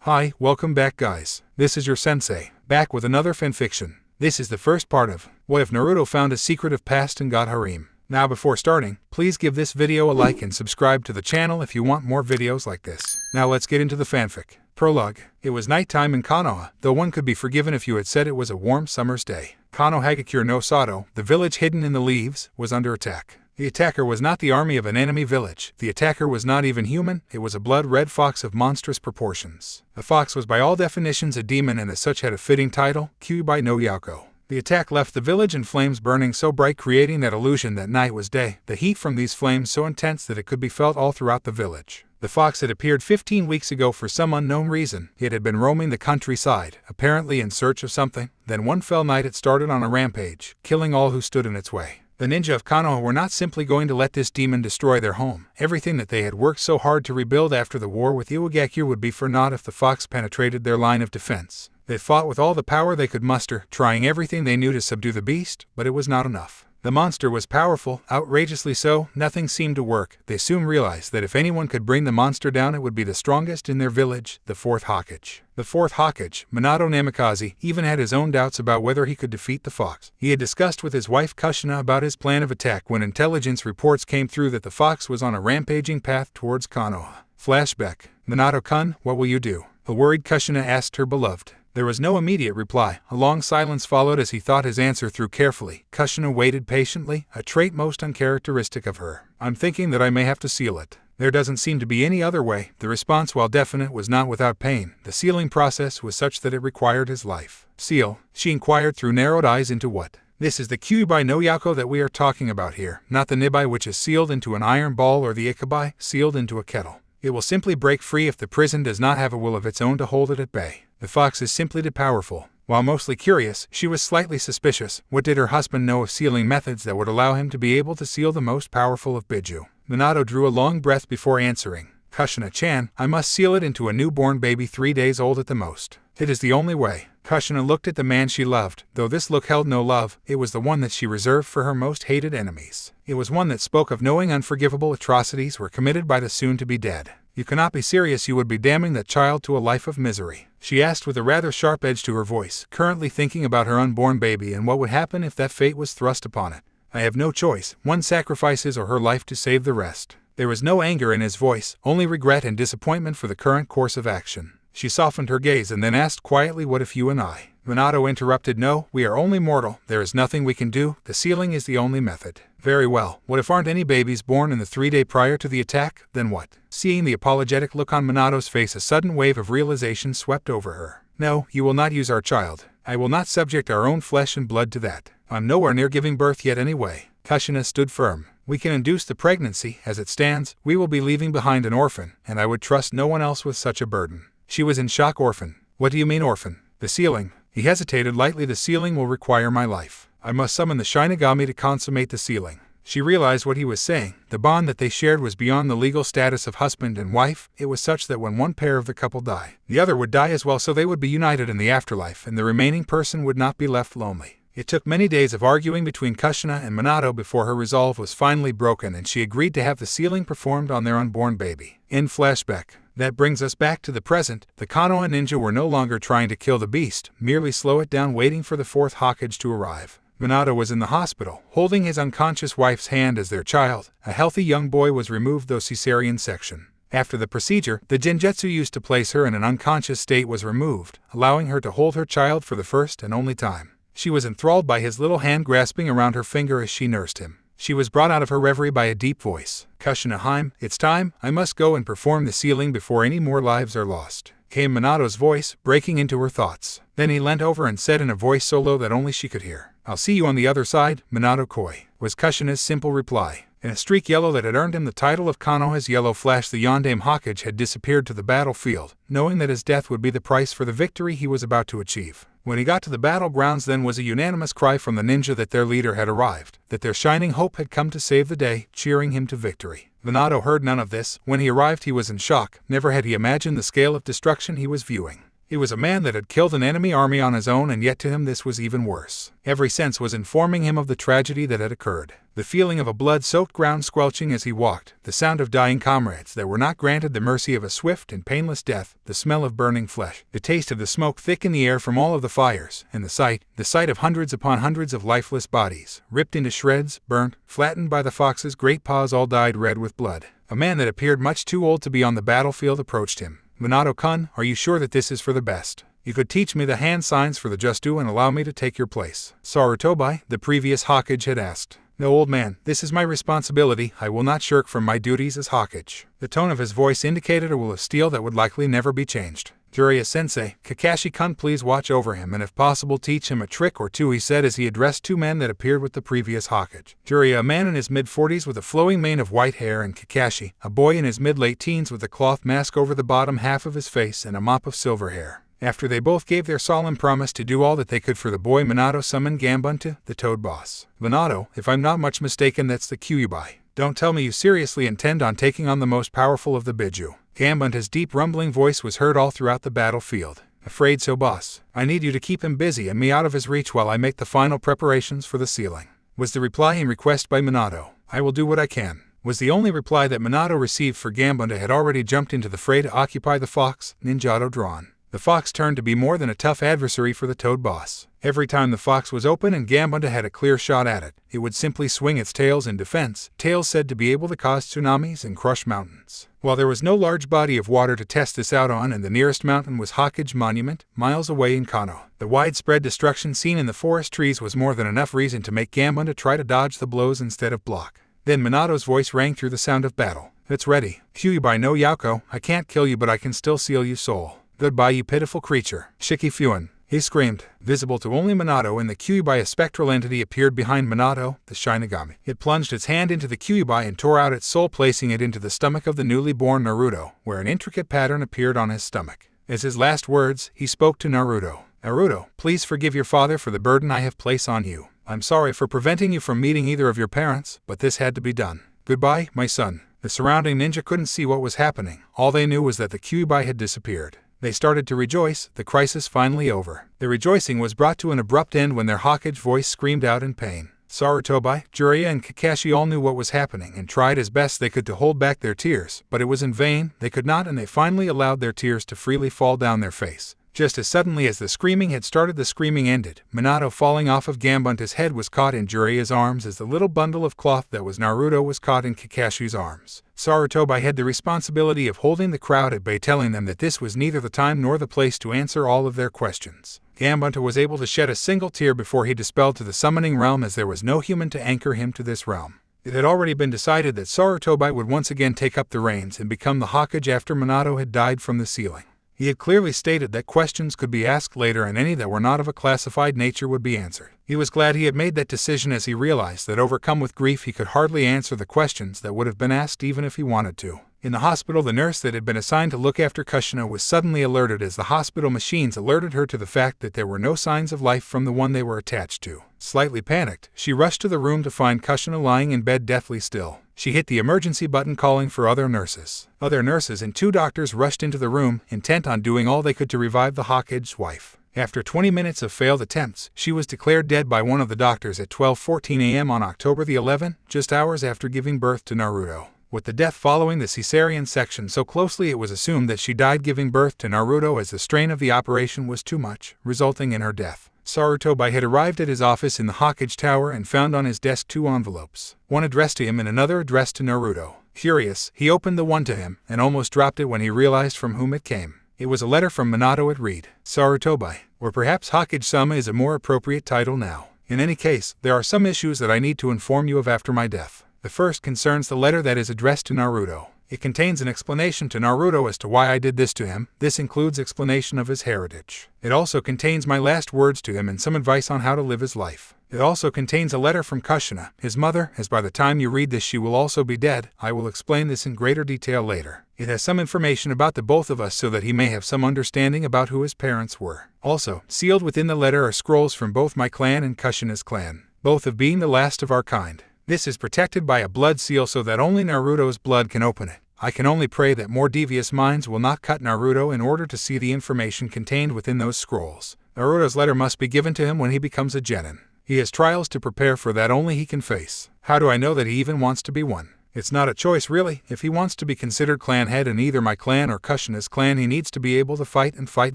Hi, welcome back guys. This is your sensei, back with another fanfiction. This is the first part of What If Naruto Found a Secretive Past and Got Harem. Now before starting, please give this video a like and subscribe to the channel if you want more videos like this. Now let's get into the fanfic. Prologue. It was nighttime in Konoha, though one could be forgiven if you had said it was a warm summer's day. Konohagakure no Sato, the village hidden in the leaves, was under attack. The attacker was not the army of an enemy village. The attacker was not even human, it was a blood-red fox of monstrous proportions. The fox was by all definitions a demon and as such had a fitting title, Kyuubi no Yako. The attack left the village in flames burning so bright, creating that illusion that night was day, the heat from these flames so intense that it could be felt all throughout the village. The fox had appeared 15 weeks ago for some unknown reason. It had been roaming the countryside, apparently in search of something. Then one fell night it started on a rampage, killing all who stood in its way. The ninja of Konoha were not simply going to let this demon destroy their home. Everything that they had worked so hard to rebuild after the war with Iwagakure would be for naught if the fox penetrated their line of defense. They fought with all the power they could muster, trying everything they knew to subdue the beast, but it was not enough. The monster was powerful, outrageously so, nothing seemed to work. They soon realized that if anyone could bring the monster down it would be the strongest in their village, the fourth Hokage. The fourth Hokage, Minato Namikaze, even had his own doubts about whether he could defeat the fox. He had discussed with his wife Kushina about his plan of attack when intelligence reports came through that the fox was on a rampaging path towards Konoha. Flashback. Minato-kun, what will you do? A worried Kushina asked her beloved. There was no immediate reply. A long silence followed as he thought his answer through carefully. Kushina waited patiently, a trait most uncharacteristic of her. I'm thinking that I may have to seal it. There doesn't seem to be any other way. The response, while definite, was not without pain. The sealing process was such that it required his life. Seal? She inquired through narrowed eyes. Into what? This is the Kyuubi no Yako that we are talking about here, not the Nibai which is sealed into an iron ball or the Ikabai, sealed into a kettle. It will simply break free if the prison does not have a will of its own to hold it at bay. The fox is simply too powerful. While mostly curious, she was slightly suspicious. What did her husband know of sealing methods that would allow him to be able to seal the most powerful of Biju? Minato drew a long breath before answering. Kushina-chan, I must seal it into a newborn baby 3 days old at the most. It is the only way. Kushina looked at the man she loved. Though this look held no love, it was the one that she reserved for her most hated enemies. It was one that spoke of knowing unforgivable atrocities were committed by the soon-to-be dead. You cannot be serious, you would be damning that child to a life of misery. She asked with a rather sharp edge to her voice, currently thinking about her unborn baby and what would happen if that fate was thrust upon it. I have no choice. One sacrifices or her life to save the rest. There was no anger in his voice, only regret and disappointment for the current course of action. She softened her gaze and then asked quietly, what if you and I? Minato interrupted, no, we are only mortal. There is nothing we can do. The sealing is the only method. Very well. What if aren't any babies born in the 3 days prior to the attack? Then what? Seeing the apologetic look on Minato's face, a sudden wave of realization swept over her. No, you will not use our child. I will not subject our own flesh and blood to that. I'm nowhere near giving birth yet anyway. Kushina stood firm. We can induce the pregnancy. As it stands, we will be leaving behind an orphan, and I would trust no one else with such a burden. She was in shock. Orphan? What do you mean orphan? The sealing. He hesitated lightly. The sealing will require my life. I must summon the Shinigami to consummate the sealing. She realized what he was saying. The bond that they shared was beyond the legal status of husband and wife. It was such that when one pair of the couple died, the other would die as well, so they would be united in the afterlife and the remaining person would not be left lonely. It took many days of arguing between Kushina and Minato before her resolve was finally broken and she agreed to have the sealing performed on their unborn baby. In flashback. That brings us back to the present. The Konoha ninja were no longer trying to kill the beast, merely slow it down, waiting for the fourth Hokage to arrive. Minato was in the hospital, holding his unconscious wife's hand as their child. A healthy young boy was removed, though cesarean section. After the procedure, the genjutsu used to place her in an unconscious state was removed, allowing her to hold her child for the first and only time. She was enthralled by his little hand grasping around her finger as she nursed him. She was brought out of her reverie by a deep voice. Kushina, it's time. I must go and perform the sealing before any more lives are lost. Came Minato's voice, breaking into her thoughts. Then he leant over and said in a voice so low that only she could hear, I'll see you on the other side, Minato Koi, was Kushina's simple reply. In a streak yellow that had earned him the title of Konoha's Yellow Flash, the Yondaime Hokage had disappeared to the battlefield, knowing that his death would be the price for the victory he was about to achieve. When he got to the battlegrounds, then was a unanimous cry from the ninja that their leader had arrived, that their shining hope had come to save the day, cheering him to victory. Minato heard none of this. When he arrived he was in shock. Never had he imagined the scale of destruction he was viewing. He was a man that had killed an enemy army on his own, and yet to him this was even worse. Every sense was informing him of the tragedy that had occurred. The feeling of a blood-soaked ground squelching as he walked, the sound of dying comrades that were not granted the mercy of a swift and painless death, the smell of burning flesh, the taste of the smoke thick in the air from all of the fires, and the sight of hundreds upon hundreds of lifeless bodies, ripped into shreds, burnt, flattened by the fox's great paws, all dyed red with blood. A man that appeared much too old to be on the battlefield approached him. "Minato-kun, are you sure that this is for the best? You could teach me the hand signs for the just-do and allow me to take your place?" Sarutobi, the previous Hokage, had asked. "No, old man, this is my responsibility. I will not shirk from my duties as Hokage." The tone of his voice indicated a will of steel that would likely never be changed. "Jiraiya-sensei, Kakashi-kun, please watch over him and if possible teach him a trick or two," he said as he addressed two men that appeared with the previous Hokage. Jiraiya, a man in his mid-40s with a flowing mane of white hair, and Kakashi, a boy in his mid-late teens with a cloth mask over the bottom half of his face and a mop of silver hair. After they both gave their solemn promise to do all that they could for the boy, Minato summoned Gambunta, the Toad Boss. "Minato, if I'm not much mistaken, that's the Kyuubi. Don't tell me you seriously intend on taking on the most powerful of the Biju." Gambunta's deep rumbling voice was heard all throughout the battlefield. "Afraid so, boss. I need you to keep him busy and me out of his reach while I make the final preparations for the sealing," was the reply in request by Minato. "I will do what I can," was the only reply that Minato received, for Gambunta had already jumped into the fray to occupy the fox, ninjato drawn. The fox turned to be more than a tough adversary for the Toad Boss. Every time the fox was open and Gambunta had a clear shot at it, it would simply swing its tails in defense, tails said to be able to cause tsunamis and crush mountains. While there was no large body of water to test this out on, and the nearest mountain was Hokage Monument, miles away in Kano, the widespread destruction seen in the forest trees was more than enough reason to make Gambunta try to dodge the blows instead of block. Then Minato's voice rang through the sound of battle. "It's ready. Kyuubi no Yauko, I can't kill you but I can still seal you soul. Goodbye, you pitiful creature. Shikifuan," he screamed. Visible to only Minato and the Kyuubi, a spectral entity appeared behind Minato, the Shinigami. It plunged its hand into the Kyuubi and tore out its soul, placing it into the stomach of the newly born Naruto, where an intricate pattern appeared on his stomach. As his last words, he spoke to Naruto. "Naruto, please forgive your father for the burden I have placed on you. I'm sorry for preventing you from meeting either of your parents, but this had to be done. Goodbye, my son." The surrounding ninja couldn't see what was happening. All they knew was that the Kyuubi had disappeared. They started to rejoice, the crisis finally over. The rejoicing was brought to an abrupt end when their Hokage voice screamed out in pain. Sarutobi, Jiraiya, and Kakashi all knew what was happening and tried as best they could to hold back their tears, but it was in vain. They could not, and they finally allowed their tears to freely fall down their face. Just as suddenly as the screaming had started, the screaming ended. Minato, falling off of Gambunta's head, was caught in Jiraiya's arms as the little bundle of cloth that was Naruto was caught in Kakashi's arms. Sarutobi had the responsibility of holding the crowd at bay, telling them that this was neither the time nor the place to answer all of their questions. Gambunta was able to shed a single tear before he dispelled to the summoning realm, as there was no human to anchor him to this realm. It had already been decided that Sarutobi would once again take up the reins and become the Hokage after Minato had died from the ceiling. He had clearly stated that questions could be asked later and any that were not of a classified nature would be answered. He was glad he had made that decision, as he realized that, overcome with grief, he could hardly answer the questions that would have been asked even if he wanted to. In the hospital, the nurse that had been assigned to look after Kushina was suddenly alerted as the hospital machines alerted her to the fact that there were no signs of life from the one they were attached to. Slightly panicked, she rushed to the room to find Kushina lying in bed deathly still. She hit the emergency button, calling for other nurses. Other nurses and 2 doctors rushed into the room, intent on doing all they could to revive the Hokage's wife. After 20 minutes of failed attempts, she was declared dead by one of the doctors at 12:14 a.m. on October the 11th, just hours after giving birth to Naruto. With the death following the cesarean section so closely, it was assumed that she died giving birth to Naruto, as the strain of the operation was too much, resulting in her death. Sarutobi had arrived at his office in the Hokage Tower and found on his desk 2 envelopes, one addressed to him and another addressed to Naruto. Furious, he opened the one to him, and almost dropped it when he realized from whom it came. It was a letter from Minato. It read, "Sarutobi," or perhaps Hokage-sama is a more appropriate title now. "In any case, there are some issues that I need to inform you of after my death. The first concerns the letter that is addressed to Naruto. It contains an explanation to Naruto as to why I did this to him. This includes explanation of his heritage. It also contains my last words to him and some advice on how to live his life. It also contains a letter from Kushina, his mother, as by the time you read this she will also be dead. I will explain this in greater detail later. It has some information about the both of us so that he may have some understanding about who his parents were. Also, sealed within the letter are scrolls from both my clan and Kushina's clan, both of being the last of our kind. This is protected by a blood seal so that only Naruto's blood can open it. I can only pray that more devious minds will not cut Naruto in order to see the information contained within those scrolls. Naruto's letter must be given to him when he becomes a genin. He has trials to prepare for that only he can face. How do I know that he even wants to be one? It's not a choice really. If he wants to be considered clan head in either my clan or Kushina's clan, he needs to be able to fight and fight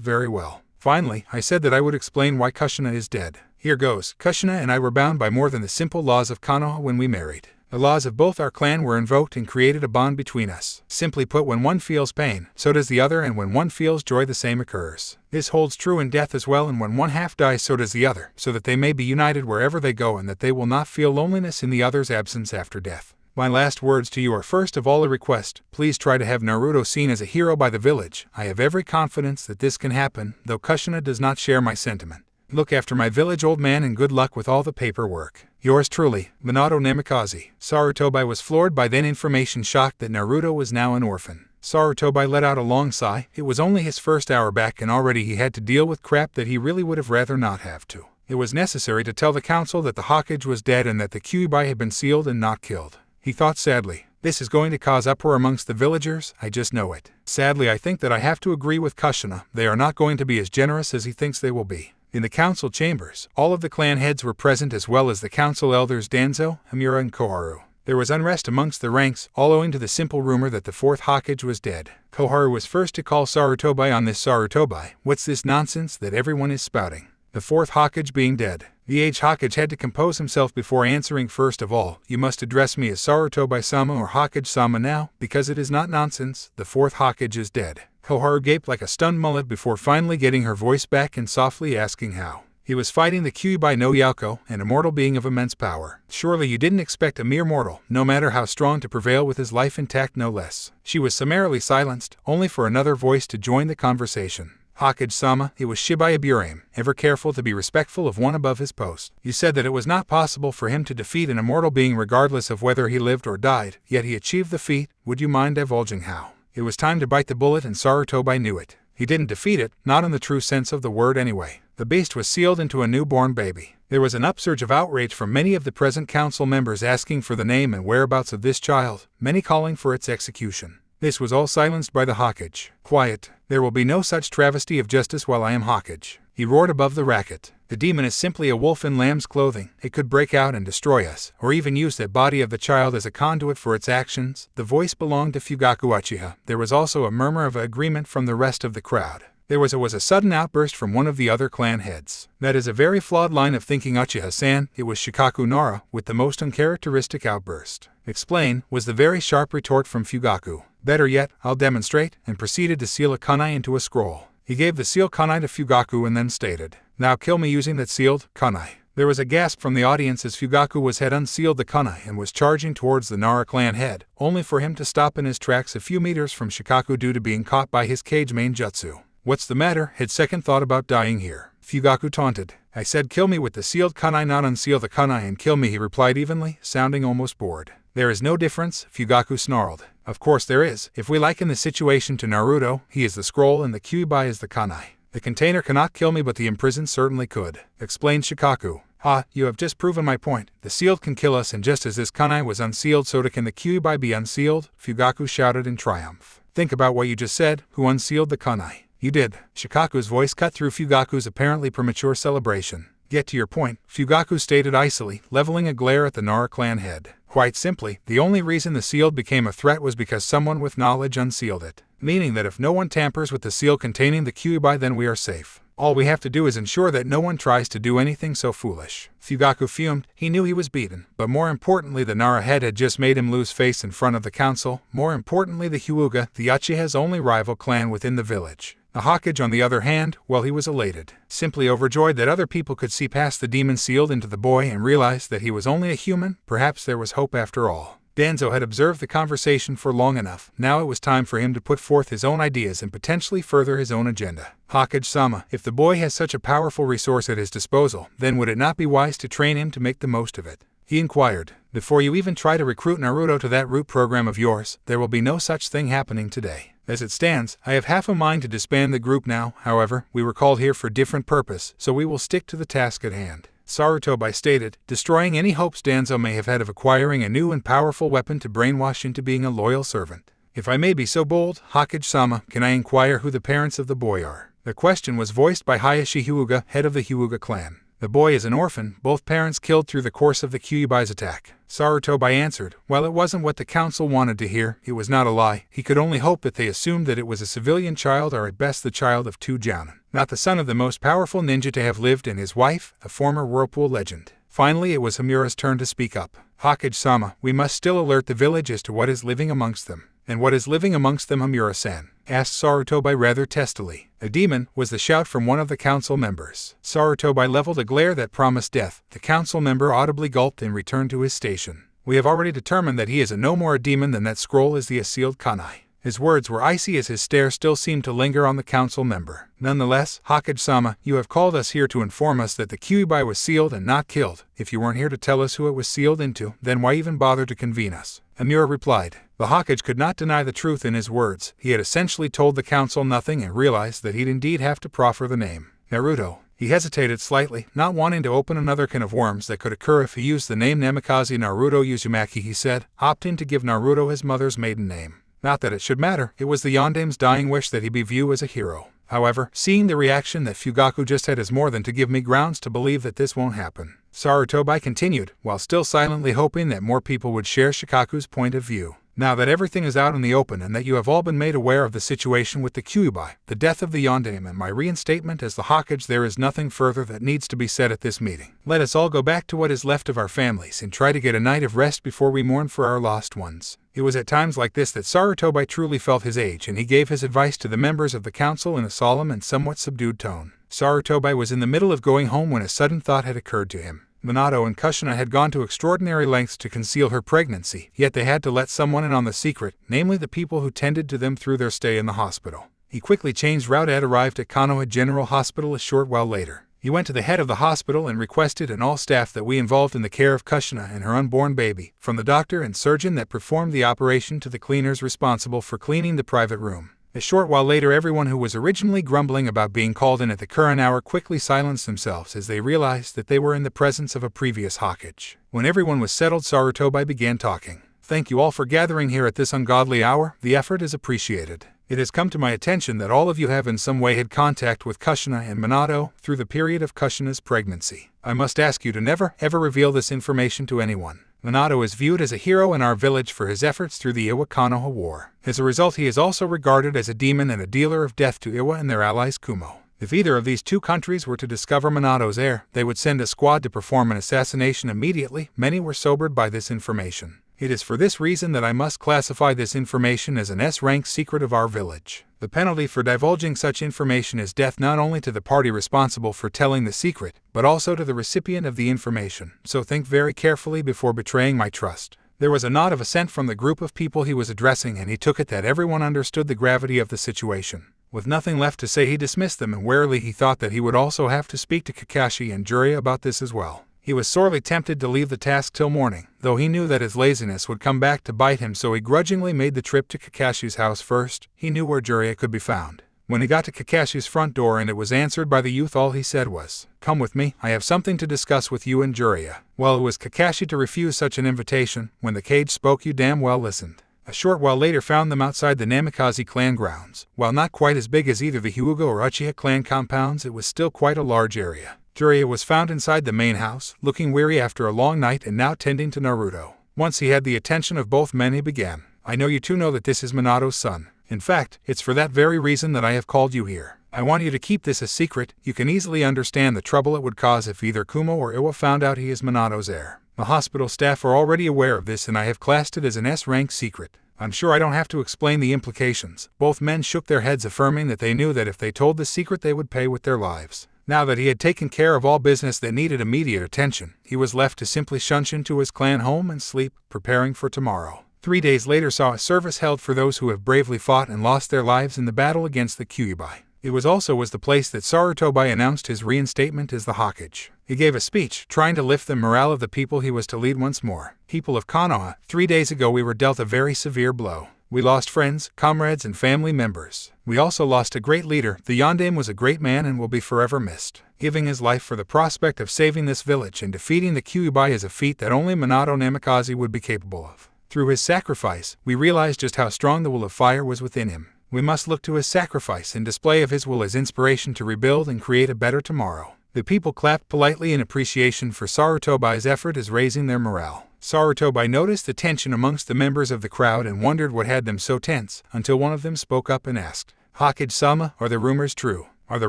very well. Finally, I said that I would explain why Kushina is dead. Here goes. Kushina and I were bound by more than the simple laws of Konoha when we married. The laws of both our clan were invoked and created a bond between us. Simply put, when one feels pain, so does the other, and when one feels joy, the same occurs. This holds true in death as well, and when one half dies, so does the other, so that they may be united wherever they go and that they will not feel loneliness in the other's absence after death. My last words to you are first of all a request. Please try to have Naruto seen as a hero by the village. I have every confidence that this can happen, though Kushina does not share my sentiment. Look after my village, old man, and good luck with all the paperwork. Yours truly, Minato Namikaze. Sarutobi was floored by then information, shocked that Naruto was now an orphan. Sarutobi let out a long sigh. It was only his first hour back and already he had to deal with crap that he really would have rather not have to. It was necessary to tell the council that the Hokage was dead and that the Kyuubi had been sealed and not killed. He thought sadly, this is going to cause uproar amongst the villagers, I just know it. Sadly, I think that I have to agree with Kushina. They are not going to be as generous as he thinks they will be. In the council chambers, all of the clan heads were present as well as the council elders Danzo, Hamura, and Koharu. There was unrest amongst the ranks, all owing to the simple rumor that the fourth Hokage was dead. Koharu was first to call Sarutobi on this. Sarutobi, what's this nonsense that everyone is spouting? The fourth Hokage being dead. The aged Hokage had to compose himself before answering. First of all, you must address me as Sarutobi-sama or Hokage-sama now, because it is not nonsense. The fourth Hokage is dead. Koharu gaped like a stunned mullet before finally getting her voice back and softly asking how. He was fighting the Kyuubi no Yauko, an immortal being of immense power. Surely you didn't expect a mere mortal, no matter how strong, to prevail with his life intact, no less. She was summarily silenced, only for another voice to join the conversation. Hokage-sama, it was Shibaya Burame, ever careful to be respectful of one above his post. You said that it was not possible for him to defeat an immortal being regardless of whether he lived or died, yet he achieved the feat. Would you mind divulging how? It was time to bite the bullet, and Sarutobi knew it. He didn't defeat it, not in the true sense of the word anyway. The beast was sealed into a newborn baby. There was an upsurge of outrage from many of the present council members asking for the name and whereabouts of this child, many calling for its execution. This was all silenced by the Hokage. Quiet. There will be no such travesty of justice while I am Hokage. He roared above the racket. The demon is simply a wolf in lamb's clothing. It could break out and destroy us, or even use the body of the child as a conduit for its actions. The voice belonged to Fugaku Uchiha. There was also a murmur of agreement from the rest of the crowd. There was a sudden outburst from one of the other clan heads. That is a very flawed line of thinking, Uchiha-san. It was Shikaku Nara, with the most uncharacteristic outburst. Explain, was the very sharp retort from Fugaku. Better yet, I'll demonstrate, and proceeded to seal a kunai into a scroll. He gave the sealed kunai to Fugaku and then stated, now kill me using that sealed kunai. There was a gasp from the audience as Fugaku had unsealed the kunai and was charging towards the Nara clan head, only for him to stop in his tracks a few meters from Shikaku due to being caught by his cage main jutsu. What's the matter? Had second thought about dying here. Fugaku taunted. I said kill me with the sealed kunai, not unseal the kunai and kill me, he replied evenly, sounding almost bored. There is no difference, Fugaku snarled. Of course there is. If we liken the situation to Naruto, he is the scroll and the Kyuubi is the kunai. The container cannot kill me, but the imprisoned certainly could, explained Shikaku. Ha, you have just proven my point. The sealed can kill us, and just as this kunai was unsealed, so can the Kyuubi be unsealed, Fugaku shouted in triumph. Think about what you just said. Who unsealed the kunai? You did. Shikaku's voice cut through Fugaku's apparently premature celebration. Get to your point, Fugaku stated icily, leveling a glare at the Nara clan head. Quite simply, the only reason the sealed became a threat was because someone with knowledge unsealed it. Meaning that if no one tampers with the seal containing the Kyuubi, then we are safe. All we have to do is ensure that no one tries to do anything so foolish. Fugaku fumed. He knew he was beaten, but more importantly the Nara head had just made him lose face in front of the council. More importantly, the Hyuga, the Uchiha's only rival clan within the village. The Hokage, on the other hand, well, he was elated, simply overjoyed that other people could see past the demon sealed into the boy and realize that he was only a human. Perhaps there was hope after all. Danzo had observed the conversation for long enough. Now it was time for him to put forth his own ideas and potentially further his own agenda. Hokage-sama, if the boy has such a powerful resource at his disposal, then would it not be wise to train him to make the most of it? He inquired. Before you even try to recruit Naruto to that root program of yours, there will be no such thing happening today. As it stands, I have half a mind to disband the group now. However, we were called here for different purpose, so we will stick to the task at hand. Sarutobi stated, destroying any hopes Danzo may have had of acquiring a new and powerful weapon to brainwash into being a loyal servant. If I may be so bold, Hokage-sama, can I inquire who the parents of the boy are? The question was voiced by Hayashi Hyuga, head of the Hyuga clan. The boy is an orphan, both parents killed through the course of the Kyuubi's attack. Sarutobi answered. While it wasn't what the council wanted to hear, it was not a lie. He could only hope that they assumed that it was a civilian child or at best the child of two jounin, not the son of the most powerful ninja to have lived and his wife, a former Whirlpool legend. Finally, it was Hamura's turn to speak up. Hokage-sama, we must still alert the village as to what is living amongst them. And what is living amongst them, Hamura-san? Asked Sarutobi rather testily. A demon, was the shout from one of the council members. Sarutobi leveled a glare that promised death. The council member audibly gulped and returned to his station. We have already determined that he is no more a demon than that scroll is the sealed kanai. His words were icy as his stare still seemed to linger on the council member. Nonetheless, Hokage-sama, you have called us here to inform us that the Kyuubi was sealed and not killed. If you weren't here to tell us who it was sealed into, then why even bother to convene us? Hamura replied. The Hokage could not deny the truth in his words. He had essentially told the council nothing and realized that he'd indeed have to proffer the name. Naruto. He hesitated slightly, not wanting to open another can of worms that could occur if he used the name Namikaze Naruto Uzumaki. He said, opting to give Naruto his mother's maiden name. Not that it should matter, it was the Yondame's dying wish that he be viewed as a hero. However, seeing the reaction that Fugaku just had is more than to give me grounds to believe that this won't happen. Sarutobi continued, while still silently hoping that more people would share Shikaku's point of view. Now that everything is out in the open and that you have all been made aware of the situation with the Kyuubi, the death of the Yondame and my reinstatement as the Hokage, there is nothing further that needs to be said at this meeting. Let us all go back to what is left of our families and try to get a night of rest before we mourn for our lost ones. It was at times like this that Sarutobi truly felt his age, and he gave his advice to the members of the council in a solemn and somewhat subdued tone. Sarutobi was in the middle of going home when a sudden thought had occurred to him. Minato and Kushina had gone to extraordinary lengths to conceal her pregnancy, yet they had to let someone in on the secret, namely the people who tended to them through their stay in the hospital. He quickly changed route and arrived at Konoha General Hospital a short while later. He went to the head of the hospital and requested and all staff that we involved in the care of Kushina and her unborn baby, from the doctor and surgeon that performed the operation to the cleaners responsible for cleaning the private room. A short while later, everyone who was originally grumbling about being called in at the current hour quickly silenced themselves as they realized that they were in the presence of a previous Hokage. When everyone was settled, Sarutobi began talking. Thank you all for gathering here at this ungodly hour. The effort is appreciated. It has come to my attention that all of you have in some way had contact with Kushina and Minato through the period of Kushina's pregnancy. I must ask you to never, ever reveal this information to anyone. Minato is viewed as a hero in our village for his efforts through the Iwa-Konoha War. As a result, he is also regarded as a demon and a dealer of death to Iwa and their allies Kumo. If either of these two countries were to discover Minato's heir, they would send a squad to perform an assassination immediately. Many were sobered by this information. It is for this reason that I must classify this information as an S-rank secret of our village. The penalty for divulging such information is death, not only to the party responsible for telling the secret, but also to the recipient of the information, so think very carefully before betraying my trust. There was a nod of assent from the group of people he was addressing, and he took it that everyone understood the gravity of the situation. With nothing left to say, he dismissed them, and warily he thought that he would also have to speak to Kakashi and Jiraiya about this as well. He was sorely tempted to leave the task till morning, though he knew that his laziness would come back to bite him, so he grudgingly made the trip to Kakashi's house first. He knew where Jiraiya could be found. When he got to Kakashi's front door and it was answered by the youth, all he said was, "Come with me, I have something to discuss with you and Jiraiya." Well, it was Kakashi to refuse such an invitation. When the cage spoke, you damn well listened. A short while later found them outside the Namikaze clan grounds. While not quite as big as either the Hyuga or Uchiha clan compounds, it was still quite a large area. Jiraiya was found inside the main house, looking weary after a long night and now tending to Naruto. Once he had the attention of both men, he began. I know you two know that this is Minato's son. In fact, it's for that very reason that I have called you here. I want you to keep this a secret. You can easily understand the trouble it would cause if either Kumo or Iwa found out he is Minato's heir. The hospital staff are already aware of this, and I have classed it as an S-rank secret. I'm sure I don't have to explain the implications. Both men shook their heads, affirming that they knew that if they told the secret they would pay with their lives. Now that he had taken care of all business that needed immediate attention, he was left to simply shunch into his clan home and sleep, preparing for tomorrow. 3 days later saw a service held for those who have bravely fought and lost their lives in the battle against the Kyuubi. It was the place that Sarutobi announced his reinstatement as the Hokage. He gave a speech, trying to lift the morale of the people he was to lead once more. People of Konoha, 3 days ago we were dealt a very severe blow. We lost friends, comrades, and family members. We also lost a great leader. The Yondame was a great man and will be forever missed. Giving his life for the prospect of saving this village and defeating the Kyuubi is a feat that only Minato Namikaze would be capable of. Through his sacrifice, we realize just how strong the will of fire was within him. We must look to his sacrifice and display of his will as inspiration to rebuild and create a better tomorrow. The people clapped politely in appreciation for Sarutobai's effort as raising their morale. Sarutobai noticed the tension amongst the members of the crowd and wondered what had them so tense, until one of them spoke up and asked, "Hokage-sama, are the rumors true? Are the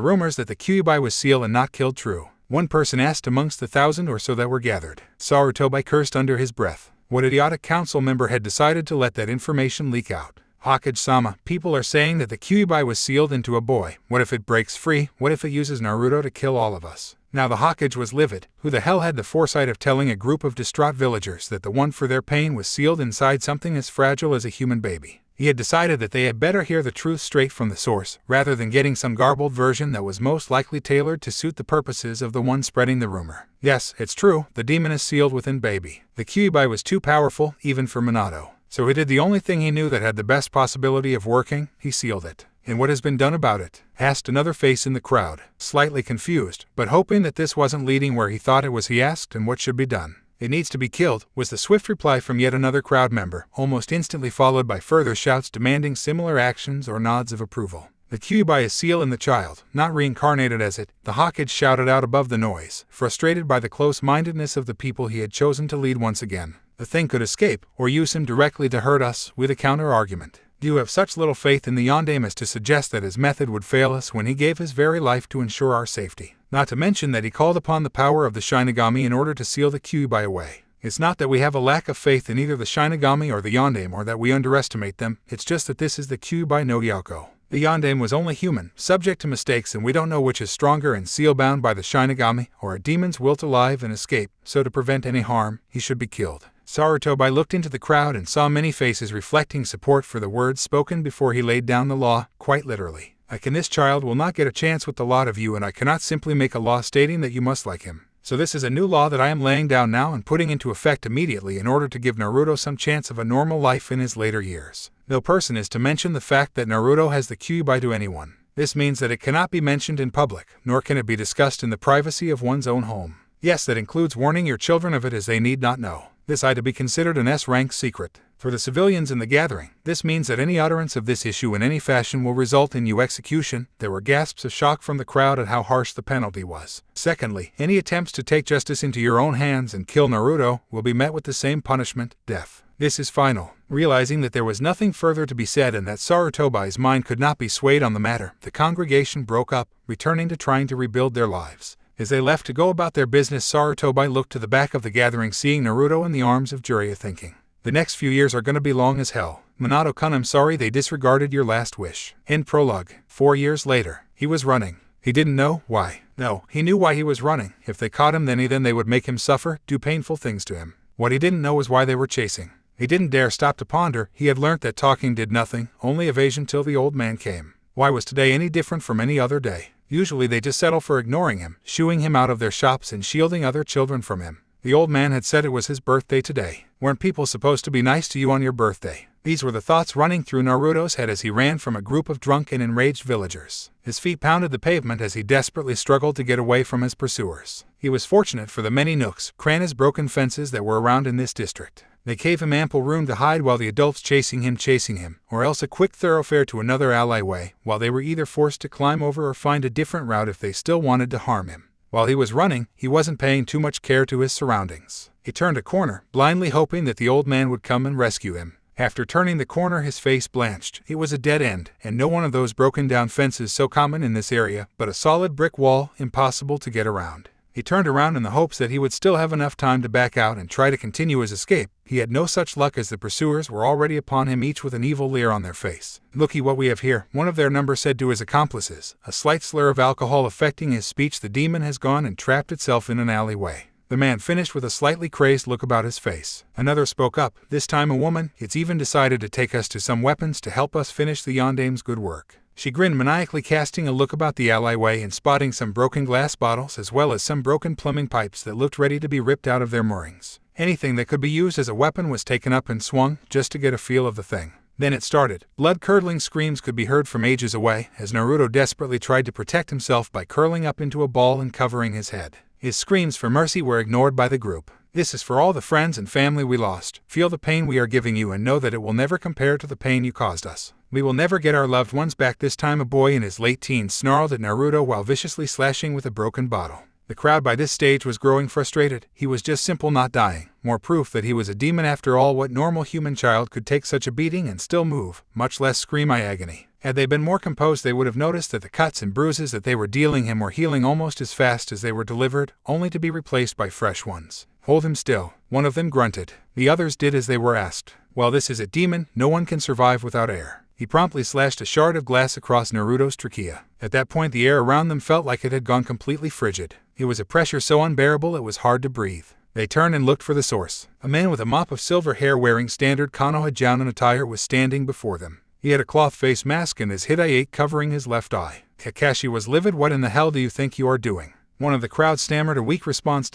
rumors that the Kyuubi was sealed and not killed true?" One person asked amongst the 1,000 or so that were gathered. Sarutobai cursed under his breath. What idiotic council member had decided to let that information leak out? "Hokage-sama, people are saying that the Kyuubi was sealed into a boy. What if it breaks free? What if it uses Naruto to kill all of us?" Now the Hokage was livid. Who the hell had the foresight of telling a group of distraught villagers that the one for their pain was sealed inside something as fragile as a human baby? He had decided that they had better hear the truth straight from the source, rather than getting some garbled version that was most likely tailored to suit the purposes of the one spreading the rumor. Yes, it's true, the demon is sealed within baby. The Kyuubi was too powerful, even for Minato. So he did the only thing he knew that had the best possibility of working, he sealed it. And what has been done about it? Asked another face in the crowd, slightly confused, but hoping that this wasn't leading where he thought it was. He asked, "And what should be done?" "It needs to be killed," was the swift reply from yet another crowd member, almost instantly followed by further shouts demanding similar actions or nods of approval. "The Kyuubi is sealed in the child, not reincarnated as it," the Hokage shouted out above the noise, frustrated by the close-mindedness of the people he had chosen to lead once again. "The thing could escape, or use him directly to hurt us," with a counter-argument. "Do you have such little faith in the Yondaime as to suggest that his method would fail us when he gave his very life to ensure our safety? Not to mention that he called upon the power of the Shinigami in order to seal the Kyuubi away. It's not that we have a lack of faith in either the Shinigami or the Yondaime or that we underestimate them, it's just that this is the Kyuubi no Ryoko. The Yondaime was only human, subject to mistakes, and we don't know which is stronger and seal-bound by the Shinigami or a demon's will to live and escape, so to prevent any harm, he should be killed." Sarutobai looked into the crowd and saw many faces reflecting support for the words spoken before he laid down the law, quite literally. This child will not get a chance with the lot of you, and I cannot simply make a law stating that you must like him. So this is a new law that I am laying down now and putting into effect immediately in order to give Naruto some chance of a normal life in his later years. No person is to mention the fact that Naruto has the Kyuubi to anyone. This means that it cannot be mentioned in public, nor can it be discussed in the privacy of one's own home. Yes, that includes warning your children of it, as they need not know. This is to be considered an S-rank secret. For the civilians in the gathering, this means that any utterance of this issue in any fashion will result in your execution. There were gasps of shock from the crowd at how harsh the penalty was. Secondly, any attempts to take justice into your own hands and kill Naruto will be met with the same punishment, death. This is final. Realizing that there was nothing further to be said and that Sarutobai's mind could not be swayed on the matter, the congregation broke up, returning to trying to rebuild their lives. As they left to go about their business, Sarutobai looked to the back of the gathering, seeing Naruto in the arms of Jiraiya, thinking, "The next few years are gonna be long as hell. Minato-kun, I'm sorry they disregarded your last wish." End prologue. 4 years later, he was running. He didn't know why. No, he knew why he was running. If they caught him, then they would make him suffer, do painful things to him. What he didn't know was why they were chasing. He didn't dare stop to ponder. He had learnt that talking did nothing, only evasion till the old man came. Why was today any different from any other day? Usually they just settle for ignoring him, shooing him out of their shops and shielding other children from him. The old man had said it was his birthday today. Weren't people supposed to be nice to you on your birthday? These were the thoughts running through Naruto's head as he ran from a group of drunk and enraged villagers. His feet pounded the pavement as he desperately struggled to get away from his pursuers. He was fortunate for the many nooks, crannies, broken fences that were around in this district. They gave him ample room to hide while the adults chasing him, or else a quick thoroughfare to another alleyway, while they were either forced to climb over or find a different route if they still wanted to harm him. While he was running, he wasn't paying too much care to his surroundings. He turned a corner, blindly hoping that the old man would come and rescue him. After turning the corner, his face blanched. It was a dead end, and no one of those broken-down fences so common in this area, but a solid brick wall, impossible to get around. He turned around in the hopes that he would still have enough time to back out and try to continue his escape. He had no such luck, as the pursuers were already upon him, each with an evil leer on their face. "Looky what we have here," one of their number said to his accomplices, a slight slur of alcohol affecting his speech. "The demon has gone and trapped itself in an alleyway." The man finished with a slightly crazed look about his face. Another spoke up, this time a woman. "It's even decided to take us to some weapons to help us finish the Yondaime's good work." She grinned maniacally, casting a look about the alleyway and spotting some broken glass bottles as well as some broken plumbing pipes that looked ready to be ripped out of their moorings. Anything that could be used as a weapon was taken up and swung, just to get a feel of the thing. Then it started. Blood-curdling screams could be heard from ages away, as Naruto desperately tried to protect himself by curling up into a ball and covering his head. His screams for mercy were ignored by the group. This is for all the friends and family we lost. Feel the pain we are giving you and know that it will never compare to the pain you caused us. We will never get our loved ones back. This time a boy in his late teens snarled at Naruto while viciously slashing with a broken bottle. The crowd by this stage was growing frustrated. He was just simple not dying. More proof that he was a demon after all. What normal human child could take such a beating and still move, much less scream my agony? Had they been more composed, they would have noticed that the cuts and bruises that they were dealing him were healing almost as fast as they were delivered, only to be replaced by fresh ones. Hold him still. One of them grunted. The others did as they were asked. Well, this is a demon. No one can survive without air. He promptly slashed a shard of glass across Naruto's trachea. At that point, the air around them felt like it had gone completely frigid. It was a pressure so unbearable it was hard to breathe. They turned and looked for the source. A man with a mop of silver hair wearing standard Konoha Jounin attire was standing before them. He had a cloth face mask and his hidaite covering his left eye. Kakashi was livid. What in the hell do you think you are doing? One of the crowd stammered a weak response.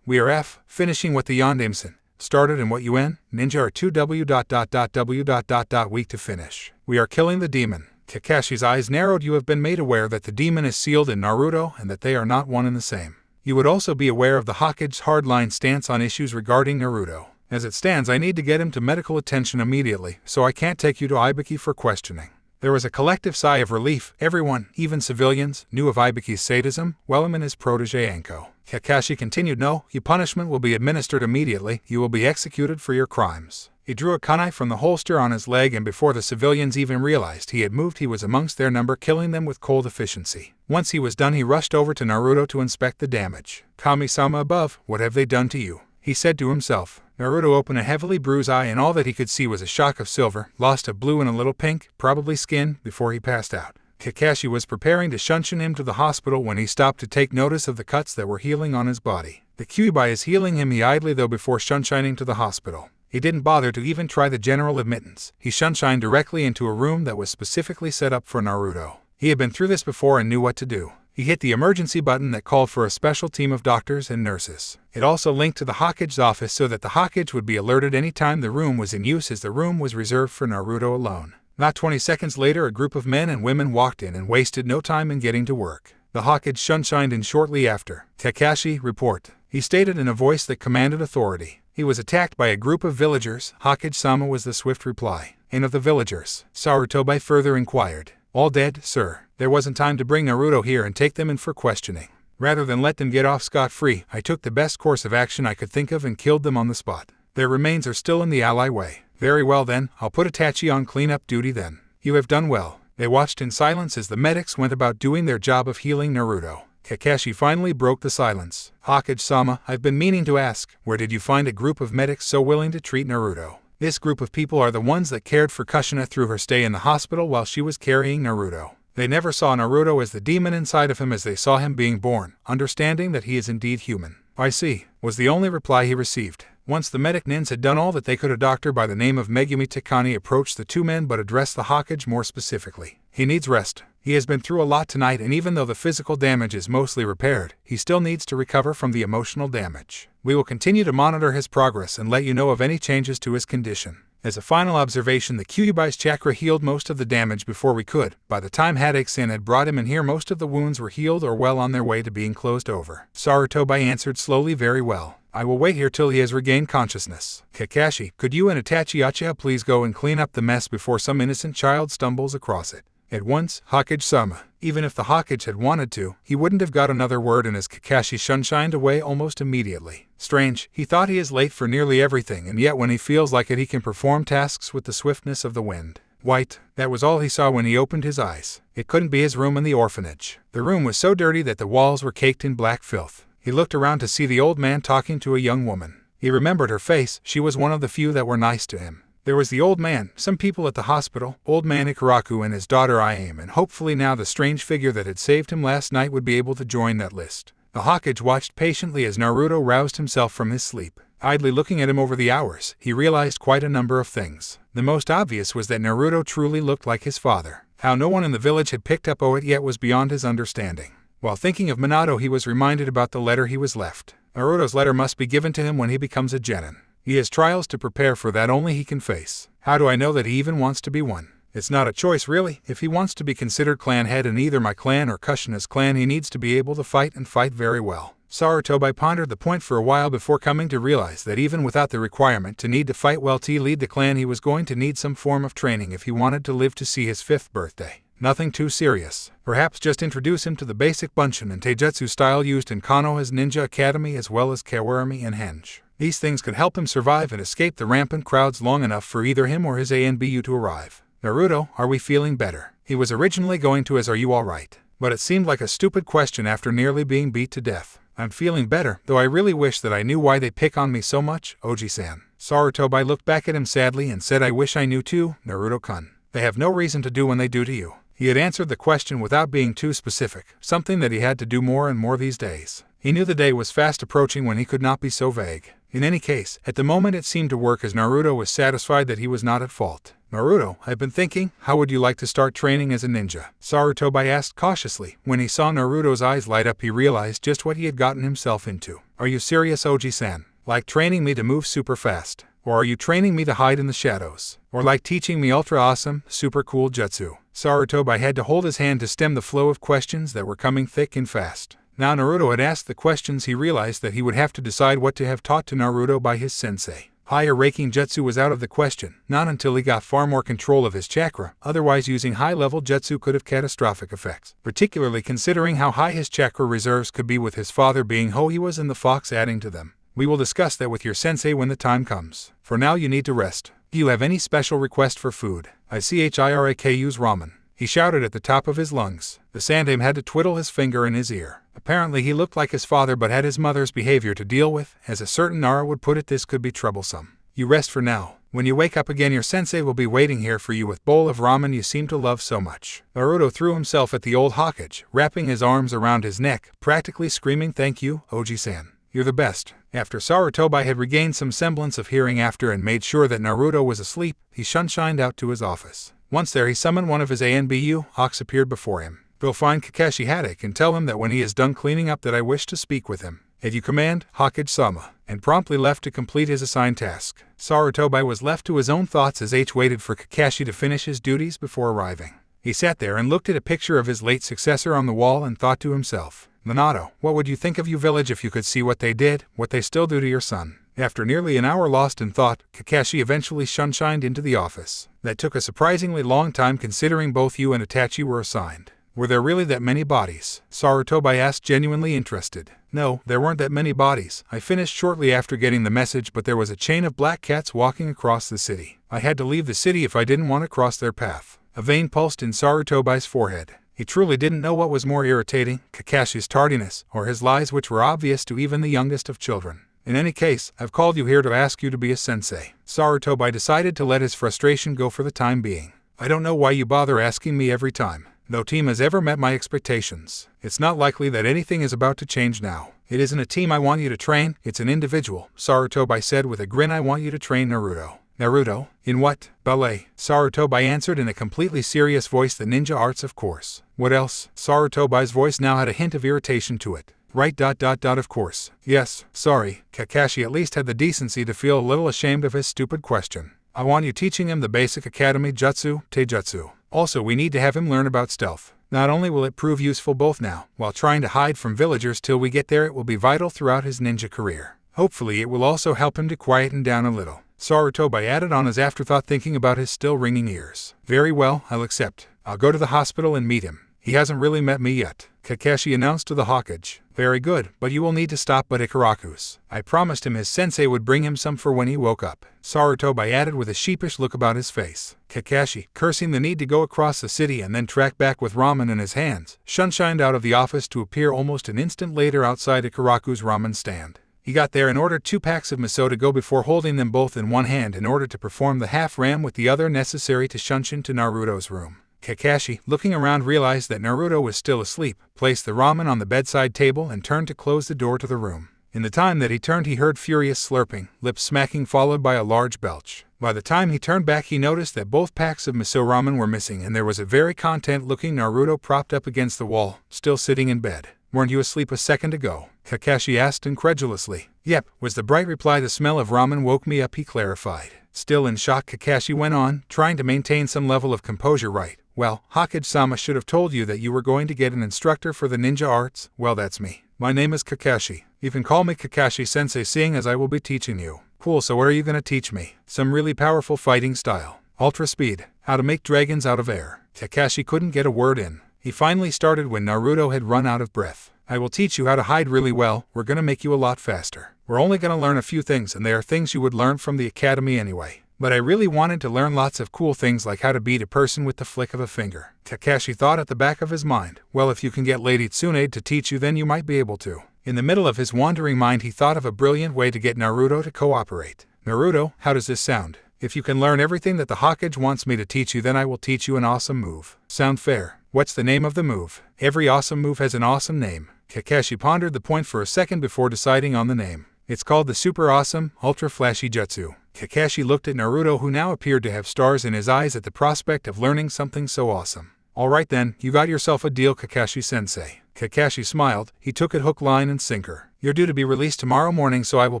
We are finishing what the Yondameson started and what UN ninja are 2W. Weak to finish. We are killing the demon. Kakashi's eyes narrowed. You have been made aware that the demon is sealed in Naruto and that they are not one and the same. You would also be aware of the Hokage's hardline stance on issues regarding Naruto. As it stands, I need to get him to medical attention immediately, so I can't take you to Ibiki for questioning. There was a collective sigh of relief. Everyone, even civilians, knew of Ibiki's sadism, well him and his protege Anko. Kakashi continued, no, your punishment will be administered immediately. You will be executed for your crimes. He drew a kunai from the holster on his leg, and before the civilians even realized he had moved, he was amongst their number, killing them with cold efficiency. Once he was done, he rushed over to Naruto to inspect the damage. Kami-sama above, what have they done to you? He said to himself. Naruto opened a heavily bruised eye, and all that he could see was a shock of silver, lost of blue and a little pink, probably skin, before he passed out. Kakashi was preparing to shunshin him to the hospital when he stopped to take notice of the cuts that were healing on his body. The Kyuubi is healing him, he idly though before shunshining to the hospital. He didn't bother to even try the general admittance. He shunshined directly into a room that was specifically set up for Naruto. He had been through this before and knew what to do. He hit the emergency button that called for a special team of doctors and nurses. It also linked to the Hokage's office so that the Hokage would be alerted any time the room was in use, as the room was reserved for Naruto alone. Not 20 seconds later, a group of men and women walked in and wasted no time in getting to work. The Hokage shunshined in shortly after. Kakashi, report. He stated in a voice that commanded authority. He was attacked by a group of villagers. Hokage-sama was the swift reply. And of the villagers, Sarutobi further inquired. All dead, sir. There wasn't time to bring Naruto here and take them in for questioning. Rather than let them get off scot-free, I took the best course of action I could think of and killed them on the spot. Their remains are still in the ally way. Very well then, I'll put Itachi on cleanup duty then. You have done well. They watched in silence as the medics went about doing their job of healing Naruto. Kakashi finally broke the silence. Hokage-sama, I've been meaning to ask, where did you find a group of medics so willing to treat Naruto? This group of people are the ones that cared for Kushina through her stay in the hospital while she was carrying Naruto. They never saw Naruto as the demon inside of him as they saw him being born, understanding that he is indeed human. I see, was the only reply he received. Once the medic nins had done all that they could, a doctor by the name of Megumi Takane approached the two men but addressed the Hokage more specifically. He needs rest. He has been through a lot tonight, and even though the physical damage is mostly repaired, he still needs to recover from the emotional damage. We will continue to monitor his progress and let you know of any changes to his condition. As a final observation, the Kyuubi's chakra healed most of the damage before we could. By the time Hadake-san had brought him in here, most of the wounds were healed or well on their way to being closed over. Sarutobi answered slowly, very well. I will wait here till he has regained consciousness. Kakashi, could you and Itachi Uchiha please go and clean up the mess before some innocent child stumbles across it? At once, Hokage-sama. Even if the Hokage had wanted to, he wouldn't have got another word in as Kakashi shunshined away almost immediately. Strange, he thought he is late for nearly everything, and yet when he feels like it he can perform tasks with the swiftness of the wind. White, that was all he saw when he opened his eyes. It couldn't be his room in the orphanage. The room was so dirty that the walls were caked in black filth. He looked around to see the old man talking to a young woman. He remembered her face. She was one of the few that were nice to him. There was the old man, some people at the hospital, old man Ikaraku and his daughter Iame, and hopefully now the strange figure that had saved him last night would be able to join that list. The Hokage watched patiently as Naruto roused himself from his sleep. Idly looking at him over the hours, he realized quite a number of things. The most obvious was that Naruto truly looked like his father. How no one in the village had picked up on it yet was beyond his understanding. While thinking of Minato, he was reminded about the letter he was left. Naruto's letter must be given to him when he becomes a genin. He has trials to prepare for that only he can face. How do I know that he even wants to be one? It's not a choice really. If he wants to be considered clan head in either my clan or Kushina's clan, he needs to be able to fight and fight very well. Sarutobi pondered the point for a while before coming to realize that even without the requirement to need to fight well to lead the clan, he was going to need some form of training if he wanted to live to see his 5th birthday. Nothing too serious. Perhaps just introduce him to the basic Bunshin and Taijutsu style used in Konoha's ninja academy as well as Kawarami and Henge. These things could help him survive and escape the rampant crowds long enough for either him or his ANBU to arrive. Naruto, are we feeling better? He was originally going to ask, are you alright? But it seemed like a stupid question after nearly being beat to death. I'm feeling better, though I really wish that I knew why they pick on me so much, Oji-san. Sarutobi looked back at him sadly and said, I wish I knew too, Naruto-kun. They have no reason to do when they do to you. He had answered the question without being too specific, something that he had to do more and more these days. He knew the day was fast approaching when he could not be so vague. In any case, at the moment it seemed to work as Naruto was satisfied that he was not at fault. Naruto, I've been thinking, how would you like to start training as a ninja? Sarutobi asked cautiously. When he saw Naruto's eyes light up, he realized just what he had gotten himself into. Are you serious, Oji-san? Like training me to move super fast? Or are you training me to hide in the shadows? Or like teaching me ultra awesome, super cool jutsu? Sarutobi had to hold his hand to stem the flow of questions that were coming thick and fast. Now Naruto had asked the questions, he realized that he would have to decide what to have taught to Naruto by his sensei. Higher ranking jutsu was out of the question, not until he got far more control of his chakra, otherwise using high-level jutsu could have catastrophic effects, particularly considering how high his chakra reserves could be with his father being Hoiwas and the fox adding to them. We will discuss that with your sensei when the time comes. For now you need to rest. Do you have any special request for food? I CHIRAKU's ramen. He shouted at the top of his lungs. The Sandame had to twiddle his finger in his ear. Apparently he looked like his father but had his mother's behavior to deal with. As a certain Nara would put it, this could be troublesome. You rest for now. When you wake up again, your sensei will be waiting here for you with bowl of ramen you seem to love so much. Naruto threw himself at the old Hokage, wrapping his arms around his neck, practically screaming, thank you, Oji-san. You're the best. After Sarutobi had regained some semblance of hearing after and made sure that Naruto was asleep, he shunshined out to his office. Once there, he summoned one of his ANBU. Hawks appeared before him. Go find Kakashi Haddock and tell him that when he is done cleaning up that I wish to speak with him. At you command, Hokage-sama, and promptly left to complete his assigned task. Sarutobi was left to his own thoughts as H waited for Kakashi to finish his duties before arriving. He sat there and looked at a picture of his late successor on the wall and thought to himself, Minato, what would you think of you village if you could see what they did, what they still do to your son? After nearly an hour lost in thought, Kakashi eventually shunshined into the office. That took a surprisingly long time considering both you and Itachi were assigned. Were there really that many bodies? Sarutobi asked, genuinely interested. No, there weren't that many bodies. I finished shortly after getting the message, but there was a chain of black cats walking across the city. I had to leave the city if I didn't want to cross their path. A vein pulsed in Sarutobi's forehead. He truly didn't know what was more irritating, Kakashi's tardiness, or his lies, which were obvious to even the youngest of children. In any case, I've called you here to ask you to be a sensei. Sarutobi decided to let his frustration go for the time being. I don't know why you bother asking me every time. No team has ever met my expectations. It's not likely that anything is about to change now. It isn't a team I want you to train, it's an individual, Sarutobi said with a grin. I want you to train Naruto. Naruto? In what? Ballet. Sarutobi answered in a completely serious voice. The ninja arts, of course. What else? Sarutobi's voice now had a hint of irritation to it. Right. Of course. Yes, sorry. Kakashi at least had the decency to feel a little ashamed of his stupid question. I want you teaching him the basic academy jutsu, taijutsu. Also, we need to have him learn about stealth. Not only will it prove useful both now, while trying to hide from villagers till we get there, it will be vital throughout his ninja career. Hopefully it will also help him to quieten down a little. Sarutobi added on as afterthought, thinking about his still ringing ears. Very well, I'll accept. I'll go to the hospital and meet him. He hasn't really met me yet, Kakashi announced to the Hokage. Very good, but you will need to stop at Ikaraku's. I promised him his sensei would bring him some for when he woke up, Sarutobi added with a sheepish look about his face. Kakashi, cursing the need to go across the city and then track back with ramen in his hands, shunshined out of the office to appear almost an instant later outside Ikaraku's ramen stand. He got there and ordered 2 packs of miso to go before holding them both in one hand in order to perform the half ram with the other necessary to shunshin to Naruto's room. Kakashi, looking around, realized that Naruto was still asleep, placed the ramen on the bedside table and turned to close the door to the room. In the time that he turned, he heard furious slurping, lips smacking followed by a large belch. By the time he turned back, he noticed that both packs of miso ramen were missing and there was a very content-looking Naruto propped up against the wall, still sitting in bed. Weren't you asleep a second ago? Kakashi asked incredulously. Yep, was the bright reply. The smell of ramen woke me up, he clarified. Still in shock, Kakashi went on, trying to maintain some level of composure. Right. Well, Hokage-sama should have told you that you were going to get an instructor for the ninja arts. Well, that's me. My name is Kakashi. You can call me Kakashi-sensei seeing as I will be teaching you. Cool, so what are you gonna teach me? Some really powerful fighting style. Ultra speed. How to make dragons out of air. Kakashi couldn't get a word in. He finally started when Naruto had run out of breath. I will teach you how to hide really well. We're gonna make you a lot faster. We're only gonna learn a few things, and they are things you would learn from the academy anyway. But I really wanted to learn lots of cool things like how to beat a person with the flick of a finger. Kakashi thought at the back of his mind, well, if you can get Lady Tsunade to teach you, then you might be able to. In the middle of his wandering mind, he thought of a brilliant way to get Naruto to cooperate. Naruto, how does this sound? If you can learn everything that the Hokage wants me to teach you, then I will teach you an awesome move. Sound fair? What's the name of the move? Every awesome move has an awesome name. Kakashi pondered the point for a second before deciding on the name. It's called the Super Awesome, Ultra Flashy Jutsu. Kakashi looked at Naruto, who now appeared to have stars in his eyes at the prospect of learning something so awesome. Alright then, you got yourself a deal, Kakashi-sensei. Kakashi smiled. He took it hook, line, and sinker. You're due to be released tomorrow morning, so I will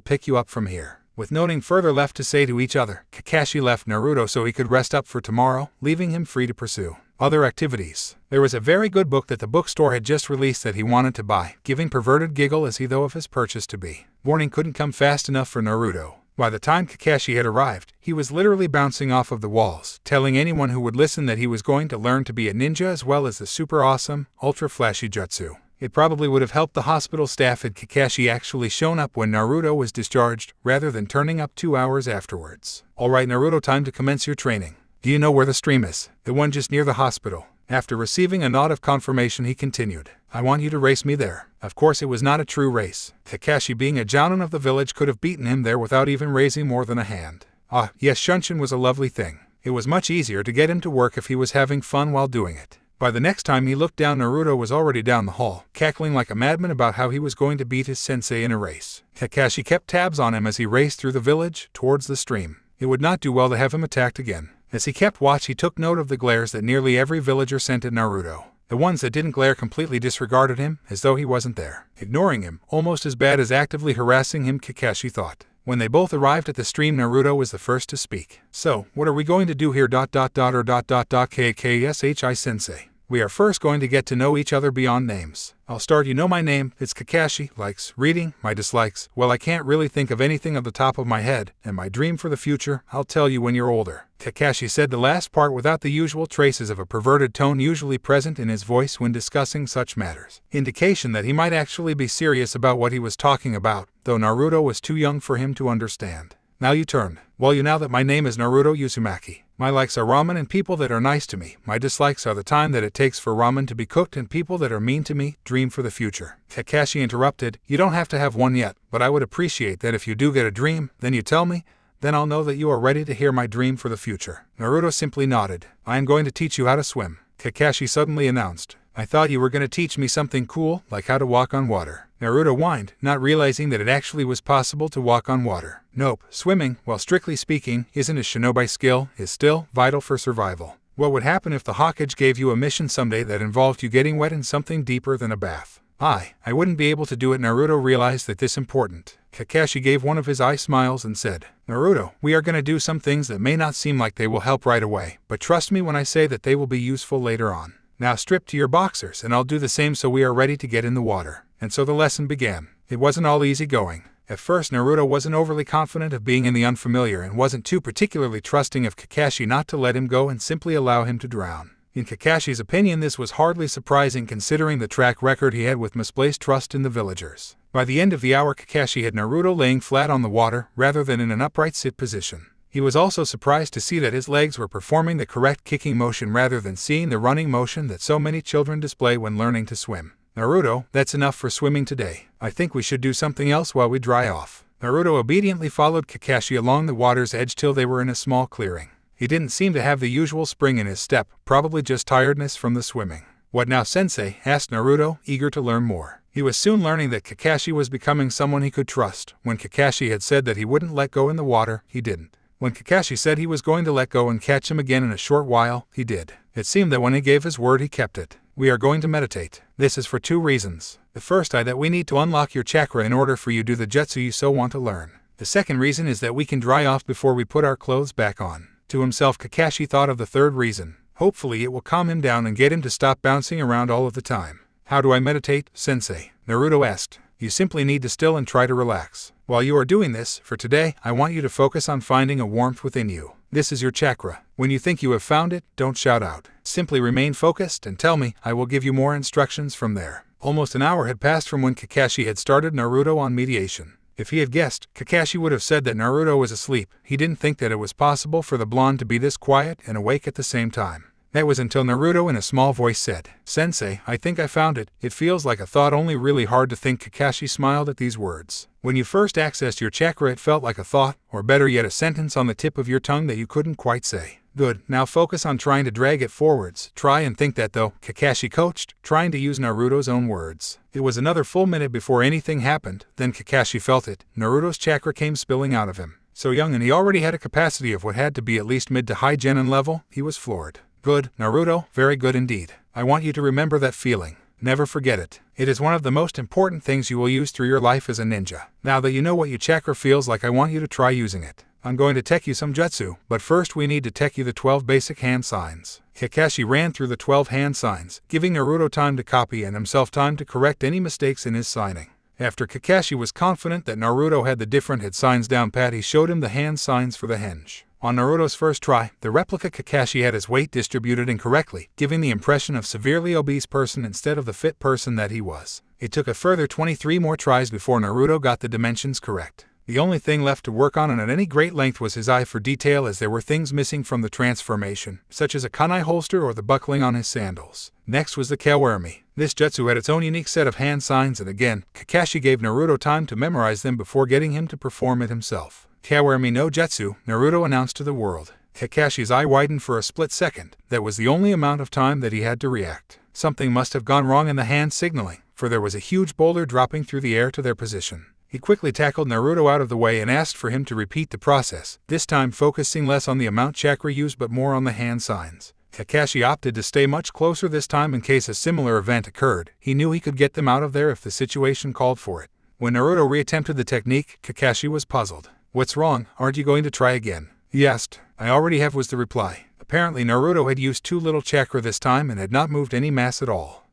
pick you up from here. With nothing further left to say to each other, Kakashi left Naruto so he could rest up for tomorrow, leaving him free to pursue other activities. There was a very good book that the bookstore had just released that he wanted to buy, giving perverted giggle as he thought of his purchase to be. Morning couldn't come fast enough for Naruto. By the time Kakashi had arrived, he was literally bouncing off of the walls, telling anyone who would listen that he was going to learn to be a ninja as well as the super awesome, ultra flashy jutsu. It probably would have helped the hospital staff had Kakashi actually shown up when Naruto was discharged, rather than turning up 2 hours afterwards. Alright Naruto, time to commence your training. Do you know where the stream is? The one just near the hospital. After receiving a nod of confirmation, he continued. I want you to race me there. Of course it was not a true race. Kakashi, being a jounin of the village, could have beaten him there without even raising more than a hand. Ah, yes, Shunshin was a lovely thing. It was much easier to get him to work if he was having fun while doing it. By the next time he looked down, Naruto was already down the hall, cackling like a madman about how he was going to beat his sensei in a race. Kakashi kept tabs on him as he raced through the village, towards the stream. It would not do well to have him attacked again. As he kept watch, he took note of the glares that nearly every villager sent at Naruto. The ones that didn't glare completely disregarded him, as though he wasn't there, ignoring him, almost as bad as actively harassing him, Kakashi thought. When they both arrived at the stream, Naruto was the first to speak. So, what are we going to do here? Kakashi-sensei. We are first going to get to know each other beyond names. I'll start. You know my name, it's Kakashi. Likes, reading, my dislikes. Well, I can't really think of anything off the top of my head. And my dream for the future, I'll tell you when you're older. Kakashi said the last part without the usual traces of a perverted tone usually present in his voice when discussing such matters. Indication that he might actually be serious about what he was talking about, though Naruto was too young for him to understand. Now you turn. Well, you know that my name is Naruto Uzumaki. My likes are ramen and people that are nice to me. My dislikes are the time that it takes for ramen to be cooked and people that are mean to me. Dream for the future. Kakashi interrupted. You don't have to have one yet, but I would appreciate that if you do get a dream, then you tell me. Then I'll know that you are ready to hear my dream for the future. Naruto simply nodded. I am going to teach you how to swim. Kakashi suddenly announced. I thought you were going to teach me something cool, like how to walk on water. Naruto whined, not realizing that it actually was possible to walk on water. Nope, swimming, while strictly speaking, isn't a shinobi skill, is still vital for survival. What would happen if the Hokage gave you a mission someday that involved you getting wet in something deeper than a bath? I wouldn't be able to do it. Naruto realized that this important. Kakashi gave one of his eye smiles and said, Naruto, we are going to do some things that may not seem like they will help right away, but trust me when I say that they will be useful later on. Now strip to your boxers and I'll do the same so we are ready to get in the water. And so the lesson began. It wasn't all easy going. At first Naruto wasn't overly confident of being in the unfamiliar and wasn't too particularly trusting of Kakashi not to let him go and simply allow him to drown. In Kakashi's opinion, this was hardly surprising considering the track record he had with misplaced trust in the villagers. By the end of the hour, Kakashi had Naruto laying flat on the water rather than in an upright sit position. He was also surprised to see that his legs were performing the correct kicking motion rather than seeing the running motion that so many children display when learning to swim. Naruto, that's enough for swimming today. I think we should do something else while we dry off. Naruto obediently followed Kakashi along the water's edge till they were in a small clearing. He didn't seem to have the usual spring in his step, probably just tiredness from the swimming. What now, sensei? Asked Naruto, eager to learn more. He was soon learning that Kakashi was becoming someone he could trust. When Kakashi had said that he wouldn't let go in the water, he didn't. When Kakashi said he was going to let go and catch him again in a short while, he did. It seemed that when he gave his word, he kept it. We are going to meditate. This is for 2 reasons. The first that we need to unlock your chakra in order for you to do the jutsu you so want to learn. The second reason is that we can dry off before we put our clothes back on. To himself, Kakashi thought of the third reason. Hopefully it will calm him down and get him to stop bouncing around all of the time. How do I meditate, sensei? Naruto asked. You simply need to still and try to relax. While you are doing this, for today, I want you to focus on finding a warmth within you. This is your chakra. When you think you have found it, don't shout out. Simply remain focused and tell me, I will give you more instructions from there. Almost an hour had passed from when Kakashi had started Naruto on mediation. If he had guessed, Kakashi would have said that Naruto was asleep. He didn't think that it was possible for the blonde to be this quiet and awake at the same time. That was until Naruto in a small voice said, Sensei, I think I found it. It feels like a thought, only really hard to think. Kakashi smiled at these words. When you first accessed your chakra, it felt like a thought, or better yet, a sentence on the tip of your tongue that you couldn't quite say. Good, now focus on trying to drag it forwards. Try and think that though, Kakashi coached, trying to use Naruto's own words. It was another full minute before anything happened, then Kakashi felt it. Naruto's chakra came spilling out of him. So young, and he already had a capacity of what had to be at least mid to high genin level. He was floored. Good, Naruto, very good indeed. I want you to remember that feeling. Never forget it. It is one of the most important things you will use through your life as a ninja. Now that you know what your chakra feels like, I want you to try using it. I'm going to tech you some jutsu, but first we need to tech you the 12 basic hand signs. Kakashi ran through the 12 hand signs, giving Naruto time to copy and himself time to correct any mistakes in his signing. After Kakashi was confident that Naruto had the different head signs down pat, he showed him the hand signs for the henge. On Naruto's first try, the replica Kakashi had his weight distributed incorrectly, giving the impression of severely obese person instead of the fit person that he was. It took a further 23 more tries before Naruto got the dimensions correct. The only thing left to work on and at any great length was his eye for detail, as there were things missing from the transformation, such as a kunai holster or the buckling on his sandals. Next was the Kyuubi. This jutsu had its own unique set of hand signs, and again, Kakashi gave Naruto time to memorize them before getting him to perform it himself. Kyuubi no Jutsu, Naruto announced to the world. Kakashi's eye widened for a split second. That was the only amount of time that he had to react. Something must have gone wrong in the hand signaling, for there was a huge boulder dropping through the air to their position. He quickly tackled Naruto out of the way and asked for him to repeat the process, this time focusing less on the amount chakra used but more on the hand signs. Kakashi opted to stay much closer this time in case a similar event occurred. He knew he could get them out of there if the situation called for it. When Naruto reattempted the technique, Kakashi was puzzled. What's wrong? Aren't you going to try again? He asked. I already have, was the reply. Apparently Naruto had used too little chakra this time and had not moved any mass at all.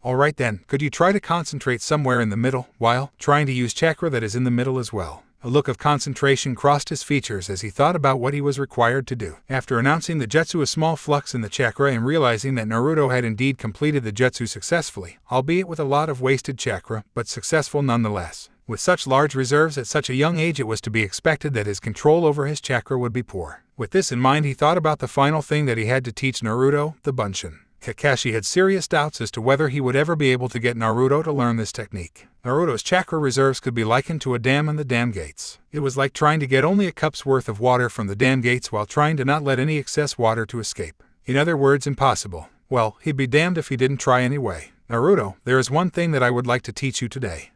Alright then, could you try to concentrate somewhere in the middle, while trying to use chakra that is in the middle as well? A look of concentration crossed his features as he thought about what he was required to do. After announcing the jutsu, a small flux in the chakra, and realizing that Naruto had indeed completed the jutsu successfully, albeit with a lot of wasted chakra, but successful nonetheless. With such large reserves at such a young age, it was to be expected that his control over his chakra would be poor. With this in mind, he thought about the final thing that he had to teach Naruto, the bunshin. Kakashi had serious doubts as to whether he would ever be able to get Naruto to learn this technique. Naruto's chakra reserves could be likened to a dam and the dam gates. It was like trying to get only a cup's worth of water from the dam gates while trying to not let any excess water to escape. In other words, impossible. Well, he'd be damned if he didn't try anyway. Naruto, there is one thing that I would like to teach you today.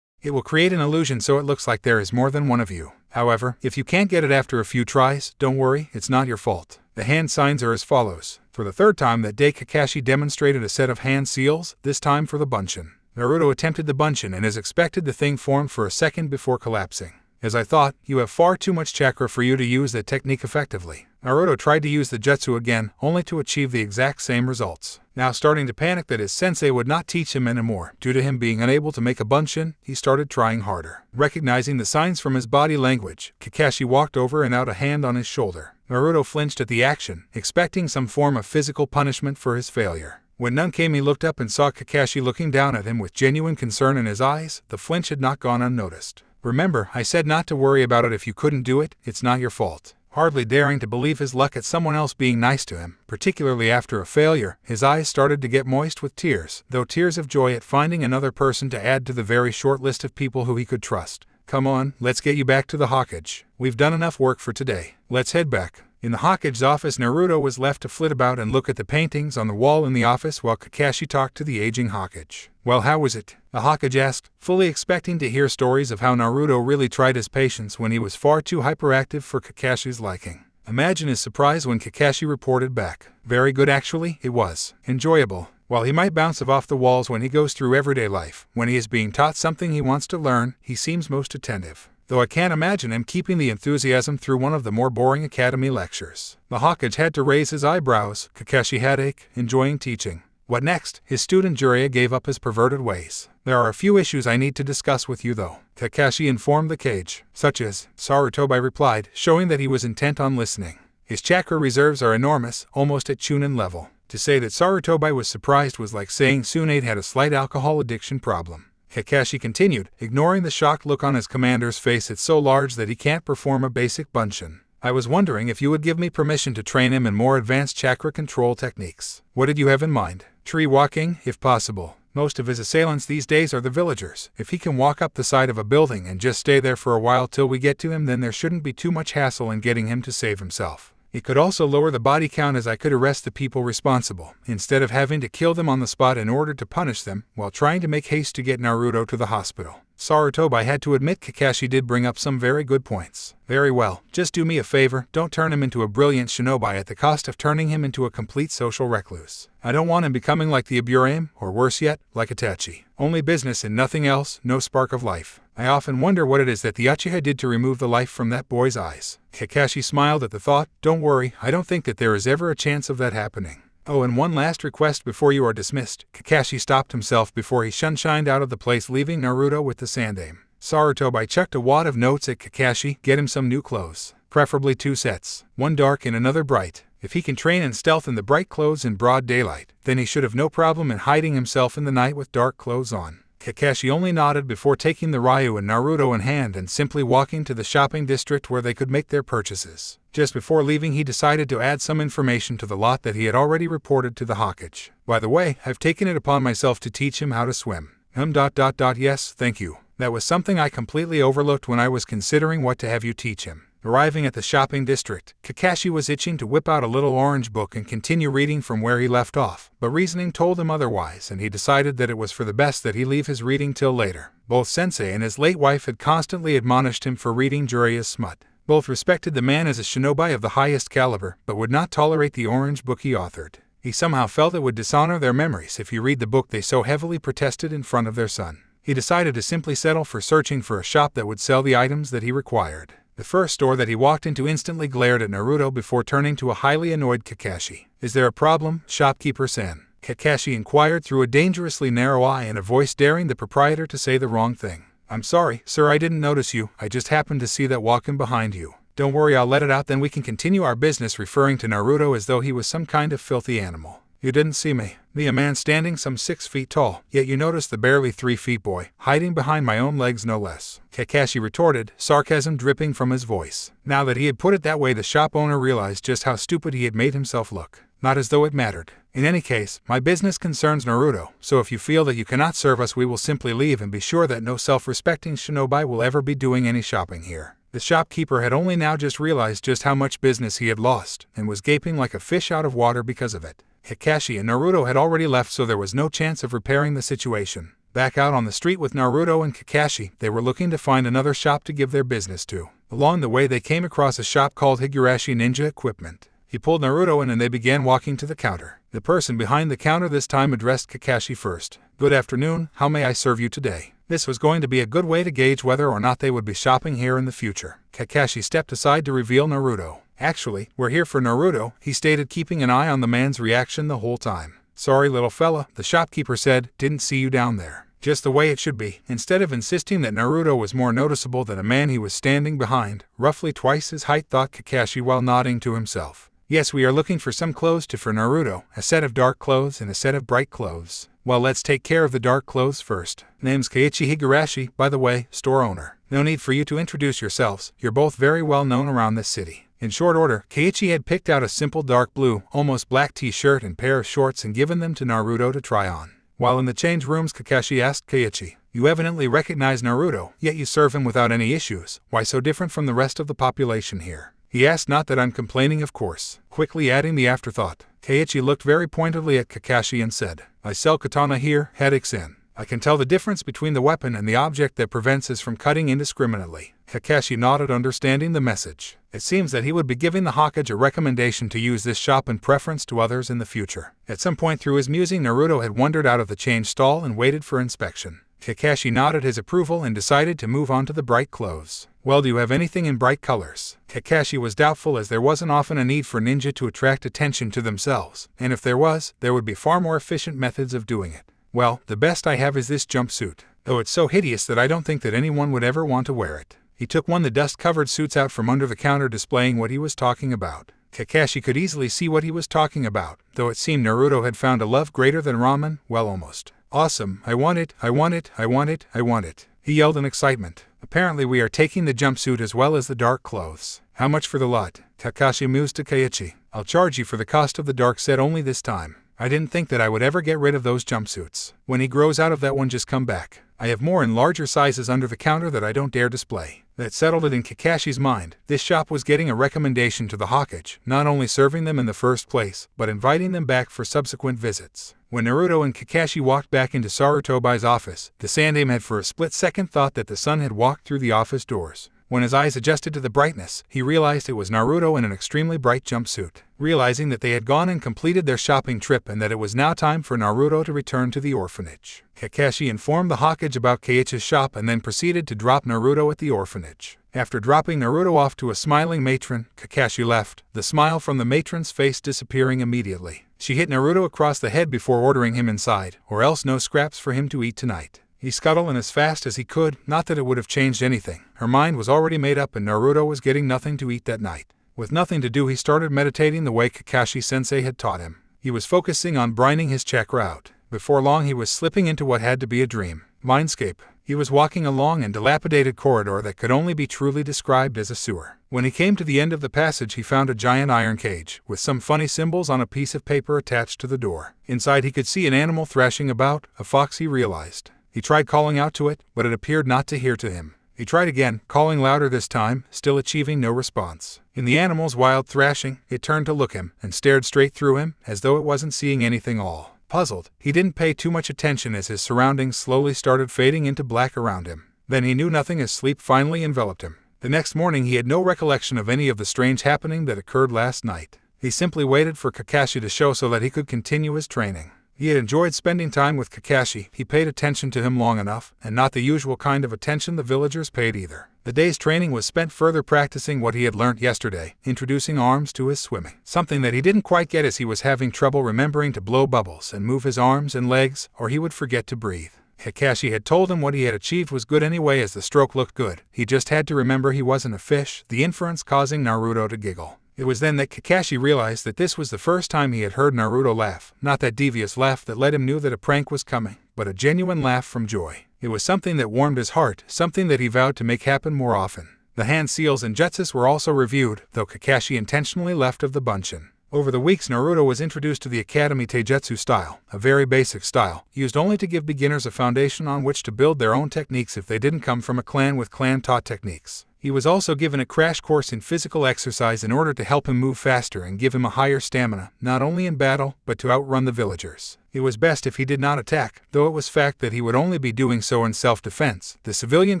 It will create an illusion so it looks like there is more than one of you. However, if you can't get it after a few tries, don't worry, it's not your fault. The hand signs are as follows. For the third time that day, Kakashi demonstrated a set of hand seals, this time for the bunshin. Naruto attempted the bunshin, and as expected, the thing formed for a second before collapsing. As I thought, you have far too much chakra for you to use that technique effectively. Naruto tried to use the jutsu again, only to achieve the exact same results. Now starting to panic that his sensei would not teach him anymore, due to him being unable to make a bunshin, he started trying harder. Recognizing the signs from his body language, Kakashi walked over and out a hand on his shoulder. Naruto flinched at the action, expecting some form of physical punishment for his failure. When none came, he looked up and saw Kakashi looking down at him with genuine concern in his eyes. The flinch had not gone unnoticed. Remember, I said not to worry about it if you couldn't do it, it's not your fault. Hardly daring to believe his luck at someone else being nice to him, particularly after a failure, his eyes started to get moist with tears, though tears of joy at finding another person to add to the very short list of people who he could trust. Come on, let's get you back to the Hokage. We've done enough work for today. Let's head back. In the Hokage's office, Naruto was left to flit about and look at the paintings on the wall in the office while Kakashi talked to the aging Hokage. Well, how was it? The Hokage asked, fully expecting to hear stories of how Naruto really tried his patience when he was far too hyperactive for Kakashi's liking. Imagine his surprise when Kakashi reported back. Very good, actually, it was. Enjoyable. While he might bounce off the walls when he goes through everyday life, when he is being taught something he wants to learn, he seems most attentive. Though I can't imagine him keeping the enthusiasm through one of the more boring academy lectures. The Hokage had to raise his eyebrows. Kakashi had enjoying teaching. What next? His student Jiraiya gave up his perverted ways. There are a few issues I need to discuss with you though, Kakashi informed the cage. Such as, Sarutobi replied, showing that he was intent on listening. His chakra reserves are enormous, almost at Chunin level. To say that Sarutobi was surprised was like saying Tsunade had a slight alcohol addiction problem. Kakashi continued, ignoring the shocked look on his commander's face. It's so large that he can't perform a basic bunshin. I was wondering if you would give me permission to train him in more advanced chakra control techniques. What did you have in mind? Tree walking, if possible. Most of his assailants these days are the villagers. If he can walk up the side of a building and just stay there for a while till we get to him, then there shouldn't be too much hassle in getting him to save himself. It could also lower the body count, as I could arrest the people responsible, instead of having to kill them on the spot in order to punish them, while trying to make haste to get Naruto to the hospital. Sarutobi had to admit Kakashi did bring up some very good points. Very well, just do me a favor, don't turn him into a brilliant shinobi at the cost of turning him into a complete social recluse. I don't want him becoming like the Aburame, or worse yet, like Itachi. Only business and nothing else, no spark of life. I often wonder what it is that the Uchiha did to remove the life from that boy's eyes. Kakashi smiled at the thought. Don't worry, I don't think that there is ever a chance of that happening. Oh, and one last request before you are dismissed. Kakashi stopped himself before he shunshined out of the place, leaving Naruto with the sandame. Sarutobi chucked a wad of notes at Kakashi. Get him some new clothes. Preferably 2 sets. One dark and another bright. If he can train in stealth in the bright clothes in broad daylight, then he should have no problem in hiding himself in the night with dark clothes on. Kakashi only nodded before taking the Ryu and Naruto in hand and simply walking to the shopping district where they could make their purchases. Just before leaving, he decided to add some information to the lot that he had already reported to the Hokage. By the way, I've taken it upon myself to teach him how to swim. Yes, thank you. That was something I completely overlooked when I was considering what to have you teach him. Arriving at the shopping district, Kakashi was itching to whip out a little orange book and continue reading from where he left off, but reasoning told him otherwise, and he decided that it was for the best that he leave his reading till later. Both Sensei and his late wife had constantly admonished him for reading Jiraiya's smut. Both respected the man as a shinobi of the highest caliber, but would not tolerate the orange book he authored. He somehow felt it would dishonor their memories if he read the book they so heavily protested in front of their son. He decided to simply settle for searching for a shop that would sell the items that he required. The first store that he walked into instantly glared at Naruto before turning to a highly annoyed Kakashi. Is there a problem, shopkeeper-san? Kakashi inquired through a dangerously narrow eye and a voice daring the proprietor to say the wrong thing. I'm sorry, sir, I didn't notice you. I just happened to see that walking behind you. Don't worry, I'll let it out, then we can continue our business, referring to Naruto as though he was some kind of filthy animal. You didn't see me. Me, a man standing some 6 feet tall, yet you noticed the barely 3 feet boy, hiding behind my own legs no less. Kakashi retorted, sarcasm dripping from his voice. Now that he had put it that way, the shop owner realized just how stupid he had made himself look. Not as though it mattered. In any case, my business concerns Naruto, so if you feel that you cannot serve us, we will simply leave, and be sure that no self-respecting shinobi will ever be doing any shopping here. The shopkeeper had only now just realized just how much business he had lost, and was gaping like a fish out of water because of it. Kakashi and Naruto had already left, so there was no chance of repairing the situation. Back out on the street with Naruto and Kakashi, they were looking to find another shop to give their business to. Along the way, they came across a shop called Higurashi Ninja Equipment. He pulled Naruto in and they began walking to the counter. The person behind the counter this time addressed Kakashi first. Good afternoon, how may I serve you today? This was going to be a good way to gauge whether or not they would be shopping here in the future. Kakashi stepped aside to reveal Naruto. Actually, we're here for Naruto, he stated, keeping an eye on the man's reaction the whole time. Sorry, little fella, the shopkeeper said, didn't see you down there. Just the way it should be. Instead of insisting that Naruto was more noticeable than a man he was standing behind, roughly twice his height, thought Kakashi while nodding to himself. Yes, we are looking for some clothes for Naruto, a set of dark clothes and a set of bright clothes. Well, let's take care of the dark clothes first. Name's Keiichi Higurashi, by the way, store owner. No need for you to introduce yourselves, you're both very well known around this city. In short order, Keiichi had picked out a simple dark blue, almost black t-shirt and pair of shorts and given them to Naruto to try on. While in the change rooms, Kakashi asked Keiichi, you evidently recognize Naruto, yet you serve him without any issues. Why so different from the rest of the population here? He asked, not that I'm complaining, of course. Quickly adding the afterthought, Keiichi looked very pointedly at Kakashi and said, I sell katana here, Haddock-san. I can tell the difference between the weapon and the object that prevents us from cutting indiscriminately. Kakashi nodded, understanding the message. It seems that he would be giving the Hokage a recommendation to use this shop in preference to others in the future. At some point through his musing, Naruto had wandered out of the change stall and waited for inspection. Kakashi nodded his approval and decided to move on to the bright clothes. Well, do you have anything in bright colors? Kakashi was doubtful, as there wasn't often a need for ninja to attract attention to themselves, and if there was, there would be far more efficient methods of doing it. Well, the best I have is this jumpsuit, though it's so hideous that I don't think that anyone would ever want to wear it. He took one of the dust-covered suits out from under the counter, displaying what he was talking about. Kakashi could easily see what he was talking about, though it seemed Naruto had found a love greater than ramen. Well, almost. Awesome, I want it, I want it, I want it, I want it, he yelled in excitement. Apparently we are taking the jumpsuit as well as the dark clothes. How much for the lot? Kakashi mused to Keiichi. I'll charge you for the cost of the dark set only this time. I didn't think that I would ever get rid of those jumpsuits. When he grows out of that one, just come back. I have more in larger sizes under the counter that I don't dare display. That settled it in Kakashi's mind. This shop was getting a recommendation to the Hokage, not only serving them in the first place, but inviting them back for subsequent visits. When Naruto and Kakashi walked back into Sarutobai's office, the Sandaime had for a split second thought that the sun had walked through the office doors. When his eyes adjusted to the brightness, he realized it was Naruto in an extremely bright jumpsuit. Realizing that they had gone and completed their shopping trip and that it was now time for Naruto to return to the orphanage, Kakashi informed the Hokage about Keiichi's shop and then proceeded to drop Naruto at the orphanage. After dropping Naruto off to a smiling matron, Kakashi left, the smile from the matron's face disappearing immediately. She hit Naruto across the head before ordering him inside, or else no scraps for him to eat tonight. He scuttled in as fast as he could, not that it would have changed anything. Her mind was already made up and Naruto was getting nothing to eat that night. With nothing to do, he started meditating the way Kakashi-sensei had taught him. He was focusing on brining his chakra out. Before long he was slipping into what had to be a dream. Mindscape. He was walking along a dilapidated corridor that could only be truly described as a sewer. When he came to the end of the passage, he found a giant iron cage, with some funny symbols on a piece of paper attached to the door. Inside he could see an animal thrashing about, a fox, he realized. He tried calling out to it, but it appeared not to hear to him. He tried again, calling louder this time, still achieving no response. In the animal's wild thrashing, it turned to look him, and stared straight through him, as though it wasn't seeing anything all. Puzzled, he didn't pay too much attention as his surroundings slowly started fading into black around him. Then he knew nothing as sleep finally enveloped him. The next morning he had no recollection of any of the strange happening that occurred last night. He simply waited for Kakashi to show so that he could continue his training. He had enjoyed spending time with Kakashi. He paid attention to him long enough, and not the usual kind of attention the villagers paid either. The day's training was spent further practicing what he had learnt yesterday, introducing arms to his swimming. Something that he didn't quite get, as he was having trouble remembering to blow bubbles and move his arms and legs, or he would forget to breathe. Kakashi had told him what he had achieved was good anyway, as the stroke looked good. He just had to remember he wasn't a fish, the inference causing Naruto to giggle. It was then that Kakashi realized that this was the first time he had heard Naruto laugh, not that devious laugh that let him know that a prank was coming, but a genuine laugh from joy. It was something that warmed his heart, something that he vowed to make happen more often. The hand seals and jutsus were also reviewed, though Kakashi intentionally left of the bunshin. Over the weeks, Naruto was introduced to the Academy Taijutsu style, a very basic style, used only to give beginners a foundation on which to build their own techniques if they didn't come from a clan with clan-taught techniques. He was also given a crash course in physical exercise in order to help him move faster and give him a higher stamina, not only in battle, but to outrun the villagers. It was best if he did not attack, though it was fact that he would only be doing so in self-defense. The civilian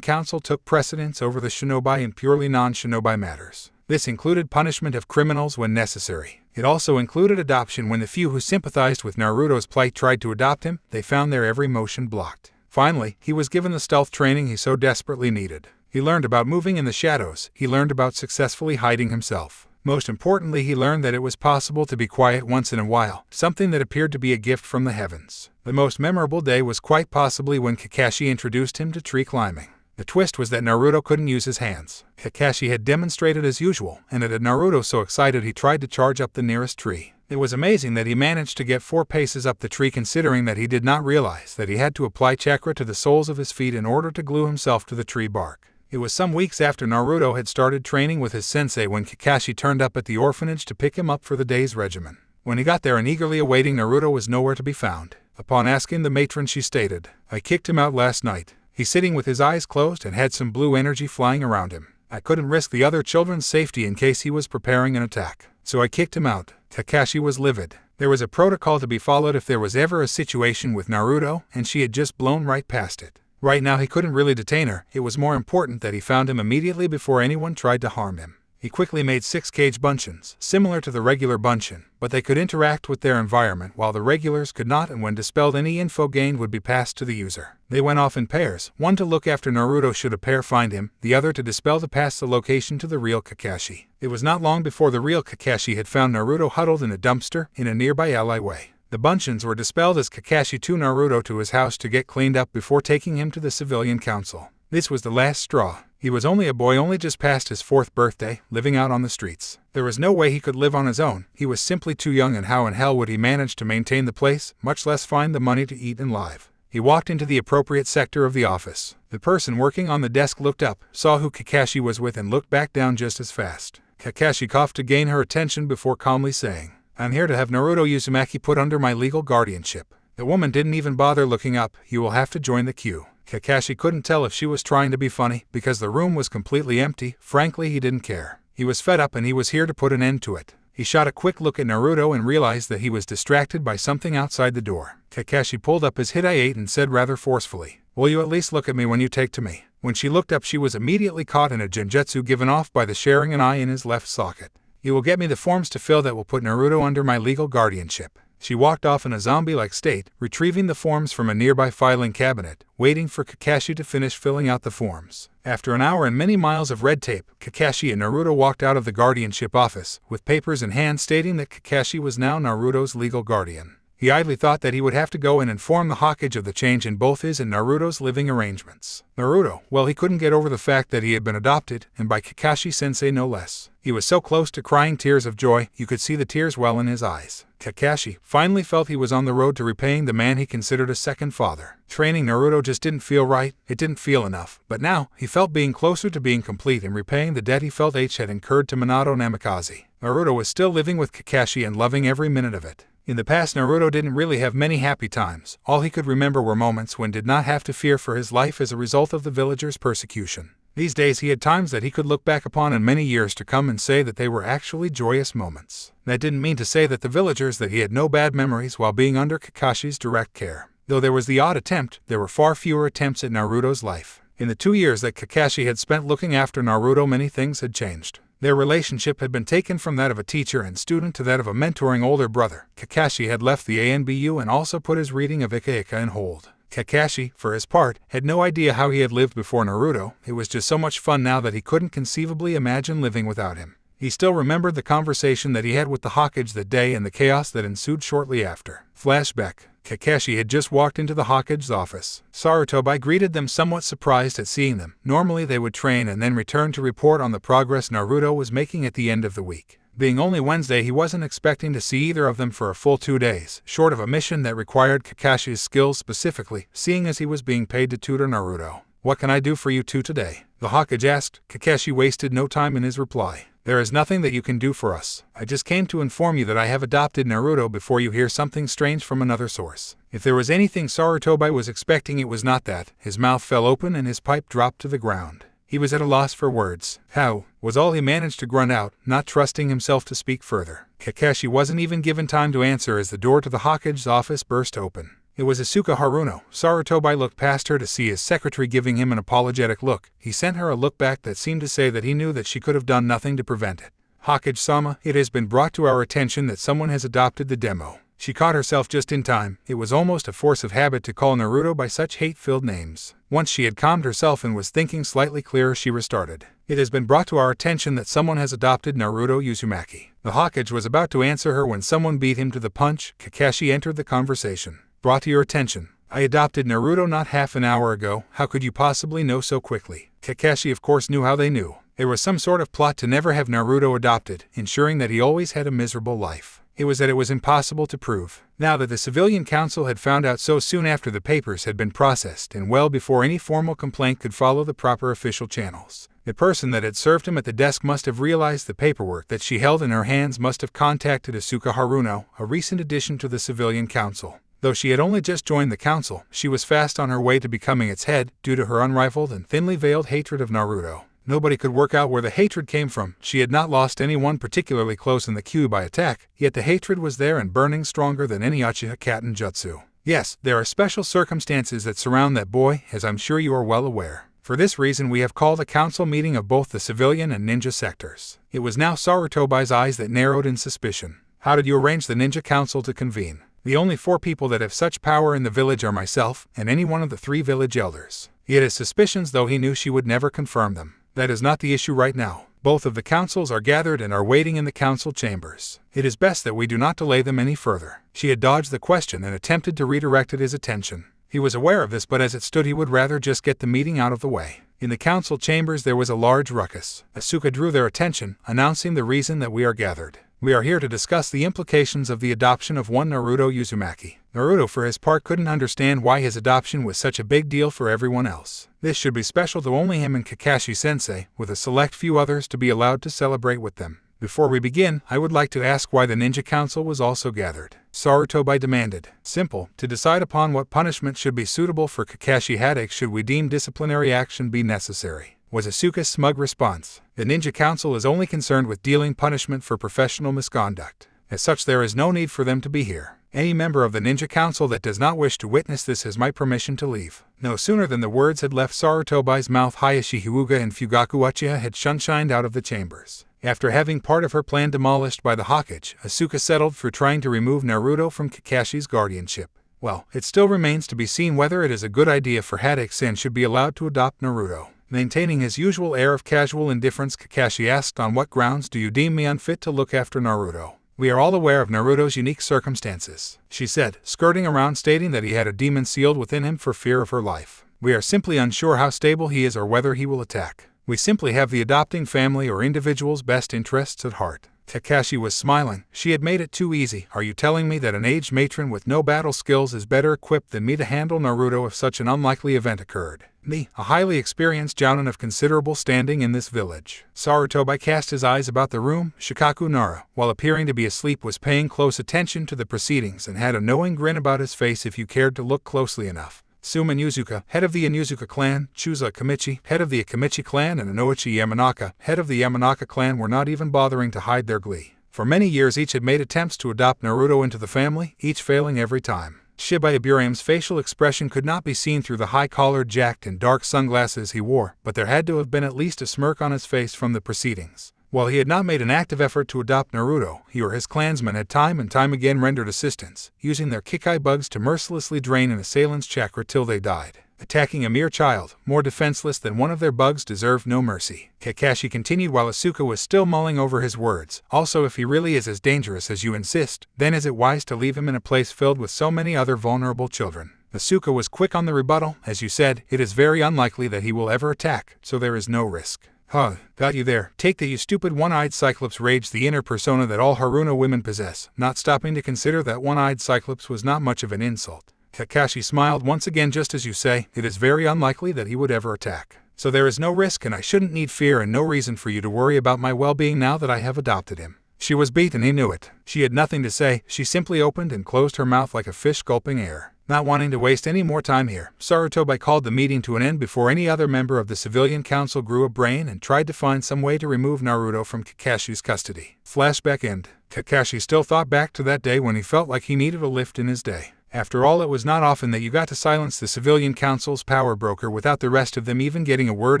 council took precedence over the shinobi in purely non-shinobi matters. This included punishment of criminals when necessary. It also included adoption when the few who sympathized with Naruto's plight tried to adopt him. They found their every motion blocked. Finally, he was given the stealth training he so desperately needed. He learned about moving in the shadows. He learned about successfully hiding himself. Most importantly, he learned that it was possible to be quiet once in a while, something that appeared to be a gift from the heavens. The most memorable day was quite possibly when Kakashi introduced him to tree climbing. The twist was that Naruto couldn't use his hands. Kakashi had demonstrated as usual, and it had Naruto so excited he tried to charge up the nearest tree. It was amazing that he managed to get 4 paces up the tree, considering that he did not realize that he had to apply chakra to the soles of his feet in order to glue himself to the tree bark. It was some weeks after Naruto had started training with his sensei when Kakashi turned up at the orphanage to pick him up for the day's regimen. When he got there and eagerly awaiting, Naruto was nowhere to be found. Upon asking the matron, she stated, "I kicked him out last night. He's sitting with his eyes closed and had some blue energy flying around him. I couldn't risk the other children's safety in case he was preparing an attack, so I kicked him out." Kakashi was livid. There was a protocol to be followed if there was ever a situation with Naruto, and she had just blown right past it. Right now he couldn't really detain her. It was more important that he found him immediately before anyone tried to harm him. He quickly made 6 cage bunchins, similar to the regular bunchin, but they could interact with their environment while the regulars could not, and when dispelled any info gained would be passed to the user. They went off in pairs, one to look after Naruto should a pair find him, the other to dispel to pass the location to the real Kakashi. It was not long before the real Kakashi had found Naruto huddled in a dumpster in a nearby alleyway. The bunchins were dispelled as Kakashi took Naruto to his house to get cleaned up before taking him to the civilian council. This was the last straw. He was only a boy, only just past his 4th birthday, living out on the streets. There was no way he could live on his own. He was simply too young, and how in hell would he manage to maintain the place, much less find the money to eat and live? He walked into the appropriate sector of the office. The person working on the desk looked up, saw who Kakashi was with, and looked back down just as fast. Kakashi coughed to gain her attention before calmly saying, "I'm here to have Naruto Uzumaki put under my legal guardianship." The woman didn't even bother looking up. "You will have to join the queue." Kakashi couldn't tell if she was trying to be funny, because the room was completely empty. Frankly, he didn't care. He was fed up and he was here to put an end to it. He shot a quick look at Naruto and realized that he was distracted by something outside the door. Kakashi pulled up his Hidaite and said rather forcefully, "Will you at least look at me when you take to me?" When she looked up, she was immediately caught in a genjutsu given off by the sharing an eye in his left socket. "You will get me the forms to fill that will put Naruto under my legal guardianship." She walked off in a zombie-like state, retrieving the forms from a nearby filing cabinet, waiting for Kakashi to finish filling out the forms. After an hour and many miles of red tape, Kakashi and Naruto walked out of the guardianship office, with papers in hand stating that Kakashi was now Naruto's legal guardian. He idly thought that he would have to go and inform the Hokage of the change in both his and Naruto's living arrangements. Naruto, well, he couldn't get over the fact that he had been adopted, and by Kakashi-sensei no less. He was so close to crying tears of joy, you could see the tears well in his eyes. Kakashi finally felt he was on the road to repaying the man he considered a second father. Training Naruto just didn't feel right, it didn't feel enough, but now, he felt being closer to being complete and repaying the debt he felt H had incurred to Minato Namikaze. Naruto was still living with Kakashi and loving every minute of it. In the past, Naruto didn't really have many happy times. All he could remember were moments when did not have to fear for his life as a result of the villagers' persecution. These days he had times that he could look back upon in many years to come and say that they were actually joyous moments. That didn't mean to say that the villagers that he had no bad memories while being under Kakashi's direct care. Though there was the odd attempt, there were far fewer attempts at Naruto's life. In the 2 years that Kakashi had spent looking after Naruto, many things had changed. Their relationship had been taken from that of a teacher and student to that of a mentoring older brother. Kakashi had left the ANBU and also put his reading of Ika Ika in hold. Kakashi, for his part, had no idea how he had lived before Naruto. It was just so much fun now that he couldn't conceivably imagine living without him. He still remembered the conversation that he had with the Hokage that day and the chaos that ensued shortly after. Flashback. Kakashi had just walked into the Hokage's office. Sarutobi greeted them, somewhat surprised at seeing them. Normally they would train and then return to report on the progress Naruto was making at the end of the week. Being only Wednesday, he wasn't expecting to see either of them for a full 2 days, short of a mission that required Kakashi's skills specifically, seeing as he was being paid to tutor Naruto. "What can I do for you two today?" the Hokage asked. Kakashi wasted no time in his reply. "There is nothing that you can do for us. I just came to inform you that I have adopted Naruto before you hear something strange from another source." If there was anything Sarutobi was expecting, it was not that. His mouth fell open and his pipe dropped to the ground. He was at a loss for words. "How?" was all he managed to grunt out, not trusting himself to speak further. Kakashi wasn't even given time to answer as the door to the Hokage's office burst open. It was Asuka Haruno. Sarutobi looked past her to see his secretary giving him an apologetic look. He sent her a look back that seemed to say that he knew that she could have done nothing to prevent it. "Hokage-sama, it has been brought to our attention that someone has adopted the demo." She caught herself just in time. It was almost a force of habit to call Naruto by such hate-filled names. Once she had calmed herself and was thinking slightly clearer, she restarted. "It has been brought to our attention that someone has adopted Naruto Uzumaki." The Hokage was about to answer her when someone beat him to the punch. Kakashi entered the conversation. "Brought to your attention. I adopted Naruto not half an hour ago. How could you possibly know so quickly?" Kakashi of course knew how they knew. There was some sort of plot to never have Naruto adopted, ensuring that he always had a miserable life. It was that it was impossible to prove. Now that the civilian council had found out so soon after the papers had been processed and well before any formal complaint could follow the proper official channels, the person that had served him at the desk must have realized the paperwork that she held in her hands must have contacted Asuka Haruno, a recent addition to the civilian council. Though she had only just joined the council, she was fast on her way to becoming its head due to her unrivaled and thinly veiled hatred of Naruto. Nobody could work out where the hatred came from. She had not lost anyone particularly close in the Kyuubi attack, yet the hatred was there and burning stronger than any Uchiha Katen jutsu. Yes, there are special circumstances that surround that boy, as I'm sure you are well aware. For this reason we have called a council meeting of both the civilian and ninja sectors. It was now Sarutobai's eyes that narrowed in suspicion. How did you arrange the ninja council to convene? The only 4 people that have such power in the village are myself and any one of the 3 village elders. He had his suspicions, though he knew she would never confirm them. That is not the issue right now. Both of the councils are gathered and are waiting in the council chambers. It is best that we do not delay them any further. She had dodged the question and attempted to redirect his attention. He was aware of this, but as it stood he would rather just get the meeting out of the way. In the council chambers there was a large ruckus. Asuka drew their attention, announcing the reason that we are gathered. We are here to discuss the implications of the adoption of one Naruto Uzumaki. Naruto for his part couldn't understand why his adoption was such a big deal for everyone else. This should be special to only him and Kakashi-sensei, with a select few others to be allowed to celebrate with them. Before we begin, I would like to ask why the Ninja Council was also gathered. Sarutobi demanded. Simple, to decide upon what punishment should be suitable for Kakashi Haddock should we deem disciplinary action be necessary, was Asuka's smug response. The Ninja Council is only concerned with dealing punishment for professional misconduct. As such, there is no need for them to be here. Any member of the Ninja Council that does not wish to witness this has my permission to leave. No sooner than the words had left Sarutobi's mouth, Hayashi Hyuga and Fugaku Uchiha had shunshined out of the chambers. After having part of her plan demolished by the Hokage, Asuka settled for trying to remove Naruto from Kakashi's guardianship. Well, it still remains to be seen whether it is a good idea for Haddock-san should be allowed to adopt Naruto. Maintaining his usual air of casual indifference, Kakashi asked, "On what grounds do you deem me unfit to look after Naruto?" "We are all aware of Naruto's unique circumstances," she said, skirting around, stating that he had a demon sealed within him for fear of her life. "We are simply unsure how stable he is or whether he will attack. We simply have the adopting family or individual's best interests at heart." Kakashi was smiling. She had made it too easy. "Are you telling me that an aged matron with no battle skills is better equipped than me to handle Naruto if such an unlikely event occurred? Me, a highly experienced jounin of considerable standing in this village." Sarutobi cast his eyes about the room. Shikaku Nara, while appearing to be asleep, was paying close attention to the proceedings and had a knowing grin about his face if you cared to look closely enough. Suma Inuzuka, head of the Inuzuka clan, Chusa Akamichi, head of the Akamichi clan, and Inoichi Yamanaka, head of the Yamanaka clan, were not even bothering to hide their glee. For many years each had made attempts to adopt Naruto into the family, each failing every time. Shiba Iburame's facial expression could not be seen through the high-collared jacket and dark sunglasses he wore, but there had to have been at least a smirk on his face from the proceedings. While he had not made an active effort to adopt Naruto, he or his clansmen had time and time again rendered assistance, using their Kikai bugs to mercilessly drain an assailant's chakra till they died. Attacking a mere child, more defenseless than one of their bugs, deserved no mercy. Kakashi continued while Asuka was still mulling over his words. "Also, if he really is as dangerous as you insist, then is it wise to leave him in a place filled with so many other vulnerable children?" Asuka was quick on the rebuttal. "As you said, it is very unlikely that he will ever attack, so there is no risk." "Huh, got you there. Take that, you stupid one-eyed Cyclops," raged the inner persona that all Haruna women possess, not stopping to consider that one-eyed Cyclops was not much of an insult. Kakashi smiled once again. "Just as you say, it is very unlikely that he would ever attack. So there is no risk, and I shouldn't need fear and no reason for you to worry about my well-being now that I have adopted him." She was beaten, he knew it. She had nothing to say. She simply opened and closed her mouth like a fish gulping air. Not wanting to waste any more time here, Sarutobi called the meeting to an end before any other member of the civilian council grew a brain and tried to find some way to remove Naruto from Kakashi's custody. Flashback end. Kakashi still thought back to that day when he felt like he needed a lift in his day. After all, it was not often that you got to silence the civilian council's power broker without the rest of them even getting a word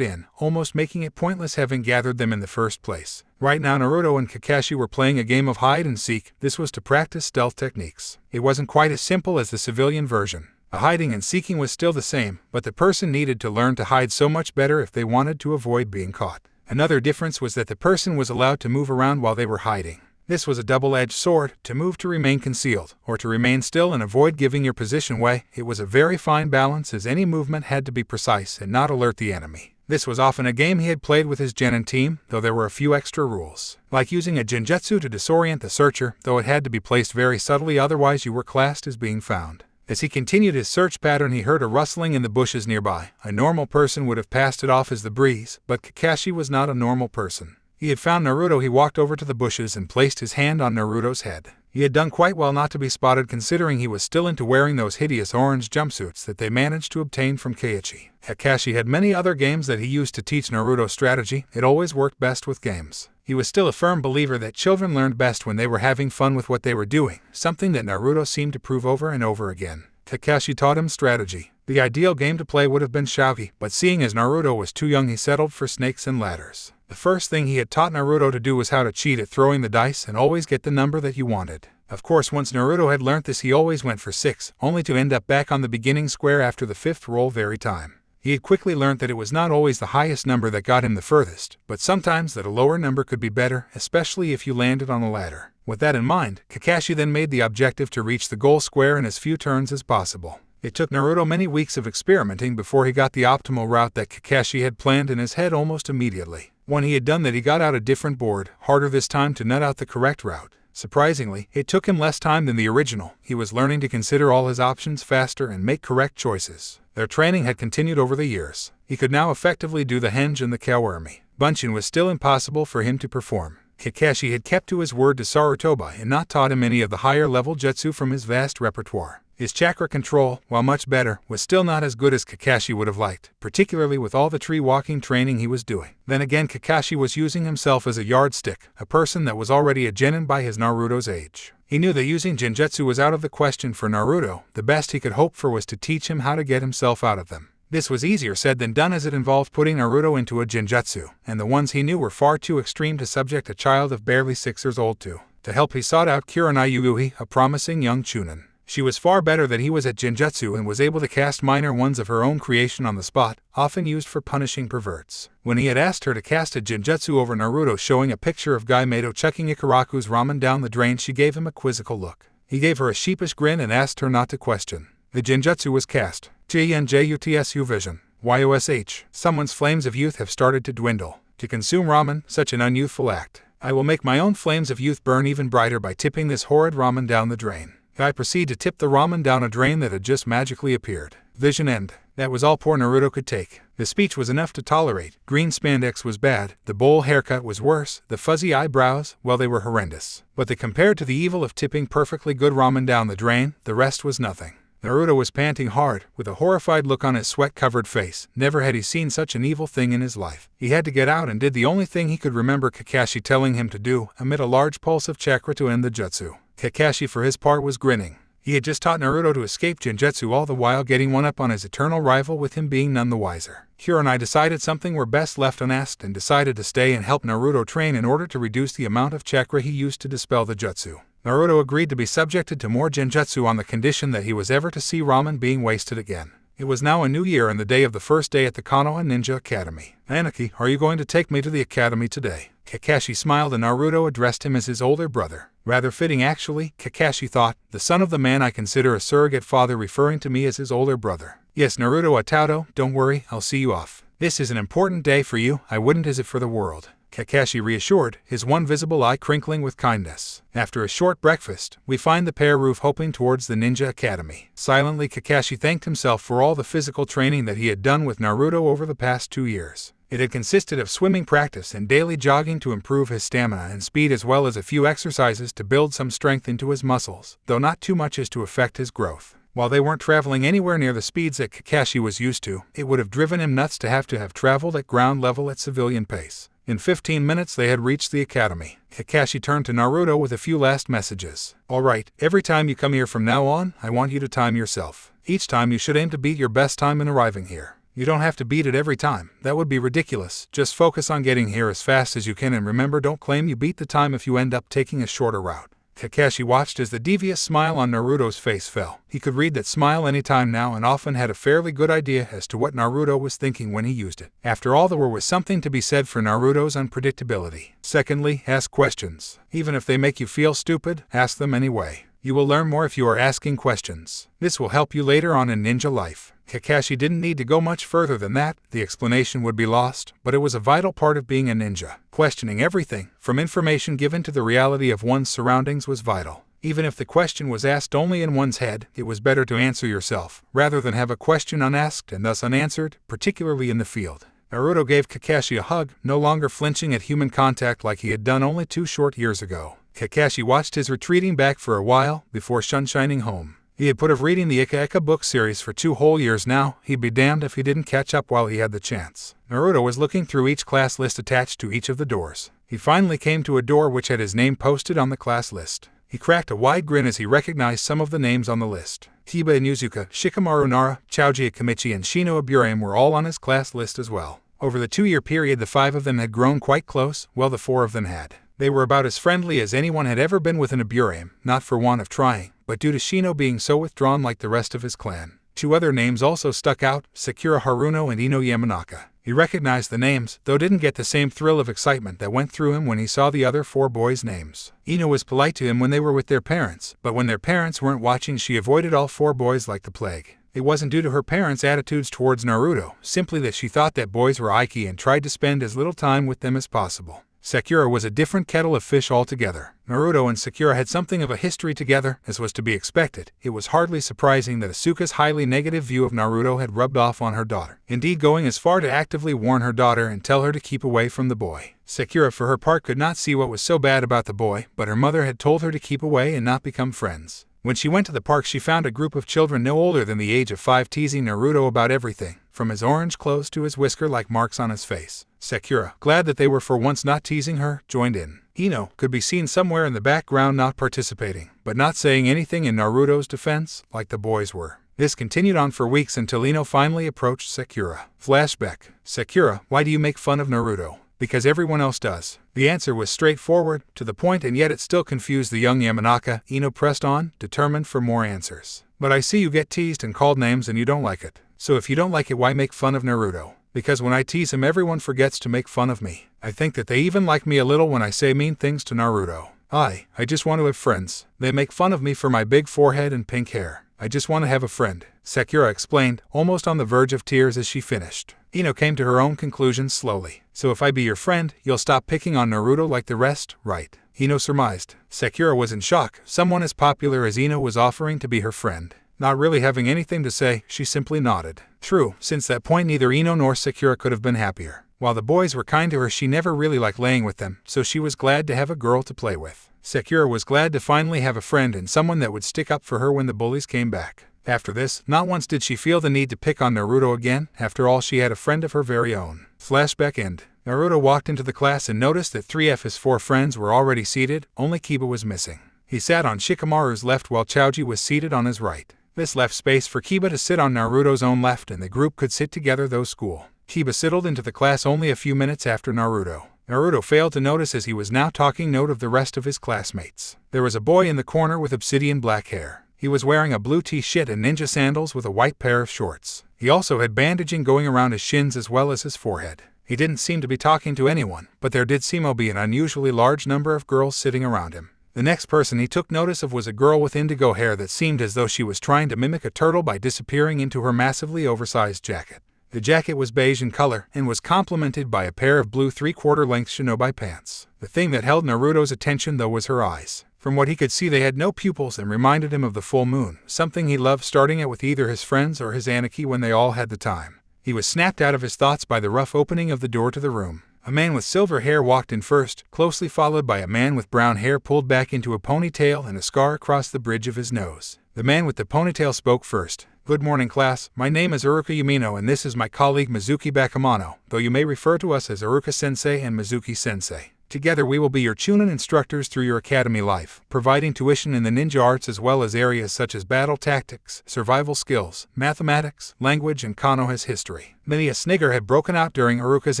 in, almost making it pointless having gathered them in the first place. Right now Naruto and Kakashi were playing a game of hide and seek. This was to practice stealth techniques. It wasn't quite as simple as the civilian version. The hiding and seeking was still the same, but the person needed to learn to hide so much better if they wanted to avoid being caught. Another difference was that the person was allowed to move around while they were hiding. This was a double-edged sword. To move to remain concealed, or to remain still and avoid giving your position away. It was a very fine balance, as any movement had to be precise and not alert the enemy. This was often a game he had played with his genin team, though there were a few extra rules. Like using a genjutsu to disorient the searcher, though it had to be placed very subtly, otherwise you were classed as being found. As he continued his search pattern, he heard a rustling in the bushes nearby. A normal person would have passed it off as the breeze, but Kakashi was not a normal person. He had found Naruto. He walked over to the bushes and placed his hand on Naruto's head. He had done quite well not to be spotted, considering he was still into wearing those hideous orange jumpsuits that they managed to obtain from Keiichi. Kakashi had many other games that he used to teach Naruto strategy. It always worked best with games. He was still a firm believer that children learned best when they were having fun with what they were doing, something that Naruto seemed to prove over and over again. Kakashi taught him strategy. The ideal game to play would have been shogi, but seeing as Naruto was too young he settled for snakes and ladders. The first thing he had taught Naruto to do was how to cheat at throwing the dice and always get the number that he wanted. Of course, once Naruto had learnt this he always went for 6, only to end up back on the beginning square after the 5th roll every time. He had quickly learnt that it was not always the highest number that got him the furthest, but sometimes that a lower number could be better, especially if you landed on a ladder. With that in mind, Kakashi then made the objective to reach the goal square in as few turns as possible. It took Naruto many weeks of experimenting before he got the optimal route that Kakashi had planned in his head almost immediately. When he had done that he got out a different board, harder this time to nut out the correct route. Surprisingly, it took him less time than the original. He was learning to consider all his options faster and make correct choices. Their training had continued over the years. He could now effectively do the henge and the kawarimi. Bunshin was still impossible for him to perform. Kakashi had kept to his word to Sarutobi and not taught him any of the higher-level jutsu from his vast repertoire. His chakra control, while much better, was still not as good as Kakashi would have liked, particularly with all the tree-walking training he was doing. Then again, Kakashi was using himself as a yardstick, a person that was already a genin by his Naruto's age. He knew that using genjutsu was out of the question for Naruto. The best he could hope for was to teach him how to get himself out of them. This was easier said than done as it involved putting Naruto into a genjutsu, and the ones he knew were far too extreme to subject a child of barely 6 years old to. To help he sought out Kurenai Yuuhi, a promising young chunin. She was far better that he was at genjutsu and was able to cast minor ones of her own creation on the spot, often used for punishing perverts. When he had asked her to cast a genjutsu over Naruto showing a picture of Guy Mato chucking Ikaraku's ramen down the drain, she gave him a quizzical look. He gave her a sheepish grin and asked her not to question. The genjutsu was cast. GNJUTSU vision. YOSH. Someone's flames of youth have started to dwindle. To consume ramen, such an unyouthful act. I will make my own flames of youth burn even brighter by tipping this horrid ramen down the drain. I proceed to tip the ramen down a drain that had just magically appeared. Vision end. That was all poor Naruto could take. The speech was enough to tolerate. Green spandex was bad, the bowl haircut was worse, the fuzzy eyebrows, well, they were horrendous. But they compared to the evil of tipping perfectly good ramen down the drain, the rest was nothing. Naruto was panting hard, with a horrified look on his sweat-covered face. Never had he seen such an evil thing in his life. He had to get out and did the only thing he could remember Kakashi telling him to do, emit a large pulse of chakra to end the jutsu. Kakashi for his part was grinning. He had just taught Naruto to escape genjutsu, all the while getting one up on his eternal rival with him being none the wiser. Kurenai decided something were best left unasked and decided to stay and help Naruto train in order to reduce the amount of chakra he used to dispel the jutsu. Naruto agreed to be subjected to more genjutsu on the condition that he was ever to see ramen being wasted again. It was now a new year and the day of the first day at the Konoha Ninja Academy. Anaki, are you going to take me to the academy today? Kakashi smiled and Naruto addressed him as his older brother. Rather fitting actually, Kakashi thought, the son of the man I consider a surrogate father referring to me as his older brother. Yes, Naruto Atauto, don't worry, I'll see you off. This is an important day for you, I wouldn't is it for the world. Kakashi reassured, his one visible eye crinkling with kindness. After a short breakfast, we find the pair roof hoping towards the Ninja Academy. Silently, Kakashi thanked himself for all the physical training that he had done with Naruto over the past 2 years. It had consisted of swimming practice and daily jogging to improve his stamina and speed, as well as a few exercises to build some strength into his muscles, though not too much as to affect his growth. While they weren't traveling anywhere near the speeds that Kakashi was used to, it would have driven him nuts to have traveled at ground level at civilian pace. In 15 minutes they had reached the academy. Kakashi turned to Naruto with a few last messages. Alright, every time you come here from now on, I want you to time yourself. Each time you should aim to beat your best time in arriving here. You don't have to beat it every time, that would be ridiculous. Just focus on getting here as fast as you can and remember, don't claim you beat the time if you end up taking a shorter route. Kakashi watched as the devious smile on Naruto's face fell. He could read that smile anytime now and often had a fairly good idea as to what Naruto was thinking when he used it. After all, there was something to be said for Naruto's unpredictability. Secondly, ask questions. Even if they make you feel stupid, ask them anyway. You will learn more if you are asking questions. This will help you later on in ninja life. Kakashi didn't need to go much further than that, the explanation would be lost, but it was a vital part of being a ninja. Questioning everything, from information given to the reality of one's surroundings, was vital. Even if the question was asked only in one's head, it was better to answer yourself, rather than have a question unasked and thus unanswered, particularly in the field. Naruto gave Kakashi a hug, no longer flinching at human contact like he had done only 2 short years ago. Kakashi watched his retreating back for a while, before sunshining home. He had put off reading the Ika Ika book series for 2 whole years now. He'd be damned if he didn't catch up while he had the chance. Naruto was looking through each class list attached to each of the doors. He finally came to a door which had his name posted on the class list. He cracked a wide grin as he recognized some of the names on the list. Kiba and Yuzuka, Shikamaru Nara, Choji Akamichi and Shino Aburame were all on his class list as well. Over the 2-year period the 5 of them had grown quite close, well the 4 of them had. They were about as friendly as anyone had ever been with an Aburame, not for want of trying, but due to Shino being so withdrawn like the rest of his clan. 2 other names also stuck out, Sakura Haruno and Ino Yamanaka. He recognized the names, though didn't get the same thrill of excitement that went through him when he saw the other 4 boys' names. Ino was polite to him when they were with their parents, but when their parents weren't watching she avoided all 4 boys like the plague. It wasn't due to her parents' attitudes towards Naruto, simply that she thought that boys were Aiki and tried to spend as little time with them as possible. Sakura was a different kettle of fish altogether. Naruto and Sakura had something of a history together, as was to be expected. It was hardly surprising that Asuka's highly negative view of Naruto had rubbed off on her daughter, indeed going as far to actively warn her daughter and tell her to keep away from the boy. Sakura for her part could not see what was so bad about the boy, but her mother had told her to keep away and not become friends. When she went to the park she found a group of children no older than the age of 5 teasing Naruto about everything, from his orange clothes to his whisker-like marks on his face. Sakura, glad that they were for once not teasing her, joined in. Ino could be seen somewhere in the background not participating, but not saying anything in Naruto's defense, like the boys were. This continued on for weeks until Ino finally approached Sakura. Flashback. Sakura, why do you make fun of Naruto? Because everyone else does. The answer was straightforward, to the point, and yet it still confused the young Yamanaka. Ino pressed on, determined for more answers. But I see you get teased and called names and you don't like it. So if you don't like it, why make fun of Naruto? Because when I tease him everyone forgets to make fun of me. I think that they even like me a little when I say mean things to Naruto. I just want to have friends. They make fun of me for my big forehead and pink hair. I just want to have a friend, Sakura explained, almost on the verge of tears as she finished. Ino came to her own conclusions slowly. So if I be your friend, you'll stop picking on Naruto like the rest, right? Ino surmised. Sakura was in shock. Someone as popular as Ino was offering to be her friend. Not really having anything to say, she simply nodded. True, since that point neither Ino nor Sakura could have been happier. While the boys were kind to her she never really liked laying with them, so she was glad to have a girl to play with. Sakura was glad to finally have a friend and someone that would stick up for her when the bullies came back. After this, not once did she feel the need to pick on Naruto again. After all, she had a friend of her very own. Flashback end. Naruto walked into the class and noticed that 3 of his 4 friends were already seated, only Kiba was missing. He sat on Shikamaru's left while Choji was seated on his right. This left space for Kiba to sit on Naruto's own left and the group could sit together though school. Kiba sidled into the class only a few minutes after Naruto. Naruto failed to notice as he was now taking note of the rest of his classmates. There was a boy in the corner with obsidian black hair. He was wearing a blue t-shirt and ninja sandals with a white pair of shorts. He also had bandaging going around his shins as well as his forehead. He didn't seem to be talking to anyone, but there did seem to be an unusually large number of girls sitting around him. The next person he took notice of was a girl with indigo hair that seemed as though she was trying to mimic a turtle by disappearing into her massively oversized jacket. The jacket was beige in color and was complemented by a pair of blue 3/4-length shinobi pants. The thing that held Naruto's attention though was her eyes. From what he could see they had no pupils and reminded him of the full moon, something he loved starting out with either his friends or his Aniki when they all had the time. He was snapped out of his thoughts by the rough opening of the door to the room. A man with silver hair walked in first, closely followed by a man with brown hair pulled back into a ponytail and a scar across the bridge of his nose. The man with the ponytail spoke first. Good morning, class. My name is Iruka Yumino and this is my colleague Mizuki Bakamano, though you may refer to us as Iruka-sensei and Mizuki-sensei. Together we will be your Chunin instructors through your academy life, providing tuition in the ninja arts as well as areas such as battle tactics, survival skills, mathematics, language, and Konoha's history. Many a snigger had broken out during Iruka's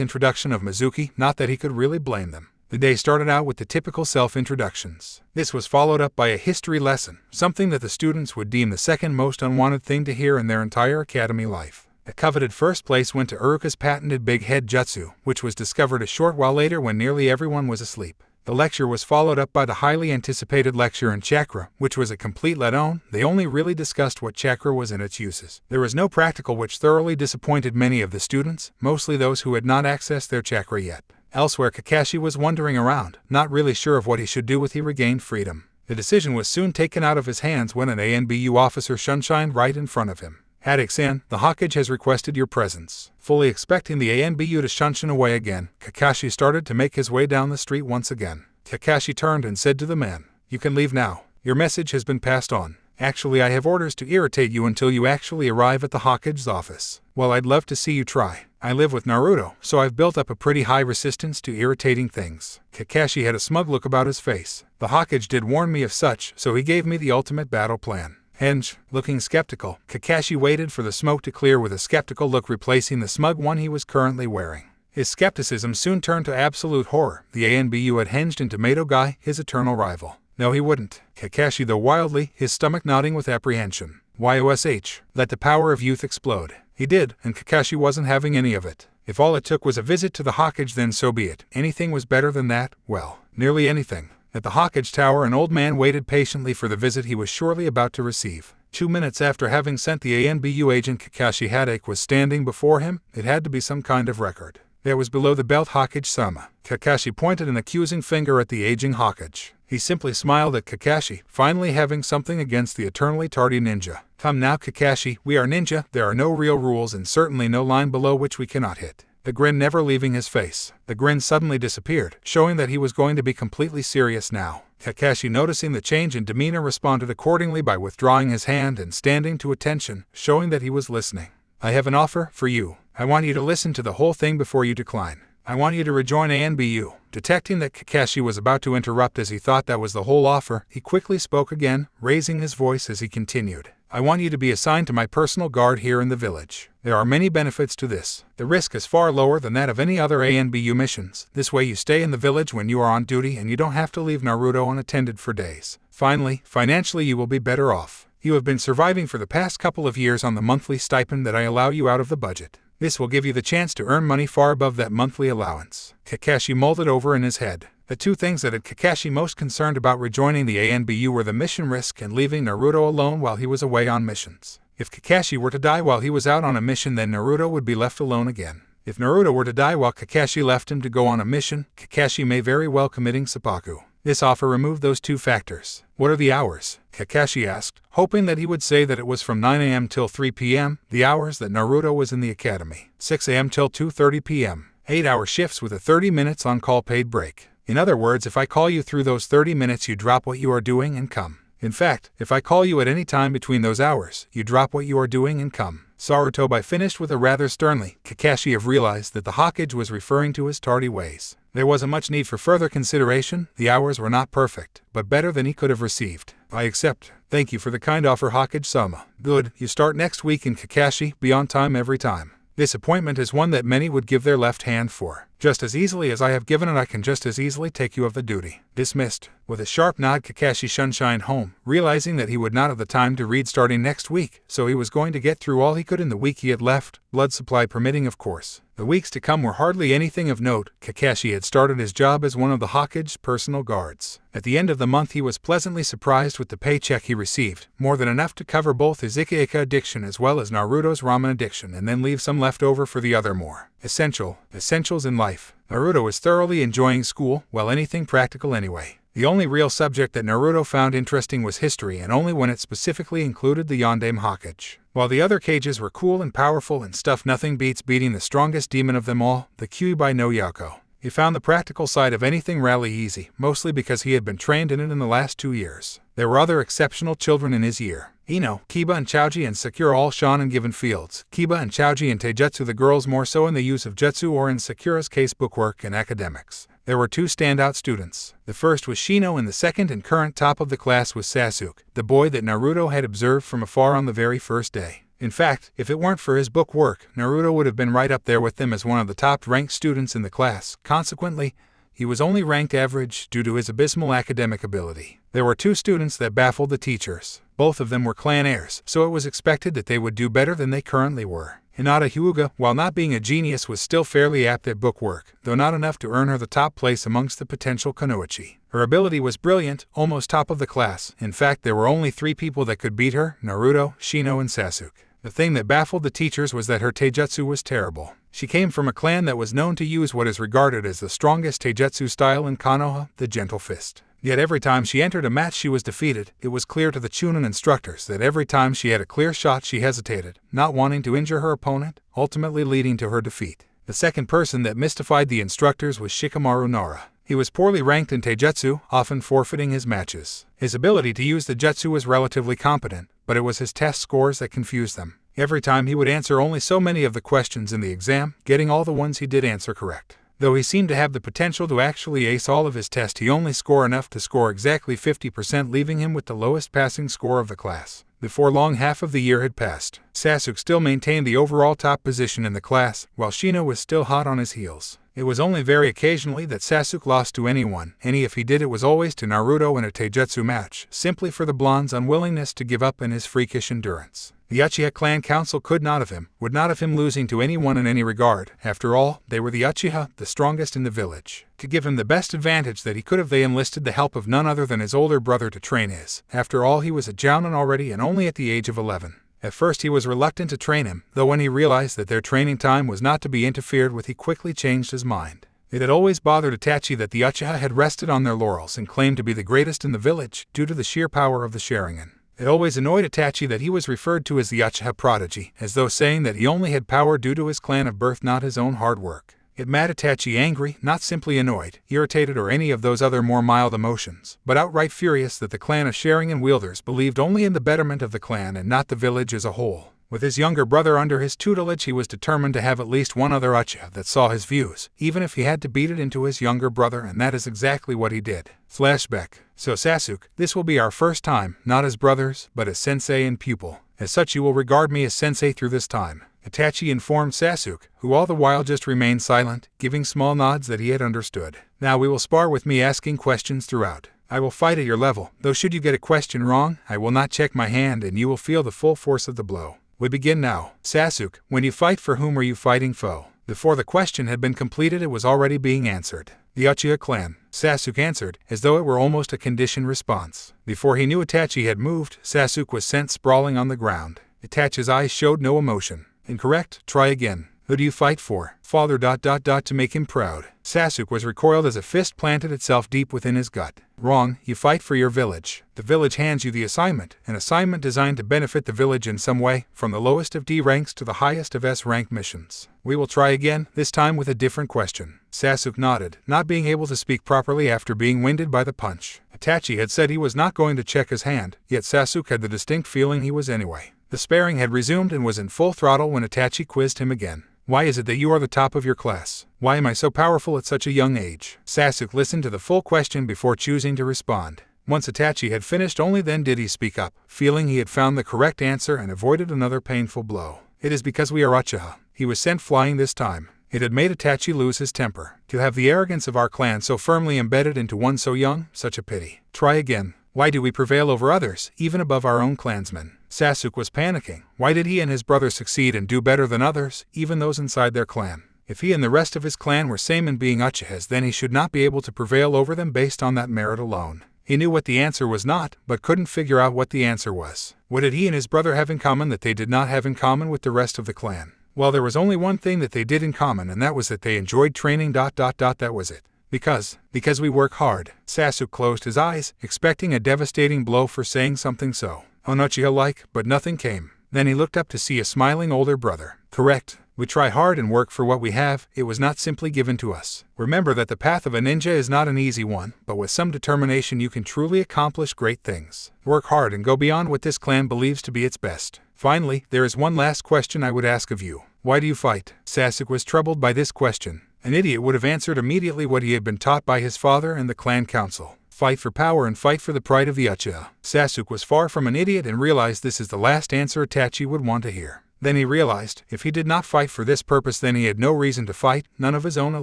introduction of Mizuki, not that he could really blame them. The day started out with the typical self-introductions. This was followed up by a history lesson, something that the students would deem the second most unwanted thing to hear in their entire academy life. The coveted first place went to Iruka's patented big head jutsu, which was discovered a short while later when nearly everyone was asleep. The lecture was followed up by the highly anticipated lecture in chakra, which was a complete let-on. They only really discussed what chakra was and its uses. There was no practical, which thoroughly disappointed many of the students, mostly those who had not accessed their chakra yet. Elsewhere, Kakashi was wandering around, not really sure of what he should do with he regained freedom. The decision was soon taken out of his hands when an ANBU officer shunshined right in front of him. Haddock-san, the Hokage has requested your presence. Fully expecting the ANBU to shunshin away again, Kakashi started to make his way down the street once again. Kakashi turned and said to the man, "You can leave now. Your message has been passed on. Actually, I have orders to irritate you until you actually arrive at the Hokage's office." Well, I'd love to see you try. I live with Naruto, so I've built up a pretty high resistance to irritating things. Kakashi had a smug look about his face. The Hokage did warn me of such, so he gave me the ultimate battle plan. Henge, looking skeptical, Kakashi waited for the smoke to clear with a skeptical look replacing the smug one he was currently wearing. His skepticism soon turned to absolute horror. The ANBU had hinged in Tomato Guy, his eternal rival. No, he wouldn't. Kakashi, though wildly, his stomach nodding with apprehension. YOSH, let the power of youth explode. He did, and Kakashi wasn't having any of it. If all it took was a visit to the Hokage, then so be it. Anything was better than that, well, nearly anything. At the Hokage Tower, an old man waited patiently for the visit he was surely about to receive. 2 minutes after having sent the ANBU agent, Kakashi Hadake was standing before him. It had to be some kind of record. There was below the belt Hokage-sama. Kakashi pointed an accusing finger at the aging Hokage. He simply smiled at Kakashi, finally having something against the eternally tardy ninja. Come now, Kakashi, we are ninja, there are no real rules and certainly no line below which we cannot hit. The grin never leaving his face. The grin suddenly disappeared, showing that he was going to be completely serious now. Kakashi, noticing the change in demeanor, responded accordingly by withdrawing his hand and standing to attention, showing that he was listening. I have an offer for you. I want you to listen to the whole thing before you decline. I want you to rejoin ANBU. Detecting that Kakashi was about to interrupt as he thought that was the whole offer, he quickly spoke again, raising his voice as he continued. I want you to be assigned to my personal guard here in the village. There are many benefits to this. The risk is far lower than that of any other ANBU missions. This way you stay in the village when you are on duty and you don't have to leave Naruto unattended for days. Finally, financially you will be better off. You have been surviving for the past couple of years on the monthly stipend that I allow you out of the budget. This will give you the chance to earn money far above that monthly allowance. Kakashi mulled it over in his head. The two things that had Kakashi most concerned about rejoining the ANBU were the mission risk and leaving Naruto alone while he was away on missions. If Kakashi were to die while he was out on a mission, then Naruto would be left alone again. If Naruto were to die while Kakashi left him to go on a mission, Kakashi may very well committing seppuku. This offer removed those two factors. What are the hours? Kakashi asked, hoping that he would say that it was from 9 a.m. till 3 p.m., the hours that Naruto was in the academy. 6 a.m. till 2:30 p.m. 8-hour shifts with a 30 minutes on-call paid break. In other words, if I call you through those 30 minutes, you drop what you are doing and come. In fact, if I call you at any time between those hours, you drop what you are doing and come. Sarutobi finished with a rather sternly. Kakashi have realized that the Hokage was referring to his tardy ways. There wasn't much need for further consideration. The hours were not perfect, but better than he could have received. I accept. Thank you for the kind offer, Hokage-sama. Good, you start next week in Kakashi, be on time every time. This appointment is one that many would give their left hand for. Just as easily as I have given it, I can just as easily take you of the duty. Dismissed. With a sharp nod, Kakashi shunshined home, realizing that he would not have the time to read starting next week, so he was going to get through all he could in the week he had left, blood supply permitting, of course. The weeks to come were hardly anything of note. Kakashi had started his job as one of the Hokage's personal guards. At the end of the month, he was pleasantly surprised with the paycheck he received, more than enough to cover both his Ika addiction as well as Naruto's ramen addiction, and then leave some left over for the other more essentials in life. Naruto was thoroughly enjoying school, well, anything practical anyway. The only real subject that Naruto found interesting was history, and only when it specifically included the Yondaime Hokage. While the other cages were cool and powerful and stuff, nothing beats beating the strongest demon of them all, the Kyuubi no Yako. He found the practical side of anything rally easy, mostly because he had been trained in it in the last 2 years. There were other exceptional children in his year. Ino, Kiba and Choji and Sakura all shone in given fields. Kiba and Choji in taijutsu, the girls more so in the use of jutsu, or in Sakura's case bookwork and academics. There were two standout students. The first was Shino, and the second and current top of the class was Sasuke, the boy that Naruto had observed from afar on the very first day. In fact, if it weren't for his book work, Naruto would have been right up there with them as one of the top-ranked students in the class. Consequently, he was only ranked average due to his abysmal academic ability. There were two students that baffled the teachers. Both of them were clan heirs, so it was expected that they would do better than they currently were. Hinata Hyuga, while not being a genius, was still fairly apt at bookwork, though not enough to earn her the top place amongst the potential kunoichi. Her ability was brilliant, almost top of the class. In fact, there were only 3 people that could beat her: Naruto, Shino, and Sasuke. The thing that baffled the teachers was that her taijutsu was terrible. She came from a clan that was known to use what is regarded as the strongest taijutsu style in Konoha, the Gentle Fist. Yet every time she entered a match she was defeated. It was clear to the Chunin instructors that every time she had a clear shot she hesitated, not wanting to injure her opponent, ultimately leading to her defeat. The second person that mystified the instructors was Shikamaru Nara. He was poorly ranked in taijutsu, often forfeiting his matches. His ability to use the jutsu was relatively competent, but it was his test scores that confused them. Every time he would answer only so many of the questions in the exam, getting all the ones he did answer correct. Though he seemed to have the potential to actually ace all of his tests, he only scored enough to score exactly 50%, leaving him with the lowest passing score of the class. Before long, half of the year had passed. Sasuke still maintained the overall top position in the class, while Shino was still hot on his heels. It was only very occasionally that Sasuke lost to anyone, and if he did, it was always to Naruto in a taijutsu match, simply for the blonde's unwillingness to give up and his freakish endurance. The Uchiha clan council would not have him losing to anyone in any regard. After all, they were the Uchiha, the strongest in the village. To give him the best advantage that he could have, they enlisted the help of none other than his older brother to train his. After all, he was a jounin already and only at the age of 11. At first he was reluctant to train him, though when he realized that their training time was not to be interfered with, he quickly changed his mind. It had always bothered Itachi that the Uchiha had rested on their laurels and claimed to be the greatest in the village due to the sheer power of the Sharingan. It always annoyed Itachi that he was referred to as the Uchiha prodigy, as though saying that he only had power due to his clan of birth, not his own hard work. It made Itachi angry, not simply annoyed, irritated, or any of those other more mild emotions, but outright furious that the clan of Sharingan wielders believed only in the betterment of the clan and not the village as a whole. With his younger brother under his tutelage, he was determined to have at least one other Uchiha that saw his views, even if he had to beat it into his younger brother, and that is exactly what he did. Flashback. So Sasuke, this will be our first time, not as brothers, but as sensei and pupil. As such, you will regard me as sensei through this time. Itachi informed Sasuke, who all the while just remained silent, giving small nods that he had understood. Now we will spar with me asking questions throughout. I will fight at your level, though should you get a question wrong, I will not check my hand and you will feel the full force of the blow. We begin now. Sasuke, when you fight, for whom are you fighting foe? Before the question had been completed, it was already being answered. The Uchiha clan. Sasuke answered, as though it were almost a conditioned response. Before he knew Itachi had moved, Sasuke was sent sprawling on the ground. Itachi's eyes showed no emotion. Incorrect, try again. Who do you fight for? Father ... to make him proud. Sasuke was recoiled as a fist planted itself deep within his gut. Wrong, you fight for your village. The village hands you the assignment, an assignment designed to benefit the village in some way, from the lowest of D ranks to the highest of S rank missions. We will try again, this time with a different question. Sasuke nodded, not being able to speak properly after being winded by the punch. Itachi had said he was not going to check his hand, yet Sasuke had the distinct feeling he was anyway. The sparring had resumed and was in full throttle when Itachi quizzed him again. Why is it that you are the top of your class? Why am I so powerful at such a young age? Sasuke listened to the full question before choosing to respond. Once Itachi had finished, only then did he speak up, feeling he had found the correct answer and avoided another painful blow. It is because we are Uchiha. He was sent flying this time. It had made Itachi lose his temper. To have the arrogance of our clan so firmly embedded into one so young, such a pity. Try again. Why do we prevail over others, even above our own clansmen? Sasuke was panicking. Why did he and his brother succeed and do better than others, even those inside their clan? If he and the rest of his clan were same in being Uchihas, then he should not be able to prevail over them based on that merit alone. He knew what the answer was not, but couldn't figure out what the answer was. What did he and his brother have in common that they did not have in common with the rest of the clan? Well, there was only one thing that they did in common, and that was that they enjoyed training ... That was it. Because we work hard. Sasuke closed his eyes, expecting a devastating blow for saying something so Uchiha-like, but nothing came. Then he looked up to see a smiling older brother. Correct. We try hard and work for what we have. It was not simply given to us. Remember that the path of a ninja is not an easy one, but with some determination you can truly accomplish great things. Work hard and go beyond what this clan believes to be its best. Finally, there is one last question I would ask of you. Why do you fight? Sasuke was troubled by this question. An idiot would have answered immediately what he had been taught by his father and the clan council. Fight for power and fight for the pride of the Uchiha. Sasuke was far from an idiot and realized this is the last answer Itachi would want to hear. Then he realized, if he did not fight for this purpose, then he had no reason to fight, none of his own at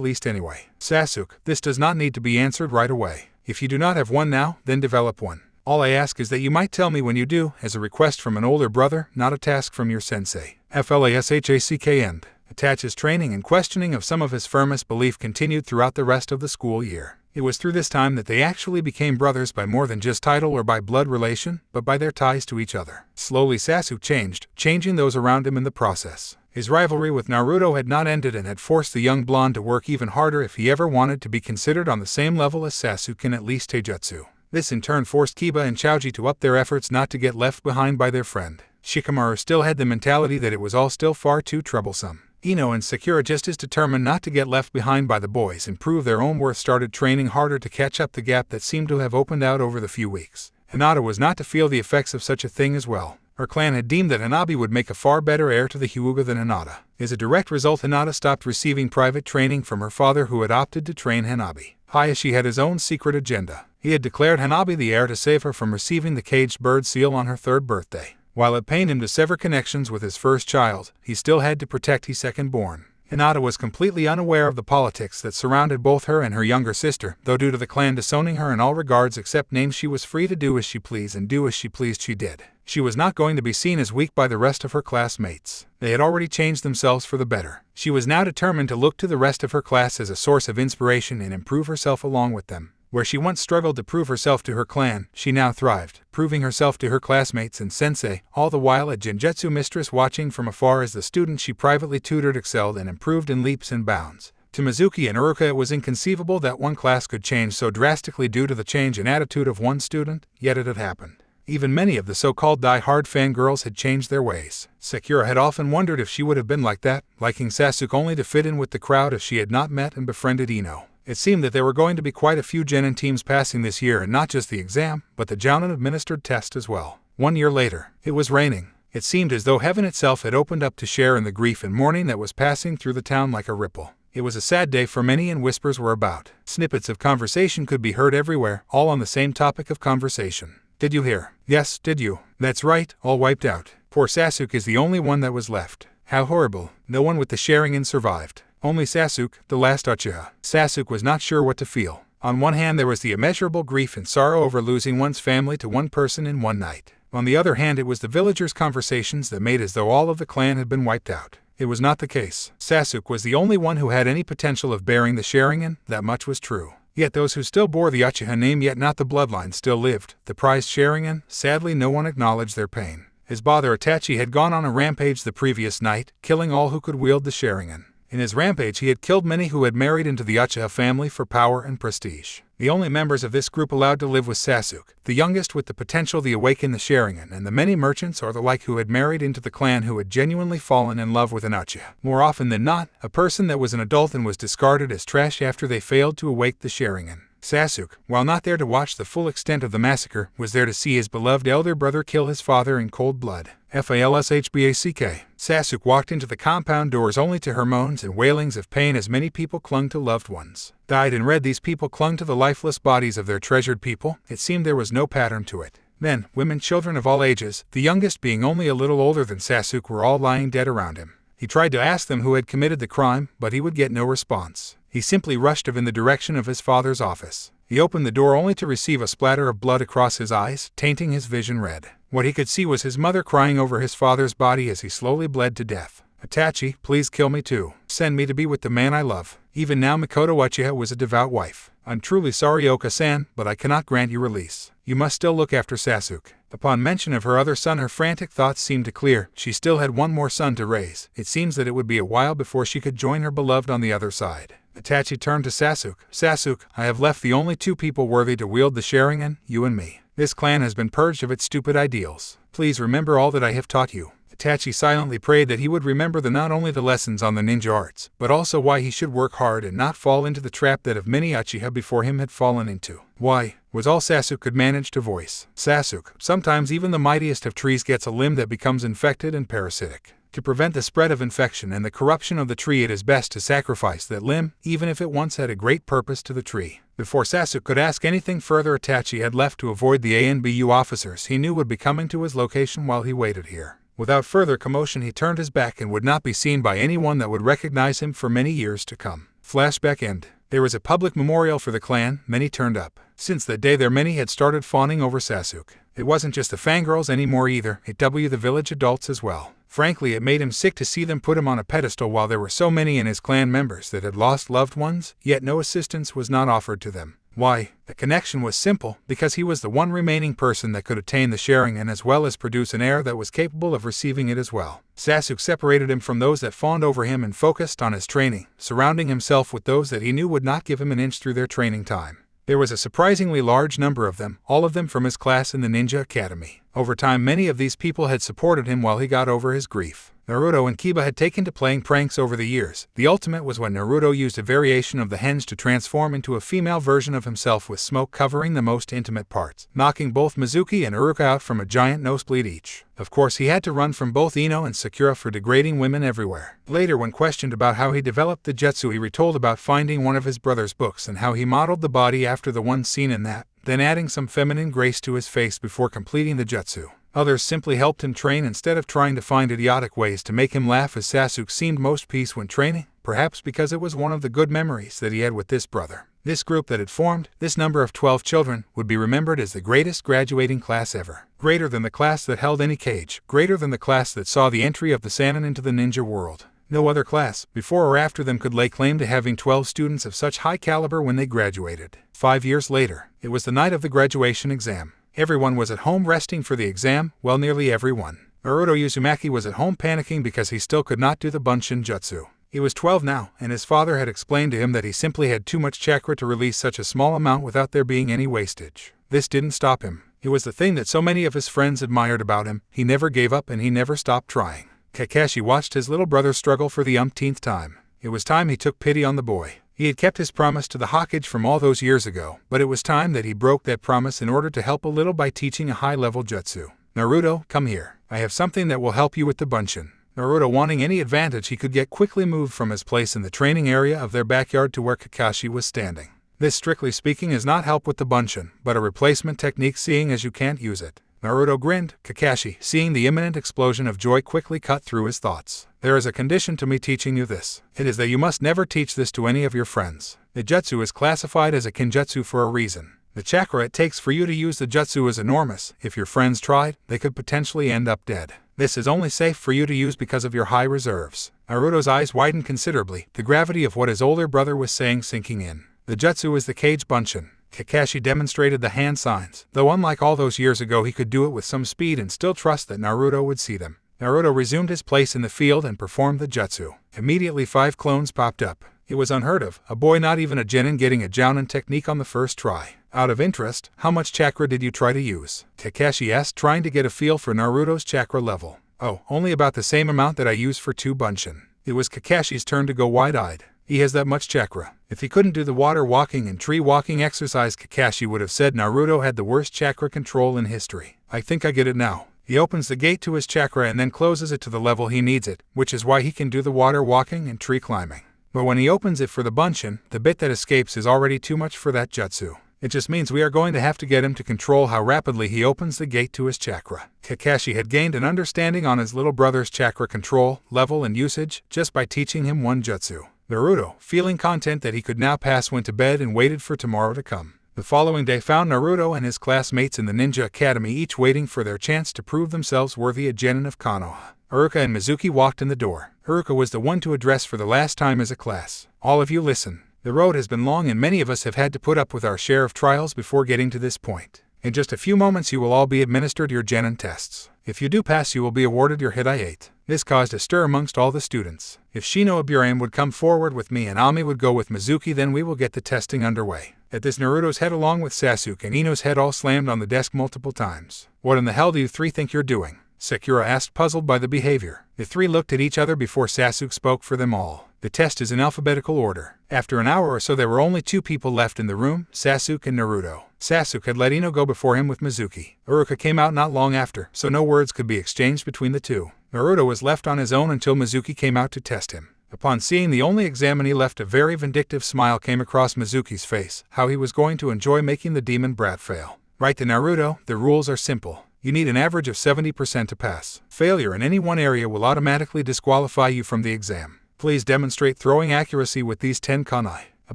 least anyway. Sasuke, this does not need to be answered right away. If you do not have one now, then develop one. All I ask is that you might tell me when you do, as a request from an older brother, not a task from your sensei. Flashback end. Itachi's training and questioning of some of his firmest belief continued throughout the rest of the school year. It was through this time that they actually became brothers by more than just title or by blood relation, but by their ties to each other. Slowly Sasuke changed, changing those around him in the process. His rivalry with Naruto had not ended and had forced the young blonde to work even harder if he ever wanted to be considered on the same level as Sasuke in at least taijutsu. This in turn forced Kiba and Choji to up their efforts not to get left behind by their friend. Shikamaru still had the mentality that it was all still far too troublesome. Ino and Sakura, just as determined not to get left behind by the boys and prove their own worth, started training harder to catch up the gap that seemed to have opened out over the few weeks. Hinata was not to feel the effects of such a thing as well. Her clan had deemed that Hanabi would make a far better heir to the Hyuga than Hinata. As a direct result, Hinata stopped receiving private training from her father, who had opted to train Hanabi. Hayashi had his own secret agenda. He had declared Hanabi the heir to save her from receiving the caged bird seal on her 3rd birthday. While it pained him to sever connections with his first child, he still had to protect his second-born. Hinata was completely unaware of the politics that surrounded both her and her younger sister, though due to the clan disowning her in all regards except names, she was free to do as she pleased, and do as she pleased she did. She was not going to be seen as weak by the rest of her classmates. They had already changed themselves for the better. She was now determined to look to the rest of her class as a source of inspiration and improve herself along with them. Where she once struggled to prove herself to her clan, she now thrived, proving herself to her classmates and sensei, all the while a genjutsu mistress watching from afar as the student she privately tutored excelled and improved in leaps and bounds. To Mizuki and Uruka, it was inconceivable that one class could change so drastically due to the change in attitude of one student, yet it had happened. Even many of the so-called die-hard fangirls had changed their ways. Sakura had often wondered if she would have been like that, liking Sasuke only to fit in with the crowd if she had not met and befriended Ino. It seemed that there were going to be quite a few genin teams passing this year, and not just the exam, but the Jounin-administered test as well. 1 year later, it was raining. It seemed as though heaven itself had opened up to share in the grief and mourning that was passing through the town like a ripple. It was a sad day for many, and whispers were about. Snippets of conversation could be heard everywhere, all on the same topic of conversation. Did you hear? Yes, did you? That's right, all wiped out. Poor Sasuke is the only one that was left. How horrible. No one with the Sharingan survived. Only Sasuke, the last Uchiha. Sasuke was not sure what to feel. On one hand, there was the immeasurable grief and sorrow over losing one's family to one person in one night. On the other hand, it was the villagers' conversations that made as though all of the clan had been wiped out. It was not the case. Sasuke was the only one who had any potential of bearing the Sharingan, that much was true. Yet those who still bore the Uchiha name, yet not the bloodline, still lived. The prized Sharingan, sadly no one acknowledged their pain. His father Itachi had gone on a rampage the previous night, killing all who could wield the Sharingan. In his rampage he had killed many who had married into the Uchiha family for power and prestige. The only members of this group allowed to live was Sasuke, the youngest with the potential to awaken the Sharingan, and the many merchants or the like who had married into the clan who had genuinely fallen in love with an Uchiha. More often than not, a person that was an adult and was discarded as trash after they failed to awake the Sharingan. Sasuke, while not there to watch the full extent of the massacre, was there to see his beloved elder brother kill his father in cold blood. Falshback. Sasuke walked into the compound doors only to hear moans and wailings of pain as many people clung to loved ones. Dyed in red, these people clung to the lifeless bodies of their treasured people. It seemed there was no pattern to it. Men, women, children of all ages, the youngest being only a little older than Sasuke, were all lying dead around him. He tried to ask them who had committed the crime, but he would get no response. He simply rushed in the direction of his father's office. He opened the door only to receive a splatter of blood across his eyes, tainting his vision red. What he could see was his mother crying over his father's body as he slowly bled to death. Itachi, please kill me too. Send me to be with the man I love. Even now Mikoto Uchiha was a devout wife. I'm truly sorry, Oka-san, but I cannot grant you release. You must still look after Sasuke. Upon mention of her other son, her frantic thoughts seemed to clear. She still had one more son to raise. It seems that it would be a while before she could join her beloved on the other side. Itachi turned to Sasuke. Sasuke, I have left the only two people worthy to wield the Sharingan, you and me. This clan has been purged of its stupid ideals. Please remember all that I have taught you. Itachi silently prayed that he would remember not only the lessons on the ninja arts, but also why he should work hard and not fall into the trap that of many Uchiha before him had fallen into. Why, was all Sasuke could manage to voice. Sasuke, sometimes even the mightiest of trees gets a limb that becomes infected and parasitic. To prevent the spread of infection and the corruption of the tree, it is best to sacrifice that limb, even if it once had a great purpose to the tree. Before Sasuke could ask anything further, Itachi had left to avoid the ANBU officers he knew would be coming to his location while he waited here. Without further commotion, he turned his back and would not be seen by anyone that would recognize him for many years to come. Flashback end. There was a public memorial for the clan. Many turned up. Since that day, there many had started fawning over Sasuke. It wasn't just the fangirls anymore either, it was the village adults as well. Frankly, it made him sick to see them put him on a pedestal while there were so many in his clan members that had lost loved ones, yet no assistance was not offered to them. Why? The connection was simple, because he was the one remaining person that could attain the Sharingan as well as produce an heir that was capable of receiving it as well. Sasuke separated him from those that fawned over him and focused on his training, surrounding himself with those that he knew would not give him an inch through their training time. There was a surprisingly large number of them, all of them from his class in the Ninja Academy. Over time, many of these people had supported him while he got over his grief. Naruto and Kiba had taken to playing pranks over the years. The ultimate was when Naruto used a variation of the henge to transform into a female version of himself with smoke covering the most intimate parts, knocking both Mizuki and Iruka out from a giant nosebleed each. Of course, he had to run from both Ino and Sakura for degrading women everywhere. Later, when questioned about how he developed the jutsu, he retold about finding one of his brother's books and how he modeled the body after the one seen in that, then adding some feminine grace to his face before completing the jutsu. Others simply helped him train instead of trying to find idiotic ways to make him laugh, as Sasuke seemed most peace when training, perhaps because it was one of the good memories that he had with this brother. This group that had formed, this number of 12 children, would be remembered as the greatest graduating class ever. Greater than the class that held any cage, greater than the class that saw the entry of the Sannin into the ninja world. No other class, before or after them, could lay claim to having 12 students of such high caliber when they graduated. 5 years later, it was the night of the graduation exam. Everyone was at home resting for the exam, well, nearly everyone. Naruto Uzumaki was at home panicking because he still could not do the Bunshin jutsu. He was 12 now, and his father had explained to him that he simply had too much chakra to release such a small amount without there being any wastage. This didn't stop him. It was the thing that so many of his friends admired about him. He never gave up and he never stopped trying. Kakashi watched his little brother struggle for the umpteenth time. It was time he took pity on the boy. He had kept his promise to the Hokage from all those years ago, but it was time that he broke that promise in order to help a little by teaching a high-level jutsu. Naruto, come here. I have something that will help you with the Bunshin. Naruto, wanting any advantage he could get, quickly moved from his place in the training area of their backyard to where Kakashi was standing. This, strictly speaking, is not help with the Bunshin, but a replacement technique, seeing as you can't use it. Naruto grinned. Kakashi, seeing the imminent explosion of joy, quickly cut through his thoughts. There is a condition to me teaching you this. It is that you must never teach this to any of your friends. The jutsu is classified as a kinjutsu for a reason. The chakra it takes for you to use the jutsu is enormous. If your friends tried, they could potentially end up dead. This is only safe for you to use because of your high reserves. Naruto's eyes widened considerably, the gravity of what his older brother was saying sinking in. The jutsu is the Kage Bunshin. Kakashi demonstrated the hand signs, though unlike all those years ago he could do it with some speed and still trust that Naruto would see them. Naruto resumed his place in the field and performed the jutsu. Immediately 5 clones popped up. It was unheard of, a boy not even a genin getting a jounin technique on the first try. Out of interest, how much chakra did you try to use? Kakashi asked, trying to get a feel for Naruto's chakra level. Oh, only about the same amount that I used for 2 Bunshin. It was Kakashi's turn to go wide-eyed. He has that much chakra. If he couldn't do the water walking and tree walking exercise, Kakashi would have said Naruto had the worst chakra control in history. I think I get it now. He opens the gate to his chakra and then closes it to the level he needs it, which is why he can do the water walking and tree climbing. But when he opens it for the Bunshin, the bit that escapes is already too much for that jutsu. It just means we are going to have to get him to control how rapidly he opens the gate to his chakra. Kakashi had gained an understanding on his little brother's chakra control, level, and usage just by teaching him one jutsu. Naruto, feeling content that he could now pass, went to bed and waited for tomorrow to come. The following day found Naruto and his classmates in the Ninja Academy, each waiting for their chance to prove themselves worthy a genin of Konoha. Iruka and Mizuki walked in the door. Iruka was the one to address for the last time as a class. All of you listen. The road has been long and many of us have had to put up with our share of trials before getting to this point. In just a few moments you will all be administered your genin tests. If you do pass, you will be awarded your Hidayate. This caused a stir amongst all the students. If Shino Aburame would come forward with me and Ami would go with Mizuki, then we will get the testing underway. At this, Naruto's head along with Sasuke and Ino's head all slammed on the desk multiple times. What in the hell do you 3 think you're doing? Sakura asked, puzzled by the behavior. The 3 looked at each other before Sasuke spoke for them all. The test is in alphabetical order. After an hour or so there were only 2 people left in the room, Sasuke and Naruto. Sasuke had let Ino go before him with Mizuki. Iruka came out not long after, so no words could be exchanged between the two. Naruto was left on his own until Mizuki came out to test him. Upon seeing the only examinee left, a very vindictive smile came across Mizuki's face, how he was going to enjoy making the demon brat fail. Right to Naruto, the rules are simple. You need an average of 70% to pass. Failure in any one area will automatically disqualify you from the exam. Please demonstrate throwing accuracy with these 10 kunai. A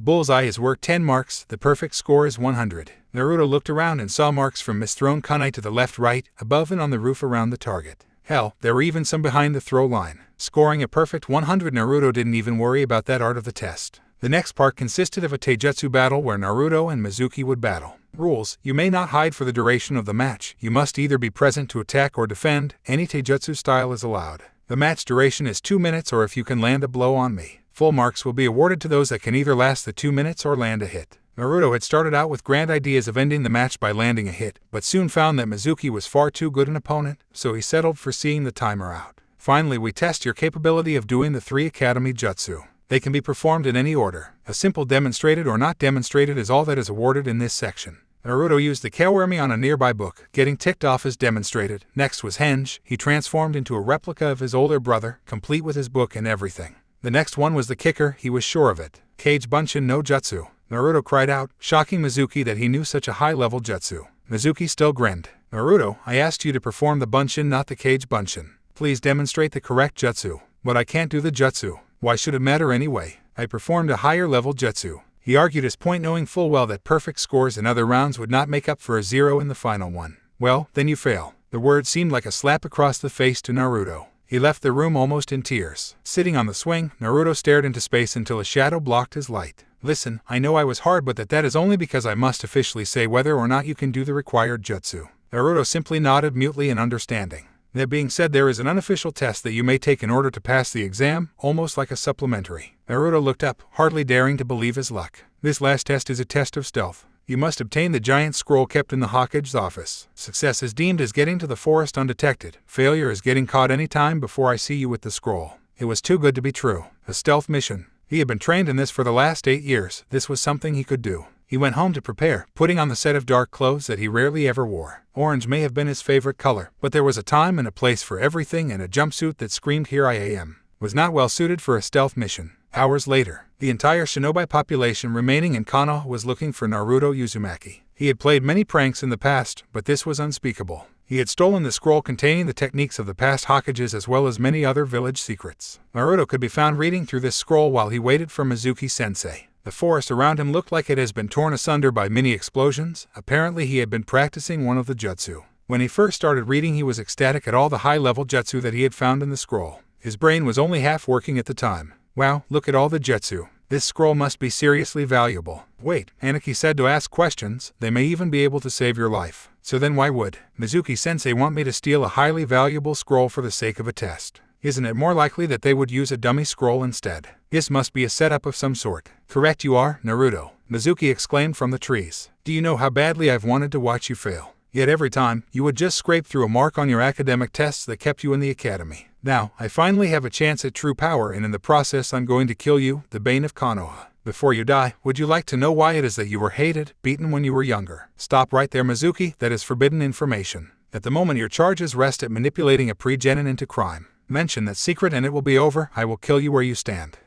bullseye is worth 10 marks, the perfect score is 100. Naruto looked around and saw marks from misthrown kunai to the left, right, above and on the roof around the target. Hell, there were even some behind the throw line. Scoring a perfect 100, Naruto didn't even worry about that art of the test. The next part consisted of a taijutsu battle where Naruto and Mizuki would battle. Rules: you may not hide for the duration of the match. You must either be present to attack or defend. Any taijutsu style is allowed. The match duration is 2 minutes, or if you can land a blow on me. Full marks will be awarded to those that can either last the 2 minutes or land a hit. Naruto had started out with grand ideas of ending the match by landing a hit, but soon found that Mizuki was far too good an opponent, so he settled for seeing the timer out. Finally, we test your capability of doing the 3 Academy Jutsu. They can be performed in any order. A simple demonstrated or not demonstrated is all that is awarded in this section. Naruto used the Kyuubi on a nearby book, getting ticked off as demonstrated. Next was Henge. He transformed into a replica of his older brother, complete with his book and everything. The next one was the kicker. He was sure of it. Kage Bunshin no Jutsu. Naruto cried out, shocking Mizuki that he knew such a high-level jutsu. Mizuki still grinned. Naruto, I asked you to perform the Bunshin, not the Kage Bunshin. Please demonstrate the correct jutsu. But I can't do the jutsu. Why should it matter anyway? I performed a higher-level jutsu. He argued his point, knowing full well that perfect scores in other rounds would not make up for a 0 in the final one. Well, then you fail. The word seemed like a slap across the face to Naruto. He left the room almost in tears. Sitting on the swing, Naruto stared into space until a shadow blocked his light. Listen, I know I was hard, but that is only because I must officially say whether or not you can do the required jutsu. Naruto simply nodded mutely in understanding. That being said, there is an unofficial test that you may take in order to pass the exam, almost like a supplementary. Naruto looked up, hardly daring to believe his luck. This last test is a test of stealth. You must obtain the giant scroll kept in the Hokage's office. Success is deemed as getting to the forest undetected. Failure is getting caught any time before I see you with the scroll. It was too good to be true. A stealth mission. He had been trained in this for the last 8 years. This was something he could do. He went home to prepare, putting on the set of dark clothes that he rarely ever wore. Orange may have been his favorite color, but there was a time and a place for everything, and a jumpsuit that screamed "Here I am" was not well suited for a stealth mission. Hours later, the entire shinobi population remaining in Konoha was looking for Naruto Uzumaki. He had played many pranks in the past, but this was unspeakable. He had stolen the scroll containing the techniques of the past Hokages as well as many other village secrets. Naruto could be found reading through this scroll while he waited for Mizuki-sensei. The forest around him looked like it has been torn asunder by many explosions. Apparently he had been practicing one of the jutsu. When he first started reading, he was ecstatic at all the high-level jutsu that he had found in the scroll. His brain was only half working at the time. Wow, look at all the jutsu. This scroll must be seriously valuable. Wait, Aniki said to ask questions. They may even be able to save your life. So then why would Mizuki-sensei want me to steal a highly valuable scroll for the sake of a test? Isn't it more likely that they would use a dummy scroll instead? This must be a setup of some sort. Correct you are, Naruto, Mizuki exclaimed from the trees. Do you know how badly I've wanted to watch you fail? Yet every time, you would just scrape through a mark on your academic tests that kept you in the academy. Now, I finally have a chance at true power, and in the process I'm going to kill you, the bane of Konoha. Before you die, would you like to know why it is that you were hated, beaten when you were younger? Stop right there, Mizuki, that is forbidden information. At the moment your charges rest at manipulating a pre-genin into crime. Mention that secret and it will be over. I will kill you where you stand.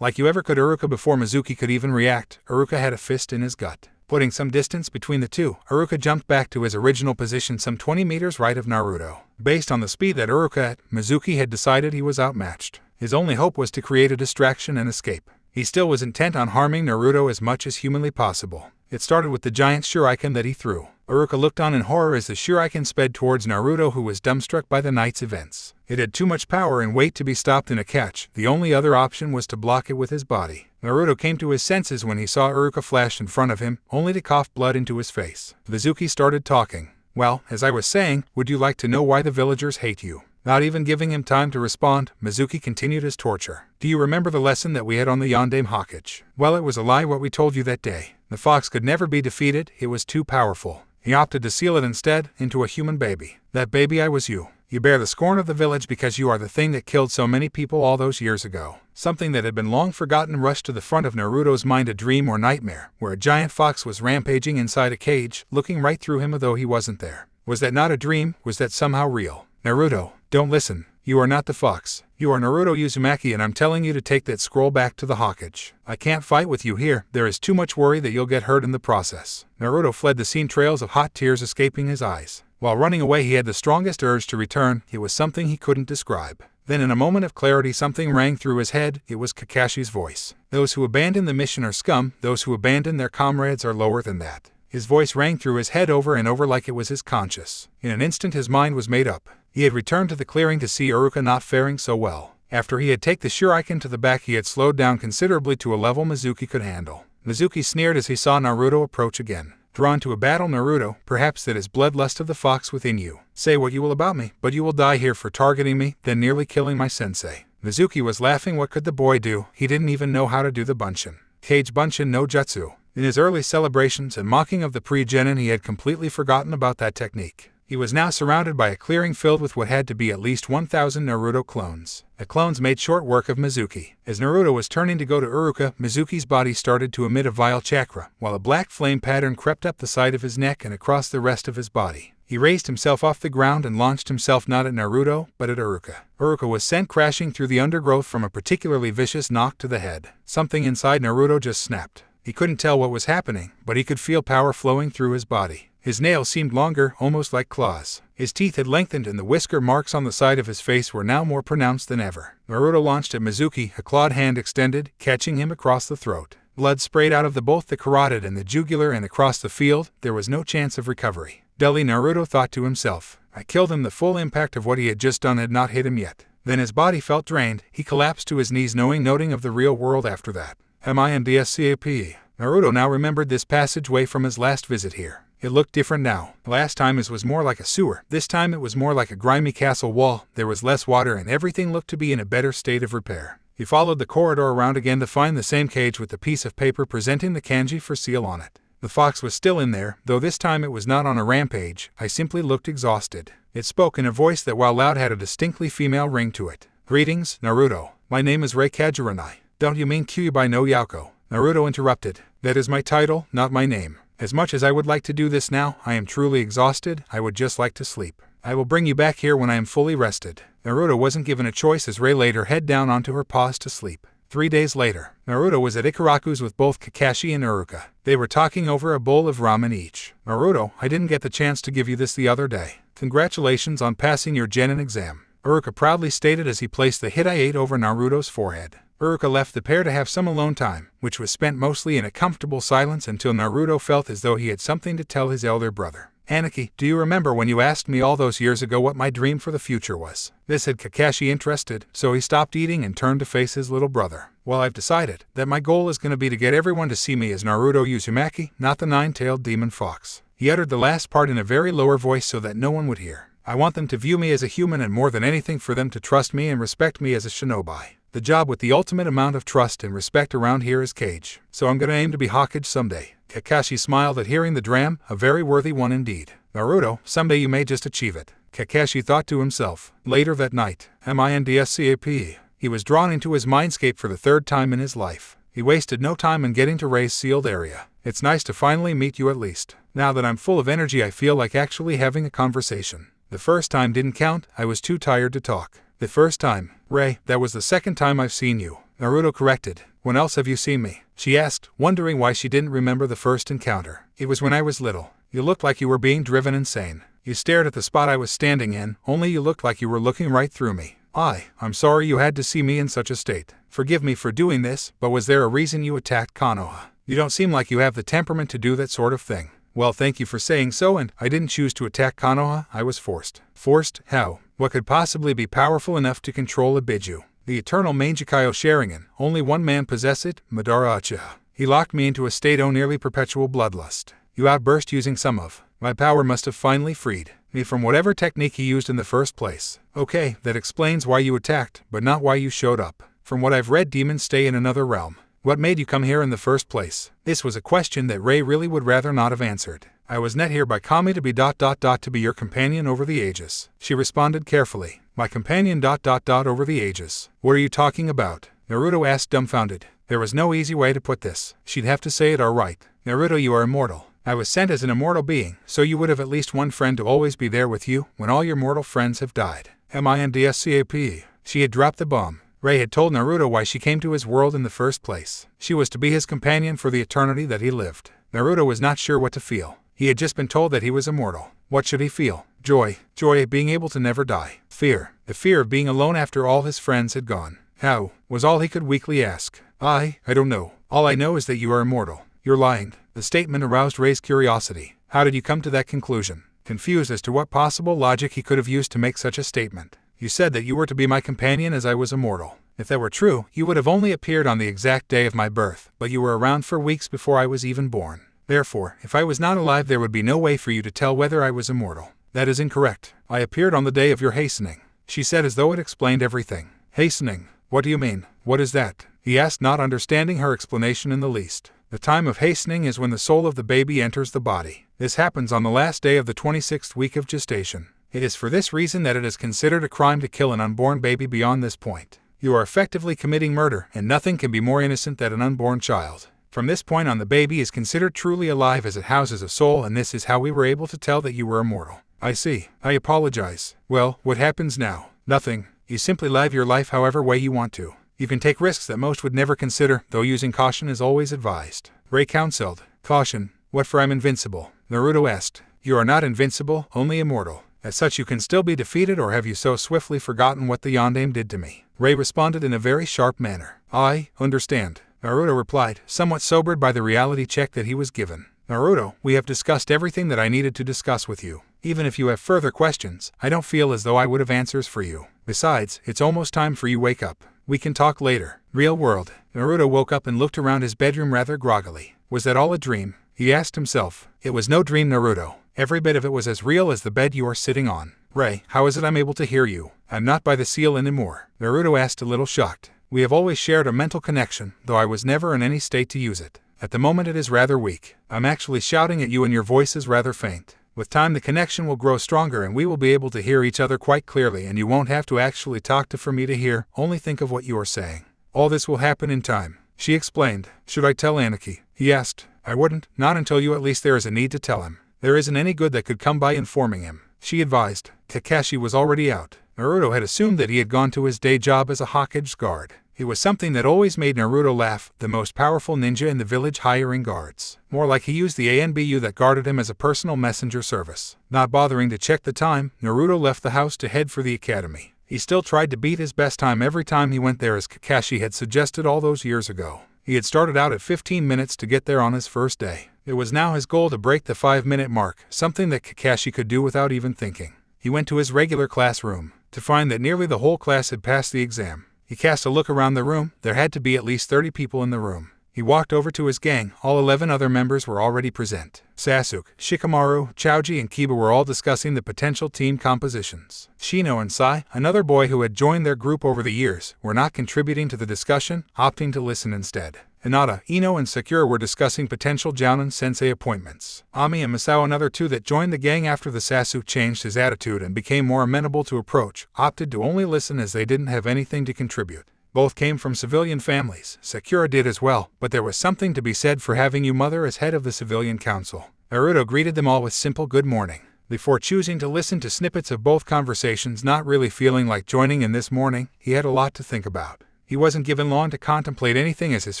Like you ever could. Iruka. Before Mizuki could even react, Iruka had a fist in his gut. Putting some distance between the two, Iruka jumped back to his original position some 20 meters right of Naruto. Based on the speed that Iruka had, Mizuki had decided he was outmatched. His only hope was to create a distraction and escape. He still was intent on harming Naruto as much as humanly possible. It started with the giant shuriken that he threw. Iruka looked on in horror as the shuriken sped towards Naruto, who was dumbstruck by the night's events. It had too much power and weight to be stopped in a catch. The only other option was to block it with his body. Naruto came to his senses when he saw Iruka flash in front of him, only to cough blood into his face. Mizuki started talking. Well, as I was saying, would you like to know why the villagers hate you? Not even giving him time to respond, Mizuki continued his torture. Do you remember the lesson that we had on the Yondaime Hokage? Well, it was a lie what we told you that day. The fox could never be defeated, it was too powerful. He opted to seal it instead, into a human baby. That baby I was you. You bear the scorn of the village because you are the thing that killed so many people all those years ago. Something that had been long forgotten rushed to the front of Naruto's mind, a dream or nightmare, where a giant fox was rampaging inside a cage, looking right through him although he wasn't there. Was that not a dream? Was that somehow real? Naruto, don't listen. You are not the fox. You are Naruto Uzumaki, and I'm telling you to take that scroll back to the Hokage. I can't fight with you here. There is too much worry that you'll get hurt in the process. Naruto fled the scene, trails of hot tears escaping his eyes. While running away, he had the strongest urge to return. It was something he couldn't describe. Then in a moment of clarity, something rang through his head. It was Kakashi's voice. Those who abandon the mission are scum. Those who abandon their comrades are lower than that. His voice rang through his head over and over like it was his conscience. In an instant his mind was made up. He had returned to the clearing to see Iruka not faring so well. After he had taken the shuriken to the back, he had slowed down considerably to a level Mizuki could handle. Mizuki sneered as he saw Naruto approach again. Drawn to a battle, Naruto, perhaps that is bloodlust of the fox within you. Say what you will about me, but you will die here for targeting me, then nearly killing my sensei. Mizuki was laughing. What could the boy do? He didn't even know how to do the bunshin. Kage Bunshin no Jutsu. In his early celebrations and mocking of the pre-genin, he had completely forgotten about that technique. He was now surrounded by a clearing filled with what had to be at least 1,000 Naruto clones. The clones made short work of Mizuki. As Naruto was turning to go to Iruka, Mizuki's body started to emit a vile chakra, while a black flame pattern crept up the side of his neck and across the rest of his body. He raised himself off the ground and launched himself not at Naruto, but at Iruka. Iruka was sent crashing through the undergrowth from a particularly vicious knock to the head. Something inside Naruto just snapped. He couldn't tell what was happening, but he could feel power flowing through his body. His nails seemed longer, almost like claws. His teeth had lengthened and the whisker marks on the side of his face were now more pronounced than ever. Naruto launched at Mizuki, a clawed hand extended, catching him across the throat. Blood sprayed out of both the carotid and the jugular, and across the field, there was no chance of recovery. Dully, Naruto thought to himself, I killed him. The full impact of what he had just done had not hit him yet. Then his body felt drained. He collapsed to his knees, knowing noting of the real world after that. MINDSCAP. Naruto now remembered this passageway from his last visit here. It looked different now. Last time it was more like a sewer. This time it was more like a grimy castle wall. There was less water and everything looked to be in a better state of repair. He followed the corridor around again to find the same cage with the piece of paper presenting the kanji for seal on it. The fox was still in there, though this time it was not on a rampage. I simply looked exhausted. It spoke in a voice that, while loud, had a distinctly female ring to it. Greetings, Naruto. My name is Rei Kajiranai. Don't you mean Kyuubi no Yako? Naruto interrupted. That is my title, not my name. As much as I would like to do this now, I am truly exhausted. I would just like to sleep. I will bring you back here when I am fully rested. Naruto wasn't given a choice as Rei laid her head down onto her paws to sleep. 3 days later, Naruto was at Ikaraku's with both Kakashi and Iruka. They were talking over a bowl of ramen each. Naruto, I didn't get the chance to give you this the other day. Congratulations on passing your genin exam. Iruka proudly stated as he placed the Hitai-8 over Naruto's forehead. Iruka left the pair to have some alone time, which was spent mostly in a comfortable silence until Naruto felt as though he had something to tell his elder brother. Aniki, do you remember when you asked me all those years ago what my dream for the future was? This had Kakashi interested, so he stopped eating and turned to face his little brother. Well, I've decided that my goal is going to be to get everyone to see me as Naruto Uzumaki, not the nine-tailed demon fox. He uttered the last part in a very lower voice so that no one would hear. I want them to view me as a human, and more than anything for them to trust me and respect me as a shinobi. The job with the ultimate amount of trust and respect around here is Cage, so I'm gonna aim to be Hokage someday. Kakashi smiled at hearing the dram, a very worthy one indeed. Naruto, someday you may just achieve it. Kakashi thought to himself. Later that night, MINDSCAP. He was drawn into his mindscape for the third time in his life. He wasted no time in getting to Rei's sealed area. It's nice to finally meet you at least. Now that I'm full of energy, I feel like actually having a conversation. The first time didn't count, I was too tired to talk. The first time, Rei, that was the second time I've seen you. Naruto corrected. When else have you seen me? She asked, wondering why she didn't remember the first encounter. It was when I was little. You looked like you were being driven insane. You stared at the spot I was standing in, only you looked like you were looking right through me. I'm sorry you had to see me in such a state. Forgive me for doing this, but was there a reason you attacked Konoha? You don't seem like you have the temperament to do that sort of thing. Well, thank you for saying so, and I didn't choose to attack Konoha, I was forced. Forced? How? What could possibly be powerful enough to control a Biju? The eternal Mangekyou Sharingan. Only one man possess it, Madara Uchiha. He locked me into a state of nearly perpetual bloodlust. You outburst using some of my power must have finally freed me from whatever technique he used in the first place. Okay, that explains why you attacked, but not why you showed up. From what I've read, demons stay in another realm. What made you come here in the first place? This was a question that Rei really would rather not have answered. I was net here by Kami to be your companion over the ages. She responded carefully. My companion over the ages. What are you talking about? Naruto asked dumbfounded. There was no easy way to put this. She'd have to say it all right. Naruto, you are immortal. I was sent as an immortal being, so you would have at least one friend to always be there with you when all your mortal friends have died. MINDSCAP. She had dropped the bomb. Rei had told Naruto why she came to his world in the first place. She was to be his companion for the eternity that he lived. Naruto was not sure what to feel. He had just been told that he was immortal. What should he feel? Joy. Joy at being able to never die. Fear. The fear of being alone after all his friends had gone. How? Was all he could weakly ask. I don't know. All I know is that you are immortal. You're lying. The statement aroused Rei's curiosity. How did you come to that conclusion? Confused as to what possible logic he could have used to make such a statement. You said that you were to be my companion as I was immortal. If that were true, you would have only appeared on the exact day of my birth, but you were around for weeks before I was even born. Therefore, if I was not alive, there would be no way for you to tell whether I was immortal. That is incorrect. I appeared on the day of your hastening. She said as though it explained everything. Hastening? What do you mean? What is that? He asked, not understanding her explanation in the least. The time of hastening is when the soul of the baby enters the body. This happens on the last day of the 26th week of gestation. It is for this reason that it is considered a crime to kill an unborn baby beyond this point. You are effectively committing murder, and nothing can be more innocent than an unborn child. From this point on, the baby is considered truly alive as it houses a soul, and this is how we were able to tell that you were immortal. I see. I apologize. Well, what happens now? Nothing. You simply live your life however way you want to. You can take risks that most would never consider, though using caution is always advised. Ray counseled. Caution? What for? I'm invincible. Naruto asked. You are not invincible, only immortal. As such, you can still be defeated, or have you so swiftly forgotten what the Yondaime did to me? Ray responded in a very sharp manner. I understand. Naruto replied, somewhat sobered by the reality check that he was given. Naruto, we have discussed everything that I needed to discuss with you. Even if you have further questions, I don't feel as though I would have answers for you. Besides, it's almost time for you wake up. We can talk later. Real world. Naruto woke up and looked around his bedroom rather groggily. Was that all a dream? He asked himself. It was no dream, Naruto. Every bit of it was as real as the bed you are sitting on. Ray, how is it I'm able to hear you? I'm not by the seal anymore. Naruto asked, a little shocked. We have always shared a mental connection, though I was never in any state to use it. At the moment it is rather weak. I'm actually shouting at you and your voice is rather faint. With time the connection will grow stronger and we will be able to hear each other quite clearly, and you won't have to actually talk for me to hear, only think of what you are saying. All this will happen in time. She explained. Should I tell Aniki? He asked. I wouldn't, not until you at least there is a need to tell him. There isn't any good that could come by informing him. She advised. Kakashi was already out. Naruto had assumed that he had gone to his day job as a Hokage's guard. It was something that always made Naruto laugh, the most powerful ninja in the village hiring guards. More like he used the ANBU that guarded him as a personal messenger service. Not bothering to check the time, Naruto left the house to head for the academy. He still tried to beat his best time every time he went there, as Kakashi had suggested all those years ago. He had started out at 15 minutes to get there on his first day. It was now his goal to break the 5-minute mark, something that Kakashi could do without even thinking. He went to his regular classroom, to find that nearly the whole class had passed the exam. He cast a look around the room. There had to be at least 30 people in the room. He walked over to his gang. All 11 other members were already present. Sasuke, Shikamaru, Choji, and Kiba were all discussing the potential team compositions. Shino and Sai, another boy who had joined their group over the years, were not contributing to the discussion, opting to listen instead. Hinata, Ino, and Sakura were discussing potential Jounin Sensei appointments. Ami and Masao, another two that joined the gang after the Sasuke changed his attitude and became more amenable to approach, opted to only listen as they didn't have anything to contribute. Both came from civilian families. Sakura did as well, but there was something to be said for having your mother as head of the civilian council. Naruto greeted them all with simple good morning. Before choosing to listen to snippets of both conversations, not really feeling like joining in this morning, he had a lot to think about. He wasn't given long to contemplate anything as his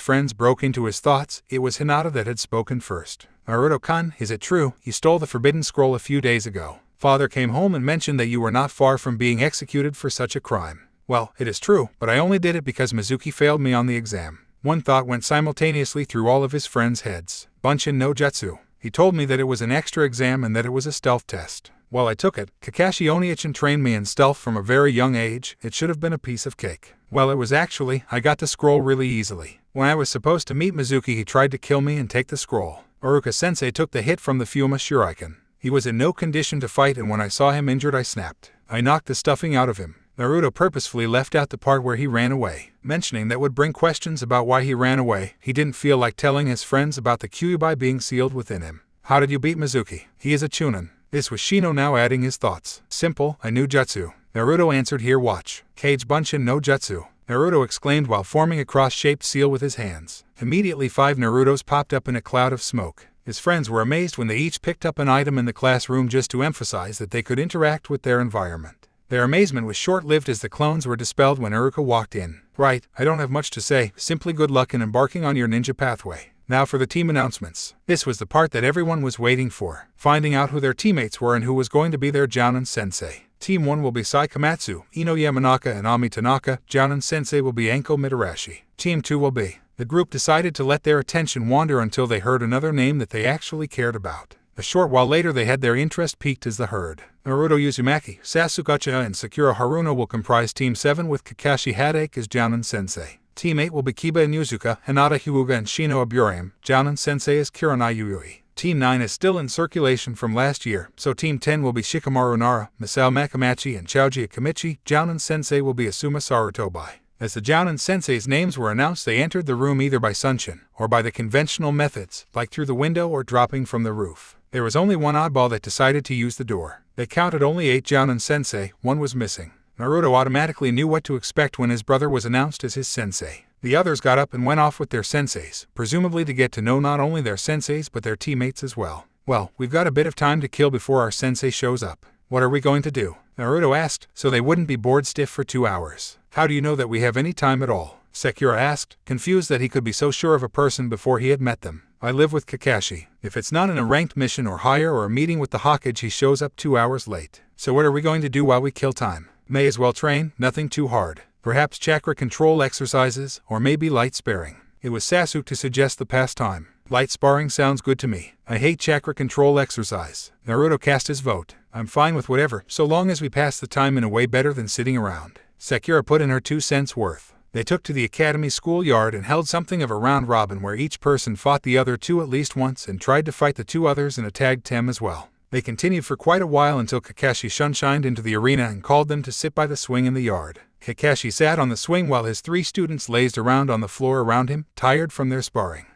friends broke into his thoughts. It was Hinata that had spoken first. Naruto-kun, is it true you stole the forbidden scroll a few days ago? Father came home and mentioned that you were not far from being executed for such a crime. Well, it is true, but I only did it because Mizuki failed me on the exam. One thought went simultaneously through all of his friends' heads. Bunshin no Jutsu. He told me that it was an extra exam and that it was a stealth test. Well, I took it. Kakashi Oniichin trained me in stealth from a very young age. It should have been a piece of cake. Well, it was actually. I got the scroll really easily. When I was supposed to meet Mizuki, he tried to kill me and take the scroll. Uruka-sensei took the hit from the Fuma Shuriken. He was in no condition to fight, and when I saw him injured I snapped. I knocked the stuffing out of him. Naruto purposefully left out the part where he ran away, mentioning that would bring questions about why he ran away. He didn't feel like telling his friends about the Kyuubi being sealed within him. How did you beat Mizuki? He is a Chunin. This was Shino now adding his thoughts. Simple, I knew Jutsu. Naruto answered, here watch. Kage Bunshin no Jutsu. Naruto exclaimed while forming a cross-shaped seal with his hands. Immediately 5 Narutos popped up in a cloud of smoke. His friends were amazed when they each picked up an item in the classroom just to emphasize that they could interact with their environment. Their amazement was short-lived as the clones were dispelled when Uruka walked in. Right, I don't have much to say, simply good luck in embarking on your ninja pathway. Now for the team announcements. This was the part that everyone was waiting for, finding out who their teammates were and who was going to be their Jounin Sensei. Team 1 will be Sai Komatsu, Ino Yamanaka, and Ami Tanaka. Jounin Sensei will be Anko Mitarashi. Team 2 will be. The group decided to let their attention wander until they heard another name that they actually cared about. A short while later they had their interest piqued as the herd. Naruto Uzumaki, Sasuke Uchiha, and Sakura Haruno will comprise Team 7 with Kakashi Hadake as Jounin Sensei. Team 8 will be Kiba Inuzuka, Hinata Hyuga, and Shino Aburame. Jounin Sensei is Kuranai Yuyui. Team 9 is still in circulation from last year, so Team 10 will be Shikamaru Nara, Masao Makamachi, and Choji Akamichi. Jounin Sensei will be Asuma Sarutobai. As the Jounin sensei's names were announced, they entered the room either by sunshin, or by the conventional methods, like through the window or dropping from the roof. There was only one oddball that decided to use the door. They counted only 8 Jounin sensei, one was missing. Naruto automatically knew what to expect when his brother was announced as his sensei. The others got up and went off with their senseis, presumably to get to know not only their senseis but their teammates as well. Well, we've got a bit of time to kill before our sensei shows up. What are we going to do? Naruto asked, so they wouldn't be bored stiff for 2 hours. How do you know that we have any time at all? Sakura asked, confused that he could be so sure of a person before he had met them. I live with Kakashi. If it's not in a ranked mission or higher or a meeting with the Hokage, he shows up 2 hours late. So what are we going to do while we kill time? May as well train, nothing too hard. Perhaps chakra control exercises, or maybe light sparring. It was Sasuke to suggest the pastime. Light sparring sounds good to me. I hate chakra control exercise. Naruto cast his vote. I'm fine with whatever, so long as we pass the time in a way better than sitting around. Sakura put in her 2 cents worth. They took to the academy schoolyard and held something of a round robin where each person fought the other 2 at least once and tried to fight the 2 others in a tag team as well. They continued for quite a while until Kakashi sunshined into the arena and called them to sit by the swing in the yard. Kakashi sat on the swing while his 3 students lazed around on the floor around him, tired from their sparring.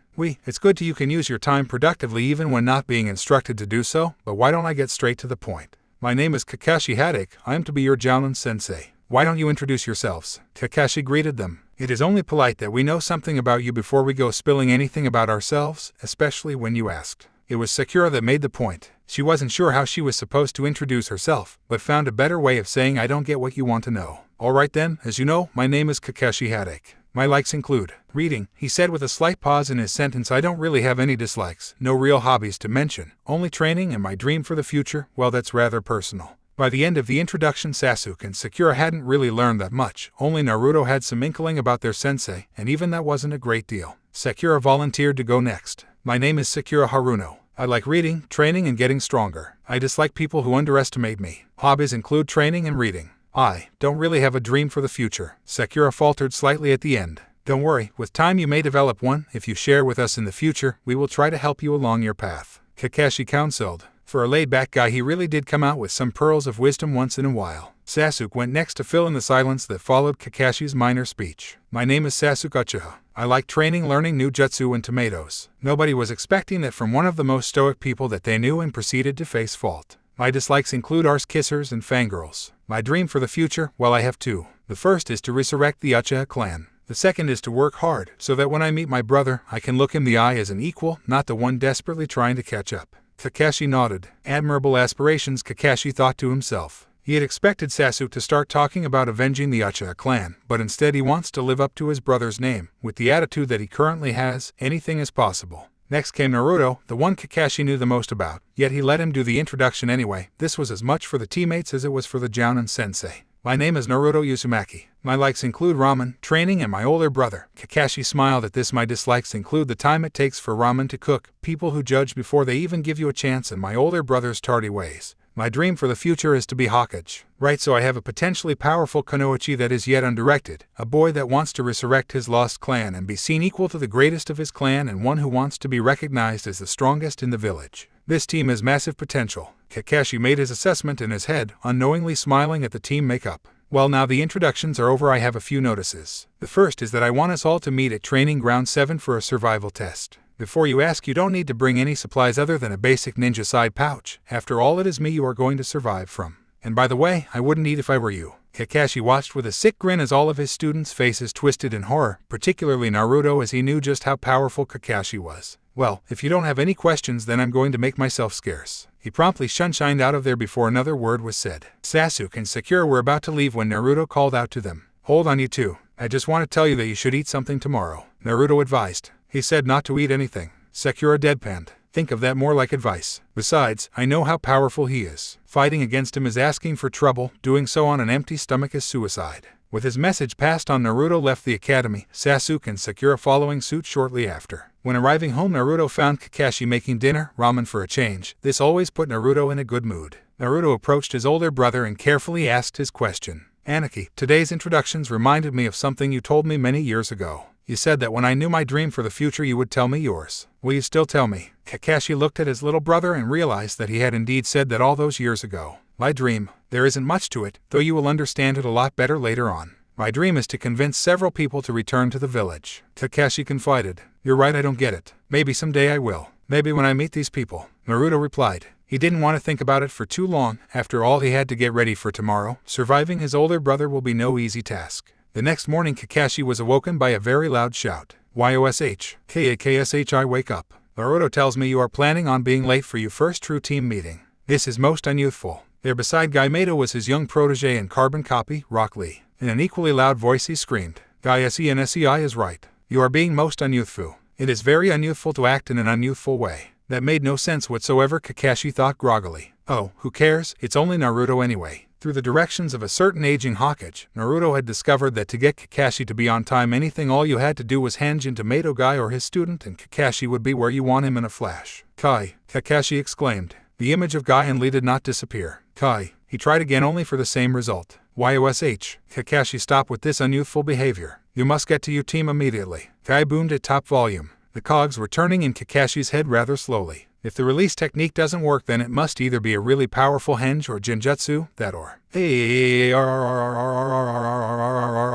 It's good you can use your time productively even when not being instructed to do so, but why don't I get straight to the point? My name is Kakashi Haddock, I am to be your Jounin sensei. Why don't you introduce yourselves? Kakashi greeted them. It is only polite that we know something about you before we go spilling anything about ourselves, especially when you asked. It was Sakura that made the point. She wasn't sure how she was supposed to introduce herself, but found a better way of saying I don't get what you want to know. Alright then, as you know, my name is Kakashi Haddock. My likes include reading, he said with a slight pause in his sentence. I don't really have any dislikes, no real hobbies to mention, only training and my dream for the future, well that's rather personal. By the end of the introduction, Sasuke and Sakura hadn't really learned that much, only Naruto had some inkling about their sensei, and even that wasn't a great deal. Sakura volunteered to go next. My name is Sakura Haruno. I like reading, training and getting stronger. I dislike people who underestimate me. Hobbies include training and reading. I don't really have a dream for the future. Sakura faltered slightly at the end. Don't worry, with time you may develop one. If you share with us in the future, we will try to help you along your path. Kakashi counseled. For a laid-back guy, he really did come out with some pearls of wisdom once in a while. Sasuke went next to fill in the silence that followed Kakashi's minor speech. My name is Sasuke Uchiha. I like training, learning new jutsu and tomatoes. Nobody was expecting that from one of the most stoic people that they knew and proceeded to face fault. My dislikes include arse kissers and fangirls. My dream for the future, well I have 2. The first is to resurrect the Uchiha clan. The second is to work hard, so that when I meet my brother, I can look him the eye as an equal, not the one desperately trying to catch up. Kakashi nodded. Admirable aspirations, Kakashi thought to himself. He had expected Sasuke to start talking about avenging the Uchiha clan, but instead he wants to live up to his brother's name. With the attitude that he currently has, anything is possible. Next came Naruto, the one Kakashi knew the most about, yet he let him do the introduction anyway. This was as much for the teammates as it was for the Jounin sensei. My name is Naruto Uzumaki. My likes include ramen, training, and my older brother. Kakashi smiled at this. My dislikes include the time it takes for ramen to cook, people who judge before they even give you a chance, and my older brother's tardy ways. My dream for the future is to be Hokage. Right, so I have a potentially powerful kunoichi that is yet undirected, a boy that wants to resurrect his lost clan and be seen equal to the greatest of his clan, and one who wants to be recognized as the strongest in the village. This team has massive potential. Kakashi made his assessment in his head, unknowingly smiling at the team makeup. Well, now the introductions are over, I have a few notices. The first is that I want us all to meet at Training Ground 7 for a survival test. Before you ask, you don't need to bring any supplies other than a basic ninja side pouch. After all, it is me you are going to survive from. And by the way, I wouldn't eat if I were you. Kakashi watched with a sick grin as all of his students' faces twisted in horror, particularly Naruto, as he knew just how powerful Kakashi was. Well, if you don't have any questions, then I'm going to make myself scarce. He promptly sunshined out of there before another word was said. Sasuke and Sakura were about to leave when Naruto called out to them. Hold on, you two. I just want to tell you that you should eat something tomorrow. Naruto advised. He said not to eat anything. Sakura deadpanned. Think of that more like advice. Besides, I know how powerful he is. Fighting against him is asking for trouble. Doing so on an empty stomach is suicide. With his message passed on, Naruto left the academy, Sasuke and Sakura following suit shortly after. When arriving home, Naruto found Kakashi making dinner, ramen for a change. This always put Naruto in a good mood. Naruto approached his older brother and carefully asked his question. Aniki, today's introductions reminded me of something you told me many years ago. You said that when I knew my dream for the future you would tell me yours. Will you still tell me? Kakashi looked at his little brother and realized that he had indeed said that all those years ago. My dream. There isn't much to it, though you will understand it a lot better later on. My dream is to convince several people to return to the village. Kakashi confided. You're right, I don't get it. Maybe someday I will. Maybe when I meet these people. Naruto replied. He didn't want to think about it for too long. After all, he had to get ready for tomorrow. Surviving his older brother will be no easy task. The next morning, Kakashi was awoken by a very loud shout. YOSH. KAKSHI, wake up. Naruto tells me you are planning on being late for your first true team meeting. This is most unyouthful. There beside Guy Mato was his young protege and carbon copy, Rock Lee. In an equally loud voice he screamed, Guy SENSEI is right. You are being most unyouthful. It is very unyouthful to act in an unyouthful way. That made no sense whatsoever, Kakashi thought groggily. Oh, who cares, it's only Naruto anyway. Through the directions of a certain aging Hokage, Naruto had discovered that to get Kakashi to be on time all you had to do was henge into Mato Guy or his student and Kakashi would be where you want him in a flash. Kai, Kakashi exclaimed. The image of Guy and Lee did not disappear. Kai, he tried again only for the same result. YOSH, Kakashi, stop with this unyouthful behavior. You must get to your team immediately. Kai boomed at top volume. The cogs were turning in Kakashi's head rather slowly. If the release technique doesn't work, then it must either be a really powerful henge or genjutsu, that or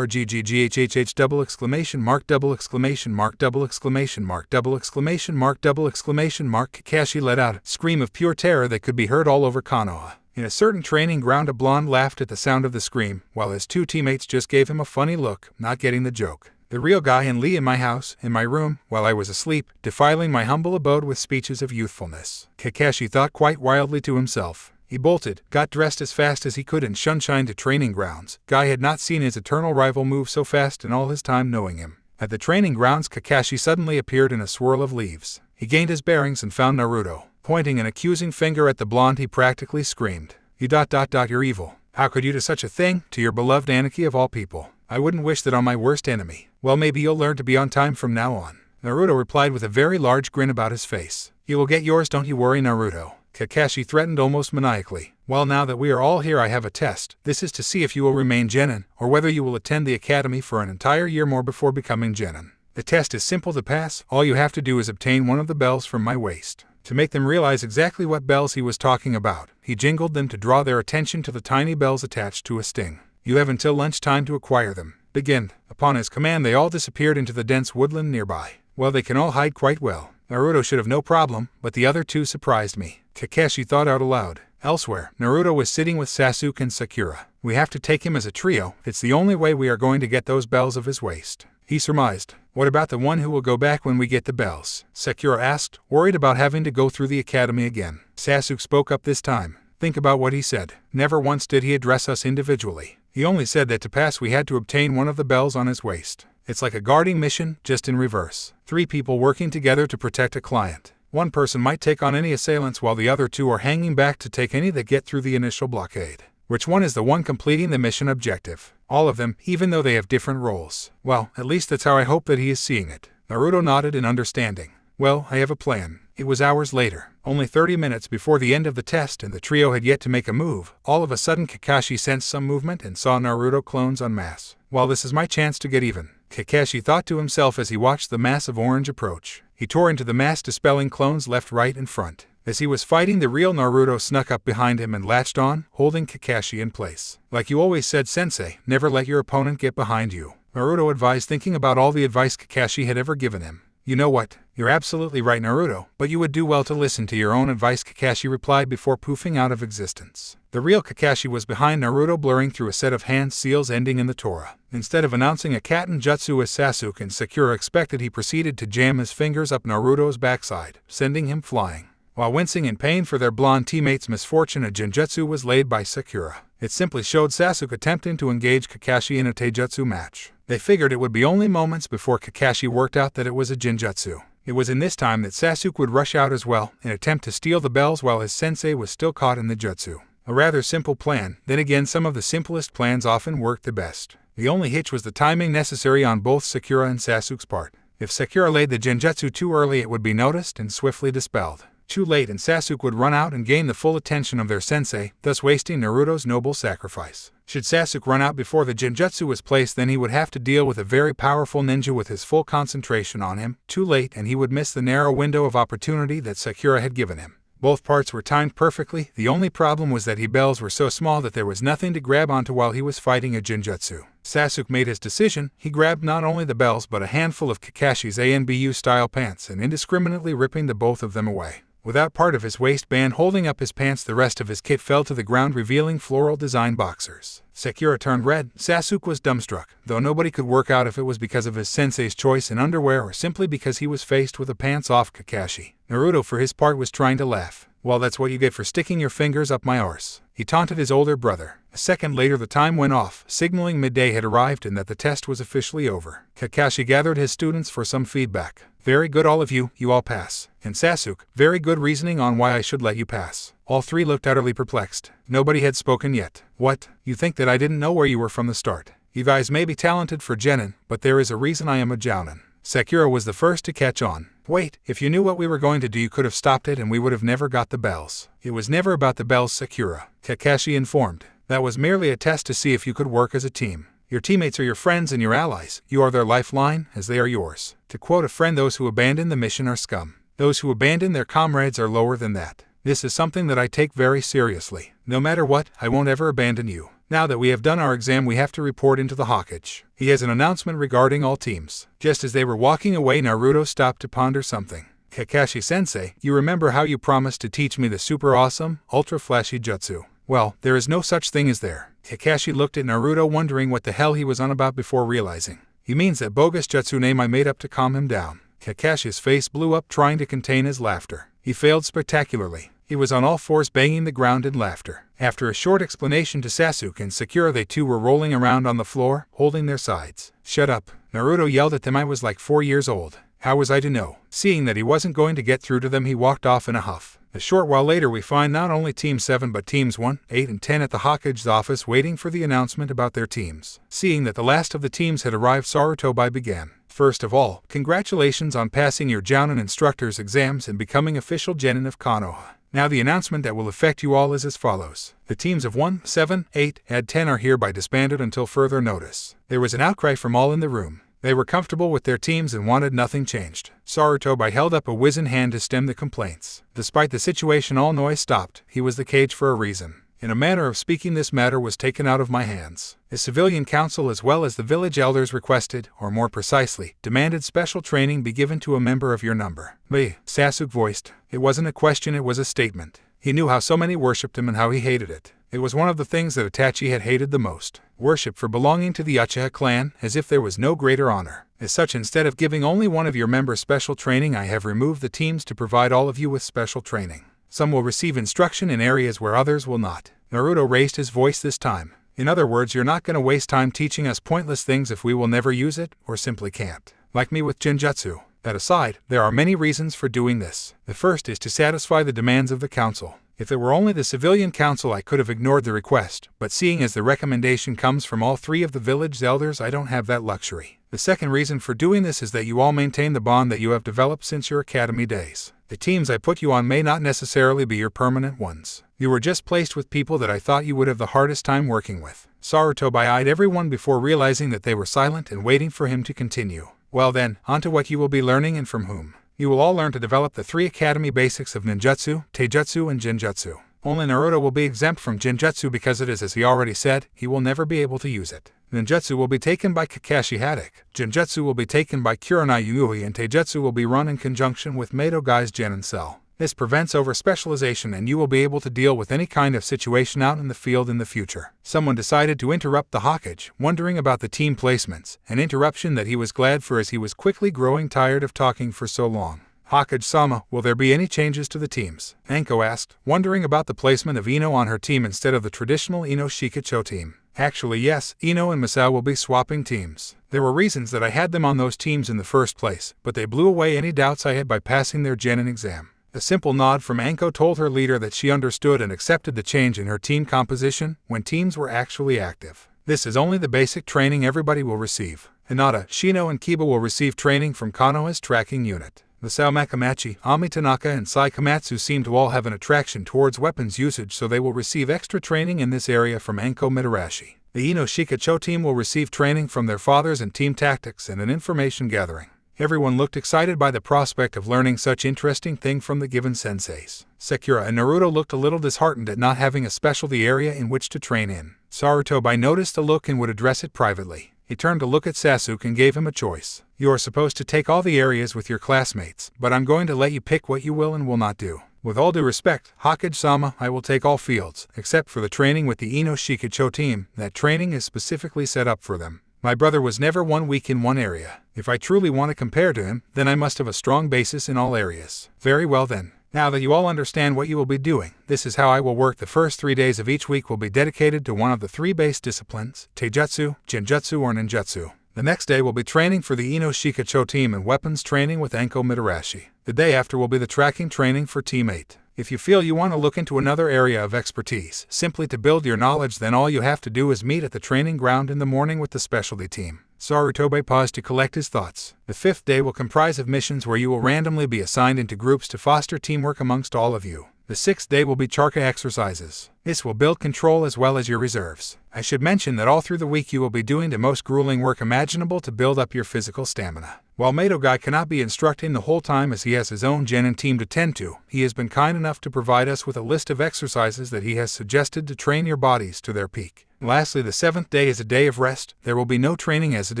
RGGGHHH double exclamation mark double exclamation mark double exclamation mark double exclamation mark double exclamation mark. Kakashi let out a scream of pure terror that could be heard all over Konoha. In a certain training ground, a blonde laughed at the sound of the scream, while his two teammates just gave him a funny look, not getting the joke. The real Guy and Lee in my house, in my room, while I was asleep, defiling my humble abode with speeches of youthfulness. Kakashi thought quite wildly to himself. He bolted, got dressed as fast as he could and shunshined to training grounds. Guy had not seen his eternal rival move so fast in all his time knowing him. At the training grounds, Kakashi suddenly appeared in a swirl of leaves. He gained his bearings and found Naruto. Pointing an accusing finger at the blonde, he practically screamed, You're evil. How could you do such a thing to your beloved Aniki of all people? I wouldn't wish that on my worst enemy. Well, maybe you'll learn to be on time from now on. Naruto replied with a very large grin about his face. You will get yours, don't you worry, Naruto. Kakashi threatened almost maniacally. Well, now that we are all here, I have a test. This is to see if you will remain genin, or whether you will attend the academy for an entire year more before becoming genin. The test is simple to pass. All you have to do is obtain one of the bells from my waist. To make them realize exactly what bells he was talking about, he jingled them to draw their attention to the tiny bells attached to a sting. You have until lunchtime to acquire them. Begin. Upon his command, they all disappeared into the dense woodland nearby. Well, they can all hide quite well. Naruto should have no problem, but the other two surprised me. Kakashi thought out aloud. Elsewhere, Naruto was sitting with Sasuke and Sakura. We have to take him as a trio. It's the only way we are going to get those bells of his waist. He surmised. What about the one who will go back when we get the bells? Sakura asked, worried about having to go through the academy again. Sasuke spoke up this time. Think about what he said. Never once did he address us individually. He only said that to pass we had to obtain one of the bells on his waist. It's like a guarding mission, just in reverse. 3 people working together to protect a client. One person might take on any assailants while the other 2 are hanging back to take any that get through the initial blockade. Which one is the one completing the mission objective? All of them, even though they have different roles. Well, at least that's how I hope that he is seeing it. Naruto nodded in understanding. Well, I have a plan. It was hours later, only 30 minutes before the end of the test, and the trio had yet to make a move. All of a sudden, Kakashi sensed some movement and saw Naruto clones en masse. Well, this is my chance to get even, Kakashi thought to himself as he watched the mass of orange approach. He tore into the mass, dispelling clones left, right, and front. As he was fighting, the real Naruto snuck up behind him and latched on, holding Kakashi in place. Like you always said, Sensei, never let your opponent get behind you, Naruto advised, thinking about all the advice Kakashi had ever given him. You know what? You're absolutely right, Naruto, but you would do well to listen to your own advice, Kakashi replied before poofing out of existence. The real Kakashi was behind Naruto, blurring through a set of hand seals ending in the Tora. Instead of announcing a Katen Jutsu as Sasuke and Sakura expected, he proceeded to jam his fingers up Naruto's backside, sending him flying. While wincing in pain for their blonde teammate's misfortune, a genjutsu was laid by Sakura. It simply showed Sasuke attempting to engage Kakashi in a taijutsu match. They figured it would be only moments before Kakashi worked out that it was a genjutsu. It was in this time that Sasuke would rush out as well, and attempt to steal the bells while his sensei was still caught in the jutsu. A rather simple plan. Then again, some of the simplest plans often work the best. The only hitch was the timing necessary on both Sakura and Sasuke's part. If Sakura laid the genjutsu too early, it would be noticed and swiftly dispelled. Too late, and Sasuke would run out and gain the full attention of their sensei, thus wasting Naruto's noble sacrifice. Should Sasuke run out before the genjutsu was placed, then he would have to deal with a very powerful ninja with his full concentration on him. Too late, and he would miss the narrow window of opportunity that Sakura had given him. Both parts were timed perfectly. The only problem was that his bells were so small that there was nothing to grab onto while he was fighting a Genjutsu. Sasuke made his decision. He grabbed not only the bells but a handful of Kakashi's ANBU style pants and indiscriminately ripping the both of them away. Without part of his waistband holding up his pants, the rest of his kit fell to the ground, revealing floral design boxers. Sakura turned red. Sasuke was dumbstruck, though nobody could work out if it was because of his sensei's choice in underwear or simply because he was faced with a pants-off Kakashi. Naruto, for his part, was trying to laugh. "Well, that's what you get for sticking your fingers up my arse," he taunted his older brother. A second later the time went off, signaling midday had arrived and that the test was officially over. Kakashi gathered his students for some feedback. "Very good, all of you, you all pass." And Sasuke, "Very good reasoning on why I should let you pass." All three looked utterly perplexed. Nobody had spoken yet. "What? You think that I didn't know where you were from the start? You guys may be talented for genin, but there is a reason I am a jounin." Sakura was the first to catch on. "Wait, if you knew what we were going to do you could have stopped it and we would have never got the bells." "It was never about the bells, Sakura," Kakashi informed. "That was merely a test to see if you could work as a team. Your teammates are your friends and your allies. You are their lifeline, as they are yours. To quote a friend, those who abandon the mission are scum. Those who abandon their comrades are lower than that. This is something that I take very seriously. No matter what, I won't ever abandon you. Now that we have done our exam, we have to report into the Hokage." He has an announcement regarding all teams. Just as they were walking away, Naruto stopped to ponder something. "Kakashi-sensei, you remember how you promised to teach me the super awesome, ultra flashy jutsu? Well, there is no such thing as there." Kakashi looked at Naruto, wondering what the hell he was on about before realizing. "He means that bogus jutsu name I made up to calm him down." Kakashi's face blew up, trying to contain his laughter. He failed spectacularly. He was on all fours, banging the ground in laughter. After a short explanation to Sasuke and Sakura, they too were rolling around on the floor, holding their sides. "Shut up!" Naruto yelled at them. "I was like 4 years old. How was I to know?" Seeing that he wasn't going to get through to them, he walked off in a huff. A short while later we find not only Team 7 but Teams 1, 8 and 10 at the Hokage's office waiting for the announcement about their teams. Seeing that the last of the teams had arrived, Sarutobi began. "First of all, congratulations on passing your Jounin instructor's exams and becoming official genin of Konoha. Now the announcement that will affect you all is as follows. The teams of 1, 7, 8, and 10 are hereby disbanded until further notice." There was an outcry from all in the room. They were comfortable with their teams and wanted nothing changed. Sarutobi held up a wizened hand to stem the complaints. Despite the situation, all noise stopped. He was the cage for a reason. "In a manner of speaking, this matter was taken out of my hands. The civilian council as well as the village elders requested, or more precisely, demanded special training be given to a member of your number." "Me," Sasuke voiced. It wasn't a question, it was a statement. He knew how so many worshipped him and how he hated it. It was one of the things that Itachi had hated the most. Worship for belonging to the Uchiha clan, as if there was no greater honor. As such, instead of giving only one of your members special training, I have removed the teams to provide all of you with special training. Some will receive instruction in areas where others will not. Naruto raised his voice this time. "In other words, you're not going to waste time teaching us pointless things if we will never use it, or simply can't. Like me with Genjutsu. That aside, there are many reasons for doing this. The first is to satisfy the demands of the council. If it were only the civilian council, I could have ignored the request, but seeing as the recommendation comes from all 3 of the village elders, I don't have that luxury. The second reason for doing this is that you all maintain the bond that you have developed since your academy days. The teams I put you on may not necessarily be your permanent ones. You were just placed with people that I thought you would have the hardest time working with." Sarutobi eyed everyone before realizing that they were silent and waiting for him to continue. "Well then, onto what you will be learning and from whom. You will all learn to develop the 3 academy basics of ninjutsu, taijutsu, and genjutsu. Only Naruto will be exempt from genjutsu because it is, as he already said, he will never be able to use it. Ninjutsu will be taken by Kakashi Hatake, genjutsu will be taken by Kuronai Yui, and taijutsu will be run in conjunction with Mato Gai's Genin Cell. This prevents over-specialization and you will be able to deal with any kind of situation out in the field in the future." Someone decided to interrupt the Hokage, wondering about the team placements, an interruption that he was glad for as he was quickly growing tired of talking for so long. "Hokage-sama, will there be any changes to the teams?" Anko asked, wondering about the placement of Ino on her team instead of the traditional Ino Shikacho team. "Actually yes, Ino and Masao will be swapping teams. There were reasons that I had them on those teams in the first place, but they blew away any doubts I had by passing their genin exam." A simple nod from Anko told her leader that she understood and accepted the change in her team composition when teams were actually active. "This is only the basic training everybody will receive. Hinata, Shino, and Kiba will receive training from Konoha's tracking unit. Masao Makamachi, Ami Tanaka, and Sai Komatsu seem to all have an attraction towards weapons usage, so they will receive extra training in this area from Anko Mitarashi. The Ino Shikacho team will receive training from their fathers in team tactics and in information gathering. Everyone looked excited by the prospect of learning such interesting thing from the given senseis. Sakura and Naruto looked a little disheartened at not having a specialty area in which to train in. Sarutobi noticed the look and would address it privately. He turned to look at Sasuke and gave him a choice. You are supposed to take all the areas with your classmates, but I'm going to let you pick what you will and will not do. With all due respect, Hokage-sama, I will take all fields, except for the training with the Ino Shikacho team. That training is specifically set up for them. My brother was never 1 week in one area. If I truly want to compare to him, then I must have a strong basis in all areas. Very well then. Now that you all understand what you will be doing, this is how I will work. The first 3 days of each week will be dedicated to one of the 3 base disciplines, Taijutsu, Genjutsu or Ninjutsu. The next day will be training for the Ino Shikacho team and weapons training with Anko Mitarashi. The day after will be the tracking training for Team 8. If you feel you want to look into another area of expertise, simply to build your knowledge, then all you have to do is meet at the training ground in the morning with the specialty team. Sarutobi paused to collect his thoughts. The 5th day will comprise of missions where you will randomly be assigned into groups to foster teamwork amongst all of you. The 6th day will be Charka exercises. This will build control as well as your reserves. I should mention that all through the week you will be doing the most grueling work imaginable to build up your physical stamina. While Madogai cannot be instructing the whole time as he has his own genin team to tend to, he has been kind enough to provide us with a list of exercises that he has suggested to train your bodies to their peak. Lastly, the 7th day is a day of rest. There will be no training as it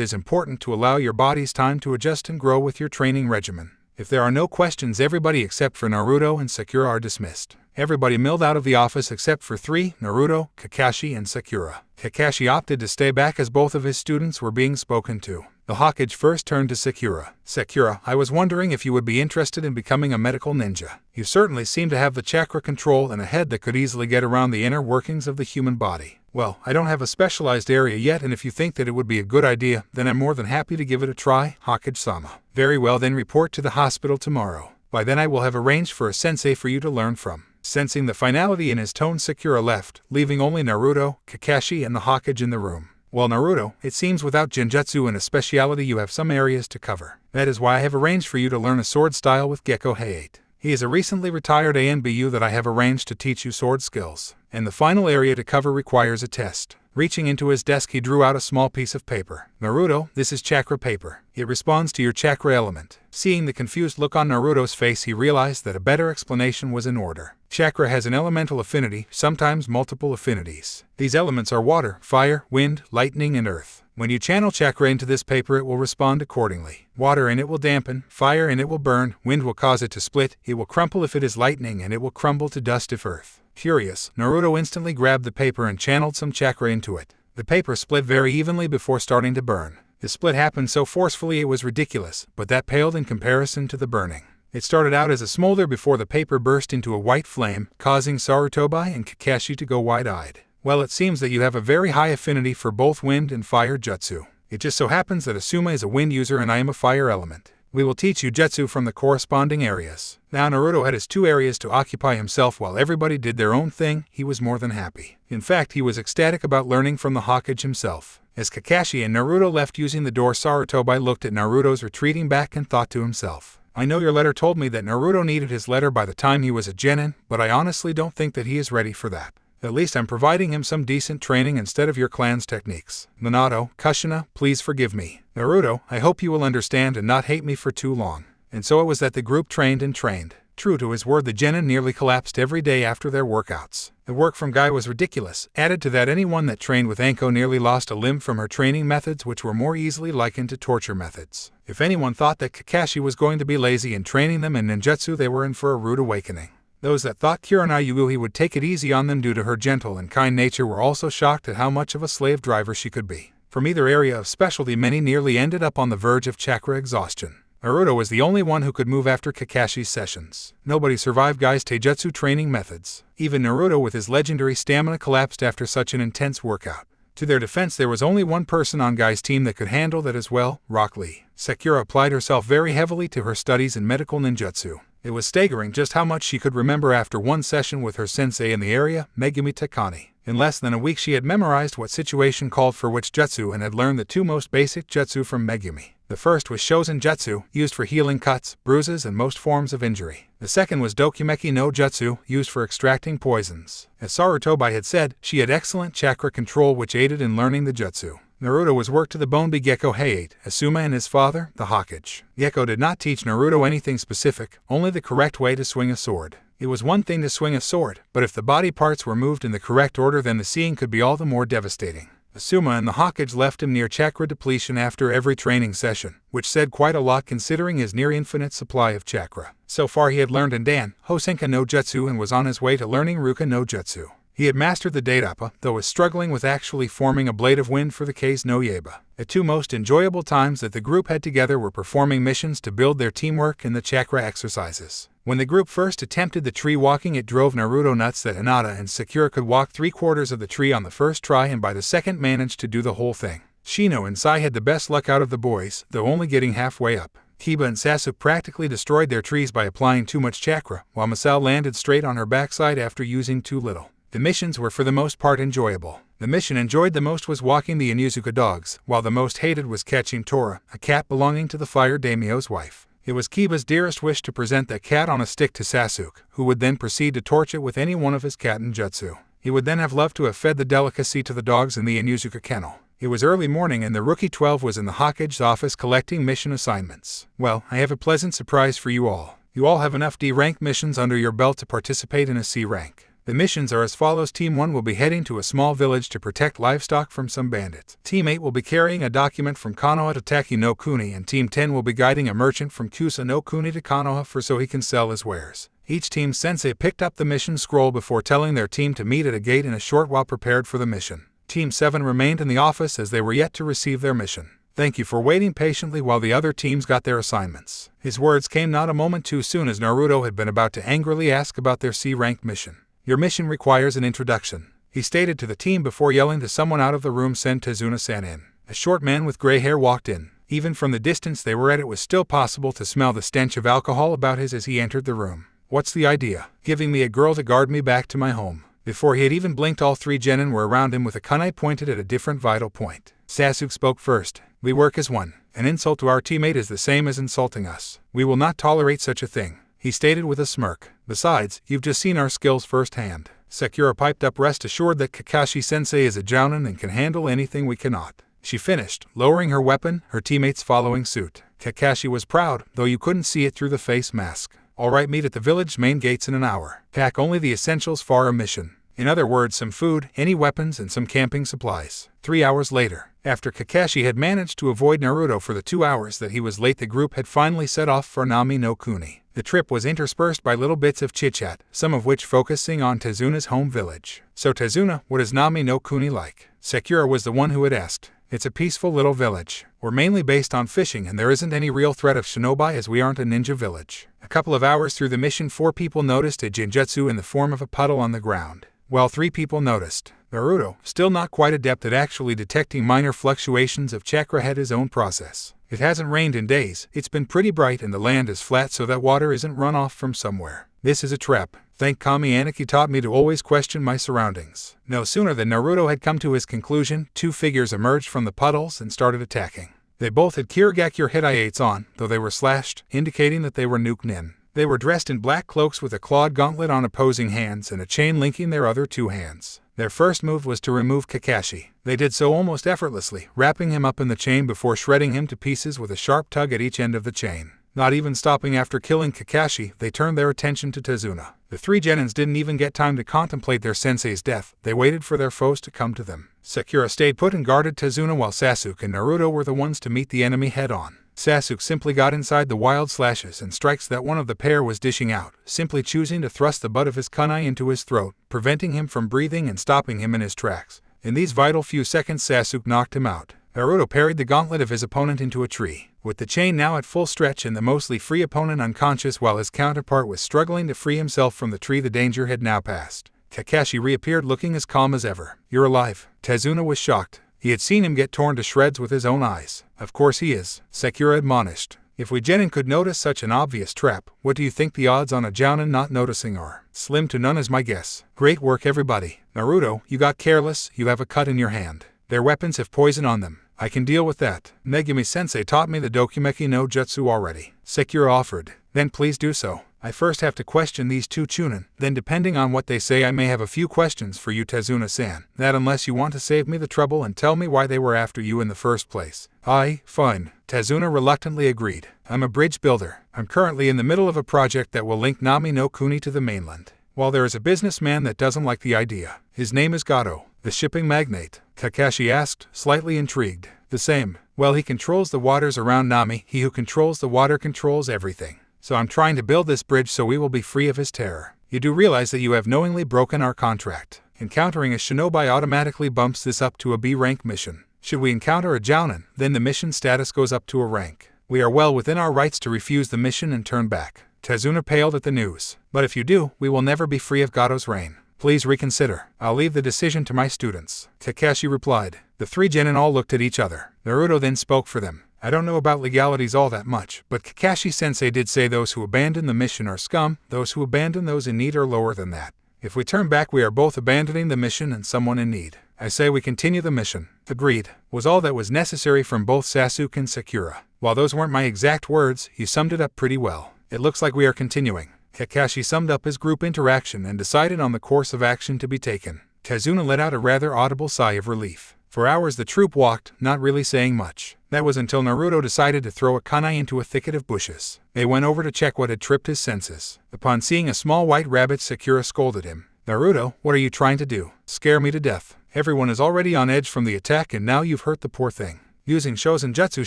is important to allow your bodies time to adjust and grow with your training regimen. If there are no questions, everybody except for Naruto and Sakura are dismissed. Everybody milled out of the office except for 3, Naruto, Kakashi, and Sakura. Kakashi opted to stay back as both of his students were being spoken to. The Hokage first turned to Sakura. Sakura, I was wondering if you would be interested in becoming a medical ninja. You certainly seem to have the chakra control and a head that could easily get around the inner workings of the human body. Well, I don't have a specialized area yet, and if you think that it would be a good idea, then I'm more than happy to give it a try, Hokage-sama. Very well, then report to the hospital tomorrow. By then I will have arranged for a sensei for you to learn from. Sensing the finality in his tone, Sakura left, leaving only Naruto, Kakashi, and the Hokage in the room. Well, Naruto, it seems without Genjutsu and a speciality you have some areas to cover. That is why I have arranged for you to learn a sword style with Gekko Hayate. He is a recently retired ANBU that I have arranged to teach you sword skills. And the final area to cover requires a test. Reaching into his desk, he drew out a small piece of paper. Naruto, this is chakra paper. It responds to your chakra element. Seeing the confused look on Naruto's face, he realized that a better explanation was in order. Chakra has an elemental affinity, sometimes multiple affinities. These elements are water, fire, wind, lightning, and earth. When you channel chakra into this paper, it will respond accordingly. Water, and it will dampen. Fire, and it will burn. Wind will cause it to split. It will crumple if it is lightning, and it will crumble to dust if earth. Curious, Naruto instantly grabbed the paper and channeled some chakra into it. The paper split very evenly before starting to burn. The split happened so forcefully it was ridiculous, but that paled in comparison to the burning. It started out as a smolder before the paper burst into a white flame, causing Sarutobi and Kakashi to go wide-eyed. Well, it seems that you have a very high affinity for both wind and fire jutsu. It just so happens that Asuma is a wind user and I am a fire element. We will teach you jutsu from the corresponding areas. Now Naruto had his 2 areas to occupy himself while everybody did their own thing. He was more than happy. In fact, he was ecstatic about learning from the Hokage himself. As Kakashi and Naruto left using the door, Sarutobi looked at Naruto's retreating back and thought to himself, I know your letter told me that Naruto needed his letter by the time he was a genin, but I honestly don't think that he is ready for that. At least I'm providing him some decent training instead of your clan's techniques. Minato, Kushina, please forgive me. Naruto, I hope you will understand and not hate me for too long. And so it was that the group trained and trained. True to his word, the genin nearly collapsed every day after their workouts. The work from Guy was ridiculous. Added to that, anyone that trained with Anko nearly lost a limb from her training methods, which were more easily likened to torture methods. If anyone thought that Kakashi was going to be lazy in training them in ninjutsu, they were in for a rude awakening. Those that thought Kurenai would take it easy on them due to her gentle and kind nature were also shocked at how much of a slave driver she could be. From either area of specialty, many nearly ended up on the verge of chakra exhaustion. Naruto was the only one who could move after Kakashi's sessions. Nobody survived Guy's taijutsu training methods. Even Naruto with his legendary stamina collapsed after such an intense workout. To their defense, there was only one person on Guy's team that could handle that as well, Rock Lee. Sakura applied herself very heavily to her studies in medical ninjutsu. It was staggering just how much she could remember after one session with her sensei in the area, Megumi Takane. In less than a week she had memorized what situation called for which jutsu and had learned the 2 most basic jutsu from Megumi. The first was Shosen Jutsu, used for healing cuts, bruises, and most forms of injury. The second was Dokumeki no Jutsu, used for extracting poisons. As Sarutobi had said, she had excellent chakra control which aided in learning the jutsu. Naruto was worked to the bone by Gekko Heiate, Asuma and his father, the Hokage. Gekko did not teach Naruto anything specific, only the correct way to swing a sword. It was one thing to swing a sword, but if the body parts were moved in the correct order, then the seeing could be all the more devastating. Asuma and the Hokage left him near chakra depletion after every training session, which said quite a lot considering his near-infinite supply of chakra. So far he had learned Endan, Hosenka no Jutsu, and was on his way to learning Ruka no Jutsu. He had mastered the Daidappa, though was struggling with actually forming a blade of wind for the Kase no Yaiba. The two most enjoyable times that the group had together were performing missions to build their teamwork and the chakra exercises. When the group first attempted the tree walking, it drove Naruto nuts that Hinata and Sakura could walk 3/4 of the tree on the first try and by the second managed to do the whole thing. Shino and Sai had the best luck out of the boys, though only getting halfway up. Kiba and Sasuke practically destroyed their trees by applying too much chakra, while Masao landed straight on her backside after using too little. The missions were for the most part enjoyable. The mission enjoyed the most was walking the Inuzuka dogs, while the most hated was catching Tora, a cat belonging to the fire daimyo's wife. It was Kiba's dearest wish to present that cat on a stick to Sasuke, who would then proceed to torch it with any one of his cat jutsu. He would then have loved to have fed the delicacy to the dogs in the Inuzuka kennel. It was early morning and the Rookie 12 was in the Hokage's office collecting mission assignments. Well, I have a pleasant surprise for you all. You all have enough D-rank missions under your belt to participate in a C rank. The missions are as follows. Team 1 will be heading to a small village to protect livestock from some bandits. Team 8 will be carrying a document from Konoha to Taki no Kuni, and Team 10 will be guiding a merchant from Kusa no Kuni to Konoha so he can sell his wares. Each team's sensei picked up the mission scroll before telling their team to meet at a gate in a short while prepared for the mission. Team 7 remained in the office as they were yet to receive their mission. Thank you for waiting patiently while the other teams got their assignments. His words came not a moment too soon, as Naruto had been about to angrily ask about their C-ranked mission. Your mission requires an introduction, he stated to the team before yelling to someone out of the room, send Tezuna-san in. A short man with gray hair walked in. Even from the distance they were at, it was still possible to smell the stench of alcohol about his as he entered the room. What's the idea? Giving me a girl to guard me back to my home. Before he had even blinked, all three genin were around him with a kunai pointed at a different vital point. Sasuke spoke first. We work as one. An insult to our teammate is the same as insulting us. We will not tolerate such a thing, he stated with a smirk. Besides, you've just seen our skills firsthand. Sakura piped up, rest assured that Kakashi-sensei is a jounin and can handle anything we cannot. She finished, lowering her weapon, her teammates following suit. Kakashi was proud, though you couldn't see it through the face mask. Alright, meet at the village main gates in an hour. Pack only the essentials for our mission. In other words, some food, any weapons, and some camping supplies. 3 hours later, after Kakashi had managed to avoid Naruto for the 2 hours that he was late, the group had finally set off for Nami no Kuni. The trip was interspersed by little bits of chit-chat, some of which focusing on Tezuna's home village. So Tezuna, what is Nami no Kuni like? Sakura was the one who had asked. It's a peaceful little village. We're mainly based on fishing and there isn't any real threat of shinobi as we aren't a ninja village. A couple of hours through the mission, 4 people noticed a genjutsu in the form of a puddle on the ground. Well, 3 people noticed. Naruto, still not quite adept at actually detecting minor fluctuations of chakra, had his own process. It hasn't rained in days, it's been pretty bright and the land is flat so that water isn't run off from somewhere. This is a trap. Thank Kami Aniki taught me to always question my surroundings. No sooner than Naruto had come to his conclusion, 2 figures emerged from the puddles and started attacking. They both had Kirigakure Hitaiates on, though they were slashed, indicating that they were Nuke Nin. They were dressed in black cloaks with a clawed gauntlet on opposing hands and a chain linking their other 2 hands. Their first move was to remove Kakashi. They did so almost effortlessly, wrapping him up in the chain before shredding him to pieces with a sharp tug at each end of the chain. Not even stopping after killing Kakashi, they turned their attention to Tezuna. The 3 genins didn't even get time to contemplate their sensei's death, they waited for their foes to come to them. Sakura stayed put and guarded Tezuna while Sasuke and Naruto were the ones to meet the enemy head-on. Sasuke simply got inside the wild slashes and strikes that one of the pair was dishing out, simply choosing to thrust the butt of his kunai into his throat, preventing him from breathing and stopping him in his tracks. In these vital few seconds, Sasuke knocked him out. Naruto parried the gauntlet of his opponent into a tree, with the chain now at full stretch and the mostly free opponent unconscious while his counterpart was struggling to free himself from the tree. The danger had now passed. Kakashi reappeared looking as calm as ever. You're alive. Tezuna was shocked. He had seen him get torn to shreds with his own eyes. Of course he is, Sakura admonished. If we genin could notice such an obvious trap, what do you think the odds on a jounin not noticing are? Slim to none is my guess. Great work everybody. Naruto, you got careless, you have a cut in your hand. Their weapons have poison on them. I can deal with that. Megumi-sensei taught me the Dokumeki no Jutsu already. Sakura offered. Then please do so. I first have to question these two chunin, then depending on what they say I may have a few questions for you Tazuna-san. That unless you want to save me the trouble and tell me why they were after you in the first place. Aye, fine. Tazuna reluctantly agreed. I'm a bridge builder. I'm currently in the middle of a project that will link Nami no Kuni to the mainland. While there is a businessman that doesn't like the idea. His name is Gato, the shipping magnate. Kakashi asked, slightly intrigued. The same. Well, he controls the waters around Nami. He who controls the water controls everything. So I'm trying to build this bridge so we will be free of his terror. You do realize that you have knowingly broken our contract. Encountering a shinobi automatically bumps this up to a B rank mission. Should we encounter a jounin, then the mission status goes up to a rank. We are well within our rights to refuse the mission and turn back. Tazuna paled at the news. But if you do, we will never be free of Gato's reign. Please reconsider. I'll leave the decision to my students. Kakashi replied. The three genin all looked at each other. Naruto then spoke for them. I don't know about legalities all that much, but Kakashi-sensei did say those who abandon the mission are scum, those who abandon those in need are lower than that. If we turn back we are both abandoning the mission and someone in need. I say we continue the mission. Agreed. Was all that was necessary from both Sasuke and Sakura. While those weren't my exact words, he summed it up pretty well. It looks like we are continuing. Kakashi summed up his group interaction and decided on the course of action to be taken. Tazuna let out a rather audible sigh of relief. For hours the troop walked, not really saying much. That was until Naruto decided to throw a kunai into a thicket of bushes. They went over to check what had tripped his senses. Upon seeing a small white rabbit, Sakura scolded him. Naruto, what are you trying to do? Scare me to death. Everyone is already on edge from the attack and now you've hurt the poor thing. Using Shosenjutsu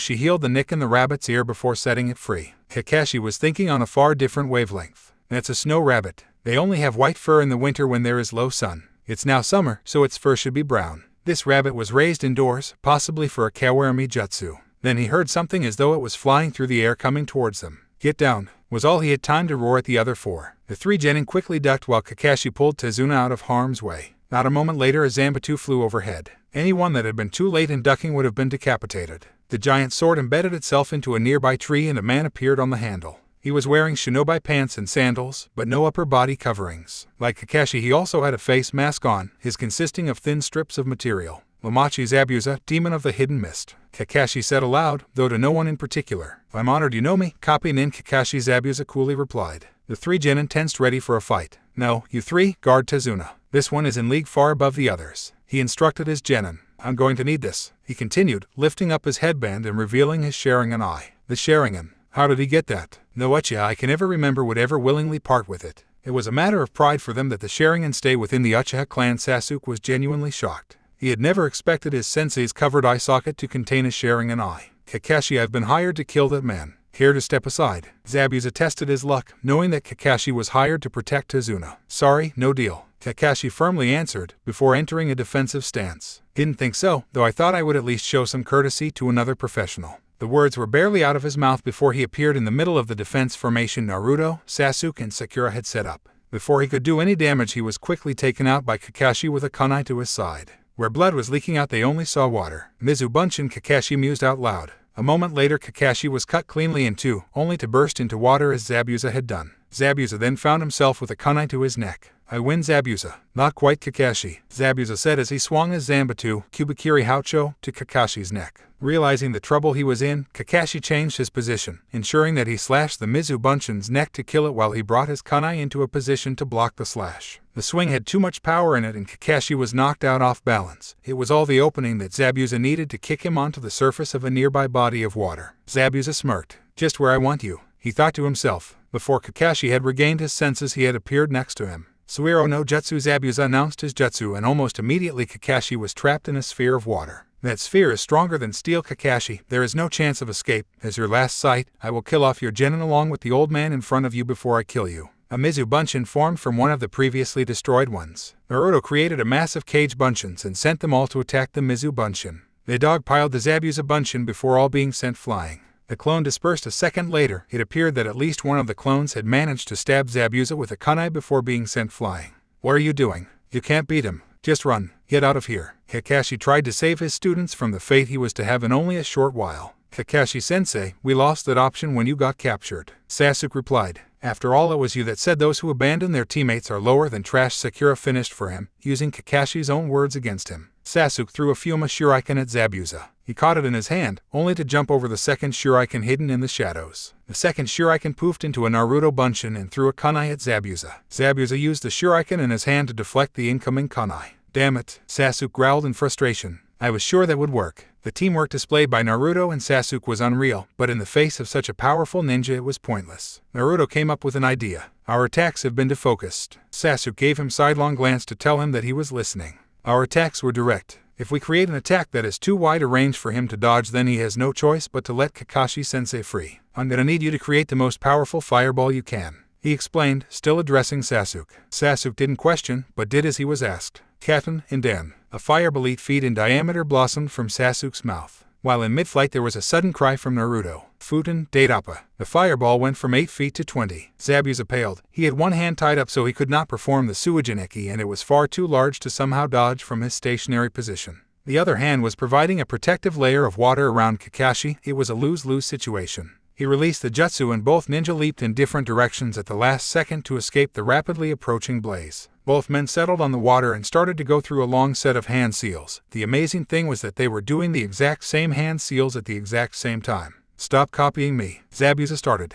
she healed the nick in the rabbit's ear before setting it free. Kakashi was thinking on a far different wavelength. That's a snow rabbit. They only have white fur in the winter when there is low sun. It's now summer, so its fur should be brown. This rabbit was raised indoors, possibly for a kawarami jutsu. Then he heard something as though it was flying through the air coming towards them. Get down, was all he had time to roar at the other four. The three genin quickly ducked while Kakashi pulled Tazuna out of harm's way. Not a moment later a Zanbatsu flew overhead. Anyone that had been too late in ducking would have been decapitated. The giant sword embedded itself into a nearby tree and a man appeared on the handle. He was wearing shinobi pants and sandals, but no upper body coverings. Like Kakashi he also had a face mask on, his consisting of thin strips of material. Momochi Zabuza, demon of the hidden mist. Kakashi said aloud, though to no one in particular. I'm honored you know me, copy nin Kakashi Zabuza coolly replied. The three genin tensed ready for a fight. No, you three, guard Tazuna. This one is in league far above the others. He instructed his genin. I'm going to need this, he continued, lifting up his headband and revealing his Sharingan eye. The Sharingan. How did he get that? No Uchiha I can ever remember would ever willingly part with it. It was a matter of pride for them that the Sharingan stay within the Uchiha clan. Sasuke was genuinely shocked. He had never expected his sensei's covered eye socket to contain a Sharingan eye. Kakashi, I've been hired to kill that man. Care to step aside? Zabuza tested his luck, knowing that Kakashi was hired to protect Tazuna. Sorry, no deal. Kakashi firmly answered, before entering a defensive stance. Didn't think so, though I thought I would at least show some courtesy to another professional. The words were barely out of his mouth before he appeared in the middle of the defense formation Naruto, Sasuke and Sakura had set up. Before he could do any damage he was quickly taken out by Kakashi with a kunai to his side. Where blood was leaking out they only saw water. Mizu Bunshin, Kakashi mused out loud. A moment later Kakashi was cut cleanly in two, only to burst into water as Zabuza had done. Zabuza then found himself with a kunai to his neck. I win Zabuza. Not quite Kakashi, Zabuza said as he swung his Zanbatsu, Kubikiri Haucho, to Kakashi's neck. Realizing the trouble he was in, Kakashi changed his position, ensuring that he slashed the Mizu Bunshin's neck to kill it while he brought his kunai into a position to block the slash. The swing had too much power in it and Kakashi was knocked out off balance. It was all the opening that Zabuza needed to kick him onto the surface of a nearby body of water. Zabuza smirked. Just where I want you, he thought to himself. Before Kakashi had regained his senses he had appeared next to him. Suiro no Jutsu. Zabuza announced his jutsu and almost immediately Kakashi was trapped in a sphere of water. That sphere is stronger than steel, Kakashi. There is no chance of escape. As your last sight, I will kill off your genin along with the old man in front of you before I kill you. A Mizu Bunshin formed from one of the previously destroyed ones. Naruto created a massive cage Bunshins and sent them all to attack the Mizu Bunshin. They dogpiled the Zabuza Bunshin before all being sent flying. The clone dispersed a second later. It appeared that at least one of the clones had managed to stab Zabuza with a kunai before being sent flying. What are you doing? You can't beat him. Just run. Get out of here. Kakashi tried to save his students from the fate he was to have in only a short while. Kakashi-sensei, we lost that option when you got captured. Sasuke replied. After all, it was you that said those who abandon their teammates are lower than trash. Sakura finished for him, using Kakashi's own words against him. Sasuke threw a Fuma Shuriken at Zabuza. He caught it in his hand, only to jump over the second shuriken hidden in the shadows. The second shuriken poofed into a Naruto Bunshin and threw a kunai at Zabuza. Zabuza used the shuriken in his hand to deflect the incoming kunai. Damn it, Sasuke growled in frustration. I was sure that would work. The teamwork displayed by Naruto and Sasuke was unreal, but in the face of such a powerful ninja it was pointless. Naruto came up with an idea. Our attacks have been defocused. Sasuke gave him a sidelong glance to tell him that he was listening. Our attacks were direct. If we create an attack that is too wide a range for him to dodge, then he has no choice but to let Kakashi-sensei free. I'm gonna need you to create the most powerful fireball you can, he explained, still addressing Sasuke. Sasuke didn't question, but did as he was asked. Captain, and then, a fireball 8 feet in diameter blossomed from Sasuke's mouth. While in mid-flight there was a sudden cry from Naruto. Futen, Datappa. The fireball went from 8 feet to 20. Zabuza paled. He had one hand tied up so he could not perform the Suijineki, and it was far too large to somehow dodge from his stationary position. The other hand was providing a protective layer of water around Kakashi. It was a lose-lose situation. He released the jutsu and both ninja leaped in different directions at the last second to escape the rapidly approaching blaze. Both men settled on the water and started to go through a long set of hand seals. The amazing thing was that they were doing the exact same hand seals at the exact same time. Stop copying me, Zabuza started. ...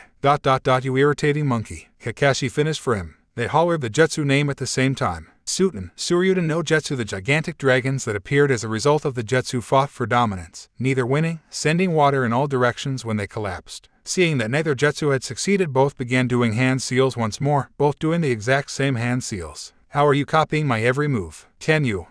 You irritating monkey. Kakashi finished for him. They hollered the jutsu name at the same time. Suten, Suryudan no Jutsu. The gigantic dragons that appeared as a result of the jutsu fought for dominance, neither winning, sending water in all directions when they collapsed. Seeing that neither jutsu had succeeded, both began doing hand seals once more, both doing the exact same hand seals. How are you copying my every move? Can you ...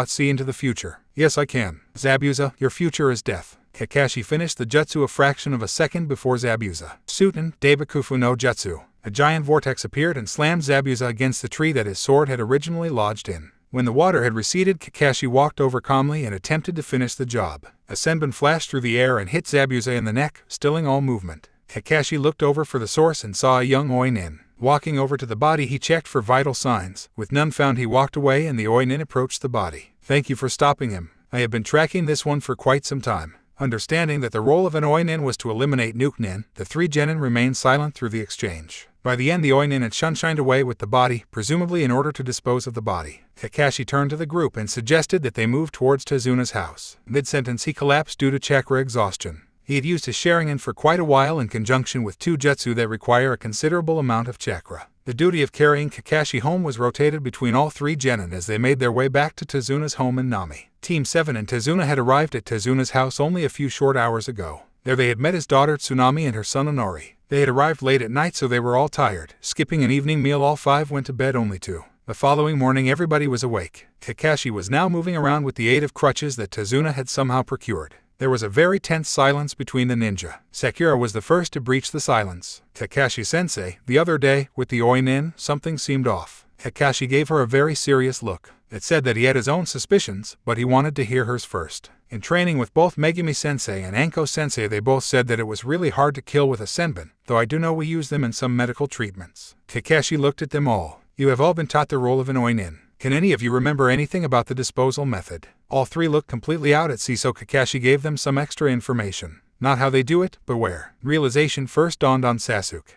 see into the future? Yes, I can. Zabuza, your future is death. Kakashi finished the jutsu a fraction of a second before Zabuza. Suten, Dabakufu no Jutsu. A giant vortex appeared and slammed Zabuza against the tree that his sword had originally lodged in. When the water had receded, Kakashi walked over calmly and attempted to finish the job. A senbon flashed through the air and hit Zabuza in the neck, stilling all movement. Kakashi looked over for the source and saw a young Oinin. Walking over to the body, he checked for vital signs. With none found, he walked away and the Oinin approached the body. Thank you for stopping him. I have been tracking this one for quite some time. Understanding that the role of an Oinin was to eliminate Nuke-nin, the three genin remained silent through the exchange. By the end, the Oinin had shunshined away with the body, presumably in order to dispose of the body. Kakashi turned to the group and suggested that they move towards Tezuna's house. Mid-sentence, he collapsed due to chakra exhaustion. He had used his Sharingan for quite a while in conjunction with two jutsu that require a considerable amount of chakra. The duty of carrying Kakashi home was rotated between all three genin as they made their way back to Tezuna's home in Nami. Team 7 and Tezuna had arrived at Tezuna's house only a few short hours ago. There they had met his daughter Tsunami and her son Onori. They had arrived late at night, so they were all tired. Skipping an evening meal, all five went to bed only two. The following morning everybody was awake. Kakashi was now moving around with the aid of crutches that Tezuna had somehow procured. There was a very tense silence between the ninja. Sakura was the first to breach the silence. Kakashi-sensei, the other day, with the Oinin, something seemed off. Kakashi gave her a very serious look. It said that he had his own suspicions, but he wanted to hear hers first. In training with both Megumi-sensei and Anko-sensei, they both said that it was really hard to kill with a senbon, though I do know we use them in some medical treatments. Kakashi looked at them all. You have all been taught the role of an Oinin. Can any of you remember anything about the disposal method? All three looked completely out at sea, so Kakashi gave them some extra information. Not how they do it, but where. Realization first dawned on Sasuke. ...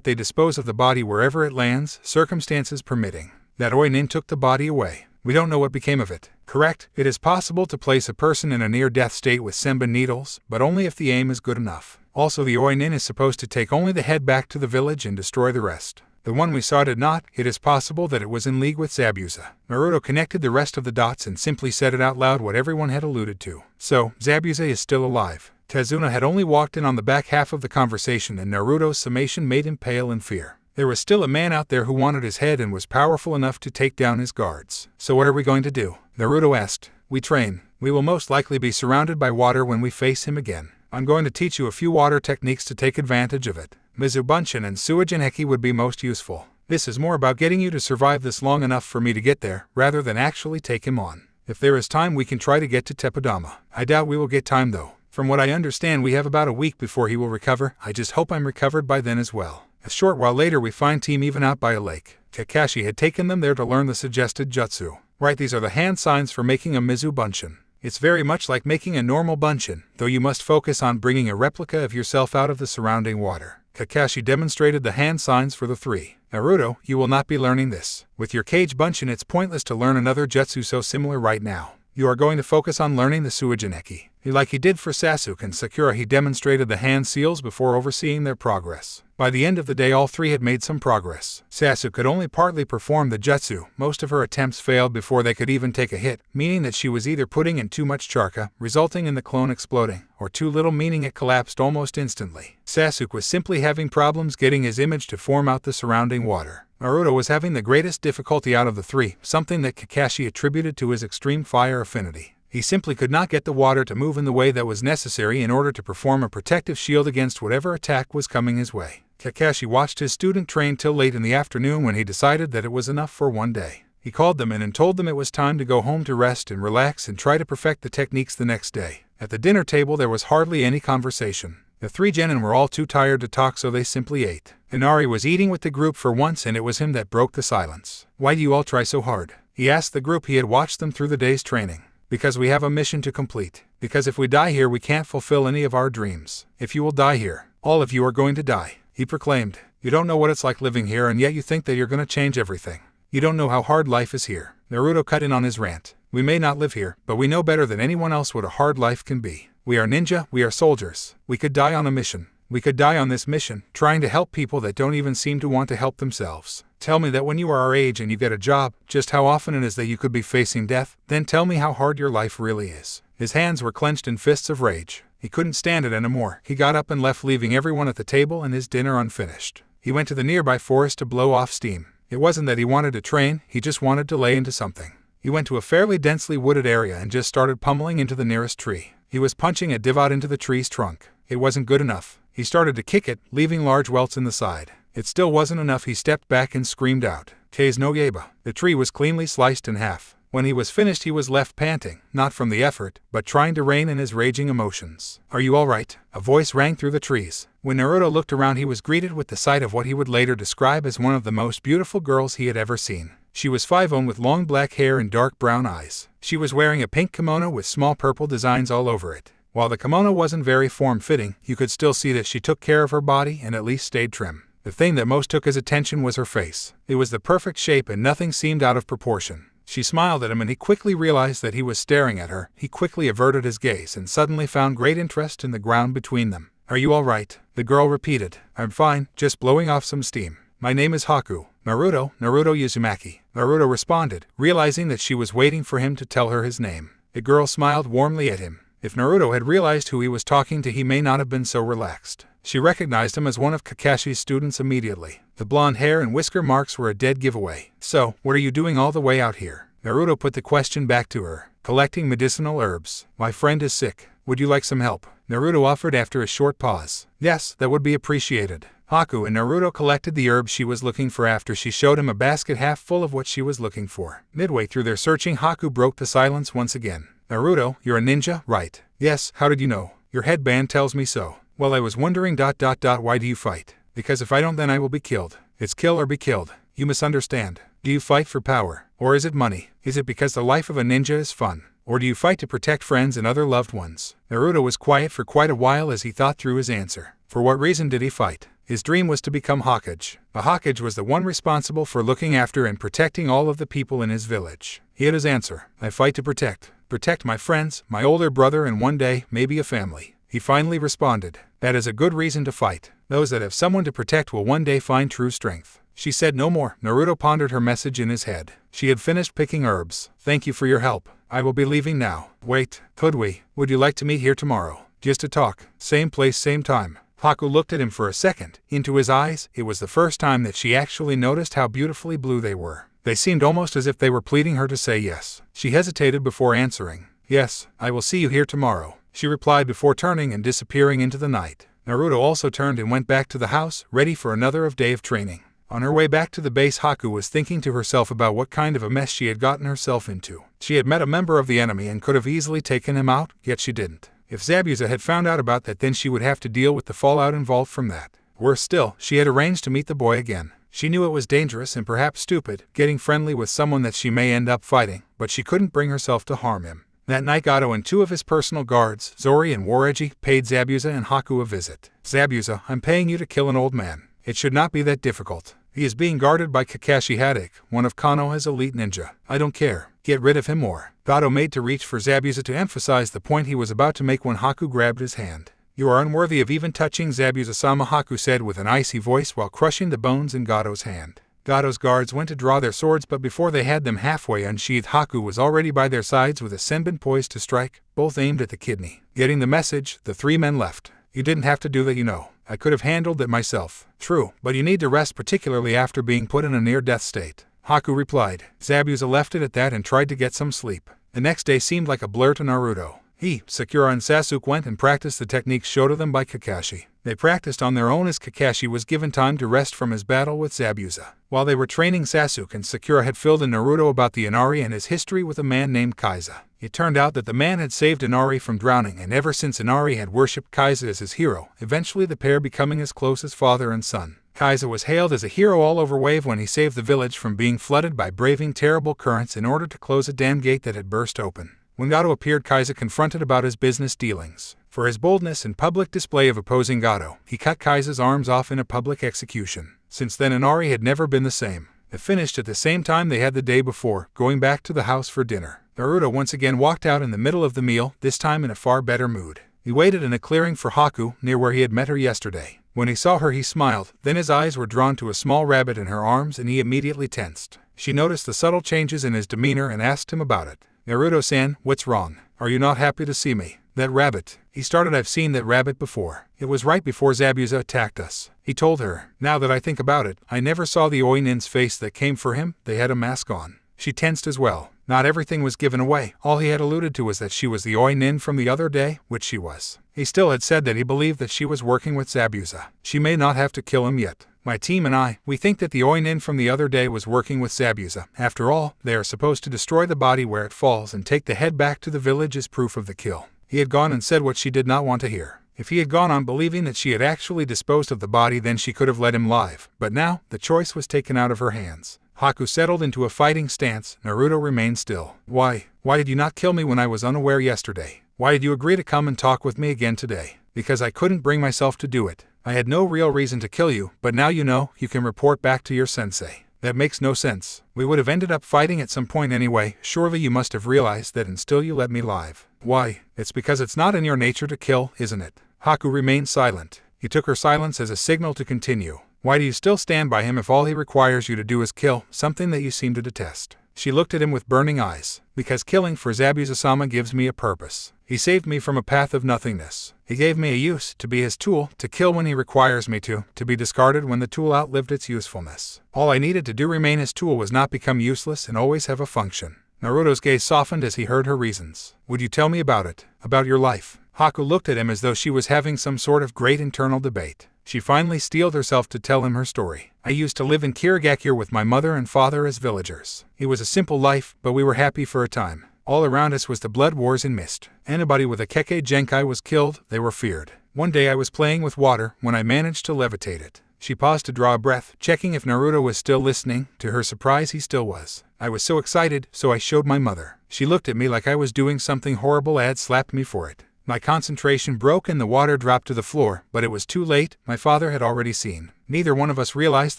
They dispose of the body wherever it lands, circumstances permitting. That Oinin took the body away. We don't know what became of it. Correct, it is possible to place a person in a near-death state with senbon needles, but only if the aim is good enough. Also, the Oinin is supposed to take only the head back to the village and destroy the rest. The one we saw did not. It is possible that it was in league with Zabuza. Naruto connected the rest of the dots and simply said it out loud what everyone had alluded to. So, Zabuza is still alive. Tezuna had only walked in on the back half of the conversation, and Naruto's summation made him pale in fear. There was still a man out there who wanted his head and was powerful enough to take down his guards. So what are we going to do? Naruto asked. We train. We will most likely be surrounded by water when we face him again. I'm going to teach you a few water techniques to take advantage of it. Mizubunshin and Suijineki would be most useful. This is more about getting you to survive this long enough for me to get there, rather than actually take him on. If there is time, we can try to get to Teppadama. I doubt we will get time though. From what I understand, we have about a week before he will recover. I just hope I'm recovered by then as well. A short while later, we find Team Even out by a lake. Kakashi had taken them there to learn the suggested jutsu. Right, these are the hand signs for making a Mizubunshin. It's very much like making a normal bunshin, though you must focus on bringing a replica of yourself out of the surrounding water. Kakashi demonstrated the hand signs for the three. Naruto, you will not be learning this. With your cage bunshin, it's pointless to learn another jutsu so similar right now. You are going to focus on learning the Suijineki. Like he did for Sasuke and Sakura, he demonstrated the hand seals before overseeing their progress. By the end of the day, all three had made some progress. Sasuke could only partly perform the jutsu. Most of her attempts failed before they could even take a hit, meaning that she was either putting in too much chakra, resulting in the clone exploding, or too little, meaning it collapsed almost instantly. Sasuke was simply having problems getting his image to form out the surrounding water. Naruto was having the greatest difficulty out of the three, something that Kakashi attributed to his extreme fire affinity. He simply could not get the water to move in the way that was necessary in order to perform a protective shield against whatever attack was coming his way. Kakashi watched his student train till late in the afternoon when he decided that it was enough for one day. He called them in and told them it was time to go home to rest and relax and try to perfect the techniques the next day. At the dinner table there was hardly any conversation. The three genin were all too tired to talk, so they simply ate. Inari was eating with the group for once, and it was him that broke the silence. "Why do you all try so hard?" he asked the group. He had watched them through the day's training. "Because we have a mission to complete. Because if we die here we can't fulfill any of our dreams. If you will die here, all of you are going to die," he proclaimed. "You don't know what it's like living here, and yet you think that you're going to change everything. You don't know how hard life is here." Naruto cut in on his rant. "We may not live here, but we know better than anyone else what a hard life can be. We are ninja, we are soldiers. We could die on a mission. We could die on this mission, trying to help people that don't even seem to want to help themselves. Tell me that when you are our age and you get a job, just how often it is that you could be facing death, then tell me how hard your life really is." His hands were clenched in fists of rage. He couldn't stand it anymore. He got up and left, leaving everyone at the table and his dinner unfinished. He went to the nearby forest to blow off steam. It wasn't that he wanted to train, he just wanted to lay into something. He went to a fairly densely wooded area and just started pummeling into the nearest tree. He was punching a divot into the tree's trunk. It wasn't good enough. He started to kick it, leaving large welts in the side. It still wasn't enough. He stepped back and screamed out, "Kase no Yeba." The tree was cleanly sliced in half. When he was finished he was left panting, not from the effort, but trying to rein in his raging emotions. "Are you all right?" a voice rang through the trees. When Naruto looked around he was greeted with the sight of what he would later describe as one of the most beautiful girls he had ever seen. She was 5'0" with long black hair and dark brown eyes. She was wearing a pink kimono with small purple designs all over it. While the kimono wasn't very form-fitting, you could still see that she took care of her body and at least stayed trim. The thing that most took his attention was her face. It was the perfect shape and nothing seemed out of proportion. She smiled at him and he quickly realized that he was staring at her. He quickly averted his gaze and suddenly found great interest in the ground between them. "Are you all right?" the girl repeated. "I'm fine, just blowing off some steam. My name is Haku. Naruto Uzumaki." Naruto responded, realizing that she was waiting for him to tell her his name. The girl smiled warmly at him. If Naruto had realized who he was talking to, he may not have been so relaxed. She recognized him as one of Kakashi's students immediately. The blonde hair and whisker marks were a dead giveaway. "So, what are you doing all the way out here?" Naruto put the question back to her. "Collecting medicinal herbs. My friend is sick. Would you like some help?" Naruto offered after a short pause. "Yes, that would be appreciated." Haku and Naruto collected the herbs she was looking for after she showed him a basket half full of what she was looking for. Midway through their searching, Haku broke the silence once again. "Naruto, you're a ninja, right?" "Yes, how did you know?" "Your headband tells me so." "Well, I was wondering ... why do you fight?" "Because if I don't then I will be killed. It's kill or be killed. You misunderstand. Do you fight for power? Or is it money? Is it because the life of a ninja is fun? Or do you fight to protect friends and other loved ones?" Naruto was quiet for quite a while as he thought through his answer. For what reason did he fight? His dream was to become Hokage. A Hokage was the one responsible for looking after and protecting all of the people in his village. He had his answer. "I fight to protect my friends, my older brother, and one day, maybe a family." He finally responded. "That is a good reason to fight. Those that have someone to protect will one day find true strength." She said no more. Naruto pondered her message in his head. She had finished picking herbs. "Thank you for your help. I will be leaving now." "Wait, would you like to meet here tomorrow? Just to talk. Same place, same time." Haku looked at him for a second. Into his eyes, it was the first time that she actually noticed how beautifully blue they were. They seemed almost as if they were pleading her to say yes. She hesitated before answering. "Yes, I will see you here tomorrow," she replied before turning and disappearing into the night. Naruto also turned and went back to the house, ready for another day of training. On her way back to the base, Haku was thinking to herself about what kind of a mess she had gotten herself into. She had met a member of the enemy and could have easily taken him out, yet she didn't. If Zabuza had found out about that, then she would have to deal with the fallout involved from that. Worse still, she had arranged to meet the boy again. She knew it was dangerous and perhaps stupid, getting friendly with someone that she may end up fighting, but she couldn't bring herself to harm him. That night, Gato and two of his personal guards, Zori and Wareji, paid Zabuza and Haku a visit. "Zabuza, I'm paying you to kill an old man. It should not be that difficult. He is being guarded by Kakashi Haddock, one of Konoha's elite ninja. I don't care. Get rid of him or. Gato made to reach for Zabuza to emphasize the point he was about to make when Haku grabbed his hand. You are unworthy of even touching Zabuza-sama, Haku said with an icy voice while crushing the bones in Gato's hand. Gato's guards went to draw their swords, but before they had them halfway unsheathed, Haku was already by their sides with a senbon poised to strike, both aimed at the kidney. Getting the message, the three men left. You didn't have to do that, you know. I could have handled it myself. True, but you need to rest, particularly after being put in a near-death state. Haku replied. Zabuza left it at that and tried to get some sleep. The next day seemed like a blur to Naruto. He, Sakura and Sasuke went and practiced the techniques showed to them by Kakashi. They practiced on their own as Kakashi was given time to rest from his battle with Zabuza. While they were training, Sasuke and Sakura had filled in Naruto about the Inari and his history with a man named Kaiza. It turned out that the man had saved Inari from drowning, and ever since Inari had worshipped Kaiza as his hero, eventually the pair becoming as close as father and son. Kaiza was hailed as a hero all over Wave when he saved the village from being flooded by braving terrible currents in order to close a dam gate that had burst open. When Gato appeared, Kaiza confronted about his business dealings. For his boldness and public display of opposing Gato, he cut Kaiza's arms off in a public execution. Since then, Inari had never been the same. They finished at the same time they had the day before, going back to the house for dinner. Naruto once again walked out in the middle of the meal, this time in a far better mood. He waited in a clearing for Haku, near where he had met her yesterday. When he saw her, he smiled, then his eyes were drawn to a small rabbit in her arms and he immediately tensed. She noticed the subtle changes in his demeanor and asked him about it. Naruto-san, what's wrong? Are you not happy to see me? That rabbit. He started. I've seen that rabbit before. It was right before Zabuza attacked us. He told her. Now that I think about it, I never saw the Oinin's face that came for him. They had a mask on. She tensed as well. Not everything was given away. All he had alluded to was that she was the Oinin from the other day, which she was. He still had said that he believed that she was working with Zabuza. She may not have to kill him yet. My team and I, we think that the Oinin from the other day was working with Zabuza. After all, they are supposed to destroy the body where it falls and take the head back to the village as proof of the kill. He had gone and said what she did not want to hear. If he had gone on believing that she had actually disposed of the body, then she could have let him live. But now, the choice was taken out of her hands. Haku settled into a fighting stance. Naruto remained still. Why did you not kill me when I was unaware yesterday? Why did you agree to come and talk with me again today? Because I couldn't bring myself to do it. I had no real reason to kill you, but now you know, you can report back to your sensei. That makes no sense. We would have ended up fighting at some point anyway. Surely you must have realized that and still you let me live. Why? It's because it's not in your nature to kill, isn't it? Haku remained silent. He took her silence as a signal to continue. Why do you still stand by him if all he requires you to do is kill, something that you seem to detest? She looked at him with burning eyes. Because killing for Zabuza-sama gives me a purpose. He saved me from a path of nothingness. He gave me a use, to be his tool, to kill when he requires me to be discarded when the tool outlived its usefulness. All I needed to do remain his tool was not become useless and always have a function. Naruto's gaze softened as he heard her reasons. Would you tell me about it? About your life? Haku looked at him as though she was having some sort of great internal debate. She finally steeled herself to tell him her story. I used to live in Kirigakure with my mother and father as villagers. It was a simple life, but we were happy for a time. All around us was the blood wars and mist. Anybody with a Kekkei Genkai was killed, they were feared. One day I was playing with water when I managed to levitate it. She paused to draw a breath, checking if Naruto was still listening. To her surprise, he still was. I was so excited, so I showed my mother. She looked at me like I was doing something horrible and slapped me for it. My concentration broke and the water dropped to the floor, but it was too late. My father had already seen. Neither one of us realized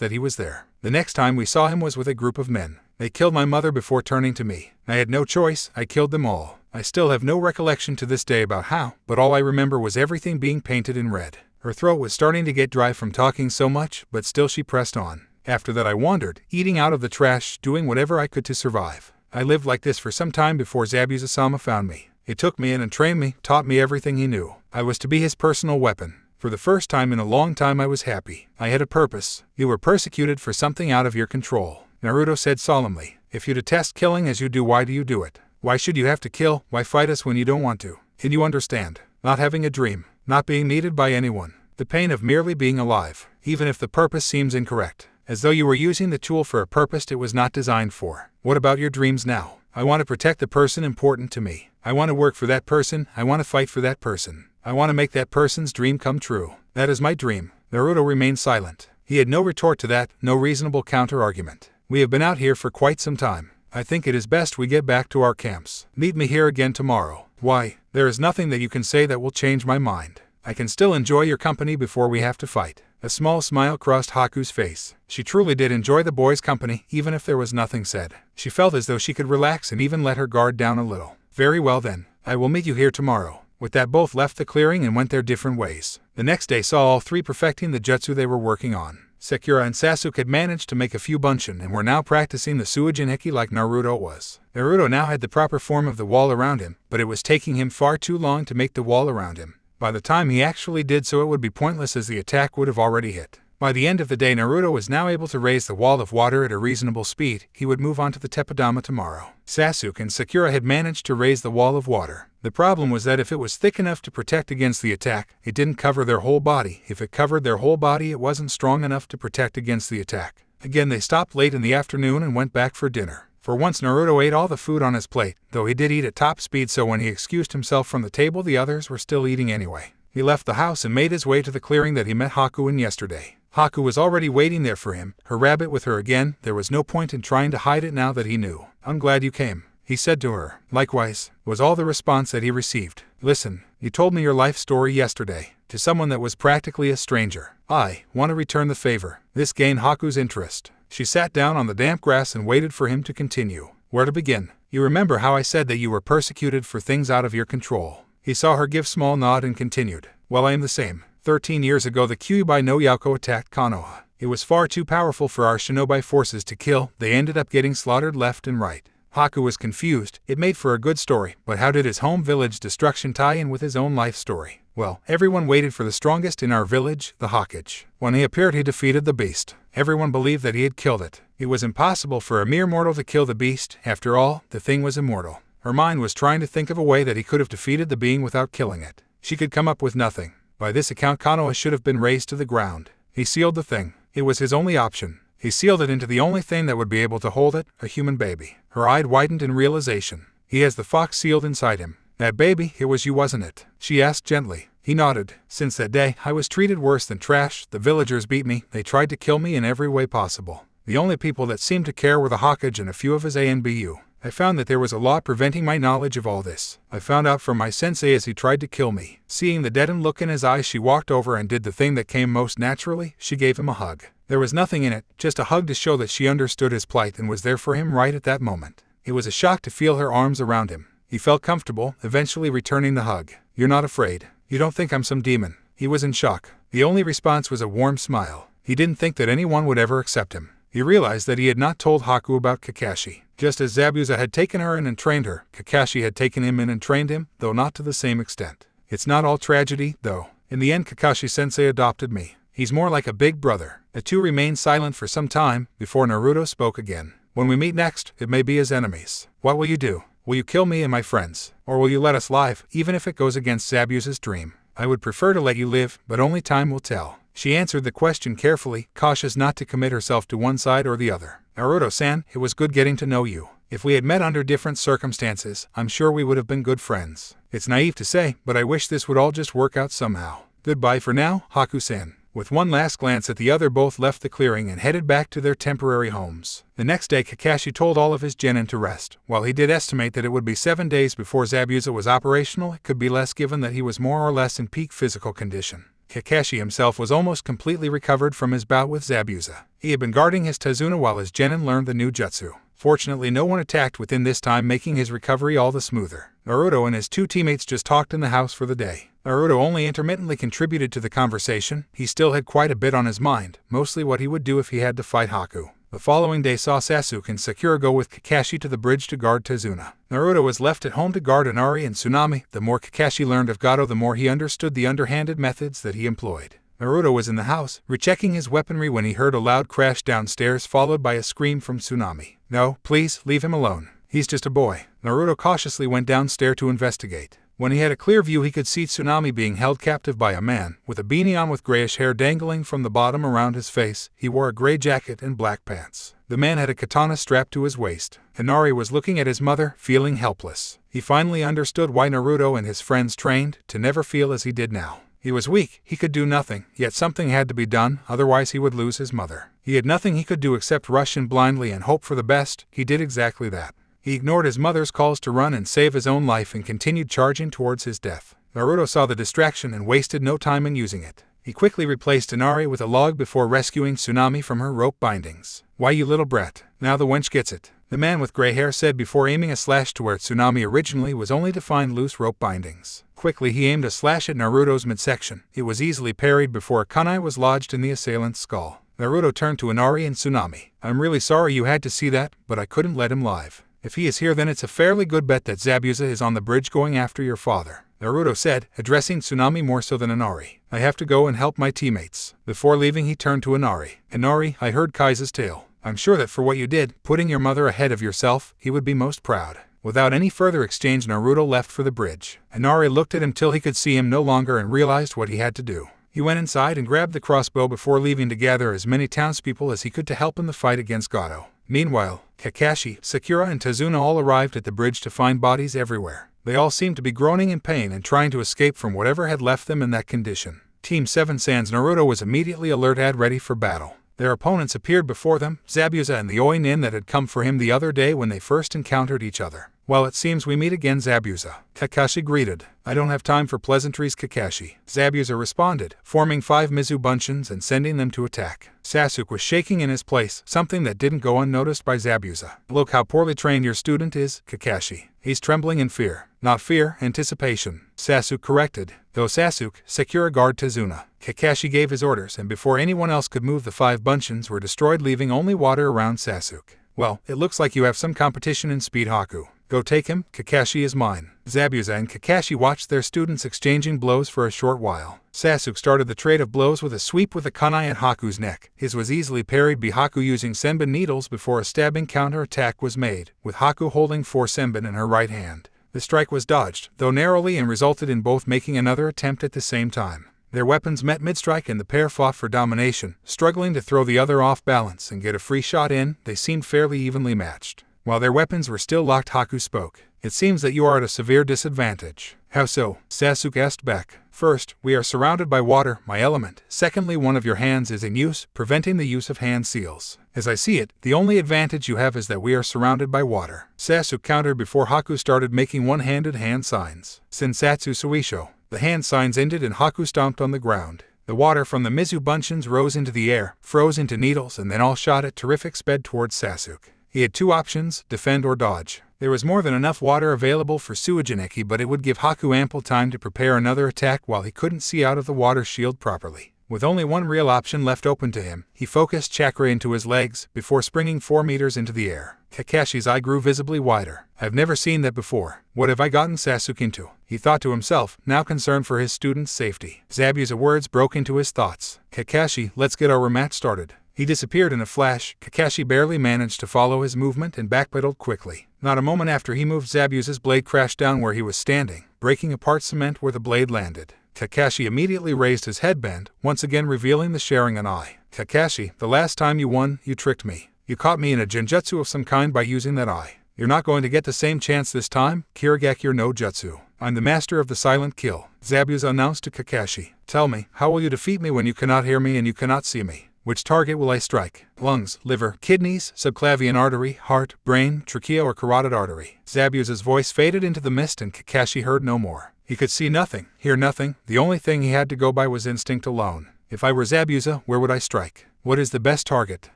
that he was there. The next time we saw him was with a group of men. They killed my mother before turning to me. I had no choice, I killed them all. I still have no recollection to this day about how, but all I remember was everything being painted in red. Her throat was starting to get dry from talking so much, but still she pressed on. After that I wandered, eating out of the trash, doing whatever I could to survive. I lived like this for some time before Zabuza-sama found me. He took me in and trained me, taught me everything he knew. I was to be his personal weapon. For the first time in a long time I was happy. I had a purpose. You were persecuted for something out of your control. Naruto said solemnly, if you detest killing as you do, why do you do it? Why should you have to kill? Why fight us when you don't want to? Can you understand? Not having a dream. Not being needed by anyone. The pain of merely being alive. Even if the purpose seems incorrect. As though you were using the tool for a purpose it was not designed for. What about your dreams now? I want to protect the person important to me. I want to work for that person. I want to fight for that person. I want to make that person's dream come true. That is my dream. Naruto remained silent. He had no retort to that, no reasonable counter-argument. We have been out here for quite some time. I think it is best we get back to our camps. Meet me here again tomorrow. Why? There is nothing that you can say that will change my mind. I can still enjoy your company before we have to fight. A small smile crossed Haku's face. She truly did enjoy the boy's company, even if there was nothing said. She felt as though she could relax and even let her guard down a little. Very well then, I will meet you here tomorrow. With that, both left the clearing and went their different ways. The next day saw all three perfecting the jutsu they were working on. Sakura and Sasuke had managed to make a few bunshin and were now practicing the Suijin Heki like Naruto was. Naruto now had the proper form of the wall around him, but it was taking him far too long to make the wall around him. By the time he actually did so, it would be pointless as the attack would have already hit. By the end of the day, Naruto was now able to raise the wall of water at a reasonable speed. He would move on to the Teppadama tomorrow. Sasuke and Sakura had managed to raise the wall of water. The problem was that if it was thick enough to protect against the attack, it didn't cover their whole body. If it covered their whole body, it wasn't strong enough to protect against the attack. Again, they stopped late in the afternoon and went back for dinner. For once, Naruto ate all the food on his plate, though he did eat at top speed, so when he excused himself from the table, the others were still eating anyway. He left the house and made his way to the clearing that he met Haku in yesterday. Haku was already waiting there for him, her rabbit with her again. There was no point in trying to hide it now that he knew. I'm glad you came, he said to her. Likewise, was all the response that he received. Listen, you told me your life story yesterday, to someone that was practically a stranger. I want to return the favor. This gained Haku's interest. She sat down on the damp grass and waited for him to continue. Where to begin? You remember how I said that you were persecuted for things out of your control? He saw her give small nod and continued. Well, I am the same. 13 years ago, the Kyuubi no Yauko attacked Konoha. It was far too powerful for our shinobi forces to kill. They ended up getting slaughtered left and right. Haku was confused. It made for a good story, but how did his home village destruction tie in with his own life story? Well, everyone waited for the strongest in our village, the Hokage. When he appeared, he defeated the beast. Everyone believed that he had killed it. It was impossible for a mere mortal to kill the beast. After all, the thing was immortal. Her mind was trying to think of a way that he could have defeated the being without killing it. She could come up with nothing. By this account, Konoha should have been razed to the ground. He sealed the thing. It was his only option. He sealed it into the only thing that would be able to hold it, a human baby. Her eye widened in realization. He has the fox sealed inside him. That baby, it was you, wasn't it? She asked gently. He nodded. Since that day, I was treated worse than trash. The villagers beat me. They tried to kill me in every way possible. The only people that seemed to care were the Hokage and a few of his ANBU. I found that there was a law preventing my knowledge of all this. I found out from my sensei as he tried to kill me. Seeing the deadened look in his eyes, she walked over and did the thing that came most naturally. She gave him a hug. There was nothing in it, just a hug to show that she understood his plight and was there for him right at that moment. It was a shock to feel her arms around him. He felt comfortable, eventually returning the hug. You're not afraid. You don't think I'm some demon. He was in shock. The only response was a warm smile. He didn't think that anyone would ever accept him. He realized that he had not told Haku about Kakashi. Just as Zabuza had taken her in and trained her, Kakashi had taken him in and trained him, though not to the same extent. It's not all tragedy, though. In the end, Kakashi-sensei adopted me. He's more like a big brother. The two remained silent for some time, before Naruto spoke again. When we meet next, it may be as enemies. What will you do? Will you kill me and my friends? Or will you let us live, even if it goes against Zabuza's dream? I would prefer to let you live, but only time will tell. She answered the question carefully, cautious not to commit herself to one side or the other. Naruto-san, it was good getting to know you. If we had met under different circumstances, I'm sure we would have been good friends. It's naive to say, but I wish this would all just work out somehow. Goodbye for now, Haku-san. With one last glance at the other, both left the clearing and headed back to their temporary homes. The next day, Kakashi told all of his genin to rest. While he did estimate that it would be 7 days before Zabuza was operational, it could be less given that he was more or less in peak physical condition. Kakashi himself was almost completely recovered from his bout with Zabuza. He had been guarding his Tazuna while his genin learned the new jutsu. Fortunately, no one attacked within this time, making his recovery all the smoother. Naruto and his two teammates just talked in the house for the day. Naruto only intermittently contributed to the conversation. He still had quite a bit on his mind, mostly what he would do if he had to fight Haku. The following day saw Sasuke and Sakura go with Kakashi to the bridge to guard Tazuna. Naruto was left at home to guard Inari and Tsunami. The more Kakashi learned of Gato, the more he understood the underhanded methods that he employed. Naruto was in the house, rechecking his weaponry, when he heard a loud crash downstairs, followed by a scream from Tsunami. No, please, leave him alone. He's just a boy. Naruto cautiously went downstairs to investigate. When he had a clear view, he could see Tsunami being held captive by a man, with a beanie on with grayish hair dangling from the bottom around his face. He wore a gray jacket and black pants. The man had a katana strapped to his waist. Inari was looking at his mother, feeling helpless. He finally understood why Naruto and his friends trained, to never feel as he did now. He was weak, he could do nothing, yet something had to be done, otherwise he would lose his mother. He had nothing he could do except rush in blindly and hope for the best. He did exactly that. He ignored his mother's calls to run and save his own life and continued charging towards his death. Naruto saw the distraction and wasted no time in using it. He quickly replaced Inari with a log before rescuing Tsunami from her rope bindings. "Why, you little brat, now the wench gets it," the man with gray hair said before aiming a slash to where Tsunami originally was only to find loose rope bindings. Quickly he aimed a slash at Naruto's midsection. It was easily parried before a kunai was lodged in the assailant's skull. Naruto turned to Inari and Tsunami. "I'm really sorry you had to see that, but I couldn't let him live. If he is here, then it's a fairly good bet that Zabuza is on the bridge going after your father," Naruto said, addressing Tsunami more so than Inari. "I have to go and help my teammates." Before leaving, he turned to Inari. "Inari, I heard Kaisa's tale. I'm sure that for what you did, putting your mother ahead of yourself, he would be most proud." Without any further exchange, Naruto left for the bridge. Inari looked at him till he could see him no longer and realized what he had to do. He went inside and grabbed the crossbow before leaving to gather as many townspeople as he could to help in the fight against Gato. Meanwhile, Kakashi, Sakura, and Tazuna all arrived at the bridge to find bodies everywhere. They all seemed to be groaning in pain and trying to escape from whatever had left them in that condition. Team 7 sans Naruto was immediately alert and ready for battle. Their opponents appeared before them, Zabuza and the Oi Nin that had come for him the other day when they first encountered each other. "Well, it seems we meet again, Zabuza," Kakashi greeted. "I don't have time for pleasantries, Kakashi," Zabuza responded, forming 5 Mizu Bunshins and sending them to attack. Sasuke was shaking in his place, something that didn't go unnoticed by Zabuza. "Look how poorly trained your student is, Kakashi. He's trembling in fear." "Not fear, anticipation," Sasuke corrected. Though Sasuke, Sakura guard Tazuna. Kakashi gave his orders, and before anyone else could move, the 5 Bunshins were destroyed, leaving only water around Sasuke. "Well, it looks like you have some competition in Speed Haku. Go take him, Kakashi is mine." Zabuza and Kakashi watched their students exchanging blows for a short while. Sasuke started the trade of blows with a sweep with a kunai at Haku's neck. His was easily parried by Haku using senbon needles before a stabbing counter-attack was made, with Haku holding 4 senbon in her right hand. The strike was dodged, though narrowly, and resulted in both making another attempt at the same time. Their weapons met mid-strike and the pair fought for domination, struggling to throw the other off balance and get a free shot in. They seemed fairly evenly matched. While their weapons were still locked, Haku spoke. "It seems that you are at a severe disadvantage." "How so?" Sasuke asked back. "First, we are surrounded by water, my element. Secondly, one of your hands is in use, preventing the use of hand seals. As I see it, the only advantage you have is that we are surrounded by water." Sasuke countered before Haku started making one-handed hand signs. Sensatsu Suisho. The hand signs ended and Haku stomped on the ground. The water from the Mizu Bunshins rose into the air, froze into needles, and then all shot at terrific sped towards Sasuke. He had 2 options, defend or dodge. There was more than enough water available for Suijineki, but it would give Haku ample time to prepare another attack while he couldn't see out of the water shield properly. With only one real option left open to him, he focused chakra into his legs, before springing 4 meters into the air. Kakashi's eye grew visibly wider. "I've never seen that before. What have I gotten Sasuke into?" he thought to himself, now concerned for his student's safety. Zabuza's words broke into his thoughts. "Kakashi, let's get our rematch started." He disappeared in a flash. Kakashi barely managed to follow his movement and backpedaled quickly. Not a moment after he moved, Zabuza's blade crashed down where he was standing, breaking apart cement where the blade landed. Kakashi immediately raised his headband, once again revealing the Sharingan eye. "Kakashi, the last time you won, you tricked me. You caught me in a genjutsu of some kind by using that eye. You're not going to get the same chance this time, Kirigakure no Jutsu. I'm the master of the silent kill," Zabuza announced to Kakashi. "Tell me, how will you defeat me when you cannot hear me and you cannot see me? Which target will I strike? Lungs, liver, kidneys, subclavian artery, heart, brain, trachea, or carotid artery?" Zabuza's voice faded into the mist and Kakashi heard no more. He could see nothing, hear nothing. The only thing he had to go by was instinct alone. "If I were Zabuza, where would I strike? What is the best target?"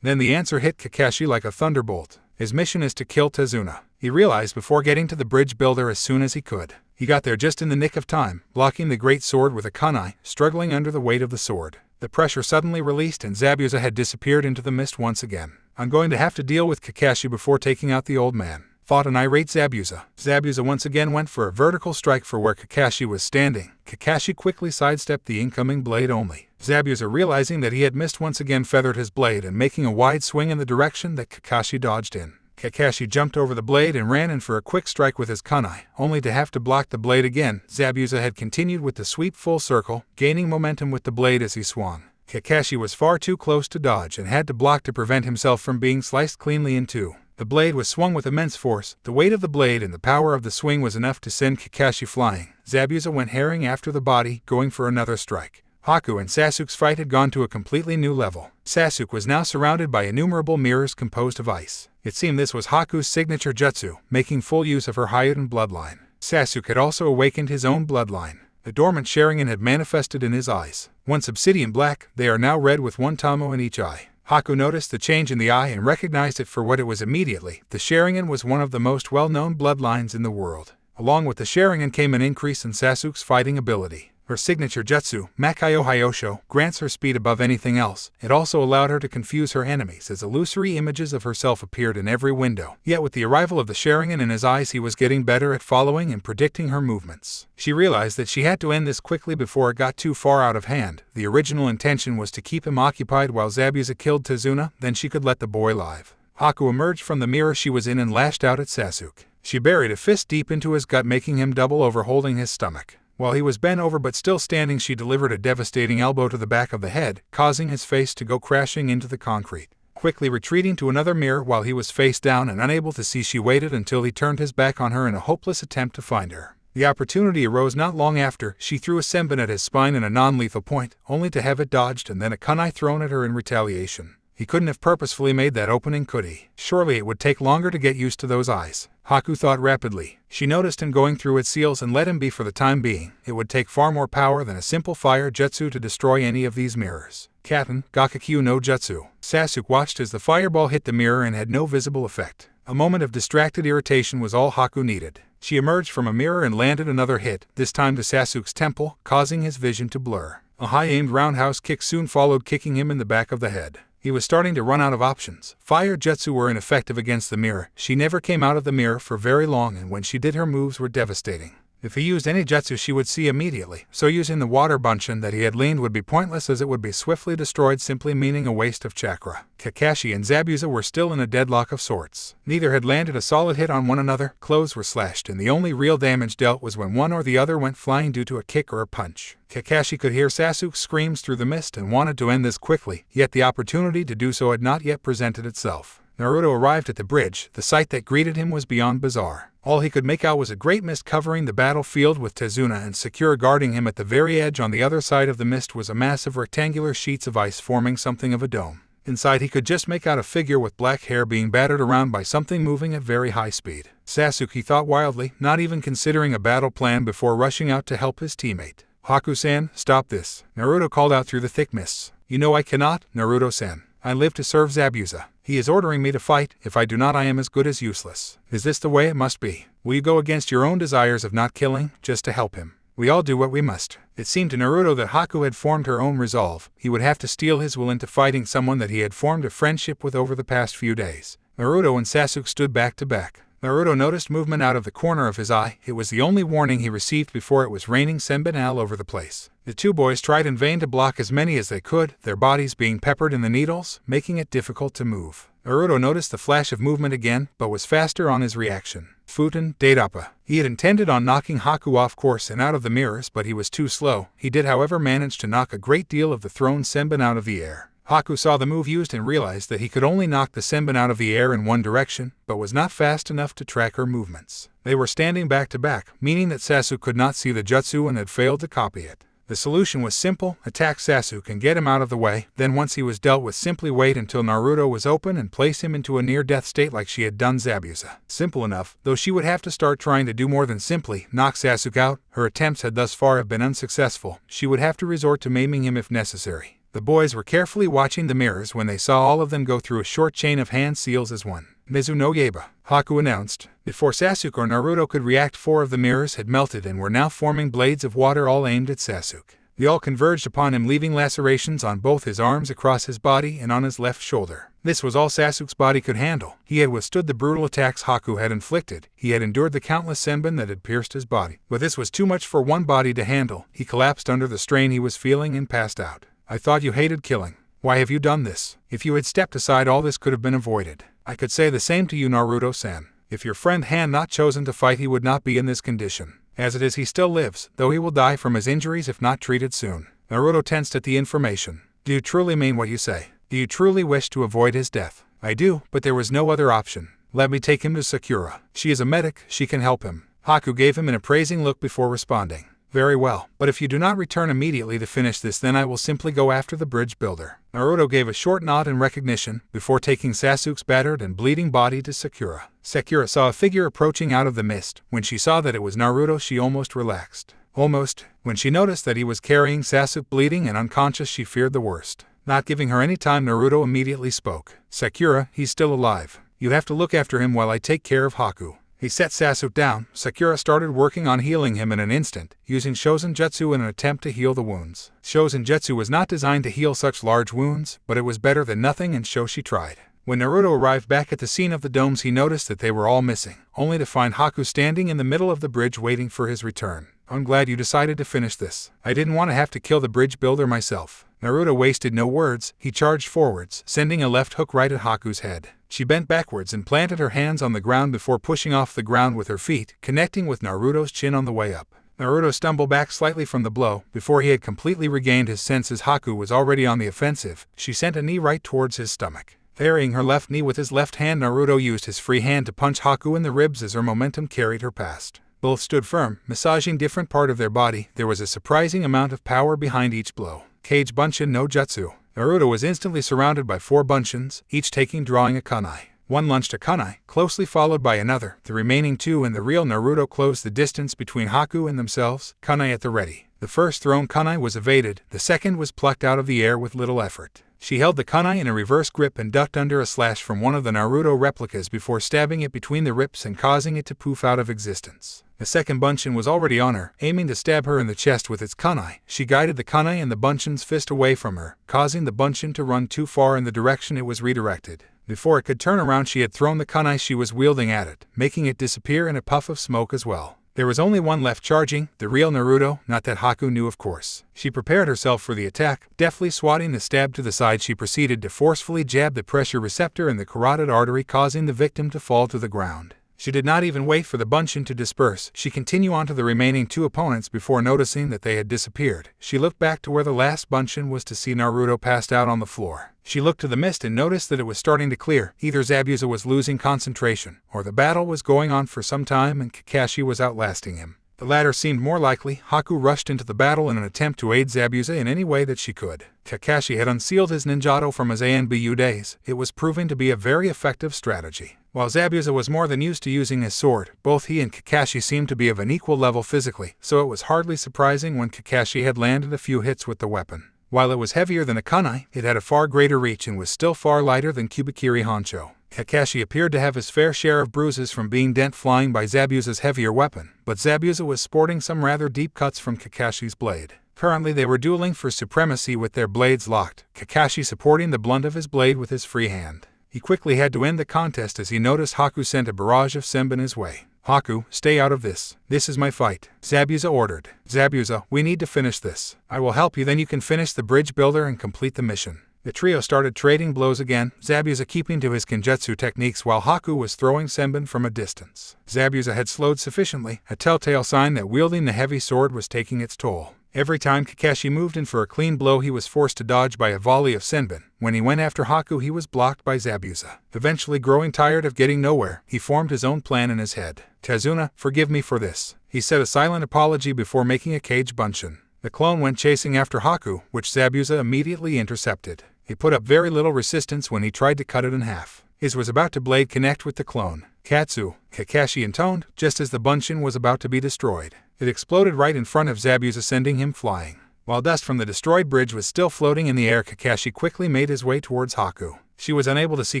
Then the answer hit Kakashi like a thunderbolt. His mission is to kill Tazuna. He realized before getting to the bridge builder as soon as he could. He got there just in the nick of time, blocking the great sword with a kunai, struggling under the weight of the sword. The pressure suddenly released and Zabuza had disappeared into the mist once again. "I'm going to have to deal with Kakashi before taking out the old man," thought an irate Zabuza. Zabuza once again went for a vertical strike for where Kakashi was standing. Kakashi quickly sidestepped the incoming blade only. Zabuza, realizing that he had missed, once again feathered his blade and making a wide swing in the direction that Kakashi dodged in. Kakashi jumped over the blade and ran in for a quick strike with his kunai, only to have to block the blade again. Zabuza had continued with the sweep full circle, gaining momentum with the blade as he swung. Kakashi was far too close to dodge and had to block to prevent himself from being sliced cleanly in two. The blade was swung with immense force. The weight of the blade and the power of the swing was enough to send Kakashi flying. Zabuza went herring after the body, going for another strike. Haku and Sasuke's fight had gone to a completely new level. Sasuke was now surrounded by innumerable mirrors composed of ice. It seemed this was Haku's signature jutsu, making full use of her Hyuden bloodline. Sasuke had also awakened his own bloodline. A dormant Sharingan had manifested in his eyes. Once obsidian black, they are now red with one tamo in each eye. Haku noticed the change in the eye and recognized it for what it was immediately. The Sharingan was one of the most well-known bloodlines in the world. Along with the Sharingan came an increase in Sasuke's fighting ability. Her signature jutsu, Makayo Hyosho, grants her speed above anything else. It also allowed her to confuse her enemies as illusory images of herself appeared in every window. Yet with the arrival of the Sharingan in his eyes, he was getting better at following and predicting her movements. She realized that she had to end this quickly before it got too far out of hand. The original intention was to keep him occupied while Zabuza killed Tazuna, then she could let the boy live. Haku emerged from the mirror she was in and lashed out at Sasuke. She buried a fist deep into his gut, making him double over, holding his stomach. While he was bent over but still standing, she delivered a devastating elbow to the back of the head, causing his face to go crashing into the concrete. Quickly retreating to another mirror while he was face down and unable to see, she waited until he turned his back on her in a hopeless attempt to find her. The opportunity arose not long after. She threw a senbon at his spine in a non-lethal point, only to have it dodged and then a kunai thrown at her in retaliation. He couldn't have purposefully made that opening, could he? Surely it would take longer to get used to those eyes. Haku thought rapidly. She noticed him going through its seals and let him be for the time being. It would take far more power than a simple fire jutsu to destroy any of these mirrors. Katen, Gakakyu no Jutsu. Sasuke watched as the fireball hit the mirror and had no visible effect. A moment of distracted irritation was all Haku needed. She emerged from a mirror and landed another hit, this time to Sasuke's temple, causing his vision to blur. A high-aimed roundhouse kick soon followed, kicking him in the back of the head. He was starting to run out of options. Fire jutsu were ineffective against the mirror. She never came out of the mirror for very long, and when she did, her moves were devastating. If he used any jutsu, she would see immediately, so using the water bunshin that he had leaned would be pointless, as it would be swiftly destroyed, simply meaning a waste of chakra. Kakashi and Zabuza were still in a deadlock of sorts. Neither had landed a solid hit on one another, clothes were slashed, and the only real damage dealt was when one or the other went flying due to a kick or a punch. Kakashi could hear Sasuke's screams through the mist and wanted to end this quickly, yet the opportunity to do so had not yet presented itself. Naruto arrived at the bridge. The sight that greeted him was beyond bizarre. All he could make out was a great mist covering the battlefield, with Tazuna and Sakura guarding him. At the very edge on the other side of the mist was a mass of rectangular sheets of ice forming something of a dome. Inside he could just make out a figure with black hair being battered around by something moving at very high speed. Sasuke thought wildly, not even considering a battle plan before rushing out to help his teammate. Haku-san, stop this. Naruto called out through the thick mists. You know I cannot, Naruto-san. I live to serve Zabuza. He is ordering me to fight. If I do not, I am as good as useless. Is this the way it must be? Will you go against your own desires of not killing, just to help him? We all do what we must. It seemed to Naruto that Haku had formed her own resolve. He would have to steel his will into fighting someone that he had formed a friendship with over the past few days. Naruto and Sasuke stood back to back. Naruto noticed movement out of the corner of his eye. It was the only warning he received before it was raining senbon all over the place. The two boys tried in vain to block as many as they could, their bodies being peppered in the needles, making it difficult to move. Naruto noticed the flash of movement again, but was faster on his reaction. Futen, Daidappa. He had intended on knocking Haku off course and out of the mirrors, but he was too slow. He did, however, manage to knock a great deal of the thrown senbon out of the air. Haku saw the move used and realized that he could only knock the senbon out of the air in one direction, but was not fast enough to track her movements. They were standing back to back, meaning that Sasuke could not see the jutsu and had failed to copy it. The solution was simple: attack Sasuke and get him out of the way, then once he was dealt with, simply wait until Naruto was open and place him into a near-death state like she had done Zabuza. Simple enough, though she would have to start trying to do more than simply knock Sasuke out. Her attempts had thus far been unsuccessful. She would have to resort to maiming him if necessary. The boys were carefully watching the mirrors when they saw all of them go through a short chain of hand seals as one. Mizu no Yaiba, Haku announced. Before Sasuke or Naruto could react, 4 of the mirrors had melted and were now forming blades of water, all aimed at Sasuke. They all converged upon him, leaving lacerations on both his arms, across his body, and on his left shoulder. This was all Sasuke's body could handle. He had withstood the brutal attacks Haku had inflicted. He had endured the countless senbon that had pierced his body. But this was too much for one body to handle. He collapsed under the strain he was feeling and passed out. I thought you hated killing. Why have you done this? If you had stepped aside, all this could have been avoided. I could say the same to you, Naruto-san. If your friend had not chosen to fight, he would not be in this condition. As it is, he still lives, though he will die from his injuries if not treated soon. Naruto tensed at the information. Do you truly mean what you say? Do you truly wish to avoid his death? I do, but there was no other option. Let me take him to Sakura. She is a medic, she can help him. Haku gave him an appraising look before responding. Very well, but if you do not return immediately to finish this, then I will simply go after the bridge builder. Naruto gave a short nod in recognition, before taking Sasuke's battered and bleeding body to Sakura. Sakura saw a figure approaching out of the mist. When she saw that it was Naruto, she almost relaxed. Almost. When she noticed that he was carrying Sasuke bleeding and unconscious, she feared the worst. Not giving her any time, Naruto immediately spoke. Sakura, he's still alive. You have to look after him while I take care of Haku. He set Sasuke down. Sakura started working on healing him in an instant, using Shosen Jutsu in an attempt to heal the wounds. Shosen Jutsu was not designed to heal such large wounds, but it was better than nothing, and so she tried. When Naruto arrived back at the scene of the domes, he noticed that they were all missing, only to find Haku standing in the middle of the bridge waiting for his return. I'm glad you decided to finish this. I didn't want to have to kill the bridge builder myself. Naruto wasted no words. He charged forwards, sending a left hook right at Haku's head. She bent backwards and planted her hands on the ground before pushing off the ground with her feet, connecting with Naruto's chin on the way up. Naruto stumbled back slightly from the blow. Before he had completely regained his senses, Haku was already on the offensive. She sent a knee right towards his stomach. Parrying her left knee with his left hand, Naruto used his free hand to punch Haku in the ribs as her momentum carried her past. Both stood firm, massaging different part of their body. There was a surprising amount of power behind each blow. Kage Bunshin no Jutsu. Naruto was instantly surrounded by 4 Bunshins, each drawing a kunai. One launched a kunai, closely followed by another. The remaining 2 and the real Naruto closed the distance between Haku and themselves, kunai at the ready. The first thrown kunai was evaded, the second was plucked out of the air with little effort. She held the kunai in a reverse grip and ducked under a slash from one of the Naruto replicas before stabbing it between the ribs and causing it to poof out of existence. The second Bunshin was already on her, aiming to stab her in the chest with its kunai. She guided the kunai and the Bunshin's fist away from her, causing the Bunshin to run too far in the direction it was redirected. Before it could turn around, she had thrown the kunai she was wielding at it, making it disappear in a puff of smoke as well. There was only one left charging, the real Naruto, not that Haku knew, of course. She prepared herself for the attack. Deftly swatting the stab to the side, she proceeded to forcefully jab the pressure receptor in the carotid artery, causing the victim to fall to the ground. She did not even wait for the Bunshin to disperse. She continued on to the remaining 2 opponents before noticing that they had disappeared. She looked back to where the last Bunshin was to see Naruto passed out on the floor. She looked to the mist and noticed that it was starting to clear. Either Zabuza was losing concentration, or the battle was going on for some time and Kakashi was outlasting him. The latter seemed more likely. Haku rushed into the battle in an attempt to aid Zabuza in any way that she could. Kakashi had unsealed his ninjato from his ANBU days. It was proving to be a very effective strategy. While Zabuza was more than used to using his sword, both he and Kakashi seemed to be of an equal level physically, so it was hardly surprising when Kakashi had landed a few hits with the weapon. While it was heavier than a kunai, it had a far greater reach and was still far lighter than Kubikiri Honcho. Kakashi appeared to have his fair share of bruises from being dent flying by Zabuza's heavier weapon, but Zabuza was sporting some rather deep cuts from Kakashi's blade. Currently they were dueling for supremacy with their blades locked, Kakashi supporting the blunt of his blade with his free hand. He quickly had to end the contest as he noticed Haku sent a barrage of senbon his way. Haku, stay out of this. This is my fight, Zabuza ordered. Zabuza, we need to finish this. I will help you, then you can finish the bridge builder and complete the mission. The trio started trading blows again, Zabuza keeping to his kenjutsu techniques while Haku was throwing senbon from a distance. Zabuza had slowed sufficiently, a telltale sign that wielding the heavy sword was taking its toll. Every time Kakashi moved in for a clean blow, he was forced to dodge by a volley of senbon. When he went after Haku, he was blocked by Zabuza. Eventually, growing tired of getting nowhere, he formed his own plan in his head. Tazuna, forgive me for this. He said a silent apology before making a Kage Bunshin. The clone went chasing after Haku, which Zabuza immediately intercepted. He put up very little resistance when he tried to cut it in half. His was about to blade connect with the clone. Katsu, Kakashi intoned, just as the Bunshin was about to be destroyed. It exploded right in front of Zabuza, sending him flying. While dust from the destroyed bridge was still floating in the air, Kakashi quickly made his way towards Haku. She was unable to see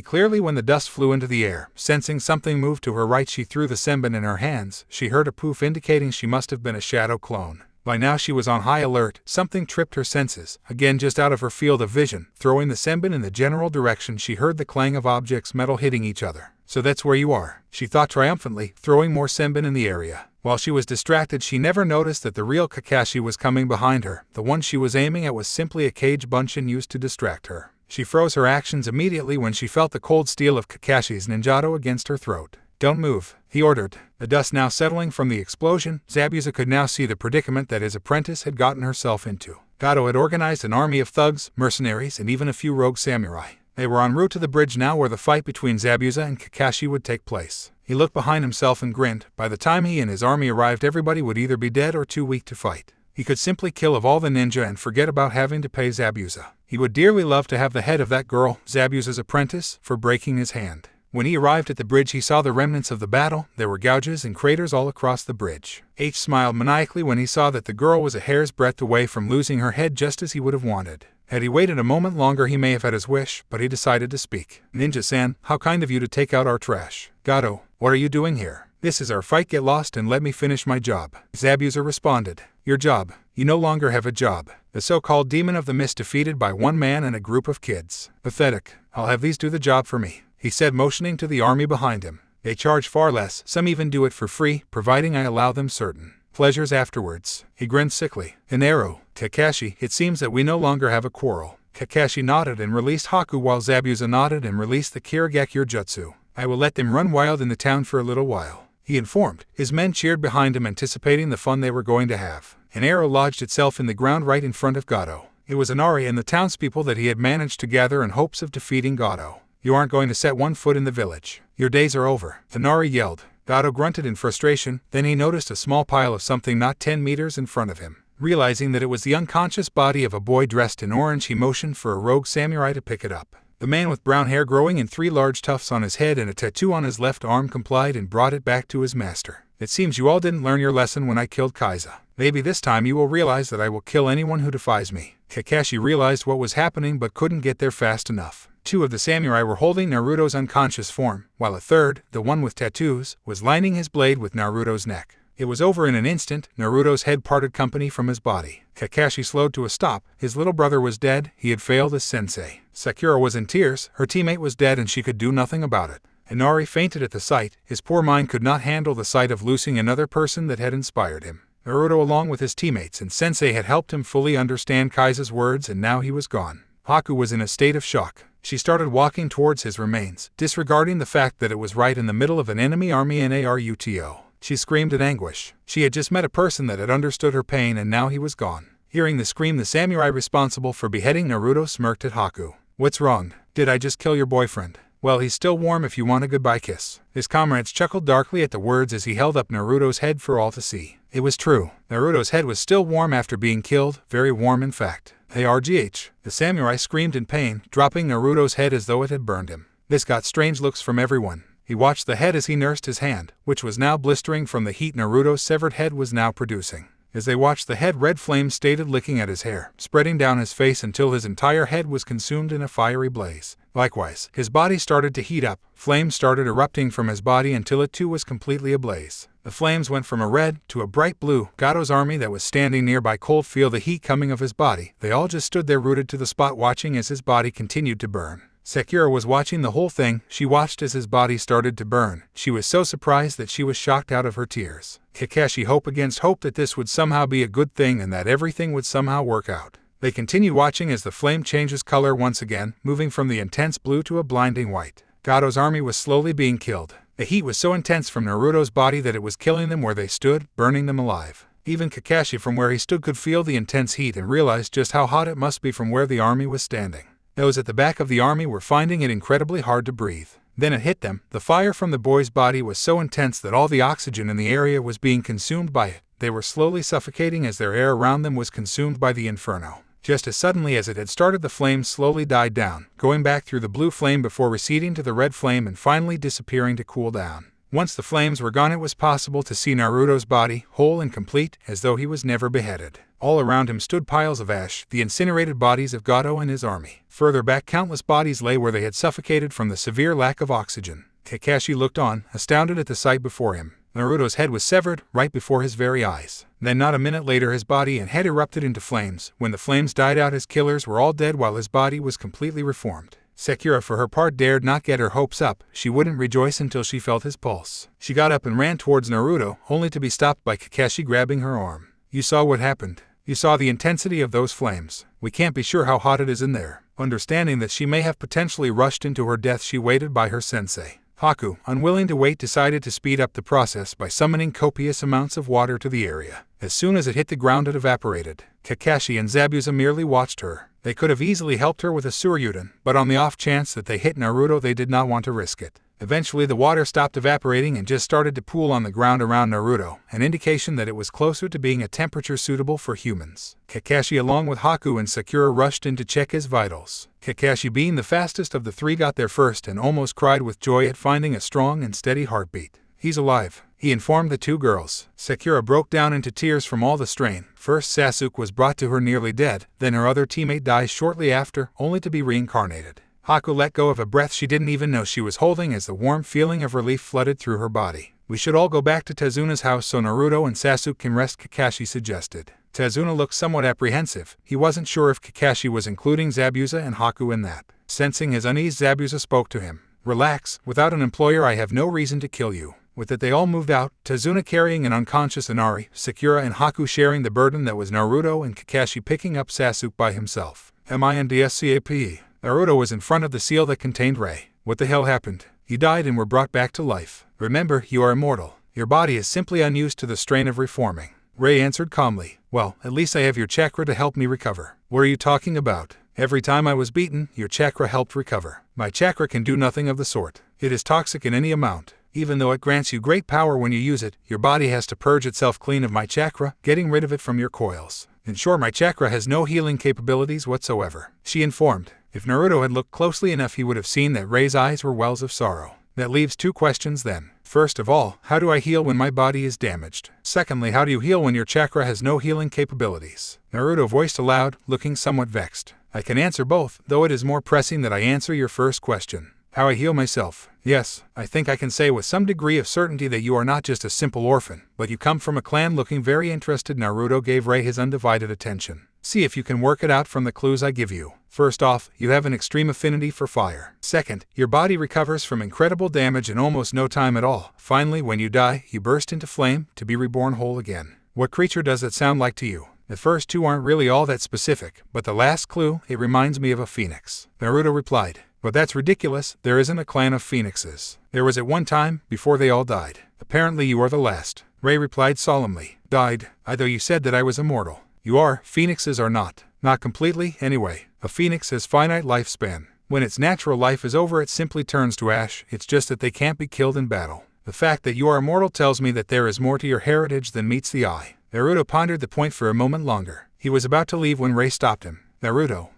clearly when the dust flew into the air. Sensing something move to her right, she threw the senbon in her hands. She heard a poof indicating she must have been a shadow clone. By now she was on high alert. Something tripped her senses. Again, just out of her field of vision, throwing the senbon in the general direction, she heard the clang of objects metal hitting each other. So that's where you are, she thought triumphantly, throwing more senbon in the area. While she was distracted, she never noticed that the real Kakashi was coming behind her. The one she was aiming at was simply a Kage Bunshin used to distract her. She froze her actions immediately when she felt the cold steel of Kakashi's ninjato against her throat. Don't move, he ordered. The dust now settling from the explosion, Zabuza could now see the predicament that his apprentice had gotten herself into. Gato had organized an army of thugs, mercenaries, and even a few rogue samurai. They were en route to the bridge now where the fight between Zabuza and Kakashi would take place. He looked behind himself and grinned. By the time he and his army arrived, everybody would either be dead or too weak to fight. He could simply kill all the ninja and forget about having to pay Zabuza. He would dearly love to have the head of that girl, Zabuza's apprentice, for breaking his hand. When he arrived at the bridge, he saw the remnants of the battle. There were gouges and craters all across the bridge. H smiled maniacally when he saw that the girl was a hair's breadth away from losing her head just as he would have wanted. Had he waited a moment longer, he may have had his wish, but he decided to speak. Ninja-san, how kind of you to take out our trash. Gato, what are you doing here? This is our fight. Get lost and let me finish my job. Zabuza responded. Your job? You no longer have a job. The so-called demon of the mist defeated by one man and a group of kids. Pathetic. I'll have these do the job for me, he said, motioning to the army behind him. They charge far less, some even do it for free, providing I allow them certain pleasures afterwards. He grinned sickly. Inaro, Kakashi, it seems that we no longer have a quarrel. Kakashi nodded and released Haku while Zabuza nodded and released the Kirigakure Jutsu. I will let them run wild in the town for a little while, he informed. His men cheered behind him, anticipating the fun they were going to have. An arrow lodged itself in the ground right in front of Gato. It was Inari and the townspeople that he had managed to gather in hopes of defeating Gato. You aren't going to set one foot in the village. Your days are over, Inari yelled. Gato grunted in frustration, then he noticed a small pile of something not 10 meters in front of him. Realizing that it was the unconscious body of a boy dressed in orange, he motioned for a rogue samurai to pick it up. The man with brown hair growing in 3 large tufts on his head and a tattoo on his left arm complied and brought it back to his master. It seems you all didn't learn your lesson when I killed Kaiza. Maybe this time you will realize that I will kill anyone who defies me. Kakashi realized what was happening but couldn't get there fast enough. 2 of the samurai were holding Naruto's unconscious form, while a third, the one with tattoos, was lining his blade with Naruto's neck. It was over in an instant. Naruto's head parted company from his body. Kakashi slowed to a stop. His little brother was dead. He had failed as sensei. Sakura was in tears. Her teammate was dead and she could do nothing about it. Inari fainted at the sight. His poor mind could not handle the sight of losing another person that had inspired him. Naruto, along with his teammates and sensei, had helped him fully understand Kaiza's words, and now he was gone. Haku was in a state of shock. She started walking towards his remains, disregarding the fact that it was right in the middle of an enemy army. Naruto. She screamed in anguish. She had just met a person that had understood her pain, and now he was gone. Hearing the scream, the samurai responsible for beheading Naruto smirked at Haku. What's wrong? Did I just kill your boyfriend? Well, he's still warm if you want a goodbye kiss. His comrades chuckled darkly at the words as he held up Naruto's head for all to see. It was true. Naruto's head was still warm after being killed, very warm in fact. Argh! The samurai screamed in pain, dropping Naruto's head as though it had burned him. This got strange looks from everyone. He watched the head as he nursed his hand, which was now blistering from the heat Naruto's severed head was now producing. As they watched the head, red flames started licking at his hair, spreading down his face until his entire head was consumed in a fiery blaze. Likewise, his body started to heat up. Flames started erupting from his body until it too was completely ablaze. The flames went from a red to a bright blue. Gato's army that was standing nearby could feel the heat coming of his body. They all just stood there rooted to the spot, watching as his body continued to burn. Sakura was watching the whole thing. She watched as his body started to burn. She was so surprised that she was shocked out of her tears. Kakashi hoped against hope that this would somehow be a good thing and that everything would somehow work out. They continued watching as the flame changes color once again, moving from the intense blue to a blinding white. Gato's army was slowly being killed. The heat was so intense from Naruto's body that it was killing them where they stood, burning them alive. Even Kakashi from where he stood could feel the intense heat and realized just how hot it must be from where the army was standing. Those at the back of the army were finding it incredibly hard to breathe. Then it hit them. The fire from the boy's body was so intense that all the oxygen in the area was being consumed by it. They were slowly suffocating as their air around them was consumed by the inferno. Just as suddenly as it had started, the flames slowly died down, going back through the blue flame before receding to the red flame and finally disappearing to cool down. Once the flames were gone, it was possible to see Naruto's body, whole and complete, as though he was never beheaded. All around him stood piles of ash, the incinerated bodies of Gato and his army. Further back, countless bodies lay where they had suffocated from the severe lack of oxygen. Kakashi looked on, astounded at the sight before him. Naruto's head was severed, right before his very eyes. Then not a minute later his body and head erupted into flames. When the flames died out, his killers were all dead while his body was completely reformed. Sakura for her part dared not get her hopes up. She wouldn't rejoice until she felt his pulse. She got up and ran towards Naruto, only to be stopped by Kakashi grabbing her arm. You saw what happened. You saw the intensity of those flames. We can't be sure how hot it is in there. Understanding that she may have potentially rushed into her death, she waited by her sensei. Haku, unwilling to wait, decided to speed up the process by summoning copious amounts of water to the area. As soon as it hit the ground, it evaporated. Kakashi and Zabuza merely watched her. They could have easily helped her with a Suryuden, but on the off chance that they hit Naruto, they did not want to risk it. Eventually the water stopped evaporating and just started to pool on the ground around Naruto, an indication that it was closer to being a temperature suitable for humans. Kakashi along with Haku and Sakura rushed in to check his vitals. Kakashi, being the fastest of the three, got there first and almost cried with joy at finding a strong and steady heartbeat. He's alive, he informed the two girls. Sakura broke down into tears from all the strain. First Sasuke was brought to her nearly dead, then her other teammate dies shortly after, only to be reincarnated. Haku let go of a breath she didn't even know she was holding as the warm feeling of relief flooded through her body. We should all go back to Tezuna's house so Naruto and Sasuke can rest, Kakashi suggested. Tezuna looked somewhat apprehensive. He wasn't sure if Kakashi was including Zabuza and Haku in that. Sensing his unease, Zabuza spoke to him. Relax, without an employer I have no reason to kill you. With it they all moved out, Tezuna carrying an unconscious Inari, Sakura and Haku sharing the burden that was Naruto, and Kakashi picking up Sasuke by himself. MINDSCAP. Naruto was in front of the seal that contained Ray. What the hell happened? You died and were brought back to life. Remember, you are immortal. Your body is simply unused to the strain of reforming. Ray answered calmly. Well, at least I have your chakra to help me recover. What are you talking about? Every time I was beaten, your chakra helped recover. My chakra can do nothing of the sort. It is toxic in any amount. Even though it grants you great power when you use it, your body has to purge itself clean of my chakra, getting rid of it from your coils. In short, my chakra has no healing capabilities whatsoever, she informed. If Naruto had looked closely enough, he would have seen that Ray's eyes were wells of sorrow. That leaves two questions then. First of all, how do I heal when my body is damaged? Secondly, how do you heal when your chakra has no healing capabilities? Naruto voiced aloud, looking somewhat vexed. I can answer both, though it is more pressing that I answer your first question. How I heal myself? Yes, I think I can say with some degree of certainty that you are not just a simple orphan, but you come from a clan. Looking very interested, Naruto gave Ray his undivided attention. See if you can work it out from the clues I give you. First off, you have an extreme affinity for fire. Second, your body recovers from incredible damage in almost no time at all. Finally, when you die, you burst into flame, to be reborn whole again. What creature does that sound like to you? The first two aren't really all that specific, but the last clue, it reminds me of a phoenix. Naruto replied. But that's ridiculous, there isn't a clan of phoenixes. There was at one time, before they all died. Apparently you are the last. Ray replied solemnly. Died? I thought you said that I was immortal. You are, phoenixes are not. Not completely, anyway. A phoenix has finite lifespan. When its natural life is over, it simply turns to ash. It's just that they can't be killed in battle. The fact that you are immortal tells me that there is more to your heritage than meets the eye. Naruto pondered the point for a moment longer. He was about to leave when Ray stopped him. Naruto,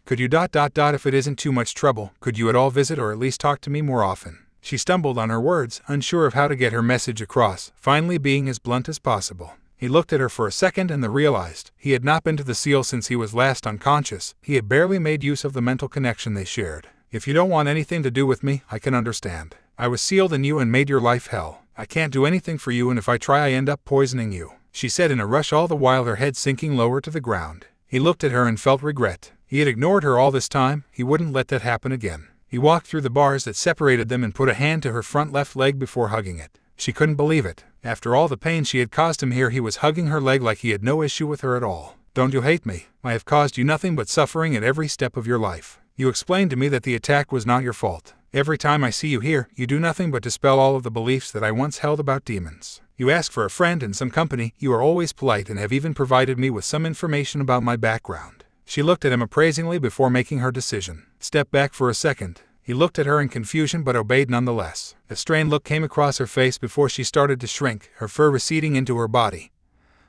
could you ... if it isn't too much trouble, could you at all visit or at least talk to me more often? She stumbled on her words, unsure of how to get her message across, finally being as blunt as possible. He looked at her for a second and then realized he had not been to the seal since he was last unconscious. He had barely made use of the mental connection they shared. If you don't want anything to do with me, I can understand. I was sealed in you and made your life hell. I can't do anything for you, and if I try I end up poisoning you, she said in a rush, all the while her head sinking lower to the ground. He looked at her and felt regret. He had ignored her all this time. He wouldn't let that happen again. He walked through the bars that separated them and put a hand to her front left leg before hugging it. She couldn't believe it. After all the pain she had caused him here, he was hugging her leg like he had no issue with her at all. Don't you hate me? I have caused you nothing but suffering at every step of your life. You explained to me that the attack was not your fault. Every time I see you here, you do nothing but dispel all of the beliefs that I once held about demons. You ask for a friend and some company, you are always polite and have even provided me with some information about my background. She looked at him appraisingly before making her decision. Step back for a second. He looked at her in confusion but obeyed nonetheless. A strained look came across her face before she started to shrink, her fur receding into her body.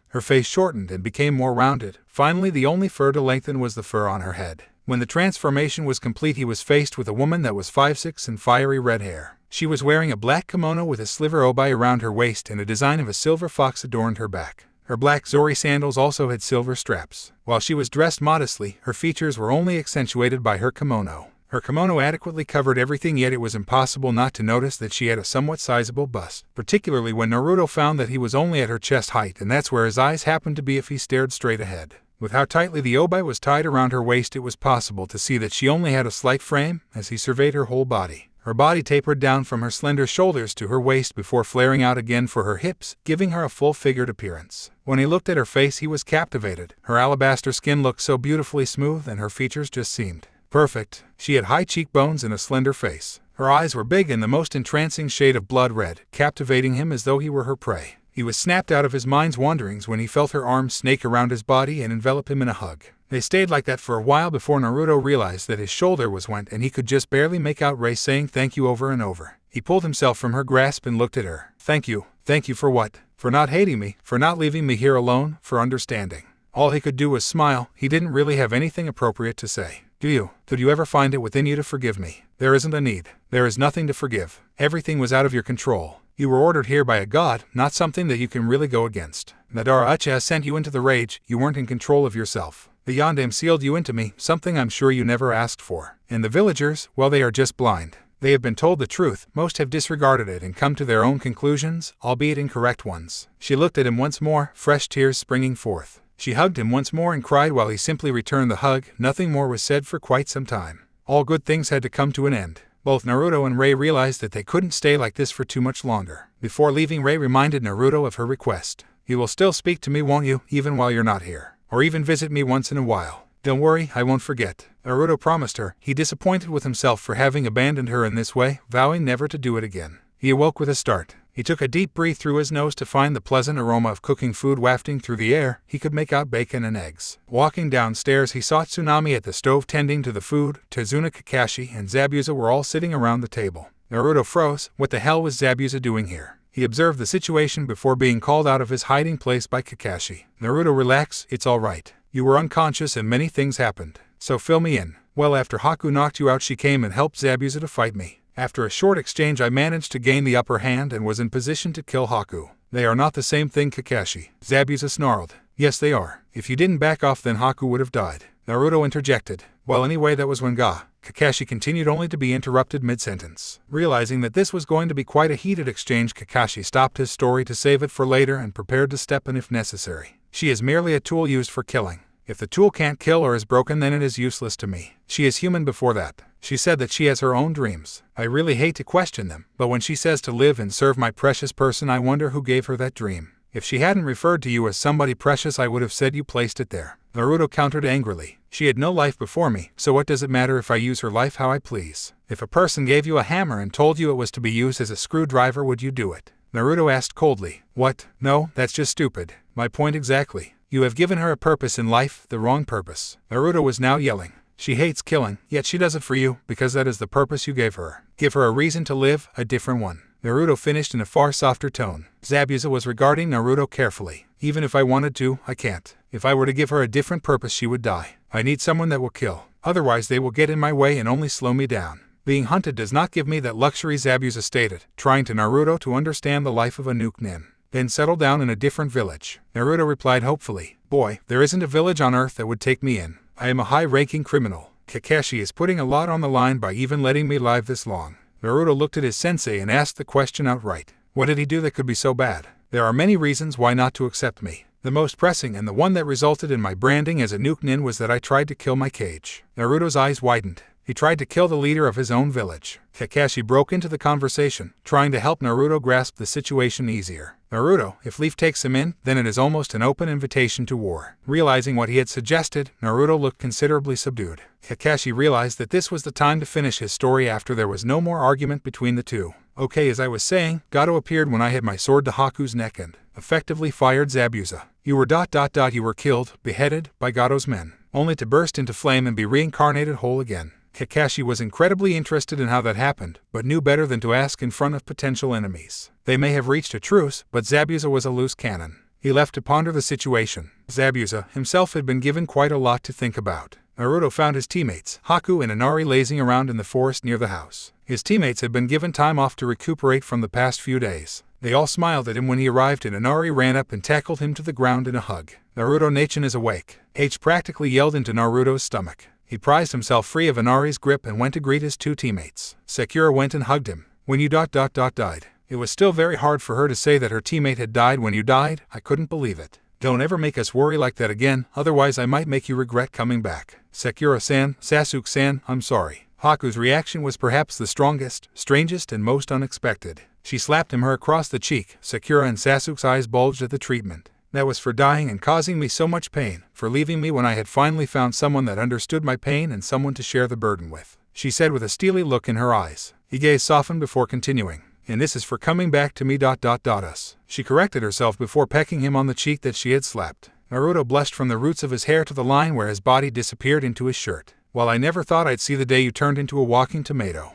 Her face shortened and became more rounded. Finally, the only fur to lengthen was the fur on her head. When the transformation was complete, he was faced with a woman that was 5'6" and fiery red hair. She was wearing a black kimono with a sliver obi around her waist, and a design of a silver fox adorned her back. Her black zori sandals also had silver straps. While she was dressed modestly, her features were only accentuated by her kimono. Her kimono adequately covered everything, yet it was impossible not to notice that she had a somewhat sizable bust, particularly when Naruto found that he was only at her chest height, and that's where his eyes happened to be if he stared straight ahead. With how tightly the obi was tied around her waist, it was possible to see that she only had a slight frame as he surveyed her whole body. Her body tapered down from her slender shoulders to her waist before flaring out again for her hips, giving her a full-figured appearance. When he looked at her face, he was captivated. Her alabaster skin looked so beautifully smooth, and her features just seemed perfect. She had high cheekbones and a slender face. Her eyes were big and the most entrancing shade of blood red, captivating him as though he were her prey. He was snapped out of his mind's wanderings when he felt her arms snake around his body and envelop him in a hug. They stayed like that for a while before Naruto realized that his shoulder was wet and he could just barely make out Ray saying thank you over and over. He pulled himself from her grasp and looked at her. Thank you. Thank you for what? For not hating me, for not leaving me here alone, for understanding. All he could do was smile. He didn't really have anything appropriate to say. Do you? Could you ever find it within you to forgive me? There isn't a need. There is nothing to forgive. Everything was out of your control. You were ordered here by a god, not something that you can really go against. Naruxfemhaku sent you into the rage, you weren't in control of yourself. The Yondaime sealed you into me, something I'm sure you never asked for. And the villagers, well, they are just blind. They have been told the truth, most have disregarded it and come to their own conclusions, albeit incorrect ones. She looked at him once more, fresh tears springing forth. She hugged him once more and cried while he simply returned the hug. Nothing more was said for quite some time. All good things had to come to an end. Both Naruto and Rei realized that they couldn't stay like this for too much longer. Before leaving, Rei reminded Naruto of her request. You will still speak to me, won't you, even while you're not here? Or even visit me once in a while? Don't worry, I won't forget. Naruto promised her, he disappointed with himself for having abandoned her in this way, vowing never to do it again. He awoke with a start. He took a deep breath through his nose to find the pleasant aroma of cooking food wafting through the air. He could make out bacon and eggs. Walking downstairs, he saw Tsunami at the stove tending to the food. Tazuna, Kakashi, and Zabuza were all sitting around the table. Naruto froze. What the hell was Zabuza doing here? He observed the situation before being called out of his hiding place by Kakashi. Naruto, relax, it's all right. You were unconscious and many things happened. So fill me in. Well, after Haku knocked you out, she came and helped Zabuza to fight me. After a short exchange, I managed to gain the upper hand and was in position to kill Haku. They are not the same thing, Kakashi. Zabuza snarled. Yes, they are. If you didn't back off, then Haku would have died. Naruto interjected. Well, anyway, that was when Kakashi continued, only to be interrupted mid-sentence. Realizing that this was going to be quite a heated exchange, Kakashi stopped his story to save it for later and prepared to step in if necessary. She is merely a tool used for killing. If the tool can't kill or is broken, then it is useless to me. She is human before that. She said that she has her own dreams. I really hate to question them, but when she says to live and serve my precious person, I wonder who gave her that dream. If she hadn't referred to you as somebody precious, I would have said you placed it there. Naruto countered angrily. She had no life before me, so what does it matter if I use her life how I please? If a person gave you a hammer and told you it was to be used as a screwdriver, would you do it? Naruto asked coldly. What? No, that's just stupid. My point exactly. You have given her a purpose in life, the wrong purpose. Naruto was now yelling. She hates killing, yet she does it for you, because that is the purpose you gave her. Give her a reason to live, a different one. Naruto finished in a far softer tone. Zabuza was regarding Naruto carefully. Even if I wanted to, I can't. If I were to give her a different purpose, she would die. I need someone that will kill. Otherwise they will get in my way and only slow me down. Being hunted does not give me that luxury, Zabuza stated, trying to Naruto to understand the life of a nuke nin. Then settle down in a different village. Naruto replied hopefully. Boy, there isn't a village on Earth that would take me in. I am a high-ranking criminal. Kakashi is putting a lot on the line by even letting me live this long. Naruto looked at his sensei and asked the question outright. What did he do that could be so bad? There are many reasons why not to accept me. The most pressing and the one that resulted in my branding as a nuke nin was that I tried to kill my cage. Naruto's eyes widened. He tried to kill the leader of his own village. Kakashi broke into the conversation, trying to help Naruto grasp the situation easier. Naruto, if Leaf takes him in, then it is almost an open invitation to war. Realizing what he had suggested, Naruto looked considerably subdued. Kakashi realized that this was the time to finish his story after there was no more argument between the two. Okay, as I was saying, Gato appeared when I had my sword to Haku's neck and effectively fired Zabuza. You were killed, beheaded, by Gato's men, only to burst into flame and be reincarnated whole again. Kakashi was incredibly interested in how that happened, but knew better than to ask in front of potential enemies. They may have reached a truce, but Zabuza was a loose cannon. He left to ponder the situation. Zabuza himself had been given quite a lot to think about. Naruto found his teammates, Haku and Inari, lazing around in the forest near the house. His teammates had been given time off to recuperate from the past few days. They all smiled at him when he arrived, and Inari ran up and tackled him to the ground in a hug. Naruto Nachin is awake. H practically yelled into Naruto's stomach. He prized himself free of Inari's grip and went to greet his two teammates. Sakura went and hugged him. When you died. It was still very hard for her to say that her teammate had died when you died. I couldn't believe it. Don't ever make us worry like that again, otherwise I might make you regret coming back. Sakura-san, Sasuke-san, I'm sorry. Haku's reaction was perhaps the strongest, strangest, and most unexpected. She slapped him across the cheek. Sakura and Sasuke's eyes bulged at the treatment. That was for dying and causing me so much pain, for leaving me when I had finally found someone that understood my pain and someone to share the burden with, she said with a steely look in her eyes. His gaze softened before continuing. And this is for coming back to me. Us. She corrected herself before pecking him on the cheek that she had slapped. Naruto blushed from the roots of his hair to the line where his body disappeared into his shirt. Well, I never thought I'd see the day you turned into a walking tomato.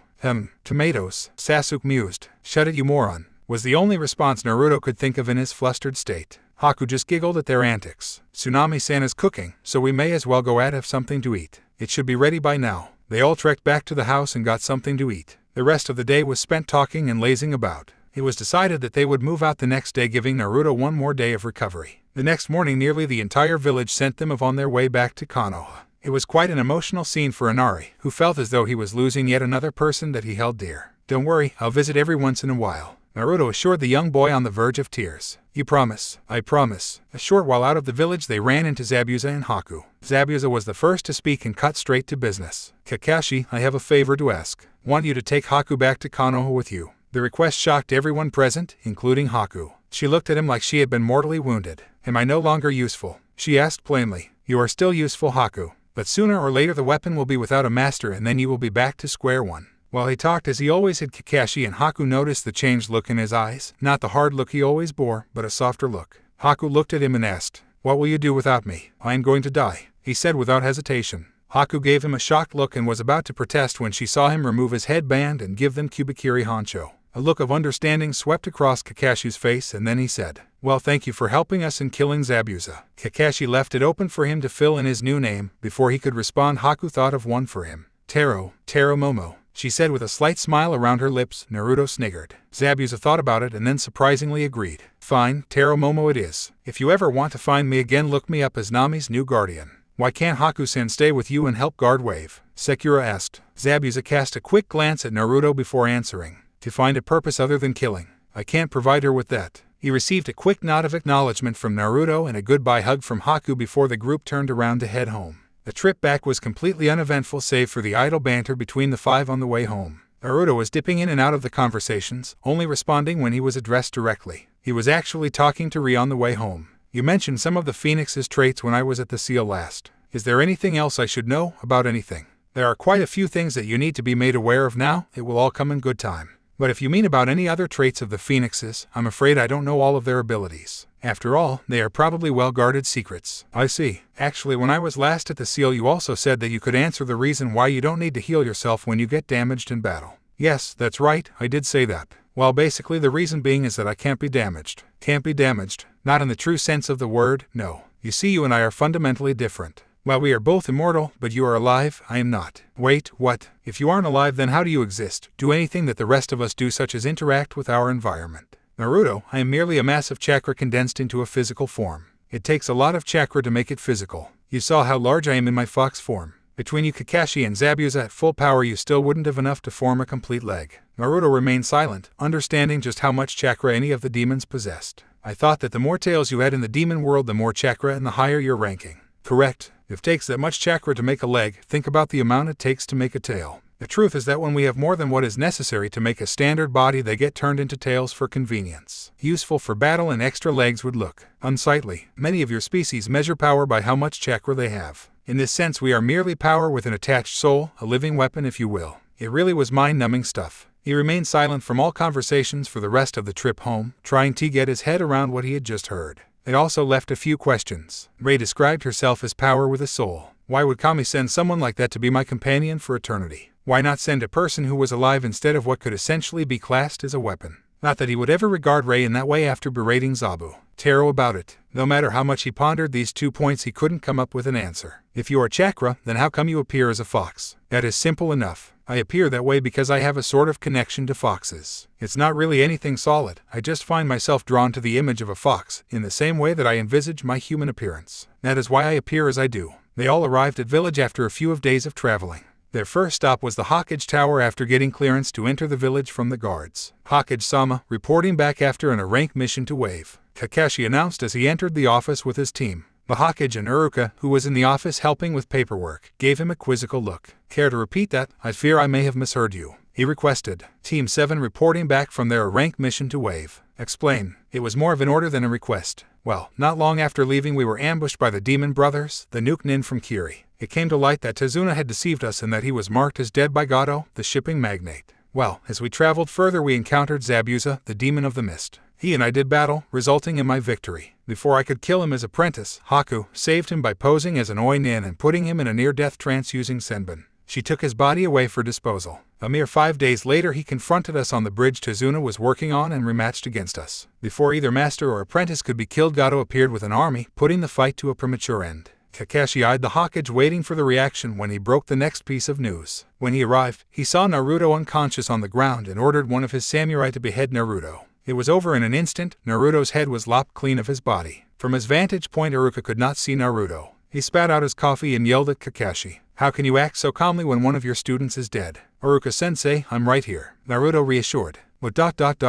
Tomatoes, Sasuke mused. Shut it, you moron, was the only response Naruto could think of in his flustered state. Haku just giggled at their antics. Tsunami-san is cooking, so we may as well go have something to eat. It should be ready by now. They all trekked back to the house and got something to eat. The rest of the day was spent talking and lazing about. It was decided that they would move out the next day, giving Naruto one more day of recovery. The next morning nearly the entire village sent them on their way back to Konoha. It was quite an emotional scene for Inari, who felt as though he was losing yet another person that he held dear. Don't worry, I'll visit every once in a while, Naruto assured the young boy on the verge of tears. You promise? I promise. A short while out of the village they ran into Zabuza and Haku. Zabuza was the first to speak and cut straight to business. Kakashi, I have a favor to ask. Want you to take Haku back to Konoha with you. The request shocked everyone present, including Haku. She looked at him like she had been mortally wounded. Am I no longer useful? She asked plainly. You are still useful, Haku. But sooner or later the weapon will be without a master and then you will be back to square one. While he talked as he always had, Kakashi and Haku noticed the changed look in his eyes, not the hard look he always bore, but a softer look. Haku looked at him and asked, What will you do without me? I am going to die, he said without hesitation. Haku gave him a shocked look and was about to protest when she saw him remove his headband and give them Kubikiri Honcho. A look of understanding swept across Kakashi's face and then he said, Well, thank you for helping us in killing Zabuza. Kakashi left it open for him to fill in his new name. Before he could respond, Haku thought of one for him. Taro Momo, she said with a slight smile around her lips. Naruto sniggered. Zabuza thought about it and then surprisingly agreed. Fine, Taro Momo it is. If you ever want to find me again, look me up as Nami's new guardian. Why can't Haku-san stay with you and help guard Wave? Sekura asked. Zabuza cast a quick glance at Naruto before answering. To find a purpose other than killing. I can't provide her with that. He received a quick nod of acknowledgement from Naruto and a goodbye hug from Haku before the group turned around to head home. The trip back was completely uneventful save for the idle banter between the five on the way home. Naruto was dipping in and out of the conversations, only responding when he was addressed directly. He was actually talking to Ri on the way home. You mentioned some of the Phoenix's traits when I was at the seal last. Is there anything else I should know about anything? There are quite a few things that you need to be made aware of now. It will all come in good time. But if you mean about any other traits of the Phoenixes, I'm afraid I don't know all of their abilities. After all, they are probably well-guarded secrets. I see. Actually, when I was last at the seal you also said that you could answer the reason why you don't need to heal yourself when you get damaged in battle. Yes, that's right, I did say that. Well, basically the reason being is that I can't be damaged. Can't be damaged? Not in the true sense of the word, no. You see, you and I are fundamentally different. While we are both immortal, but you are alive, I am not. Wait, what? If you aren't alive, then how do you exist? Do anything that the rest of us do, such as interact with our environment? Naruto, I am merely a mass of chakra condensed into a physical form. It takes a lot of chakra to make it physical. You saw how large I am in my fox form. Between you Kakashi and Zabuza at full power you still wouldn't have enough to form a complete leg. Naruto remained silent, understanding just how much chakra any of the demons possessed. I thought that the more tails you had in the demon world, the more chakra and the higher your ranking. Correct. If it takes that much chakra to make a leg, think about the amount it takes to make a tail. The truth is that when we have more than what is necessary to make a standard body, they get turned into tails for convenience. Useful for battle, and extra legs would look unsightly. Many of your species measure power by how much chakra they have. In this sense, we are merely power with an attached soul, a living weapon if you will. It really was mind-numbing stuff. He remained silent from all conversations for the rest of the trip home, trying to get his head around what he had just heard. They also left a few questions. Rei described herself as power with a soul. Why would Kami send someone like that to be my companion for eternity? Why not send a person who was alive instead of what could essentially be classed as a weapon? Not that he would ever regard Rei in that way after berating Taro about it. No matter how much he pondered these 2 points, he couldn't come up with an answer. If you are chakra, then how come you appear as a fox? That is simple enough. I appear that way because I have a sort of connection to foxes. It's not really anything solid. I just find myself drawn to the image of a fox, in the same way that I envisage my human appearance. That is why I appear as I do. They all arrived at village after a few days of traveling. Their first stop was the Hokage Tower after getting clearance to enter the village from the guards. Hokage-sama, reporting back after an rank mission to Wave, Kakashi announced as he entered the office with his team. The Hokage and Uruka, who was in the office helping with paperwork, gave him a quizzical look. Care to repeat that? I fear I may have misheard you, he requested. Team 7 reporting back from their rank mission to Wave. Explain. It was more of an order than a request. Well, not long after leaving we were ambushed by the Demon Brothers, the Nuke Nin from Kiri. It came to light that Tazuna had deceived us and that he was marked as dead by Gato, the shipping magnate. Well, as we traveled further we encountered Zabuza, the Demon of the Mist. He and I did battle, resulting in my victory. Before I could kill him, his apprentice, Haku, saved him by posing as an Oi Nin and putting him in a near-death trance using Senbon. She took his body away for disposal. A mere 5 days later he confronted us on the bridge Tazuna was working on and rematched against us. Before either master or apprentice could be killed, Gato appeared with an army, putting the fight to a premature end. Kakashi eyed the Hokage waiting for the reaction when he broke the next piece of news. When he arrived, he saw Naruto unconscious on the ground and ordered one of his samurai to behead Naruto. It was over in an instant. Naruto's head was lopped clean of his body. From his vantage point, Iruka could not see Naruto. He spat out his coffee and yelled at Kakashi, "How can you act so calmly when one of your students is dead?" "Iruka-sensei, I'm right here," Naruto reassured. "But ...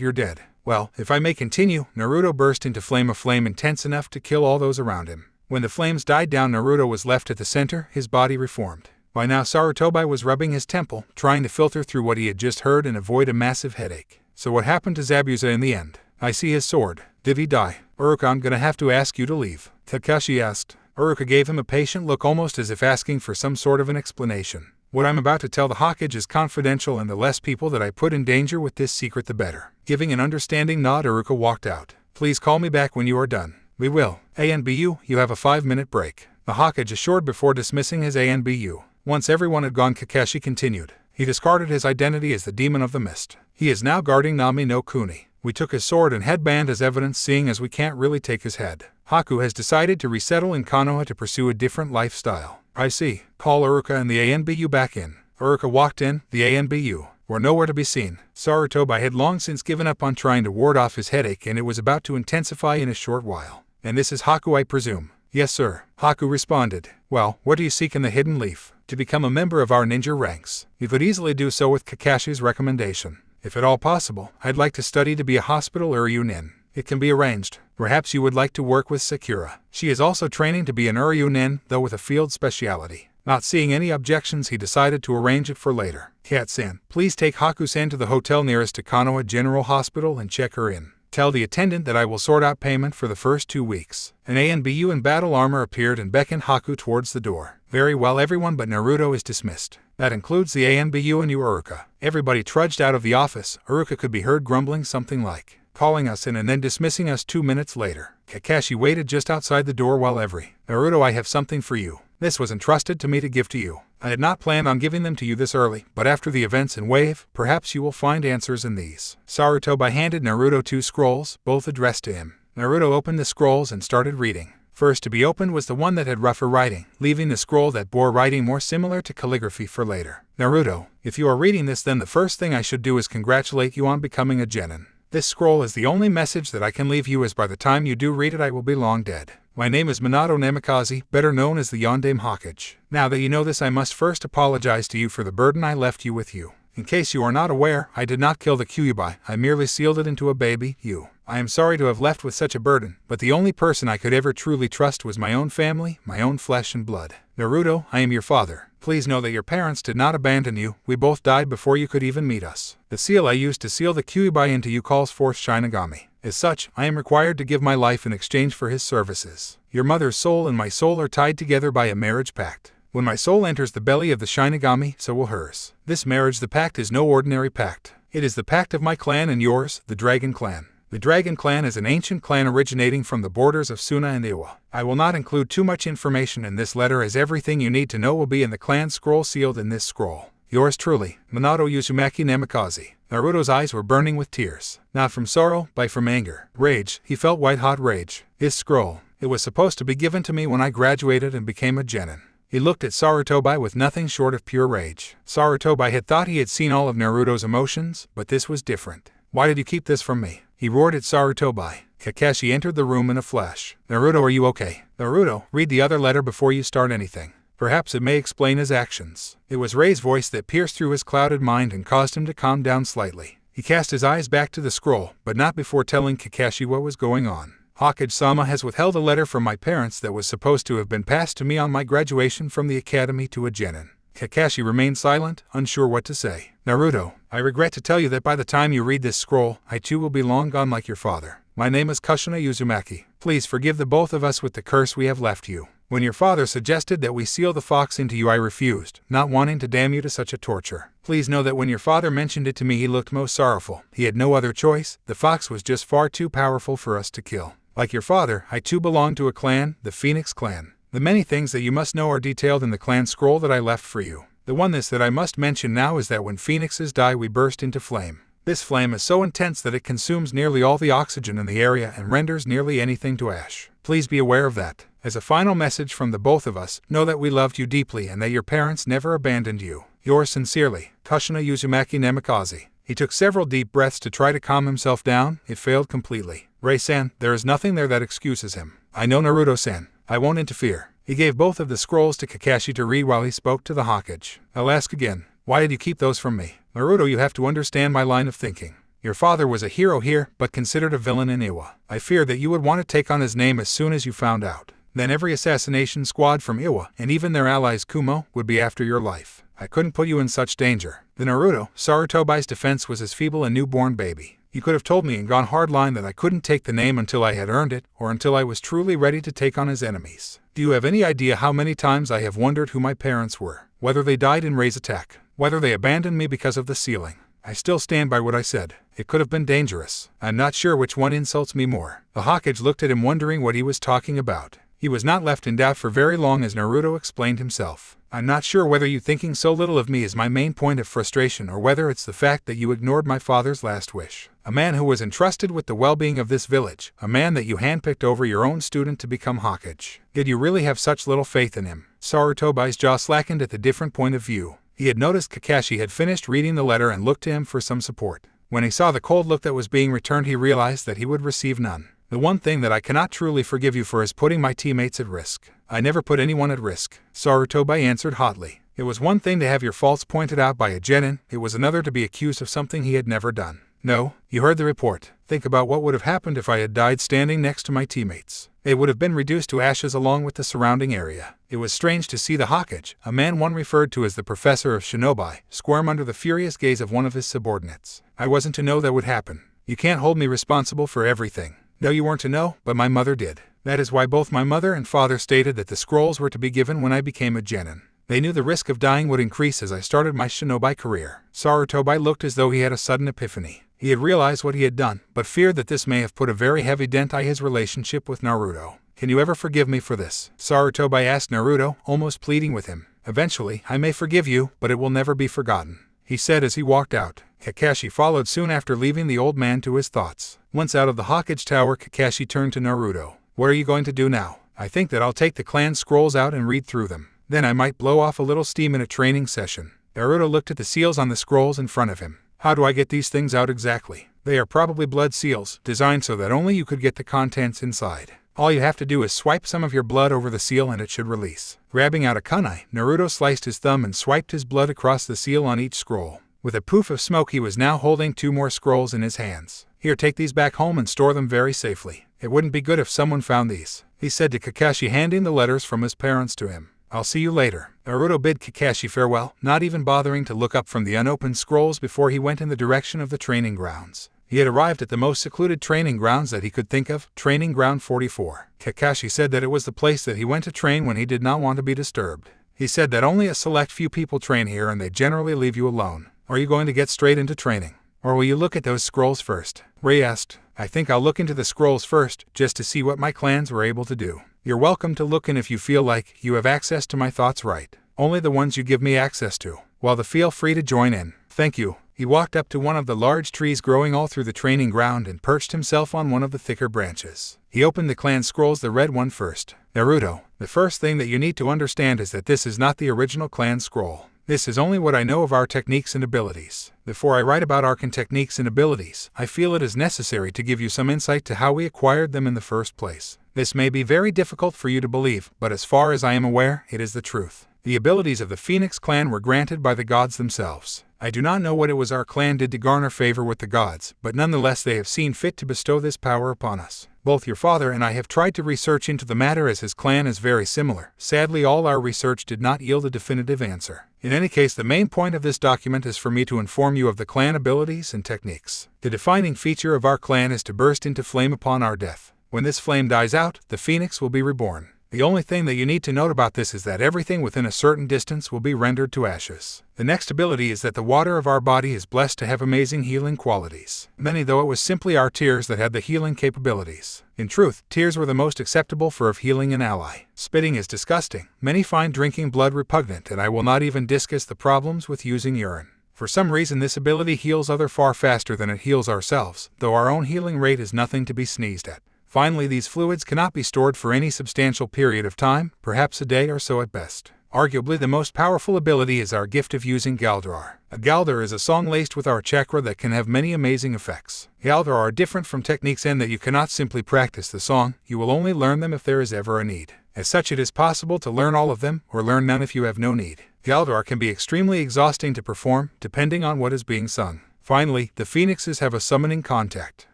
you're dead." "Well, if I may continue," Naruto burst into a flame intense enough to kill all those around him. When the flames died down, Naruto was left at the center, his body reformed. By now Sarutobi was rubbing his temple, trying to filter through what he had just heard and avoid a massive headache. "So what happened to Zabuza in the end?" "I see his sword. Did he die?" "Iruka, I'm gonna have to ask you to leave," Kakashi asked. Iruka gave him a patient look, almost as if asking for some sort of an explanation. "What I'm about to tell the Hokage is confidential, and the less people that I put in danger with this secret the better." Giving an understanding nod, Iruka walked out. "Please call me back when you are done." "We will." "ANBU, you have a 5-minute break," the Hokage assured before dismissing his ANBU. Once everyone had gone, Kakashi continued. "He discarded his identity as the Demon of the Mist. He is now guarding Nami no Kuni. We took his sword and headband as evidence, seeing as we can't really take his head. Haku has decided to resettle in Konoha to pursue a different lifestyle." "I see. Call Iruka and the ANBU back in." Iruka walked in. The ANBU were nowhere to be seen. Sarutobi had long since given up on trying to ward off his headache, and it was about to intensify in a short while. "And this is Haku, I presume?" "Yes, sir," Haku responded. "Well, what do you seek in the Hidden Leaf?" "To become a member of our ninja ranks. You could easily do so with Kakashi's recommendation. If at all possible, I'd like to study to be a hospital Uryunin. It can be arranged. Perhaps you would like to work with Sakura. She is also training to be an Uryunin, though with a field specialty." Not seeing any objections, he decided to arrange it for later. "Kat-san, please take Haku-san to the hotel nearest to Konoha General Hospital and check her in. Tell the attendant that I will sort out payment for the first 2 weeks." An ANBU in battle armor appeared and beckoned Haku towards the door. "Very well, everyone but Naruto is dismissed. That includes the ANBU and you, Iruka." Everybody trudged out of the office. Iruka could be heard grumbling something like, "Calling us in and then dismissing us 2 minutes later." Kakashi waited just outside the door while "Naruto, I have something for you. This was entrusted to me to give to you. I had not planned on giving them to you this early, but after the events in Wave, perhaps you will find answers in these." Sarutobi handed Naruto 2 scrolls, both addressed to him. Naruto opened the scrolls and started reading. First to be opened was the one that had rougher writing, leaving the scroll that bore writing more similar to calligraphy for later. "Naruto, if you are reading this, then the first thing I should do is congratulate you on becoming a genin. This scroll is the only message that I can leave you, as by the time you do read it I will be long dead. My name is Minato Namikaze, better known as the Yondaime Hokage. Now that you know this, I must first apologize to you for the burden I left you with you. In case you are not aware, I did not kill the Kyuubi, I merely sealed it into a baby, you. I am sorry to have left with such a burden, but the only person I could ever truly trust was my own family, my own flesh and blood. Naruto, I am your father. Please know that your parents did not abandon you, we both died before you could even meet us. The seal I used to seal the Kyuubi into you calls forth Shinigami. As such, I am required to give my life in exchange for his services. Your mother's soul and my soul are tied together by a marriage pact. When my soul enters the belly of the Shinigami, so will hers. This marriage, the pact, is no ordinary pact. It is the pact of my clan and yours, the Dragon Clan. The Dragon Clan is an ancient clan originating from the borders of Suna and Iwa. I will not include too much information in this letter, as everything you need to know will be in the clan scroll sealed in this scroll. Yours truly, Minato Uzumaki Namikaze. Naruto's eyes were burning with tears. Not from sorrow, but from anger. Rage. He felt white-hot rage. This scroll. It was supposed to be given to me when I graduated and became a genin. He looked at Sarutobi with nothing short of pure rage. Sarutobi had thought he had seen all of Naruto's emotions, but this was different. Why did you keep this from me? He roared at Sarutobi. Kakashi entered the room in a flash. Naruto, are you okay? Naruto, read the other letter before you start anything. Perhaps it may explain his actions. It was Rei's voice that pierced through his clouded mind and caused him to calm down slightly. He cast his eyes back to the scroll, but not before telling Kakashi what was going on. Hokage-sama has withheld a letter from my parents that was supposed to have been passed to me on my graduation from the academy to a genin. Kakashi remained silent, unsure what to say. Naruto, I regret to tell you that by the time you read this scroll, I too will be long gone like your father. My name is Kushina Uzumaki. Please forgive the both of us with the curse we have left you. When your father suggested that we seal the fox into you, I refused, not wanting to damn you to such a torture. Please know that when your father mentioned it to me, he looked most sorrowful. He had no other choice. The fox was just far too powerful for us to kill. Like your father, I too belong to a clan, the Phoenix Clan. The many things that you must know are detailed in the clan scroll that I left for you. The oneness that I must mention now is that when phoenixes die we burst into flame. This flame is so intense that it consumes nearly all the oxygen in the area and renders nearly anything to ash. Please be aware of that. As a final message from the both of us, know that we loved you deeply and that your parents never abandoned you. Yours sincerely, Kushina Uzumaki Nemikaze. He took several deep breaths to try to calm himself down. It failed completely. Rei-san, there is nothing there that excuses him. I know Naruto-san. I won't interfere. He gave both of the scrolls to Kakashi to read while he spoke to the Hokage. I'll ask again. Why did you keep those from me? Naruto, you have to understand my line of thinking. Your father was a hero here, but considered a villain in Iwa. I feared that you would want to take on his name as soon as you found out. Then every assassination squad from Iwa, and even their allies Kumo, would be after your life. I couldn't put you in such danger. The Naruto, Sarutobai's defense was as feeble a newborn baby. You could have told me and gone hardline that I couldn't take the name until I had earned it, or until I was truly ready to take on his enemies. Do you have any idea how many times I have wondered who my parents were? Whether they died in Rei's attack? Whether they abandoned me because of the ceiling? I still stand by what I said. It could have been dangerous. I'm not sure which one insults me more. The Hokage looked at him wondering what he was talking about. He was not left in doubt for very long as Naruto explained himself. I'm not sure whether you thinking so little of me is my main point of frustration or whether it's the fact that you ignored my father's last wish. A man who was entrusted with the well-being of this village, a man that you handpicked over your own student to become Hokage. Did you really have such little faith in him? Sarutobai's jaw slackened at the different point of view. He had noticed Kakashi had finished reading the letter and looked to him for some support. When he saw the cold look that was being returned, he realized that he would receive none. The one thing that I cannot truly forgive you for is putting my teammates at risk. I never put anyone at risk, Sarutobai answered hotly. It was one thing to have your faults pointed out by a genin, it was another to be accused of something he had never done. No, you heard the report. Think about what would have happened if I had died standing next to my teammates. They would have been reduced to ashes along with the surrounding area. It was strange to see the Hokage, a man one referred to as the professor of shinobi, squirm under the furious gaze of one of his subordinates. I wasn't to know that would happen. You can't hold me responsible for everything. No, you weren't to know, but my mother did. That is why both my mother and father stated that the scrolls were to be given when I became a genin. They knew the risk of dying would increase as I started my shinobi career. Sarutobai looked as though he had a sudden epiphany. He had realized what he had done, but feared that this may have put a very heavy dent on his relationship with Naruto. Can you ever forgive me for this? Sarutobai asked Naruto, almost pleading with him. Eventually, I may forgive you, but it will never be forgotten, he said as he walked out. Kakashi followed soon after, leaving the old man to his thoughts. Once out of the Hokage Tower, Kakashi turned to Naruto. What are you going to do now? I think that I'll take the clan scrolls out and read through them. Then I might blow off a little steam in a training session. Naruto looked at the seals on the scrolls in front of him. How do I get these things out exactly? They are probably blood seals, designed so that only you could get the contents inside. All you have to do is swipe some of your blood over the seal and it should release. Grabbing out a kunai, Naruto sliced his thumb and swiped his blood across the seal on each scroll. With a poof of smoke, he was now holding 2 more scrolls in his hands. Here, take these back home and store them very safely. It wouldn't be good if someone found these, he said to Kakashi, handing the letters from his parents to him. I'll see you later. Naruto bid Kakashi farewell, not even bothering to look up from the unopened scrolls before he went in the direction of the training grounds. He had arrived at the most secluded training grounds that he could think of, Training Ground 44. Kakashi said that it was the place that he went to train when he did not want to be disturbed. He said that only a select few people train here and they generally leave you alone. Are you going to get straight into training? Or will you look at those scrolls first? Rei asked. I think I'll look into the scrolls first, just to see what my clans were able to do. You're welcome to look in if you feel like you have access to my thoughts, right? Only the ones you give me access to. Well, feel free to join in. Thank you. He walked up to one of the large trees growing all through the training ground and perched himself on one of the thicker branches. He opened the clan scrolls, the red one first. Naruto, the first thing that you need to understand is that this is not the original clan scroll. This is only what I know of our techniques and abilities. Before I write about our techniques and abilities, I feel it is necessary to give you some insight to how we acquired them in the first place. This may be very difficult for you to believe, but as far as I am aware, it is the truth. The abilities of the Phoenix clan were granted by the gods themselves. I do not know what it was our clan did to garner favor with the gods, but nonetheless they have seen fit to bestow this power upon us. Both your father and I have tried to research into the matter as his clan is very similar. Sadly, all our research did not yield a definitive answer. In any case, the main point of this document is for me to inform you of the clan abilities and techniques. The defining feature of our clan is to burst into flame upon our death. When this flame dies out, the phoenix will be reborn. The only thing that you need to note about this is that everything within a certain distance will be rendered to ashes. The next ability is that the water of our body is blessed to have amazing healing qualities. Many though it was simply our tears that had the healing capabilities. In truth, tears were the most acceptable for of healing an ally. Spitting is disgusting. Many find drinking blood repugnant, and I will not even discuss the problems with using urine. For some reason this ability heals others far faster than it heals ourselves, though our own healing rate is nothing to be sneezed at. Finally, these fluids cannot be stored for any substantial period of time, perhaps a day or so at best. Arguably the most powerful ability is our gift of using Galdar. A Galdar is a song laced with our chakra that can have many amazing effects. Galdar are different from techniques in that you cannot simply practice the song, you will only learn them if there is ever a need. As such, it is possible to learn all of them, or learn none if you have no need. Galdar can be extremely exhausting to perform, depending on what is being sung. Finally, the phoenixes have a summoning contact.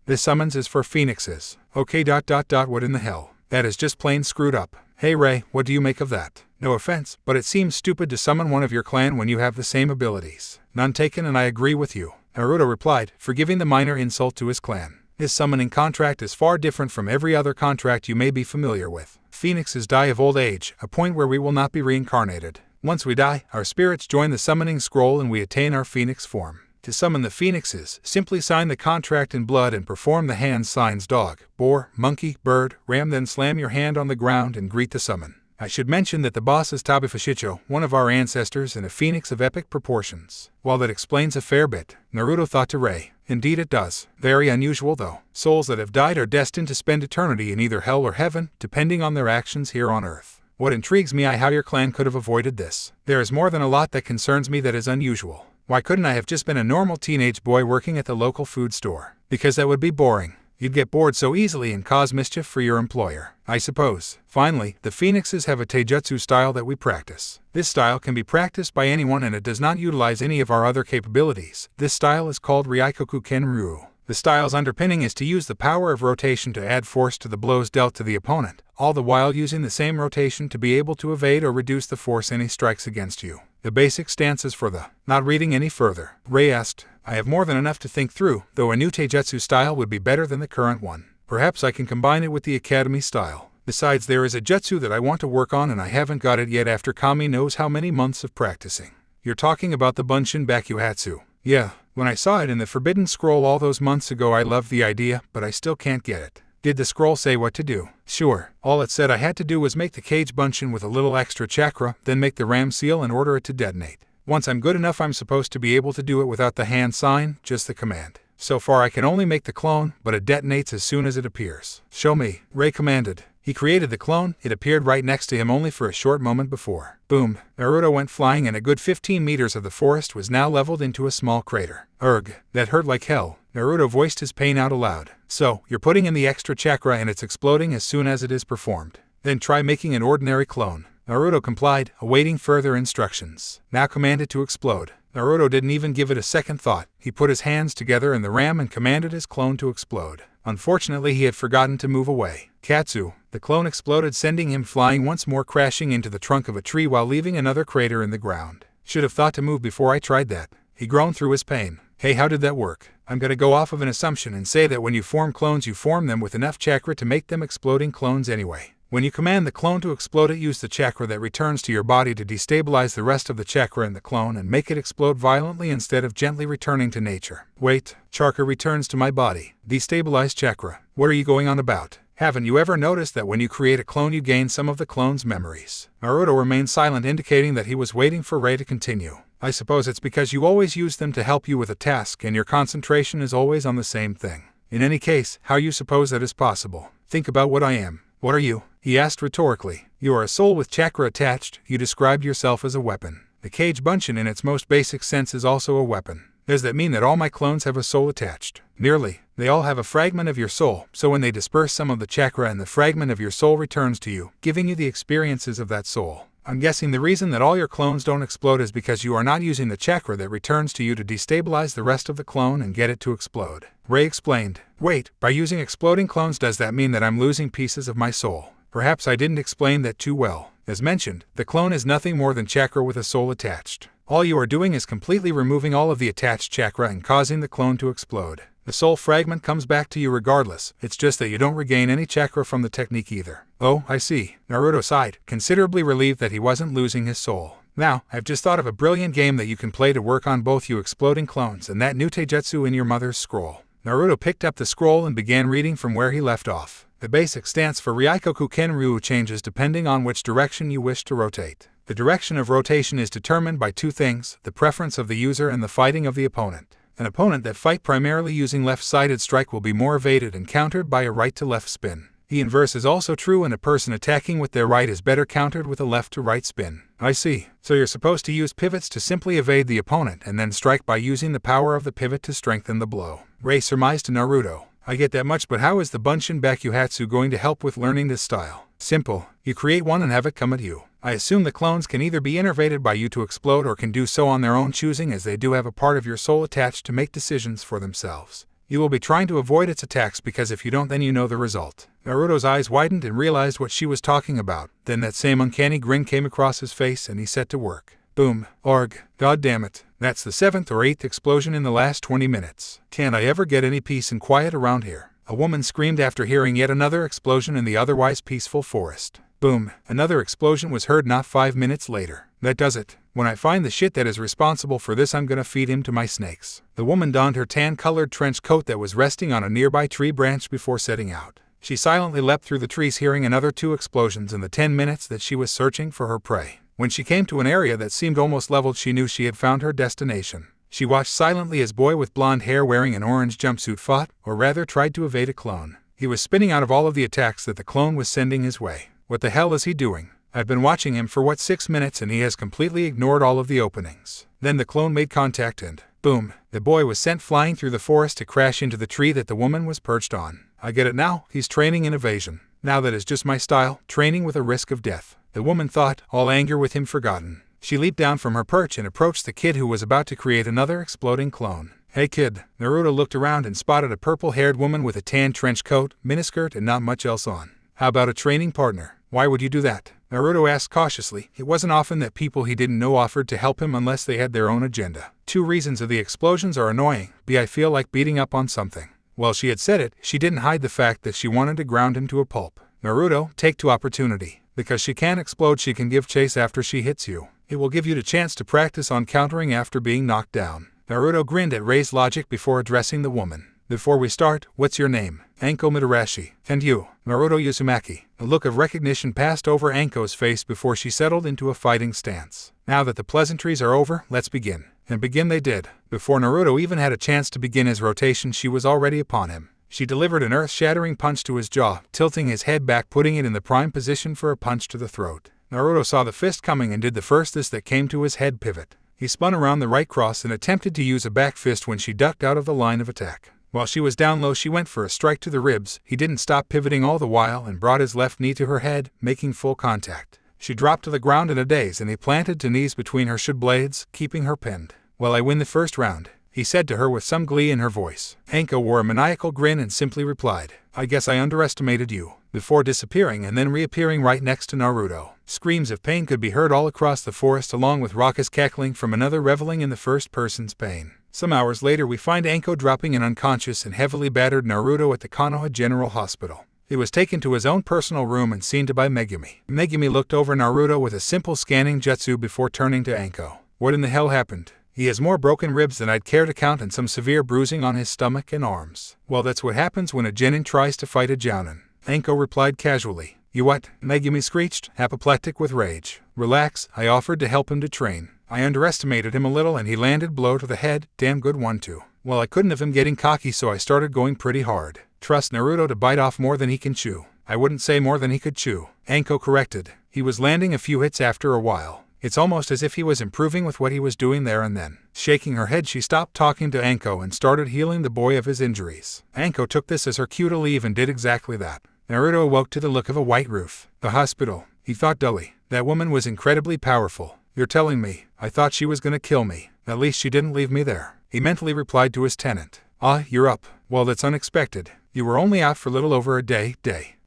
This summons is for phoenixes. Okay. What in the hell? That is just plain screwed up. Hey Ray, what do you make of that? No offense, but it seems stupid to summon one of your clan when you have the same abilities. None taken, and I agree with you. Naruto replied, forgiving the minor insult to his clan. His summoning contract is far different from every other contract you may be familiar with. Phoenixes die of old age, a point where we will not be reincarnated. Once we die, our spirits join the summoning scroll and we attain our phoenix form. To summon the phoenixes, simply sign the contract in blood and perform the hand signs dog, boar, monkey, bird, ram, then slam your hand on the ground and greet the summon. I should mention that the boss is Tabifashicho, one of our ancestors and a phoenix of epic proportions. While that explains a fair bit, Naruto thought to Ray. Indeed it does. Very unusual though. Souls that have died are destined to spend eternity in either hell or heaven, depending on their actions here on earth. What intrigues me is how your clan could have avoided this. There is more than a lot that concerns me that is unusual. Why couldn't I have just been a normal teenage boy working at the local food store? Because that would be boring. You'd get bored so easily and cause mischief for your employer, I suppose. Finally, the phoenixes have a taijutsu style that we practice. This style can be practiced by anyone and it does not utilize any of our other capabilities. This style is called Ryaikoku Kenryu. The style's underpinning is to use the power of rotation to add force to the blows dealt to the opponent, all the while using the same rotation to be able to evade or reduce the force any strikes against you. The basic stance is for the. Not reading any further, Ray asked, I have more than enough to think through, though a new taijutsu style would be better than the current one. Perhaps I can combine it with the academy style. Besides, there is a jutsu that I want to work on and I haven't got it yet after Kami knows how many months of practicing. You're talking about the Bunshin Bakuhatsu. Yeah, when I saw it in the Forbidden Scroll all those months ago I loved the idea, but I still can't get it. Did the scroll say what to do? Sure. All it said I had to do was make the cage Bunshin with a little extra chakra, then make the ram seal and order it to detonate. Once I'm good enough I'm supposed to be able to do it without the hand sign, just the command. So far I can only make the clone, but it detonates as soon as it appears. Show me, Ray commanded. He created the clone, it appeared right next to him only for a short moment before. Boom, Naruto went flying and a good 15 meters of the forest was now leveled into a small crater. Urgh, that hurt like hell. Naruto voiced his pain out aloud. So, you're putting in the extra chakra and it's exploding as soon as it is performed. Then try making an ordinary clone. Naruto complied, awaiting further instructions. Now commanded to explode. Naruto didn't even give it a second thought. He put his hands together in the ram and commanded his clone to explode. Unfortunately, he had forgotten to move away. Katsu, the clone exploded, sending him flying once more, crashing into the trunk of a tree while leaving another crater in the ground. Should have thought to move before I tried that. He groaned through his pain. Hey, how did that work? I'm gonna go off of an assumption and say that when you form clones you form them with enough chakra to make them exploding clones anyway. When you command the clone to explode it, use the chakra that returns to your body to destabilize the rest of the chakra in the clone and make it explode violently instead of gently returning to nature. Wait, chakra returns to my body. Destabilize chakra. What are you going on about? Haven't you ever noticed that when you create a clone you gain some of the clone's memories? Naruto remained silent, indicating that he was waiting for Ray to continue. I suppose it's because you always use them to help you with a task and your concentration is always on the same thing. In any case, how you suppose that is possible? Think about what I am. What are you? He asked rhetorically. You are a soul with chakra attached. You described yourself as a weapon. The cage Bunshin in its most basic sense is also a weapon. Does that mean that all my clones have a soul attached? Nearly. They all have a fragment of your soul, so when they disperse some of the chakra and the fragment of your soul returns to you, giving you the experiences of that soul. I'm guessing the reason that all your clones don't explode is because you are not using the chakra that returns to you to destabilize the rest of the clone and get it to explode. Ray explained. Wait, by using exploding clones does that mean that I'm losing pieces of my soul? Perhaps I didn't explain that too well. As mentioned, the clone is nothing more than chakra with a soul attached. All you are doing is completely removing all of the attached chakra and causing the clone to explode. The soul fragment comes back to you regardless, it's just that you don't regain any chakra from the technique either. Oh, I see. Naruto sighed, considerably relieved that he wasn't losing his soul. Now, I've just thought of a brilliant game that you can play to work on both you exploding clones and that new taijutsu in your mother's scroll. Naruto picked up the scroll and began reading from where he left off. The basic stance for Ryaikoku Kenryu changes depending on which direction you wish to rotate. The direction of rotation is determined by two things, the preference of the user and the fighting of the opponent. An opponent that fight primarily using left-sided strike will be more evaded and countered by a right-to-left spin. The inverse is also true, and a person attacking with their right is better countered with a left-to-right spin. I see. So you're supposed to use pivots to simply evade the opponent and then strike by using the power of the pivot to strengthen the blow. Ray surmised to Naruto. I get that much, but how is the Bunshin Bakuhatsu going to help with learning this style? Simple. You create one and have it come at you. I assume the clones can either be innervated by you to explode or can do so on their own choosing, as they do have a part of your soul attached to make decisions for themselves. You will be trying to avoid its attacks because if you don't, then you know the result. Naruto's eyes widened and realized what she was talking about. Then that same uncanny grin came across his face and he set to work. Boom. Org. God damn it. That's the 7th or 8th explosion in the last 20 minutes. Can't I ever get any peace and quiet around here? A woman screamed after hearing yet another explosion in the otherwise peaceful forest. Boom. Another explosion was heard not 5 minutes later. That does it. When I find the shit that is responsible for this, I'm gonna feed him to my snakes. The woman donned her tan-colored trench coat that was resting on a nearby tree branch before setting out. She silently leapt through the trees, hearing another 2 explosions in the 10 minutes that she was searching for her prey. When she came to an area that seemed almost leveled, she knew she had found her destination. She watched silently as boy with blonde hair wearing an orange jumpsuit fought, or rather tried to evade a clone. He was spinning out of all of the attacks that the clone was sending his way. What the hell is he doing? I've been watching him for 6 minutes and he has completely ignored all of the openings. Then the clone made contact and, boom, the boy was sent flying through the forest to crash into the tree that the woman was perched on. I get it now, he's training in evasion. Now that is just my style, training with a risk of death. The woman thought, all anger with him forgotten. She leaped down from her perch and approached the kid who was about to create another exploding clone. Hey kid. Naruto looked around and spotted a purple-haired woman with a tan trench coat, miniskirt, and not much else on. How about a training partner? Why would you do that? Naruto asked cautiously. It wasn't often that people he didn't know offered to help him unless they had their own agenda. 2 reasons of the explosions are annoying. B, I feel like beating up on something. Well, she had said it, she didn't hide the fact that she wanted to ground him to a pulp. Naruto, take 2 opportunity. Because she can't explode, she can give chase after she hits you. It will give you the chance to practice on countering after being knocked down. Naruto grinned at Rei's logic before addressing the woman. Before we start, what's your name? Anko Mitarashi. And you? Naruto Uzumaki. A look of recognition passed over Anko's face before she settled into a fighting stance. Now that the pleasantries are over, let's begin. And begin they did. Before Naruto even had a chance to begin his rotation, she was already upon him. She delivered an earth-shattering punch to his jaw, tilting his head back, putting it in the prime position for a punch to the throat. Naruto saw the fist coming and did the firstest that came to his head pivot. He spun around the right cross and attempted to use a back fist when she ducked out of the line of attack. While she was down low, she went for a strike to the ribs. He didn't stop pivoting all the while and brought his left knee to her head, making full contact. She dropped to the ground in a daze and he planted 2 knees between her should blades, keeping her pinned. Well, I win the first round, he said to her with some glee in her voice. Anko wore a maniacal grin and simply replied, I guess I underestimated you, before disappearing and then reappearing right next to Naruto. Screams of pain could be heard all across the forest, along with raucous cackling from another reveling in the first person's pain. Some hours later, we find Anko dropping an unconscious and heavily battered Naruto at the Konoha General Hospital. He was taken to his own personal room and seen to by Megumi. Megumi looked over Naruto with a simple scanning jutsu before turning to Anko. What in the hell happened? He has more broken ribs than I'd care to count and some severe bruising on his stomach and arms. Well, that's what happens when a genin tries to fight a jounin. Anko replied casually. You what? Megumi screeched, apoplectic with rage. Relax, I offered to help him to train. I underestimated him a little and he landed blow to the head, damn good one too. Well, I couldn't have him getting cocky, so I started going pretty hard. Trust Naruto to bite off more than he can chew. I wouldn't say more than he could chew. Anko corrected. He was landing a few hits after a while. It's almost as if he was improving with what he was doing there and then. Shaking her head, she stopped talking to Anko and started healing the boy of his injuries. Anko took this as her cue to leave and did exactly that. Naruto awoke to the look of a white roof. The hospital, he thought dully. That woman was incredibly powerful. You're telling me? I thought she was gonna kill me. At least she didn't leave me there. He mentally replied to his tenant. Ah, you're up. Well, that's unexpected. You were only out for little over a day.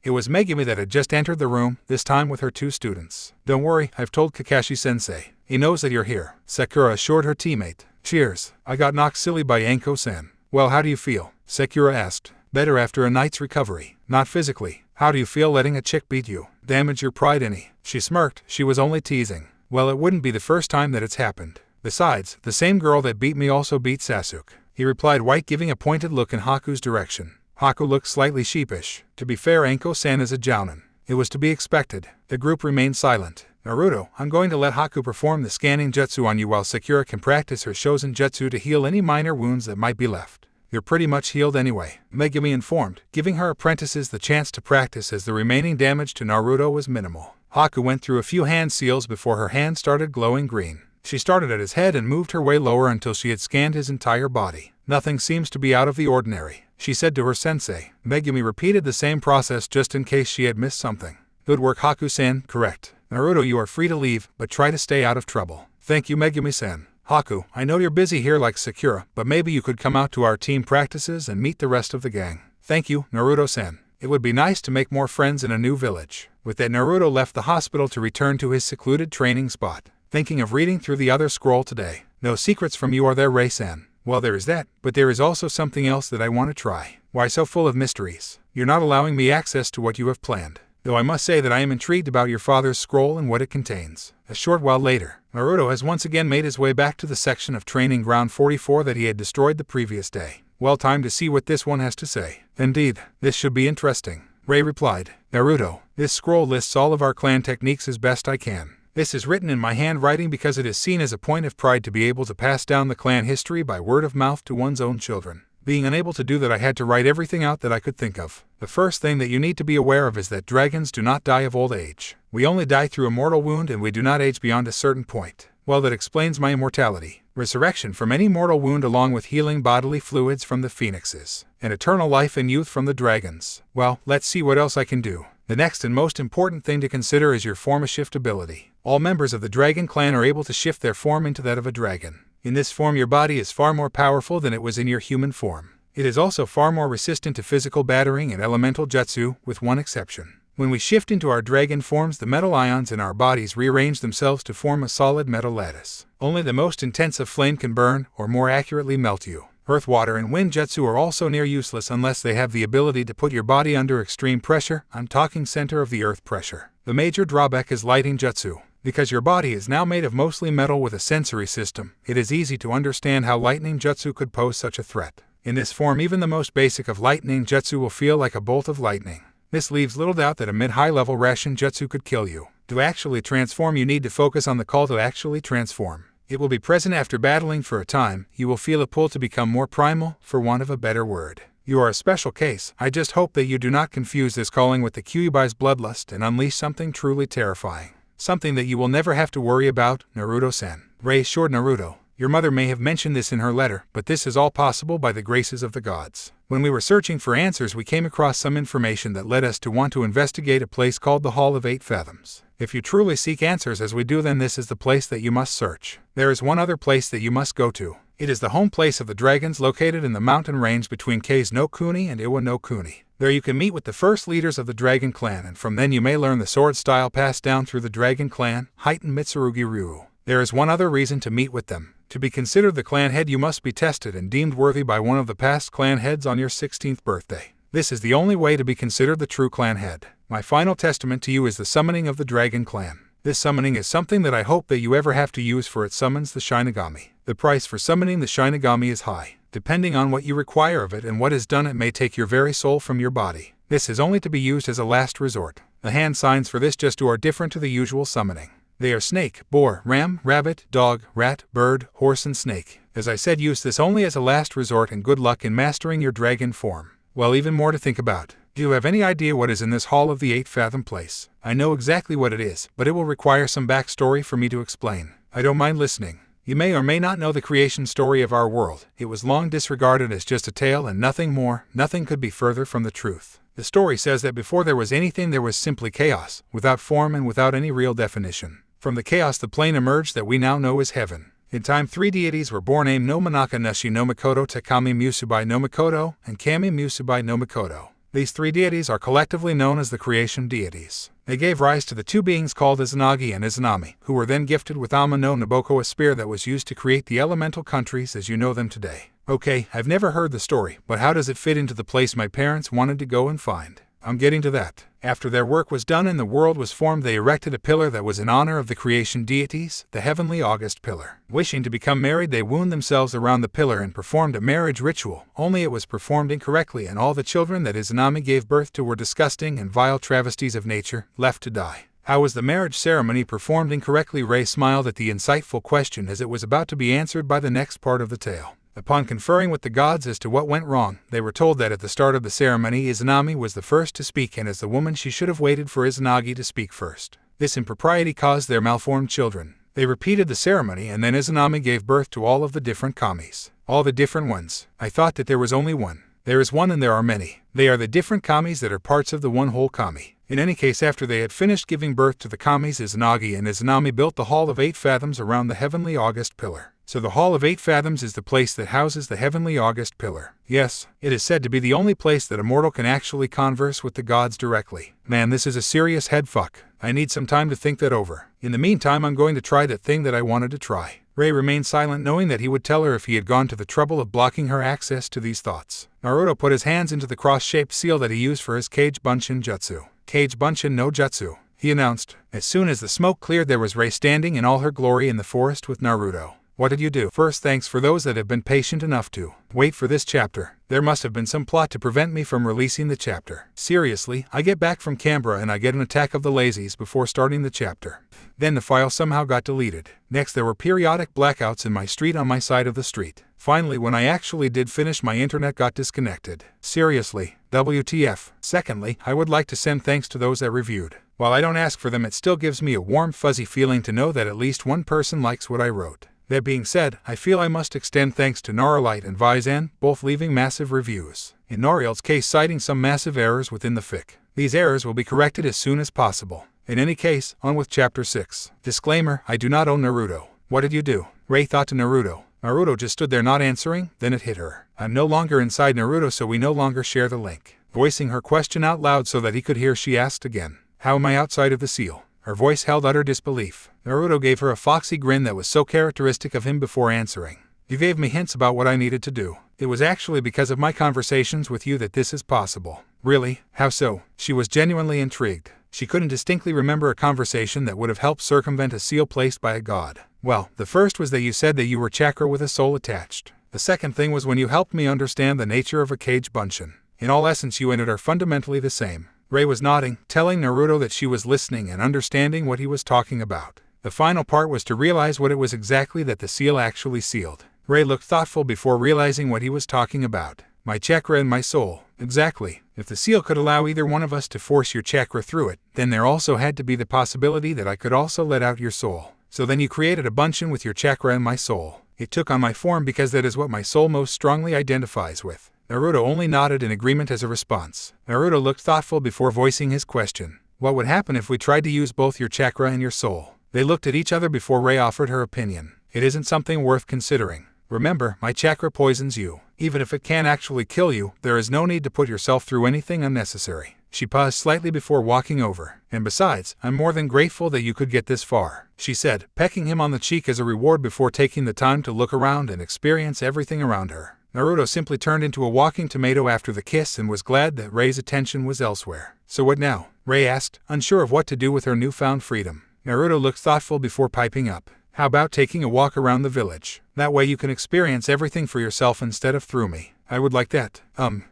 It was Megumi that had just entered the room, this time with her 2 students. Don't worry, I've told Kakashi-sensei. He knows that you're here, Sakura assured her teammate. Cheers. I got knocked silly by Anko-san. Well, how do you feel? Sakura asked. Better after a night's recovery. Not physically. How do you feel letting a chick beat you? Damage your pride any? She smirked. She was only teasing. Well, it wouldn't be the first time that it's happened. Besides, the same girl that beat me also beat Sasuke. He replied, white, giving a pointed look in Haku's direction. Haku looked slightly sheepish. To be fair, Anko-san is a jounin. It was to be expected. The group remained silent. Naruto, I'm going to let Haku perform the scanning jutsu on you while Sakura can practice her Shozen jutsu to heal any minor wounds that might be left. You're pretty much healed anyway, Megumi informed, giving her apprentices the chance to practice as the remaining damage to Naruto was minimal. Haku went through a few hand seals before her hand started glowing green. She started at his head and moved her way lower until she had scanned his entire body. Nothing seems to be out of the ordinary, she said to her sensei. Megumi repeated the same process just in case she had missed something. Good work, Haku-san. Correct. Naruto, you are free to leave, but try to stay out of trouble. Thank you, Megumi-san. Haku, I know you're busy here like Sakura, but maybe you could come out to our team practices and meet the rest of the gang. Thank you, Naruto-san. It would be nice to make more friends in a new village. With that, Naruto left the hospital to return to his secluded training spot. Thinking of reading through the other scroll today. No secrets from you, are there, Rei-san? Well, there is that, but there is also something else that I want to try. Why so full of mysteries? You're not allowing me access to what you have planned. Though I must say that I am intrigued about your father's scroll and what it contains. A short while later, Naruto has once again made his way back to the section of Training Ground 44 that he had destroyed the previous day. Well, time to see what this one has to say. Indeed, this should be interesting. Rei replied. Naruto, this scroll lists all of our clan techniques as best I can. This is written in my handwriting because it is seen as a point of pride to be able to pass down the clan history by word of mouth to one's own children. Being unable to do that, I had to write everything out that I could think of. The first thing that you need to be aware of is that dragons do not die of old age. We only die through a mortal wound, and we do not age beyond a certain point. Well, that explains my immortality, resurrection from any mortal wound along with healing bodily fluids from the phoenixes, and eternal life and youth from the dragons. Well, let's see what else I can do. The next and most important thing to consider is your form shift ability. All members of the dragon clan are able to shift their form into that of a dragon. In this form, your body is far more powerful than it was in your human form. It is also far more resistant to physical battering and elemental jutsu, with one exception. When we shift into our dragon forms, the metal ions in our bodies rearrange themselves to form a solid metal lattice. Only the most intense of flame can burn, or more accurately melt you. Earth, water, and wind jutsu are also near useless unless they have the ability to put your body under extreme pressure. I'm talking center of the earth pressure. The major drawback is lighting jutsu. Because your body is now made of mostly metal with a sensory system, it is easy to understand how lightning jutsu could pose such a threat. In this form, even the most basic of lightning jutsu will feel like a bolt of lightning. This leaves little doubt that a mid-high level ration jutsu could kill you. To actually transform, you need to focus on the call to actually transform. It will be present after battling for a time. You will feel a pull to become more primal, for want of a better word. You are a special case. I just hope that you do not confuse this calling with the Kyuubi's bloodlust and unleash something truly terrifying. Something that you will never have to worry about, Naruto-san. Rei assured Naruto. Your mother may have mentioned this in her letter, but this is all possible by the graces of the gods. When we were searching for answers, we came across some information that led us to want to investigate a place called the Hall of 8 Fathoms. If you truly seek answers as we do, then this is the place that you must search. There is one other place that you must go to. It is the home place of the dragons located in the mountain range between Kase no Kuni and Iwa no Kuni. There you can meet with the first leaders of the dragon clan, and from then you may learn the sword style passed down through the dragon clan, Heighten Mitsurugi Ryu. There is one other reason to meet with them. To be considered the clan head, you must be tested and deemed worthy by one of the past clan heads on your 16th birthday. This is the only way to be considered the true clan head. My final testament to you is the summoning of the dragon clan. This summoning is something that I hope that you ever have to use, for it summons the Shinigami. The price for summoning the Shinigami is high. Depending on what you require of it and what is done, it may take your very soul from your body. This is only to be used as a last resort. The hand signs for this just are different to the usual summoning. They are snake, boar, ram, rabbit, dog, rat, bird, horse, and snake. As I said, use this only as a last resort, and good luck in mastering your dragon form. Well, even more to think about. Do you have any idea what is in this Hall of the 8 Fathom place? I know exactly what it is, but it will require some backstory for me to explain. I don't mind listening. You may or may not know the creation story of our world. It was long disregarded as just a tale and nothing more. Nothing could be further from the truth. The story says that before there was anything, there was simply chaos, without form and without any real definition. From the chaos, the plane emerged that we now know as heaven. In time, 3 deities were born named Nomanaka Nushi no Mikoto, Takami Musubai no Mikoto, and Kami Musubai no Mikoto. These 3 deities are collectively known as the creation deities. They gave rise to the 2 beings called Izanagi and Izanami, who were then gifted with Ama no Naboko, a spear that was used to create the elemental countries as you know them today. Okay, I've never heard the story, but how does it fit into the place my parents wanted to go and find? I'm getting to that. After their work was done and the world was formed, they erected a pillar that was in honor of the creation deities, the heavenly August pillar. Wishing to become married, they wound themselves around the pillar and performed a marriage ritual, only it was performed incorrectly, and all the children that Izanami gave birth to were disgusting and vile travesties of nature, left to die. How was the marriage ceremony performed incorrectly? Ray smiled at the insightful question as it was about to be answered by the next part of the tale. Upon conferring with the gods as to what went wrong, they were told that at the start of the ceremony, Izanami was the first to speak, and as the woman she should have waited for Izanagi to speak first. This impropriety caused their malformed children. They repeated the ceremony, and then Izanami gave birth to all of the different kamis. All the different ones. I thought that there was only one. There is one and there are many. They are the different kamis that are parts of the one whole kami. In any case, after they had finished giving birth to the kamis, Izanagi and Izanami built the Hall of 8 Fathoms around the heavenly August pillar. So the Hall of 8 Fathoms is the place that houses the heavenly August pillar. Yes, it is said to be the only place that a mortal can actually converse with the gods directly. Man, this is a serious headfuck. I need some time to think that over. In the meantime, I'm going to try that thing that I wanted to try. Ray remained silent, knowing that he would tell her if he had gone to the trouble of blocking her access to these thoughts. Naruto put his hands into the cross-shaped seal that he used for his Kage Bunshin Jutsu. Kage Bunshin no Jutsu, he announced. As soon as the smoke cleared, there was Ray standing in all her glory in the forest with Naruto. What did you do? First, thanks for those that have been patient enough to wait for this chapter. There must have been some plot to prevent me from releasing the chapter. Seriously, I get back from Canberra and I get an attack of the lazies before starting the chapter. Then the file somehow got deleted. Next, there were periodic blackouts in my street on my side of the street. Finally, when I actually did finish, my internet got disconnected. Seriously, WTF. Secondly, I would like to send thanks to those that reviewed. While I don't ask for them, it still gives me a warm, fuzzy feeling to know that at least one person likes what I wrote. That being said, I feel I must extend thanks to Naralite and Vizan, both leaving massive reviews. In Nariel's case, citing some massive errors within the fic. These errors will be corrected as soon as possible. In any case, on with Chapter 6. Disclaimer, I do not own Naruto. What did you do? Ray thought to Naruto. Naruto just stood there not answering, then it hit her. I'm no longer inside Naruto, so we no longer share the link. Voicing her question out loud so that he could hear, she asked again. How am I outside of the seal? Her voice held utter disbelief. Naruto gave her a foxy grin that was so characteristic of him before answering. You gave me hints about what I needed to do. It was actually because of my conversations with you that this is possible. Really? How so? She was genuinely intrigued. She couldn't distinctly remember a conversation that would have helped circumvent a seal placed by a god. Well, the first was that you said that you were chakra with a soul attached. The second thing was when you helped me understand the nature of a Kage Bunshin. In all essence, you and it are fundamentally the same. Ray was nodding, telling Naruto that she was listening and understanding what he was talking about. The final part was to realize what it was exactly that the seal actually sealed. Ray looked thoughtful before realizing what he was talking about. My chakra and my soul. Exactly. If the seal could allow either one of us to force your chakra through it, then there also had to be the possibility that I could also let out your soul. So then you created a bunshin with your chakra and my soul. It took on my form because that is what my soul most strongly identifies with. Naruto only nodded in agreement as a response. Naruto looked thoughtful before voicing his question. What would happen if we tried to use both your chakra and your soul? They looked at each other before Ray offered her opinion. It isn't something worth considering. Remember, my chakra poisons you. Even if it can't actually kill you, there is no need to put yourself through anything unnecessary. She paused slightly before walking over. And besides, I'm more than grateful that you could get this far, she said, pecking him on the cheek as a reward before taking the time to look around and experience everything around her. Naruto simply turned into a walking tomato after the kiss and was glad that Ray's attention was elsewhere. So what now? Ray asked, unsure of what to do with her newfound freedom. Naruto looked thoughtful before piping up. How about taking a walk around the village? That way you can experience everything for yourself instead of through me. I would like that.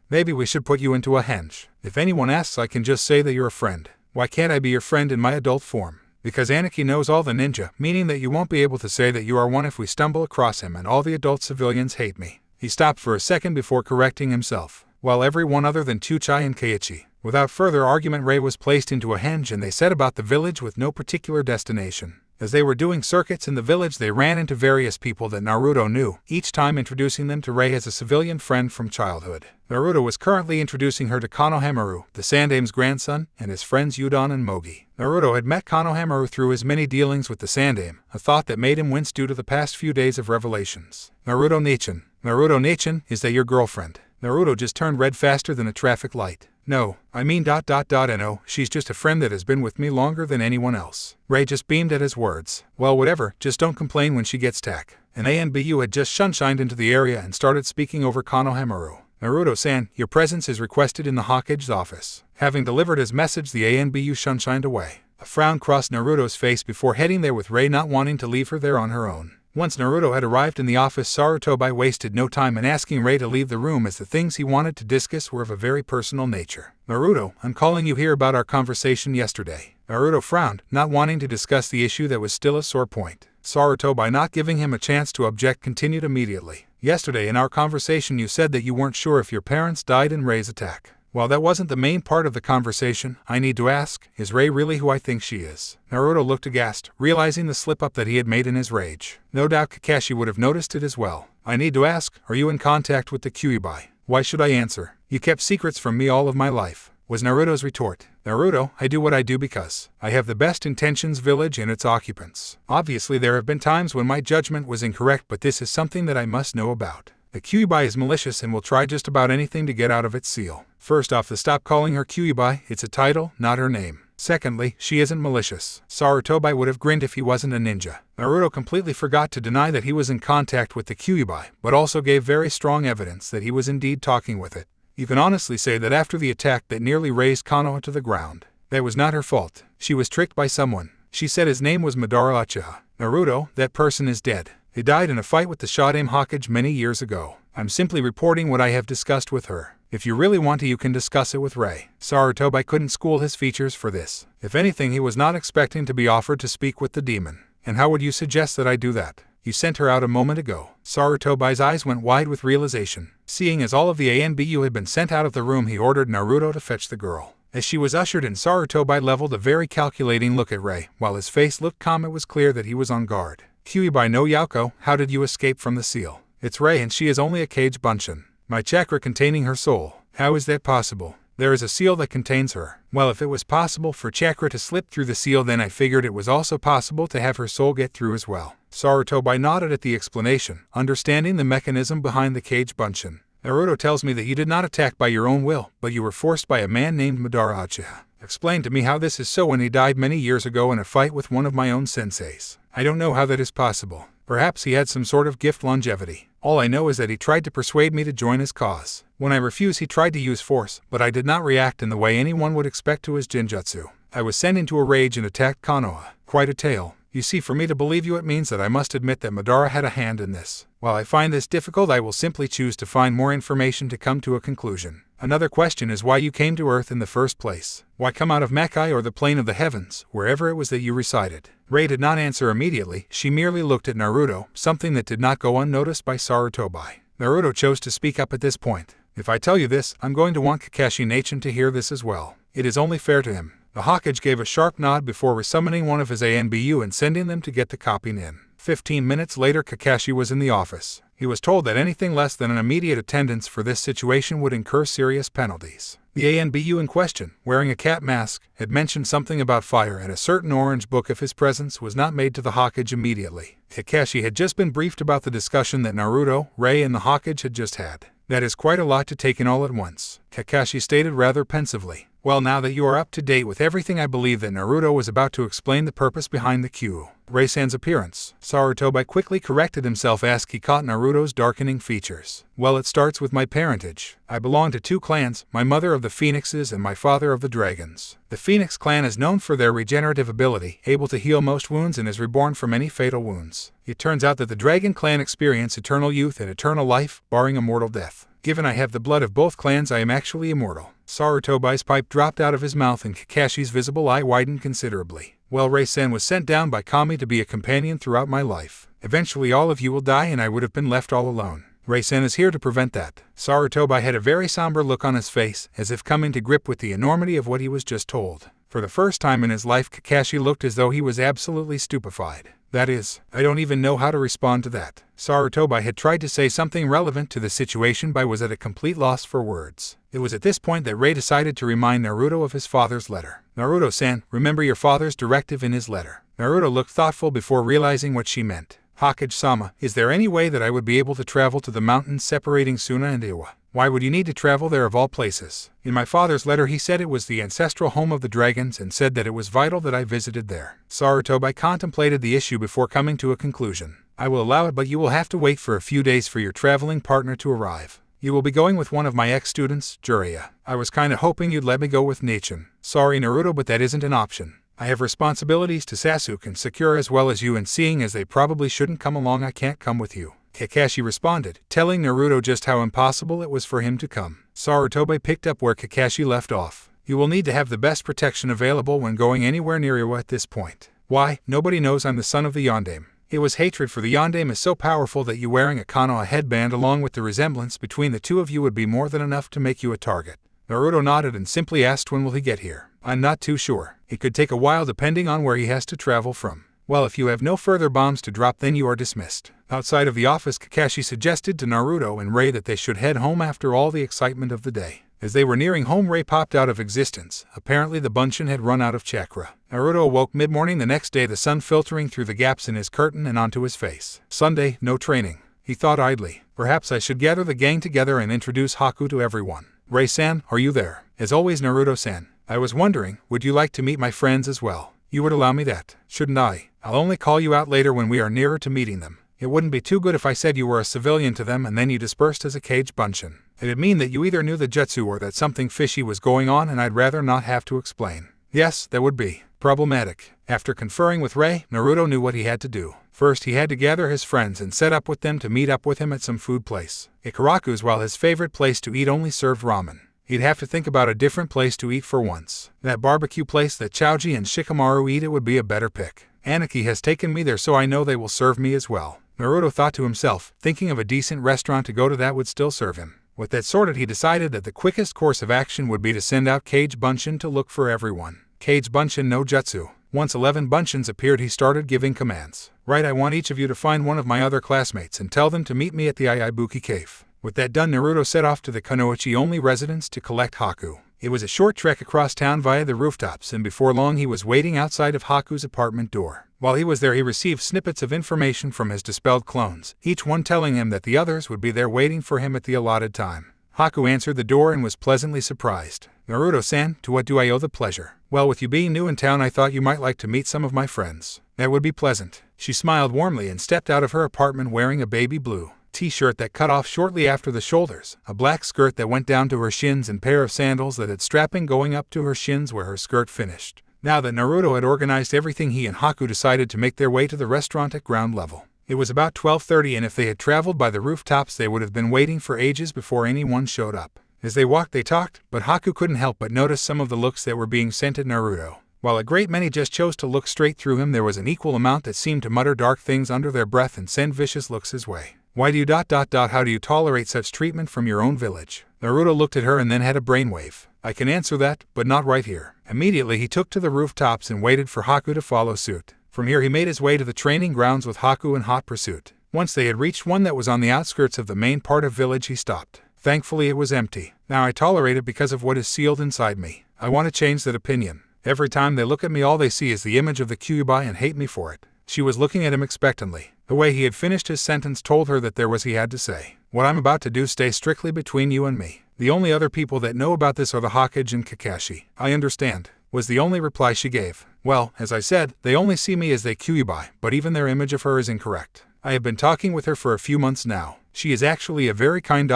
Maybe we should put you into a henge. If anyone asks, I can just say that you're a friend. Why can't I be your friend in my adult form? Because Aniki knows all the ninja, meaning that you won't be able to say that you are one if we stumble across him and all the adult civilians hate me. He stopped for a second before correcting himself. While everyone other than Tuchai and Keiichi. Without further argument, Ray was placed into a henge and they set about the village with no particular destination. As they were doing circuits in the village, they ran into various people that Naruto knew, each time introducing them to Ray as a civilian friend from childhood. Naruto was currently introducing her to Konohamaru, the Sandame's grandson, and his friends Udon and Mogi. Naruto had met Konohamaru through his many dealings with the Sandame, a thought that made him wince due to the past few days of revelations. Naruto Nichin, is that your girlfriend? Naruto just turned red faster than a traffic light. No, I mean ... no, she's just a friend that has been with me longer than anyone else. Ray just beamed at his words. Well, whatever, just don't complain when she gets tack. An ANBU had just shunshined into the area and started speaking over Konohamaru. Naruto-san, your presence is requested in the Hokage's office. Having delivered his message, the ANBU shunshined away. A frown crossed Naruto's face before heading there, with Rei not wanting to leave her there on her own. Once Naruto had arrived in the office, Sarutobi wasted no time in asking Rei to leave the room, as the things he wanted to discuss were of a very personal nature. Naruto, I'm calling you here about our conversation yesterday. Naruto frowned, not wanting to discuss the issue that was still a sore point. Sarutobi, not giving him a chance to object, continued immediately. Yesterday in our conversation you said that you weren't sure if your parents died in Rei's attack. While that wasn't the main part of the conversation, I need to ask, is Rei really who I think she is? Naruto looked aghast, realizing the slip-up that he had made in his rage. No doubt Kakashi would have noticed it as well. I need to ask, are you in contact with the Kyuubi? Why should I answer? You kept secrets from me all of my life, was Naruto's retort. Naruto, I do what I do because I have the best intentions, village and its occupants. Obviously there have been times when my judgment was incorrect, but this is something that I must know about. The Kyuubi is malicious and will try just about anything to get out of its seal. First off, stop calling her Kyuubi, it's a title, not her name. Secondly, she isn't malicious. Sarutobi would have grinned if he wasn't a ninja. Naruto completely forgot to deny that he was in contact with the Kyuubi, but also gave very strong evidence that he was indeed talking with it. You can honestly say that after the attack that nearly razed Konoha to the ground, that was not her fault. She was tricked by someone. She said his name was Madara Uchiha. Naruto, that person is dead. He died in a fight with the Shodaime Hokage many years ago. I'm simply reporting what I have discussed with her. If you really want to, you can discuss it with Rei. Sarutobi couldn't school his features for this. If anything, he was not expecting to be offered to speak with the demon. And how would you suggest that I do that? You sent her out a moment ago. Sarutobi's eyes went wide with realization. Seeing as all of the ANBU had been sent out of the room, he ordered Naruto to fetch the girl. As she was ushered in, Sarutobi leveled a very calculating look at Rei. While his face looked calm, it was clear that he was on guard. Kyuubi no Yauko, how did you escape from the seal? It's Rei and she is only a cage bunshin. My chakra containing her soul. How is that possible? There is a seal that contains her. Well, if it was possible for chakra to slip through the seal, then I figured it was also possible to have her soul get through as well. Sarutobi nodded at the explanation, understanding the mechanism behind the cage bunshin. Naruto tells me that you did not attack by your own will, but you were forced by a man named Madara Uchiha. Explain to me how this is so when he died many years ago in a fight with one of my own senseis. I don't know how that is possible. Perhaps he had some sort of gift longevity. All I know is that he tried to persuade me to join his cause. When I refused, he tried to use force, but I did not react in the way anyone would expect to his genjutsu. I was sent into a rage and attacked Konoha. Quite a tale. You see, for me to believe you, it means that I must admit that Madara had a hand in this. While I find this difficult, I will simply choose to find more information to come to a conclusion. Another question is why you came to Earth in the first place. Why come out of Makai or the plane of the heavens, wherever it was that you resided? Rei did not answer immediately. She merely looked at Naruto, something that did not go unnoticed by Sarutobi. Naruto chose to speak up at this point. If I tell you this, I'm going to want Kakashi Nachin to hear this as well. It is only fair to him. The Hokage gave a sharp nod before resummoning one of his ANBU and sending them to get the copy in. 15 minutes later, Kakashi was in the office. He was told that anything less than an immediate attendance for this situation would incur serious penalties. The ANBU in question, wearing a cat mask, had mentioned something about fire and a certain orange book if his presence was not made to the Hokage immediately. Kakashi had just been briefed about the discussion that Naruto, Rei, and the Hokage had just had. That is quite a lot to take in all at once, Kakashi stated rather pensively. Well, now that you are up to date with everything, I believe that Naruto was about to explain the purpose behind the Kyuu. Rei-san's appearance. Sarutobi quickly corrected himself as he caught Naruto's darkening features. Well, it starts with my parentage. I belong to two clans, my mother of the Phoenixes and my father of the Dragons. The Phoenix clan is known for their regenerative ability, able to heal most wounds and is reborn from any fatal wounds. It turns out that the Dragon clan experience eternal youth and eternal life, barring a mortal death. Given I have the blood of both clans, I am actually immortal. Sarutobi's pipe dropped out of his mouth and Kakashi's visible eye widened considerably. Well, Rei-san was sent down by Kami to be a companion throughout my life. Eventually all of you will die and I would have been left all alone. Rei-san is here to prevent that. Sarutobi had a very somber look on his face, as if coming to grip with the enormity of what he was just told. For the first time in his life, Kakashi looked as though he was absolutely stupefied. That is, I don't even know how to respond to that. Sarutobi had tried to say something relevant to the situation but was at a complete loss for words. It was at this point that Rei decided to remind Naruto of his father's letter. Naruto-san, remember your father's directive in his letter. Naruto looked thoughtful before realizing what she meant. Hokage-sama, is there any way that I would be able to travel to the mountains separating Suna and Iwa? Why would you need to travel there of all places? In my father's letter he said it was the ancestral home of the dragons and said that it was vital that I visited there. Sarutobi contemplated the issue before coming to a conclusion. I will allow it, but you will have to wait for a few days for your traveling partner to arrive. You will be going with one of my ex-students, Jiraiya. I was kinda hoping you'd let me go with Nichin. Sorry Naruto, but that isn't an option. I have responsibilities to Sasuke and Sakura as well as you, and seeing as they probably shouldn't come along, I can't come with you. Kakashi responded, telling Naruto just how impossible it was for him to come. Sarutobi picked up where Kakashi left off. You will need to have the best protection available when going anywhere near Iwa at this point. Why? Nobody knows I'm the son of the Yondaime. Iwa's hatred for the Yondaime is so powerful that you wearing a Konoha headband along with the resemblance between the two of you would be more than enough to make you a target. Naruto nodded and simply asked, when will he get here? I'm not too sure. It could take a while depending on where he has to travel from. Well, if you have no further bombs to drop, then you are dismissed. Outside of the office, Kakashi suggested to Naruto and Ray that they should head home after all the excitement of the day. As they were nearing home, Ray popped out of existence. Apparently the Bunshin had run out of chakra. Naruto awoke mid-morning the next day, the sun filtering through the gaps in his curtain and onto his face. Sunday, no training. He thought idly. Perhaps I should gather the gang together and introduce Haku to everyone. Ray-san, are you there? As always, Naruto-san. I was wondering, would you like to meet my friends as well? You would allow me that, shouldn't I? I'll only call you out later when we are nearer to meeting them. It wouldn't be too good if I said you were a civilian to them and then you dispersed as a cage Bunshin. It'd mean that you either knew the jutsu or that something fishy was going on, and I'd rather not have to explain. Yes, that would be problematic. After conferring with Ray, Naruto knew what he had to do. First, he had to gather his friends and set up with them to meet up with him at some food place. Ikaraku's, while his favorite place to eat, only served ramen. He'd have to think about a different place to eat for once. That barbecue place that Choji and Shikamaru eat, it would be a better pick. Aniki has taken me there, so I know they will serve me as well. Naruto thought to himself, thinking of a decent restaurant to go to that would still serve him. With that sorted, he decided that the quickest course of action would be to send out Kage Bunshin to look for everyone. Kage Bunshin no jutsu. Once 11 Bunshins appeared, he started giving commands. Right, I want each of you to find one of my other classmates and tell them to meet me at the Iibuki Cave. With that done, Naruto set off to the Kunoichi-only residence to collect Haku. It was a short trek across town via the rooftops, and before long he was waiting outside of Haku's apartment door. While he was there, he received snippets of information from his dispelled clones, each one telling him that the others would be there waiting for him at the allotted time. Haku answered the door and was pleasantly surprised. Naruto-san, to what do I owe the pleasure? Well, with you being new in town, I thought you might like to meet some of my friends. That would be pleasant. She smiled warmly and stepped out of her apartment wearing a baby blue t-shirt that cut off shortly after the shoulders, a black skirt that went down to her shins, and pair of sandals that had strapping going up to her shins where her skirt finished. Now that Naruto had organized everything, he and Haku decided to make their way to the restaurant at ground level. It was about 12:30, and if they had traveled by the rooftops, they would have been waiting for ages before anyone showed up. As they walked, they talked, but Haku couldn't help but notice some of the looks that were being sent at Naruto. While a great many just chose to look straight through him, there was an equal amount that seemed to mutter dark things under their breath and send vicious looks his way. Why do you ... How do you tolerate such treatment from your own village? Naruto looked at her and then had a brainwave. I can answer that, but not right here. Immediately he took to the rooftops and waited for Haku to follow suit. From here he made his way to the training grounds with Haku in hot pursuit. Once they had reached one that was on the outskirts of the main part of village, he stopped. Thankfully it was empty. Now I tolerate it because of what is sealed inside me. I want to change that opinion. Every time they look at me, all they see is the image of the Kyuubi and hate me for it. She was looking at him expectantly. The way he had finished his sentence told her that there was he had to say. What I'm about to do stays strictly between you and me. The only other people that know about this are the Hokage and Kakashi. I understand, was the only reply she gave. Well, as I said, they only see me as they Kyuubi, but even their image of her is incorrect. I have been talking with her for a few months now. She is actually a very kind ...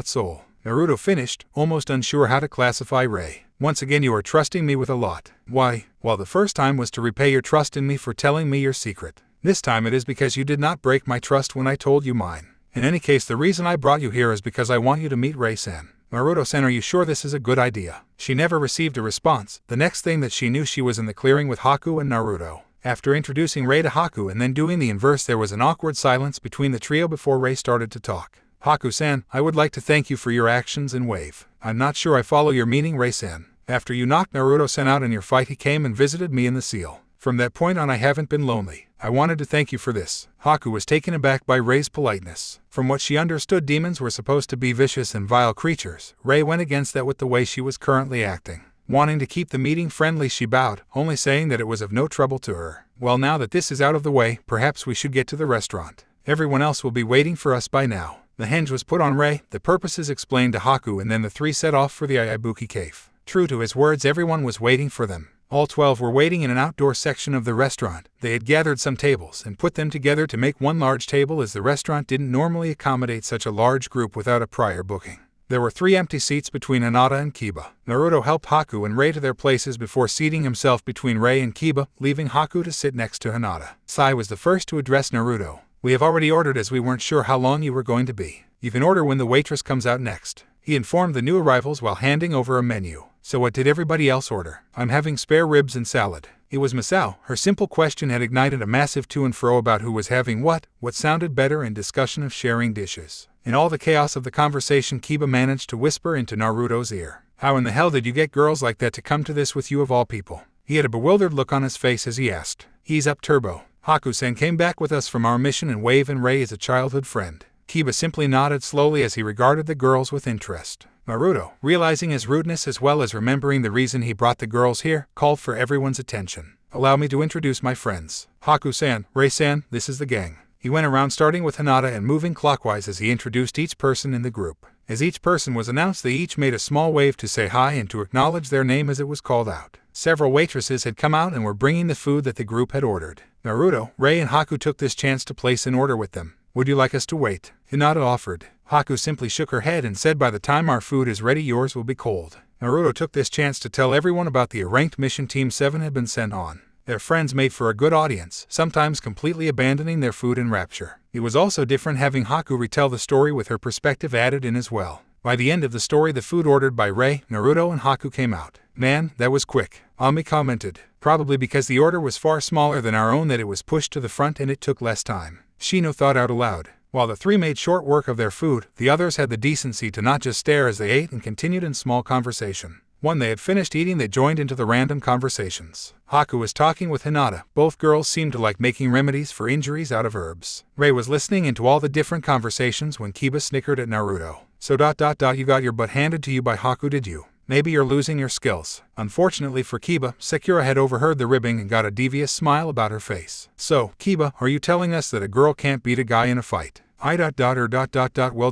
soul. Naruto finished, almost unsure how to classify Ray. Once again you are trusting me with a lot. Why? Well, the first time was to repay your trust in me for telling me your secret. This time it is because you did not break my trust when I told you mine. In any case, the reason I brought you here is because I want you to meet Ray-san. Naruto-san, are you sure this is a good idea? She never received a response. The next thing that she knew, she was in the clearing with Haku and Naruto. After introducing Ray to Haku and then doing the inverse, there was an awkward silence between the trio before Ray started to talk. Haku-san, I would like to thank you for your actions and wave. I'm not sure I follow your meaning, Ray-san. After you knocked Naruto-san out in your fight, he came and visited me in the seal. From that point on, I haven't been lonely. I wanted to thank you for this. Haku was taken aback by Ray's politeness. From what she understood, demons were supposed to be vicious and vile creatures. Ray went against that with the way she was currently acting. Wanting to keep the meeting friendly, she bowed, only saying that it was of no trouble to her. Well, now that this is out of the way, perhaps we should get to the restaurant. Everyone else will be waiting for us by now. The hinge was put on Ray, the purposes explained to Haku, and then the three set off for the Iibuki Cave. True to his words, everyone was waiting for them. All 12 were waiting in an outdoor section of the restaurant. They had gathered some tables and put them together to make one large table, as the restaurant didn't normally accommodate such a large group without a prior booking. There were 3 empty seats between Hinata and Kiba. Naruto helped Haku and Rei to their places before seating himself between Rei and Kiba, leaving Haku to sit next to Hinata. Sai was the first to address Naruto. "We have already ordered, as we weren't sure how long you were going to be. You can order when the waitress comes out next." He informed the new arrivals while handing over a menu. "So what did everybody else order?" "I'm having spare ribs and salad." It was Masao. Her simple question had ignited a massive to and fro about who was having what sounded better, and discussion of sharing dishes. In all the chaos of the conversation, Kiba managed to whisper into Naruto's ear, "How in the hell did you get girls like that to come to this with you of all people?" He had a bewildered look on his face as he asked. "He's up, Turbo. Haku-san came back with us from our mission, and Wave and Rei is a childhood friend." Kiba simply nodded slowly as he regarded the girls with interest. Naruto, realizing his rudeness as well as remembering the reason he brought the girls here, called for everyone's attention. "Allow me to introduce my friends. Haku-san, Rei-san, this is the gang." He went around starting with Hinata and moving clockwise as he introduced each person in the group. As each person was announced, they each made a small wave to say hi and to acknowledge their name as it was called out. Several waitresses had come out and were bringing the food that the group had ordered. Naruto, Rei and Haku took this chance to place an order with them. "Would you like us to wait?" Hinata offered. Haku simply shook her head and said, "By the time our food is ready, yours will be cold." Naruto took this chance to tell everyone about the ranked mission Team 7 had been sent on. Their friends made for a good audience, sometimes completely abandoning their food in rapture. It was also different having Haku retell the story with her perspective added in as well. By the end of the story, the food ordered by Rei, Naruto, and Haku came out. "Man, that was quick," Ami commented. "Probably because the order was far smaller than our own that it was pushed to the front and it took less time." Shino thought out aloud. While the 3 made short work of their food, the others had the decency to not just stare as they ate and continued in small conversation. When they had finished eating, they joined into the random conversations. Haku was talking with Hinata. Both girls seemed to like making remedies for injuries out of herbs. Rei was listening into all the different conversations when Kiba snickered at Naruto. "So you got your butt handed to you by Haku, did you? Maybe you're losing your skills." Unfortunately for Kiba, Sakura had overheard the ribbing and got a devious smile about her face. "So, Kiba, are you telling us that a girl can't beat a guy in a fight?" Well,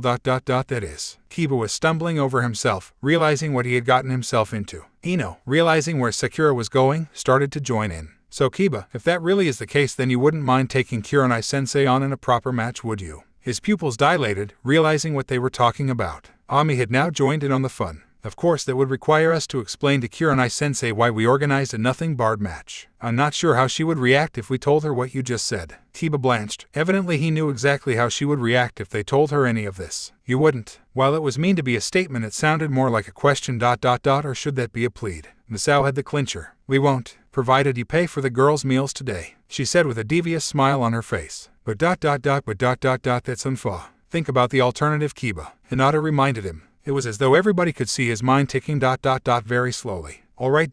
that is. Kiba was stumbling over himself, realizing what he had gotten himself into. Ino, realizing where Sakura was going, started to join in. "So Kiba, if that really is the case, then you wouldn't mind taking Kuronai-sensei on in a proper match, would you?" His pupils dilated, realizing what they were talking about. Ami had now joined in on the fun. "Of course, that would require us to explain to Kuronai-sensei why we organized a nothing-barred match. I'm not sure how she would react if we told her what you just said." Kiba blanched. Evidently he knew exactly how she would react if they told her any of this. "You wouldn't." While it was mean to be a statement, it sounded more like a question. Or should that be a plead? Masao had the clincher. "We won't, provided you pay for the girls' meals today," she said with a devious smile on her face. But that's unfair. "Think about the alternative, Kiba," Hinata reminded him. It was as though everybody could see his mind ticking. Very slowly. "All right.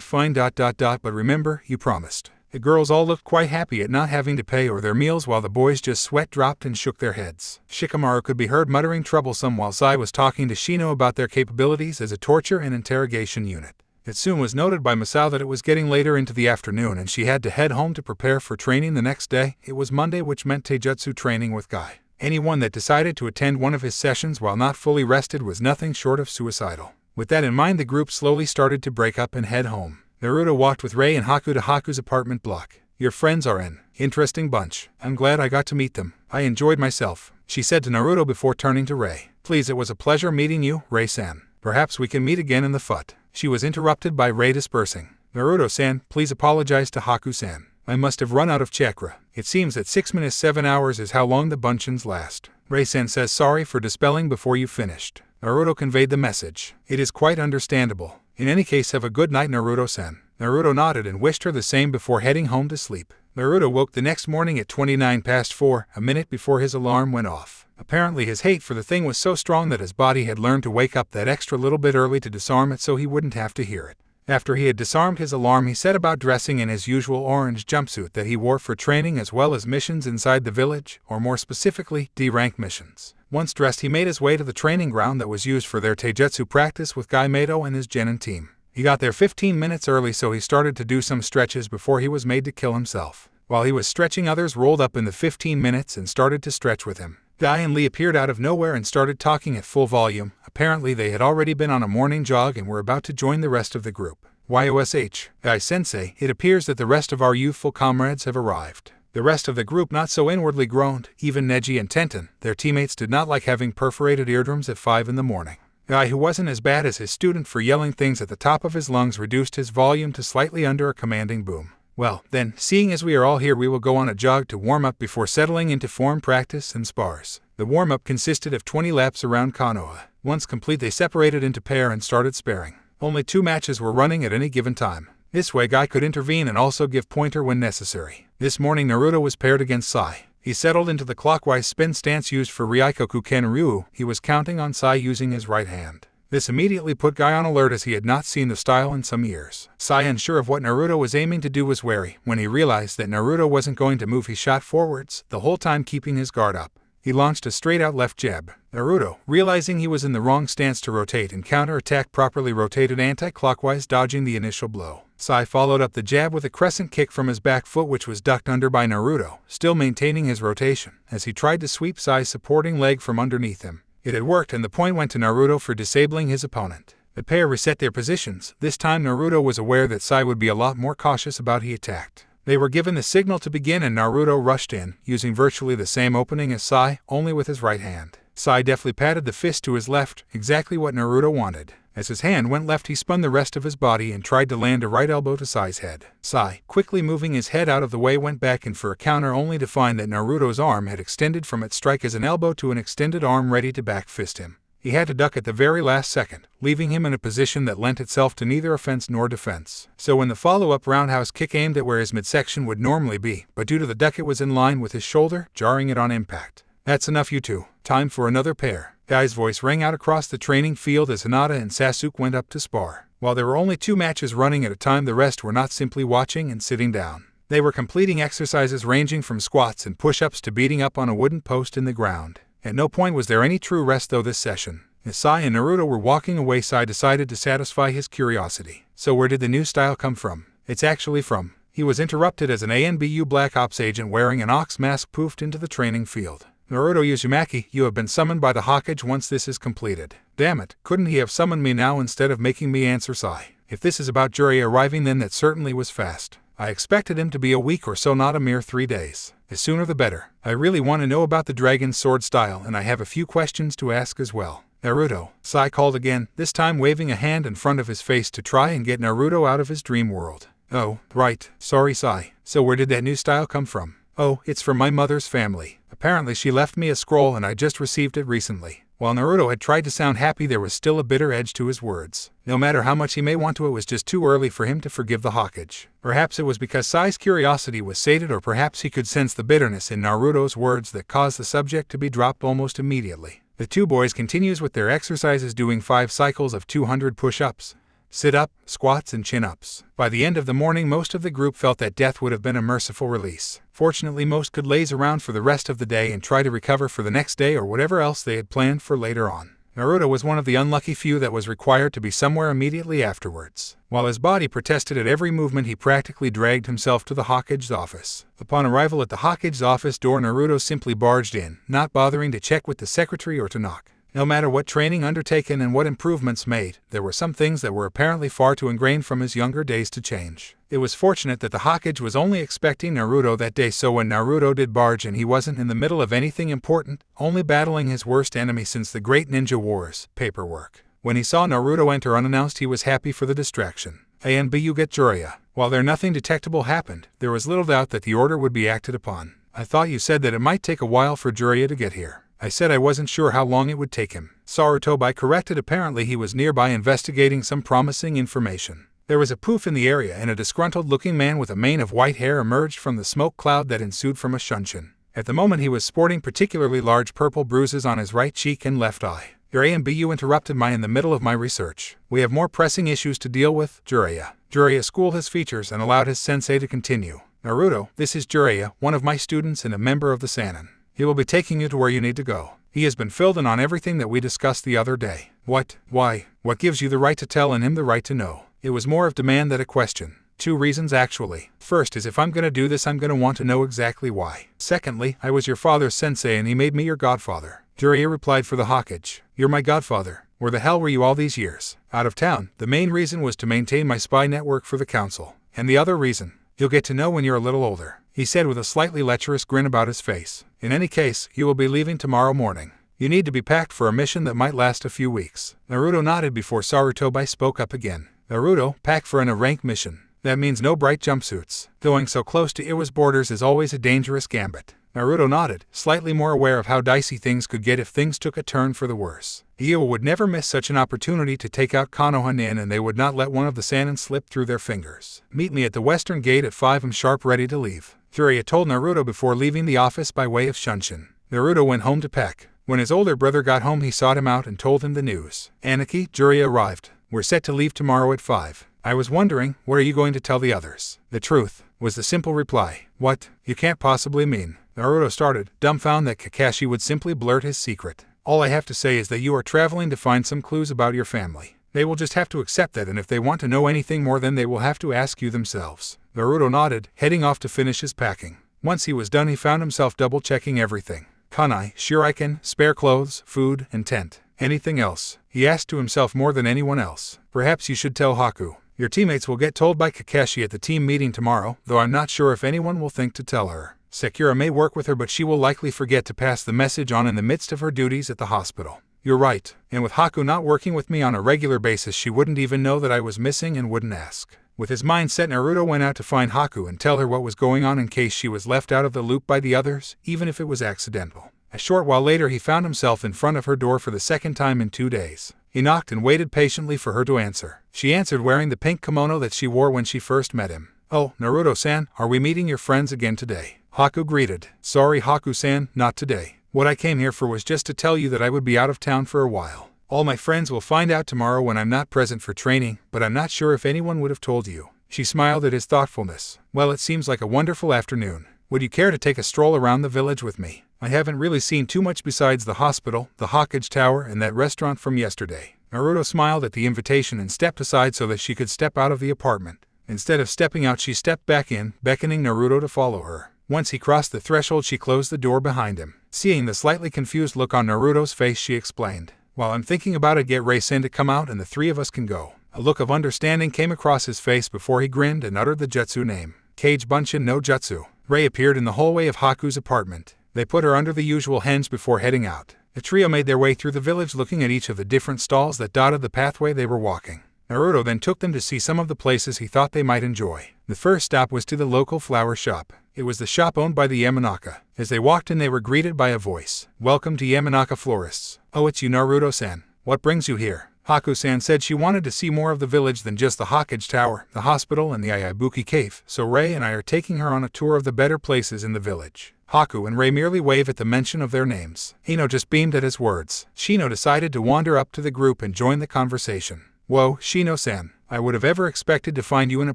Fine. But remember, you promised." The girls all looked quite happy at not having to pay or their meals, while the boys just sweat dropped and shook their heads. Shikamaru could be heard muttering troublesome while Sai was talking to Shino about their capabilities as a torture and interrogation unit. It soon was noted by Masao that it was getting later into the afternoon and she had to head home to prepare for training the next day. It was Monday, which meant taijutsu training with Guy. Anyone that decided to attend one of his sessions while not fully rested was nothing short of suicidal. With that in mind, the group slowly started to break up and head home. Naruto walked with Rei and Haku to Haku's apartment block. "Your friends are an interesting bunch. I'm glad I got to meet them. I enjoyed myself," she said to Naruto before turning to Rei. "Please, it was a pleasure meeting you, Rei-san. Perhaps we can meet again in the FUT." She was interrupted by Rei dispersing. "Naruto-san, please apologize to Haku-san. I must have run out of chakra. It seems that 6 minutes 7 hours is how long the bunchins last. Rei-san says sorry for dispelling before you finished." Naruto conveyed the message. "It is quite understandable. In any case, have a good night, Naruto-san." Naruto nodded and wished her the same before heading home to sleep. Naruto woke the next morning at 4:29, a minute before his alarm went off. Apparently his hate for the thing was so strong that his body had learned to wake up that extra little bit early to disarm it so he wouldn't have to hear it. After he had disarmed his alarm, he set about dressing in his usual orange jumpsuit that he wore for training as well as missions inside the village, or more specifically, D-rank missions. Once dressed, he made his way to the training ground that was used for their taijutsu practice with Guy Mato and his genin team. He got there 15 minutes early, so he started to do some stretches before he was made to kill himself. While he was stretching, others rolled up in the 15 minutes and started to stretch with him. Guy and Lee appeared out of nowhere and started talking at full volume. Apparently they had already been on a morning jog and were about to join the rest of the group. YOSH, sensei, it appears that the rest of our youthful comrades have arrived. The rest of the group not so inwardly groaned, even Neji and Tenten. Their teammates did not like having perforated eardrums at 5 in the morning. Guy who wasn't as bad as his student for yelling things at the top of his lungs reduced his volume to slightly under a commanding boom. Well, then, seeing as we are all here, we will go on a jog to warm up before settling into form practice and spars. The warm-up consisted of 20 laps around Konoha. Once complete, they separated into pair and started sparring. Only 2 matches were running at any given time. This way Guy could intervene and also give pointer when necessary. This morning Naruto was paired against Sai. He settled into the clockwise spin stance used for Ryakoku Kenryu. He was counting on Sai using his right hand. This immediately put Guy on alert as he had not seen the style in some years. Sai, unsure of what Naruto was aiming to do, was wary. When he realized that Naruto wasn't going to move, he shot forwards, the whole time keeping his guard up. He launched a straight-out left jab. Naruto, realizing he was in the wrong stance to rotate and counter-attack, properly rotated anti-clockwise, dodging the initial blow. Sai followed up the jab with a crescent kick from his back foot, which was ducked under by Naruto, still maintaining his rotation, as he tried to sweep Sai's supporting leg from underneath him. It had worked, and the point went to Naruto for disabling his opponent. The pair reset their positions. This time Naruto was aware that Sai would be a lot more cautious about he attacked. They were given the signal to begin, and Naruto rushed in, using virtually the same opening as Sai, only with his right hand. Sai deftly patted the fist to his left, exactly what Naruto wanted. As his hand went left, he spun the rest of his body and tried to land a right elbow to Sai's head. Sai, quickly moving his head out of the way, went back in for a counter, only to find that Naruto's arm had extended from its strike as an elbow to an extended arm ready to back fist him. He had to duck at the very last second, leaving him in a position that lent itself to neither offense nor defense. So when the follow-up roundhouse kick aimed at where his midsection would normally be, but due to the duck it was in line with his shoulder, jarring it on impact. "That's enough, you two. Time for another pair." Guy's voice rang out across the training field as Hinata and Sasuke went up to spar. While there were only 2 matches running at a time, the rest were not simply watching and sitting down. They were completing exercises ranging from squats and push-ups to beating up on a wooden post in the ground. At no point was there any true rest, though, this session. As Sai and Naruto were walking away, Sai decided to satisfy his curiosity. "So where did the new style come from?" "It's actually from..." He was interrupted as an ANBU Black Ops agent wearing an ox mask poofed into the training field. "Naruto Uzumaki, you have been summoned by the Hokage once this is completed." "Damn it, couldn't he have summoned me now instead of making me answer Sai? If this is about Jiraiya arriving, then that certainly was fast. I expected him to be a week or so, not a mere 3 days. The sooner the better. I really want to know about the Dragon Sword style, and I have a few questions to ask as well." "Naruto," Sai called again, this time waving a hand in front of his face to try and get Naruto out of his dream world. "Oh, right, sorry Sai. So where did that new style come from?" "Oh, it's from my mother's family. Apparently she left me a scroll and I just received it recently." While Naruto had tried to sound happy, there was still a bitter edge to his words. No matter how much he may want to, it was just too early for him to forgive the Hokage. Perhaps it was because Sai's curiosity was sated, or perhaps he could sense the bitterness in Naruto's words that caused the subject to be dropped almost immediately. The 2 boys continues with their exercises, doing 5 cycles of 200 push-ups, sit-up, squats, and chin-ups. By the end of the morning, most of the group felt that death would have been a merciful release. Fortunately, most could laze around for the rest of the day and try to recover for the next day or whatever else they had planned for later on. Naruto was one of the unlucky few that was required to be somewhere immediately afterwards. While his body protested at every movement, he practically dragged himself to the Hokage's office. Upon arrival at the Hokage's office door, Naruto simply barged in, not bothering to check with the secretary or to knock. No matter what training undertaken and what improvements made, there were some things that were apparently far too ingrained from his younger days to change. It was fortunate that the Hokage was only expecting Naruto that day, so when Naruto did barge in, he wasn't in the middle of anything important, only battling his worst enemy since the Great Ninja Wars, paperwork. When he saw Naruto enter unannounced, he was happy for the distraction. "ANBU get Jiraiya." While nothing detectable happened, there was little doubt that the order would be acted upon. "I thought you said that it might take a while for Jiraiya to get here." "I said I wasn't sure how long it would take him." Sarutobi corrected. Apparently he was nearby investigating some promising information. There was a poof in the area, and a disgruntled-looking man with a mane of white hair emerged from the smoke cloud that ensued from a shunshin. At the moment he was sporting particularly large purple bruises on his right cheek and left eye. "Your ANBU interrupted me in the middle of my research. We have more pressing issues to deal with." Jiraiya. Jiraiya schooled his features and allowed his sensei to continue. "Naruto, this is Jiraiya, one of my students and a member of the Sannin. He will be taking you to where you need to go. He has been filled in on everything that we discussed the other day." "What? Why? What gives you the right to tell and him the right to know?" It was more of demand than a question. 2 reasons actually. First is, if I'm going to do this, I'm going to want to know exactly why. Secondly, I was your father's sensei and he made me your godfather. Jiraiya replied for the Hokage. "You're my godfather. Where the hell were you all these years? Out of town. The main reason was to maintain my spy network for the council. And the other reason? You'll get to know when you're a little older, he said with a slightly lecherous grin about his face. In any case, you will be leaving tomorrow morning. You need to be packed for a mission that might last a few weeks. Naruto nodded before Sarutobi spoke up again. Naruto, packed for an A-rank mission. That means no bright jumpsuits. Going so close to Iwa's borders is always a dangerous gambit. Naruto nodded, slightly more aware of how dicey things could get if things took a turn for the worse. Iwa would never miss such an opportunity to take out Konoha, and they would not let one of the Sannin slip through their fingers. Meet me at the western gate at 5 am sharp, ready to leave, Jiraiya told Naruto before leaving the office by way of Shunshin. Naruto went home to pack. When his older brother got home, he sought him out and told him the news. Aniki, Jiraiya arrived. We're set to leave tomorrow at 5. I was wondering, what are you going to tell the others? The truth, was the simple reply. What? You can't possibly mean. Naruto started, dumbfounded that Kakashi would simply blurt his secret. All I have to say is that you are traveling to find some clues about your family. They will just have to accept that, and if they want to know anything more, then they will have to ask you themselves. Naruto nodded, heading off to finish his packing. Once he was done, he found himself double-checking everything. Kunai, shuriken, spare clothes, food, and tent. Anything else? He asked to himself more than anyone else. Perhaps you should tell Haku. Your teammates will get told by Kakashi at the team meeting tomorrow, though I'm not sure if anyone will think to tell her. Sakura may work with her, but she will likely forget to pass the message on in the midst of her duties at the hospital. You're right, and with Haku not working with me on a regular basis, she wouldn't even know that I was missing and wouldn't ask. With his mind set, Naruto went out to find Haku and tell her what was going on in case she was left out of the loop by the others, even if it was accidental. A short while later, he found himself in front of her door for the second time in 2 days. He knocked and waited patiently for her to answer. She answered wearing the pink kimono that she wore when she first met him. Oh, Naruto-san, are we meeting your friends again today? Haku greeted. Sorry, Haku-san, not today. What I came here for was just to tell you that I would be out of town for a while. All my friends will find out tomorrow when I'm not present for training, but I'm not sure if anyone would have told you. She smiled at his thoughtfulness. Well, it seems like a wonderful afternoon. Would you care to take a stroll around the village with me? I haven't really seen too much besides the hospital, the Hokage Tower, and that restaurant from yesterday. Naruto smiled at the invitation and stepped aside so that she could step out of the apartment. Instead of stepping out, she stepped back in, beckoning Naruto to follow her. Once he crossed the threshold, she closed the door behind him. Seeing the slightly confused look on Naruto's face, she explained. While I'm thinking about it, get Ray-san to come out and the 3 of us can go. A look of understanding came across his face before he grinned and uttered the jutsu name. Kage Bunshin no Jutsu. Ray appeared in the hallway of Haku's apartment. They put her under the usual henge before heading out. The trio made their way through the village, looking at each of the different stalls that dotted the pathway they were walking. Naruto then took them to see some of the places he thought they might enjoy. The first stop was to the local flower shop. It was the shop owned by the Yamanaka. As they walked in, they were greeted by a voice. Welcome to Yamanaka Florists. Oh, it's you, Naruto-san. What brings you here? Haku-san said she wanted to see more of the village than just the Hokage Tower, the hospital, and the Ayabuki Cave, so Ray and I are taking her on a tour of the better places in the village. Haku and Ray merely waved at the mention of their names. Ino just beamed at his words. Shino decided to wander up to the group and join the conversation. Whoa, Shino-san. I would have ever expected to find you in a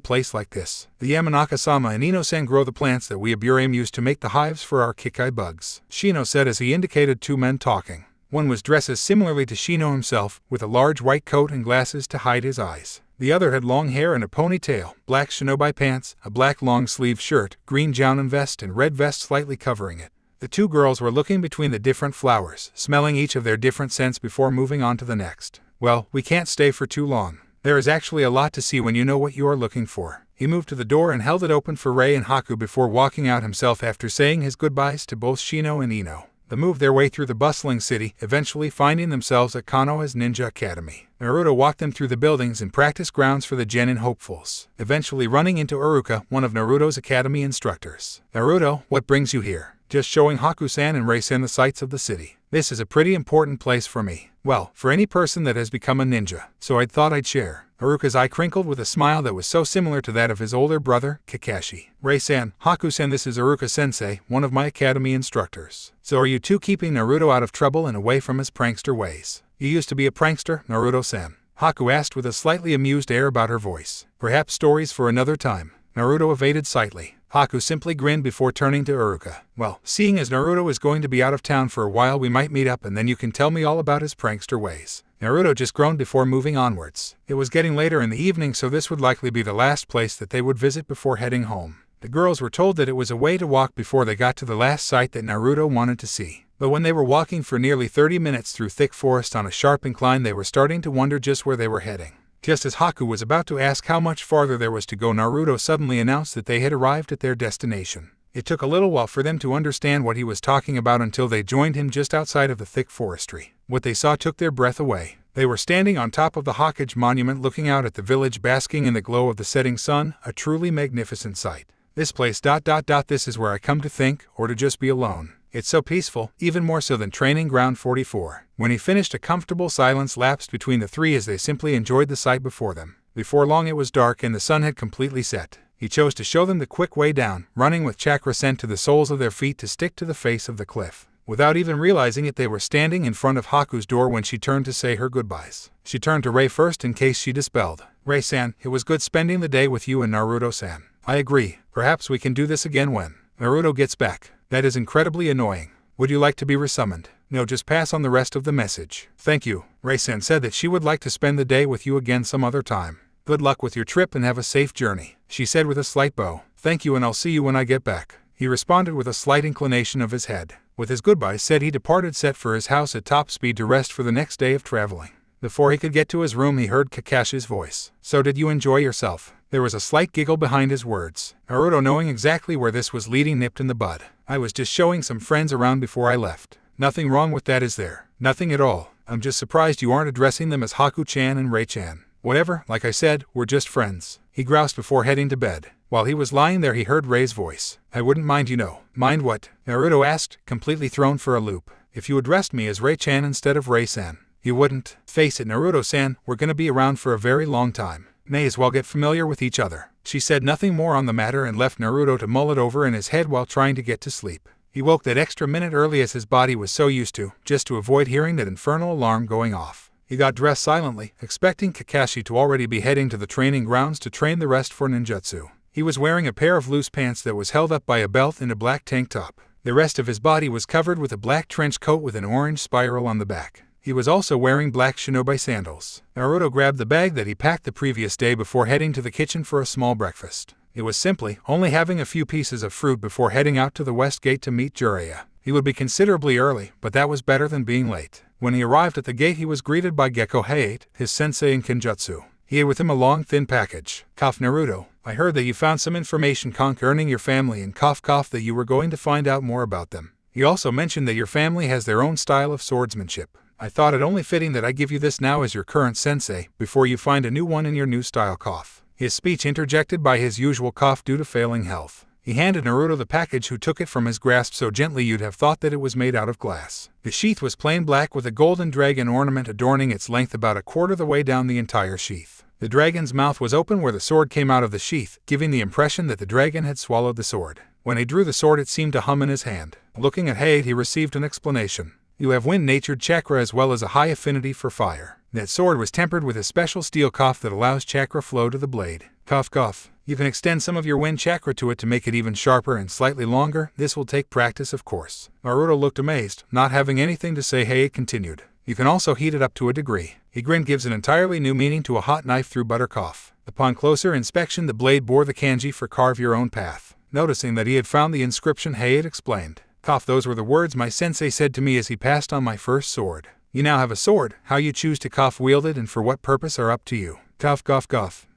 place like this. The Yamanaka-sama and Ino-san grow the plants that we Aburame use to make the hives for our Kikai bugs, Shino said as he indicated 2 men talking. One was dressed as similarly to Shino himself, with a large white coat and glasses to hide his eyes. The other had long hair and a ponytail, black shinobi pants, a black long-sleeved shirt, green jounan vest, and red vest slightly covering it. The 2 girls were looking between the different flowers, smelling each of their different scents before moving on to the next. Well, we can't stay for too long. There is actually a lot to see when you know what you are looking for. He moved to the door and held it open for Ray and Haku before walking out himself after saying his goodbyes to both Shino and Ino. They moved their way through the bustling city, eventually finding themselves at Konoha's Ninja Academy. Naruto walked them through the buildings and practice grounds for the genin hopefuls, eventually running into Uruka, one of Naruto's academy instructors. Naruto, what brings you here? Just showing Haku-san and Ray-san the sights of the city. This is a pretty important place for me. Well, for any person that has become a ninja, so I thought I'd share. Uruka's eye crinkled with a smile that was so similar to that of his older brother, Kakashi. Ray-san, Haku-san, this is Uruka-sensei, one of my academy instructors. So are you 2 keeping Naruto out of trouble and away from his prankster ways? You used to be a prankster, Naruto-san? Haku asked with a slightly amused air about her voice. Perhaps stories for another time. Naruto evaded slightly. Haku simply grinned before turning to Uruka. Well, seeing as Naruto is going to be out of town for a while, we might meet up and then you can tell me all about his prankster ways. Naruto just groaned before moving onwards. It was getting later in the evening, so this would likely be the last place that they would visit before heading home. The girls were told that it was a way to walk before they got to the last site that Naruto wanted to see. But when they were walking for nearly 30 minutes through thick forest on a sharp incline, they were starting to wonder just where they were heading. Just as Haku was about to ask how much farther there was to go, Naruto suddenly announced that they had arrived at their destination. It took a little while for them to understand what he was talking about until they joined him just outside of the thick forestry. What they saw took their breath away. They were standing on top of the Hokage monument looking out at the village, basking in the glow of the setting sun, a truly magnificent sight. This place ... This is where I come to think, or to just be alone. It's so peaceful, even more so than Training Ground 44. When he finished, a comfortable silence lapsed between the three as they simply enjoyed the sight before them. Before long it was dark and the sun had completely set. He chose to show them the quick way down, running with chakra sent to the soles of their feet to stick to the face of the cliff. Without even realizing it, they were standing in front of Haku's door when she turned to say her goodbyes. She turned to Ray first in case she dispelled. Ray-san, it was good spending the day with you and Naruto-san. I agree. Perhaps we can do this again when Naruto gets back. That is incredibly annoying. Would you like to be resummoned? No, just pass on the rest of the message. Thank you. Ray-san said that she would like to spend the day with you again some other time. Good luck with your trip and have a safe journey, she said with a slight bow. Thank you, and I'll see you when I get back. He responded with a slight inclination of his head. With his goodbye said, he departed, set for his house at top speed to rest for the next day of traveling. Before he could get to his room, he heard Kakashi's voice. So did you enjoy yourself? There was a slight giggle behind his words. Naruto, knowing exactly where this was leading, nipped in the bud. I was just showing some friends around before I left. Nothing wrong with that, is there? Nothing at all. I'm just surprised you aren't addressing them as Haku-chan and Ray-chan. Whatever, like I said, we're just friends. He groused before heading to bed. While he was lying there, he heard Ray's voice. I wouldn't mind, you know. Mind what? Naruto asked, completely thrown for a loop. If you addressed me as Ray-chan instead of Ray-san. You wouldn't? Face it, Naruto-san, we're gonna be around for a very long time. May as well get familiar with each other. She said nothing more on the matter and left Naruto to mull it over in his head while trying to get to sleep. He woke that extra minute early as his body was so used to, just to avoid hearing that infernal alarm going off. He got dressed silently, expecting Kakashi to already be heading to the training grounds to train the rest for ninjutsu. He was wearing a pair of loose pants that was held up by a belt and a black tank top. The rest of his body was covered with a black trench coat with an orange spiral on the back. He was also wearing black shinobi sandals. Naruto grabbed the bag that he packed the previous day before heading to the kitchen for a small breakfast. It was simply only having a few pieces of fruit before heading out to the west gate to meet Jiraiya. He would be considerably early, but that was better than being late. When he arrived at the gate, he was greeted by Gekko Hayate, his sensei in Kenjutsu. He had with him a long, thin package. Cough, Naruto, I heard that you found some information concerning your family, and cough that you were going to find out more about them. He also mentioned that your family has their own style of swordsmanship. I thought it only fitting that I give you this now as your current sensei, before you find a new one in your new style. Cough. His speech interjected by his usual cough due to failing health. He handed Naruto the package, who took it from his grasp so gently you'd have thought that it was made out of glass. The sheath was plain black with a golden dragon ornament adorning its length about a quarter the way down the entire sheath. The dragon's mouth was open where the sword came out of the sheath, giving the impression that the dragon had swallowed the sword. When he drew the sword, it seemed to hum in his hand. Looking at Hayate, he received an explanation. You have wind-natured chakra as well as a high affinity for fire. That sword was tempered with a special steel cough that allows chakra flow to the blade. Cough. You can extend some of your wind chakra to it to make it even sharper and slightly longer. This will take practice, of course. Naruto looked amazed. Not having anything to say, Hayate continued. You can also heat it up to a degree. He grinned, gives an entirely new meaning to a hot knife through butter. Cough. Upon closer inspection, the blade bore the kanji for carve your own path. Noticing that he had found the inscription, Hayate explained. Cough, those were the words my sensei said to me as he passed on my first sword. You now have a sword. How you choose to cough wield it and for what purpose are up to you. Cough.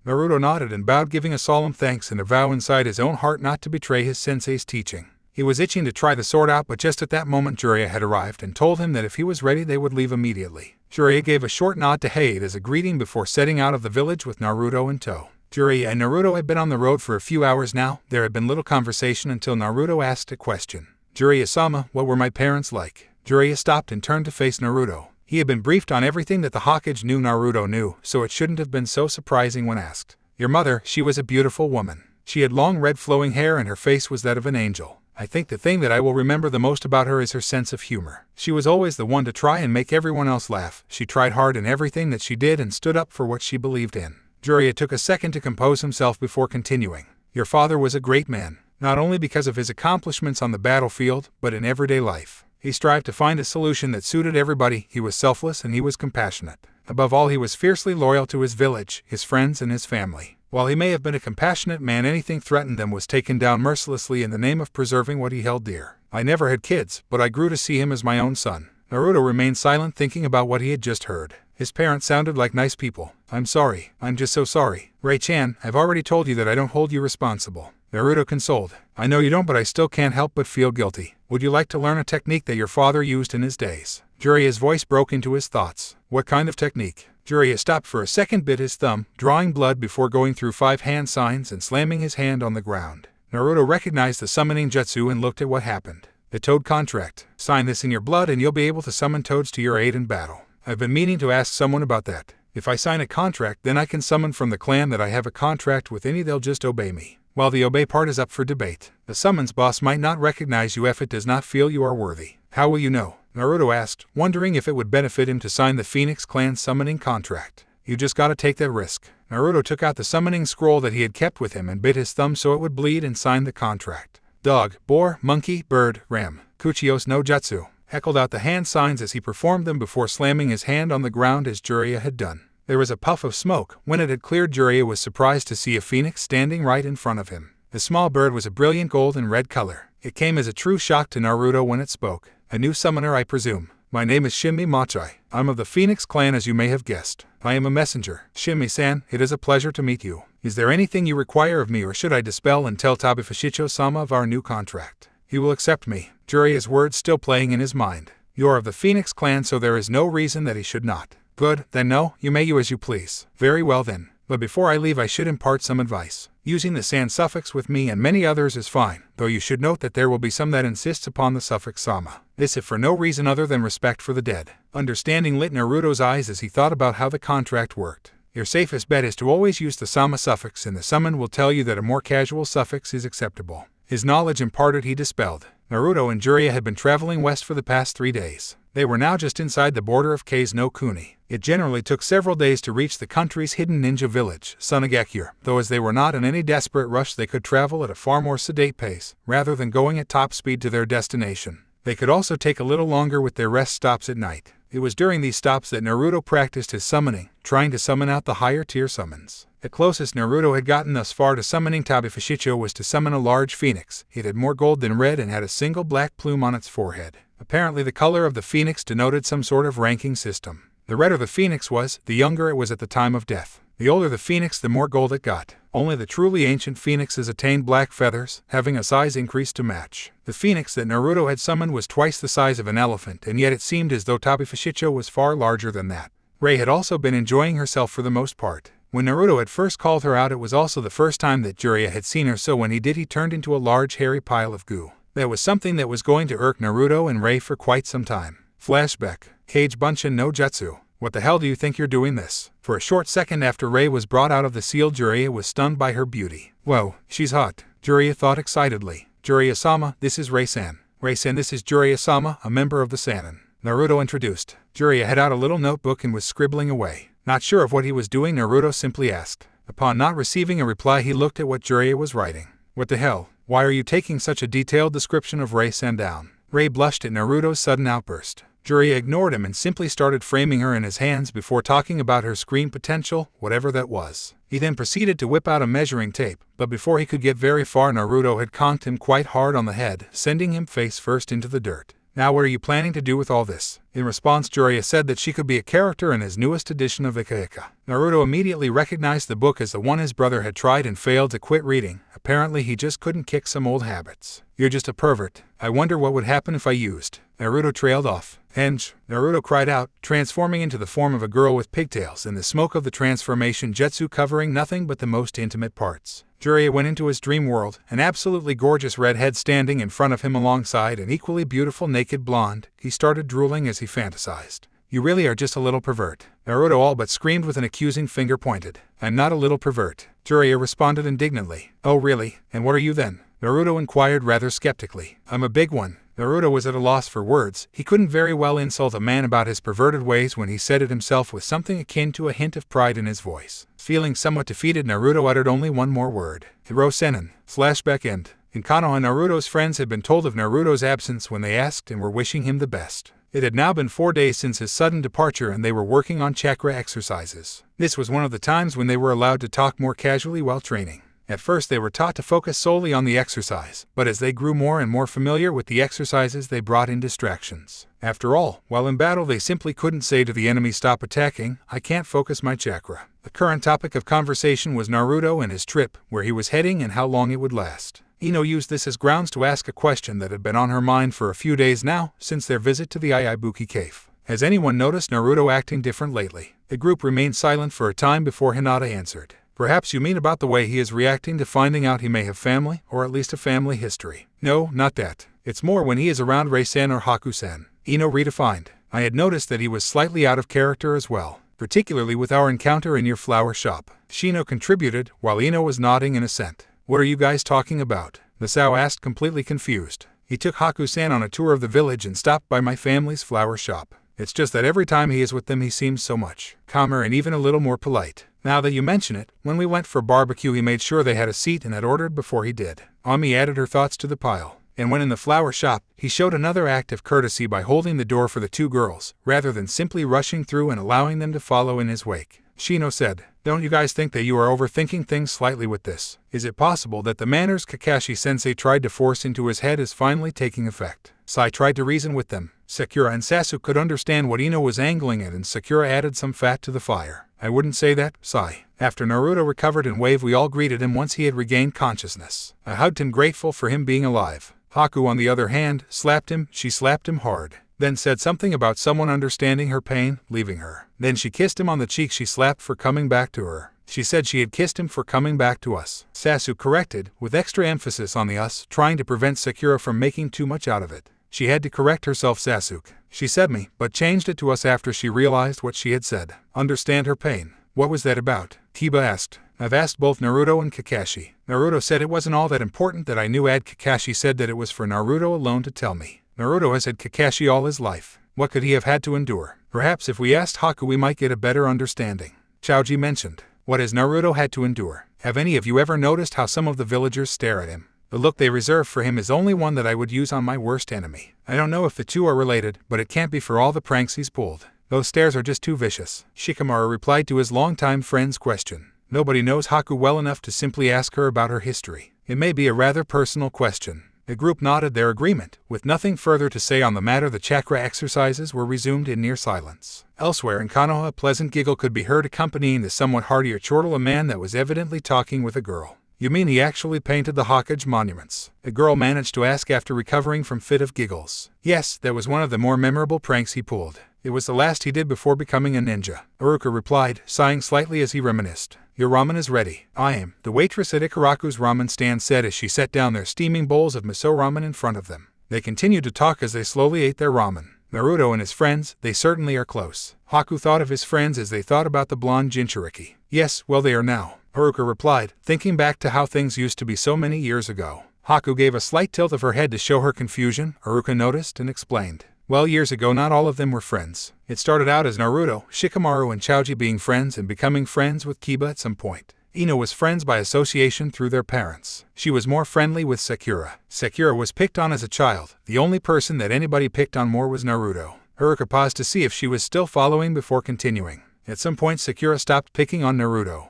Naruto nodded and bowed, giving a solemn thanks and a vow inside his own heart not to betray his sensei's teaching. He was itching to try the sword out, but just at that moment Jiraiya had arrived and told him that if he was ready they would leave immediately. Jiraiya gave a short nod to Hayate as a greeting before setting out of the village with Naruto in tow. Jiraiya and Naruto had been on the road for a few hours now. There had been little conversation until Naruto asked a question. Jiraiya-sama, what were my parents like? Jiraiya stopped and turned to face Naruto. He had been briefed on everything that the Hokage knew Naruto knew, so it shouldn't have been so surprising when asked. Your mother, she was a beautiful woman. She had long red flowing hair and her face was that of an angel. I think the thing that I will remember the most about her is her sense of humor. She was always the one to try and make everyone else laugh. She tried hard in everything that she did and stood up for what she believed in. Jiraiya took a second to compose himself before continuing. Your father was a great man, not only because of his accomplishments on the battlefield, but in everyday life. He strived to find a solution that suited everybody. He was selfless and he was compassionate. Above all, he was fiercely loyal to his village, his friends, and his family. While he may have been a compassionate man, anything threatened them was taken down mercilessly in the name of preserving what he held dear. I never had kids, but I grew to see him as my own son. Naruto remained silent, thinking about what he had just heard. His parents sounded like nice people. I'm sorry. I'm just so sorry. Ray-chan, I've already told you that I don't hold you responsible. Naruto consoled. I know you don't, but I still can't help but feel guilty. Would you like to learn a technique that your father used in his days? Jiraiya's voice broke into his thoughts. What kind of technique? Jiraiya stopped for a second, bit his thumb, drawing blood before going through 5 hand signs and slamming his hand on the ground. Naruto recognized the summoning jutsu and looked at what happened. The Toad Contract. Sign this in your blood and you'll be able to summon toads to your aid in battle. I've been meaning to ask someone about that. If I sign a contract, then I can summon from the clan that I have a contract with any, they'll just obey me. While the obey part is up for debate, the summons boss might not recognize you if it does not feel you are worthy. How will you know? Naruto asked, wondering if it would benefit him to sign the Phoenix Clan summoning contract. You just gotta take that risk. Naruto took out the summoning scroll that he had kept with him and bit his thumb so it would bleed and signed the contract. Dog, boar, monkey, bird, ram, Kuchios no Jutsu, heckled out the hand signs as he performed them before slamming his hand on the ground as Jiraiya had done. There was a puff of smoke. When it had cleared, Jiraiya was surprised to see a phoenix standing right in front of him. The small bird was a brilliant gold and red color. It came as a true shock to Naruto when it spoke. A new summoner, I presume. My name is Shinmi Machai. I'm of the Phoenix Clan, as you may have guessed. I am a messenger. Shinmi-san, it is a pleasure to meet you. Is there anything you require of me, or should I dispel and tell Tabifushicho-sama of our new contract? He will accept me. Jiraiya's words still playing in his mind. You are of the Phoenix Clan, so there is no reason that he should not. Good, then no, you may you as you please. Very well then. But before I leave, I should impart some advice. Using the san suffix with me and many others is fine, though you should note that there will be some that insists upon the suffix sama. This if for no reason other than respect for the dead. Understanding lit Naruto's eyes as he thought about how the contract worked. Your safest bet is to always use the sama suffix, and the summon will tell you that a more casual suffix is acceptable. His knowledge imparted, he dispelled. Naruto and Jiraiya had been traveling west for the past 3 days. They were now just inside the border of Kase no Kuni. It generally took several days to reach the country's hidden ninja village, Sunagakure, though as they were not in any desperate rush, they could travel at a far more sedate pace, rather than going at top speed to their destination. They could also take a little longer with their rest stops at night. It was during these stops that Naruto practiced his summoning, trying to summon out the higher tier summons. The closest Naruto had gotten thus far to summoning Tabifushicho was to summon a large phoenix. It had more gold than red and had a single black plume on its forehead. Apparently the color of the phoenix denoted some sort of ranking system. The redder the phoenix was, the younger it was at the time of death. The older the phoenix, the more gold it got. Only the truly ancient phoenixes attained black feathers, having a size increase to match. The phoenix that Naruto had summoned was twice the size of an elephant, and yet it seemed as though Tabifushicho was far larger than that. Rei had also been enjoying herself for the most part. When Naruto had first called her out, it was also the first time that Jiraiya had seen her, so when he did, he turned into a large hairy pile of goo. That was something that was going to irk Naruto and Rei for quite some time. Flashback. Kage Bunshin no Jutsu. What the hell do you think you're doing this? For a short second after Rei was brought out of the seal, Jiraiya was stunned by her beauty. Whoa, she's hot, Jiraiya thought excitedly. Jiraiya-sama, this is Rei-san. Rei-san, this is Jiraiya-sama, a member of the Sannin. Naruto introduced. Jiraiya had out a little notebook and was scribbling away. Not sure of what he was doing, Naruto simply asked. Upon not receiving a reply, he looked at what Jiraiya was writing. What the hell? Why are you taking such a detailed description of Rei-san down? Rei blushed at Naruto's sudden outburst. Jiraiya ignored him and simply started framing her in his hands before talking about her screen potential, whatever that was. He then proceeded to whip out a measuring tape, but before he could get very far, Naruto had conked him quite hard on the head, sending him face first into the dirt. Now what are you planning to do with all this? In response, Jiraiya said that she could be a character in his newest edition of Ika Ika. Naruto immediately recognized the book as the one his brother had tried and failed to quit reading. Apparently he just couldn't kick some old habits. You're just a pervert. I wonder what would happen if I used. Naruto trailed off. Henge, Naruto cried out, transforming into the form of a girl with pigtails and the smoke of the transformation jutsu covering nothing but the most intimate parts. Jiraiya went into his dream world, an absolutely gorgeous redhead standing in front of him alongside an equally beautiful naked blonde. He started drooling as he fantasized. You really are just a little pervert. Naruto all but screamed with an accusing finger pointed. I'm not a little pervert. Jiraiya responded indignantly. Oh really? And what are you then? Naruto inquired rather skeptically. I'm a big one. Naruto was at a loss for words. He couldn't very well insult a man about his perverted ways when he said it himself with something akin to a hint of pride in his voice. Feeling somewhat defeated, Naruto uttered only one more word. Hiro Sennin. Flashback end. In Konoha, Naruto's friends had been told of Naruto's absence when they asked and were wishing him the best. It had now been 4 days since his sudden departure and they were working on chakra exercises. This was one of the times when they were allowed to talk more casually while training. At first they were taught to focus solely on the exercise, but as they grew more and more familiar with the exercises they brought in distractions. After all, while in battle they simply couldn't say to the enemy, "Stop attacking, I can't focus my chakra." The current topic of conversation was Naruto and his trip, where he was heading and how long it would last. Ino used this as grounds to ask a question that had been on her mind for a few days now, since their visit to the Iibuki cave. Has anyone noticed Naruto acting different lately? The group remained silent for a time before Hinata answered. Perhaps you mean about the way he is reacting to finding out he may have family, or at least a family history. No, not that. It's more when he is around Rei-san or Haku-san. Ino redefined. I had noticed that he was slightly out of character as well, particularly with our encounter in your flower shop. Shino contributed, while Ino was nodding in assent. What are you guys talking about? Masao asked, completely confused. He took Haku-san on a tour of the village and stopped by my family's flower shop. It's just that every time he is with them he seems so much calmer and even a little more polite. Now that you mention it, when we went for barbecue he made sure they had a seat and had ordered before he did. Ami added her thoughts to the pile. And when in the flower shop, he showed another act of courtesy by holding the door for the two girls, rather than simply rushing through and allowing them to follow in his wake. Shino said, "Don't you guys think that you are overthinking things slightly with this? Is it possible that the manners Kakashi-sensei tried to force into his head is finally taking effect?" Sai tried to reason with them. Sakura and Sasuke could understand what Ino was angling at, and Sakura added some fat to the fire. "I wouldn't say that, Sai." After Naruto recovered and waved, we all greeted him once he had regained consciousness. I hugged him, grateful for him being alive. Haku, on the other hand, slapped him. She slapped him hard, then said something about someone understanding her pain, leaving her. Then she kissed him on the cheek she slapped for coming back to her. She said she had kissed him for coming back to us. Sasuke corrected, with extra emphasis on the us, trying to prevent Sakura from making too much out of it. She had to correct herself, Sasuke. She said me, but changed it to us after she realized what she had said. Understand her pain. What was that about? Kiba asked. I've asked both Naruto and Kakashi. Naruto said it wasn't all that important that I knew. Kakashi said that it was for Naruto alone to tell me. Naruto has had Kakashi all his life. What could he have had to endure? Perhaps if we asked Haku we might get a better understanding. Chaoji mentioned. What has Naruto had to endure? Have any of you ever noticed how some of the villagers stare at him? The look they reserve for him is only one that I would use on my worst enemy. I don't know if the two are related, but it can't be for all the pranks he's pulled. Those stares are just too vicious. Shikamaru replied to his longtime friend's question. Nobody knows Haku well enough to simply ask her about her history. It may be a rather personal question. The group nodded their agreement. With nothing further to say on the matter, the chakra exercises were resumed in near silence. Elsewhere in Konoha, a pleasant giggle could be heard accompanying the somewhat heartier chortle, a man that was evidently talking with a girl. You mean he actually painted the Hokage monuments? The girl managed to ask after recovering from fit of giggles. Yes, that was one of the more memorable pranks he pulled. It was the last he did before becoming a ninja. Iruka replied, sighing slightly as he reminisced. Your ramen is ready. I am, the waitress at Ikaraku's ramen stand said as she set down their steaming bowls of miso ramen in front of them. They continued to talk as they slowly ate their ramen. Naruto and his friends, they certainly are close. Haku thought of his friends as they thought about the blonde Jinchuriki. Yes, well they are now. Iruka replied, thinking back to how things used to be so many years ago. Haku gave a slight tilt of her head to show her confusion. Iruka noticed and explained. Well, years ago not all of them were friends. It started out as Naruto, Shikamaru and Chaoji being friends and becoming friends with Kiba at some point. Ino was friends by association through their parents. She was more friendly with Sakura. Sakura was picked on as a child. The only person that anybody picked on more was Naruto. Iruka paused to see if she was still following before continuing. At some point Sakura stopped picking on Naruto.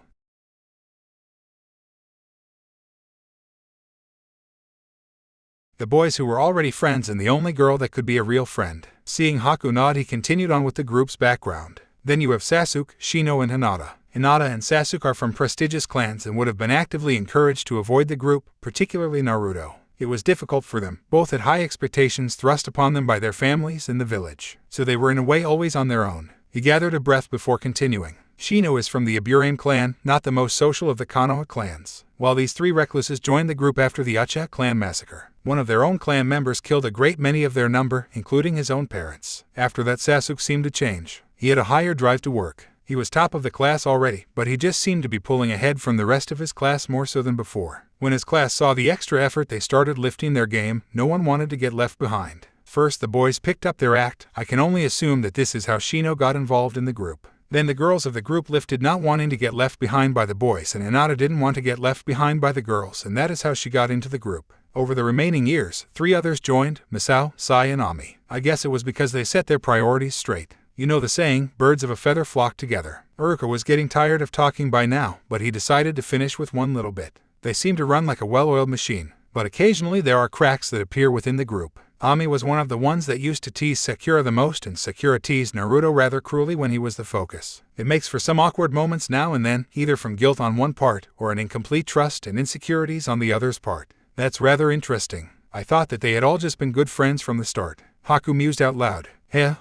The boys who were already friends and the only girl that could be a real friend. Seeing Haku nod, he continued on with the group's background. Then you have Sasuke, Shino and Hinata. Hinata and Sasuke are from prestigious clans and would have been actively encouraged to avoid the group, particularly Naruto. It was difficult for them. Both had high expectations thrust upon them by their families and the village, so they were in a way always on their own. He gathered a breath before continuing. Shino is from the Aburame clan, not the most social of the Konoha clans. While these three recluses joined the group after the Uchiha clan massacre, one of their own clan members killed a great many of their number, including his own parents. After that, Sasuke seemed to change. He had a higher drive to work. He was top of the class already, but he just seemed to be pulling ahead from the rest of his class more so than before. When his class saw the extra effort, they started lifting their game. No one wanted to get left behind. First, the boys picked up their act. I can only assume that this is how Shino got involved in the group. Then the girls of the group lifted, not wanting to get left behind by the boys, and Hinata didn't want to get left behind by the girls, and that is how she got into the group. Over the remaining years, 3 others joined, Masao, Sai and Ami. I guess it was because they set their priorities straight. You know the saying, birds of a feather flock together. Iruka was getting tired of talking by now, but he decided to finish with one little bit. They seem to run like a well-oiled machine, but occasionally there are cracks that appear within the group. Ami was one of the ones that used to tease Sakura the most, and Sakura teased Naruto rather cruelly when he was the focus. It makes for some awkward moments now and then, either from guilt on one part or an incomplete trust and insecurities on the other's part. That's rather interesting. I thought that they had all just been good friends from the start. Haku mused out loud.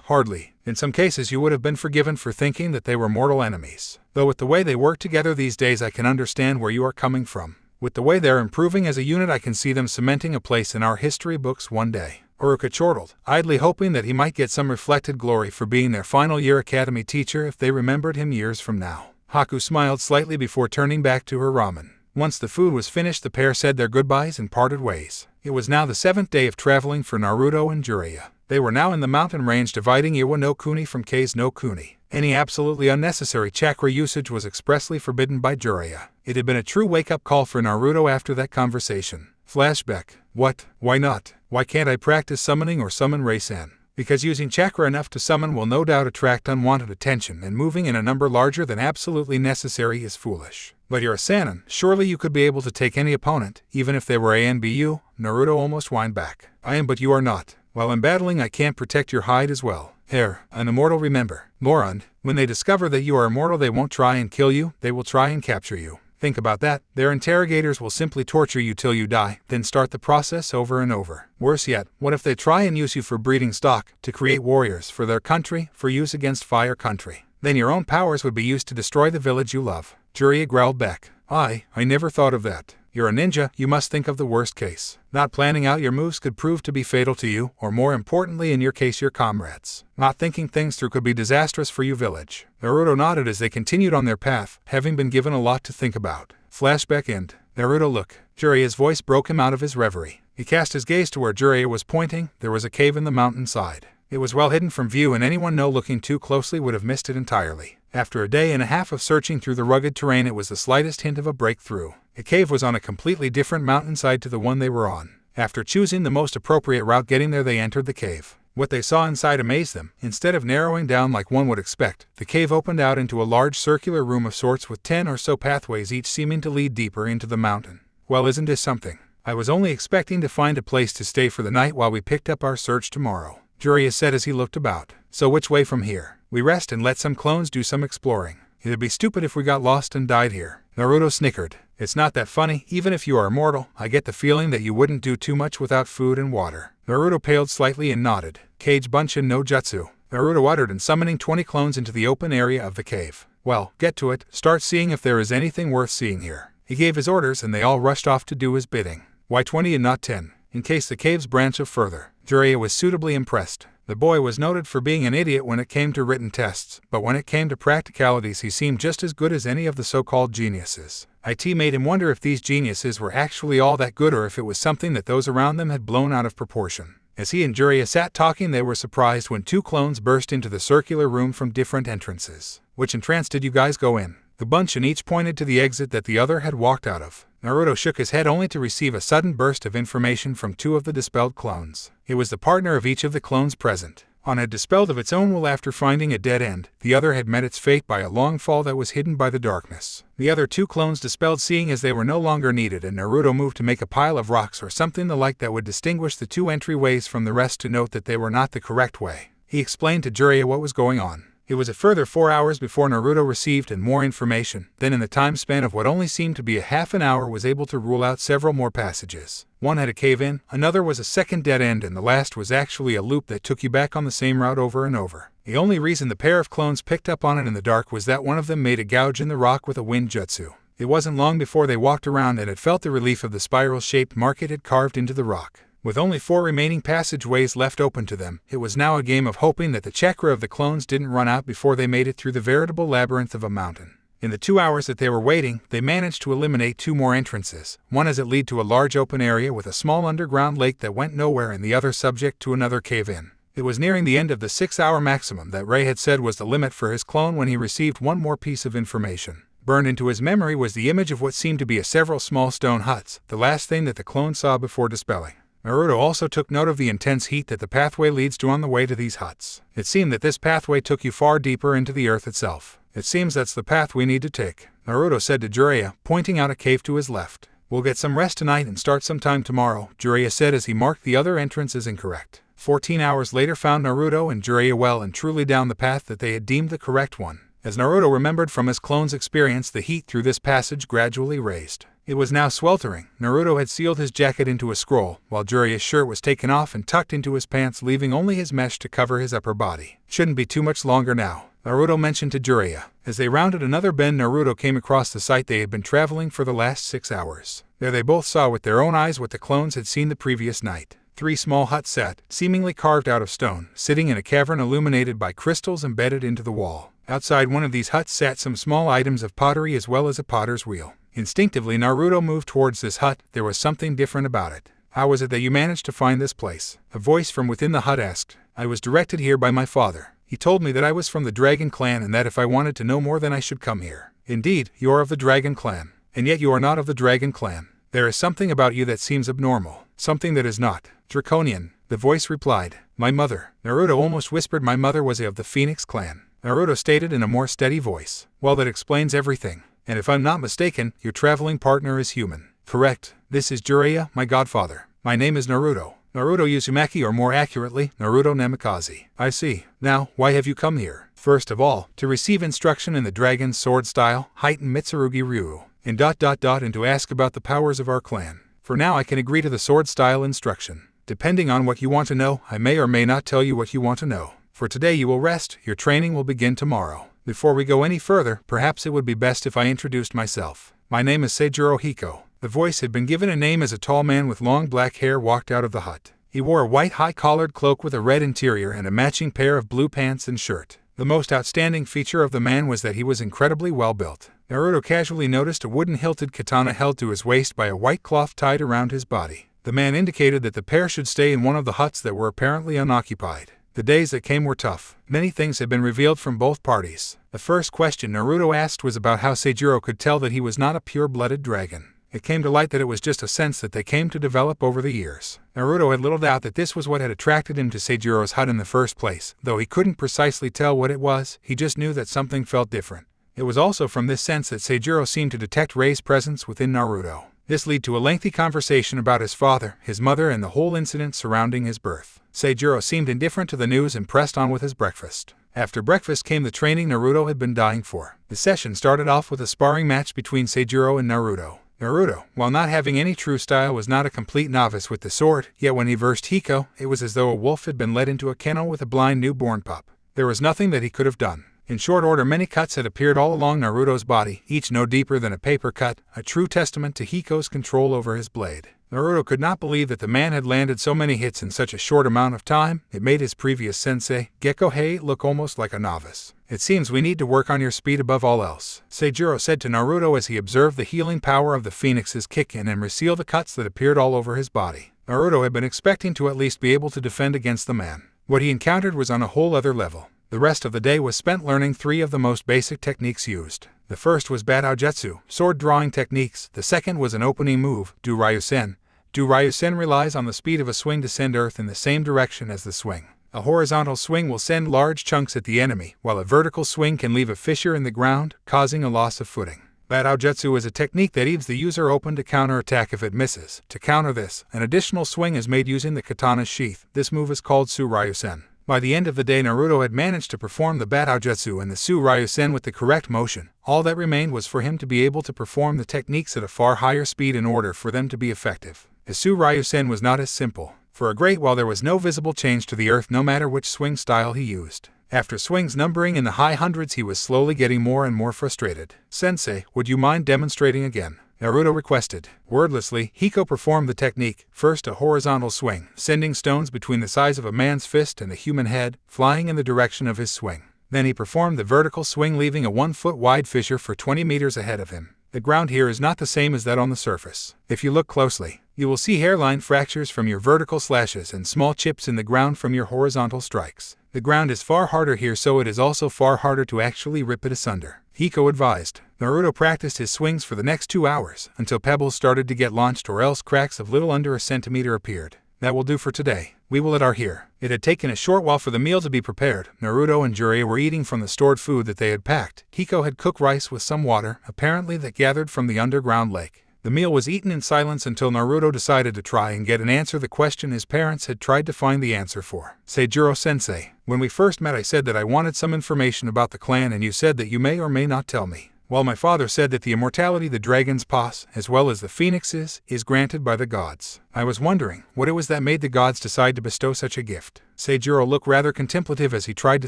Hardly. In some cases you would have been forgiven for thinking that they were mortal enemies. Though with the way they work together these days I can understand where you are coming from. With the way they're improving as a unit I can see them cementing a place in our history books one day. Uruka chortled, idly hoping that he might get some reflected glory for being their final year academy teacher if they remembered him years from now. Haku smiled slightly before turning back to her ramen. Once the food was finished the pair said their goodbyes and parted ways. It was now the 7th day of traveling for Naruto and Jiraiya. They were now in the mountain range dividing Iwa no Kuni from Kei's no Kuni. Any absolutely unnecessary chakra usage was expressly forbidden by Jiraiya. It had been a true wake-up call for Naruto after that conversation. Flashback. What? Why not? Why can't I practice summoning or summon Rei-san? Because using chakra enough to summon will no doubt attract unwanted attention, and moving in a number larger than absolutely necessary is foolish. But you're a Sannin, surely you could be able to take any opponent, even if they were ANBU, Naruto almost whined back. I am, but you are not. While I'm battling I can't protect your hide as well. An immortal, remember. Morond, when they discover that you are immortal they won't try and kill you, they will try and capture you. Think about that. Their interrogators will simply torture you till you die, then start the process over and over. Worse yet, what if they try and use you for breeding stock, to create warriors for their country, for use against Fire Country? Then your own powers would be used to destroy the village you love. Jiraiya growled back. I never thought of that. You're a ninja, you must think of the worst case. Not planning out your moves could prove to be fatal to you, or more importantly in your case your comrades. Not thinking things through could be disastrous for you village. Naruto nodded as they continued on their path, having been given a lot to think about. Flashback end. Naruto, look. Jiraiya's voice broke him out of his reverie. He cast his gaze to where Jiraiya was pointing. There was a cave in the mountainside. It was well hidden from view and anyone looking too closely would have missed it entirely. After a day and a half of searching through the rugged terrain it was the slightest hint of a breakthrough. The cave was on a completely different mountainside to the one they were on. After choosing the most appropriate route getting there they entered the cave. What they saw inside amazed them. Instead of narrowing down like one would expect, the cave opened out into a large circular room of sorts with 10 or so pathways each seeming to lead deeper into the mountain. Well, isn't this something? I was only expecting to find a place to stay for the night while we picked up our search tomorrow. Jiraiya said as he looked about. So which way from here? We rest and let some clones do some exploring. It'd be stupid if we got lost and died here. Naruto snickered. It's not that funny. Even if you are immortal, I get the feeling that you wouldn't do too much without food and water. Naruto paled slightly and nodded. Kage Bunshin no Jutsu. Naruto uttered and summoning 20 clones into the open area of the cave. Well, get to it. Start seeing if there is anything worth seeing here. He gave his orders and they all rushed off to do his bidding. Why 20 and not 10? In case the caves branch off further. Jiraiya was suitably impressed. The boy was noted for being an idiot when it came to written tests, but when it came to practicalities he seemed just as good as any of the so-called geniuses. It made him wonder if these geniuses were actually all that good or if it was something that those around them had blown out of proportion. As he and Jiraiya sat talking they were surprised when 2 clones burst into the circular room from different entrances. Which entrance did you guys go in? The bunch and each pointed to the exit that the other had walked out of. Naruto shook his head only to receive a sudden burst of information from 2 of the dispelled clones. It was the partner of each of the clones present. One had dispelled of its own will after finding a dead end. The other had met its fate by a long fall that was hidden by the darkness. The other 2 clones dispelled seeing as they were no longer needed, and Naruto moved to make a pile of rocks or something the like that would distinguish the 2 entryways from the rest to note that they were not the correct way. He explained to Jiraiya what was going on. It was a further 4 hours before Naruto received and more information, then in the time span of what only seemed to be a half an hour was able to rule out several more passages. One had a cave-in, another was a second dead end, and the last was actually a loop that took you back on the same route over and over. The only reason the pair of clones picked up on it in the dark was that one of them made a gouge in the rock with a wind jutsu. It wasn't long before they walked around and had felt the relief of the spiral-shaped mark it had carved into the rock. With only 4 remaining passageways left open to them, it was now a game of hoping that the chakra of the clones didn't run out before they made it through the veritable labyrinth of a mountain. In the 2 hours that they were waiting, they managed to eliminate 2 more entrances, one as it led to a large open area with a small underground lake that went nowhere and the other subject to another cave-in. It was nearing the end of the 6-hour maximum that Rei had said was the limit for his clone when he received one more piece of information. Burned into his memory was the image of what seemed to be several small stone huts, the last thing that the clone saw before dispelling. Naruto also took note of the intense heat that the pathway leads to on the way to these huts. It seemed that this pathway took you far deeper into the earth itself. It seems that's the path we need to take, Naruto said to Jiraiya, pointing out a cave to his left. We'll get some rest tonight and start sometime tomorrow, Jiraiya said as he marked the other entrance as incorrect. 14 hours later found Naruto and Jiraiya well and truly down the path that they had deemed the correct one. As Naruto remembered from his clone's experience, the heat through this passage gradually raised. It was now sweltering. Naruto had sealed his jacket into a scroll, while Jiraiya's shirt was taken off and tucked into his pants, leaving only his mesh to cover his upper body. Shouldn't be too much longer now, Naruto mentioned to Jiraiya. As they rounded another bend, Naruto came across the site they had been traveling for the last 6 hours. There they both saw with their own eyes what the clones had seen the previous night. 3 small huts sat, seemingly carved out of stone, sitting in a cavern illuminated by crystals embedded into the wall. Outside one of these huts sat some small items of pottery as well as a potter's wheel. Instinctively, Naruto moved towards this hut. There was something different about it. How was it that you managed to find this place? A voice from within the hut asked. I was directed here by my father. He told me that I was from the Dragon Clan and that if I wanted to know more then I should come here. Indeed, you are of the Dragon Clan. And yet you are not of the Dragon Clan. There is something about you that seems abnormal. Something that is not draconian, the voice replied. My mother. Naruto almost whispered my mother was of the Phoenix Clan. Naruto stated in a more steady voice. Well, that explains everything. And if I'm not mistaken, your traveling partner is human. Correct. This is Jiraiya, my godfather. My name is Naruto. Naruto Uzumaki, or more accurately, Naruto Namikaze. I see. Now, why have you come here? First of all, to receive instruction in the dragon's sword style, heightened Mitsurugi Ryu, and ... and to ask about the powers of our clan. For now I can agree to the sword style instruction. Depending on what you want to know, I may or may not tell you what you want to know. For today you will rest, your training will begin tomorrow. Before we go any further, perhaps it would be best if I introduced myself. My name is Seijiro Hiko. The voice had been given a name as a tall man with long black hair walked out of the hut. He wore a white high-collared cloak with a red interior and a matching pair of blue pants and shirt. The most outstanding feature of the man was that he was incredibly well built. Naruto casually noticed a wooden hilted katana held to his waist by a white cloth tied around his body. The man indicated that the pair should stay in one of the huts that were apparently unoccupied. The days that came were tough. Many things had been revealed from both parties. The first question Naruto asked was about how Seijiro could tell that he was not a pure-blooded dragon. It came to light that it was just a sense that they came to develop over the years. Naruto had little doubt that this was what had attracted him to Seijiro's hut in the first place. Though he couldn't precisely tell what it was, he just knew that something felt different. It was also from this sense that Seijiro seemed to detect Rei's presence within Naruto. This led to a lengthy conversation about his father, his mother, and the whole incident surrounding his birth. Seijiro seemed indifferent to the news and pressed on with his breakfast. After breakfast came the training Naruto had been dying for. The session started off with a sparring match between Seijiro and Naruto. Naruto, while not having any true style, was not a complete novice with the sword, yet when he versed Hiko, it was as though a wolf had been led into a kennel with a blind newborn pup. There was nothing that he could have done. In short order, many cuts had appeared all along Naruto's body, each no deeper than a paper cut, a true testament to Hiko's control over his blade. Naruto could not believe that the man had landed so many hits in such a short amount of time. It made his previous sensei, Gekko look almost like a novice. It seems we need to work on your speed above all else, Seijiro said to Naruto as he observed the healing power of the phoenixes kick in and reseal the cuts that appeared all over his body. Naruto had been expecting to at least be able to defend against the man. What he encountered was on a whole other level. The rest of the day was spent learning 3 of the most basic techniques used. The first was Bataojutsu, sword drawing techniques. The second was an opening move, Do-Ryusen. Do-Ryusen relies on the speed of a swing to send earth in the same direction as the swing. A horizontal swing will send large chunks at the enemy, while a vertical swing can leave a fissure in the ground, causing a loss of footing. Bataojutsu is a technique that leaves the user open to counterattack if it misses. To counter this, an additional swing is made using the katana's sheath. This move is called Tsuryusen. By the end of the day, Naruto had managed to perform the Bataojutsu and the Tsuryusen with the correct motion. All that remained was for him to be able to perform the techniques at a far higher speed in order for them to be effective. The Tsuryusen was not as simple. For a great while there was no visible change to the earth no matter which swing style he used. After swings numbering in the high hundreds, he was slowly getting more and more frustrated. Sensei, would you mind demonstrating again? Naruto requested. Wordlessly, Hiko performed the technique. First a horizontal swing, sending stones between the size of a man's fist and the human head, flying in the direction of his swing. Then he performed the vertical swing, leaving a 1-foot-wide fissure for 20 meters ahead of him. The ground here is not the same as that on the surface. If you look closely, you will see hairline fractures from your vertical slashes and small chips in the ground from your horizontal strikes. The ground is far harder here, so it is also far harder to actually rip it asunder, Hiko advised. Naruto practiced his swings for the next 2 hours, until pebbles started to get launched or else cracks of little under a centimeter appeared. That will do for today. We will eat our here. It had taken a short while for the meal to be prepared. Naruto and Jiraiya were eating from the stored food that they had packed. Hiko had cooked rice with some water, apparently that gathered from the underground lake. The meal was eaten in silence until Naruto decided to try and get an answer the question his parents had tried to find the answer for. Seijiro-sensei, when we first met I said that I wanted some information about the clan and you said that you may or may not tell me. Well, my father said that the immortality the dragons possess, as well as the phoenixes, is granted by the gods. I was wondering what it was that made the gods decide to bestow such a gift. Seijiro looked rather contemplative as he tried to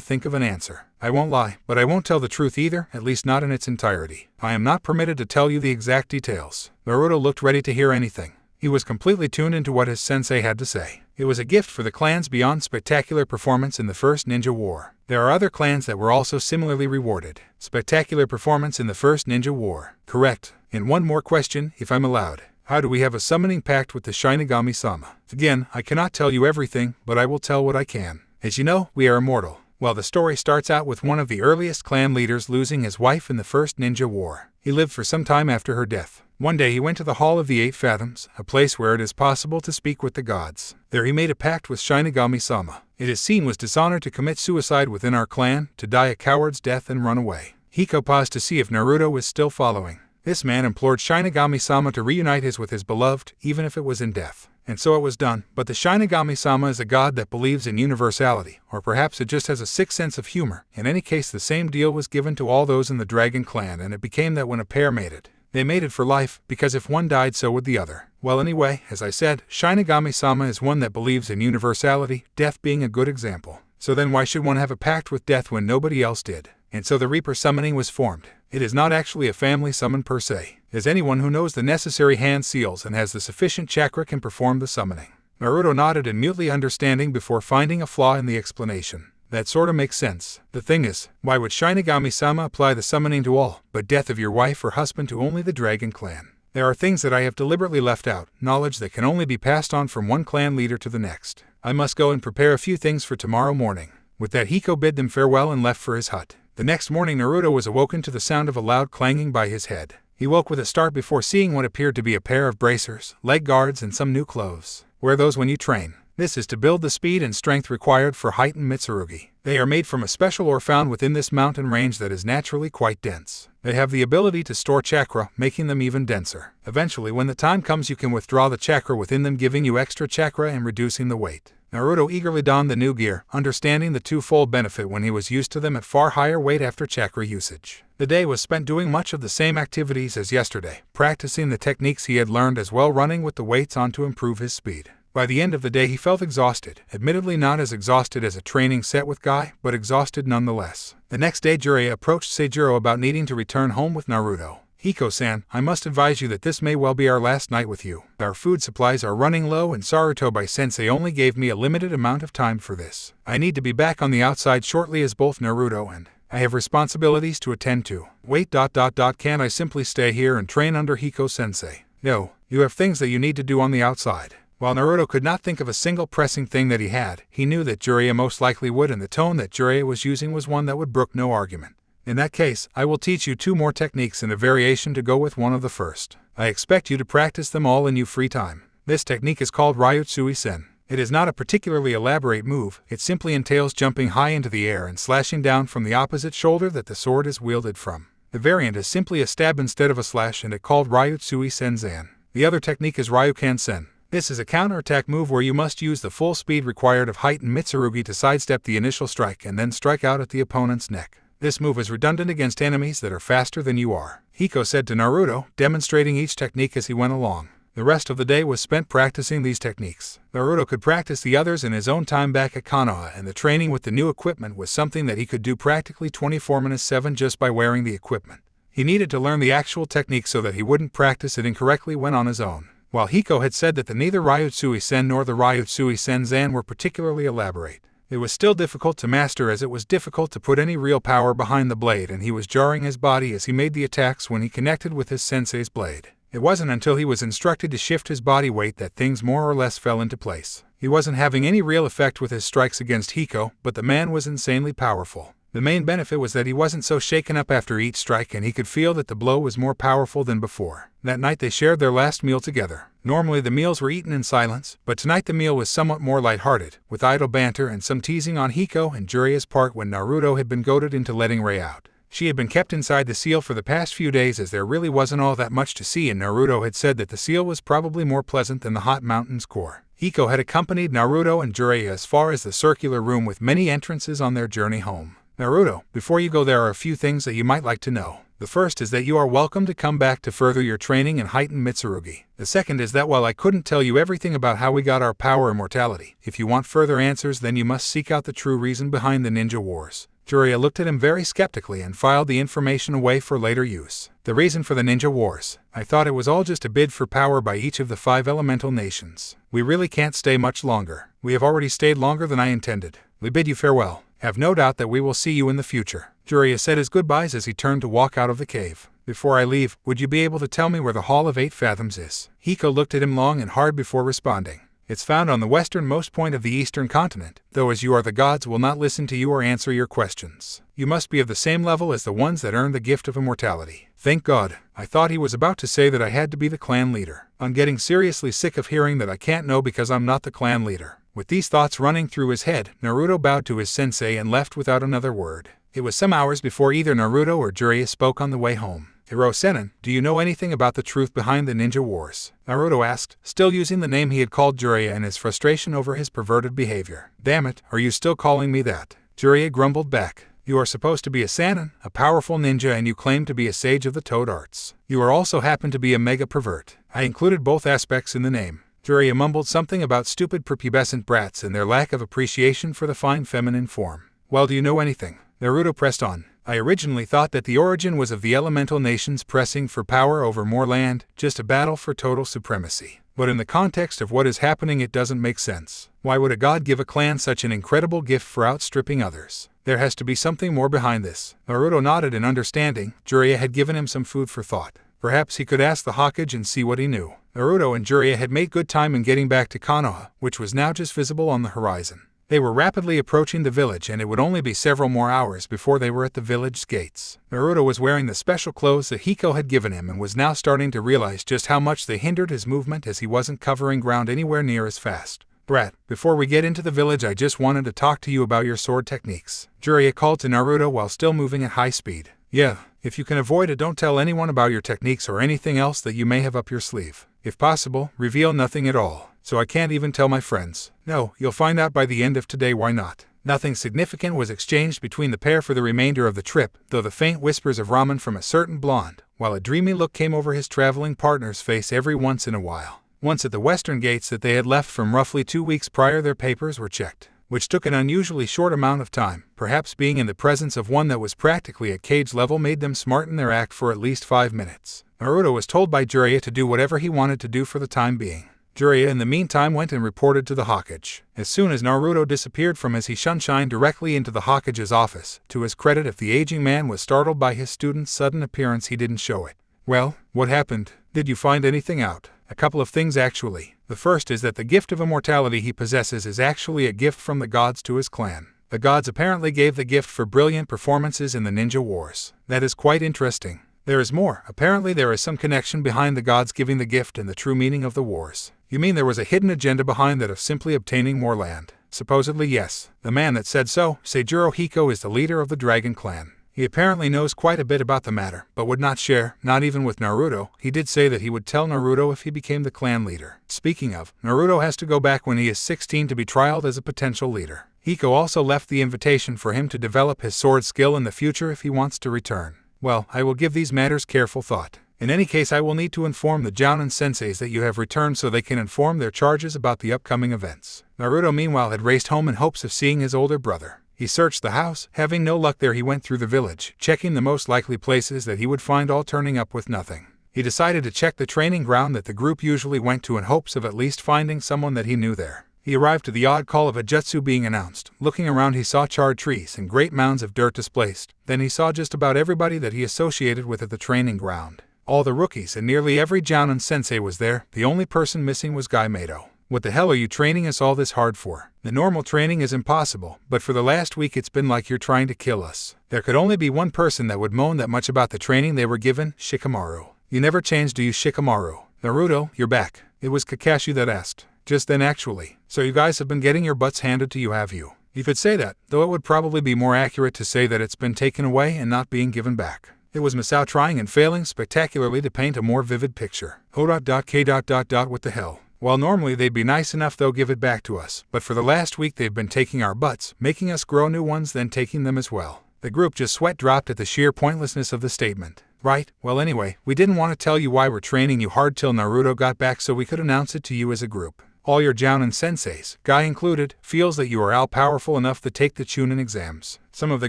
think of an answer. I won't lie, but I won't tell the truth either, at least not in its entirety. I am not permitted to tell you the exact details. Naruto looked ready to hear anything. He was completely tuned into what his sensei had to say. It was a gift for the clans beyond spectacular performance in the first ninja war. There are other clans that were also similarly rewarded. Spectacular performance in the first ninja war. Correct. And one more question, if I'm allowed. How do we have a summoning pact with the Shinigami-sama? Again, I cannot tell you everything, but I will tell what I can. As you know, we are immortal. Well, the story starts out with one of the earliest clan leaders losing his wife in the first ninja war. He lived for some time after her death. One day he went to the Hall of the Eight Fathoms, a place where it is possible to speak with the gods. There he made a pact with Shinigami-sama. It is seen was dishonor to commit suicide within our clan, to die a coward's death and run away. Hiko paused to see if Naruto was still following. This man implored Shinigami-sama to reunite with his beloved, even if it was in death. And so it was done, but the Shinigami-sama is a god that believes in universality, or perhaps it just has a sick sense of humor. In any case, the same deal was given to all those in the Dragon Clan, and it became that when a pair mated, they mated for life, because if one died so would the other. Well, anyway, as I said, Shinigami-sama is one that believes in universality, death being a good example. So then why should one have a pact with death when nobody else did? And so the Reaper summoning was formed. It is not actually a family summon per se, as anyone who knows the necessary hand seals and has the sufficient chakra can perform the summoning. Naruto nodded in mutely understanding before finding a flaw in the explanation. That sorta makes sense. The thing is, why would Shinigami-sama apply the summoning to all, but death of your wife or husband to only the Dragon Clan? There are things that I have deliberately left out, knowledge that can only be passed on from one clan leader to the next. I must go and prepare a few things for tomorrow morning. With that, Hiko bid them farewell and left for his hut. The next morning Naruto was awoken to the sound of a loud clanging by his head. He woke with a start before seeing what appeared to be a pair of bracers, leg guards, and some new clothes. Wear those when you train. This is to build the speed and strength required for heightened Mitsurugi. They are made from a special ore found within this mountain range that is naturally quite dense. They have the ability to store chakra, making them even denser. Eventually, when the time comes, you can withdraw the chakra within them, giving you extra chakra and reducing the weight. Naruto eagerly donned the new gear, understanding the twofold benefit when he was used to them at far higher weight after chakra usage. The day was spent doing much of the same activities as yesterday, practicing the techniques he had learned as well, running with the weights on to improve his speed. By the end of the day he felt exhausted, admittedly not as exhausted as a training set with Guy, but exhausted nonetheless. The next day Jiraiya approached Seijiro about needing to return home with Naruto. Hiko-san, I must advise you that this may well be our last night with you. Our food supplies are running low and Sarutobi-sensei only gave me a limited amount of time for this. I need to be back on the outside shortly as both Naruto and I have responsibilities to attend to. Wait, can't I simply stay here and train under Hiko-sensei? No, you have things that you need to do on the outside. While Naruto could not think of a single pressing thing that he had, he knew that Jiraiya most likely would, and the tone that Jiraiya was using was one that would brook no argument. In that case, I will teach you 2 more techniques and a variation to go with one of the first. I expect you to practice them all in your free time. This technique is called Ryutsui-sen. It is not a particularly elaborate move, it simply entails jumping high into the air and slashing down from the opposite shoulder that the sword is wielded from. The variant is simply a stab instead of a slash, and it called Ryutsui-sen-zan. The other technique is Ryukan-sen. This is a counterattack move where you must use the full speed required of heightened Mitsurugi to sidestep the initial strike and then strike out at the opponent's neck. This move is redundant against enemies that are faster than you are. Hiko said to Naruto, demonstrating each technique as he went along. The rest of the day was spent practicing these techniques. Naruto could practice the others in his own time back at Konoha, and the training with the new equipment was something that he could do practically 24/7 just by wearing the equipment. He needed to learn the actual technique so that he wouldn't practice it incorrectly when on his own. While Hiko had said that neither Ryutsui-sen nor the Ryutsui-sen-zan were particularly elaborate, it was still difficult to master, as it was difficult to put any real power behind the blade, and he was jarring his body as he made the attacks when he connected with his sensei's blade. It wasn't until he was instructed to shift his body weight that things more or less fell into place. He wasn't having any real effect with his strikes against Hiko, but the man was insanely powerful. The main benefit was that he wasn't so shaken up after each strike, and he could feel that the blow was more powerful than before. That night they shared their last meal together. Normally the meals were eaten in silence, but tonight the meal was somewhat more lighthearted, with idle banter and some teasing on Hiko and Jiraiya's part when Naruto had been goaded into letting Rei out. She had been kept inside the seal for the past few days as there really wasn't all that much to see, and Naruto had said that the seal was probably more pleasant than the hot mountain's core. Hiko had accompanied Naruto and Jiraiya as far as the circular room with many entrances on their journey home. Naruto, before you go, there are a few things that you might like to know. The first is that you are welcome to come back to further your training and heighten Mitsurugi. The second is that while I couldn't tell you everything about how we got our power immortality, if you want further answers, then you must seek out the true reason behind the ninja wars. Jiraiya looked at him very skeptically and filed the information away for later use. The reason for the ninja wars. I thought it was all just a bid for power by each of the 5 elemental nations. We really can't stay much longer. We have already stayed longer than I intended. We bid you farewell. Have no doubt that we will see you in the future. Jiraiya said his goodbyes as he turned to walk out of the cave. Before I leave, would you be able to tell me where the Hall of 8 Fathoms is? Hiko looked at him long and hard before responding. It's found on the westernmost point of the eastern continent, though as you are the gods will not listen to you or answer your questions. You must be of the same level as the ones that earned the gift of immortality. Thank God. I thought he was about to say that I had to be the clan leader. I'm getting seriously sick of hearing that I can't know because I'm not the clan leader. With these thoughts running through his head, Naruto bowed to his sensei and left without another word. It was some hours before either Naruto or Jiraiya spoke on the way home. Hiro-sennin, do you know anything about the truth behind the ninja wars? Naruto asked, still using the name he had called Jiraiya in his frustration over his perverted behavior. Damn it, are you still calling me that? Jiraiya grumbled back. You are supposed to be a Sannin, a powerful ninja, and you claim to be a sage of the Toad Arts. You are also happen to be a mega pervert. I included both aspects in the name. Jiraiya mumbled something about stupid prepubescent brats and their lack of appreciation for the fine feminine form. Well, do you know anything? Naruto pressed on. I originally thought that the origin was of the elemental nations pressing for power over more land, just a battle for total supremacy. But in the context of what is happening, it doesn't make sense. Why would a god give a clan such an incredible gift for outstripping others? There has to be something more behind this. Naruto nodded in understanding. Jiraiya had given him some food for thought. Perhaps he could ask the Hokage and see what he knew. Naruto and Jiraiya had made good time in getting back to Konoha, which was now just visible on the horizon. They were rapidly approaching the village, and it would only be several more hours before they were at the village's gates. Naruto was wearing the special clothes that Hiko had given him and was now starting to realize just how much they hindered his movement as he wasn't covering ground anywhere near as fast. Brat, before we get into the village, I just wanted to talk to you about your sword techniques. Jiraiya called to Naruto while still moving at high speed. Yeah, if you can avoid it, don't tell anyone about your techniques or anything else that you may have up your sleeve. If possible, reveal nothing at all. So I can't even tell my friends. No, you'll find out by the end of today. Why not? Nothing significant was exchanged between the pair for the remainder of the trip, though the faint whispers of ramen from a certain blonde, while a dreamy look came over his traveling partner's face every once in a while. Once at the western gates that they had left from roughly 2 weeks prior, their papers were checked, which took an unusually short amount of time. Perhaps being in the presence of one that was practically at cage level made them smarten their act for at least 5 minutes. Naruto was told by Jiraiya to do whatever he wanted to do for the time being. Jiraiya in the meantime went and reported to the Hokage. As soon as Naruto disappeared from his, he shunshined directly into the Hokage's office. To his credit, if the aging man was startled by his student's sudden appearance, he didn't show it. Well, what happened? Did you find anything out? A couple of things actually. The first is that the gift of immortality he possesses is actually a gift from the gods to his clan. The gods apparently gave the gift for brilliant performances in the ninja wars. That is quite interesting. There is more. Apparently there is some connection behind the gods giving the gift and the true meaning of the wars. You mean there was a hidden agenda behind that of simply obtaining more land? Supposedly yes. The man that said so, Seijuro Hiko, is the leader of the Dragon Clan. He apparently knows quite a bit about the matter, but would not share, not even with Naruto. He did say that he would tell Naruto if he became the clan leader. Speaking of, Naruto has to go back when he is 16 to be trialed as a potential leader. Hiko also left the invitation for him to develop his sword skill in the future if he wants to return. Well, I will give these matters careful thought. In any case, I will need to inform the Jounin senseis that you have returned so they can inform their charges about the upcoming events. Naruto meanwhile had raced home in hopes of seeing his older brother. He searched the house. Having no luck there, he went through the village, checking the most likely places that he would find, all turning up with nothing. He decided to check the training ground that the group usually went to in hopes of at least finding someone that he knew there. He arrived to the odd call of a jutsu being announced. Looking around, he saw charred trees and great mounds of dirt displaced. Then he saw just about everybody that he associated with at the training ground. All the rookies and nearly every Jounin sensei was there. The only person missing was Gaimedo. What the hell are you training us all this hard for? The normal training is impossible, but for the last week it's been like you're trying to kill us. There could only be one person that would moan that much about the training they were given, Shikamaru. You never change, do you, Shikamaru? Naruto, you're back. It was Kakashi that asked. Just then actually. So you guys have been getting your butts handed to you, have you? You could say that, though it would probably be more accurate to say that it's been taken away and not being given back. It was Misao trying and failing spectacularly to paint a more vivid picture. What the hell? Well, normally they'd be nice enough they'll give it back to us, but for the last week they've been taking our butts, making us grow new ones, then taking them as well. The group just sweat dropped at the sheer pointlessness of the statement. Right, well anyway, we didn't want to tell you why we're training you hard till Naruto got back so we could announce it to you as a group. All your Jounin senseis, Guy included, feels that you are all-powerful enough to take the Chunin exams. Some of the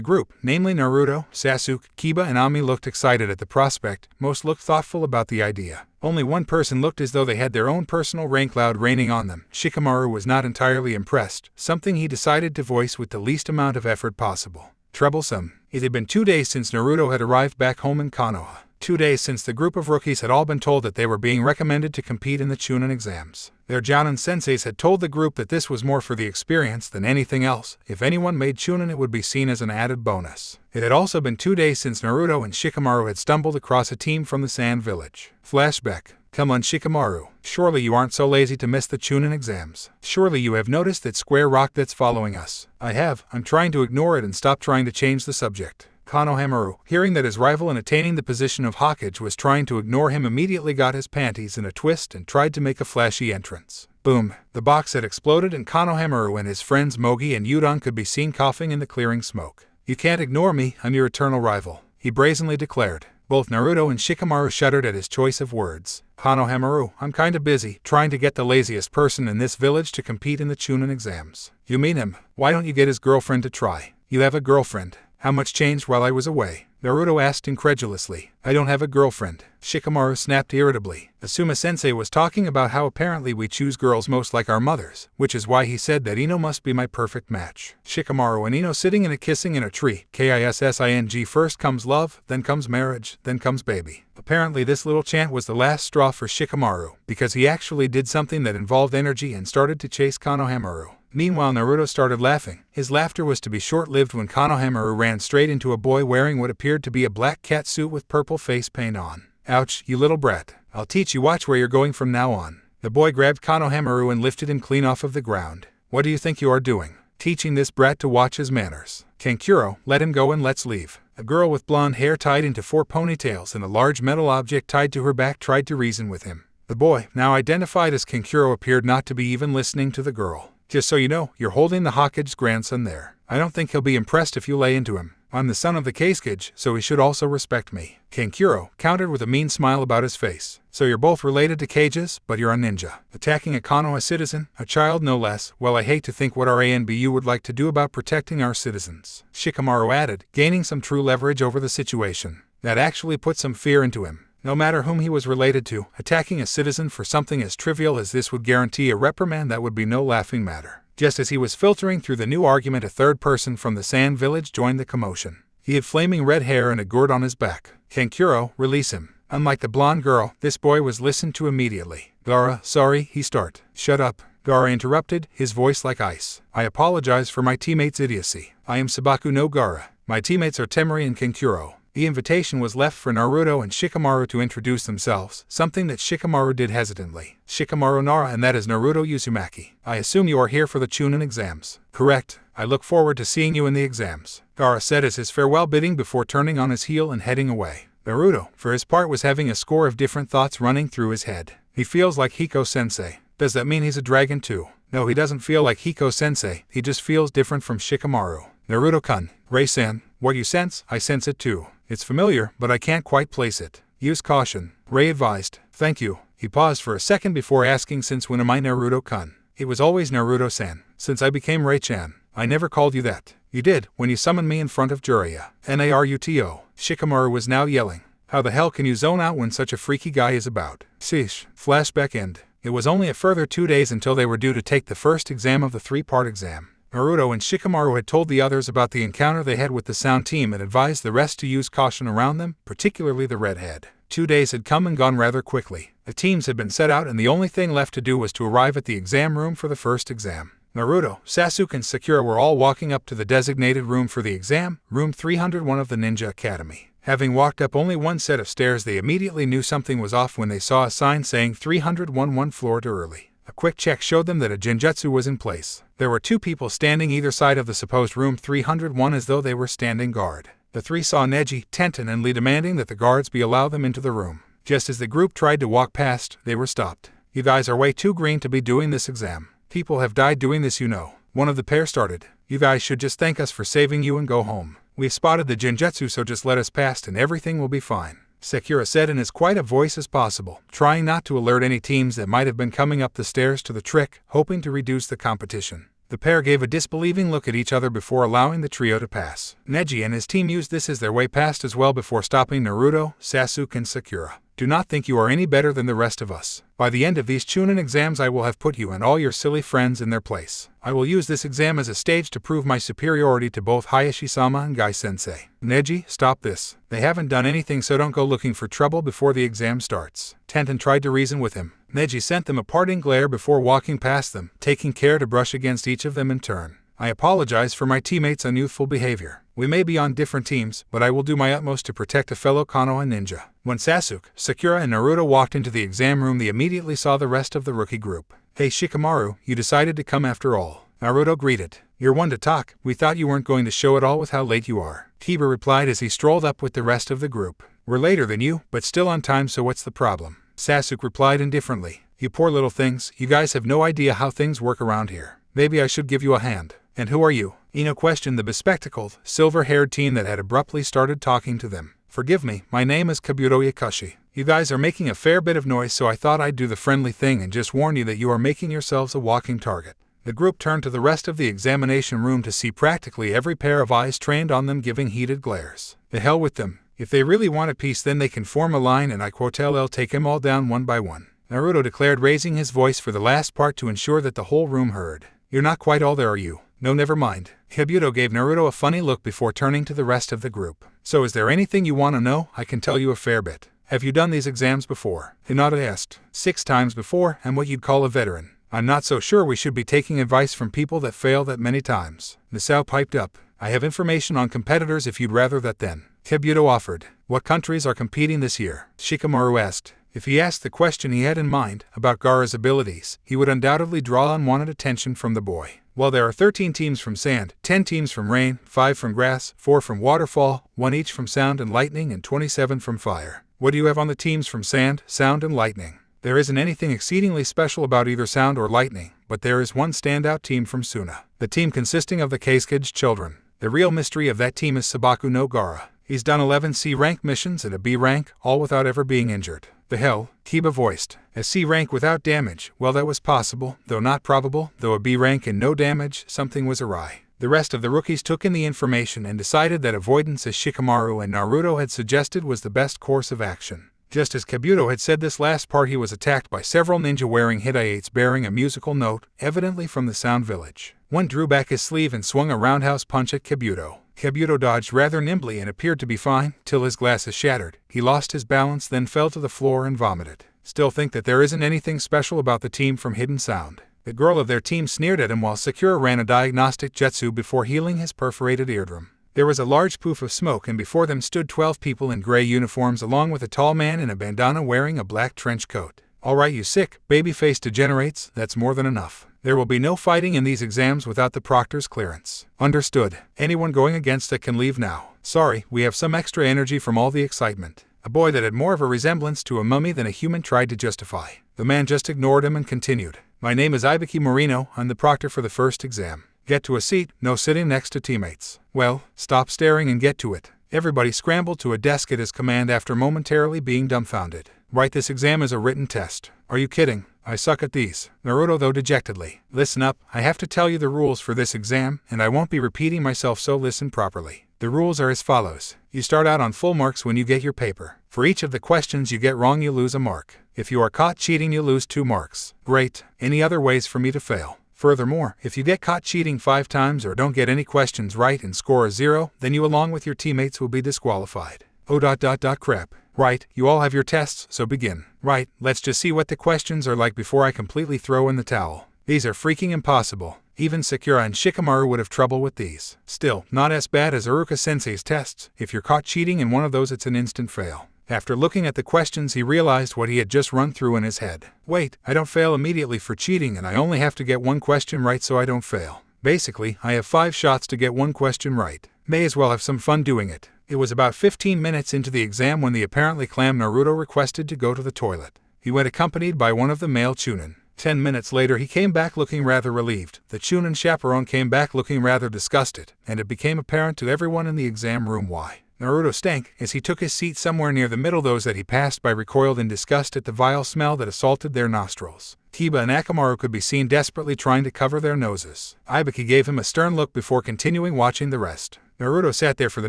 group, namely Naruto, Sasuke, Kiba and Ami, looked excited at the prospect. Most looked thoughtful about the idea. Only one person looked as though they had their own personal rain cloud raining on them. Shikamaru was not entirely impressed, something he decided to voice with the least amount of effort possible. Troublesome. It had been 2 days since Naruto had arrived back home in Konoha. 2 days since the group of rookies had all been told that they were being recommended to compete in the Chunin exams. Their Jounin senseis had told the group that this was more for the experience than anything else. If anyone made Chunin, it would be seen as an added bonus. It had also been 2 days since Naruto and Shikamaru had stumbled across a team from the Sand Village. Flashback. Come on, Shikamaru. Surely you aren't so lazy to miss the Chunin exams. Surely you have noticed that square rock that's following us. I have. I'm trying to ignore it and stop trying to change the subject. Konohamaru, hearing that his rival in attaining the position of Hokage was trying to ignore him, immediately got his panties in a twist and tried to make a flashy entrance. Boom! The box had exploded and Konohamaru and his friends Mogi and Udon could be seen coughing in the clearing smoke. You can't ignore me, I'm your eternal rival, he brazenly declared. Both Naruto and Shikamaru shuddered at his choice of words. Konohamaru, I'm kinda busy, trying to get the laziest person in this village to compete in the Chunin exams. You mean him? Why don't you get his girlfriend to try? You have a girlfriend. How much changed while I was away? Naruto asked incredulously. I don't have a girlfriend. Shikamaru snapped irritably. Asuma-sensei was talking about how apparently we choose girls most like our mothers, which is why he said that Ino must be my perfect match. Shikamaru and Ino sitting and kissing in a tree. Kissing. First comes love, then comes marriage, then comes baby. Apparently this little chant was the last straw for Shikamaru, because he actually did something that involved energy and started to chase Konohamaru. Meanwhile, Naruto started laughing. His laughter was to be short-lived when Konohamaru ran straight into a boy wearing what appeared to be a black cat suit with purple face paint on. Ouch, you little brat. I'll teach you, watch where you're going from now on. The boy grabbed Konohamaru and lifted him clean off of the ground. What do you think you are doing? Teaching this brat to watch his manners. Kankuro, let him go and let's leave. A girl with blonde hair tied into 4 ponytails and a large metal object tied to her back tried to reason with him. The boy, now identified as Kankuro, appeared not to be even listening to the girl. Just so you know, you're holding the Hokage's grandson there. I don't think he'll be impressed if you lay into him. I'm the son of the Kazekage, so he should also respect me. Kankuro countered with a mean smile about his face. So you're both related to Kages, but you're a ninja. Attacking a Konoha citizen, a child no less. Well, I hate to think what our ANBU would like to do about protecting our citizens. Shikamaru added, gaining some true leverage over the situation. That actually put some fear into him. No matter whom he was related to, attacking a citizen for something as trivial as this would guarantee a reprimand that would be no laughing matter. Just as he was filtering through the new argument, a third person from the Sand Village joined the commotion. He had flaming red hair and a gourd on his back. Kankuro, release him. Unlike the blonde girl, this boy was listened to immediately. Gaara, sorry, he start. Shut up. Gaara interrupted, his voice like ice. I apologize for my teammates' idiocy. I am Sabaku no Gaara. My teammates are Temari and Kankuro. The invitation was left for Naruto and Shikamaru to introduce themselves, something that Shikamaru did hesitantly. Shikamaru Nara, and that is Naruto Uzumaki. I assume you are here for the Chunin exams. Correct. I look forward to seeing you in the exams, Gaara said as his farewell bidding before turning on his heel and heading away. Naruto, for his part, was having a score of different thoughts running through his head. He feels like Hiko-sensei. Does that mean he's a dragon too? No, he doesn't feel like Hiko-sensei, he just feels different from Shikamaru. Naruto-kun, Rei-san, what you sense, I sense it too. It's familiar, but I can't quite place it. Use caution, Rei advised. Thank you. He paused for a second before asking, since when am I Naruto-kun? It was always Naruto-san. Since I became Rei-chan. I never called you that. You did, when you summoned me in front of Jiraiya. Naruto. Shikamaru was now yelling. How the hell can you zone out when such a freaky guy is about? Sheesh. Flashback end. It was only a further 2 days until they were due to take the first exam of the 3-part exam. Naruto and Shikamaru had told the others about the encounter they had with the sound team and advised the rest to use caution around them, particularly the redhead. 2 days had come and gone rather quickly. The teams had been set out and the only thing left to do was to arrive at the exam room for the first exam. Naruto, Sasuke and Sakura were all walking up to the designated room for the exam, room 301 of the Ninja Academy. Having walked up only one set of stairs, they immediately knew something was off when they saw a sign saying 301 floor to early. A quick check showed them that a genjutsu was in place. There were 2 people standing either side of the supposed room 301 as though they were standing guard. The 3 saw Neji, Tenten and Lee demanding that the guards be allowed them into the room. Just as the group tried to walk past, they were stopped. You guys are way too green to be doing this exam. People have died doing this, you know. One of the pair started. You guys should just thank us for saving you and go home. We've spotted the genjutsu, so just let us past and everything will be fine, Sakura said in as quiet a voice as possible, trying not to alert any teams that might have been coming up the stairs to the trick, hoping to reduce the competition. The pair gave a disbelieving look at each other before allowing the trio to pass. Neji and his team used this as their way past as well before stopping Naruto, Sasuke and Sakura. Do not think you are any better than the rest of us. By the end of these Chunin exams I will have put you and all your silly friends in their place. I will use this exam as a stage to prove my superiority to both Hayashi-sama and Gai-sensei. Neji, stop this. They haven't done anything, so don't go looking for trouble before the exam starts. Tenten tried to reason with him. Neji sent them a parting glare before walking past them, taking care to brush against each of them in turn. I apologize for my teammates' unyouthful behavior. We may be on different teams, but I will do my utmost to protect a fellow Konoha ninja. When Sasuke, Sakura and Naruto walked into the exam room, they immediately saw the rest of the rookie group. Hey Shikamaru, you decided to come after all. Naruto greeted. You're one to talk. We thought you weren't going to show it all with how late you are. Kiba replied as he strolled up with the rest of the group. We're later than you, but still on time, so what's the problem? Sasuke replied indifferently. You poor little things, you guys have no idea how things work around here. Maybe I should give you a hand. And who are you? Ino questioned the bespectacled, silver-haired teen that had abruptly started talking to them. Forgive me, my name is Kabuto Yakashi. You guys are making a fair bit of noise, so I thought I'd do the friendly thing and just warn you that you are making yourselves a walking target. The group turned to the rest of the examination room to see practically every pair of eyes trained on them giving heated glares. The hell with them. If they really want a peace, then they can form a line and I quote I'll take them all down one by one. Naruto declared, raising his voice for the last part to ensure that the whole room heard. You're not quite all there, are you? No, never mind. Kabuto gave Naruto a funny look before turning to the rest of the group. So is there anything you want to know? I can tell you a fair bit. Have you done these exams before? Hinata asked. 6 times before, and what you'd call a veteran. I'm not so sure we should be taking advice from people that fail that many times. Misao piped up. I have information on competitors if you'd rather that then. Kabuto offered. What countries are competing this year? Shikamaru asked. If he asked the question he had in mind, about Gaara's abilities, he would undoubtedly draw unwanted attention from the boy. While there are 13 teams from sand, 10 teams from rain, 5 from grass, 4 from waterfall, 1 each from sound and lightning, and 27 from fire. What do you have on the teams from sand, sound, and lightning? There isn't anything exceedingly special about either sound or lightning, but there is one standout team from Suna. The team consisting of the Kasuke's children. The real mystery of that team is Sabaku no Gaara. He's done 11 C-rank missions and a B rank, all without ever being injured. The hell? Kiba voiced. A C rank without damage, well, that was possible, though not probable, though a B rank and no damage, something was awry. The rest of the rookies took in the information and decided that avoidance, as Shikamaru and Naruto had suggested, was the best course of action. Just as Kabuto had said this last part, he was attacked by several ninja wearing hitaites bearing a musical note, evidently from the Sound Village. One drew back his sleeve and swung a roundhouse punch at Kabuto. Kabuto dodged rather nimbly and appeared to be fine, till his glasses shattered. He lost his balance, then fell to the floor and vomited. Still think that there isn't anything special about the team from Hidden Sound. The girl of their team sneered at him while Sakura ran a diagnostic jutsu before healing his perforated eardrum. There was a large poof of smoke, and before them stood 12 people in gray uniforms along with a tall man in a bandana wearing a black trench coat. All right, you sick, baby-faced degenerates, that's more than enough. There will be no fighting in these exams without the proctor's clearance. Understood. Anyone going against it can leave now. Sorry, we have some extra energy from all the excitement. A boy that had more of a resemblance to a mummy than a human tried to justify. The man just ignored him and continued. My name is Ibiki Morino, I'm the proctor for the first exam. Get to a seat, no sitting next to teammates. Well, stop staring and get to it. Everybody scrambled to a desk at his command after momentarily being dumbfounded. Right, this exam is a written test. Are you kidding? I suck at these. Naruto, though, dejectedly. Listen up, I have to tell you the rules for this exam, and I won't be repeating myself, so listen properly. The rules are as follows. You start out on full marks when you get your paper. For each of the questions you get wrong, you lose a mark. If you are caught cheating, you lose 2 marks. Great. Any other ways for me to fail? Furthermore, if you get caught cheating 5 times or don't get any questions right and score a 0, then you along with your teammates will be disqualified. Crap. Right, you all have your tests, so begin. Right, let's just see what the questions are like before I completely throw in the towel. These are freaking impossible. Even Sakura and Shikamaru would have trouble with these. Still, not as bad as Iruka-sensei's tests. If you're caught cheating in one of those, it's an instant fail. After looking at the questions, he realized what he had just run through in his head. Wait, I don't fail immediately for cheating, and I only have to get one question right so I don't fail. Basically, I have 5 shots to get one question right. May as well have some fun doing it. It was about 15 minutes into the exam when the apparently clam Naruto requested to go to the toilet. He went accompanied by one of the male chunin. 10 minutes later he came back looking rather relieved. The chunin chaperone came back looking rather disgusted, and it became apparent to everyone in the exam room why. Naruto stank. As he took his seat somewhere near the middle, those that he passed by recoiled in disgust at the vile smell that assaulted their nostrils. Kiba and Akamaru could be seen desperately trying to cover their noses. Ibiki gave him a stern look before continuing watching the rest. Naruto sat there for the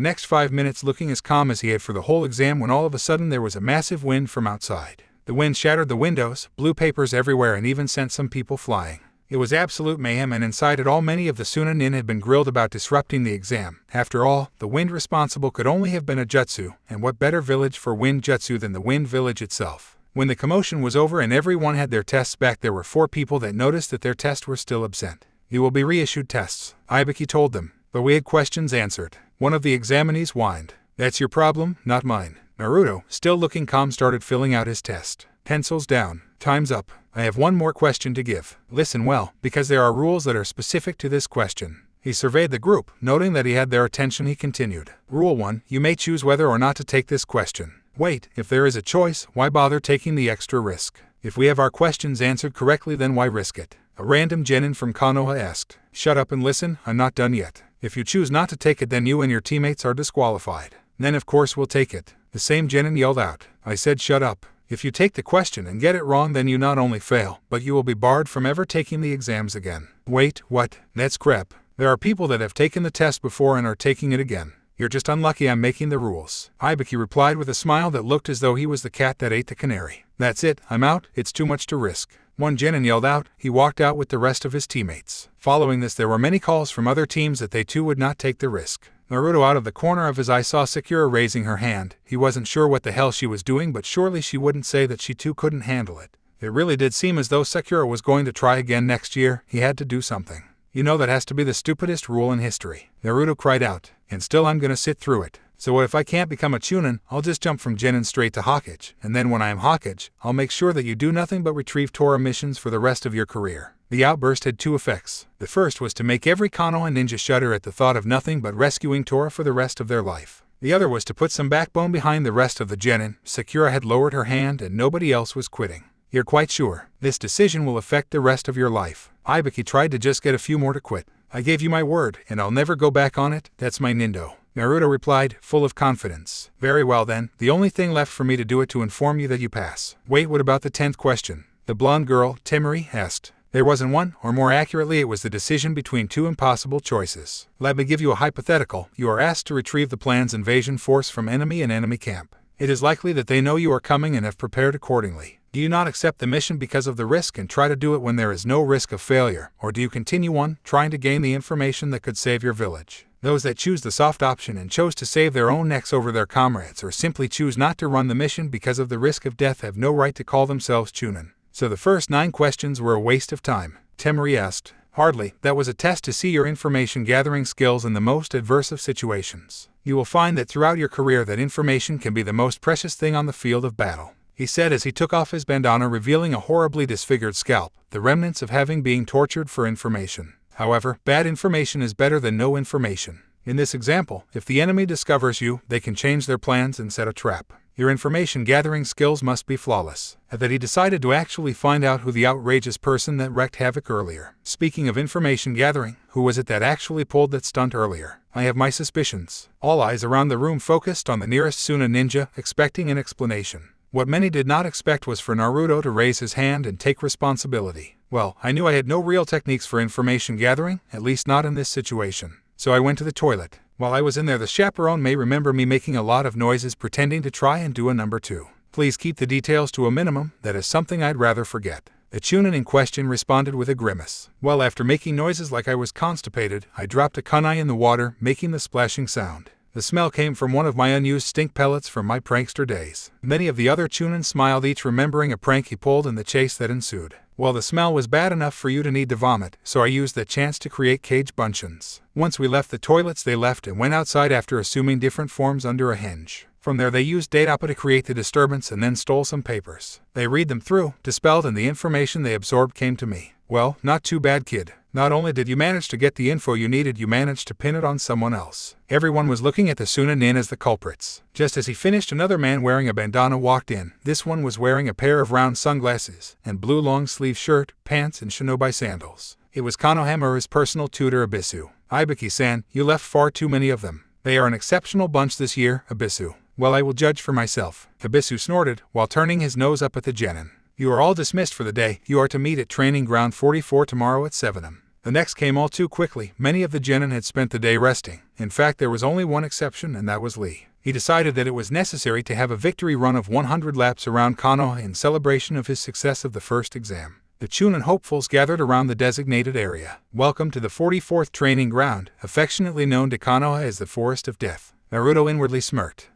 next 5 minutes looking as calm as he had for the whole exam when all of a sudden there was a massive wind from outside. The wind shattered the windows, blew papers everywhere, and even sent some people flying. It was absolute mayhem, and inside it all many of the Sunanin had been grilled about disrupting the exam. After all, the wind responsible could only have been a jutsu, and what better village for wind jutsu than the wind village itself? When the commotion was over and everyone had their tests back, there were 4 people that noticed that their tests were still absent. You will be reissued tests, Ibiki told them, but we had questions answered. One of the examinees whined. That's your problem, not mine. Naruto, still looking calm, started filling out his test. Pencils down. Time's up. I have one more question to give. Listen well, because there are rules that are specific to this question. He surveyed the group, noting that he had their attention. He continued. Rule 1. You may choose whether or not to take this question. Wait, if there is a choice, why bother taking the extra risk? If we have our questions answered correctly, then why risk it? A random genin from Konoha asked. Shut up and listen, I'm not done yet. If you choose not to take it, then you and your teammates are disqualified. Then of course we'll take it. The same genin yelled out. I said shut up. If you take the question and get it wrong, then you not only fail, but you will be barred from ever taking the exams again. Wait, what? That's crap. There are people that have taken the test before and are taking it again. You're just unlucky I'm making the rules. Ibiki replied with a smile that looked as though he was the cat that ate the canary. That's it, I'm out, it's too much to risk. One genin yelled out. He walked out with the rest of his teammates. Following this, there were many calls from other teams that they too would not take the risk. Naruto, out of the corner of his eye, saw Sakura raising her hand. He wasn't sure what the hell she was doing, but surely she wouldn't say that she too couldn't handle it. It really did seem as though Sakura was going to try again next year. He had to do something. You know, that has to be the stupidest rule in history. Naruto cried out. And still I'm gonna sit through it. So what if I can't become a chunin? I'll just jump from genin straight to Hokage, and then when I am Hokage, I'll make sure that you do nothing but retrieve Tora missions for the rest of your career. The outburst had 2 effects. The first was to make every Konoha ninja shudder at the thought of nothing but rescuing Tora for the rest of their life. The other was to put some backbone behind the rest of the genin. Sakura had lowered her hand and nobody else was quitting. You're quite sure? This decision will affect the rest of your life. Ibiki tried to just get a few more to quit. I gave you my word, and I'll never go back on it. That's my nindo. Naruto replied, full of confidence. Very well then, the only thing left for me to do is to inform you that you pass. Wait, what about the 10th question? The blonde girl, Temari, asked. There wasn't one, or more accurately it was the decision between 2 impossible choices. Let me give you a hypothetical. You are asked to retrieve the plan's invasion force from enemy and enemy camp. It is likely that they know you are coming and have prepared accordingly. Do you not accept the mission because of the risk and try to do it when there is no risk of failure, or do you continue on, trying to gain the information that could save your village? Those that choose the soft option and chose to save their own necks over their comrades, or simply choose not to run the mission because of the risk of death, have no right to call themselves chunin. So the first 9 questions were a waste of time. Temari asked. Hardly. That was a test to see your information gathering skills in the most adverse of situations. You will find that throughout your career that information can be the most precious thing on the field of battle, he said as he took off his bandana, revealing a horribly disfigured scalp, the remnants of having been tortured for information. However, bad information is better than no information. In this example, if the enemy discovers you, they can change their plans and set a trap. Your information gathering skills must be flawless. At that he decided to actually find out who the outrageous person that wreaked havoc earlier. Speaking of information gathering, who was it that actually pulled that stunt earlier? I have my suspicions. All eyes around the room focused on the nearest Suna ninja, expecting an explanation. What many did not expect was for Naruto to raise his hand and take responsibility. Well, I knew I had no real techniques for information gathering, at least not in this situation. So I went to the toilet. While I was in there, the chaperone may remember me making a lot of noises pretending to try and do a number 2. Please keep the details to a minimum, that is something I'd rather forget. The chunin in question responded with a grimace. Well, after making noises like I was constipated, I dropped a kunai in the water, making the splashing sound. The smell came from one of my unused stink pellets from my prankster days. Many of the other chunin smiled, each remembering a prank he pulled in the chase that ensued. Well, the smell was bad enough for you to need to vomit, so I used that chance to create cage buncheons. Once we left the toilets, they left and went outside after assuming different forms under a hinge. From there they used data to create the disturbance and then stole some papers. They read them through, dispelled, and the information they absorbed came to me. Well, not too bad, kid. Not only did you manage to get the info you needed, you managed to pin it on someone else. Everyone was looking at the Sunanin as the culprits. Just as he finished, another man wearing a bandana walked in. This one was wearing a pair of round sunglasses and blue long-sleeve shirt, pants, and shinobi sandals. It was Konohamaru's personal tutor, Abisu. Ibiki-san, you left far too many of them. They are an exceptional bunch this year, Abisu. Well, I will judge for myself. Abisu snorted while turning his nose up at the genin. You are all dismissed for the day. You are to meet at Training Ground 44 tomorrow at 7 am. The next came all too quickly. Many of the genin had spent the day resting. In fact, there was only one exception, and that was Lee. He decided that it was necessary to have a victory run of 100 laps around Konoha in celebration of his success of the first exam. The Chunin hopefuls gathered around the designated area. Welcome to the 44th Training Ground, affectionately known to Konoha as the Forest of Death. Naruto inwardly smirked.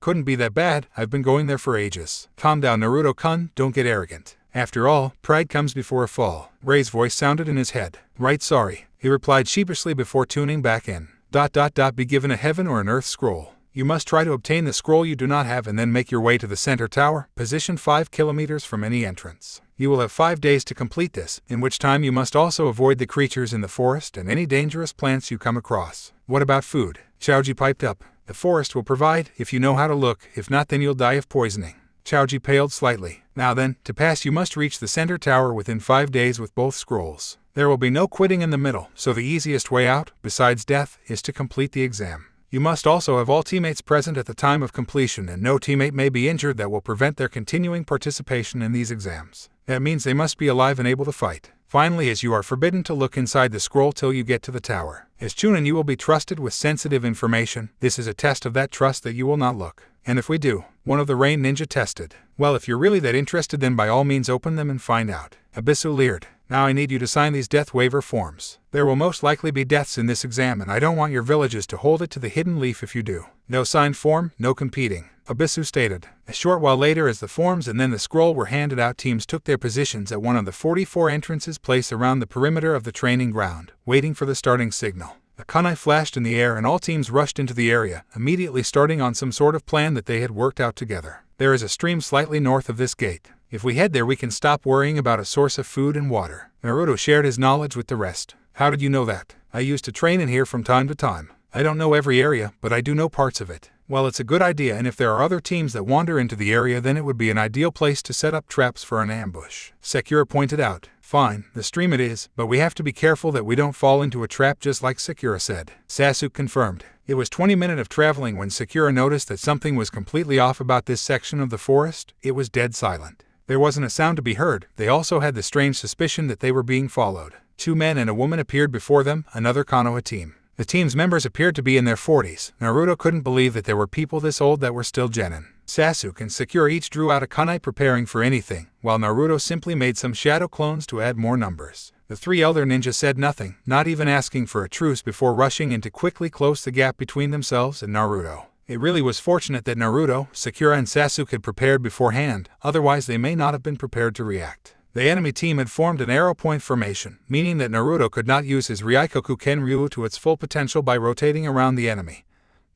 Couldn't be that bad. I've been going there for ages. Calm down, Naruto-kun, don't get arrogant. After all, pride comes before a fall. Rei's voice sounded in his head. Right, sorry, he replied sheepishly before tuning back in. ... Be given a heaven or an earth scroll. You must try to obtain the scroll you do not have and then make your way to the center tower, positioned 5 kilometers from any entrance. You will have 5 days to complete this, in which time you must also avoid the creatures in the forest and any dangerous plants you come across. What about food? Chaoji piped up. The forest will provide, if you know how to look. If not, then you'll die of poisoning. Chaoji paled slightly. Now then, to pass you must reach the center tower within 5 days with both scrolls. There will be no quitting in the middle, so the easiest way out, besides death, is to complete the exam. You must also have all teammates present at the time of completion, and no teammate may be injured that will prevent their continuing participation in these exams. That means they must be alive and able to fight. Finally, as you are forbidden to look inside the scroll till you get to the tower. As Chunin, you will be trusted with sensitive information. This is a test of that trust that you will not look. And if we do, one of the Rain Ninja tested. Well, if you're really that interested, then by all means open them and find out. Abisu leered. Now I need you to sign these death waiver forms. There will most likely be deaths in this exam, and I don't want your villages to hold it to the hidden leaf if you do. No signed form, no competing, Abisu stated. A short while later, as the forms and then the scroll were handed out, teams took their positions at one of the 44 entrances placed around the perimeter of the training ground, waiting for the starting signal. A kunai flashed in the air and all teams rushed into the area, immediately starting on some sort of plan that they had worked out together. There is a stream slightly north of this gate. If we head there, we can stop worrying about a source of food and water. Naruto shared his knowledge with the rest. How did you know that? I used to train in here from time to time. I don't know every area, but I do know parts of it. Well, it's a good idea, and if there are other teams that wander into the area, then it would be an ideal place to set up traps for an ambush. Sakura pointed out. Fine, the stream it is, but we have to be careful that we don't fall into a trap, just like Sakura said. Sasuke confirmed. It was 20 minutes of traveling when Sakura noticed that something was completely off about this section of the forest. It was dead silent. There wasn't a sound to be heard. They also had the strange suspicion that they were being followed. 2 men and a woman appeared before them, another Konoha team. The team's members appeared to be in their 40s. Naruto couldn't believe that there were people this old that were still genin. Sasuke and Sakura each drew out a kunai preparing for anything, while Naruto simply made some shadow clones to add more numbers. The 3 elder ninjas said nothing, not even asking for a truce before rushing in to quickly close the gap between themselves and Naruto. It really was fortunate that Naruto, Sakura, and Sasuke had prepared beforehand, otherwise they may not have been prepared to react. The enemy team had formed an arrow point formation, meaning that Naruto could not use his Ryaikoku Kenryu to its full potential by rotating around the enemy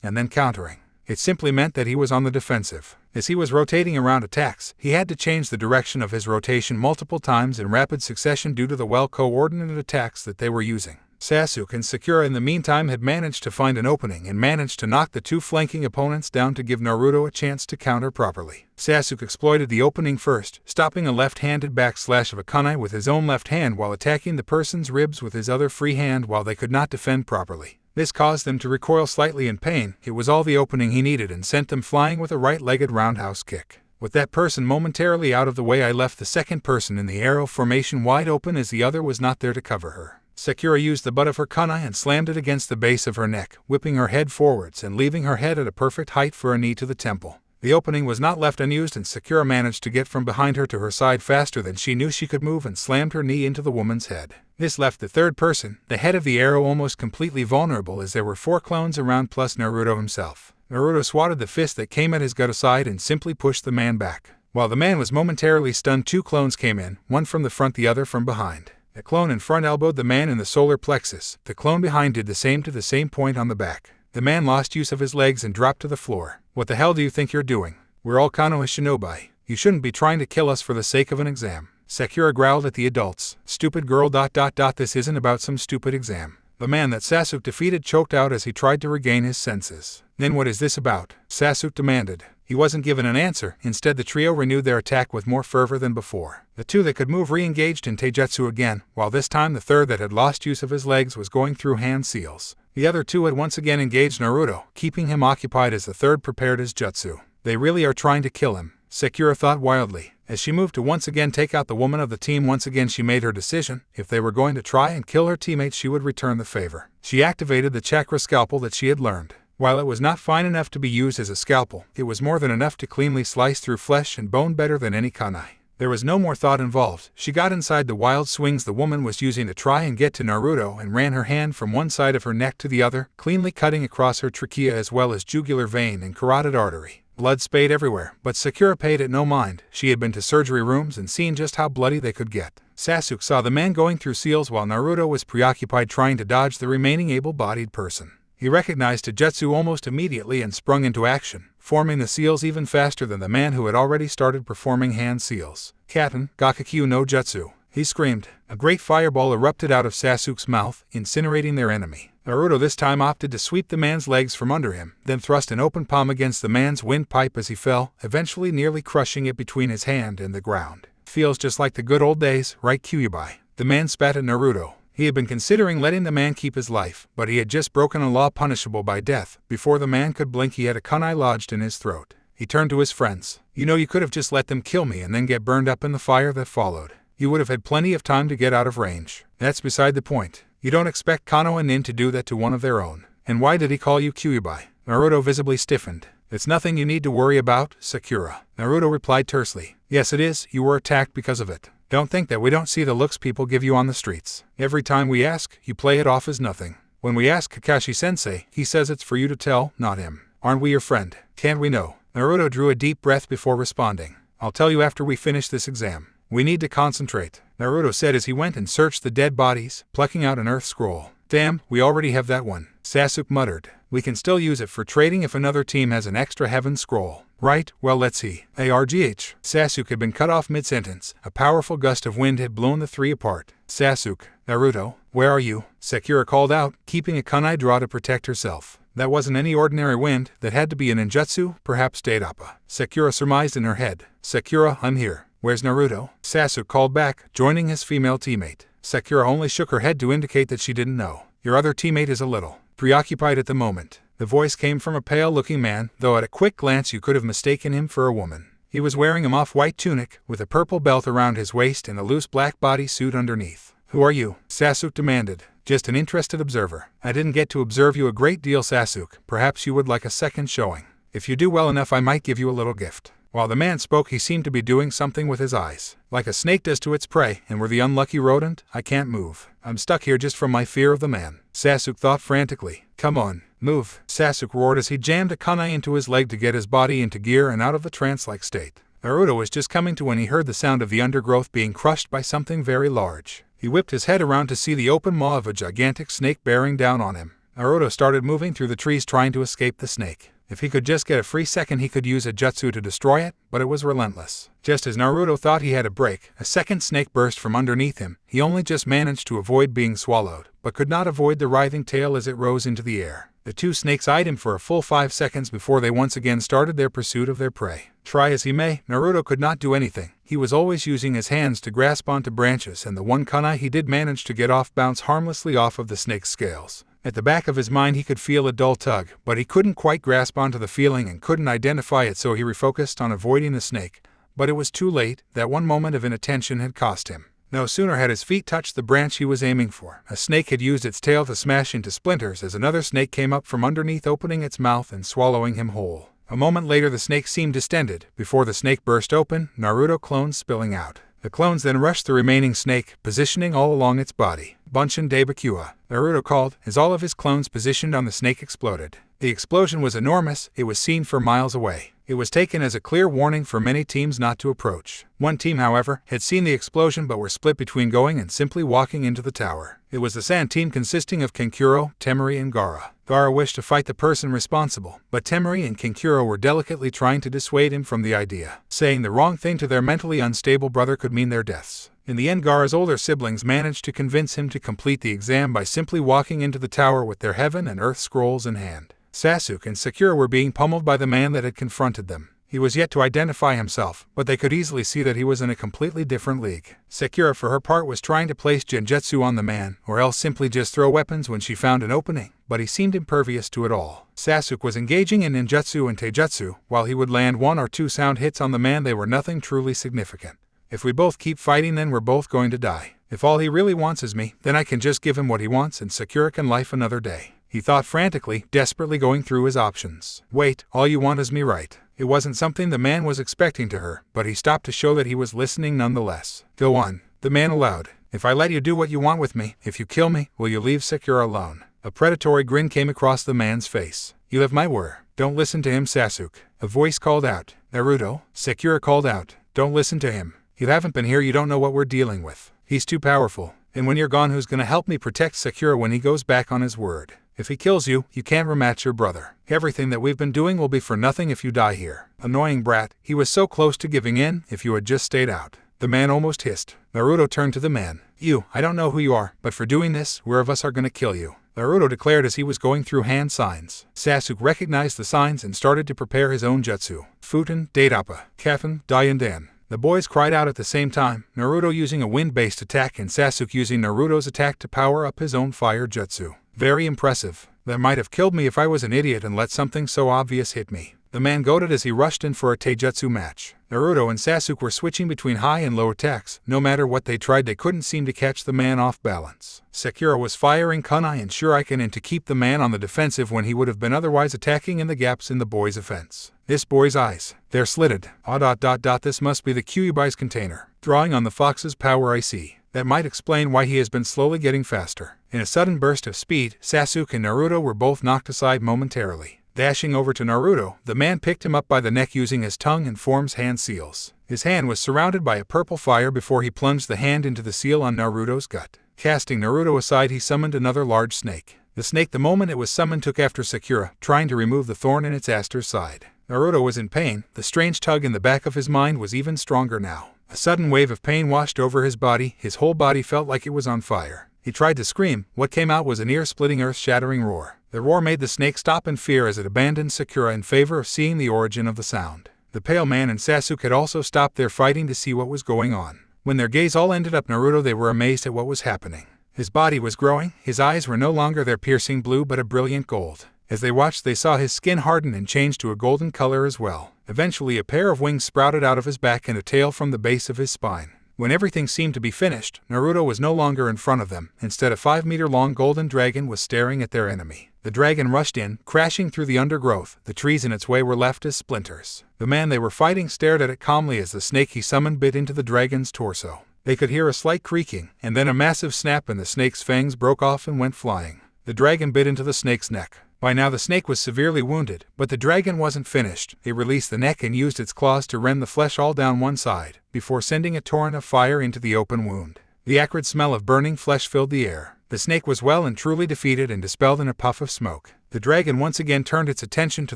and then countering. It simply meant that he was on the defensive. As he was rotating around attacks, he had to change the direction of his rotation multiple times in rapid succession due to the well-coordinated attacks that they were using. Sasuke and Sakura in the meantime had managed to find an opening and managed to knock the 2 flanking opponents down to give Naruto a chance to counter properly. Sasuke exploited the opening first, stopping a left-handed backslash of a kunai with his own left hand while attacking the person's ribs with his other free hand while they could not defend properly. This caused them to recoil slightly in pain. It was all the opening he needed and sent them flying with a right-legged roundhouse kick. With that person momentarily out of the way, I left the second person in the arrow formation wide open as the other was not there to cover her. Sakura used the butt of her kunai and slammed it against the base of her neck, whipping her head forwards and leaving her head at a perfect height for a knee to the temple. The opening was not left unused, and Sakura managed to get from behind her to her side faster than she knew she could move and slammed her knee into the woman's head. This left the third person, the head of the arrow, almost completely vulnerable as there were 4 clones around plus Naruto himself. Naruto swatted the fist that came at his gut aside and simply pushed the man back. While the man was momentarily stunned, 2 clones came in, one from the front, the other from behind. The clone in front elbowed the man in the solar plexus. The clone behind did the same to the same point on the back. The man lost use of his legs and dropped to the floor. What the hell do you think you're doing? We're all Konoha shinobi. You shouldn't be trying to kill us for the sake of an exam. Sakura growled at the adults. Stupid girl ... This isn't about some stupid exam. The man that Sasuke defeated choked out as he tried to regain his senses. Then what is this about? Sasuke demanded. He wasn't given an answer. Instead, the trio renewed their attack with more fervor than before. The two that could move re-engaged in taijutsu again, while this time the third that had lost use of his legs was going through hand seals. The other two had once again engaged Naruto, keeping him occupied as the third prepared his jutsu. They really are trying to kill him, Sakura thought wildly. As she moved to once again take out the woman of the team, once again she made her decision. If they were going to try and kill her teammates, she would return the favor. She activated the chakra scalpel that she had learned. While it was not fine enough to be used as a scalpel, it was more than enough to cleanly slice through flesh and bone better than any kunai. There was no more thought involved. She got inside the wild swings the woman was using to try and get to Naruto and ran her hand from one side of her neck to the other, cleanly cutting across her trachea as well as jugular vein and carotid artery. Blood spayed everywhere, but Sakura paid it no mind. She had been to surgery rooms and seen just how bloody they could get. Sasuke saw the man going through seals while Naruto was preoccupied trying to dodge the remaining able-bodied person. He recognized Taijutsu almost immediately and sprung into action, forming the seals even faster than the man who had already started performing hand seals. Katen, Gakakyu no Jutsu, he screamed. A great fireball erupted out of Sasuke's mouth, incinerating their enemy. Naruto this time opted to sweep the man's legs from under him, then thrust an open palm against the man's windpipe as he fell, eventually nearly crushing it between his hand and the ground. Feels just like the good old days, right Kyuubi? The man spat at Naruto. He had been considering letting the man keep his life, but he had just broken a law punishable by death. Before the man could blink, he had a kunai lodged in his throat. He turned to his friends. You know, you could have just let them kill me and then get burned up in the fire that followed. You would have had plenty of time to get out of range. That's beside the point. You don't expect Konoha Nin to do that to one of their own. And why did he call you Kyuubi? Naruto visibly stiffened. It's nothing you need to worry about, Sakura. Naruto replied tersely. Yes it is, you were attacked because of it. Don't think that we don't see the looks people give you on the streets. Every time we ask, you play it off as nothing. When we ask Kakashi-sensei, he says it's for you to tell, not him. Aren't we your friend? Can't we know? Naruto drew a deep breath before responding. I'll tell you after we finish this exam. We need to concentrate, Naruto said as he went and searched the dead bodies, plucking out an earth scroll. Damn, we already have that one, Sasuke muttered. We can still use it for trading if another team has an extra heaven scroll. Right, well let's see. ARGH. Sasuke had been cut off mid-sentence. A powerful gust of wind had blown the three apart. Sasuke, Naruto, where are you? Sakura called out, keeping a kunai draw to protect herself. That wasn't any ordinary wind, that had to be an ninjutsu, perhaps Daidappa. Sakura surmised in her head. Sakura, I'm here. Where's Naruto? Sasuke called back, joining his female teammate. Sakura only shook her head to indicate that she didn't know. Your other teammate is a little preoccupied at the moment. The voice came from a pale-looking man, though at a quick glance you could have mistaken him for a woman. He was wearing a moff-white tunic, with a purple belt around his waist and a loose black bodysuit underneath. Who are you? Sasuke demanded. Just an interested observer. I didn't get to observe you a great deal, Sasuke. Perhaps you would like a second showing. If you do well enough, I might give you a little gift. While the man spoke, he seemed to be doing something with his eyes. Like a snake does to its prey, and we're the unlucky rodent, I can't move. I'm stuck here just from my fear of the man. Sasuke thought frantically. Come on, move, Sasuke roared as he jammed a kunai into his leg to get his body into gear and out of the trance-like state. Naruto was just coming to when he heard the sound of the undergrowth being crushed by something very large. He whipped his head around to see the open maw of a gigantic snake bearing down on him. Naruto started moving through the trees trying to escape the snake. If he could just get a free second, he could use a jutsu to destroy it, but it was relentless. Just as Naruto thought he had a break, a second snake burst from underneath him. He only just managed to avoid being swallowed, but could not avoid the writhing tail as it rose into the air. The two snakes eyed him for a full 5 seconds before they once again started their pursuit of their prey. Try as he may, Naruto could not do anything. He was always using his hands to grasp onto branches, and the one kunai he did manage to get off bounced harmlessly off of the snake's scales. At the back of his mind he could feel a dull tug, but he couldn't quite grasp onto the feeling and couldn't identify it, so he refocused on avoiding the snake. But it was too late. That one moment of inattention had cost him. No sooner had his feet touched the branch he was aiming for, a snake had used its tail to smash into splinters as another snake came up from underneath, opening its mouth and swallowing him whole. A moment later the snake seemed distended. Before the snake burst open, Naruto clones spilling out. The clones then rushed the remaining snake, positioning all along its body. Bunshin Daibakua, Naruto called, as all of his clones positioned on the snake exploded. The explosion was enormous. It was seen for miles away. It was taken as a clear warning for many teams not to approach. One team, however, had seen the explosion but were split between going and simply walking into the tower. It was the Sand team consisting of Kankuro, Temari, and Gaara. Gaara wished to fight the person responsible, but Temari and Kankuro were delicately trying to dissuade him from the idea. Saying the wrong thing to their mentally unstable brother could mean their deaths. In the end, Gaara's older siblings managed to convince him to complete the exam by simply walking into the tower with their heaven and earth scrolls in hand. Sasuke and Sakura were being pummeled by the man that had confronted them. He was yet to identify himself, but they could easily see that he was in a completely different league. Sakura, for her part, was trying to place genjutsu on the man, or else simply just throw weapons when she found an opening, but he seemed impervious to it all. Sasuke was engaging in ninjutsu and taijutsu. While he would land 1 or 2 sound hits on the man, they were nothing truly significant. If we both keep fighting, then we're both going to die. If all he really wants is me, then I can just give him what he wants and Sakura can life another day. He thought frantically, desperately going through his options. Wait, all you want is me, right? It wasn't something the man was expecting to her, but he stopped to show that he was listening nonetheless. Go on, the man allowed. If I let you do what you want with me, if you kill me, will you leave Sakura alone? A predatory grin came across the man's face. You have my word. Don't listen to him, Sasuke. A voice called out. Naruto. Sakura called out. Don't listen to him. You haven't been here, you don't know what we're dealing with. He's too powerful. And when you're gone, who's gonna help me protect Sakura when he goes back on his word? If he kills you, you can't rematch your brother. Everything that we've been doing will be for nothing if you die here. Annoying brat, he was so close to giving in if you had just stayed out. The man almost hissed. Naruto turned to the man. You, I don't know who you are, but for doing this, where of us are gonna kill you? Naruto declared as he was going through hand signs. Sasuke recognized the signs and started to prepare his own jutsu. Futen, Daidappa, Kaffen, Dayandan. The boys cried out at the same time, Naruto using a wind-based attack and Sasuke using Naruto's attack to power up his own fire jutsu. Very impressive. That might have killed me if I was an idiot and let something so obvious hit me. The man goaded as he rushed in for a taijutsu match. Naruto and Sasuke were switching between high and low attacks. No matter what they tried, they couldn't seem to catch the man off balance. Sakura was firing kunai and shuriken in to keep the man on the defensive when he would have been otherwise attacking in the gaps in the boy's offense. This boy's eyes, they're slitted. This must be the Kyuubi's container. Drawing on the fox's power, I see. That might explain why he has been slowly getting faster. In a sudden burst of speed, Sasuke and Naruto were both knocked aside momentarily. Dashing over to Naruto, the man picked him up by the neck using his tongue and forms hand seals. His hand was surrounded by a purple fire before he plunged the hand into the seal on Naruto's gut. Casting Naruto aside, he summoned another large snake. The snake, the moment it was summoned, took after Sakura, trying to remove the thorn in its aster's side. Naruto was in pain. The strange tug in the back of his mind was even stronger now. A sudden wave of pain washed over his body. His whole body felt like it was on fire. He tried to scream. What came out was an ear-splitting, earth-shattering roar. The roar made the snake stop in fear as it abandoned Sakura in favor of seeing the origin of the sound. The pale man and Sasuke had also stopped their fighting to see what was going on. When their gaze all ended up Naruto, they were amazed at what was happening. His body was growing. His eyes were no longer their piercing blue but a brilliant gold. As they watched, they saw his skin harden and change to a golden color as well. Eventually, a pair of wings sprouted out of his back and a tail from the base of his spine. When everything seemed to be finished, Naruto was no longer in front of them. Instead, a 5-meter-long golden dragon was staring at their enemy. The dragon rushed in, crashing through the undergrowth. The trees in its way were left as splinters. The man they were fighting stared at it calmly as the snake he summoned bit into the dragon's torso. They could hear a slight creaking, and then a massive snap, and the snake's fangs broke off and went flying. The dragon bit into the snake's neck. By now the snake was severely wounded, but the dragon wasn't finished. It released the neck and used its claws to rend the flesh all down one side, before sending a torrent of fire into the open wound. The acrid smell of burning flesh filled the air. The snake was well and truly defeated and dispelled in a puff of smoke. The dragon once again turned its attention to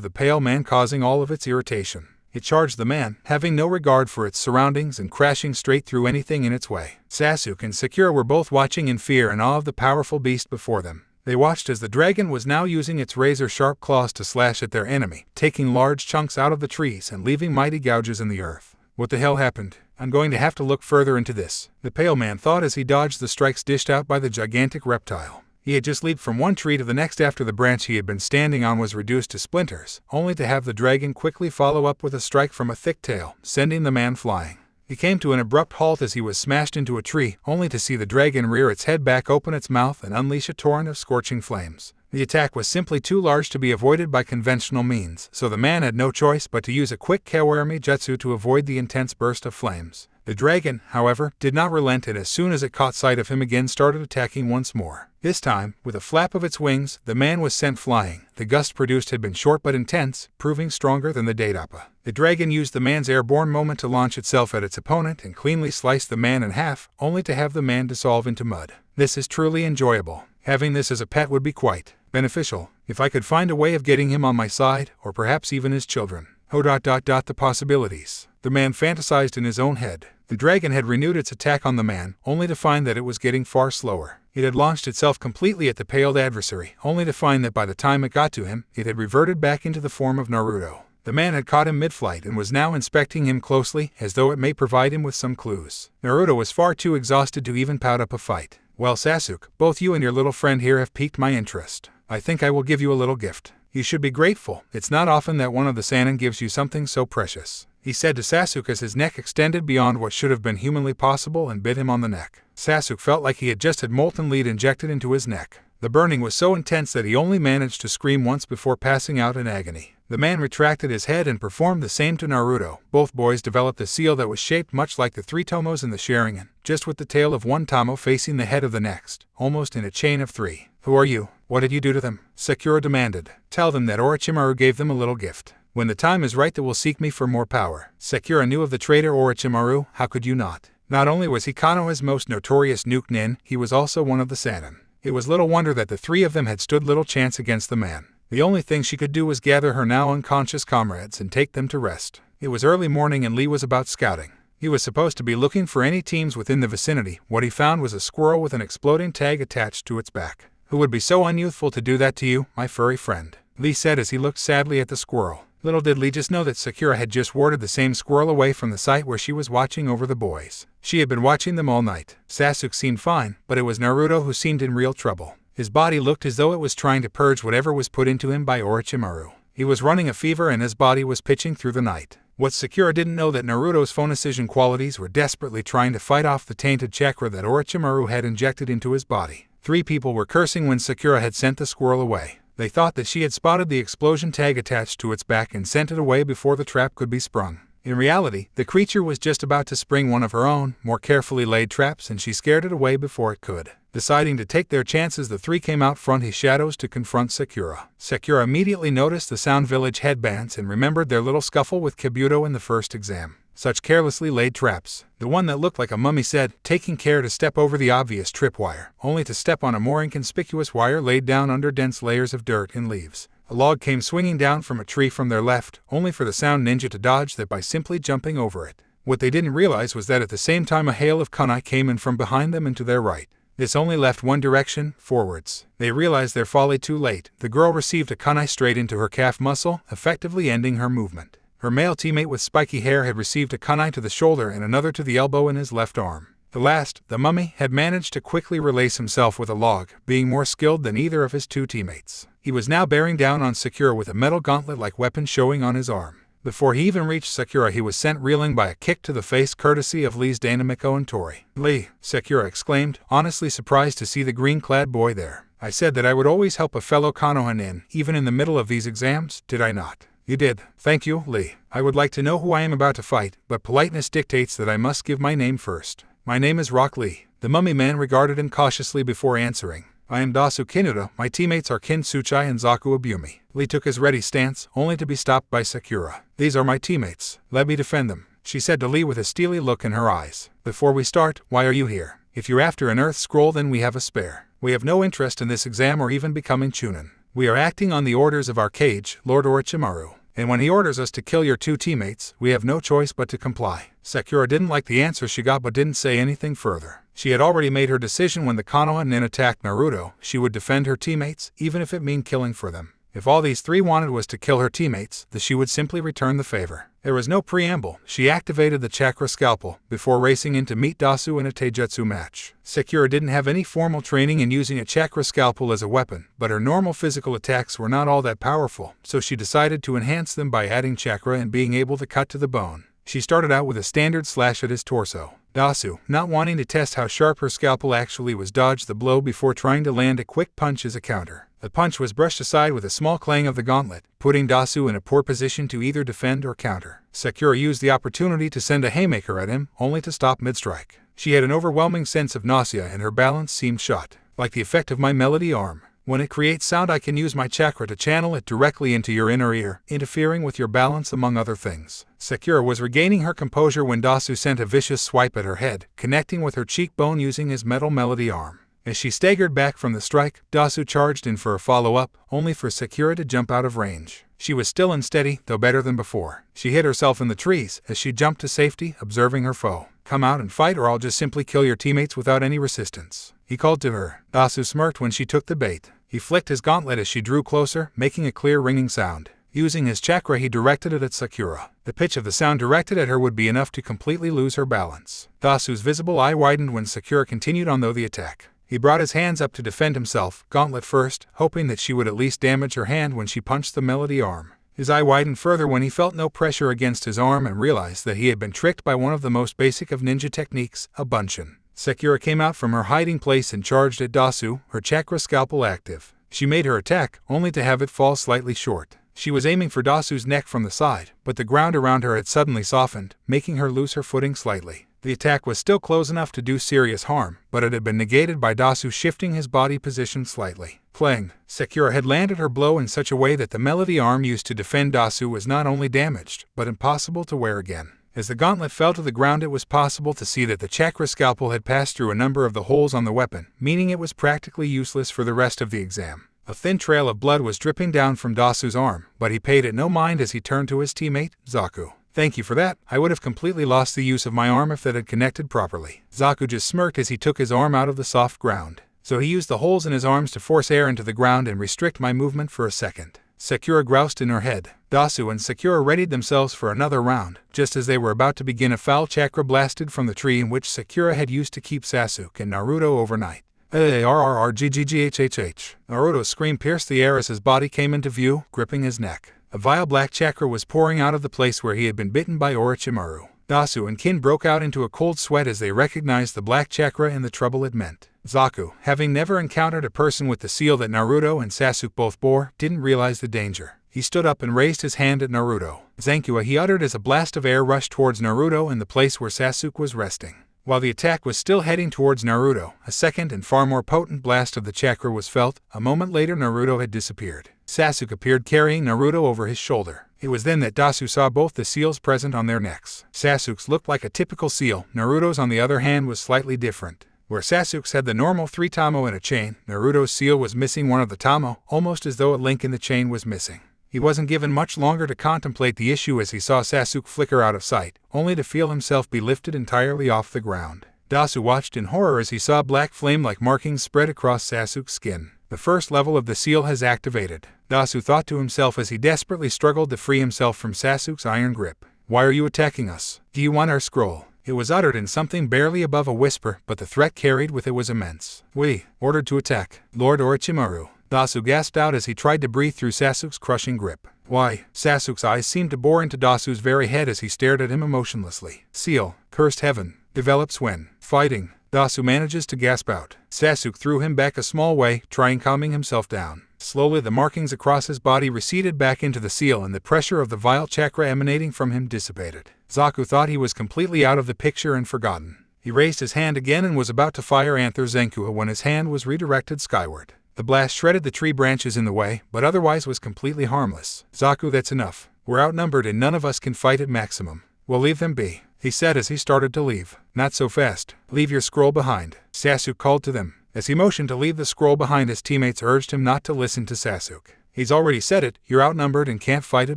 the pale man, causing all of its irritation. It charged the man, having no regard for its surroundings and crashing straight through anything in its way. Sasuke and Sakura were both watching in fear and awe of the powerful beast before them. They watched as the dragon was now using its razor-sharp claws to slash at their enemy, taking large chunks out of the trees and leaving mighty gouges in the earth. What the hell happened? I'm going to have to look further into this, the pale man thought as he dodged the strikes dished out by the gigantic reptile. He had just leaped from one tree to the next after the branch he had been standing on was reduced to splinters, only to have the dragon quickly follow up with a strike from a thick tail, sending the man flying. He came to an abrupt halt as he was smashed into a tree, only to see the dragon rear its head back, open its mouth, and unleash a torrent of scorching flames. The attack was simply too large to be avoided by conventional means, so the man had no choice but to use a quick kawarami jutsu to avoid the intense burst of flames. The dragon, however, did not relent, and as soon as it caught sight of him again started attacking once more. This time, with a flap of its wings, the man was sent flying. The gust produced had been short but intense, proving stronger than the Daidappa. The dragon used the man's airborne moment to launch itself at its opponent and cleanly slice the man in half, only to have the man dissolve into mud. This is truly enjoyable. Having this as a pet would be quite beneficial, if I could find a way of getting him on my side, or perhaps even his children. The possibilities. The man fantasized in his own head. The dragon had renewed its attack on the man, only to find that it was getting far slower. It had launched itself completely at the paled adversary, only to find that by the time it got to him, it had reverted back into the form of Naruto. The man had caught him mid-flight and was now inspecting him closely, as though it may provide him with some clues. Naruto was far too exhausted to even pout up a fight. Well, Sasuke, both you and your little friend here have piqued my interest. I think I will give you a little gift. You should be grateful. It's not often that one of the Sannin gives you something so precious, he said to Sasuke as his neck extended beyond what should have been humanly possible and bit him on the neck. Sasuke felt like he had just had molten lead injected into his neck. The burning was so intense that he only managed to scream once before passing out in agony. The man retracted his head and performed the same to Naruto. Both boys developed a seal that was shaped much like the three tomos in the Sharingan, just with the tail of one tomo facing the head of the next, almost in a chain of three. Who are you? What did you do to them? Sakura demanded. Tell them that Orochimaru gave them a little gift. When the time is right, they will seek me for more power. Sakura knew of the traitor Orochimaru. How could you not? Not only was he Konoha's most notorious nuke nin, he was also one of the Sannin. It was little wonder that the three of them had stood little chance against the man. The only thing she could do was gather her now unconscious comrades and take them to rest. It was early morning and Lee was about scouting. He was supposed to be looking for any teams within the vicinity. What he found was a squirrel with an exploding tag attached to its back. Who would be so unyouthful to do that to you, my furry friend? Lee said as he looked sadly at the squirrel. Little did Lee just know that Sakura had just warded the same squirrel away from the site where she was watching over the boys. She had been watching them all night. Sasuke seemed fine, but it was Naruto who seemed in real trouble. His body looked as though it was trying to purge whatever was put into him by Orochimaru. He was running a fever and his body was pitching through the night. What Sakura didn't know that Naruto's phonicision qualities were desperately trying to fight off the tainted chakra that Orochimaru had injected into his body. 3 people were cursing when Sakura had sent the squirrel away. They thought that she had spotted the explosion tag attached to its back and sent it away before the trap could be sprung. In reality, the creature was just about to spring one of her own, more carefully laid traps, and she scared it away before it could. Deciding to take their chances, the 3 came out front his shadows to confront Sakura. Sakura immediately noticed the Sound Village headbands and remembered their little scuffle with Kabuto in the first exam. Such carelessly laid traps. The one that looked like a mummy said, taking care to step over the obvious tripwire, only to step on a more inconspicuous wire laid down under dense layers of dirt and leaves. A log came swinging down from a tree from their left, only for the Sound Ninja to dodge that by simply jumping over it. What they didn't realize was that at the same time a hail of kunai came in from behind them and to their right. This only left one direction, forwards. They realized their folly too late. The girl received a kunai straight into her calf muscle, effectively ending her movement. Her male teammate with spiky hair had received a kunai to the shoulder and another to the elbow in his left arm. The last, the mummy, had managed to quickly release himself with a log, being more skilled than either of his 2 teammates. He was now bearing down on Sakura with a metal gauntlet-like weapon showing on his arm. Before he even reached Sakura, he was sent reeling by a kick to the face courtesy of Lee's Dynamico and Tori. Lee, Sakura exclaimed, honestly surprised to see the green-clad boy there. I said that I would always help a fellow Konoha nin, even in the middle of these exams, did I not? You did. Thank you, Lee. I would like to know who I am about to fight, but politeness dictates that I must give my name first. My name is Rock Lee. The mummy man regarded him cautiously before answering. I am Dasu Kinuta. My teammates are Kin Tsuchai and Zaku Abumi. Lee took his ready stance, only to be stopped by Sakura. These are my teammates. Let me defend them, she said to Lee with a steely look in her eyes. Before we start, why are you here? If you're after an Earth Scroll, then we have a spare. We have no interest in this exam or even becoming Chunin. We are acting on the orders of our Kage, Lord Orochimaru. And when he orders us to kill your 2 teammates, we have no choice but to comply. Sakura didn't like the answer she got but didn't say anything further. She had already made her decision. When the Konoha nin attacked Naruto, she would defend her teammates, even if it meant killing for them. If all these 3 wanted was to kill her teammates, then she would simply return the favor. There was no preamble. She activated the chakra scalpel, before racing in to meet Dasu in a taijutsu match. Sakura didn't have any formal training in using a chakra scalpel as a weapon, but her normal physical attacks were not all that powerful, so she decided to enhance them by adding chakra and being able to cut to the bone. She started out with a standard slash at his torso. Dasu, not wanting to test how sharp her scalpel actually was, dodged the blow before trying to land a quick punch as a counter. The punch was brushed aside with a small clang of the gauntlet, putting Dasu in a poor position to either defend or counter. Sakura used the opportunity to send a haymaker at him, only to stop mid-strike. She had an overwhelming sense of nausea and her balance seemed shot. Like the effect of my melody arm. When it creates sound, I can use my chakra to channel it directly into your inner ear, interfering with your balance among other things. Sakura was regaining her composure when Dasu sent a vicious swipe at her head, connecting with her cheekbone using his metal melody arm. As she staggered back from the strike, Dasu charged in for a follow-up, only for Sakura to jump out of range. She was still unsteady, though better than before. She hit herself in the trees as she jumped to safety, observing her foe. "Come out and fight or I'll just simply kill your teammates without any resistance," he called to her. Dasu smirked when she took the bait. He flicked his gauntlet as she drew closer, making a clear ringing sound. Using his chakra, he directed it at Sakura. The pitch of the sound directed at her would be enough to completely lose her balance. Dasu's visible eye widened when Sakura continued on the attack. He brought his hands up to defend himself, gauntlet first, hoping that she would at least damage her hand when she punched the melody arm. His eye widened further when he felt no pressure against his arm and realized that he had been tricked by one of the most basic of ninja techniques, a bunshin. Sakura came out from her hiding place and charged at Dasu, her chakra scalpel active. She made her attack, only to have it fall slightly short. She was aiming for Dasu's neck from the side, but the ground around her had suddenly softened, making her lose her footing slightly. The attack was still close enough to do serious harm, but it had been negated by Dasu shifting his body position slightly. Clang! Sakura had landed her blow in such a way that the melody arm used to defend Dasu was not only damaged, but impossible to wear again. As the gauntlet fell to the ground, it was possible to see that the chakra scalpel had passed through a number of the holes on the weapon, meaning it was practically useless for the rest of the exam. A thin trail of blood was dripping down from Dasu's arm, but he paid it no mind as he turned to his teammate, Zaku. "Thank you for that. I would have completely lost the use of my arm if that had connected properly." Zaku just smirked as he took his arm out of the soft ground. "So he used the holes in his arms to force air into the ground and restrict my movement for a second." Sakura groused in her head. Dasu and Sakura readied themselves for another round. Just as they were about to begin, a foul chakra blasted from the tree in which Sakura had used to keep Sasuke and Naruto overnight. "Arrrrrggghhh." Naruto's scream pierced the air as his body came into view, gripping his neck. A vile black chakra was pouring out of the place where he had been bitten by Orochimaru. Dasu and Kin broke out into a cold sweat as they recognized the black chakra and the trouble it meant. Zaku, having never encountered a person with the seal that Naruto and Sasuke both bore, didn't realize the danger. He stood up and raised his hand at Naruto. "Zankyua," he uttered as a blast of air rushed towards Naruto in the place where Sasuke was resting. While the attack was still heading towards Naruto, a second and far more potent blast of the chakra was felt. A moment later, Naruto had disappeared. Sasuke appeared carrying Naruto over his shoulder. It was then that Dasu saw both the seals present on their necks. Sasuke's looked like a typical seal, Naruto's on the other hand was slightly different. Where Sasuke's had the normal 3 tamo in a chain, Naruto's seal was missing one of the tamo, almost as though a link in the chain was missing. He wasn't given much longer to contemplate the issue as he saw Sasuke flicker out of sight, only to feel himself be lifted entirely off the ground. Dasu watched in horror as he saw black flame-like markings spread across Sasuke's skin. The first level of the seal has activated, Dasu thought to himself as he desperately struggled to free himself from Sasuke's iron grip. "Why are you attacking us? Do you want our scroll?" It was uttered in something barely above a whisper, but the threat carried with it was immense. "We, ordered to attack, Lord Orochimaru," Dasu gasped out as he tried to breathe through Sasuke's crushing grip. "Why?" Sasuke's eyes seemed to bore into Dasu's very head as he stared at him emotionlessly. "Seal, cursed heaven, develops when fighting," Dasu manages to gasp out. Sasuke threw him back a small way, trying calming himself down. Slowly the markings across his body receded back into the seal and the pressure of the vile chakra emanating from him dissipated. Zaku thought he was completely out of the picture and forgotten. He raised his hand again and was about to fire Anther Zankyua when his hand was redirected skyward. The blast shredded the tree branches in the way, but otherwise was completely harmless. "Zaku, that's enough. We're outnumbered and none of us can fight at maximum. We'll leave them be," he said as he started to leave. "Not so fast. Leave your scroll behind," Sasuke called to them. As he motioned to leave the scroll behind, his teammates urged him not to listen to Sasuke. "He's already said it, you're outnumbered and can't fight at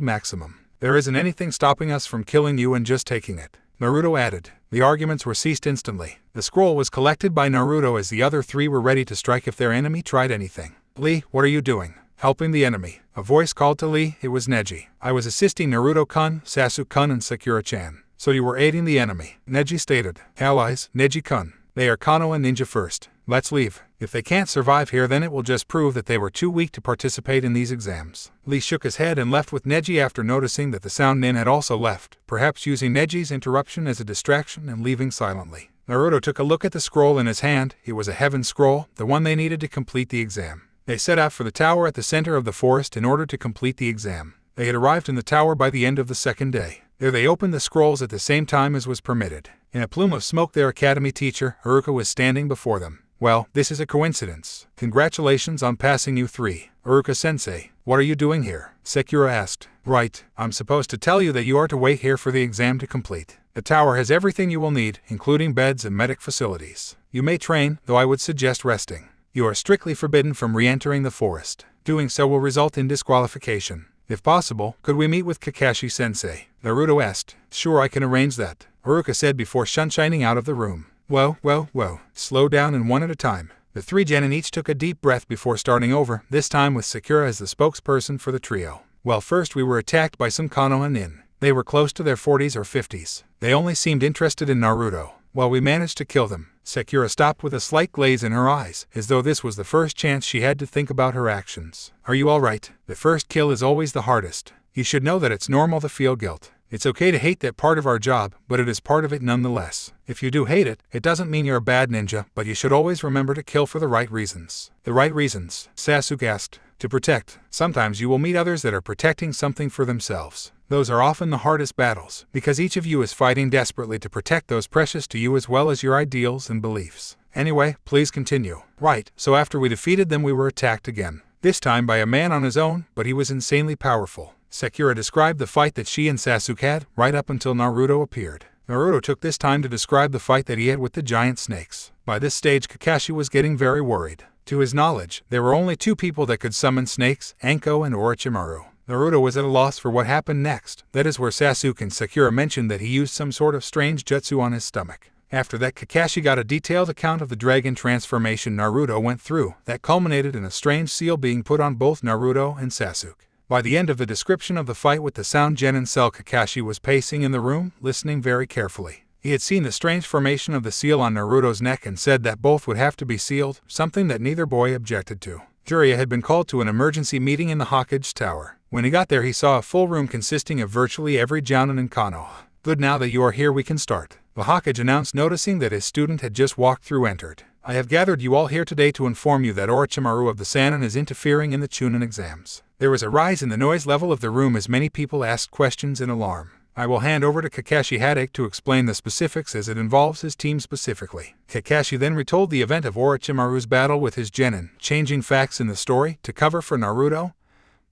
maximum. There isn't anything stopping us from killing you and just taking it," Naruto added. The arguments were ceased instantly. The scroll was collected by Naruto as the other 3 were ready to strike if their enemy tried anything. "Lee, what are you doing?" "Helping the enemy." A voice called to Lee. It was Neji. "I was assisting Naruto-kun, Sasuke-kun, and Sakura-chan." "So you were aiding the enemy," Neji stated. "Allies, Neji-kun. They are Kano and Ninja first. Let's leave. If they can't survive here, then it will just prove that they were too weak to participate in these exams." Lee shook his head and left with Neji after noticing that the Sound Nin had also left, perhaps using Neji's interruption as a distraction and leaving silently. Naruto took a look at the scroll in his hand. It was a heaven scroll, the one they needed to complete the exam. They set out for the tower at the center of the forest in order to complete the exam. They had arrived in the tower by the end of the second day. There they opened the scrolls at the same time as was permitted. In a plume of smoke their academy teacher, Haruka, was standing before them. Well, this is a coincidence. Congratulations on passing U3. Haruka-sensei, what are you doing here? Sakura asked. Right, I'm supposed to tell you that you are to wait here for the exam to complete. The tower has everything you will need, including beds and medic facilities. You may train, though I would suggest resting. You are strictly forbidden from re-entering the forest. Doing so will result in disqualification. If possible, could we meet with Kakashi-sensei? Naruto asked. Sure, I can arrange that, Haruka said before shining out of the room. Whoa. Slow down and one at a time. The three genin each took a deep breath before starting over, this time with Sakura as the spokesperson for the trio. Well, first we were attacked by some Konoha nin. They were close to their 40s or 50s. They only seemed interested in Naruto. Well, we managed to kill them. Sakura stopped with a slight glaze in her eyes, as though this was the first chance she had to think about her actions. Are you alright? The first kill is always the hardest. You should know that it's normal to feel guilt. It's okay to hate that part of our job, but it is part of it nonetheless. If you do hate it, it doesn't mean you're a bad ninja, but you should always remember to kill for the right reasons. The right reasons? Sasuke asked. To protect. Sometimes you will meet others that are protecting something for themselves. Those are often the hardest battles, because each of you is fighting desperately to protect those precious to you as well as your ideals and beliefs. Anyway, please continue. Right, so after we defeated them we were attacked again. This time by a man on his own, but he was insanely powerful. Sakura described the fight that she and Sasuke had, right up until Naruto appeared. Naruto took this time to describe the fight that he had with the giant snakes. By this stage Kakashi was getting very worried. To his knowledge, there were only two people that could summon snakes, Anko and Orochimaru. Naruto was at a loss for what happened next. That is where Sasuke and Sakura mentioned that he used some sort of strange jutsu on his stomach. After that, Kakashi got a detailed account of the dragon transformation Naruto went through that culminated in a strange seal being put on both Naruto and Sasuke. By the end of the description of the fight with the sound genin cell, Kakashi was pacing in the room, listening very carefully. He had seen the strange formation of the seal on Naruto's neck and said that both would have to be sealed, something that neither boy objected to. Jiraiya had been called to an emergency meeting in the Hokage Tower. When he got there he saw a full room consisting of virtually every jounin and Konoha. Good, now that you are here we can start, the Hokage announced, noticing that his student had just walked through entered. I have gathered you all here today to inform you that Orochimaru of the Sannin is interfering in the Chunin exams. There was a rise in the noise level of the room as many people asked questions in alarm. I will hand over to Kakashi Haddock to explain the specifics as it involves his team specifically. Kakashi then retold the event of Orochimaru's battle with his genin, changing facts in the story to cover for Naruto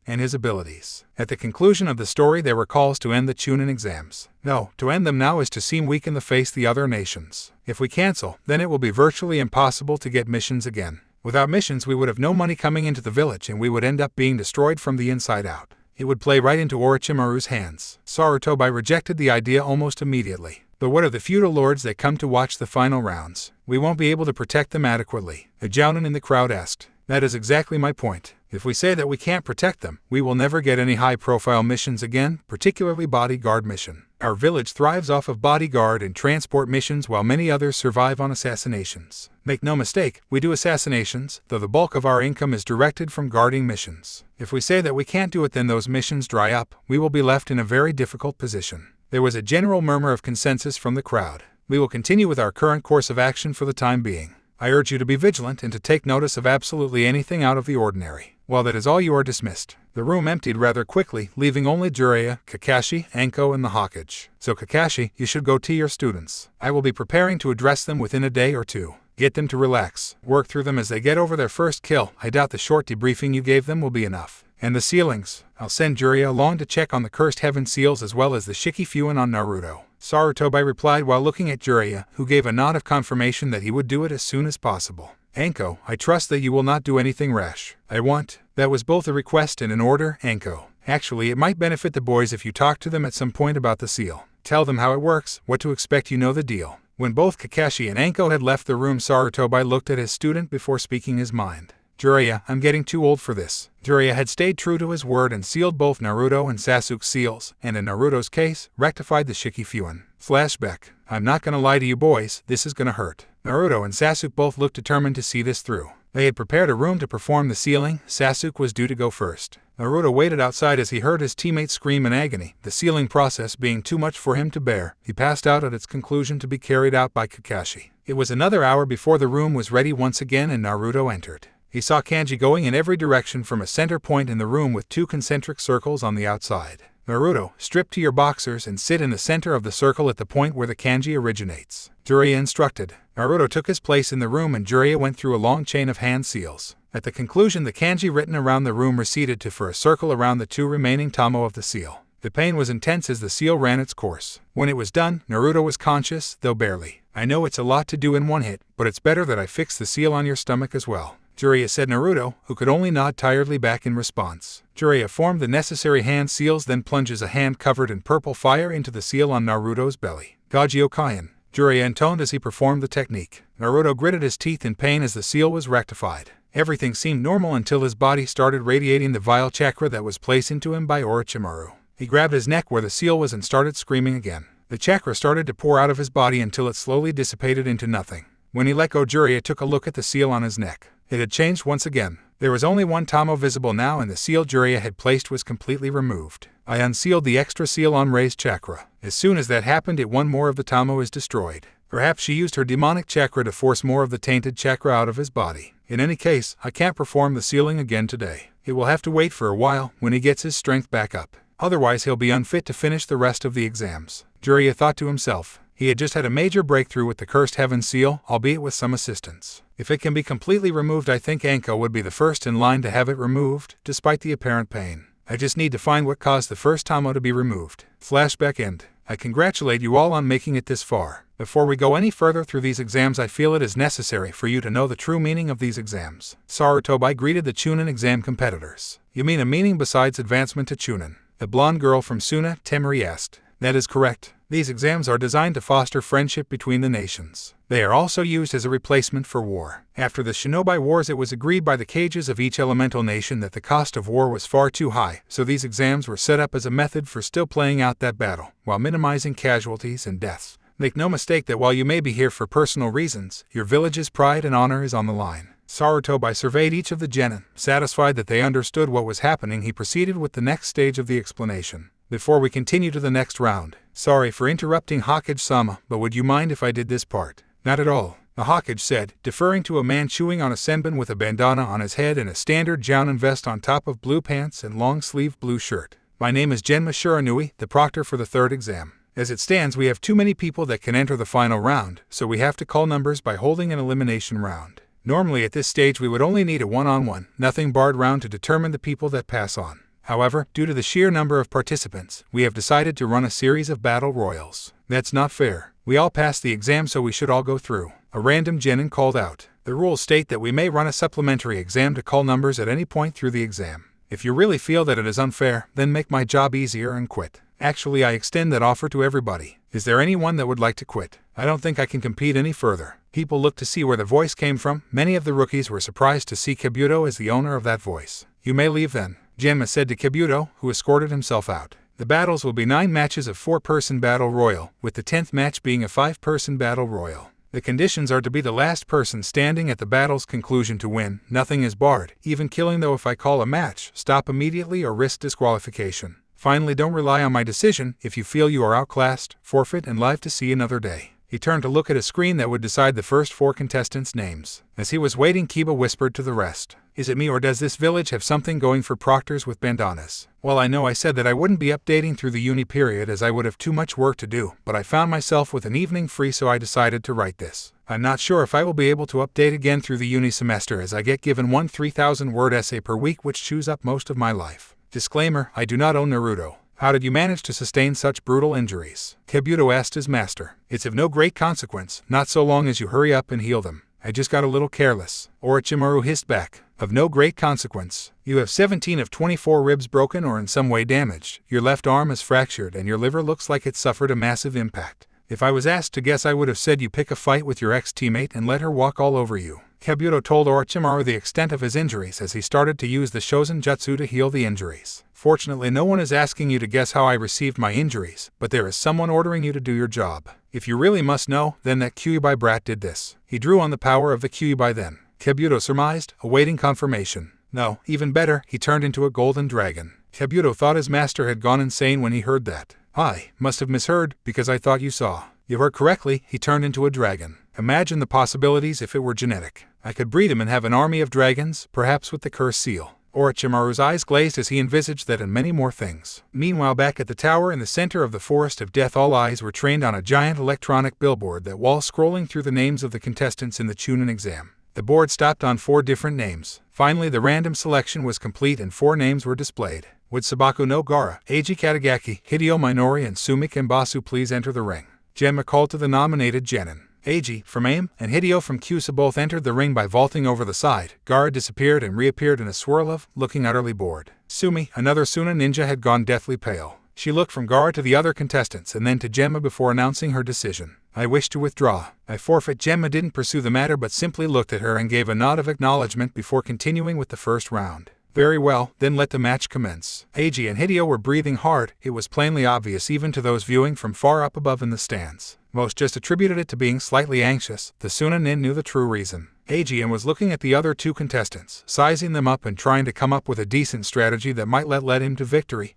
and his abilities. At the conclusion of the story there were calls to end the Chunin exams. No, to end them now is to seem weak in the face the other nations. If we cancel, then it will be virtually impossible to get missions again. Without missions we would have no money coming into the village and we would end up being destroyed from the inside out. It would play right into Orochimaru's hands. Sarutobi rejected the idea almost immediately. But what of the feudal lords that come to watch the final rounds? We won't be able to protect them adequately, a jounin in the crowd asked. That is exactly my point. If we say that we can't protect them, we will never get any high-profile missions again, particularly bodyguard mission. Our village thrives off of bodyguard and transport missions while many others survive on assassinations. Make no mistake, we do assassinations, though the bulk of our income is directed from guarding missions. If we say that we can't do it then those missions dry up, we will be left in a very difficult position. There was a general murmur of consensus from the crowd. We will continue with our current course of action for the time being. I urge you to be vigilant and to take notice of absolutely anything out of the ordinary. Well, that is all, you are dismissed. The room emptied rather quickly, leaving only Jiraiya, Kakashi, Anko, and the Hokage. So Kakashi, you should go to your students. I will be preparing to address them within a day or two. Get them to relax. Work through them as they get over their first kill. I doubt the short debriefing you gave them will be enough. And the sealings. I'll send Jiraiya along to check on the Cursed Heaven seals as well as the Shikifuin on Naruto. Sarutobi replied while looking at Jiraiya, who gave a nod of confirmation that he would do it as soon as possible. Anko, I trust that you will not do anything rash. That was both a request and an order, Anko. Actually, it might benefit the boys if you talk to them at some point about the seal. Tell them how it works, what to expect, you know the deal. When both Kakashi and Anko had left the room, Sarutobi looked at his student before speaking his mind. Jiraiya, I'm getting too old for this. Jiraiya had stayed true to his word and sealed both Naruto and Sasuke's seals, and in Naruto's case, rectified the Shikifuin. Flashback. I'm not gonna lie to you boys, this is gonna hurt. Naruto and Sasuke both looked determined to see this through. They had prepared a room to perform the sealing. Sasuke was due to go first. Naruto waited outside as he heard his teammates scream in agony, the sealing process being too much for him to bear. He passed out at its conclusion to be carried out by Kakashi. It was another hour before the room was ready once again and Naruto entered. He saw kanji going in every direction from a center point in the room with 2 concentric circles on the outside. Naruto, strip to your boxers and sit in the center of the circle at the point where the kanji originates, Jiraiya instructed. Naruto took his place in the room and Jiraiya went through a long chain of hand seals. At the conclusion, the kanji written around the room receded to form a circle around the 2 remaining tamo of the seal. The pain was intense as the seal ran its course. When it was done, Naruto was conscious, though barely. I know it's a lot to do in one hit, but it's better that I fix the seal on your stomach as well, Jiraiya said. Naruto, who could only nod tiredly back in response. Jiraiya formed the necessary hand seals, then plunges a hand covered in purple fire into the seal on Naruto's belly. Gajio Kaien, Jiraiya intoned as he performed the technique. Naruto gritted his teeth in pain as the seal was rectified. Everything seemed normal until his body started radiating the vile chakra that was placed into him by Orochimaru. He grabbed his neck where the seal was and started screaming again. The chakra started to pour out of his body until it slowly dissipated into nothing. When he let go, Jiraiya took a look at the seal on his neck. It had changed once again. There was only 1 tamo visible now, and the seal Jiraiya had placed was completely removed. I unsealed the extra seal on Rei's chakra. As soon as that happened, 1 more of the tamo is destroyed. Perhaps she used her demonic chakra to force more of the tainted chakra out of his body. In any case, I can't perform the sealing again today. It will have to wait for a while when he gets his strength back up. Otherwise he'll be unfit to finish the rest of the exams, Jiraiya thought to himself. He had just had a major breakthrough with the Cursed Heaven seal, albeit with some assistance. If it can be completely removed, I think Anko would be the first in line to have it removed, despite the apparent pain. I just need to find what caused the first tamo to be removed. Flashback end. I congratulate you all on making it this far. Before we go any further through these exams, I feel it is necessary for you to know the true meaning of these exams. Sarutobi greeted the Chunin exam competitors. You mean a meaning besides advancement to Chunin? The blonde girl from Suna, Temari, asked. That is correct. These exams are designed to foster friendship between the nations. They are also used as a replacement for war. After the Shinobi Wars, it was agreed by the cages of each elemental nation that the cost of war was far too high, so these exams were set up as a method for still playing out that battle, while minimizing casualties and deaths. Make no mistake that while you may be here for personal reasons, your village's pride and honor is on the line. Sarutobi surveyed each of the genin. Satisfied that they understood what was happening, he proceeded with the next stage of the explanation. Before we continue to the next round, sorry for interrupting Hokage-sama, but would you mind if I did this part? Not at all, the Hokage said, deferring to a man chewing on a senbon with a bandana on his head and a standard jounin vest on top of blue pants and long-sleeved blue shirt. My name is Genma Shiranui, the proctor for the 3rd exam. As it stands, we have too many people that can enter the final round, so we have to call numbers by holding an elimination round. Normally at this stage we would only need a one-on-one, nothing barred round to determine the people that pass on. However, due to the sheer number of participants, we have decided to run a series of battle royals. That's not fair. We all passed the exam, so we should all go through. A random genin called out. The rules state that we may run a supplementary exam to call numbers at any point through the exam. If you really feel that it is unfair, then make my job easier and quit. Actually, I extend that offer to everybody. Is there anyone that would like to quit? I don't think I can compete any further. People looked to see where the voice came from. Many of the rookies were surprised to see Kabuto as the owner of that voice. You may leave then, Genma said to Kabuto, who escorted himself out. The battles will be 9 matches of 4-person battle royal, with the 10th match being a 5-person battle royal. The conditions are to be the last person standing at the battle's conclusion to win. Nothing is barred, even killing, though if I call a match, stop immediately or risk disqualification. Finally, don't rely on my decision. If you feel you are outclassed, forfeit and live to see another day. He turned to look at a screen that would decide the first 4 contestants' names. As he was waiting, Kiba whispered to the rest. Is it me, or does this village have something going for proctors with bandanas? Well, I know I said that I wouldn't be updating through the uni period as I would have too much work to do, but I found myself with an evening free, so I decided to write this. I'm not sure if I will be able to update again through the uni semester, as I get given one 3,000-word essay per week, which chews up most of my life. Disclaimer, I do not own Naruto. How did you manage to sustain such brutal injuries? Kabuto asked his master. It's of no great consequence, not so long as you hurry up and heal them. I just got a little careless. Orochimaru hissed back. Of no great consequence. You have 17 of 24 ribs broken or in some way damaged. Your left arm is fractured and your liver looks like it suffered a massive impact. If I was asked to guess, I would have said you pick a fight with your ex-teammate and let her walk all over you. Kabuto told Orochimaru the extent of his injuries as he started to use the Shozen Jutsu to heal the injuries. Fortunately, no one is asking you to guess how I received my injuries, but there is someone ordering you to do your job. If you really must know, then that Kyuubi brat did this. He drew on the power of the Kyuubi then, Kabuto surmised, awaiting confirmation. No, even better, he turned into a golden dragon. Kabuto thought his master had gone insane when he heard that. I must have misheard, because I thought you saw. You heard correctly, he turned into a dragon. Imagine the possibilities if it were genetic. I could breed him and have an army of dragons, perhaps with the curse seal. Orochimaru's eyes glazed as he envisaged that and many more things. Meanwhile, back at the tower in the center of the Forest of Death, all eyes were trained on a giant electronic billboard that wall scrolling through the names of the contestants in the Chunin exam. The board stopped on 4 different names. Finally, the random selection was complete and 4 names were displayed. Would Sabaku no Gaara, Eiji Katagaki, Hideo Minori, and Sumi Kenbasu please enter the ring? Genma called to the nominated genin. Eiji, from AIM, and Hideo from Kyuubi both entered the ring by vaulting over the side. Gaara disappeared and reappeared in a swirl of, looking utterly bored. Sumi, another Suna ninja, had gone deathly pale. She looked from Gaara to the other contestants and then to Genma before announcing her decision. I wish to withdraw. I forfeit. Genma didn't pursue the matter but simply looked at her and gave a nod of acknowledgement before continuing with the first round. Very well, then let the match commence. Eiji and Hideo were breathing hard. It was plainly obvious even to those viewing from far up above in the stands. Most just attributed it to being slightly anxious. The Suna nin knew the true reason. Eiji was looking at the other 2 contestants, sizing them up and trying to come up with a decent strategy that might lead him to victory.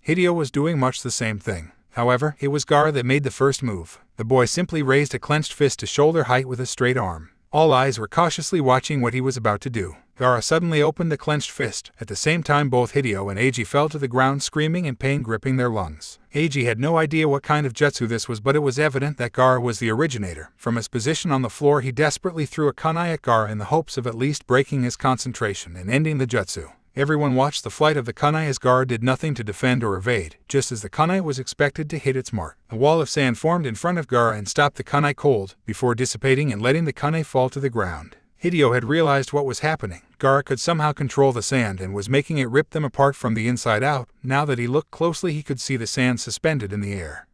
Hideo was doing much the same thing. However, it was Gaara that made the first move. The boy simply raised a clenched fist to shoulder height with a straight arm. All eyes were cautiously watching what he was about to do. Gaara suddenly opened the clenched fist. At the same time, both Hideo and Eiji fell to the ground screaming in pain, gripping their lungs. Eiji had no idea what kind of jutsu this was, but it was evident that Gaara was the originator. From his position on the floor, he desperately threw a kunai at Gaara in the hopes of at least breaking his concentration and ending the jutsu. Everyone watched the flight of the kunai as Gaara did nothing to defend or evade, just as the kunai was expected to hit its mark. A wall of sand formed in front of Gaara and stopped the kunai cold, before dissipating and letting the kunai fall to the ground. Hideo had realized what was happening. Gaara could somehow control the sand and was making it rip them apart from the inside out. Now that he looked closely, he could see the sand suspended in the air.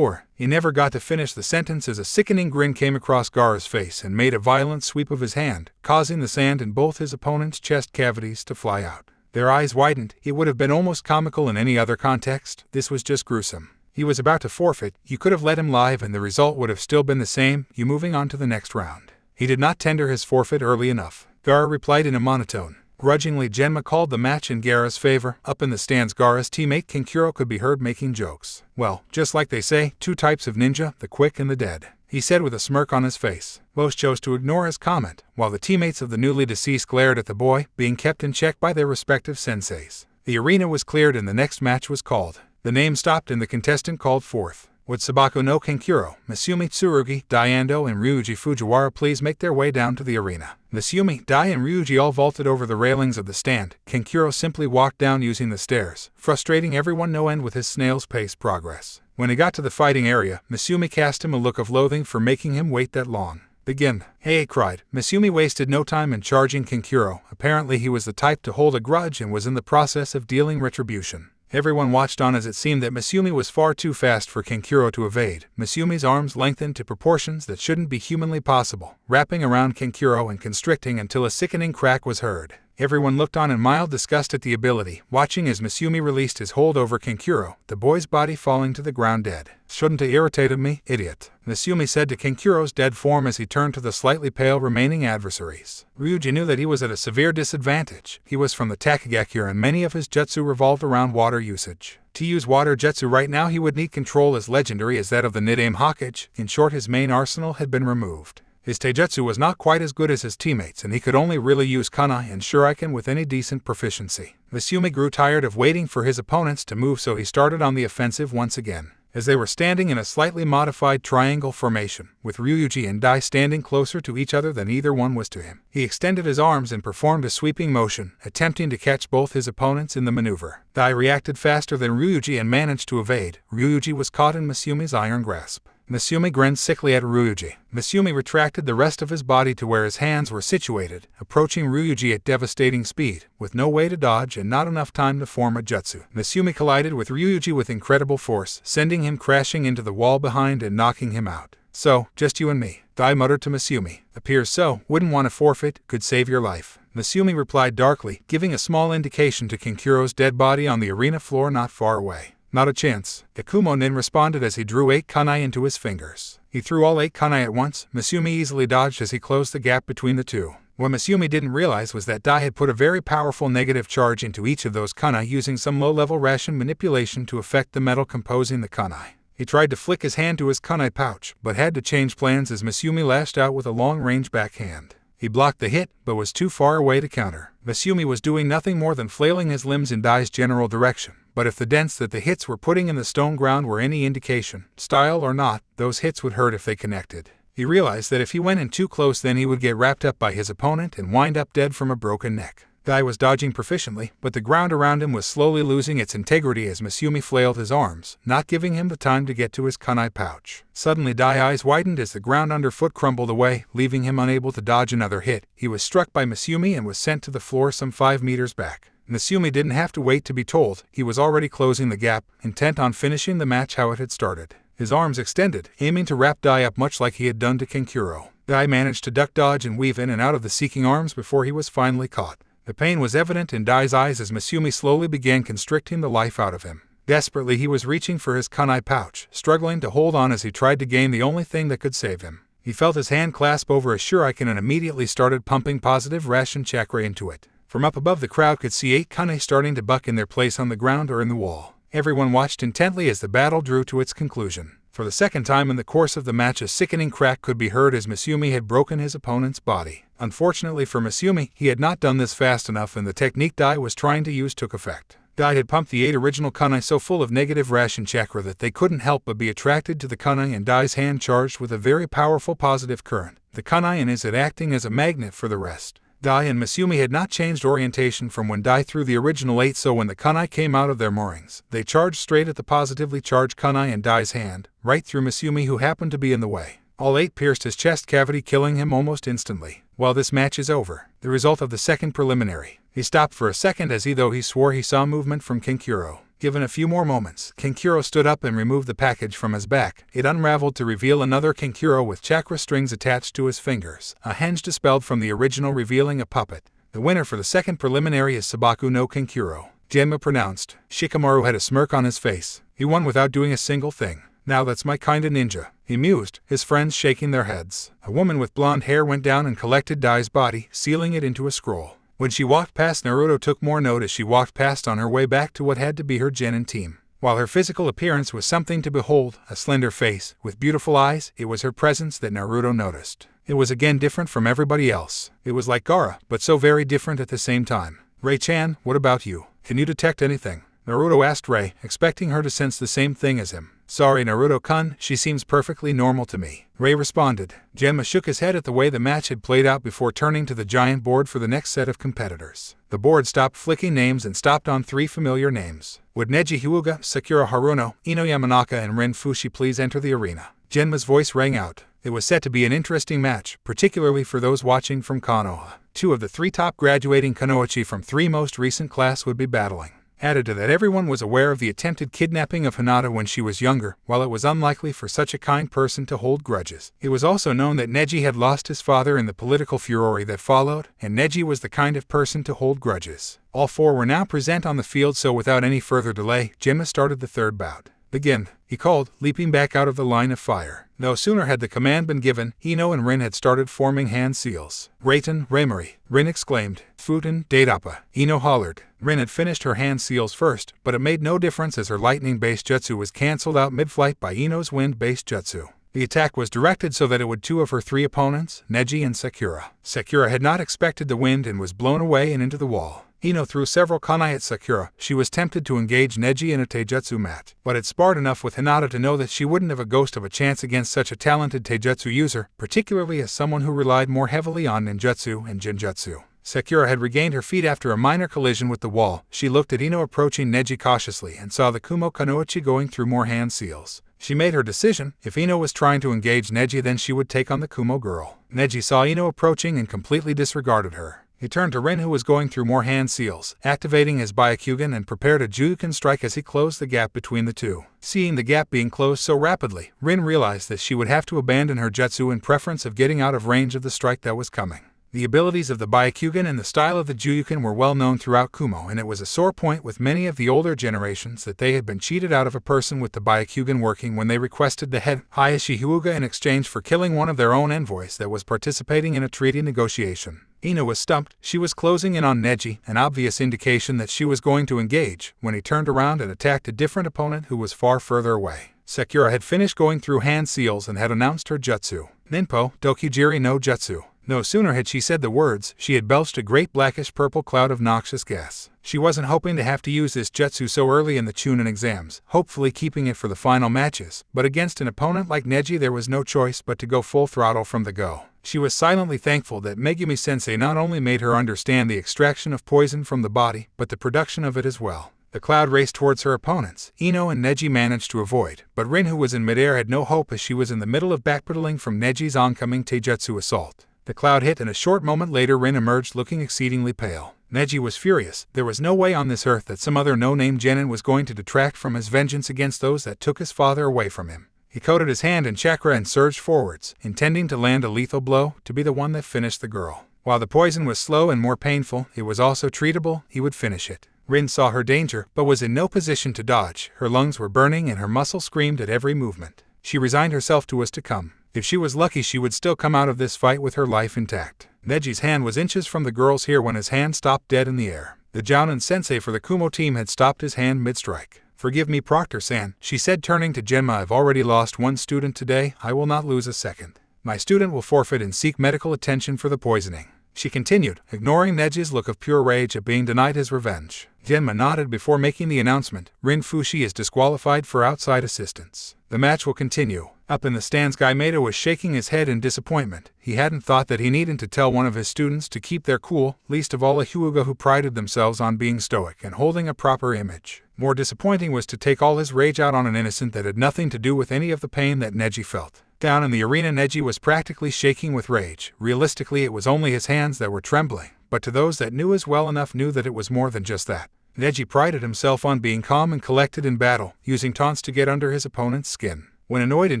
He never got to finish the sentence as a sickening grin came across Gaara's face and made a violent sweep of his hand, causing the sand in both his opponent's chest cavities to fly out. Their eyes widened. It would have been almost comical in any other context. This was just gruesome. He was about to forfeit. You could have let him live and the result would have still been the same, you moving on to the next round. He did not tender his forfeit early enough. Gaara replied in a monotone. Grudgingly, Genma called the match in Gaara's favor. Up in the stands, Gaara's teammate Kankuro could be heard making jokes. Well, just like they say, 2 types of ninja, the quick and the dead, he said with a smirk on his face. Most chose to ignore his comment, while the teammates of the newly deceased glared at the boy, being kept in check by their respective senseis. The arena was cleared and the next match was called. The name stopped and the contestant called forth. Would Sabaku no Kankuro, Masumi Tsurugi, Daiando, and Ryuji Fujiwara please make their way down to the arena? Masumi, Dai, and Ryuji all vaulted over the railings of the stand. Kankuro simply walked down using the stairs, frustrating everyone no end with his snail's pace progress. When he got to the fighting area, Masumi cast him a look of loathing for making him wait that long. Begin. Hey, cried. Masumi wasted no time in charging Kankuro. Apparently he was the type to hold a grudge and was in the process of dealing retribution. Everyone watched on as it seemed that Masumi was far too fast for Kankuro to evade. Masumi's arms lengthened to proportions that shouldn't be humanly possible, wrapping around Kankuro and constricting until a sickening crack was heard. Everyone looked on in mild disgust at the ability, watching as Masumi released his hold over Kankuro, the boy's body falling to the ground dead. Shouldn't have irritated me, idiot, Masumi said to Kankuro's dead form as he turned to the slightly pale remaining adversaries. Ryuji knew that he was at a severe disadvantage. He was from the Takagakure and many of his jutsu revolved around water usage. To use water jutsu right now he would need control as legendary as that of the Nidaime Hokage. In short, his main arsenal had been removed. His taijutsu was not quite as good as his teammates and he could only really use kunai and shuriken with any decent proficiency. Masumi grew tired of waiting for his opponents to move, so he started on the offensive once again. As they were standing in a slightly modified triangle formation, with Ryuji and Dai standing closer to each other than either one was to him, he extended his arms and performed a sweeping motion, attempting to catch both his opponents in the maneuver. Dai reacted faster than Ryuji and managed to evade. Ryuji was caught in Masumi's iron grasp. Masumi grinned sickly at Ryuji. Masumi retracted the rest of his body to where his hands were situated, approaching Ryuji at devastating speed, with no way to dodge and not enough time to form a jutsu. Masumi collided with Ryuji with incredible force, sending him crashing into the wall behind and knocking him out. So, just you and me, Dai muttered to Masumi. Appears so. Wouldn't want to forfeit, could save your life. Masumi replied darkly, giving a small indication to Kankuro's dead body on the arena floor not far away. Not a chance, Ikumo Nin responded as he drew 8 kunai into his fingers. He threw all 8 kunai at once. Masumi easily dodged as he closed the gap between the two. What Masumi didn't realize was that Dai had put a very powerful negative charge into each of those kunai using some low-level ration manipulation to affect the metal composing the kunai. He tried to flick his hand to his kunai pouch, but had to change plans as Masumi lashed out with a long-range backhand. He blocked the hit, but was too far away to counter. Masumi was doing nothing more than flailing his limbs in Dai's general direction, but if the dents that the hits were putting in the stone ground were any indication, style or not, those hits would hurt if they connected. He realized that if he went in too close then he would get wrapped up by his opponent and wind up dead from a broken neck. Dai was dodging proficiently, but the ground around him was slowly losing its integrity as Masumi flailed his arms, not giving him the time to get to his kunai pouch. Suddenly Dai's eyes widened as the ground underfoot crumbled away, leaving him unable to dodge another hit. He was struck by Masumi and was sent to the floor some 5 meters back. Masumi didn't have to wait to be told, he was already closing the gap, intent on finishing the match how it had started. His arms extended, aiming to wrap Dai up much like he had done to Kankuro. Dai managed to duck, dodge, and weave in and out of the seeking arms before he was finally caught. The pain was evident in Dai's eyes as Masumi slowly began constricting the life out of him. Desperately he was reaching for his kunai pouch, struggling to hold on as he tried to gain the only thing that could save him. He felt his hand clasp over a shuriken and immediately started pumping positive ration chakra into it. From up above the crowd could see 8 kunai starting to buck in their place on the ground or in the wall. Everyone watched intently as the battle drew to its conclusion. For the second time in the course of the match a sickening crack could be heard as Masumi had broken his opponent's body. Unfortunately for Masumi, he had not done this fast enough and the technique Dai was trying to use took effect. Dai had pumped the 8 original kunai so full of negative ration chakra that they couldn't help but be attracted to the kunai and Dai's hand charged with a very powerful positive current. The kunai in his it acting as a magnet for the rest. Dai and Masumi had not changed orientation from when Dai threw the original 8, so when the kunai came out of their moorings, they charged straight at the positively charged kunai in Dai's hand, right through Masumi who happened to be in the way. All 8 pierced his chest cavity, killing him almost instantly. While this match is over, the result of the second preliminary. He stopped for a second as though he swore he saw movement from Kankuro. Given a few more moments, Kankuro stood up and removed the package from his back. It unraveled to reveal another Kankuro with chakra strings attached to his fingers, a henge dispelled from the original revealing a puppet. The winner for the second preliminary is Sabaku no Kankuro. Genma pronounced. Shikamaru had a smirk on his face. He won without doing a single thing. Now that's my kinda ninja, he mused, his friends shaking their heads. A woman with blonde hair went down and collected Dai's body, sealing it into a scroll. When she walked past, Naruto took more note as she walked past on her way back to what had to be her genin team. While her physical appearance was something to behold, a slender face, with beautiful eyes, it was her presence that Naruto noticed. It was again different from everybody else. It was like Gaara, but so very different at the same time. Rei-chan, what about you? Can you detect anything? Naruto asked Rei, expecting her to sense the same thing as him. Sorry Naruto-kun, she seems perfectly normal to me. Rei responded. Genma shook his head at the way the match had played out before turning to the giant board for the next set of competitors. The board stopped flicking names and stopped on 3 familiar names. Would Neji Hyuga, Sakura Haruno, Ino Yamanaka and Rin Fushi please enter the arena? Genma's voice rang out. It was set to be an interesting match, particularly for those watching from Konoha. 2 of the 3 top graduating Kunoichi from 3 most recent class would be battling. Added to that, everyone was aware of the attempted kidnapping of Hinata when she was younger, while it was unlikely for such a kind person to hold grudges. It was also known that Neji had lost his father in the political furore that followed, and Neji was the kind of person to hold grudges. All 4 were now present on the field, so without any further delay, Genma started the third bout. Begin, he called, leaping back out of the line of fire. No sooner had the command been given, Ino and Rin had started forming hand seals. Reitan, Reimari, Rin exclaimed. Futen, Daidappa. Ino hollered. Rin had finished her hand seals first, but it made no difference as her lightning-based jutsu was cancelled out mid-flight by Ino's wind-based jutsu. The attack was directed so that it would 2 of her 3 opponents, Neji and Sakura. Sakura had not expected the wind and was blown away and into the wall. Ino threw several kunai at Sakura. She was tempted to engage Neji in a taijutsu match, but had sparred enough with Hinata to know that she wouldn't have a ghost of a chance against such a talented taijutsu user, particularly as someone who relied more heavily on ninjutsu and genjutsu. Sakura had regained her feet after a minor collision with the wall. She looked at Ino approaching Neji cautiously and saw the Kumo Kunoichi going through more hand seals. She made her decision. If Ino was trying to engage Neji, then she would take on the Kumo girl. Neji saw Ino approaching and completely disregarded her. He turned to Rin, who was going through more hand seals, activating his Byakugan and prepared a Juuken strike as he closed the gap between the 2. Seeing the gap being closed so rapidly, Rin realized that she would have to abandon her jutsu in preference of getting out of range of the strike that was coming. The abilities of the Byakugan and the style of the Juuken were well known throughout Kumo, and it was a sore point with many of the older generations that they had been cheated out of a person with the Byakugan working when they requested the head Hayashi Hyuga in exchange for killing one of their own envoys that was participating in a treaty negotiation. Ino was stumped. She was closing in on Neji, an obvious indication that she was going to engage, when he turned around and attacked a different opponent who was far further away. Sakura had finished going through hand seals and had announced her jutsu. Ninpo, Dokujiri no Jutsu. No sooner had she said the words, she had belched a great blackish-purple cloud of noxious gas. She wasn't hoping to have to use this jutsu so early in the Chunin exams, hopefully keeping it for the final matches, but against an opponent like Neji there was no choice but to go full throttle from the go. She was silently thankful that Megumi-sensei not only made her understand the extraction of poison from the body, but the production of it as well. The cloud raced towards her opponents. Ino and Neji managed to avoid, but Rin, who was in midair, had no hope as she was in the middle of backpedaling from Neji's oncoming taijutsu assault. The cloud hit, and a short moment later Rin emerged looking exceedingly pale. Neji was furious. There was no way on this earth that some other no-name genin was going to detract from his vengeance against those that took his father away from him. He coated his hand in chakra and surged forwards, intending to land a lethal blow, to be the one that finished the girl. While the poison was slow and more painful, it was also treatable. He would finish it. Rin saw her danger, but was in no position to dodge. Her lungs were burning and her muscles screamed at every movement. She resigned herself to what's to come. If she was lucky, she would still come out of this fight with her life intact. Neji's hand was inches from the girl's here when his hand stopped dead in the air. The Jounin sensei for the Kumo team had stopped his hand mid-strike. "Forgive me, Proctor-san," she said, turning to Genma. "I've already lost one student today. I will not lose a second. My student will forfeit and seek medical attention for the poisoning," she continued, ignoring Neji's look of pure rage at being denied his revenge. Genma nodded before making the announcement, "Rin Fushi is disqualified for outside assistance. The match will continue." Up in the stands, Gaimeda was shaking his head in disappointment. He hadn't thought that he needed to tell one of his students to keep their cool, least of all a Hyuga who prided themselves on being stoic and holding a proper image. More disappointing was to take all his rage out on an innocent that had nothing to do with any of the pain that Neji felt. Down in the arena, Neji was practically shaking with rage. Realistically, it was only his hands that were trembling, but to those that knew as well enough knew that it was more than just that. Neji prided himself on being calm and collected in battle, using taunts to get under his opponent's skin. When annoyed in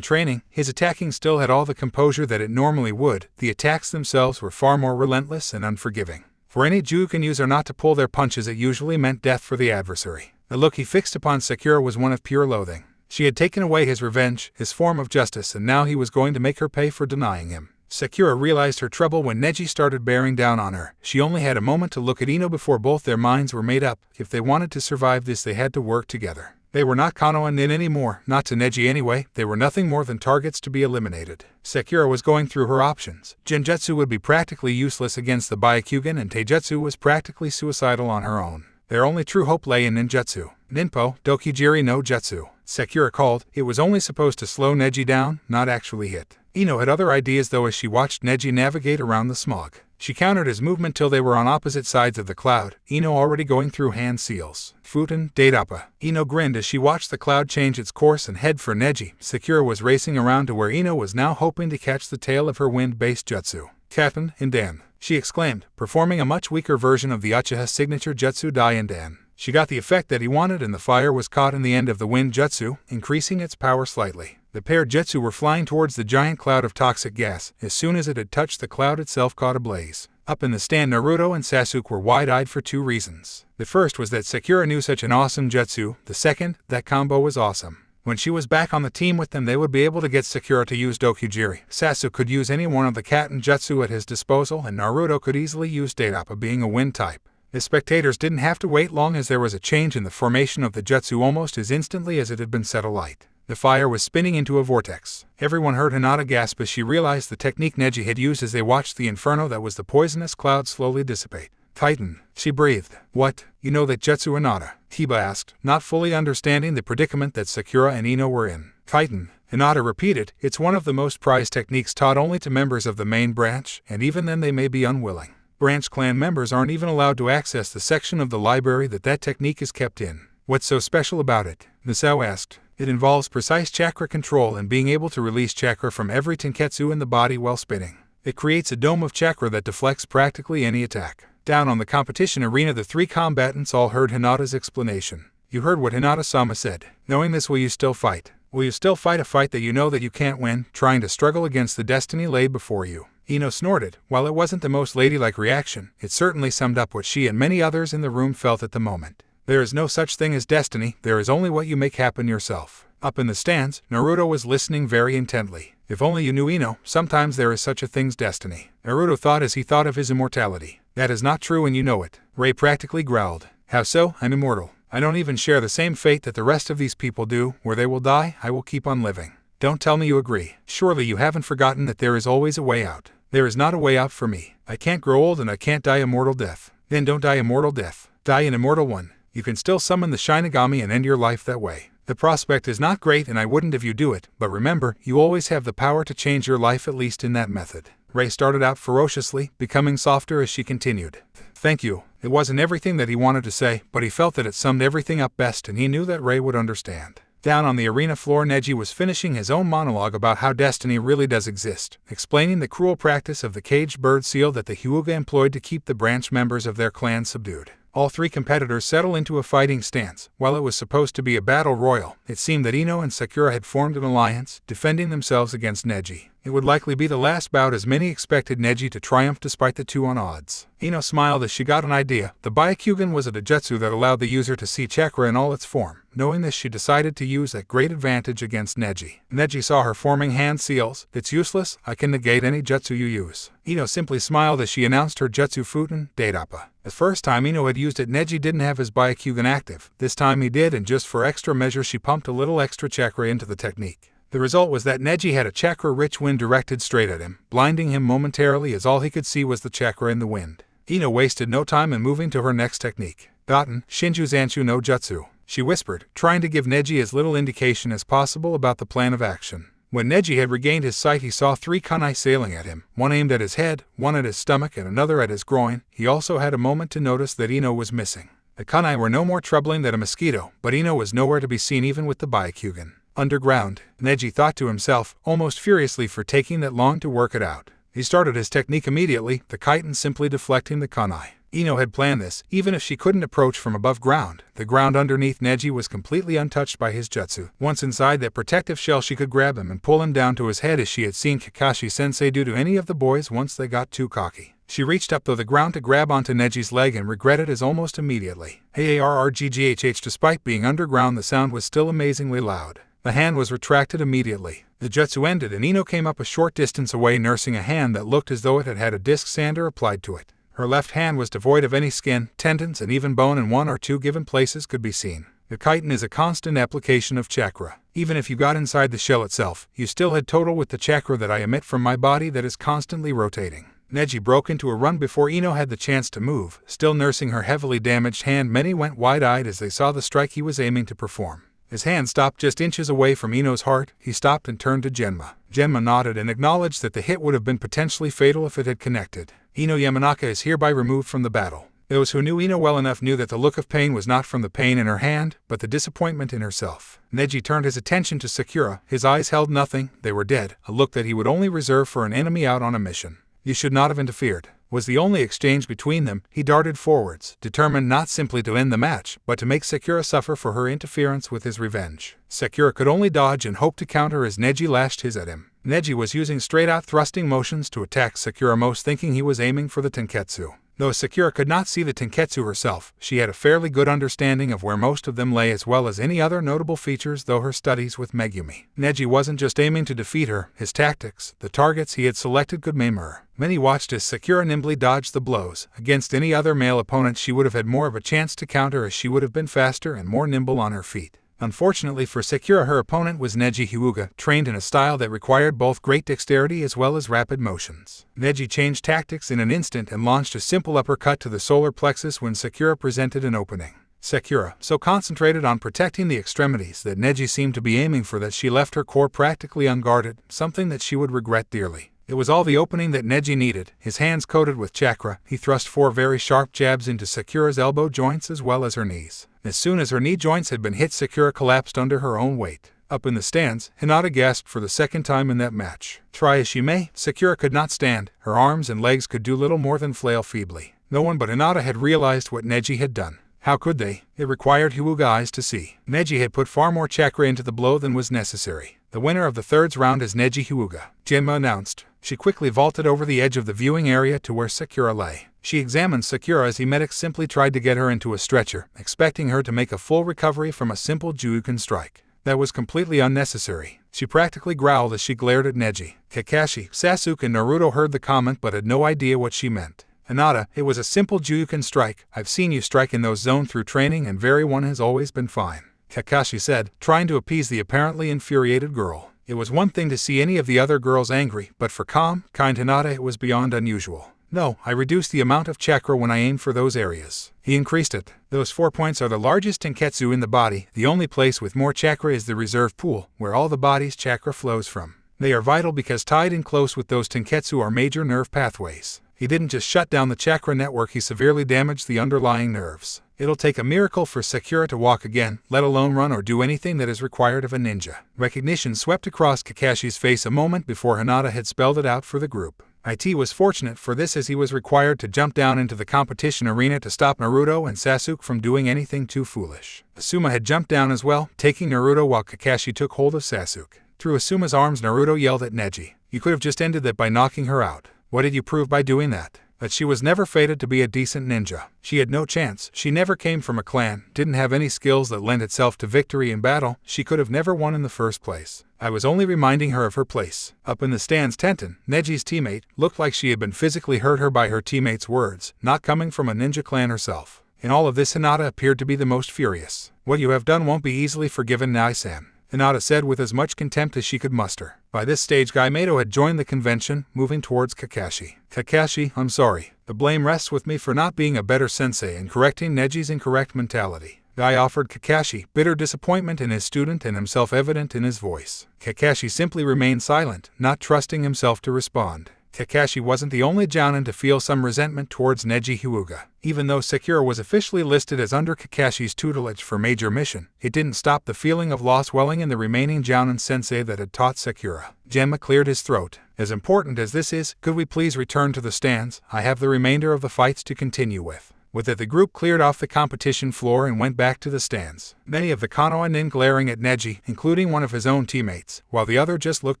training, his attacking still had all the composure that it normally would. The attacks themselves were far more relentless and unforgiving. For any Juken user not to pull their punches, it usually meant death for the adversary. The look he fixed upon Sakura was one of pure loathing. She had taken away his revenge, his form of justice, and now he was going to make her pay for denying him. Sakura realized her trouble when Neji started bearing down on her. She only had a moment to look at Ino before both their minds were made up. If they wanted to survive this, they had to work together. They were not Kano and Nin anymore, not to Neji anyway. They were nothing more than targets to be eliminated. Sakura was going through her options. Genjutsu would be practically useless against the Byakugan, and Taijutsu was practically suicidal on her own. Their only true hope lay in ninjutsu. Ninpo, Dokijiri no Jutsu. Sakura called. It was only supposed to slow Neji down, not actually hit. Ino had other ideas though as she watched Neji navigate around the smog. She countered his movement till they were on opposite sides of the cloud, Ino already going through hand seals. Futen, Daidappa. Ino grinned as she watched the cloud change its course and head for Neji. Sakura was racing around to where Ino was now hoping to catch the tail of her wind-based jutsu. Kappen, Indan, she exclaimed, performing a much weaker version of the Uchiha signature jutsu Dai Indan. She got the effect that he wanted, and the fire was caught in the end of the wind jutsu, increasing its power slightly. The paired jutsu were flying towards the giant cloud of toxic gas. As soon as it had touched, the cloud itself caught ablaze. Up in the stand, Naruto and Sasuke were wide-eyed for two reasons. The first was that Sakura knew such an awesome jutsu. The second, that combo was awesome. When she was back on the team with them, they would be able to get Sakura to use Dokujiri. Sasuke could use any one of the Katten jutsu at his disposal, and Naruto could easily use Daidappa, being a wind type. The spectators didn't have to wait long, as there was a change in the formation of the jutsu almost as instantly as it had been set alight. The fire was spinning into a vortex. Everyone heard Hinata gasp as she realized the technique Neji had used as they watched the inferno that was the poisonous cloud slowly dissipate. Titan, she breathed. What? You know that jutsu, Hinata? Hiba asked, not fully understanding the predicament that Sakura and Ino were in. Titan, Hinata repeated. It's one of the most prized techniques taught only to members of the main branch, and even then they may be unwilling. Branch clan members aren't even allowed to access the section of the library that technique is kept in. What's so special about it? Misao asked. It involves precise chakra control and being able to release chakra from every tenketsu in the body while spinning. It creates a dome of chakra that deflects practically any attack. Down on the competition arena, the three combatants all heard Hinata's explanation. You heard what Hinata-sama said. Knowing this, will you still fight? Will you still fight a fight that you know that you can't win, trying to struggle against the destiny laid before you? Ino snorted. While it wasn't the most ladylike reaction, it certainly summed up what she and many others in the room felt at the moment. There is no such thing as destiny, there is only what you make happen yourself. Up in the stands, Naruto was listening very intently. If only you knew, Ino, sometimes there is such a thing's destiny. Naruto thought as he thought of his immortality. That is not true and you know it. Ray practically growled. How so? I'm immortal. I don't even share the same fate that the rest of these people do. Where they will die, I will keep on living. Don't tell me you agree. Surely you haven't forgotten that there is always a way out. There is not a way out for me. I can't grow old and I can't die a mortal death. Then don't die a mortal death. Die an immortal one. You can still summon the Shinigami and end your life that way. The prospect is not great and I wouldn't if you do it, but remember, you always have the power to change your life at least in that method. Rei started out ferociously, becoming softer as she continued. Thank you. It wasn't everything that he wanted to say, but he felt that it summed everything up best and he knew that Rei would understand. Down on the arena floor, Neji was finishing his own monologue about how destiny really does exist, explaining the cruel practice of the caged bird seal that the Hyuga employed to keep the branch members of their clan subdued. All three competitors settle into a fighting stance. While it was supposed to be a battle royal, it seemed that Ino and Sakura had formed an alliance, defending themselves against Neji. It would likely be the last bout as many expected Neji to triumph despite the 2 on odds. Ino smiled as she got an idea. The Byakugan was a dojutsu that allowed the user to see chakra in all its form. Knowing this, she decided to use at great advantage against Neji. Neji saw her forming hand seals. It's useless, I can negate any jutsu you use. Ino simply smiled as she announced her jutsu Futen, Daidappa. The first time Ino had used it, Neji didn't have his Byakugan active. This time he did, and just for extra measure she pumped a little extra chakra into the technique. The result was that Neji had a chakra-rich wind directed straight at him, blinding him momentarily as all he could see was the chakra in the wind. Ino wasted no time in moving to her next technique. Daten, Shinju Zanshu no Jutsu, she whispered, trying to give Neji as little indication as possible about the plan of action. When Neji had regained his sight, he saw 3 kunai sailing at him, one aimed at his head, one at his stomach, and another at his groin. He also had a moment to notice that Ino was missing. The kunai were no more troubling than a mosquito, but Ino was nowhere to be seen even with the Byakugan. Underground, Neji thought to himself, almost furiously for taking that long to work it out. He started his technique immediately, the chitin simply deflecting the kunai. Ino had planned this, even if she couldn't approach from above ground. The ground underneath Neji was completely untouched by his jutsu. Once inside that protective shell, she could grab him and pull him down to his head as she had seen Kakashi-sensei do to any of the boys once they got too cocky. She reached up through the ground to grab onto Neji's leg and regretted it almost immediately. Arrgghh, despite being underground, the sound was still amazingly loud. The hand was retracted immediately. The jutsu ended and Ino came up a short distance away nursing a hand that looked as though it had had a disc sander applied to it. Her left hand was devoid of any skin, tendons, and even bone in 1 or 2 given places could be seen. The chitin is a constant application of chakra. Even if you got inside the shell itself, you still had total with the chakra that I emit from my body that is constantly rotating. Neji broke into a run before Ino had the chance to move. Still nursing her heavily damaged hand, many went wide-eyed as they saw the strike he was aiming to perform. His hand stopped just inches away from Ino's heart. He stopped and turned to Genma. Genma nodded and acknowledged that the hit would have been potentially fatal if it had connected. Ino Yamanaka is hereby removed from the battle. Those who knew Ino well enough knew that the look of pain was not from the pain in her hand, but the disappointment in herself. Neji turned his attention to Sakura. His eyes held nothing, they were dead, a look that he would only reserve for an enemy out on a mission. You should not have interfered, was the only exchange between them. He darted forwards, determined not simply to end the match, but to make Sakura suffer for her interference with his revenge. Sakura could only dodge and hope to counter as Neji lashed his at him. Neji was using straight-out thrusting motions to attack Sakura, most thinking he was aiming for the tenketsu. Though Sakura could not see the tenketsu herself, she had a fairly good understanding of where most of them lay as well as any other notable features through her studies with Megumi. Neji wasn't just aiming to defeat her, his tactics, the targets he had selected could maim her. Many watched as Sakura nimbly dodged the blows. Against any other male opponent she would have had more of a chance to counter as she would have been faster and more nimble on her feet. Unfortunately for Sakura, her opponent was Neji Hyuga, trained in a style that required both great dexterity as well as rapid motions. Neji changed tactics in an instant and launched a simple uppercut to the solar plexus when Sakura presented an opening. Sakura, so concentrated on protecting the extremities that Neji seemed to be aiming for that she left her core practically unguarded, something that she would regret dearly. It was all the opening that Neji needed. His hands coated with chakra, he thrust 4 very sharp jabs into Sakura's elbow joints as well as her knees. As soon as her knee joints had been hit, Sakura collapsed under her own weight. Up in the stands, Hinata gasped for the second time in that match. Try as she may, Sakura could not stand. Her arms and legs could do little more than flail feebly. No one but Hinata had realized what Neji had done. How could they? It required Hyuga eyes to see. Neji had put far more chakra into the blow than was necessary. The winner of the third round is Neji Hyuga, Genma announced. She quickly vaulted over the edge of the viewing area to where Sakura lay. She examined Sakura as medics simply tried to get her into a stretcher, expecting her to make a full recovery from a simple Juuken strike. That was completely unnecessary. She practically growled as she glared at Neji. Kakashi, Sasuke and Naruto heard the comment but had no idea what she meant. Hinata, it was a simple Juuken strike. I've seen you strike in those zones through training and very one has always been fine, Kakashi said, trying to appease the apparently infuriated girl. It was one thing to see any of the other girls angry, but for calm, kind Hinata it was beyond unusual. No, I reduced the amount of chakra when I aimed for those areas. He increased it. Those 4 points are the largest tenketsu in the body. The only place with more chakra is the reserve pool, where all the body's chakra flows from. They are vital because tied in close with those tenketsu are major nerve pathways. He didn't just shut down the chakra network, he severely damaged the underlying nerves. It'll take a miracle for Sakura to walk again, let alone run or do anything that is required of a ninja. Recognition swept across Kakashi's face a moment before Hinata had spelled it out for the group. IT was fortunate for this as he was required to jump down into the competition arena to stop Naruto and Sasuke from doing anything too foolish. Asuma had jumped down as well, taking Naruto while Kakashi took hold of Sasuke. Through Asuma's arms, Naruto yelled at Neji. You could have just ended that by knocking her out. What did you prove by doing that? That she was never fated to be a decent ninja. She had no chance. She never came from a clan, didn't have any skills that lent itself to victory in battle. She could have never won in the first place. I was only reminding her of her place. Up in the stands, Tenten, Neji's teammate, looked like she had been physically hurt her by her teammate's words, not coming from a ninja clan herself. In all of this, Hinata appeared to be the most furious. What you have done won't be easily forgiven, Nai-san, Hinata said with as much contempt as she could muster. By this stage, Gaimedo had joined the convention, moving towards Kakashi. Kakashi, I'm sorry. The blame rests with me for not being a better sensei and correcting Neji's incorrect mentality. Gai offered Kakashi, bitter disappointment in his student and himself evident in his voice. Kakashi simply remained silent, not trusting himself to respond. Kakashi wasn't the only jounin to feel some resentment towards Neji Hyuga. Even though Sakura was officially listed as under Kakashi's tutelage for major mission, it didn't stop the feeling of loss welling in the remaining jounin sensei that had taught Sakura. Genma cleared his throat. As important as this is, could we please return to the stands? I have the remainder of the fights to continue with. With it, the group cleared off the competition floor and went back to the stands. Many of the Konoha nin glaring at Neji, including one of his own teammates, while the other just looked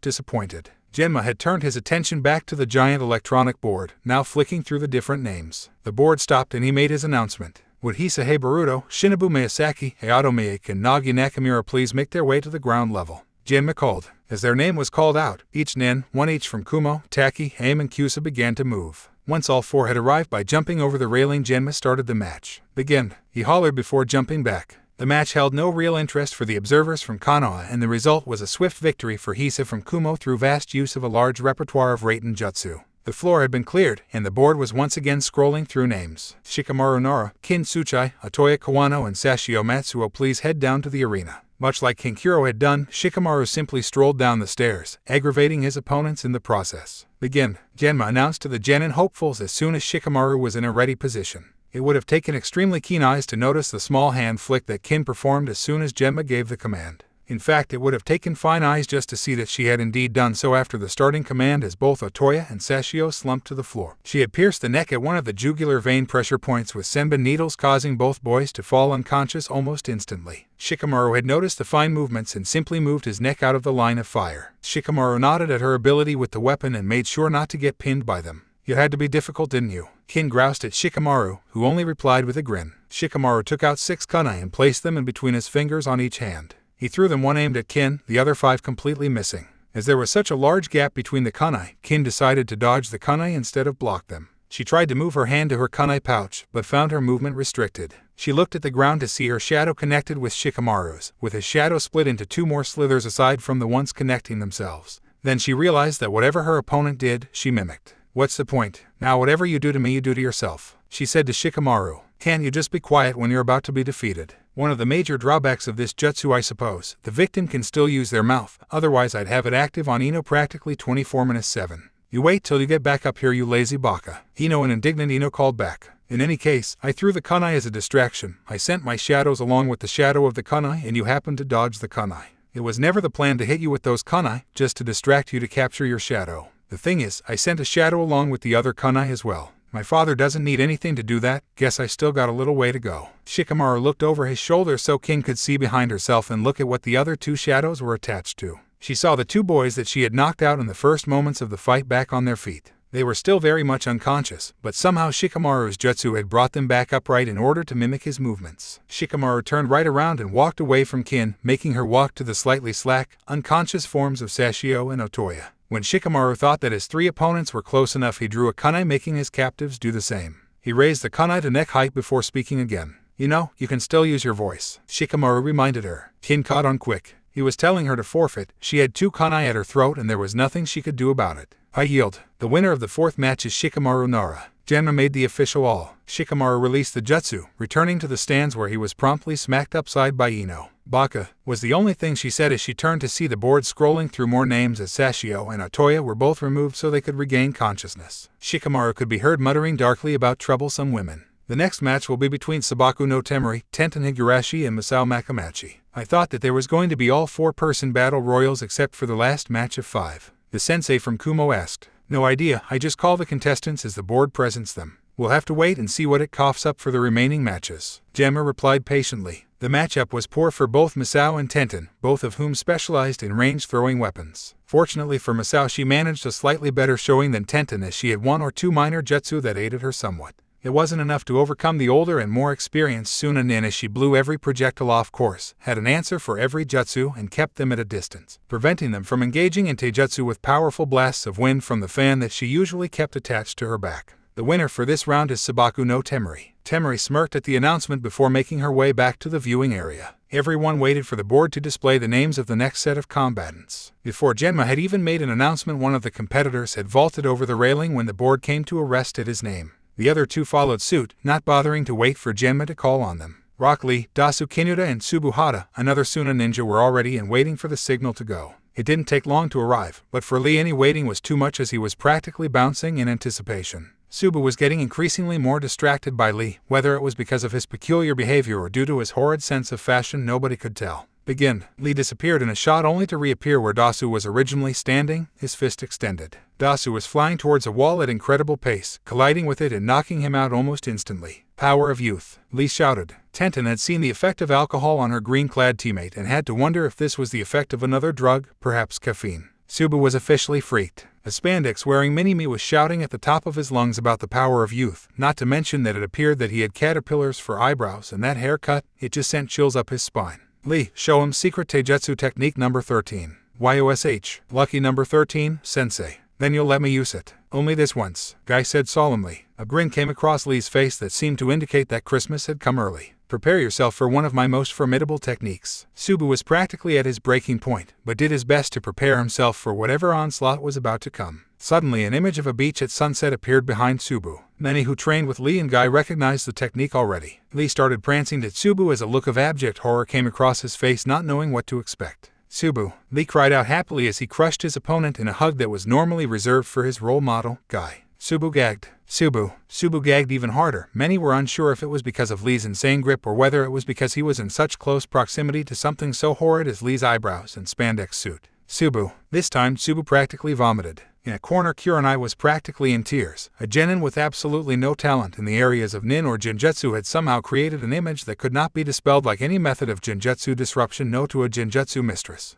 disappointed. Genma had turned his attention back to the giant electronic board, now flicking through the different names. The board stopped and he made his announcement. Would Hisahei Baruto, Shinobu Miyazaki, Hayato Miyake, and Nagi Nakamura please make their way to the ground level? Genma called. As their name was called out, each nin, one each from Kumo, Taki, Haim, and Kyusa began to move. Once all four had arrived by jumping over the railing, Genma started the match. Begin, he hollered before jumping back. The match held no real interest for the observers from Konoha, and the result was a swift victory for Hisa from Kumo through vast use of a large repertoire of Raiten Jutsu. The floor had been cleared, and the board was once again scrolling through names. Shikamaru Nara, Kin Tsuchai, Otoya Kawano, and Sashio Matsuo please head down to the arena. Much like Kinkuro had done, Shikamaru simply strolled down the stairs, aggravating his opponents in the process. Begin, Genma announced to the Genin hopefuls as soon as Shikamaru was in a ready position. It would have taken extremely keen eyes to notice the small hand flick that Kin performed as soon as Genma gave the command. In fact, it would have taken fine eyes just to see that she had indeed done so after the starting command, as both Otoya and Sashio slumped to the floor. She had pierced the neck at one of the jugular vein pressure points with senbon needles, causing both boys to fall unconscious almost instantly. Shikamaru had noticed the fine movements and simply moved his neck out of the line of fire. Shikamaru nodded at her ability with the weapon and made sure not to get pinned by them. You had to be difficult, didn't you? Kin groused at Shikamaru, who only replied with a grin. Shikamaru took out 6 kunai and placed them in between his fingers on each hand. He threw them, one aimed at Kin, the other 5 completely missing. As there was such a large gap between the kunai, Kin decided to dodge the kunai instead of block them. She tried to move her hand to her kunai pouch, but found her movement restricted. She looked at the ground to see her shadow connected with Shikamaru's, with his shadow split into 2 more slithers aside from the ones connecting themselves. Then she realized that whatever her opponent did, she mimicked. What's the point? Now whatever you do to me, you do to yourself, she said to Shikamaru. Can't you just be quiet when you're about to be defeated? One of the major drawbacks of this jutsu, I suppose, the victim can still use their mouth, otherwise I'd have it active on Ino practically 24/7. You wait till you get back up here, you lazy baka. Ino, an indignant Ino, called back. In any case, I threw the kunai as a distraction. I sent my shadows along with the shadow of the kunai, and you happened to dodge the kunai. It was never the plan to hit you with those kunai, just to distract you to capture your shadow. The thing is, I sent a shadow along with the other kunai as well. My father doesn't need anything to do that. Guess I still got a little way to go. Shikamaru looked over his shoulder so Kin could see behind herself and look at what the other 2 shadows were attached to. She saw the 2 boys that she had knocked out in the first moments of the fight back on their feet. They were still very much unconscious, but somehow Shikamaru's jutsu had brought them back upright in order to mimic his movements. Shikamaru turned right around and walked away from Kin, making her walk to the slightly slack, unconscious forms of Sashio and Otoya. When Shikamaru thought that his 3 opponents were close enough, he drew a kunai, making his captives do the same. He raised the kunai to neck height before speaking again. You know, you can still use your voice, Shikamaru reminded her. Kin caught on quick. He was telling her to forfeit. She had 2 kunai at her throat and there was nothing she could do about it. I yield. The winner of the 4th match is Shikamaru Nara. Genma made the official all. Shikamaru released the jutsu, returning to the stands where he was promptly smacked upside by Ino. Baka was the only thing she said as she turned to see the board scrolling through more names as Sashio and Otoya were both removed so they could regain consciousness. Shikamaru could be heard muttering darkly about troublesome women. The next match will be between Sabaku no Temari, Tenten Higurashi and Masao Makamachi. I thought that there was going to be all 4-person battle royals except for the last match of 5. The sensei from Kumo asked. No idea, I just call the contestants as the board presents them. We'll have to wait and see what it coughs up for the remaining matches. Genma replied patiently. The matchup was poor for both Masao and Tenten, both of whom specialized in range-throwing weapons. Fortunately for Masao, she managed a slightly better showing than Tenten as she had 1 or 2 minor jutsu that aided her somewhat. It wasn't enough to overcome the older and more experienced Sunanin as she blew every projectile off course, had an answer for every jutsu and kept them at a distance, preventing them from engaging in taijutsu with powerful blasts of wind from the fan that she usually kept attached to her back. The winner for this round is Sabaku no Temari. Temari smirked at the announcement before making her way back to the viewing area. Everyone waited for the board to display the names of the next set of combatants. Before Genma had even made an announcement, one of the competitors had vaulted over the railing when the board came to a rest at his name. The other 2 followed suit, not bothering to wait for Genma to call on them. Rock Lee, Dasu Kinuta and Tsubuhata, another Suna ninja, were already in waiting for the signal to go. It didn't take long to arrive, but for Lee any waiting was too much as he was practically bouncing in anticipation. Subu was getting increasingly more distracted by Lee, whether it was because of his peculiar behavior or due to his horrid sense of fashion nobody could tell. Begin. Lee disappeared in a shot only to reappear where Dasu was originally standing, his fist extended. Dasu was flying towards a wall at incredible pace, colliding with it and knocking him out almost instantly. Power of youth, Lee shouted. Tenten had seen the effect of alcohol on her green-clad teammate and had to wonder if this was the effect of another drug, perhaps caffeine. Subu was officially freaked. A spandex-wearing mini-me was shouting at the top of his lungs about the power of youth, not to mention that it appeared that he had caterpillars for eyebrows and that haircut, it just sent chills up his spine. Lee, show him secret taijutsu technique number 13. YOSH, lucky number 13, sensei. Then you'll let me use it. Only this once, Guy said solemnly. A grin came across Lee's face that seemed to indicate that Christmas had come early. Prepare yourself for one of my most formidable techniques. Subu was practically at his breaking point, but did his best to prepare himself for whatever onslaught was about to come. Suddenly, an image of a beach at sunset appeared behind Subu. Many who trained with Lee and Guy recognized the technique already. Lee started prancing at Subu as a look of abject horror came across his face, not knowing what to expect. Subu, Lee cried out happily as he crushed his opponent in a hug that was normally reserved for his role model, Guy. Subu gagged. Subu gagged even harder. Many were unsure if it was because of Lee's insane grip or whether it was because he was in such close proximity to something so horrid as Lee's eyebrows and spandex suit. Subu. This time, Subu practically vomited. In a corner, Kurenai was practically in tears. A genin with absolutely no talent in the areas of nin or genjutsu had somehow created an image that could not be dispelled like any method of genjutsu disruption known to a genjutsu mistress.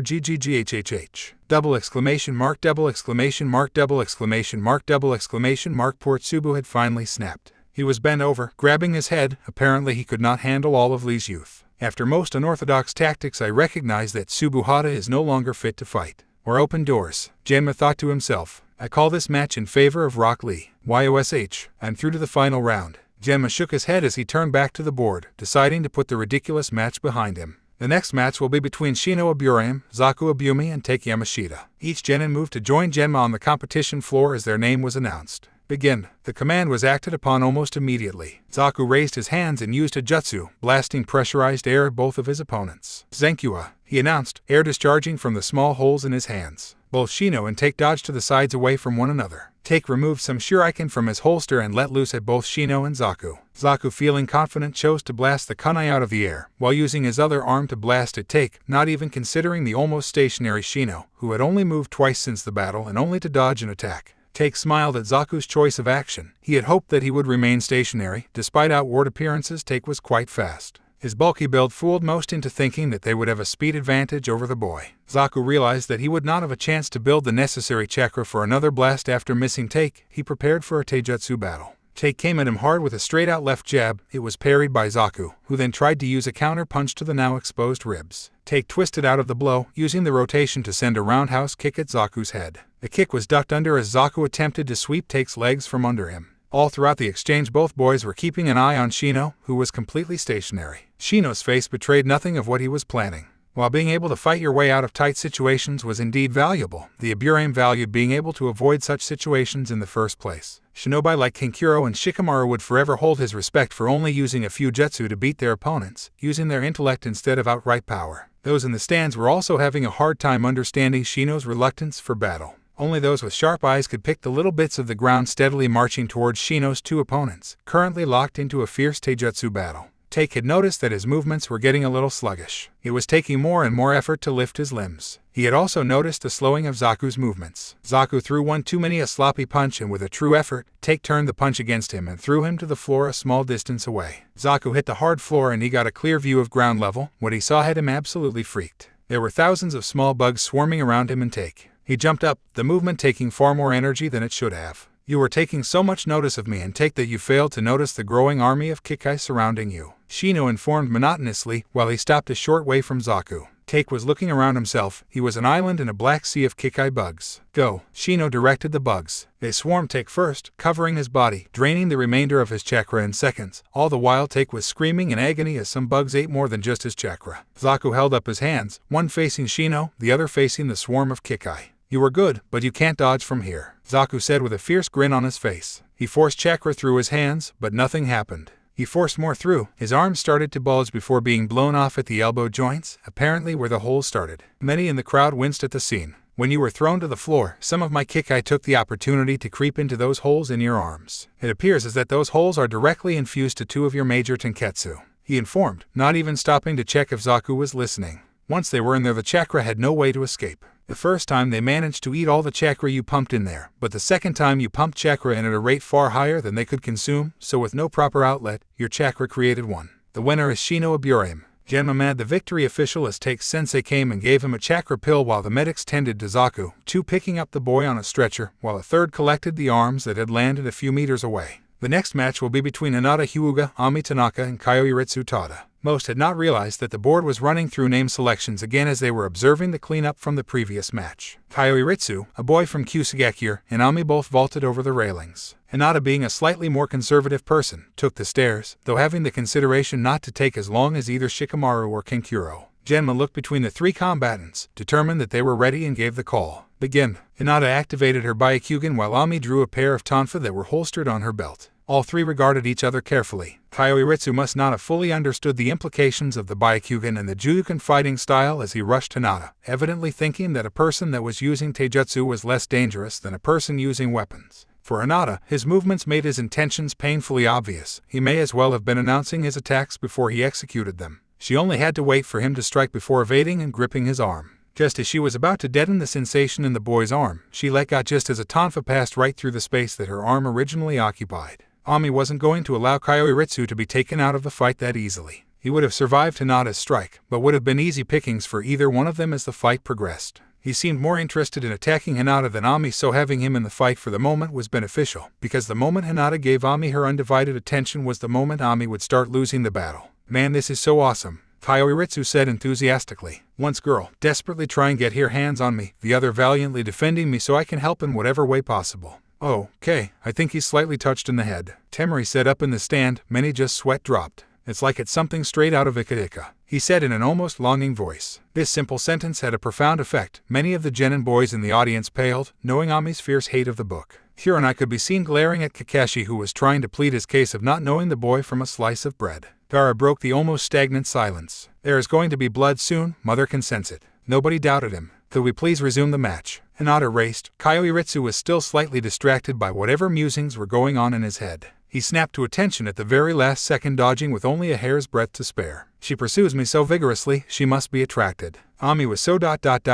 GGGHHH. Double exclamation mark, double exclamation mark, double exclamation mark, double exclamation mark. Poor Subu had finally snapped. He was bent over, grabbing his head. Apparently he could not handle all of Lee's youth. After most unorthodox tactics, I recognize that Tsubuhata is no longer fit to fight. Or open doors, Genma thought to himself. I call this match in favor of Rock Lee. YOSH. I'm through to the final round. Genma shook his head as he turned back to the board, deciding to put the ridiculous match behind him. The next match will be between Shino Aburame, Zaku Abumi, and Take Yamashita. Each genin moved to join Genma on the competition floor as their name was announced. Begin. The command was acted upon almost immediately. Zaku raised his hands and used a jutsu, blasting pressurized air at both of his opponents. Zenkyua, he announced, air discharging from the small holes in his hands. Both Shino and Take dodged to the sides away from one another. Take removed some shuriken from his holster and let loose at both Shino and Zaku. Zaku, feeling confident, chose to blast the kunai out of the air, while using his other arm to blast at Take, not even considering the almost stationary Shino, who had only moved twice since the battle and only to dodge an attack. Take smiled at Zaku's choice of action. He had hoped that he would remain stationary. Despite outward appearances, Take was quite fast. His bulky build fooled most into thinking that they would have a speed advantage over the boy. Zaku realized that he would not have a chance to build the necessary chakra for another blast after missing Take. He prepared for a taijutsu battle. Take came at him hard with a straight-out left jab. It was parried by Zaku, who then tried to use a counter-punch to the now exposed ribs. Take twisted out of the blow, using the rotation to send a roundhouse kick at Zaku's head. The kick was ducked under as Zaku attempted to sweep Take's legs from under him. All throughout the exchange both boys were keeping an eye on Shino, who was completely stationary. Shino's face betrayed nothing of what he was planning. While being able to fight your way out of tight situations was indeed valuable, the Aburame valued being able to avoid such situations in the first place. Shinobi like Kankuro and Shikamaru would forever hold his respect for only using a few jutsu to beat their opponents, using their intellect instead of outright power. Those in the stands were also having a hard time understanding Shino's reluctance for battle. Only those with sharp eyes could pick the little bits of the ground steadily marching towards Shino's two opponents, currently locked into a fierce taijutsu battle. Take had noticed that his movements were getting a little sluggish. It was taking more and more effort to lift his limbs. He had also noticed the slowing of Zaku's movements. Zaku threw one too many a sloppy punch, and with a true effort, Take turned the punch against him and threw him to the floor a small distance away. Zaku hit the hard floor and he got a clear view of ground level. What he saw had him absolutely freaked. There were thousands of small bugs swarming around him and Take. He jumped up, the movement taking far more energy than it should have. You were taking so much notice of me and Take that you failed to notice the growing army of Kikai surrounding you, Shino informed monotonously while he stopped a short way from Zaku. Take was looking around himself. He was an island in a black sea of Kikai bugs. Go, Shino directed the bugs. They swarmed Take first, covering his body, draining the remainder of his chakra in seconds. All the while Take was screaming in agony as some bugs ate more than just his chakra. Zaku held up his hands, one facing Shino, the other facing the swarm of Kikai. You were good, but you can't dodge from here, Zaku said with a fierce grin on his face. He forced chakra through his hands, but nothing happened. He forced more through. His arms started to bulge before being blown off at the elbow joints, apparently where the hole started. Many in the crowd winced at the scene. When you were thrown to the floor, some of my Kikai took the opportunity to creep into those holes in your arms. It appears as that those holes are directly infused to two of your major tenketsu, he informed, not even stopping to check if Zaku was listening. Once they were in there, the chakra had no way to escape. The first time they managed to eat all the chakra you pumped in there, but the second time you pumped chakra in at a rate far higher than they could consume, so with no proper outlet, your chakra created one. The winner is Shino Aburame. Genma, the victory official as Take Sensei came and gave him a chakra pill while the medics tended to Zaku, two picking up the boy on a stretcher, while a third collected the arms that had landed a few meters away. The next match will be between Hinata Hyuga, Ami Tanaka, and Kyoiritsu Tada. Most had not realized that the board was running through name selections again as they were observing the cleanup from the previous match. Kyoiritsu, a boy from Kyusugakure, and Ami both vaulted over the railings. Hinata, being a slightly more conservative person, took the stairs, though having the consideration not to take as long as either Shikamaru or Kankuro. Genma looked between the three combatants, determined that they were ready, and gave the call. Begin. Hinata activated her Byakugan while Ami drew a pair of tonfa that were holstered on her belt. All three regarded each other carefully. Kyoiritsu must not have fully understood the implications of the Byakugan and the Judokan fighting style as he rushed Hinata, evidently thinking that a person that was using taijutsu was less dangerous than a person using weapons. For Hinata, his movements made his intentions painfully obvious. He may as well have been announcing his attacks before he executed them. She only had to wait for him to strike before evading and gripping his arm. Just as she was about to deaden the sensation in the boy's arm, she let go just as a tonfa passed right through the space that her arm originally occupied. Ami wasn't going to allow Kyoiritsu to be taken out of the fight that easily. He would have survived Hinata's strike, but would have been easy pickings for either one of them as the fight progressed. He seemed more interested in attacking Hinata than Ami, so having him in the fight for the moment was beneficial, because the moment Hinata gave Ami her undivided attention was the moment Ami would start losing the battle. Man, this is so awesome, Kyoiritsu said enthusiastically. Once girl, desperately try and get her hands on me, the other valiantly defending me so I can help in whatever way possible. Oh, okay, I think he's slightly touched in the head, Temari said up in the stand. Many just sweat dropped. It's like it's something straight out of Ika, he said in an almost longing voice. This simple sentence had a profound effect. Many of the genin boys in the audience paled, knowing Ami's fierce hate of the book. Hiranai could be seen glaring at Kakashi, who was trying to plead his case of not knowing the boy from a slice of bread. Gaara broke the almost stagnant silence. There is going to be blood soon, mother can sense it. Nobody doubted him. Could we please resume the match? Hinata raced. Kyoiritsu was still slightly distracted by whatever musings were going on in his head. He snapped to attention at the very last second, dodging with only a hair's breadth to spare. She pursues me so vigorously, she must be attracted. Ami was so ...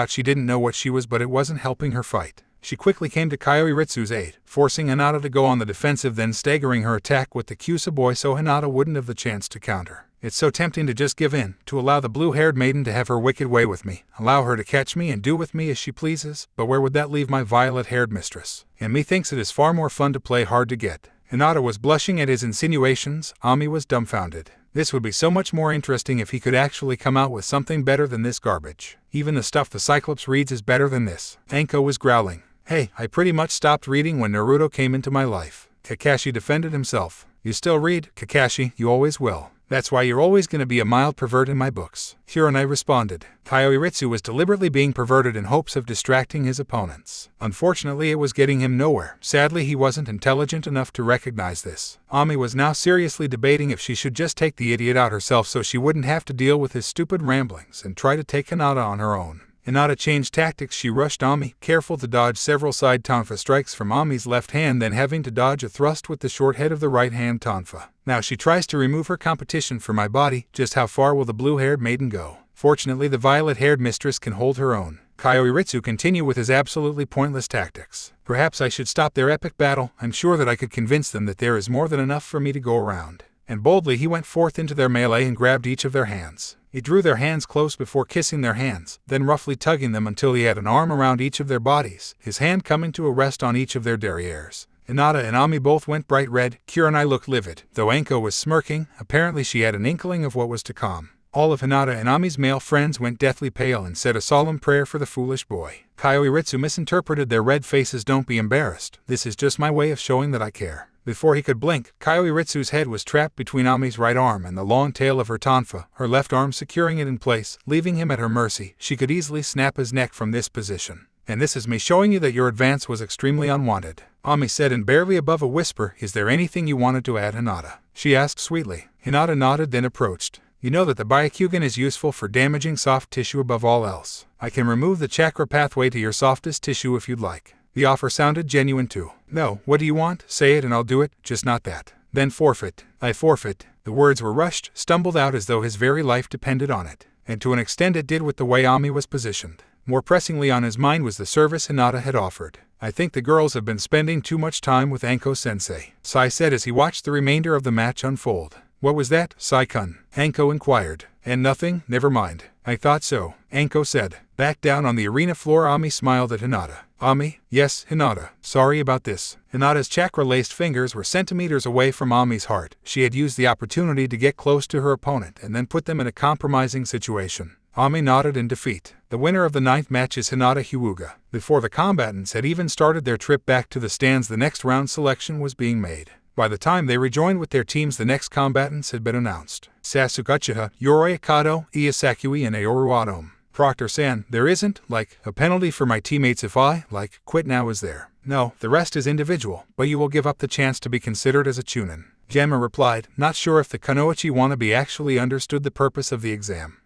she didn't know what she was, but it wasn't helping her fight. She quickly came to Kyoiritsu's aid, forcing Hinata to go on the defensive, then staggering her attack with the Kyusa boy so Hinata wouldn't have the chance to counter. It's so tempting to just give in, to allow the blue-haired maiden to have her wicked way with me, allow her to catch me and do with me as she pleases, but where would that leave my violet-haired mistress? And methinks it is far more fun to play hard to get. Hinata was blushing at his insinuations. Ami was dumbfounded. This would be so much more interesting if he could actually come out with something better than this garbage. Even the stuff the Cyclops reads is better than this. Anko was growling. Hey, I pretty much stopped reading when Naruto came into my life. Kakashi defended himself. You still read, Kakashi, you always will. That's why you're always going to be a mild pervert in my books. Kurenai responded. Kyoiritsu was deliberately being perverted in hopes of distracting his opponents. Unfortunately, it was getting him nowhere. Sadly, he wasn't intelligent enough to recognize this. Ami was now seriously debating if she should just take the idiot out herself so she wouldn't have to deal with his stupid ramblings and try to take Hinata on her own. Hinata changed tactics. She rushed Ami, careful to dodge several side tonfa strikes from Ami's left hand, then having to dodge a thrust with the short head of the right hand tonfa. Now she tries to remove her competition from my body. Just how far will the blue-haired maiden go? Fortunately, the violet-haired mistress can hold her own. Kyoiritsu continued with his absolutely pointless tactics. Perhaps I should stop their epic battle. I'm sure that I could convince them that there is more than enough for me to go around. And boldly he went forth into their melee and grabbed each of their hands. He drew their hands close before kissing their hands, then roughly tugging them until he had an arm around each of their bodies, his hand coming to a rest on each of their derrieres. Hinata and Ami both went bright red. Kurenai looked livid, though Anko was smirking. Apparently she had an inkling of what was to come. All of Hinata and Ami's male friends went deathly pale and said a solemn prayer for the foolish boy. Kyoiritsu misinterpreted their red faces. Don't be embarrassed. This is just my way of showing that I care. Before he could blink, Kyoiritsu's head was trapped between Ami's right arm and the long tail of her tonfa, her left arm securing it in place, leaving him at her mercy. She could easily snap his neck from this position. And this is me showing you that your advance was extremely unwanted. Ami said in barely above a whisper, is there anything you wanted to add, Hinata? She asked sweetly. Hinata nodded, then approached. You know that the Byakugan is useful for damaging soft tissue above all else. I can remove the chakra pathway to your softest tissue if you'd like. The offer sounded genuine too. No, what do you want? Say it and I'll do it, just not that. Then forfeit. I forfeit. The words were rushed, stumbled out as though his very life depended on it. And to an extent it did with the way Ami was positioned. More pressingly on his mind was the service Hinata had offered. I think the girls have been spending too much time with Anko-sensei, Sai said as he watched the remainder of the match unfold. What was that, Sai-kun? Anko inquired. And nothing, never mind. I thought so, Anko said. Back down on the arena floor, Ami smiled at Hinata. Ami? Yes, Hinata. Sorry about this. Hinata's chakra-laced fingers were centimeters away from Ami's heart. She had used the opportunity to get close to her opponent and then put them in a compromising situation. Ami nodded in defeat. The winner of the 9th match is Hinata Hyuga. Before the combatants had even started their trip back to the stands, the next round selection was being made. By the time they rejoined with their teams, the next combatants had been announced. Sasuke Uchiha, Yoroi Akado, Iasakui, and Aoru Adom. Proctor-san, there isn't, a penalty for my teammates if I, quit now, is there? No, the rest is individual, but you will give up the chance to be considered as a chunin. Gemma replied, not sure if the Kunoichi wannabe actually understood the purpose of the exam.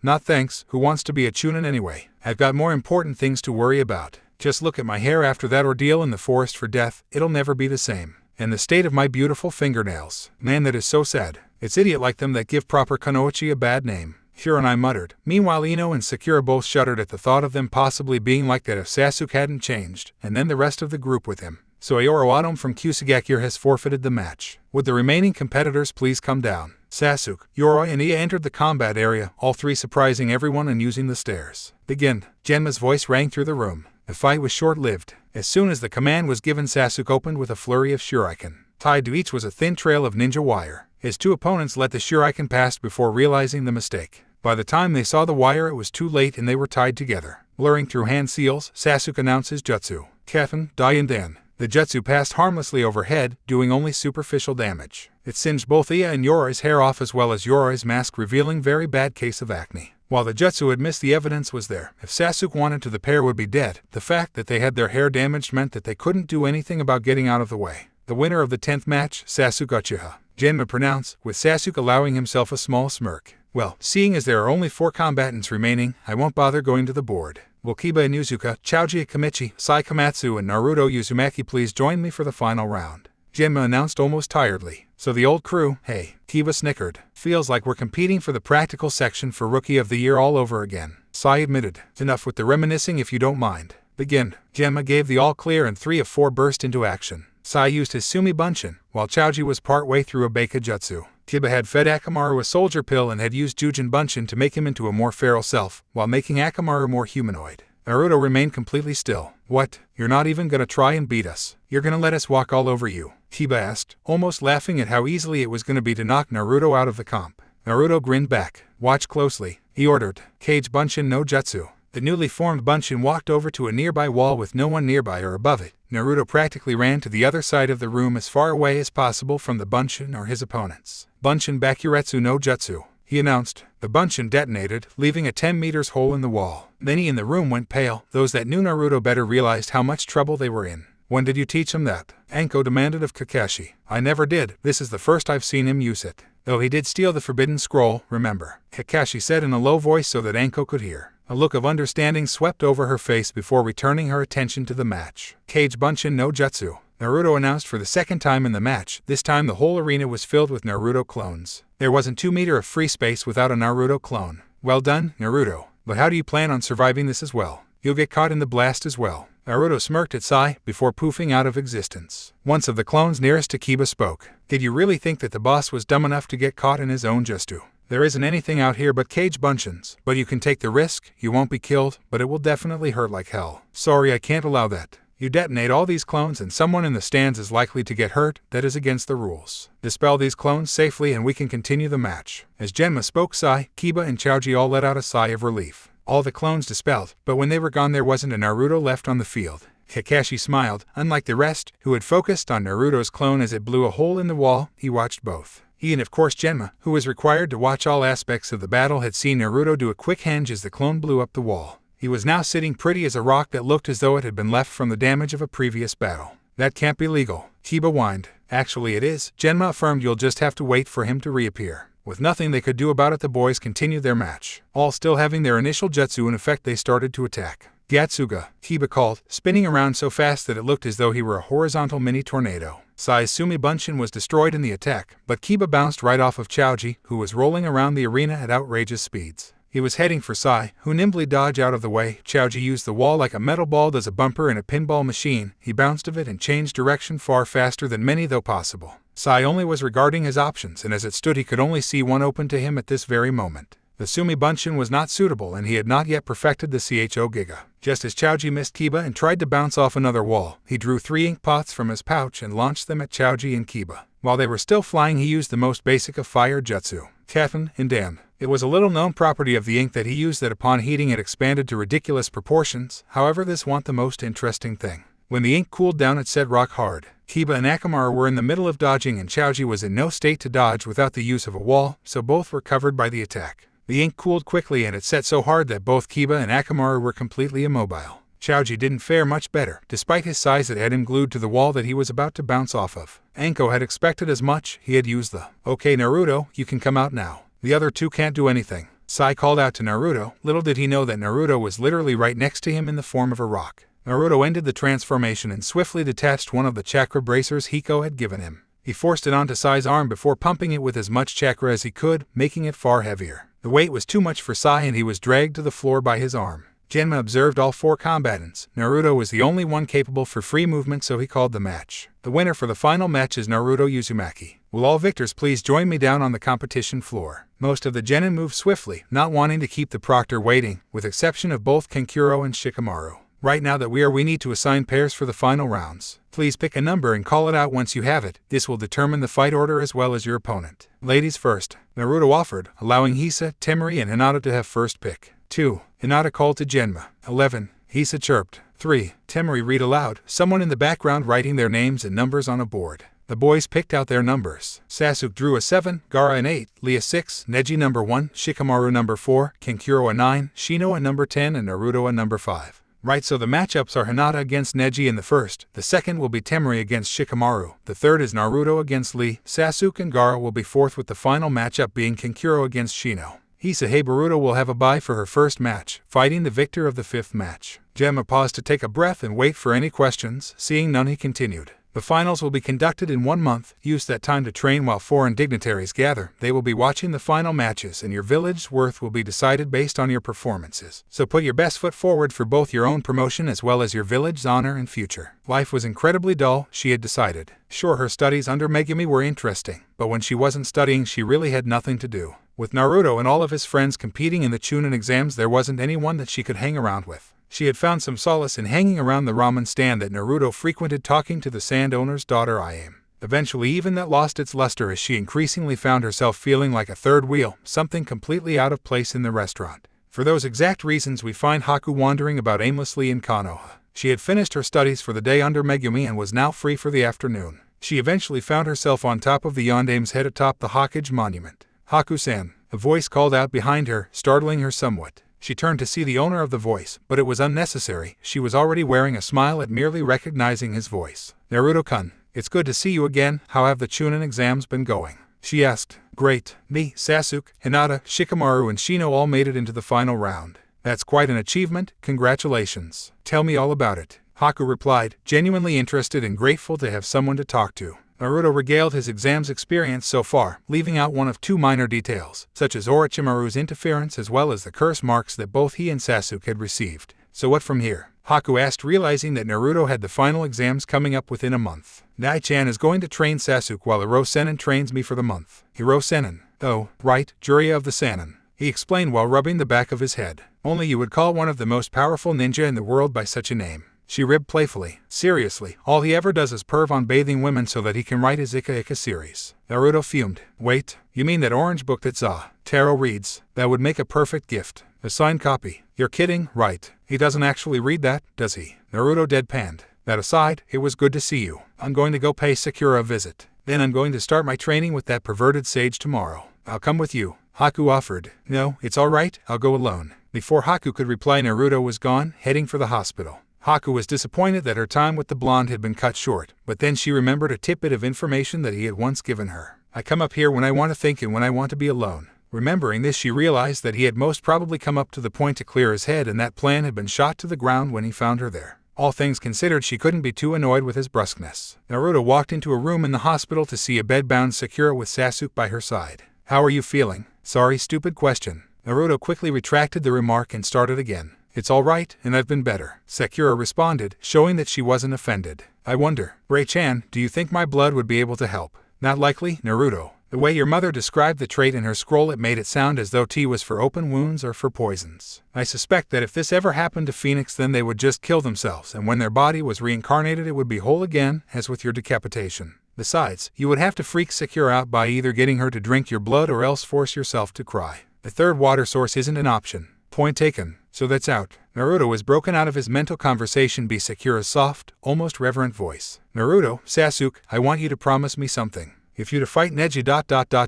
Not thanks, who wants to be a chunin anyway? I've got more important things to worry about. Just look at my hair after that ordeal in the forest for death, it'll never be the same. And the state of my beautiful fingernails. Man, that is so sad. It's idiot like them that give proper Kunoichi a bad name. Kurenai muttered. Meanwhile, Ino and Sakura both shuddered at the thought of them possibly being like that if Sasuke hadn't changed, and then the rest of the group with him. So Aoru Adom from Kusagakure has forfeited the match. Would the remaining competitors please come down? Sasuke, Yoroi, and Ia entered the combat area, all three surprising everyone and using the stairs. Begin. Genma's voice rang through the room. The fight was short-lived. As soon as the command was given, Sasuke opened with a flurry of shuriken. Tied to each was a thin trail of ninja wire. His two opponents let the shuriken pass before realizing the mistake. By the time they saw the wire, it was too late and they were tied together. Blurring through hand seals, Sasuke announced his jutsu. Keffen, Daien. The jutsu passed harmlessly overhead, doing only superficial damage. It singed both Ia and Yoroi's hair off as well as Yoroi's mask, revealing very bad case of acne. While the jutsu had missed, the evidence was there. If Sasuke wanted to, the pair would be dead. The fact that they had their hair damaged meant that they couldn't do anything about getting out of the way. The winner of the 10th match, Sasuke Uchiha. Genma pronounced, with Sasuke allowing himself a small smirk. Well, seeing as there are only 4 combatants remaining, I won't bother going to the board. Will Kiba Inuzuka, Choji Akamichi, Sai Komatsu, and Naruto Uzumaki please join me for the final round? Genma announced almost tiredly. So the old crew, hey, Kiba snickered. Feels like we're competing for the practical section for Rookie of the Year all over again. Sai admitted. Enough with the reminiscing if you don't mind. Begin. Genma gave the all clear and 3 of 4 burst into action. Sai used his Sumi Bunshin, while Choji was partway through a Beika Jutsu. Kiba had fed Akamaru a soldier pill and had used Jujin Bunshin to make him into a more feral self, while making Akamaru more humanoid. Naruto remained completely still. What? You're not even gonna try and beat us? You're gonna let us walk all over you? Kiba asked, almost laughing at how easily it was gonna be to knock Naruto out of the comp. Naruto grinned back. Watch closely, he ordered. Kage Bunshin no Jutsu. The newly formed Bunshin walked over to a nearby wall with no one nearby or above it. Naruto practically ran to the other side of the room as far away as possible from the Bunshin or his opponents. Bunshin Bakuretsu no Jutsu, he announced. The Bunshin detonated, leaving a 10 meters hole in the wall. Many in the room went pale. Those that knew Naruto better realized how much trouble they were in. When did you teach him that? Anko demanded of Kakashi. I never did. This is the first I've seen him use it. Though he did steal the forbidden scroll, remember, Kakashi said in a low voice so that Anko could hear. A look of understanding swept over her face before returning her attention to the match. Kage Bunshin no Jutsu, Naruto announced for the second time in the match. This time the whole arena was filled with Naruto clones. There wasn't 2 meters of free space without a Naruto clone. Well done, Naruto. But how do you plan on surviving this as well? You'll get caught in the blast as well. Naruto smirked at Sai before poofing out of existence. Once of the clones nearest to Kiba spoke. Did you really think that the boss was dumb enough to get caught in his own Jutsu? There isn't anything out here but Kage Bunshins. But you can take the risk. You won't be killed, but it will definitely hurt like hell. Sorry, I can't allow that. You detonate all these clones and someone in the stands is likely to get hurt. That is against the rules. Dispel these clones safely and we can continue the match. As Genma spoke, Sai, Kiba and Chaoji all let out a sigh of relief. All the clones dispelled, but when they were gone there wasn't a Naruto left on the field. Kakashi smiled. Unlike the rest, who had focused on Naruto's clone as it blew a hole in the wall, he watched both. He and of course Genma, who was required to watch all aspects of the battle, had seen Naruto do a quick henge as the clone blew up the wall. He was now sitting pretty as a rock that looked as though it had been left from the damage of a previous battle. That can't be legal, Kiba whined. Actually it is, Genma affirmed. You'll just have to wait for him to reappear. With nothing they could do about it, the boys continued their match. All still having their initial jutsu in effect, they started to attack. Gatsuga, Kiba called, spinning around so fast that it looked as though he were a horizontal mini tornado. Sai's Sumi Bunshin was destroyed in the attack, but Kiba bounced right off of Chaoji, who was rolling around the arena at outrageous speeds. He was heading for Sai, who nimbly dodged out of the way. Chaoji used the wall like a metal ball does a bumper in a pinball machine. He bounced of it and changed direction far faster than many though possible. Sai only was regarding his options, and as it stood he could only see one open to him at this very moment. The Sumi Bunshin was not suitable and he had not yet perfected the Cho Giga. Just as Chaoji missed Kiba and tried to bounce off another wall, he drew 3 ink pots from his pouch and launched them at Chaoji and Kiba. While they were still flying he used the most basic of fire jutsu, Katen and Dam. It was a little-known property of the ink that he used that upon heating it expanded to ridiculous proportions. However, this wasn't the most interesting thing. When the ink cooled down it set rock hard. Kiba and Akamaru were in the middle of dodging and Chaoji was in no state to dodge without the use of a wall, so both were covered by the attack. The ink cooled quickly and it set so hard that both Kiba and Akamaru were completely immobile. Chaoji didn't fare much better, despite his size that had him glued to the wall that he was about to bounce off of. Anko had expected as much. He had used the, "Okay Naruto, you can come out now. The other two can't do anything." Sai called out to Naruto. Little did he know that Naruto was literally right next to him in the form of a rock. Naruto ended the transformation and swiftly detached one of the chakra bracers Hiko had given him. He forced it onto Sai's arm before pumping it with as much chakra as he could, making it far heavier. The weight was too much for Sai and he was dragged to the floor by his arm. Genma observed all 4 combatants. Naruto was the only one capable for free movement, so he called the match. The winner for the final match is Naruto Uzumaki. Will all victors please join me down on the competition floor? Most of the genin moved swiftly, not wanting to keep the proctor waiting, with exception of both Kankuro and Shikamaru. Right now that we need to assign pairs for the final rounds. Please pick a number and call it out once you have it. This will determine the fight order as well as your opponent. Ladies first, Naruto offered, allowing Hisa, Temari and Hinata to have first pick. 2. Hinata called to Genma. 11. Hisa chirped. 3. Temari read aloud, someone in the background writing their names and numbers on a board. The boys picked out their numbers. Sasuke drew a 7, Gaara an 8, Lee a 6, Neji number 1, Shikamaru number 4, Kankuro a 9, Shino a number 10 and Naruto a number 5. Right, so the matchups are Hinata against Neji in the first, the second will be Temari against Shikamaru, the third is Naruto against Lee, Sasuke and Gaara will be fourth with the final matchup being Kankuro against Shino. Hisa Baruto will have a bye for her first match, fighting the victor of the 5th match. Genma paused to take a breath and wait for any questions. Seeing none he continued. The finals will be conducted in 1 month. Use that time to train while foreign dignitaries gather. They will be watching the final matches and your village's worth will be decided based on your performances. So put your best foot forward for both your own promotion as well as your village's honor and future. Life was incredibly dull, she had decided. Sure, her studies under Megumi were interesting, but when she wasn't studying she really had nothing to do. With Naruto and all of his friends competing in the Chunin exams, there wasn't anyone that she could hang around with. She had found some solace in hanging around the ramen stand that Naruto frequented, talking to the sand owner's daughter Iame. Eventually even that lost its luster as she increasingly found herself feeling like a third wheel, something completely out of place in the restaurant. For those exact reasons we find Haku wandering about aimlessly in Konoha. She had finished her studies for the day under Megumi and was now free for the afternoon. She eventually found herself on top of the Yondame's head atop the Hokage monument. "Haku-san," a voice called out behind her, startling her somewhat. She turned to see the owner of the voice, but it was unnecessary. She was already wearing a smile at merely recognizing his voice. "Naruto-kun, it's good to see you again. How have the Chunin exams been going?" she asked. "Great. Me, Sasuke, Hinata, Shikamaru and Shino all made it into the final round." "That's quite an achievement. Congratulations. Tell me all about it," Haku replied, genuinely interested and grateful to have someone to talk to. Naruto regaled his exams experience so far, leaving out one of two minor details, such as Orochimaru's interference as well as the curse marks that both he and Sasuke had received. "So what from here?" Haku asked, realizing that Naruto had the final exams coming up within a month. "Nai-chan is going to train Sasuke while Hiro-sennin trains me for the month." "Hiro-sennin? Oh, right, Jiraiya of the Sannin," he explained while rubbing the back of his head. "Only you would call one of the most powerful ninja in the world by such a name," she ribbed playfully. "Seriously, all he ever does is perv on bathing women so that he can write his Ika Ika series." Naruto fumed. "Wait, you mean that orange book that Taro reads? That would make a perfect gift. A signed copy. You're kidding, right? He doesn't actually read that, does he?" Naruto deadpanned. "That aside, it was good to see you. I'm going to go pay Sakura a visit. Then I'm going to start my training with that perverted sage tomorrow. I'll come with you," Haku offered. "No, it's all right, I'll go alone." Before Haku could reply, Naruto was gone, heading for the hospital. Haku was disappointed that her time with the blonde had been cut short, but then she remembered a tidbit of information that he had once given her. "I come up here when I want to think and when I want to be alone." Remembering this, she realized that he had most probably come up to the point to clear his head, and that plan had been shot to the ground when he found her there. All things considered, she couldn't be too annoyed with his brusqueness. Naruto walked into a room in the hospital to see a bed-bound Sakura with Sasuke by her side. "How are you feeling?" "Sorry, stupid question." Naruto quickly retracted the remark and started again. "It's all right, and I've been better," Sakura responded, showing that she wasn't offended. "I wonder, Ray-chan, do you think my blood would be able to help?" "Not likely, Naruto. The way your mother described the trait in her scroll, it made it sound as though tea was for open wounds or for poisons. I suspect that if this ever happened to Phoenix, then they would just kill themselves, and when their body was reincarnated it would be whole again, as with your decapitation. Besides, you would have to freak Sakura out by either getting her to drink your blood or else force yourself to cry. The third water source isn't an option." "Point taken. So that's out." Naruto was broken out of his mental conversation by Sakura's soft, almost reverent voice. "Naruto, Sasuke, I want you to promise me something. If you to fight Neji ...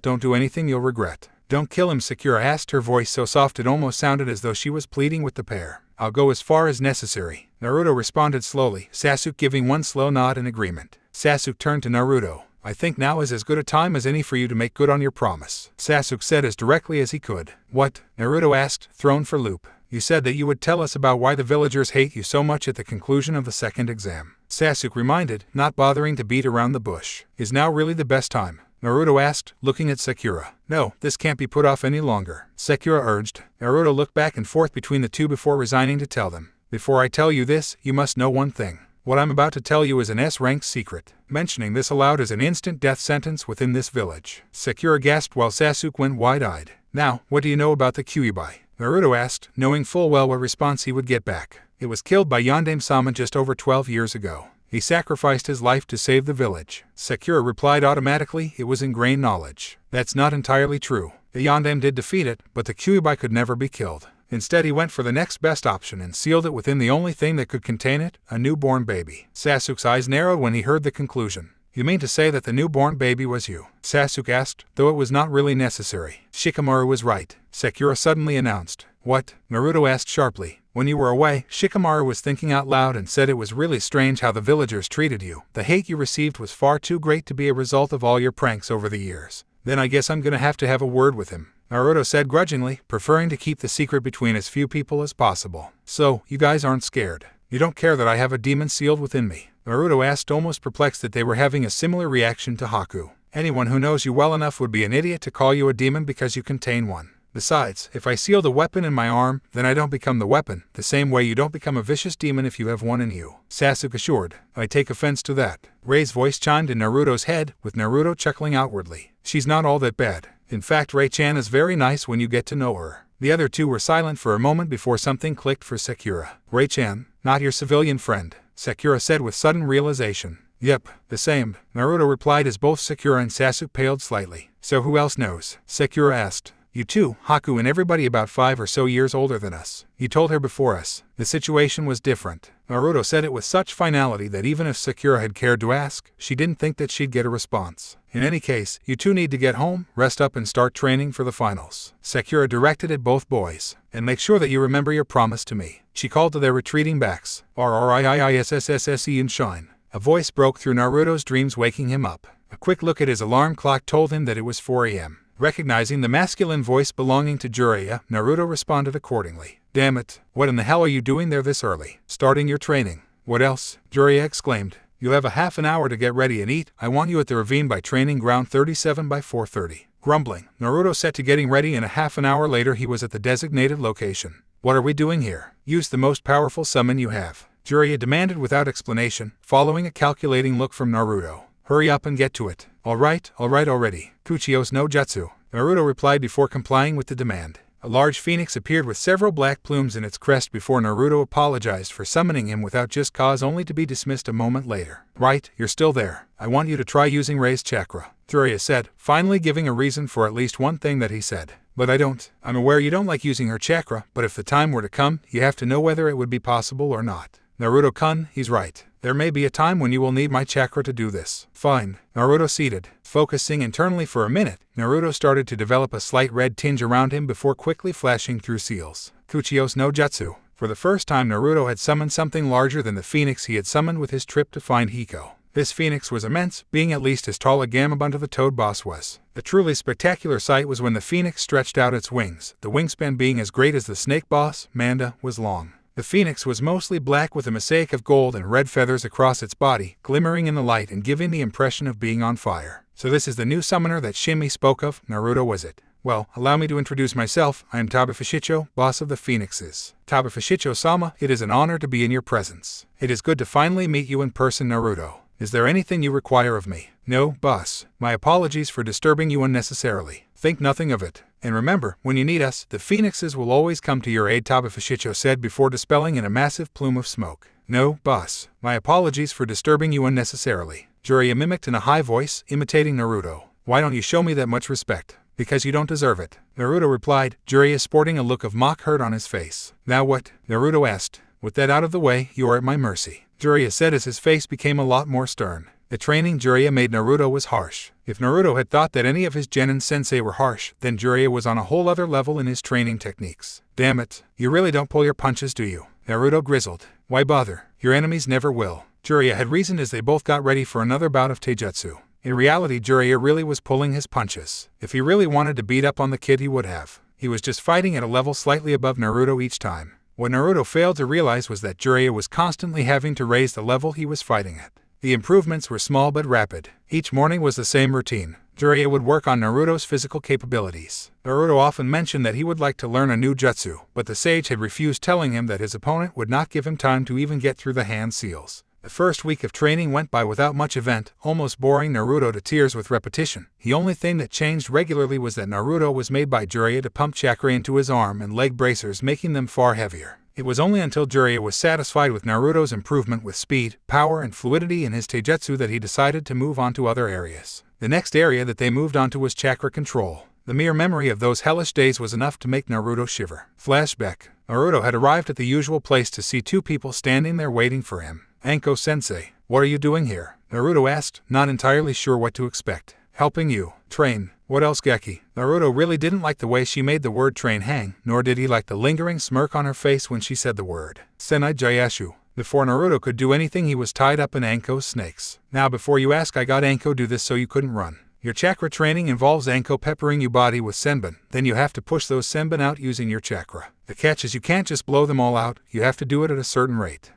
don't do anything you'll regret." "Don't kill him," Sakura asked, her voice so soft it almost sounded as though she was pleading with the pair. "I'll go as far as necessary," Naruto responded slowly, Sasuke giving one slow nod in agreement. Sasuke turned to Naruto. "I think now is as good a time as any for you to make good on your promise," Sasuke said as directly as he could. "What?" Naruto asked, thrown for loop. "You said that you would tell us about why the villagers hate you so much at the conclusion of the second exam," Sasuke reminded, not bothering to beat around the bush. "Is now really the best time?" Naruto asked, looking at Sakura. "No, this can't be put off any longer," Sakura urged. Naruto looked back and forth between the two before resigning to tell them. "Before I tell you this, you must know one thing. What I'm about to tell you is an S-rank secret." Mentioning this aloud is an instant death sentence within this village. Sakura gasped while Sasuke went wide-eyed. "Now, what do you know about the Kyuubi?" Naruto asked, knowing full well what response he would get back. "It was killed by Yondaime-sama just over 12 years ago. He sacrificed his life to save the village." Sakura replied automatically, it was ingrained knowledge. "That's not entirely true. The Yondaime did defeat it, but the Kyuubi could never be killed. Instead he went for the next best option and sealed it within the only thing that could contain it, a newborn baby." Sasuke's eyes narrowed when he heard the conclusion. "You mean to say that the newborn baby was you?" Sasuke asked, though it was not really necessary. "Shikamaru was right," Sakura suddenly announced. "What?" Naruto asked sharply. "When you were away, Shikamaru was thinking out loud and said it was really strange how the villagers treated you. The hate you received was far too great to be a result of all your pranks over the years. Then I guess I'm gonna have to have a word with him," Naruto said grudgingly, preferring to keep the secret between as few people as possible. "So, you guys aren't scared? You don't care that I have a demon sealed within me?" Naruto asked, almost perplexed that they were having a similar reaction to Haku. "Anyone who knows you well enough would be an idiot to call you a demon because you contain one. Besides, if I seal the weapon in my arm, then I don't become the weapon, the same way you don't become a vicious demon if you have one in you," Sasuke assured. "I take offense to that." Rei's voice chimed in Naruto's head, with Naruto chuckling outwardly. "She's not all that bad. In fact, Ray-chan is very nice when you get to know her." The other two were silent for a moment before something clicked for Sakura. "Ray-chan, not your civilian friend," Sakura said with sudden realization. "Yep, the same," Naruto replied as both Sakura and Sasuke paled slightly. "So who else knows?" Sakura asked. You too, Haku and everybody about 5 or so years older than us. You told her before us. The situation was different. Naruto said it with such finality that even if Sakura had cared to ask, she didn't think that she'd get a response. In any case, you two need to get home, rest up and start training for the finals. Sakura directed at both boys. And make sure that you remember your promise to me. She called to their retreating backs. RRIIISSSSE and shine. A voice broke through Naruto's dreams, waking him up. A quick look at his alarm clock told him that it was 4 a.m. Recognizing the masculine voice belonging to Jiraiya, Naruto responded accordingly. Damn it, what in the hell are you doing there this early? Starting your training. What else? Jiraiya exclaimed. You'll have a half an hour to get ready and eat. I want you at the ravine by training ground 37 by 4:30. Grumbling, Naruto set to getting ready, and a half an hour later he was at the designated location. What are we doing here? Use the most powerful summon you have, Jiraiya demanded without explanation, following a calculating look from Naruto. Hurry up and get to it. All right already. Kuchio's no jutsu, Naruto replied before complying with the demand. A large phoenix appeared with several black plumes in its crest before Naruto apologized for summoning him without just cause, only to be dismissed a moment later. Right, you're still there. I want you to try using raised chakra, Jiraiya said, finally giving a reason for at least one thing that he said. But I don't. I'm aware you don't like using her chakra, but if the time were to come, you have to know whether it would be possible or not. Naruto-kun, he's right. There may be a time when you will need my chakra to do this. Fine. Naruto seated. Focusing internally for a minute, Naruto started to develop a slight red tinge around him before quickly flashing through seals. Kuchio's no jutsu. For the first time, Naruto had summoned something larger than the phoenix he had summoned with his trip to find Hiko. This phoenix was immense, being at least as tall as Gamabunta the Toad Boss was. The truly spectacular sight was when the phoenix stretched out its wings, the wingspan being as great as the snake boss, Manda, was long. The phoenix was mostly black with a mosaic of gold and red feathers across its body, glimmering in the light and giving the impression of being on fire. So this is the new summoner that Shimi spoke of, Naruto, was it? Well, allow me to introduce myself. I am Tabufushicho, boss of the Phoenixes. Tabufushicho-sama, it is an honor to be in your presence. It is good to finally meet you in person, Naruto. Is there anything you require of me? No, boss. My apologies for disturbing you unnecessarily. Think nothing of it. And remember, when you need us, the Phoenixes will always come to your aid, Tabufushicho said before dispelling in a massive plume of smoke. No, boss. My apologies for disturbing you unnecessarily, Jiraiya mimicked in a high voice, imitating Naruto. Why don't you show me that much respect? Because you don't deserve it, Naruto replied, Jiraiya sporting a look of mock hurt on his face. Now what? Naruto asked. With that out of the way, you are at my mercy, Jiraiya said as his face became a lot more stern. The training Jiraiya made Naruto was harsh. If Naruto had thought that any of his genin sensei were harsh, then Jiraiya was on a whole other level in his training techniques. Damn it, you really don't pull your punches, do you? Naruto grizzled. Why bother? Your enemies never will, Jiraiya had reasoned as they both got ready for another bout of taijutsu. In reality, Jiraiya really was pulling his punches. If he really wanted to beat up on the kid, he would have. He was just fighting at a level slightly above Naruto each time. What Naruto failed to realize was that Jiraiya was constantly having to raise the level he was fighting at. The improvements were small but rapid. Each morning was the same routine. Jiraiya would work on Naruto's physical capabilities. Naruto often mentioned that he would like to learn a new jutsu, but the sage had refused, telling him that his opponent would not give him time to even get through the hand seals. The first week of training went by without much event, almost boring Naruto to tears with repetition. The only thing that changed regularly was that Naruto was made by Jiraiya to pump chakra into his arm and leg bracers, making them far heavier. It was only until Jiraiya was satisfied with Naruto's improvement with speed, power, and fluidity in his taijutsu that he decided to move on to other areas. The next area that they moved on to was chakra control. The mere memory of those hellish days was enough to make Naruto shiver. Flashback. Naruto had arrived at the usual place to see two people standing there waiting for him. Anko-sensei, what are you doing here? Naruto asked, not entirely sure what to expect. Helping you train. What else, Geki? Naruto really didn't like the way she made the word train hang, nor did he like the lingering smirk on her face when she said the word Senai Jayashu. Before Naruto could do anything, he was tied up in Anko's snakes. Now before you ask, I got Anko do this so you couldn't run. Your chakra training involves Anko peppering your body with senbon. Then you have to push those senbon out using your chakra. The catch is you can't just blow them all out, you have to do it at a certain rate.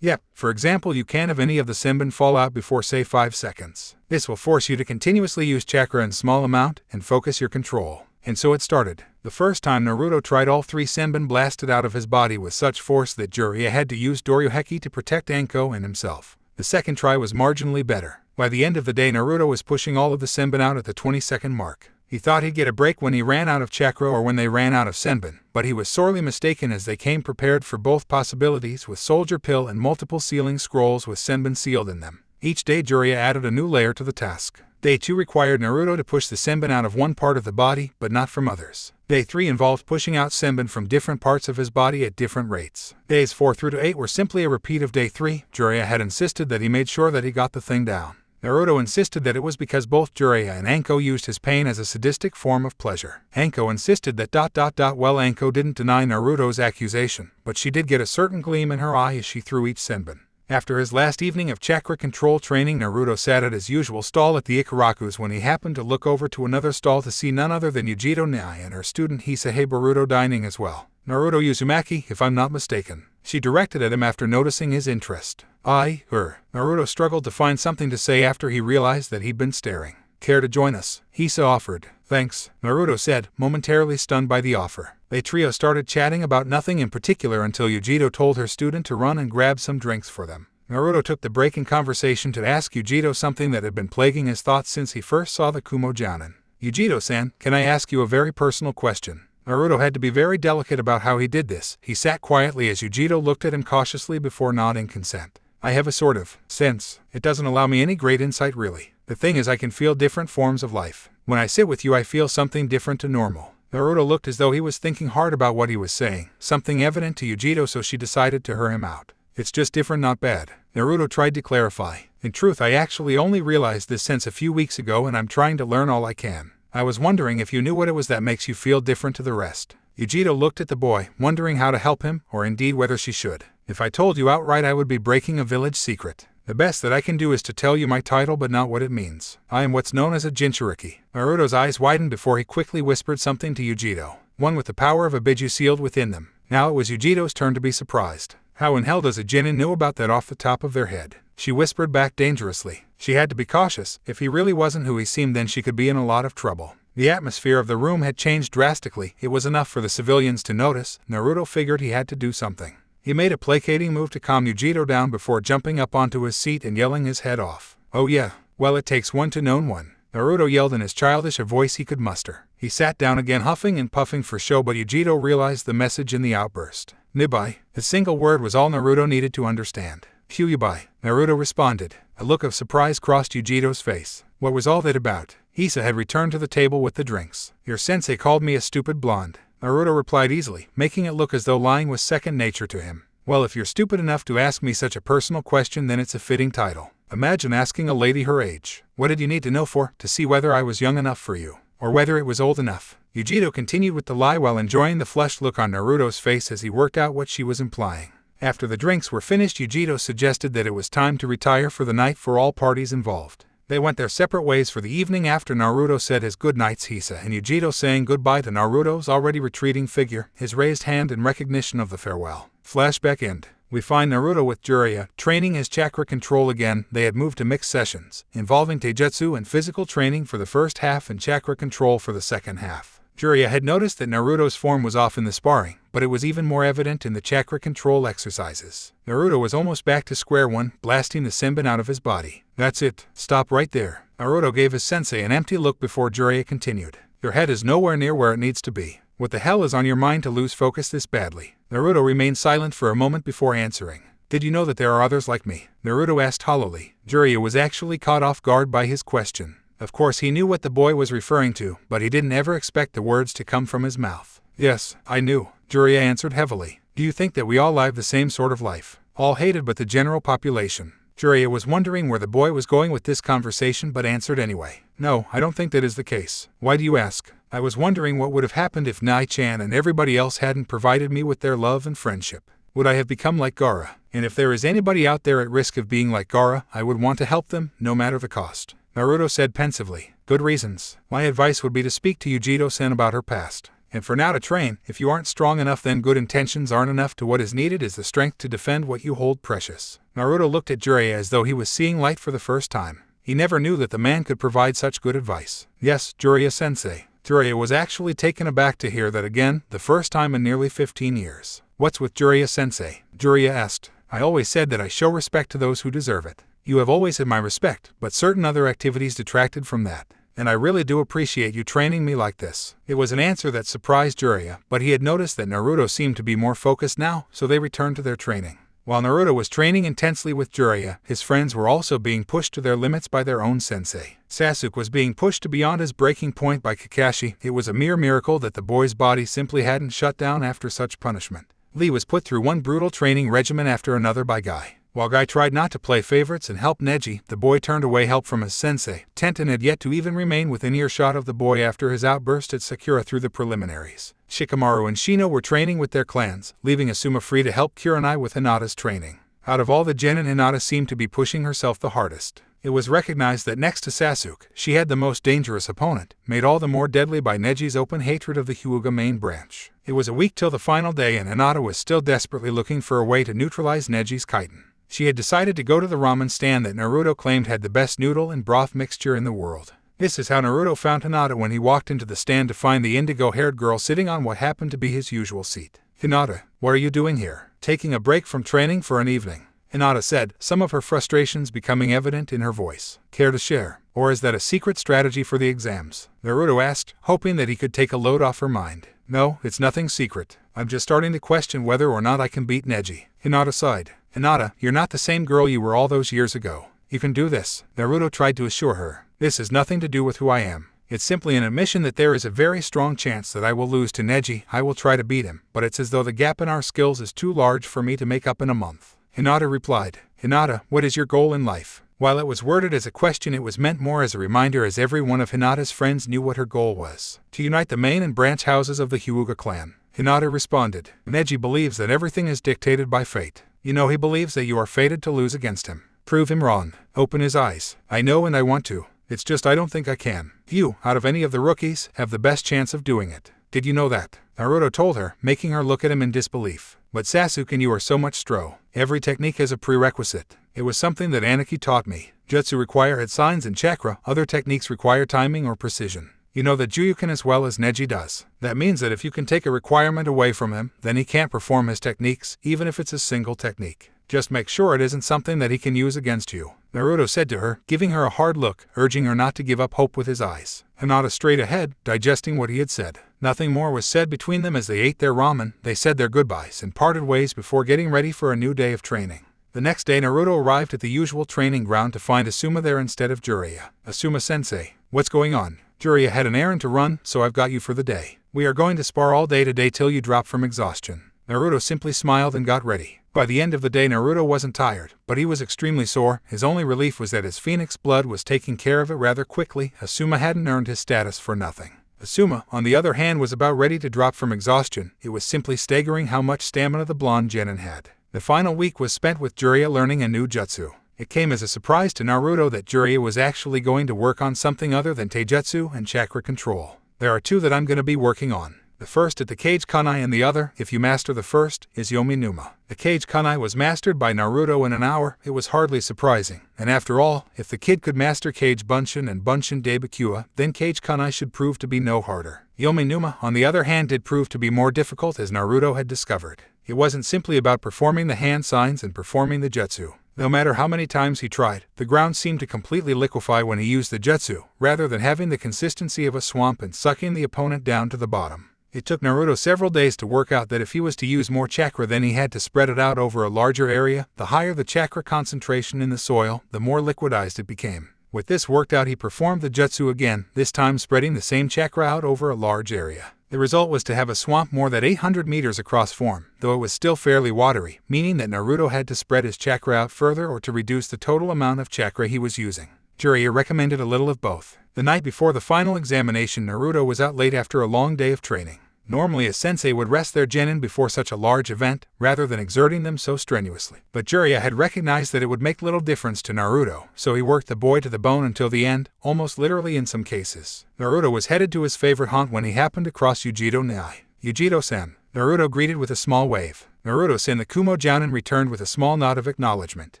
Yep, for example, you can't have any of the senbon fall out before say 5 seconds. This will force you to continuously use chakra in small amount and focus your control. And so it started. The first time Naruto tried, all 3 senbon blasted out of his body with such force that Jiraiya had to use Doryoheki to protect Anko and himself. The second try was marginally better. By the end of the day, Naruto was pushing all of the senbon out at the 20-second mark. He thought he'd get a break when he ran out of chakra or when they ran out of senbon, but he was sorely mistaken, as they came prepared for both possibilities with soldier pill and multiple sealing scrolls with senbon sealed in them. Each day Jiraiya added a new layer to the task. Day 2 required Naruto to push the senbon out of one part of the body, but not from others. Day 3 involved pushing out senbon from different parts of his body at different rates. Days 4 through to 8 were simply a repeat of Day 3. Jiraiya had insisted that he made sure that he got the thing down. Naruto insisted that it was because both Jiraiya and Anko used his pain as a sadistic form of pleasure. Anko insisted that ... Well, Anko didn't deny Naruto's accusation, but she did get a certain gleam in her eye as she threw each senbon. After his last evening of chakra control training, Naruto sat at his usual stall at the Ikaraku's when he happened to look over to another stall to see none other than Yujiro Nai and her student Hisahei Boruto dining as well. Naruto Uzumaki, if I'm not mistaken, she directed at him after noticing his interest. Naruto struggled to find something to say after he realized that he'd been staring. Care to join us? Hisa offered. Thanks, Naruto said, momentarily stunned by the offer. The trio started chatting about nothing in particular until Yujiro told her student to run and grab some drinks for them. Naruto took the break in conversation to ask Yujiro something that had been plaguing his thoughts since he first saw the Kumo Jounin. Yujiro-san, can I ask you a very personal question? Naruto had to be very delicate about how he did this. He sat quietly as Yujiro looked at him cautiously before nodding consent. I have a sort of sense. It doesn't allow me any great insight really. The thing is I can feel different forms of life. When I sit with you I feel something different to normal. Naruto looked as though he was thinking hard about what he was saying, something evident to Yujiro, so she decided to hear him out. It's just different, not bad. Naruto tried to clarify. In truth, I actually only realized this sense a few weeks ago and I'm trying to learn all I can. I was wondering if you knew what it was that makes you feel different to the rest. Yujiro looked at the boy, wondering how to help him, or indeed whether she should. If I told you outright I would be breaking a village secret. The best that I can do is to tell you my title but not what it means. I am what's known as a Jinchuriki. Naruto's eyes widened before he quickly whispered something to Yujiro, one with the power of a Biju sealed within them. Now it was Yujiro's turn to be surprised. How in hell does a Genin know about that off the top of their head? She whispered back dangerously. She had to be cautious. If he really wasn't who he seemed, then she could be in a lot of trouble. The atmosphere of the room had changed drastically. It was enough for the civilians to notice. Naruto figured he had to do something. He made a placating move to calm Yujiro down before jumping up onto his seat and yelling his head off. Oh yeah, well it takes one to know one. Naruto yelled in as childish a voice he could muster. He sat down again, huffing and puffing for show, but Yujiro realized the message in the outburst. Nibai. The single word was all Naruto needed to understand. Kyuubi. Naruto responded. A look of surprise crossed Yujiro's face. What was all that about? Hisa had returned to the table with the drinks. Your sensei called me a stupid blonde. Naruto replied easily, making it look as though lying was second nature to him. Well, if you're stupid enough to ask me such a personal question, then it's a fitting title. Imagine asking a lady her age. What did you need to know for? To see whether I was young enough for you, or whether it was old enough? Yujiro continued with the lie while enjoying the flushed look on Naruto's face as he worked out what she was implying. After the drinks were finished, Yujiro suggested that it was time to retire for the night for all parties involved. They went their separate ways for the evening after Naruto said his goodnights. Hisa and Yujiro saying goodbye to Naruto's already retreating figure, his raised hand in recognition of the farewell. Flashback end. We find Naruto with Jiraiya, training his chakra control again. They had moved to mixed sessions, involving taijutsu and physical training for the first half and chakra control for the second half. Jiraiya had noticed that Naruto's form was off in the sparring, but it was even more evident in the chakra control exercises. Naruto was almost back to square one, blasting the senbon out of his body. That's it. Stop right there. Naruto gave his sensei an empty look before Jiraiya continued. Your head is nowhere near where it needs to be. What the hell is on your mind to lose focus this badly? Naruto remained silent for a moment before answering. Did you know that there are others like me? Naruto asked hollowly. Jiraiya was actually caught off guard by his question. Of course he knew what the boy was referring to, but he didn't ever expect the words to come from his mouth. Yes, I knew, Jiraiya answered heavily. Do you think that we all live the same sort of life? All hated but the general population. Jiraiya was wondering where the boy was going with this conversation but answered anyway. No, I don't think that is the case. Why do you ask? I was wondering what would have happened if Nai-chan and everybody else hadn't provided me with their love and friendship. Would I have become like Gaara? And if there is anybody out there at risk of being like Gaara, I would want to help them, no matter the cost. Naruto said pensively. Good reasons. My advice would be to speak to Yujiro-san about her past. And for now to train. If you aren't strong enough, then good intentions aren't enough. To what is needed is the strength to defend what you hold precious. Naruto looked at Jiraiya as though he was seeing light for the first time. He never knew that the man could provide such good advice. Yes, Jiraiya-sensei. Jiraiya was actually taken aback to hear that again, the first time in nearly 15 years. What's with Jiraiya-sensei? Jiraiya asked. I always said that I show respect to those who deserve it. You have always had my respect, but certain other activities detracted from that. And I really do appreciate you training me like this. It was an answer that surprised Jiraiya, but he had noticed that Naruto seemed to be more focused now, so they returned to their training. While Naruto was training intensely with Jiraiya, his friends were also being pushed to their limits by their own sensei. Sasuke was being pushed to beyond his breaking point by Kakashi. It was a mere miracle that the boy's body simply hadn't shut down after such punishment. Lee was put through one brutal training regimen after another by Guy. While Guy tried not to play favorites and help Neji, the boy turned away help from his sensei. Tenten had yet to even remain within earshot of the boy after his outburst at Sakura through the preliminaries. Shikamaru and Shino were training with their clans, leaving Asuma free to help Kurenai with Hinata's training. Out of all the genin, Hinata seemed to be pushing herself the hardest. It was recognized that next to Sasuke, she had the most dangerous opponent, made all the more deadly by Neji's open hatred of the Hyuga main branch. It was a week till the final day and Hinata was still desperately looking for a way to neutralize Neji's chitin. She had decided to go to the ramen stand that Naruto claimed had the best noodle and broth mixture in the world. This is how Naruto found Hinata when he walked into the stand to find the indigo-haired girl sitting on what happened to be his usual seat. "Hinata, what are you doing here? Taking a break from training for an evening?" Hinata said, some of her frustrations becoming evident in her voice. "Care to share? Or is that a secret strategy for the exams?" Naruto asked, hoping that he could take a load off her mind. "No, it's nothing secret. I'm just starting to question whether or not I can beat Neji." Hinata sighed. "Hinata, you're not the same girl you were all those years ago. You can do this," Naruto tried to assure her. "This has nothing to do with who I am. It's simply an admission that there is a very strong chance that I will lose to Neji. I will try to beat him, but it's as though the gap in our skills is too large for me to make up in a month." Hinata replied. "Hinata, what is your goal in life?" While it was worded as a question, it was meant more as a reminder, as every one of Hinata's friends knew what her goal was: to unite the main and branch houses of the Hyuga clan. Hinata responded, "Neji believes that everything is dictated by fate. You know, he believes that you are fated to lose against him. Prove him wrong. Open his eyes. I know and I want to. It's just I don't think I can. You, out of any of the rookies, have the best chance of doing it. Did you know that?" Naruto told her, making her look at him in disbelief. "But Sasuke and you are so much stro. Every technique has a prerequisite. It was something that Aniki taught me. Jutsu require its signs and chakra, other techniques require timing or precision. You know that Juyu can as well as Neji does. That means that if you can take a requirement away from him, then he can't perform his techniques, even if it's a single technique. Just make sure it isn't something that he can use against you," Naruto said to her, giving her a hard look, urging her not to give up hope with his eyes. Hinata straight ahead, digesting what he had said. Nothing more was said between them as they ate their ramen. They said their goodbyes and parted ways before getting ready for a new day of training. The next day Naruto arrived at the usual training ground to find Asuma there instead of Jiraiya. "Asuma-sensei, what's going on?" "Jiraiya had an errand to run, so I've got you for the day. We are going to spar all day today till you drop from exhaustion." Naruto simply smiled and got ready. By the end of the day Naruto wasn't tired, but he was extremely sore. His only relief was that his phoenix blood was taking care of it rather quickly. Asuma hadn't earned his status for nothing. Asuma, on the other hand, was about ready to drop from exhaustion. It was simply staggering how much stamina the blonde genin had. The final week was spent with Jiraiya learning a new jutsu. It came as a surprise to Naruto that Jiraiya was actually going to work on something other than taijutsu and chakra control. "There are two that I'm going to be working on. The first at the Kage Kanai and the other, if you master the first, is Yomi Numa." The Kage Kanai was mastered by Naruto in an hour. It was hardly surprising. And after all, if the kid could master Kage Bunshin and Bunshin Daibakua, then Kage Kanai should prove to be no harder. Yomi Numa, on the other hand, did prove to be more difficult, as Naruto had discovered. It wasn't simply about performing the hand signs and performing the jutsu. No matter how many times he tried, the ground seemed to completely liquefy when he used the jutsu, rather than having the consistency of a swamp and sucking the opponent down to the bottom. It took Naruto several days to work out that if he was to use more chakra, then he had to spread it out over a larger area. The higher the chakra concentration in the soil, the more liquidized it became. With this worked out, he performed the jutsu again, this time spreading the same chakra out over a large area. The result was to have a swamp more than 800 meters across form, though it was still fairly watery, meaning that Naruto had to spread his chakra out further or to reduce the total amount of chakra he was using. Jiraiya recommended a little of both. The night before the final examination, Naruto was out late after a long day of training. Normally a sensei would rest their genin before such a large event, rather than exerting them so strenuously. But Jiraiya had recognized that it would make little difference to Naruto, so he worked the boy to the bone until the end, almost literally in some cases. Naruto was headed to his favorite haunt when he happened to cross Yujiro-Nai. "Yujiro-san," Naruto greeted with a small wave. Naruto-san, the Kumo Jounin, returned with a small nod of acknowledgement.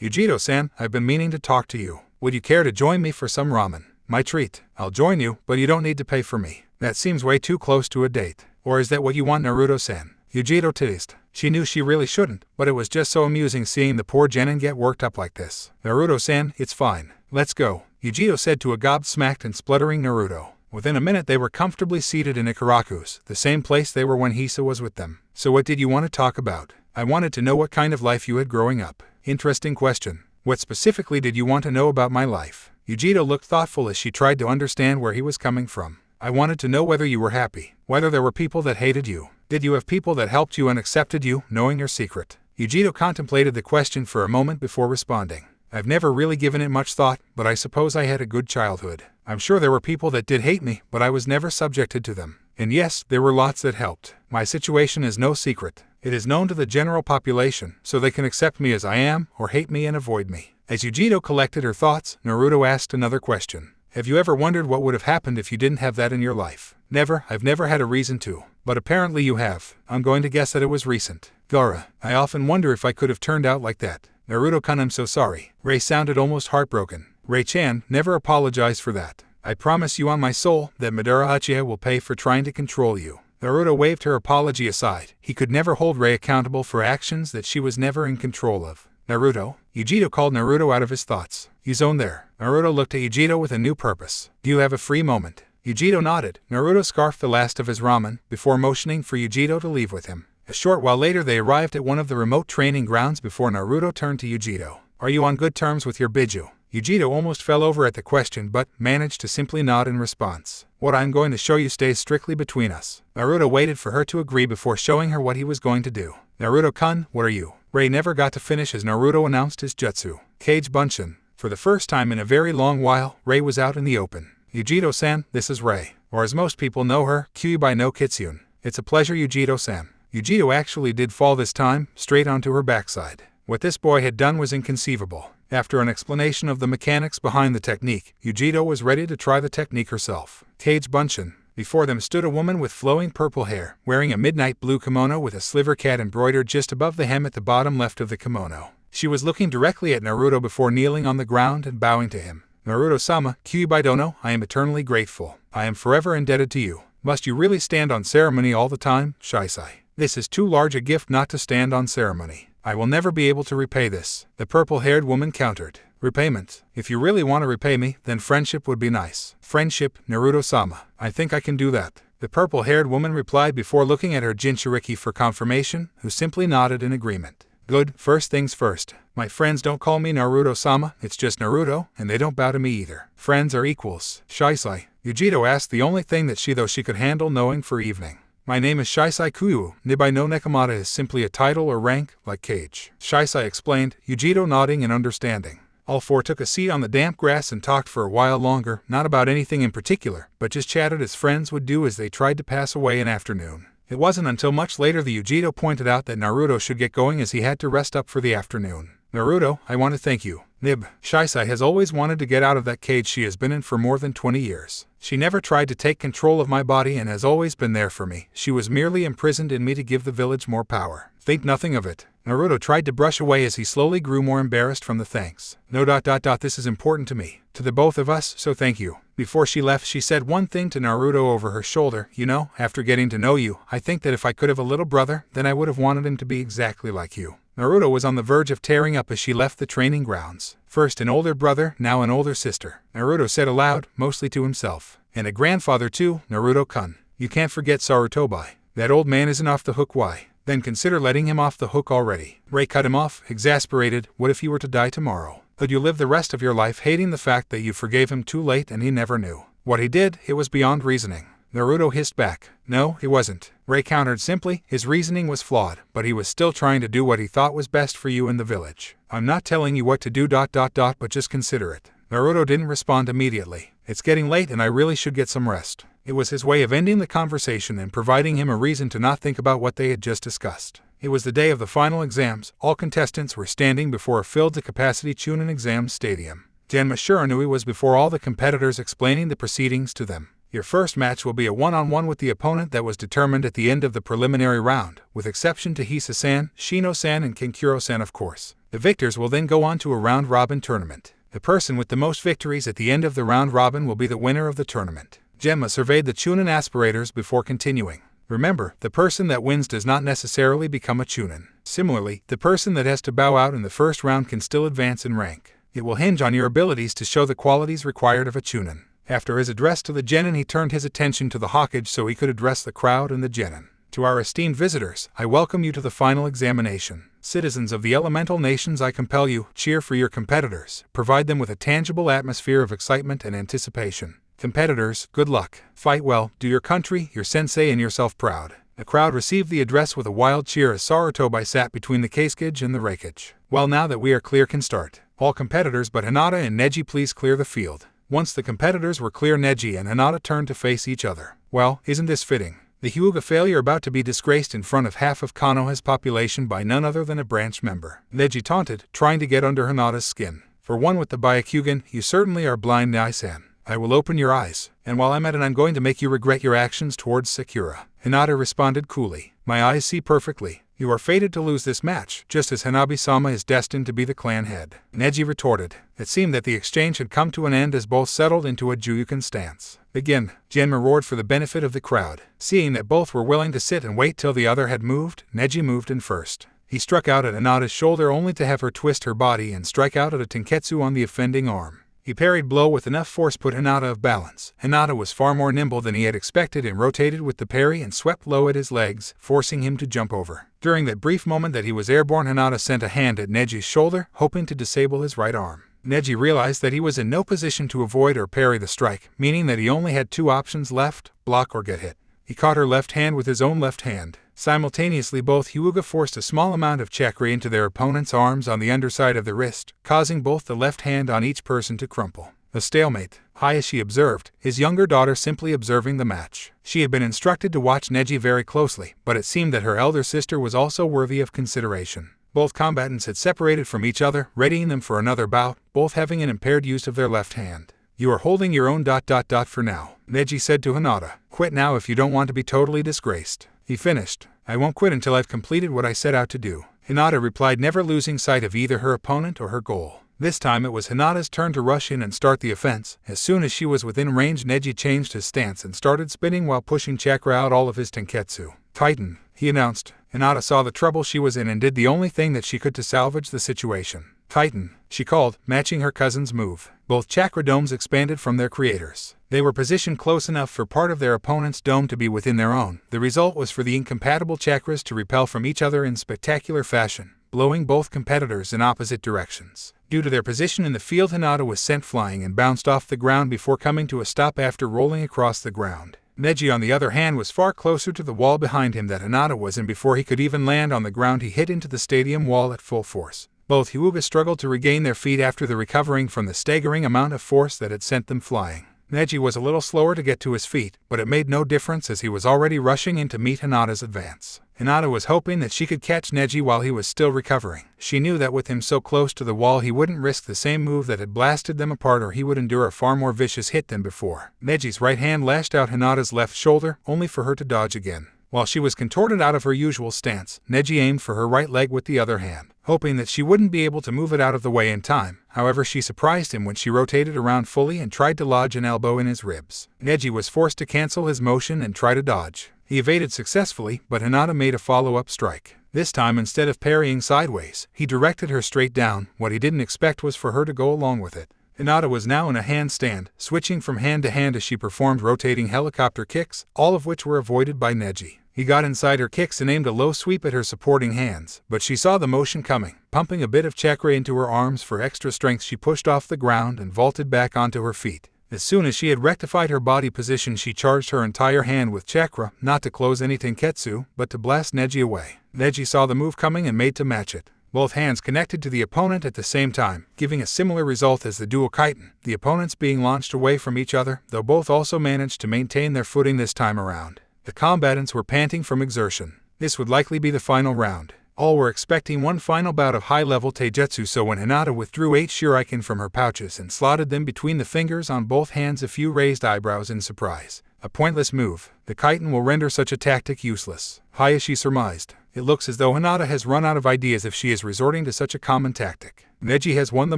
"Yujiro-san, I've been meaning to talk to you. Would you care to join me for some ramen?" "My treat. I'll join you, but you don't need to pay for me." "That seems way too close to a date. Or is that what you want, Naruto-san?" Yujiro teased. She knew she really shouldn't, but it was just so amusing seeing the poor genin get worked up like this. "Naruto-san, it's fine. Let's go," Yujiro said to a gobsmacked and spluttering Naruto. Within a minute they were comfortably seated in Ikaraku's, the same place they were when Hisa was with them. "So what did you want to talk about?" I wanted to know what kind of life you had growing up. Interesting question. What specifically did you want to know about my life? Yujiro looked thoughtful as she tried to understand where he was coming from. I wanted to know whether you were happy, whether there were people that hated you. Did you have people that helped you and accepted you, knowing your secret? Yujiro contemplated the question for a moment before responding. I've never really given it much thought, but I suppose I had a good childhood. I'm sure there were people that did hate me, but I was never subjected to them. And yes, there were lots that helped. My situation is no secret. It is known to the general population, so they can accept me as I am, or hate me and avoid me. As Yujiro collected her thoughts, Naruto asked another question. Have you ever wondered what would have happened if you didn't have that in your life? Never. I've never had a reason to. But apparently you have. I'm going to guess that it was recent. Gaara, I often wonder if I could have turned out like that. Naruto-kun, I'm so sorry. Ray sounded almost heartbroken. Ray-chan, never apologize for that. I promise you on my soul that Madara Uchiha will pay for trying to control you. Naruto waved her apology aside. He could never hold Ray accountable for actions that she was never in control of. Naruto. Yujiro called Naruto out of his thoughts. You zone there. Naruto looked at Yujiro with a new purpose. Do you have a free moment? Yujiro nodded. Naruto scarfed the last of his ramen, before motioning for Yujiro to leave with him. A short while later they arrived at one of the remote training grounds before Naruto turned to Yujiro. Are you on good terms with your Biju? Yujiro almost fell over at the question but managed to simply nod in response. What I'm going to show you stays strictly between us. Naruto waited for her to agree before showing her what he was going to do. Naruto-kun, what are you? Ray never got to finish as Naruto announced his jutsu. Kage Bunshin. For the first time in a very long while, Ray was out in the open. Yujiro-san, this is Ray. Or as most people know her, Kyuubi no Kitsune. It's a pleasure, Yujiro-san. Yujiro actually did fall this time, straight onto her backside. What this boy had done was inconceivable. After an explanation of the mechanics behind the technique, Yujiro was ready to try the technique herself. Kage Bunshin. Before them stood a woman with flowing purple hair, wearing a midnight blue kimono with a sliver cat embroidered just above the hem at the bottom left of the kimono. She was looking directly at Naruto before kneeling on the ground and bowing to him. Naruto-sama, Kyuubi dono, I am eternally grateful. I am forever indebted to you. Must you really stand on ceremony all the time, Shisai? This is too large a gift not to stand on ceremony. I will never be able to repay this. The purple-haired woman countered. Repayment. If you really want to repay me, then friendship would be nice. Friendship, Naruto-sama. I think I can do that. The purple-haired woman replied before looking at her Jinchuriki for confirmation, who simply nodded in agreement. Good, first things first. My friends don't call me Naruto-sama, it's just Naruto, and they don't bow to me either. Friends are equals. Shisai. Yujiro asked the only thing that she could handle knowing for evening. My name is Shisai Kyuu. Nibai no Nekomata is simply a title or rank, like Kage. Shisai explained, Yujiro nodding in understanding. All four took a seat on the damp grass and talked for a while longer, not about anything in particular, but just chatted as friends would do as they tried to pass away an afternoon. It wasn't until much later that Yujiro pointed out that Naruto should get going as he had to rest up for the afternoon. Naruto, I want to thank you. Nib, Shisai has always wanted to get out of that cage she has been in for more than 20 years. She never tried to take control of my body and has always been there for me. She was merely imprisoned in me to give the village more power. Think nothing of it. Naruto tried to brush away as he slowly grew more embarrassed from the thanks. No. This is important to me. To the both of us, so thank you. Before she left, she said one thing to Naruto over her shoulder. You know, after getting to know you, I think that if I could have a little brother, then I would have wanted him to be exactly like you. Naruto was on the verge of tearing up as she left the training grounds. First an older brother, now an older sister. Naruto said aloud, mostly to himself. And a grandfather too, Naruto-kun. You can't forget Sarutobi. That old man isn't off the hook. Why? Then consider letting him off the hook already. Ray cut him off, exasperated. What if he were to die tomorrow? Could you live the rest of your life hating the fact that you forgave him too late and he never knew? What he did, it was beyond reasoning. Naruto hissed back. No, it wasn't. Ray countered simply. His reasoning was flawed, but he was still trying to do what he thought was best for you in the village. I'm not telling you what to do. But just consider it. Naruto didn't respond immediately. It's getting late and I really should get some rest. It was his way of ending the conversation and providing him a reason to not think about what they had just discussed. It was the day of the final exams. All contestants were standing before a filled-to-capacity Chunin exam stadium. Genma Shiranui was before all the competitors explaining the proceedings to them. Your first match will be a one-on-one with the opponent that was determined at the end of the preliminary round, with exception to Hisa-san, Shino-san and Kenkuro-san of course. The victors will then go on to a round-robin tournament. The person with the most victories at the end of the round-robin will be the winner of the tournament. Genma surveyed the Chunin aspirators before continuing. Remember, the person that wins does not necessarily become a Chunin. Similarly, the person that has to bow out in the first round can still advance in rank. It will hinge on your abilities to show the qualities required of a Chunin. After his address to the genin, he turned his attention to the Hokage so he could address the crowd and the genin. To our esteemed visitors, I welcome you to the final examination. Citizens of the elemental nations, I compel you, cheer for your competitors. Provide them with a tangible atmosphere of excitement and anticipation. Competitors, good luck. Fight well, do your country, your sensei, and yourself proud. The crowd received the address with a wild cheer as Sarutobi sat between the Kasukage and the Reikage. Well, now that we are clear, can start. All competitors but Hinata and Neji, please clear the field. Once the competitors were clear, Neji and Hinata turned to face each other. Well, isn't this fitting? The Hyuga failure about to be disgraced in front of half of Konoha's population by none other than a branch member. Neji taunted, trying to get under Hinata's skin. For one with the Byakugan, you certainly are blind, Nai-san. I will open your eyes, and while I'm at it, I'm going to make you regret your actions towards Sakura. Hinata responded coolly. My eyes see perfectly. You are fated to lose this match, just as Hanabi-sama is destined to be the clan head. Neji retorted. It seemed that the exchange had come to an end as both settled into a Juryuken stance. Begin, Genma roared for the benefit of the crowd. Seeing that both were willing to sit and wait till the other had moved, Neji moved in first. He struck out at Hinata's shoulder only to have her twist her body and strike out at a tenketsu on the offending arm. He parried blow with enough force put Hinata off balance. Hinata was far more nimble than he had expected and rotated with the parry and swept low at his legs, forcing him to jump over. During that brief moment that he was airborne, Hinata sent a hand at Neji's shoulder, hoping to disable his right arm. Neji realized that he was in no position to avoid or parry the strike, meaning that he only had two options left, block or get hit. He caught her left hand with his own left hand. Simultaneously, both Hyuga forced a small amount of chakra into their opponent's arms on the underside of the wrist, causing both the left hand on each person to crumple. A stalemate, Hayashi observed, his younger daughter simply observing the match. She had been instructed to watch Neji very closely, but it seemed that her elder sister was also worthy of consideration. Both combatants had separated from each other, readying them for another bout, both having an impaired use of their left hand. You are holding your own ... for now, Neji said to Hinata. Quit now if you don't want to be totally disgraced. He finished. I won't quit until I've completed what I set out to do. Hinata replied, never losing sight of either her opponent or her goal. This time it was Hinata's turn to rush in and start the offense. As soon as she was within range, Neji changed his stance and started spinning while pushing chakra out all of his tenketsu. Titan, he announced. Hinata saw the trouble she was in and did the only thing that she could to salvage the situation. Titan, she called, matching her cousin's move. Both chakra domes expanded from their creators. They were positioned close enough for part of their opponent's dome to be within their own. The result was for the incompatible chakras to repel from each other in spectacular fashion, blowing both competitors in opposite directions. Due to their position in the field, Hinata was sent flying and bounced off the ground before coming to a stop after rolling across the ground. Neji, on the other hand, was far closer to the wall behind him that Hinata was in before he could even land on the ground. He hit into the stadium wall at full force. Both Hyuga struggled to regain their feet after the recovering from the staggering amount of force that had sent them flying. Neji was a little slower to get to his feet, but it made no difference as he was already rushing in to meet Hinata's advance. Hinata was hoping that she could catch Neji while he was still recovering. She knew that with him so close to the wall he wouldn't risk the same move that had blasted them apart, or he would endure a far more vicious hit than before. Neji's right hand lashed out Hinata's left shoulder, only for her to dodge again. While she was contorted out of her usual stance, Neji aimed for her right leg with the other hand, hoping that she wouldn't be able to move it out of the way in time. However, she surprised him when she rotated around fully and tried to lodge an elbow in his ribs. Neji was forced to cancel his motion and try to dodge. He evaded successfully, but Hinata made a follow-up strike. This time, instead of parrying sideways, he directed her straight down. What he didn't expect was for her to go along with it. Hinata was now in a handstand, switching from hand to hand as she performed rotating helicopter kicks, all of which were avoided by Neji. He got inside her kicks and aimed a low sweep at her supporting hands, but she saw the motion coming. Pumping a bit of chakra into her arms for extra strength, she pushed off the ground and vaulted back onto her feet. As soon as she had rectified her body position, she charged her entire hand with chakra, not to close any tenketsu, but to blast Neji away. Neji saw the move coming and made to match it. Both hands connected to the opponent at the same time, giving a similar result as the dual chitin, the opponents being launched away from each other, though both also managed to maintain their footing this time around. The combatants were panting from exertion. This would likely be the final round. All were expecting one final bout of high-level taijutsu, so when Hinata withdrew 8 shuriken from her pouches and slotted them between the fingers on both hands, a few raised eyebrows in surprise. A pointless move. The chitin will render such a tactic useless, Hayashi surmised. It looks as though Hinata has run out of ideas if she is resorting to such a common tactic. Neji has won the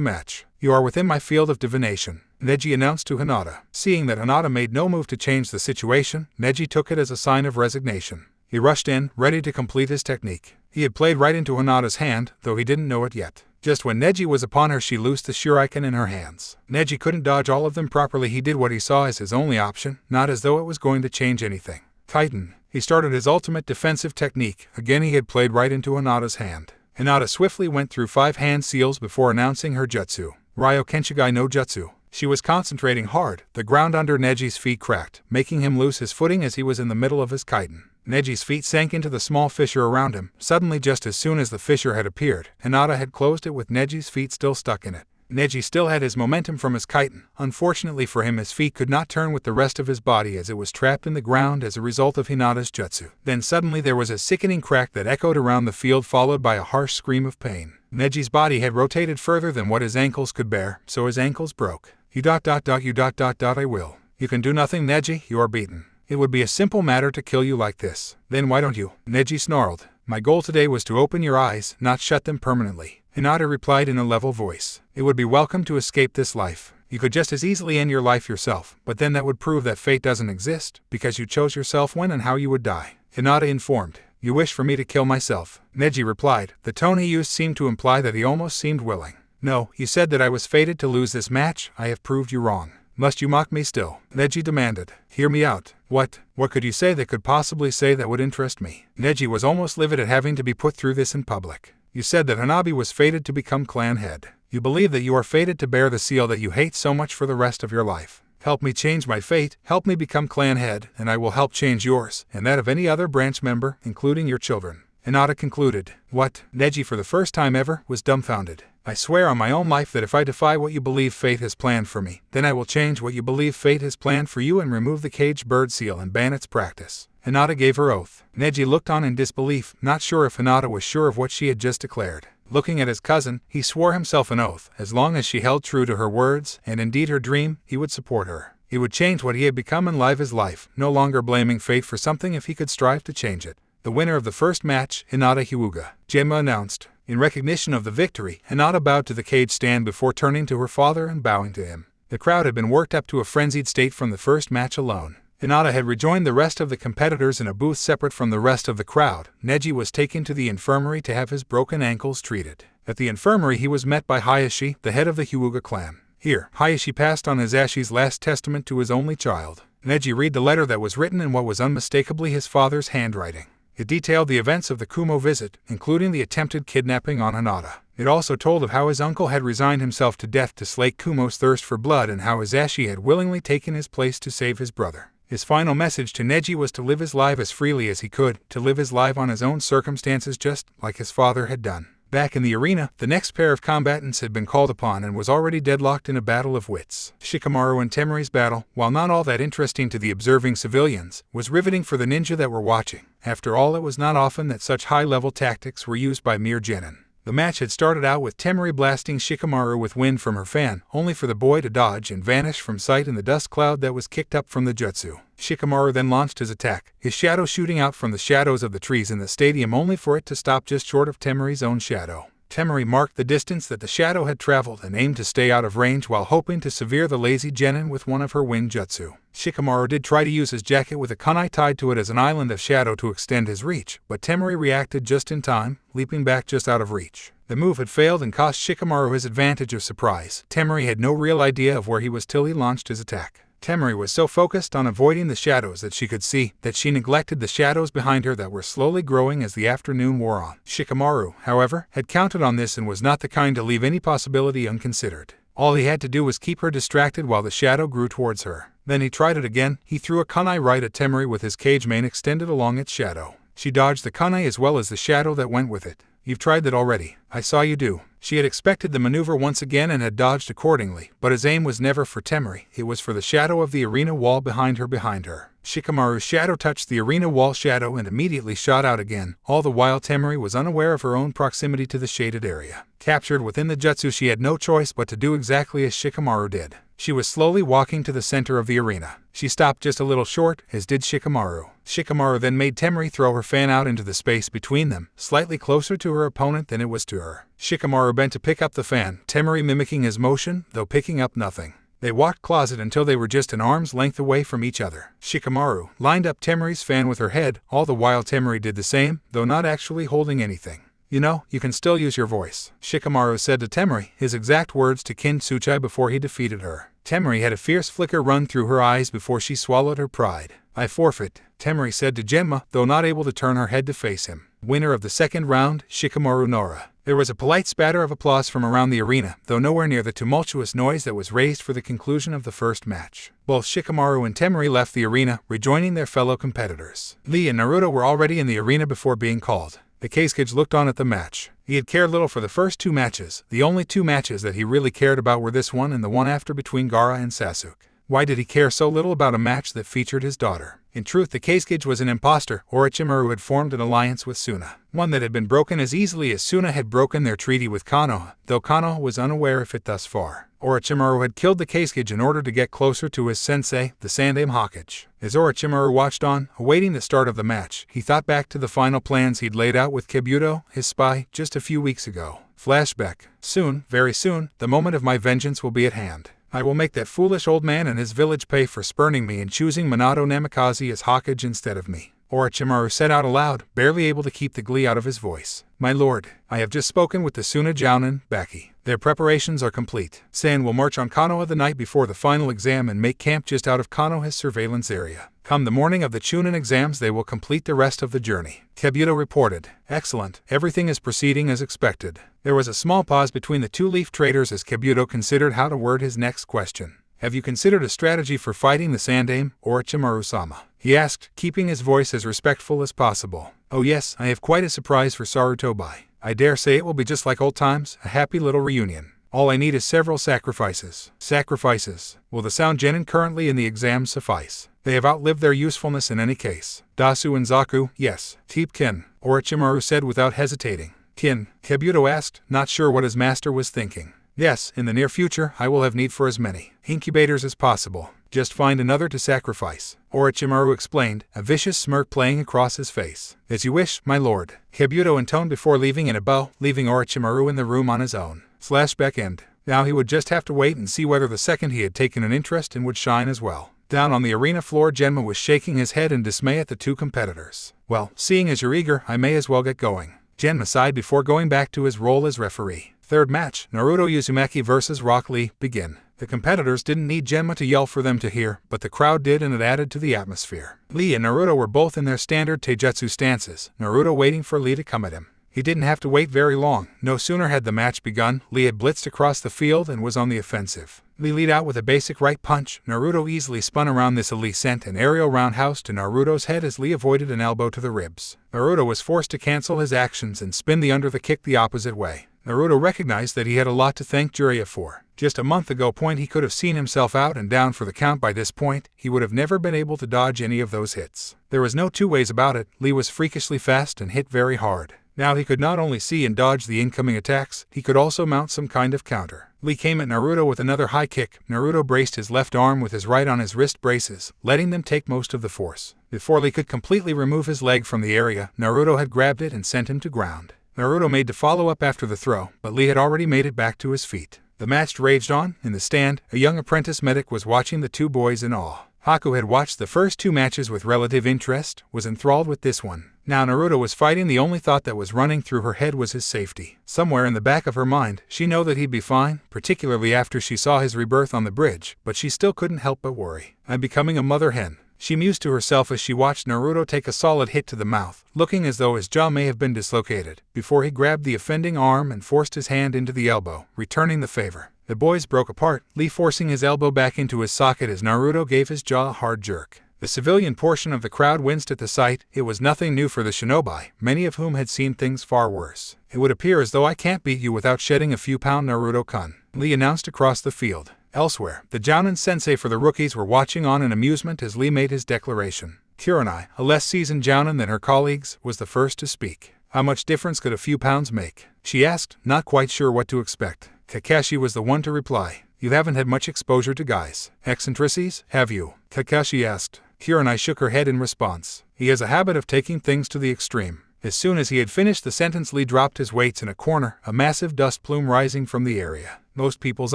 match. You are within my field of divination, Neji announced to Hinata. Seeing that Hinata made no move to change the situation, Neji took it as a sign of resignation. He rushed in, ready to complete his technique. He had played right into Hinata's hand, though he didn't know it yet. Just when Neji was upon her, she loosed the shuriken in her hands. Neji couldn't dodge all of them properly. He did what he saw as his only option, not as though it was going to change anything. Titan, He started his ultimate defensive technique. Again he had played right into Hinata's hand. Hinata swiftly went through 5 hand seals before announcing her jutsu. Ryo Kenshigai no Jutsu. She was concentrating hard. The ground under Neji's feet cracked, making him lose his footing as he was in the middle of his kaiten. Neji's feet sank into the small fissure around him. Suddenly, just as soon as the fissure had appeared, Hinata had closed it with Neji's feet still stuck in it. Neji still had his momentum from his kaiten. Unfortunately for him, his feet could not turn with the rest of his body as it was trapped in the ground as a result of Hinata's jutsu. Then suddenly there was a sickening crack that echoed around the field, followed by a harsh scream of pain. Neji's body had rotated further than what his ankles could bear, so his ankles broke. I will. You can do nothing, Neji, you are beaten. It would be a simple matter to kill you like this. Then why don't you? Neji snarled. My goal today was to open your eyes, not shut them permanently. Hinata replied in a level voice. It would be welcome to escape this life. You could just as easily end your life yourself, but then that would prove that fate doesn't exist, because you chose yourself when and how you would die. Hinata informed. You wish for me to kill myself? Neji replied. The tone he used seemed to imply that he almost seemed willing. No, you said that I was fated to lose this match. I have proved you wrong. Must you mock me still? Neji demanded. Hear me out. What could you say that could possibly say that would interest me? Neji was almost livid at having to be put through this in public. You said that Hanabi was fated to become clan head. You believe that you are fated to bear the seal that you hate so much for the rest of your life. Help me change my fate, help me become clan head, and I will help change yours, and that of any other branch member, including your children. Hinata concluded. What? Neji, for the first time ever, was dumbfounded. I swear on my own life that if I defy what you believe fate has planned for me, then I will change what you believe fate has planned for you and remove the caged bird seal and ban its practice. Hinata gave her oath. Neji looked on in disbelief, not sure if Hinata was sure of what she had just declared. Looking at his cousin, he swore himself an oath. As long as she held true to her words, and indeed her dream, he would support her. He would change what he had become and live his life, no longer blaming fate for something if he could strive to change it. The winner of the first match, Hinata Hyuga, Gemma announced. In recognition of the victory, Hinata bowed to the cage stand before turning to her father and bowing to him. The crowd had been worked up to a frenzied state from the first match alone. Hinata had rejoined the rest of the competitors in a booth separate from the rest of the crowd. Neji was taken to the infirmary to have his broken ankles treated. At the infirmary he was met by Hayashi, the head of the Hyuga clan. Here, Hayashi passed on Izashi's last testament to his only child. Neji read the letter that was written in what was unmistakably his father's handwriting. It detailed the events of the Kumo visit, including the attempted kidnapping on Hinata. It also told of how his uncle had resigned himself to death to slake Kumo's thirst for blood and how Izashi had willingly taken his place to save his brother. His final message to Neji was to live his life as freely as he could, to live his life on his own circumstances just like his father had done. Back in the arena, the next pair of combatants had been called upon and was already deadlocked in a battle of wits. Shikamaru and Temari's battle, while not all that interesting to the observing civilians, was riveting for the ninja that were watching. After all, it was not often that such high-level tactics were used by mere genin. The match had started out with Temari blasting Shikamaru with wind from her fan, only for the boy to dodge and vanish from sight in the dust cloud that was kicked up from the jutsu. Shikamaru then launched his attack, his shadow shooting out from the shadows of the trees in the stadium only for it to stop just short of Temari's own shadow. Temari marked the distance that the shadow had traveled and aimed to stay out of range while hoping to sever the lazy genin with one of her wind jutsu. Shikamaru did try to use his jacket with a kunai tied to it as an island of shadow to extend his reach, but Temari reacted just in time, leaping back just out of reach. The move had failed and cost Shikamaru his advantage of surprise. Temari had no real idea of where he was till he launched his attack. Temari was so focused on avoiding the shadows that she could see that she neglected the shadows behind her that were slowly growing as the afternoon wore on. Shikamaru, however, had counted on this and was not the kind to leave any possibility unconsidered. All he had to do was keep her distracted while the shadow grew towards her. Then he tried it again. He threw a kunai right at Temari with his cage mane extended along its shadow. She dodged the kunai as well as the shadow that went with it. You've tried that already. I saw you do. She had expected the maneuver once again and had dodged accordingly, but his aim was never for Temari. It was for the shadow of the arena wall behind her. Shikamaru's shadow touched the arena wall shadow and immediately shot out again, all the while Temari was unaware of her own proximity to the shaded area. Captured within the jutsu, she had no choice but to do exactly as Shikamaru did. She was slowly walking to the center of the arena. She stopped just a little short, as did Shikamaru. Shikamaru then made Temari throw her fan out into the space between them, slightly closer to her opponent than it was to her. Shikamaru bent to pick up the fan, Temari mimicking his motion, though picking up nothing. They walked closet until they were just an arm's length away from each other. Shikamaru lined up Temari's fan with her head, all the while Temari did the same, though not actually holding anything. You know, you can still use your voice, Shikamaru said to Temari, his exact words to Kin Tsuchai before he defeated her. Temari had a fierce flicker run through her eyes before she swallowed her pride. I forfeit, Temari said to Genma, though not able to turn her head to face him. Winner of the second round, Shikamaru Nora. There was a polite spatter of applause from around the arena, though nowhere near the tumultuous noise that was raised for the conclusion of the first match. Both Shikamaru and Temari left the arena, rejoining their fellow competitors. Lee and Naruto were already in the arena before being called. The Keisuke looked on at the match. He had cared little for the first two matches. The only two matches that he really cared about were this one and the one after between Gaara and Sasuke. Why did he care so little about a match that featured his daughter? In truth, the Keisuke was an imposter. Orochimaru had formed an alliance with Suna, one that had been broken as easily as Suna had broken their treaty with Konoha, though Konoha was unaware of it thus far. Orochimaru had killed the Keisuke in order to get closer to his sensei, the Sandaime Hokage. As Orochimaru watched on, awaiting the start of the match, he thought back to the final plans he'd laid out with Kabuto, his spy, just a few weeks ago. Flashback. Soon, very soon, the moment of my vengeance will be at hand. I will make that foolish old man and his village pay for spurning me and choosing Minato Namikaze as Hokage instead of me. Orochimaru said out aloud, barely able to keep the glee out of his voice. My lord, I have just spoken with the Suna Jounin, Baki. Their preparations are complete. San will march on Konoha the night before the final exam and make camp just out of Konoha's surveillance area. Come the morning of the Chunin exams they will complete the rest of the journey. Kabuto reported. Excellent. Everything is proceeding as expected. There was a small pause between the two leaf traders as Kabuto considered how to word his next question. Have you considered a strategy for fighting the Sandaime, Orochimaru-sama? He asked, keeping his voice as respectful as possible. Oh yes, I have quite a surprise for Sarutobi. I dare say it will be just like old times, a happy little reunion. All I need is several sacrifices. Sacrifices. Will the sound genin currently in the exams suffice? They have outlived their usefulness in any case. Dasu and Zaku, yes. Teep Kin, Orochimaru said without hesitating. Kin, Kabuto asked, not sure what his master was thinking. Yes, in the near future, I will have need for as many incubators as possible. Just find another to sacrifice, Orochimaru explained, a vicious smirk playing across his face. As you wish, my lord, Kabuto intoned before leaving in a bow, leaving Orochimaru in the room on his own. Flashback end. Now he would just have to wait and see whether the second he had taken an interest in would shine as well. Down on the arena floor, Genma was shaking his head in dismay at the two competitors. Well, seeing as you're eager, I may as well get going. Genma sighed before going back to his role as referee. Third match, Naruto Uzumaki vs. Rock Lee, begin. The competitors didn't need Genma to yell for them to hear, but the crowd did and it added to the atmosphere. Lee and Naruto were both in their standard taijutsu stances, Naruto waiting for Lee to come at him. He didn't have to wait very long. No sooner had the match begun, Lee had blitzed across the field and was on the offensive. Lee lead out with a basic right punch. Naruto easily spun around this. Lee sent an aerial roundhouse to Naruto's head as Lee avoided an elbow to the ribs. Naruto was forced to cancel his actions and spin the under the kick the opposite way. Naruto recognized that he had a lot to thank Jiraiya for. Just a month ago he could have seen himself out and down for the count. By this point, he would have never been able to dodge any of those hits. There was no two ways about it. Lee was freakishly fast and hit very hard. Now he could not only see and dodge the incoming attacks, he could also mount some kind of counter. Lee came at Naruto with another high kick. Naruto braced his left arm with his right on his wrist braces, letting them take most of the force. Before Lee could completely remove his leg from the area, Naruto had grabbed it and sent him to ground. Naruto made to follow up after the throw, but Lee had already made it back to his feet. The match raged on. In the stand, a young apprentice medic was watching the two boys in awe. Haku had watched the first two matches with relative interest, was enthralled with this one. Now Naruto was fighting. The only thought that was running through her head was his safety. Somewhere in the back of her mind, she knew that he'd be fine, particularly after she saw his rebirth on the bridge, but she still couldn't help but worry. I'm becoming a mother hen, she mused to herself as she watched Naruto take a solid hit to the mouth, looking as though his jaw may have been dislocated, before he grabbed the offending arm and forced his hand into the elbow, returning the favor. The boys broke apart, Lee forcing his elbow back into his socket as Naruto gave his jaw a hard jerk. The civilian portion of the crowd winced at the sight. It was nothing new for the shinobi, many of whom had seen things far worse. It would appear as though I can't beat you without shedding a few pounds, Naruto-kun, Lee announced across the field. Elsewhere, the Jounin sensei for the rookies were watching on in amusement as Lee made his declaration. Kurenai, a less seasoned Jounin than her colleagues, was the first to speak. How much difference could a few pounds make? She asked, not quite sure what to expect. Kakashi was the one to reply. You haven't had much exposure to guys' eccentricities, have you? Kakashi asked. Kurenai shook her head in response. He has a habit of taking things to the extreme. As soon as he had finished the sentence, Lee dropped his weights in a corner, a massive dust plume rising from the area. Most people's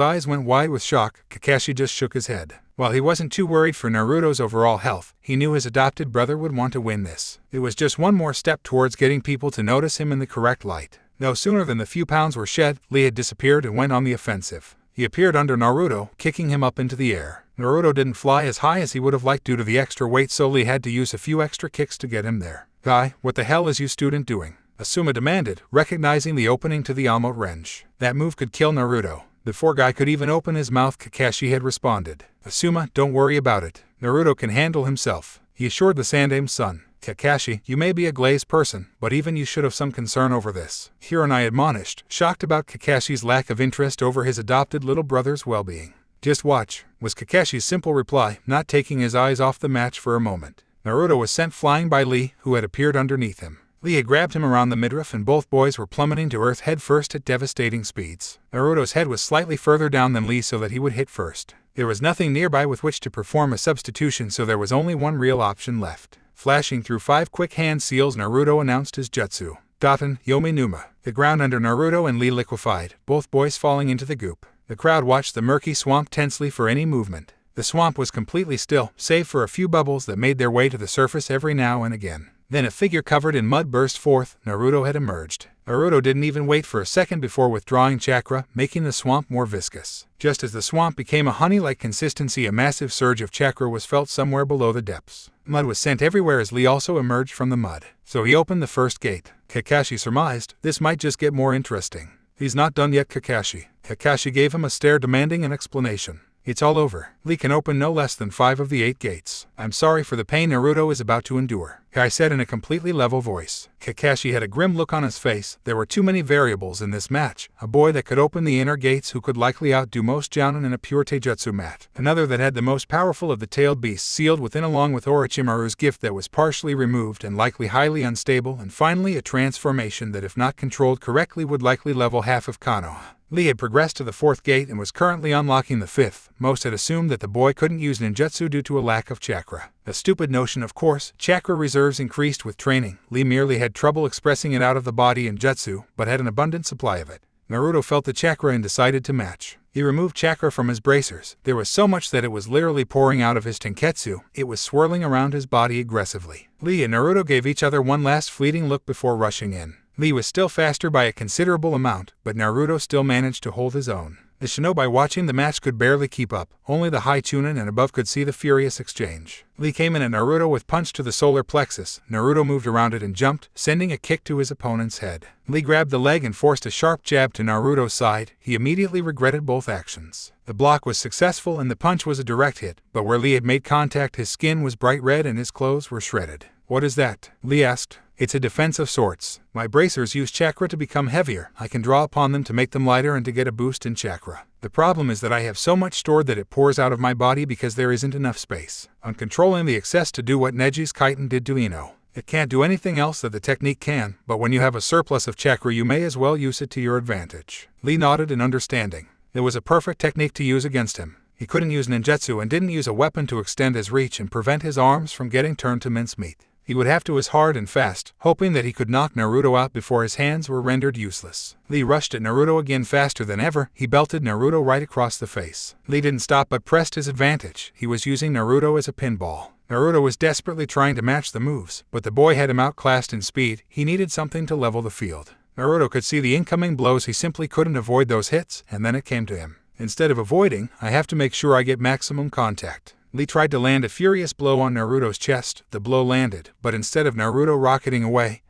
eyes went wide with shock. Kakashi just shook his head. While he wasn't too worried for Naruto's overall health, he knew his adopted brother would want to win this. It was just one more step towards getting people to notice him in the correct light. No sooner than the few pounds were shed, Lee had disappeared and went on the offensive. He appeared under Naruto, kicking him up into the air. Naruto didn't fly as high as he would have liked due to the extra weight, so Lee had to use a few extra kicks to get him there. "Guy, what the hell is you student doing?" Asuma demanded, recognizing the opening to the Almond wrench. "That move could kill Naruto." Before Guy could even open his mouth, Kakashi had responded. "Asuma, don't worry about it. Naruto can handle himself," he assured the Sandame's son. "Kakashi, you may be a glazed person, but even you should have some concern over this," Hiranai admonished, shocked about Kakashi's lack of interest over his adopted little brother's well-being. "Just watch," was Kakashi's simple reply, not taking his eyes off the match for a moment. Naruto was sent flying by Lee, who had appeared underneath him. Lee had grabbed him around the midriff and both boys were plummeting to earth head-first at devastating speeds. Naruto's head was slightly further down than Lee so that he would hit first. There was nothing nearby with which to perform a substitution, so there was only one real option left. Flashing through 5 quick hand seals, Naruto announced his jutsu. Daten, Yomi Numa. The ground under Naruto and Lee liquefied, both boys falling into the goop. The crowd watched the murky swamp tensely for any movement. The swamp was completely still, save for a few bubbles that made their way to the surface every now and again. Then a figure covered in mud burst forth. Naruto had emerged. Naruto didn't even wait for a second before withdrawing chakra, making the swamp more viscous. Just as the swamp became a honey-like consistency, a massive surge of chakra was felt somewhere below the depths. Mud was sent everywhere as Lee also emerged from the mud. So he opened the first gate. Kakashi surmised, "This might just get more interesting." "He's not done yet, Kakashi." Kakashi gave him a stare demanding an explanation. "It's all over. Lee can open no less than 5 of the 8 gates. I'm sorry for the pain Naruto is about to endure," Kai said in a completely level voice. Kakashi had a grim look on his face. There were too many variables in this match. A boy that could open the inner gates who could likely outdo most jounin in a pure taijutsu mat. Another that had the most powerful of the tailed beasts sealed within, along with Orochimaru's gift that was partially removed and likely highly unstable, and finally a transformation that if not controlled correctly would likely level half of Konoha. Lee had progressed to the 4th gate and was currently unlocking the 5th. Most had assumed that the boy couldn't use ninjutsu due to a lack of chakra. A stupid notion, of course. Chakra reserves increased with training. Lee merely had trouble expressing it out of the body in jutsu, but had an abundant supply of it. Naruto felt the chakra and decided to match. He removed chakra from his bracers. There was so much that it was literally pouring out of his tenketsu. It was swirling around his body aggressively. Lee and Naruto gave each other one last fleeting look before rushing in. Lee was still faster by a considerable amount, but Naruto still managed to hold his own. The shinobi watching the match could barely keep up. Only the high chunin and above could see the furious exchange. Lee came in at Naruto with punch to the solar plexus. Naruto moved around it and jumped, sending a kick to his opponent's head. Lee grabbed the leg and forced a sharp jab to Naruto's side. He immediately regretted both actions. The block was successful and the punch was a direct hit, but where Lee had made contact his skin was bright red and his clothes were shredded. "What is that?" Lee asked. "It's a defense of sorts. My bracers use chakra to become heavier. I can draw upon them to make them lighter and to get a boost in chakra. The problem is that I have so much stored that it pours out of my body because there isn't enough space. I'm controlling the excess to do what Neji's chitin did to Ino. It can't do anything else that the technique can, but when you have a surplus of chakra you may as well use it to your advantage." Lee nodded in understanding. It was a perfect technique to use against him. He couldn't use ninjutsu and didn't use a weapon to extend his reach and prevent his arms from getting turned to mincemeat. He would have to as hard and fast, hoping that he could knock Naruto out before his hands were rendered useless. Lee rushed at Naruto again faster than ever. He belted Naruto right across the face. Lee didn't stop but pressed his advantage. He was using Naruto as a pinball. Naruto was desperately trying to match the moves, but the boy had him outclassed in speed. He needed something to level the field. Naruto could see the incoming blows. He simply couldn't avoid those hits, and then it came to him. Instead of avoiding, I have to make sure I get maximum contact. Lee tried to land a furious blow on Naruto's chest. The blow landed, but instead of Naruto rocketing away,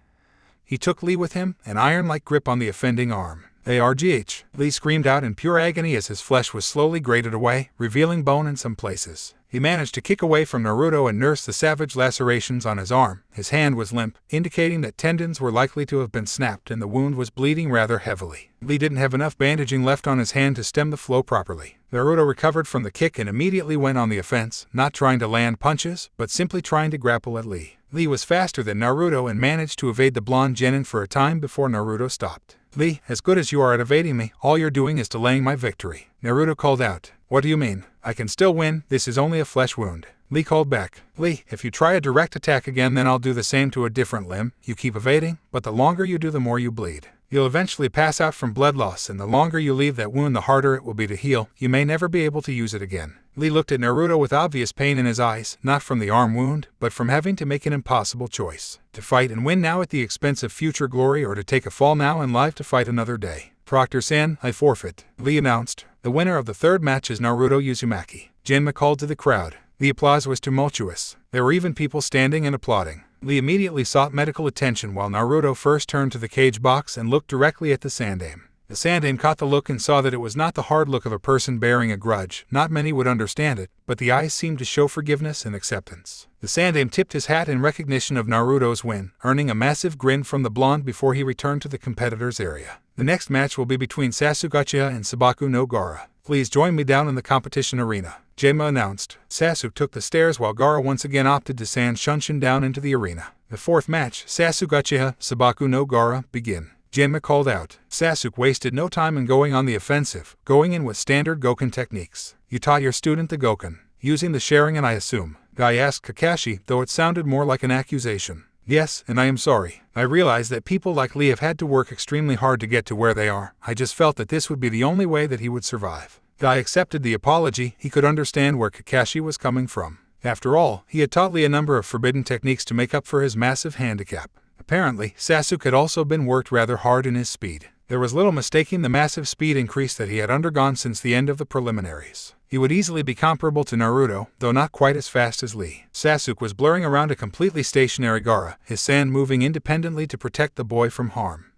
he took Lee with him, an iron-like grip on the offending arm. "ARGH!" Lee screamed out in pure agony as his flesh was slowly grated away, revealing bone in some places. He managed to kick away from Naruto and nurse the savage lacerations on his arm. His hand was limp, indicating that tendons were likely to have been snapped and the wound was bleeding rather heavily. Lee didn't have enough bandaging left on his hand to stem the flow properly. Naruto recovered from the kick and immediately went on the offense, not trying to land punches, but simply trying to grapple at Lee. Lee was faster than Naruto and managed to evade the blonde genin for a time before Naruto stopped. "Lee, as good as you are at evading me, all you're doing is delaying my victory," Naruto called out. "What do you mean? I can still win. This is only a flesh wound." Lee called back. "Lee, if you try a direct attack again, then I'll do the same to a different limb. You keep evading, but the longer you do, the more you bleed. You'll eventually pass out from blood loss, and the longer you leave that wound, the harder it will be to heal. You may never be able to use it again." Lee looked at Naruto with obvious pain in his eyes, not from the arm wound, but from having to make an impossible choice. To fight and win now at the expense of future glory, or to take a fall now and live to fight another day. "Proctor-san, I forfeit," Lee announced. "The winner of the 3rd match is Naruto Uzumaki." Genma called to the crowd. The applause was tumultuous. There were even people standing and applauding. Lee immediately sought medical attention while Naruto first turned to the cage box and looked directly at the Sandaime. The Sandaime caught the look and saw that it was not the hard look of a person bearing a grudge. Not many would understand it, but the eyes seemed to show forgiveness and acceptance. The Sandaime tipped his hat in recognition of Naruto's win, earning a massive grin from the blonde before he returned to the competitors' area. The next match will be between Sasuke Uchiha and Sabaku no Gaara. Please join me down in the competition arena, Genma announced. Sasuke took the stairs while Gaara once again opted to send Shunshin down into the arena. The fourth match, Sasuke Uchiha, Sabaku no Gaara, begin. Genma called out. Sasuke wasted no time in going on the offensive, going in with standard Goken techniques. You taught your student the Goken, using the Sharingan, I assume? Guy asked Kakashi, though it sounded more like an accusation. Yes, and I am sorry. I realize that people like Lee have had to work extremely hard to get to where they are. I just felt that this would be the only way that he would survive. Guy accepted the apology. He could understand where Kakashi was coming from. After all, he had taught Lee a number of forbidden techniques to make up for his massive handicap. Apparently, Sasuke had also been worked rather hard in his speed. There was little mistaking the massive speed increase that he had undergone since the end of the preliminaries. He would easily be comparable to Naruto, though not quite as fast as Lee. Sasuke was blurring around a completely stationary Gaara, his sand moving independently to protect the boy from harm.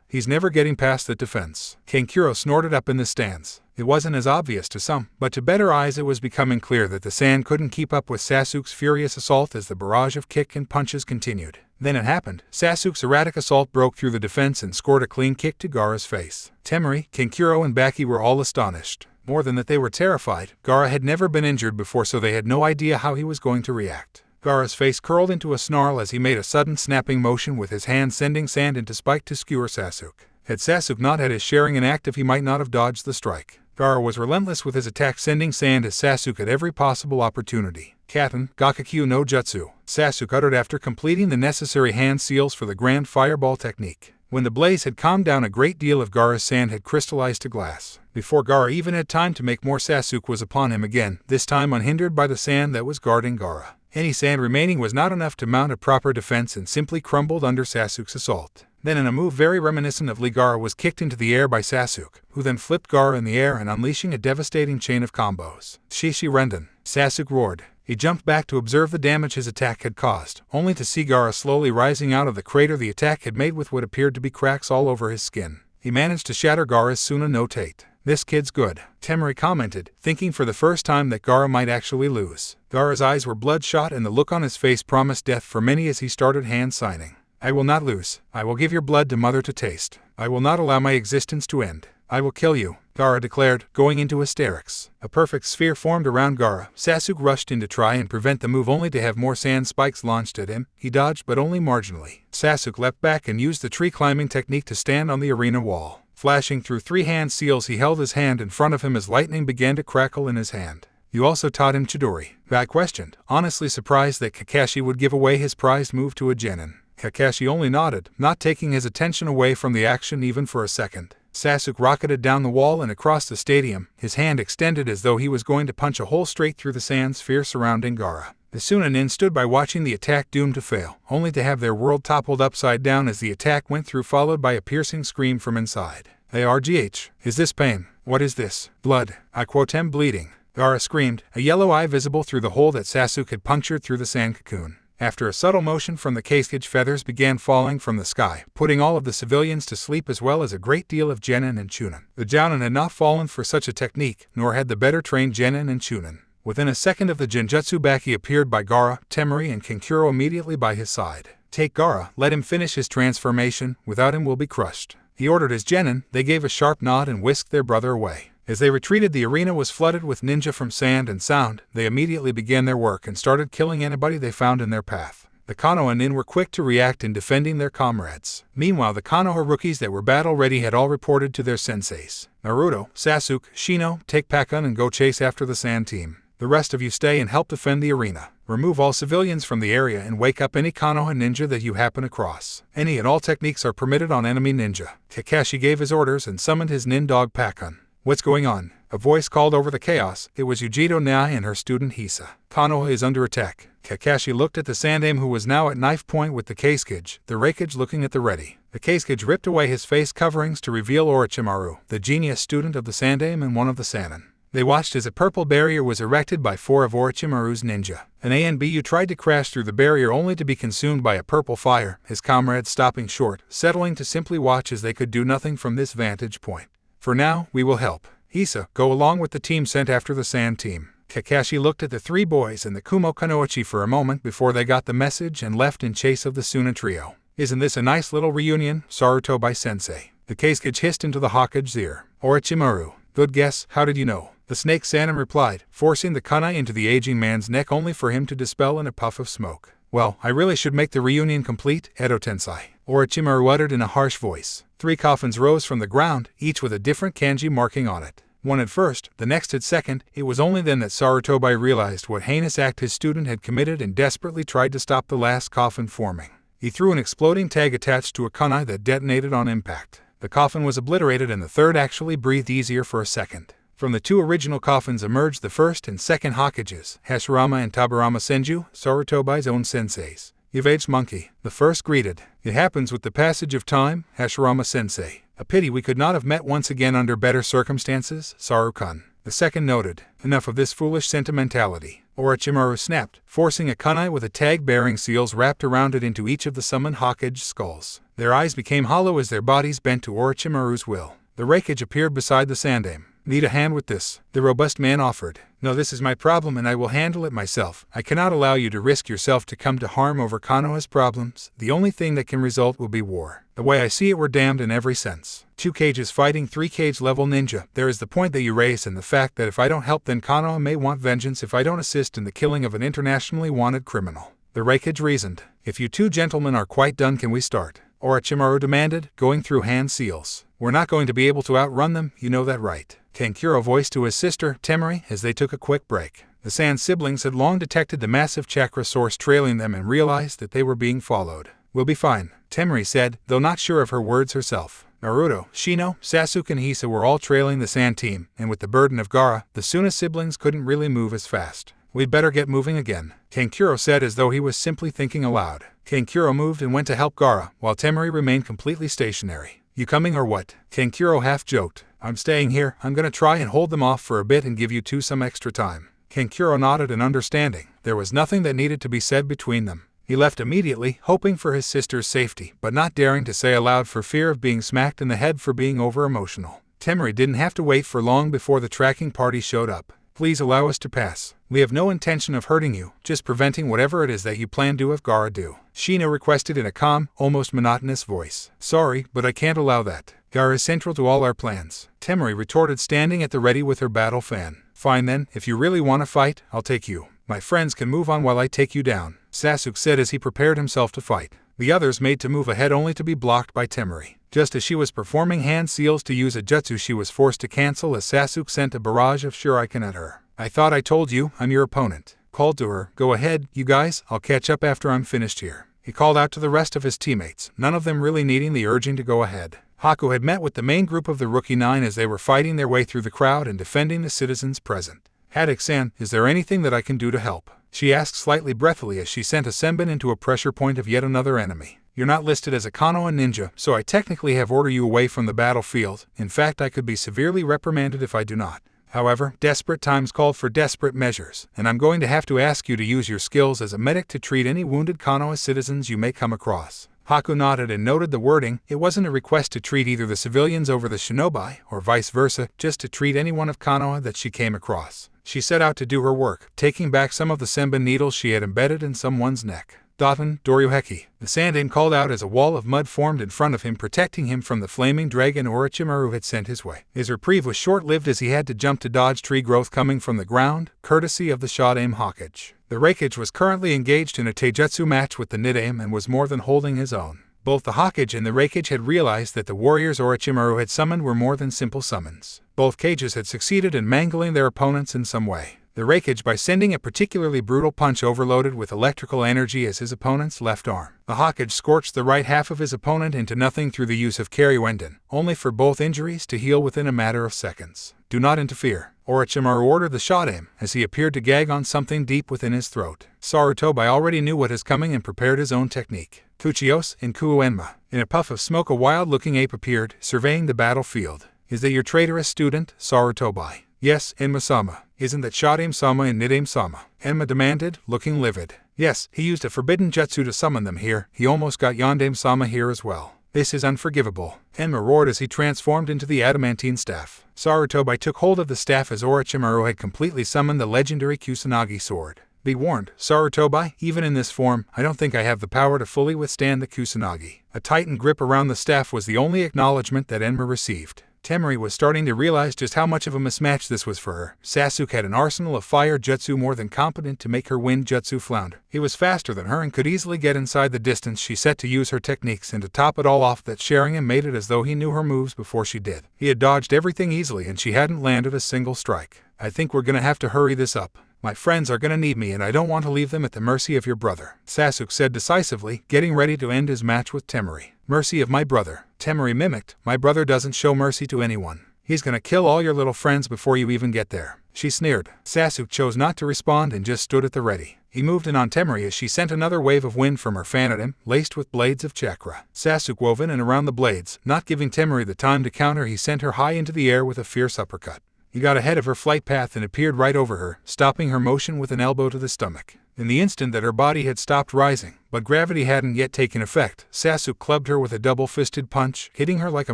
He's never getting past the defense. Kankuro snorted up in the stands. It wasn't as obvious to some, but to better eyes it was becoming clear that the sand couldn't keep up with Sasuke's furious assault as the barrage of kick and punches continued. Then it happened. Sasuke's erratic assault broke through the defense and scored a clean kick to Gaara's face. Temari, Kankuro, and Baki were all astonished. More than that, they were terrified. Gaara had never been injured before, so they had no idea how he was going to react. Gaara's face curled into a snarl as he made a sudden snapping motion with his hand, sending sand into spike to skewer Sasuke. Had Sasuke not had his Sharingan active, he might not have dodged the strike. Gaara was relentless with his attack, sending sand at Sasuke at every possible opportunity. Katen, Gakakyu no Jutsu, Sasuke uttered after completing the necessary hand seals for the Grand Fireball technique. When the blaze had calmed down, a great deal of Gaara's sand had crystallized to glass. Before Gaara even had time to make more, Sasuke was upon him again, this time unhindered by the sand that was guarding Gaara. Any sand remaining was not enough to mount a proper defense and simply crumbled under Sasuke's assault. Then, in a move very reminiscent of Lee, Gaara was kicked into the air by Sasuke, who then flipped Gaara in the air and unleashing a devastating chain of combos. Shishi Renden, Sasuke roared. He jumped back to observe the damage his attack had caused, only to see Gaara slowly rising out of the crater the attack had made with what appeared to be cracks all over his skin. He managed to shatter Gaara's Suna no Tate. This kid's good, Temari commented, thinking for the first time that Gaara might actually lose. Gaara's eyes were bloodshot and the look on his face promised death for many as he started hand signing. I will not lose. I will give your blood to Mother to taste. I will not allow my existence to end. I will kill you, Gaara declared, going into hysterics. A perfect sphere formed around Gaara. Sasuke rushed in to try and prevent the move, only to have more sand spikes launched at him. He dodged, but only marginally. Sasuke leapt back and used the tree climbing technique to stand on the arena wall. Flashing through 3 hand seals, he held his hand in front of him as lightning began to crackle in his hand. You also taught him Chidori? Guy questioned, honestly surprised that Kakashi would give away his prized move to a genin. Kakashi only nodded, not taking his attention away from the action even for a second. Sasuke rocketed down the wall and across the stadium, his hand extended as though he was going to punch a hole straight through the sand sphere surrounding Gaara. The Sunanin stood by watching the attack doomed to fail, only to have their world toppled upside down as the attack went through, followed by a piercing scream from inside. ARGH, is this pain? What is this? Blood. I quote am bleeding. Gaara screamed, a yellow eye visible through the hole that Sasuke had punctured through the sand cocoon. After a subtle motion from the Kasage, feathers began falling from the sky, putting all of the civilians to sleep as well as a great deal of Genin and Chunin. The Jounin had not fallen for such a technique, nor had the better trained Genin and Chunin. Within a second of the Genjutsu, Baki appeared by Gaara, Temari, and Kankuro immediately by his side. Take Gaara, let him finish his transformation, without him we'll be crushed. He ordered his Genin. They gave a sharp nod and whisked their brother away. As they retreated, the arena was flooded with ninja from sand and sound. They immediately began their work and started killing anybody they found in their path. The Konoha Nin were quick to react in defending their comrades. Meanwhile, the Konoha rookies that were battle-ready had all reported to their senseis. Naruto, Sasuke, Shino, take Pakun and go chase after the sand team. The rest of you stay and help defend the arena. Remove all civilians from the area and wake up any Konoha ninja that you happen across. Any and all techniques are permitted on enemy ninja. Kakashi gave his orders and summoned his nin dog Pakun. What's going on? A voice called over the chaos. It was Yujito Nai and her student Hisa. Konoha is under attack. Kakashi looked at the Sandaime, who was now at knife point with the Kasage, the Raikage looking at the ready. The Kasage ripped away his face coverings to reveal Orochimaru, the genius student of the Sandaime and one of the Sannin. They watched as a purple barrier was erected by 4 of Orochimaru's ninja. An ANBU tried to crash through the barrier only to be consumed by a purple fire, his comrades stopping short, settling to simply watch as they could do nothing from this vantage point. For now, we will help. Hisa, go along with the team sent after the Sand team. Kakashi looked at the 3 boys and the Kumo Kanoichi for a moment before they got the message and left in chase of the Suna trio. Isn't this a nice little reunion, Sarutobi-sensei? The Kazekage hissed into the Hokage's ear. Orochimaru. Good guess, how did you know? The snake Sanum replied, forcing the kunai into the aging man's neck only for him to dispel in a puff of smoke. Well, I really should make the reunion complete, Edo-tensai. Orochimaru uttered in a harsh voice. 3 coffins rose from the ground, each with a different kanji marking on it. One at first, the next at second. It was only then that Sarutobi realized what heinous act his student had committed and desperately tried to stop the last coffin forming. He threw an exploding tag attached to a kunai that detonated on impact. The coffin was obliterated and the third actually breathed easier for a second. From the 2 original coffins emerged the first and second Hokages, Hashirama and Tabarama Senju, Sarutobi's own senseis. You've aged, monkey. The first greeted. It happens with the passage of time, Hashirama sensei. A pity we could not have met once again under better circumstances, Saru-kun. The second noted. Enough of this foolish sentimentality. Orochimaru snapped, forcing a kunai with a tag bearing seals wrapped around it into each of the summoned Hokage skulls. Their eyes became hollow as their bodies bent to Orochimaru's will. The Raikage appeared beside the Sandame. Need a hand with this? The robust man offered. No, this is my problem and I will handle it myself. I cannot allow you to risk yourself to come to harm over Konoha's problems. The only thing that can result will be war. The way I see it, we're damned in every sense. 2 cages fighting 3 cage level ninja. There is the point that you raise and the fact that if I don't help then Konoha may want vengeance if I don't assist in the killing of an internationally wanted criminal. The Raikage reasoned. If you 2 gentlemen are quite done, can we start? Orochimaru demanded, going through hand seals. We're not going to be able to outrun them, you know that, right? Kankuro voiced to his sister, Temari, as they took a quick break. The Sand siblings had long detected the massive chakra source trailing them and realized that they were being followed. We'll be fine, Temari said, though not sure of her words herself. Naruto, Shino, Sasuke and Hisa were all trailing the Sand team, and with the burden of Gaara, the Suna siblings couldn't really move as fast. We'd better get moving again, Kankuro said as though he was simply thinking aloud. Kankuro moved and went to help Gaara, while Temari remained completely stationary. You coming or what? Kankuro half joked. I'm staying here. I'm gonna try and hold them off for a bit and give you 2 some extra time. Kankuro nodded in understanding. There was nothing that needed to be said between them. He left immediately, hoping for his sister's safety, but not daring to say aloud for fear of being smacked in the head for being over-emotional. Temari didn't have to wait for long before the tracking party showed up. Please allow us to pass. We have no intention of hurting you, just preventing whatever it is that you plan to have Gaara do. Shino requested in a calm, almost monotonous voice. Sorry, but I can't allow that. Gaara is central to all our plans. Temari retorted, standing at the ready with her battle fan. Fine then, if you really want to fight, I'll take you. My friends can move on while I take you down, Sasuke said as he prepared himself to fight. The others made to move ahead only to be blocked by Temari. Just as she was performing hand seals to use a jutsu, she was forced to cancel as Sasuke sent a barrage of shuriken at her. I thought I told you, I'm your opponent. Called to her, go ahead, you guys, I'll catch up after I'm finished here. He called out to the rest of his teammates, none of them really needing the urging to go ahead. Haku had met with the main group of the Rookie 9 as they were fighting their way through the crowd and defending the citizens present. Haddock-san, is there anything that I can do to help? She asked slightly breathily as she sent a senbon into a pressure point of yet another enemy. You're not listed as a Konoha ninja, so I technically have ordered you away from the battlefield. In fact, I could be severely reprimanded if I do not. However, desperate times called for desperate measures, and I'm going to have to ask you to use your skills as a medic to treat any wounded Konoha citizens you may come across. Haku nodded and noted the wording. It wasn't a request to treat either the civilians over the shinobi, or vice versa, just to treat anyone of Konoha that she came across. She set out to do her work, taking back some of the senbon needles she had embedded in someone's neck. Daten, Doryuheki. The Sandaime called out as a wall of mud formed in front of him, protecting him from the flaming dragon Orochimaru had sent his way. His reprieve was short-lived as he had to jump to dodge tree growth coming from the ground, courtesy of the Shodaime Hokage. The Raikage was currently engaged in a taijutsu match with the Nidaime and was more than holding his own. Both the Hokage and the Raikage had realized that the warriors Orochimaru had summoned were more than simple summons. Both cages had succeeded in mangling their opponents in some way. The Raikage by sending a particularly brutal punch overloaded with electrical energy as his opponent's left arm. The Hokage scorched the right half of his opponent into nothing through the use of Kariwenden, only for both injuries to heal within a matter of seconds. Do not interfere, Orochimaru ordered the Shodaime, as he appeared to gag on something deep within his throat. Sarutobi already knew what is coming and prepared his own technique. Kuchios and Kuuenma. In a puff of smoke a wild-looking ape appeared, surveying the battlefield. Is that your traitorous student, Sarutobi? Yes, Enma-sama. Isn't that Shadame-sama and Nidame-sama? Enma demanded, looking livid. Yes, he used a forbidden jutsu to summon them here. He almost got Yandame-sama here as well. This is unforgivable. Enma roared as he transformed into the adamantine staff. Sarutobi took hold of the staff as Orochimaru had completely summoned the legendary Kusanagi sword. Be warned, Sarutobi, even in this form, I don't think I have the power to fully withstand the Kusanagi. A tightened grip around the staff was the only acknowledgement that Enma received. Temari was starting to realize just how much of a mismatch this was for her. Sasuke had an arsenal of fire jutsu more than competent to make her wind jutsu flounder. He was faster than her and could easily get inside the distance she set to use her techniques, and to top it all off, that Sharingan made it as though he knew her moves before she did. He had dodged everything easily and she hadn't landed a single strike. I think we're gonna have to hurry this up. My friends are gonna need me and I don't want to leave them at the mercy of your brother, Sasuke said decisively, getting ready to end his match with Temari. Mercy of my brother, Temari mimicked. My brother doesn't show mercy to anyone. He's gonna kill all your little friends before you even get there. She sneered. Sasuke chose not to respond and just stood at the ready. He moved in on Temari as she sent another wave of wind from her fan at him, laced with blades of chakra. Sasuke wove in and around the blades, not giving Temari the time to counter. He sent her high into the air with a fierce uppercut. He got ahead of her flight path and appeared right over her, stopping her motion with an elbow to the stomach. In the instant that her body had stopped rising, but gravity hadn't yet taken effect, Sasuke clubbed her with a double-fisted punch, hitting her like a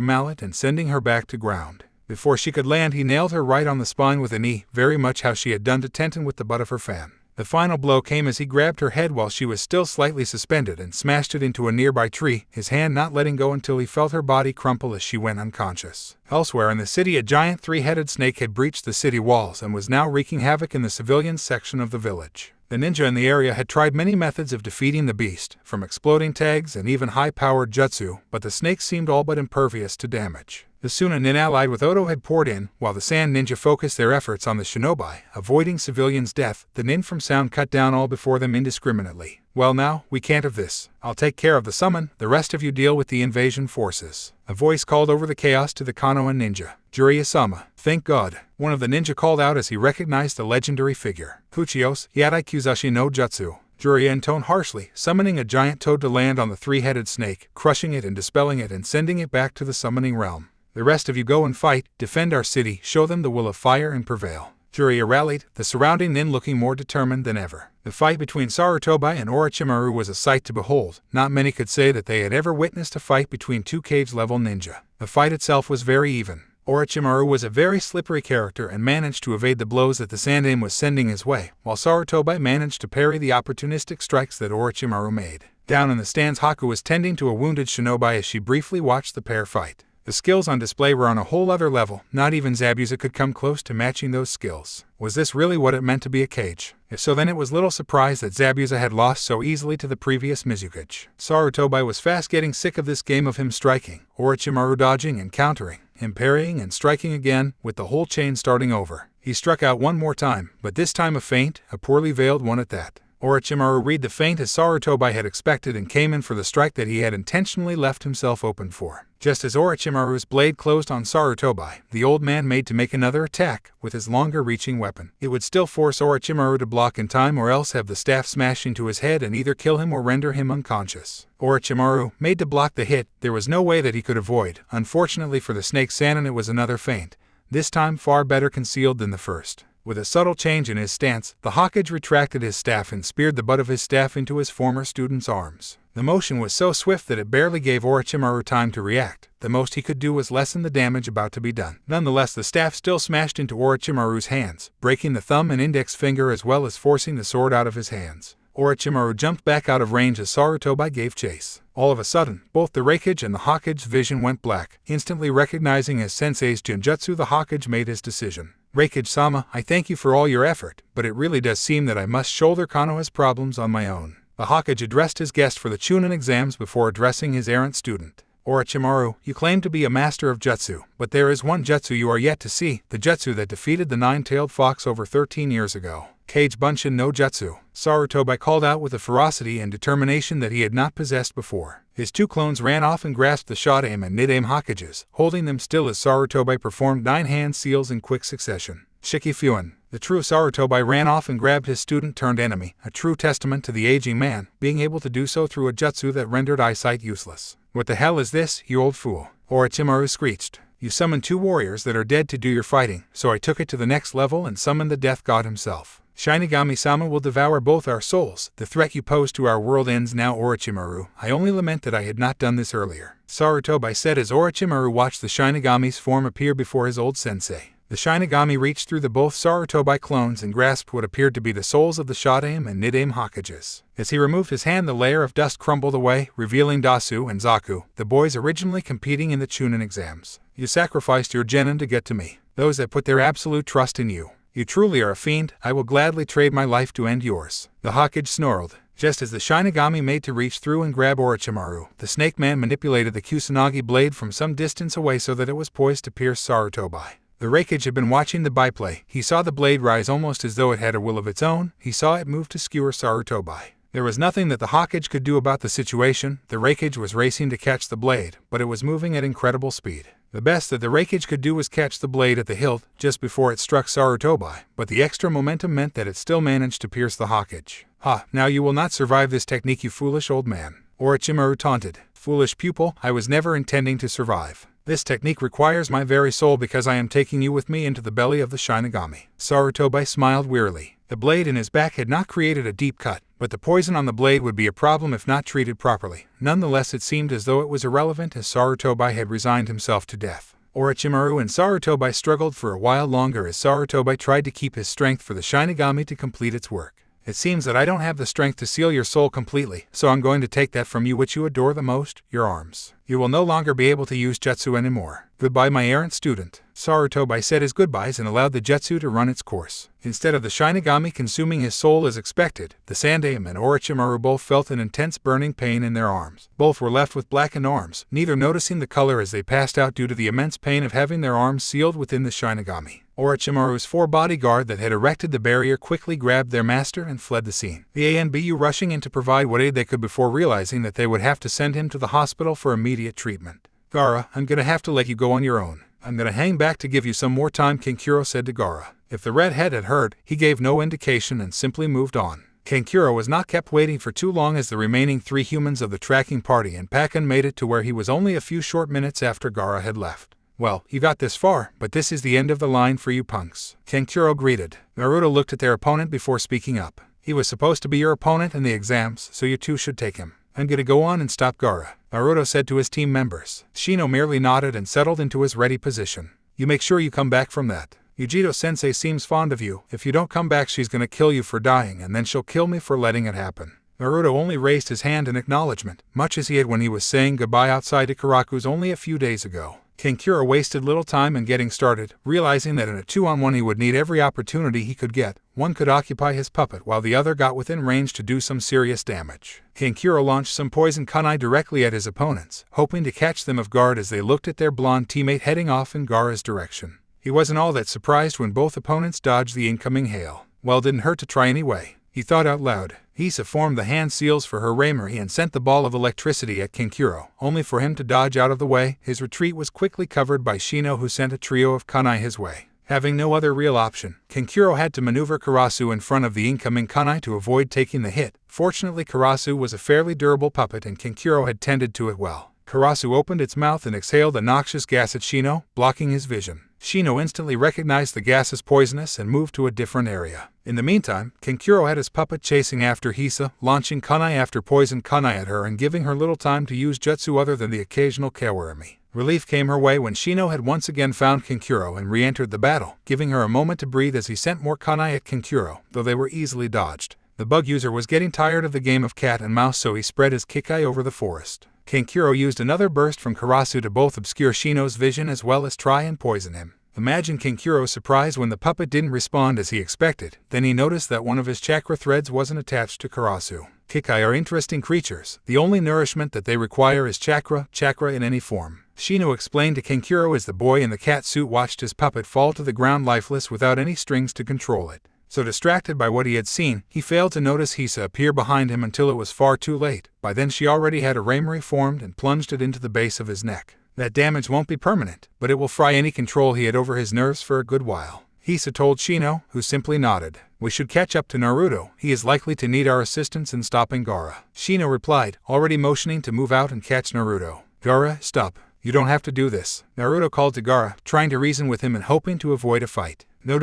mallet and sending her back to ground. Before she could land, he nailed her right on the spine with a knee, very much how she had done to Tenten with the butt of her fan. The final blow came as he grabbed her head while she was still slightly suspended and smashed it into a nearby tree, his hand not letting go until he felt her body crumple as she went unconscious. Elsewhere in the city, a giant three-headed snake had breached the city walls and was now wreaking havoc in the civilian section of the village. The ninja in the area had tried many methods of defeating the beast, from exploding tags and even high-powered jutsu, but the snake seemed all but impervious to damage. The Sunan nin allied with Oto had poured in, while the Sand Ninja focused their efforts on the shinobi, avoiding civilians' death. The nin from Sound cut down all before them indiscriminately. Well now, we can't have this. I'll take care of the summon, the rest of you deal with the invasion forces. A voice called over the chaos to the Konoha ninja. Jiraiya-sama, thank God, one of the ninja called out as he recognized the legendary figure. Kuchios, Yadai Kuzashi no Jutsu. Jiraiya intoned harshly, summoning a giant toad to land on the three-headed snake, crushing it and dispelling it and sending it back to the summoning realm. The rest of you go and fight, defend our city, show them the will of fire and prevail. Jiraiya rallied, the surrounding nin looking more determined than ever. The fight between Sarutobi and Orochimaru was a sight to behold. Not many could say that they had ever witnessed a fight between two cage-level ninja. The fight itself was very even. Orochimaru was a very slippery character and managed to evade the blows that the Sandaime was sending his way, while Sarutobi managed to parry the opportunistic strikes that Orochimaru made. Down in the stands, Haku was tending to a wounded shinobi as she briefly watched the pair fight. The skills on display were on a whole other level. Not even Zabuza could come close to matching those skills. Was this really what it meant to be a cage? If so, then it was little surprise that Zabuza had lost so easily to the previous Mizukage. Sarutobi was fast getting sick of this game of him striking, Orochimaru dodging and countering, him parrying and striking again, with the whole chain starting over. He struck out one more time, but this time a feint, a poorly veiled one at that. Orochimaru read the feint as Sarutobi had expected and came in for the strike that he had intentionally left himself open for. Just as Orochimaru's blade closed on Sarutobi, the old man made to make another attack with his longer-reaching weapon. It would still force Orochimaru to block in time or else have the staff smash into his head and either kill him or render him unconscious. Orochimaru, made to block the hit, there was no way that he could avoid. Unfortunately for the Snake Sannin, it was another feint, this time far better concealed than the first. With a subtle change in his stance, the Hokage retracted his staff and speared the butt of his staff into his former student's arms. The motion was so swift that it barely gave Orochimaru time to react. The most he could do was lessen the damage about to be done. Nonetheless, the staff still smashed into Orochimaru's hands, breaking the thumb and index finger as well as forcing the sword out of his hands. Orochimaru jumped back out of range as Sarutobi gave chase. All of a sudden, both the Raikage and the Hokage's vision went black. Instantly recognizing his sensei's Genjutsu, the Hokage made his decision. Raikage-sama, I thank you for all your effort, but it really does seem that I must shoulder Konoha's problems on my own. The Hokage addressed his guest for the Chunin exams before addressing his errant student. Orochimaru, you claim to be a master of jutsu, but there is one jutsu you are yet to see, the jutsu that defeated the nine-tailed fox over 13 years ago. Kage Bunshin no Jutsu, Sarutobi called out with a ferocity and determination that he had not possessed before. His two clones ran off and grasped the Shadaime and Nidaime Hokages, holding them still as Sarutobi performed 9 hand seals in quick succession. Shikifuin, the true Sarutobi ran off and grabbed his student-turned-enemy, a true testament to the aging man, being able to do so through a jutsu that rendered eyesight useless. What the hell is this, you old fool? Orochimaru screeched. You summoned 2 warriors that are dead to do your fighting, so I took it to the next level and summoned the death god himself. Shinigami-sama will devour both our souls. The threat you pose to our world ends now, Orochimaru. I only lament that I had not done this earlier. Sarutobi said as Orochimaru watched the Shinigami's form appear before his old sensei. The Shinigami reached through the both Sarutobi clones and grasped what appeared to be the souls of the Shodaime and Nidaime Hokages. As he removed his hand, the layer of dust crumbled away, revealing Dasu and Zaku, the boys originally competing in the Chunin exams. You sacrificed your genin to get to me, those that put their absolute trust in you. You truly are a fiend. I will gladly trade my life to end yours. The Hokage snarled. Just as the Shinigami made to reach through and grab Orochimaru, the Snake Man manipulated the Kusanagi blade from some distance away so that it was poised to pierce Sarutobi. The Raikage had been watching the byplay. He saw the blade rise almost as though it had a will of its own. He saw it move to skewer Sarutobi. There was nothing that the Hokage could do about the situation. The Raikage was racing to catch the blade, but it was moving at incredible speed. The best that the Raikage could do was catch the blade at the hilt just before it struck Sarutobi, but the extra momentum meant that it still managed to pierce the Hokage. Ha, now you will not survive this technique, you foolish old man. Orochimaru taunted. Foolish pupil, I was never intending to survive. This technique requires my very soul because I am taking you with me into the belly of the Shinigami. Sarutobi smiled wearily. The blade in his back had not created a deep cut, but the poison on the blade would be a problem if not treated properly. Nonetheless, it seemed as though it was irrelevant as Sarutobi had resigned himself to death. Orochimaru and Sarutobi struggled for a while longer as Sarutobi tried to keep his strength for the Shinigami to complete its work. It seems that I don't have the strength to seal your soul completely, so I'm going to take that from you which you adore the most, your arms. You will no longer be able to use jutsu anymore. Goodbye, my errant student. Sarutobi said his goodbyes and allowed the jutsu to run its course. Instead of the Shinigami consuming his soul as expected, the Sandaime and Orochimaru both felt an intense burning pain in their arms. Both were left with blackened arms, neither noticing the color as they passed out due to the immense pain of having their arms sealed within the Shinigami. Orochimaru's 4 bodyguard that had erected the barrier quickly grabbed their master and fled the scene. The ANBU rushing in to provide what aid they could before realizing that they would have to send him to the hospital for immediate treatment. Gaara, I'm gonna have to let you go on your own. I'm gonna hang back to give you some more time, Kankuro said to Gaara. If the redhead had heard, he gave no indication and simply moved on. Kankuro was not kept waiting for too long as the remaining 3 humans of the tracking party and Pakken made it to where he was only a few short minutes after Gaara had left. Well, you got this far, but this is the end of the line for you punks. Kankuro greeted. Naruto looked at their opponent before speaking up. He was supposed to be your opponent in the exams, so you two should take him. I'm gonna go on and stop Gaara, Naruto said to his team members. Shino merely nodded and settled into his ready position. You make sure you come back from that. Yujiro-sensei seems fond of you. If you don't come back, she's gonna kill you for dying, and then she'll kill me for letting it happen. Naruto only raised his hand in acknowledgement, much as he had when he was saying goodbye outside Ikaraku's only a few days ago. Kankuro wasted little time in getting started, realizing that in a 2-on-1 he would need every opportunity he could get. One could occupy his puppet while the other got within range to do some serious damage. Kankuro launched some poison kunai directly at his opponents, hoping to catch them off guard as they looked at their blonde teammate heading off in Gaara's direction. He wasn't all that surprised when both opponents dodged the incoming hail. Well, didn't hurt to try anyway. He thought out loud. Hisa formed the hand seals for her Raimuri and sent the ball of electricity at Kankuro, only for him to dodge out of the way. His retreat was quickly covered by Shino, who sent a trio of kunai his way. Having no other real option, Kankuro had to maneuver Karasu in front of the incoming kunai to avoid taking the hit. Fortunately, Karasu was a fairly durable puppet and Kankuro had tended to it well. Karasu opened its mouth and exhaled a noxious gas at Shino, blocking his vision. Shino instantly recognized the gas as poisonous and moved to a different area. In the meantime, Kankuro had his puppet chasing after Hisa, launching kunai after poison kunai at her and giving her little time to use jutsu other than the occasional kawarami. Relief came her way when Shino had once again found Kankuro and re-entered the battle, giving her a moment to breathe as he sent more kunai at Kankuro, though they were easily dodged. The bug user was getting tired of the game of cat and mouse, so he spread his kikai over the forest. Kankuro used another burst from Karasu to both obscure Shino's vision as well as try and poison him. Imagine Kankuro's surprise when the puppet didn't respond as he expected. Then he noticed that one of his chakra threads wasn't attached to Karasu. Kikai are interesting creatures. The only nourishment that they require is chakra in any form. Shino explained to Kankuro as the boy in the cat suit watched his puppet fall to the ground lifeless without any strings to control it. So distracted by what he had seen, he failed to notice Hisa appear behind him until it was far too late. By then she already had a Raimuri formed and plunged it into the base of his neck. That damage won't be permanent, but it will fry any control he had over his nerves for a good while. Hisa told Shino, who simply nodded. We should catch up to Naruto. He is likely to need our assistance in stopping Gaara. Shino replied, already motioning to move out and catch Naruto. Gaara, stop. You don't have to do this, Naruto called to Gaara, trying to reason with him and hoping to avoid a fight. No.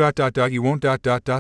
You won't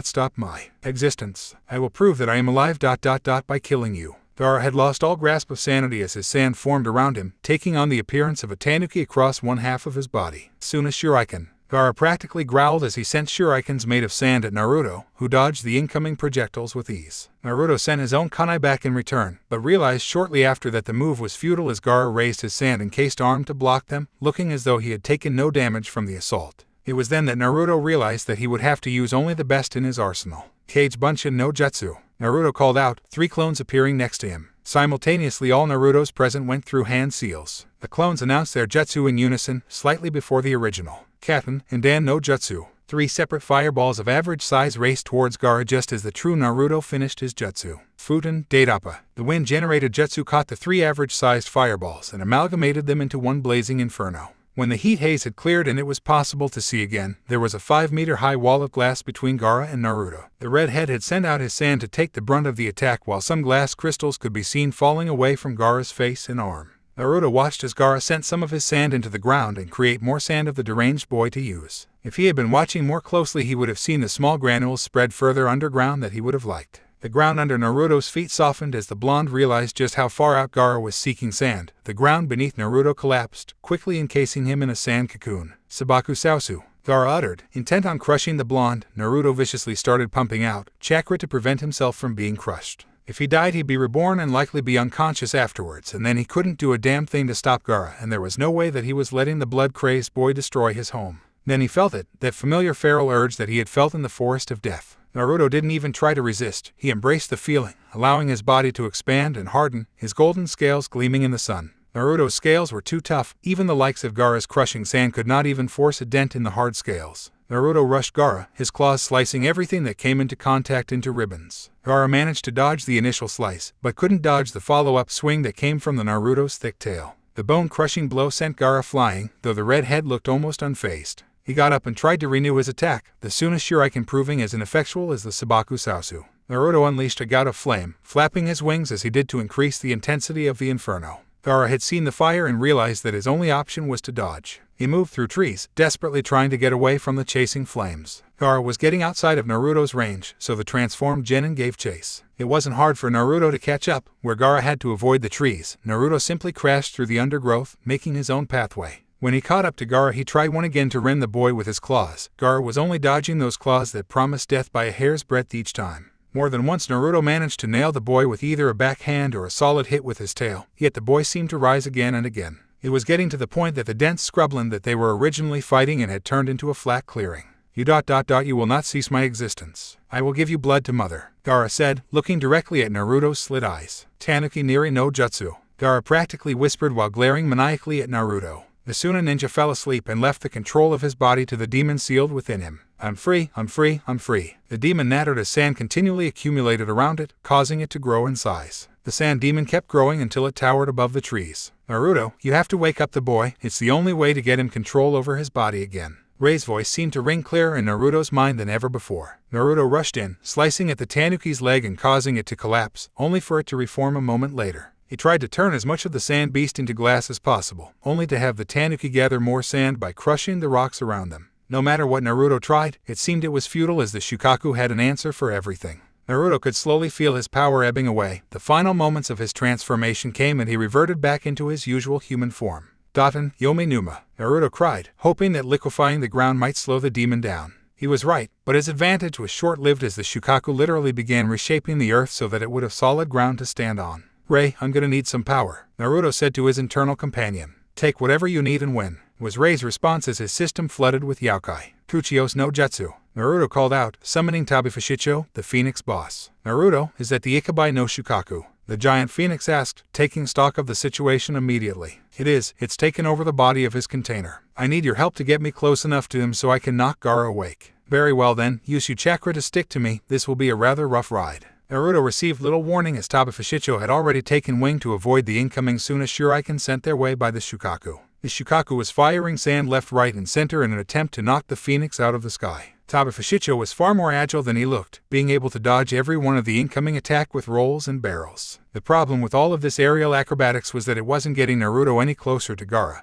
stop my existence. I will prove that I am alive by killing you. Gaara had lost all grasp of sanity as his sand formed around him, taking on the appearance of a tanuki across one half of his body. Soon as shuriken. Gaara practically growled as he sent shurikens made of sand at Naruto, who dodged the incoming projectiles with ease. Naruto sent his own kunai back in return, but realized shortly after that the move was futile as Gaara raised his sand-encased arm to block them, looking as though he had taken no damage from the assault. It was then that Naruto realized that he would have to use only the best in his arsenal. Kage Bunshin no Jutsu. Naruto called out, 3 clones appearing next to him. Simultaneously all Narutos present went through hand seals. The clones announced their jutsu in unison, slightly before the original. Katen and Dan no Jutsu. 3 separate fireballs of average size raced towards Gaara just as the true Naruto finished his jutsu. Futen, Daidappa. The wind-generated jutsu caught the 3 average-sized fireballs and amalgamated them into one blazing inferno. When the heat haze had cleared and it was possible to see again, there was a 5-meter-high wall of glass between Gaara and Naruto. The redhead had sent out his sand to take the brunt of the attack while some glass crystals could be seen falling away from Gaara's face and arm. Naruto watched as Gaara sent some of his sand into the ground and create more sand of the deranged boy to use. If he had been watching more closely he would have seen the small granules spread further underground that he would have liked. The ground under Naruto's feet softened as the blonde realized just how far out Gaara was seeking sand. The ground beneath Naruto collapsed, quickly encasing him in a sand cocoon. Sabaku Sausu, Gaara uttered. Intent on crushing the blonde, Naruto viciously started pumping out chakra to prevent himself from being crushed. If he died he'd be reborn and likely be unconscious afterwards, and then he couldn't do a damn thing to stop Gaara, and there was no way that he was letting the blood-crazed boy destroy his home. Then he felt it, that familiar feral urge that he had felt in the forest of death. Naruto didn't even try to resist. He embraced the feeling, allowing his body to expand and harden, his golden scales gleaming in the sun. Naruto's scales were too tough, even the likes of Gaara's crushing sand could not even force a dent in the hard scales. Naruto rushed Gaara, his claws slicing everything that came into contact into ribbons. Gaara managed to dodge the initial slice, but couldn't dodge the follow-up swing that came from the Naruto's thick tail. The bone-crushing blow sent Gaara flying, though the red head looked almost unfazed. He got up and tried to renew his attack, the soonest shuriken proving as ineffectual as the Sabaku Sausu. Naruto unleashed a gout of flame, flapping his wings as he did to increase the intensity of the inferno. Gaara had seen the fire and realized that his only option was to dodge. He moved through trees, desperately trying to get away from the chasing flames. Gaara was getting outside of Naruto's range, so the transformed genin gave chase. It wasn't hard for Naruto to catch up. Where Gaara had to avoid the trees, Naruto simply crashed through the undergrowth, making his own pathway. When he caught up to Gaara he tried one again to rend the boy with his claws. Gaara was only dodging those claws that promised death by a hair's breadth each time. More than once Naruto managed to nail the boy with either a backhand or a solid hit with his tail, yet the boy seemed to rise again and again. It was getting to the point that the dense scrubland that they were originally fighting in had turned into a flat clearing. You will not cease my existence. I will give you blood to mother, Gaara said, looking directly at Naruto's slit eyes. Tanuki Niri no Jutsu, Gaara practically whispered while glaring maniacally at Naruto. The Suna ninja fell asleep and left the control of his body to the demon sealed within him. I'm free, I'm free, I'm free. The demon nattered as sand continually accumulated around it, causing it to grow in size. The sand demon kept growing until it towered above the trees. Naruto, you have to wake up the boy. It's the only way to get him control over his body again. Rei's voice seemed to ring clearer in Naruto's mind than ever before. Naruto rushed in, slicing at the tanuki's leg and causing it to collapse, only for it to reform a moment later. He tried to turn as much of the sand beast into glass as possible, only to have the tanuki gather more sand by crushing the rocks around them. No matter what Naruto tried, it seemed it was futile as the Shukaku had an answer for everything. Naruto could slowly feel his power ebbing away. The final moments of his transformation came and he reverted back into his usual human form. Daten, Yomi Numa, Naruto cried, hoping that liquefying the ground might slow the demon down. He was right, but his advantage was short-lived as the Shukaku literally began reshaping the earth so that it would have solid ground to stand on. Rei, I'm gonna need some power, Naruto said to his internal companion. Take whatever you need and win, was Rei's response as his system flooded with Yaokai. Kuchios no Jutsu, Naruto called out, summoning Tabifushicho, the Phoenix boss. Naruto, is that the Ikabai no Shukaku? The giant phoenix asked, taking stock of the situation immediately. It is, it's taken over the body of his container. I need your help to get me close enough to him so I can knock Gaara awake. Very well then, use your chakra to stick to me, this will be a rather rough ride. Naruto received little warning as Tabifushicho had already taken wing to avoid the incoming Suna shuriken sent their way by the Shukaku. The Shukaku was firing sand left, right, and center in an attempt to knock the phoenix out of the sky. Tabifushicho was far more agile than he looked, being able to dodge every one of the incoming attack with rolls and barrels. The problem with all of this aerial acrobatics was that it wasn't getting Naruto any closer to Gaara.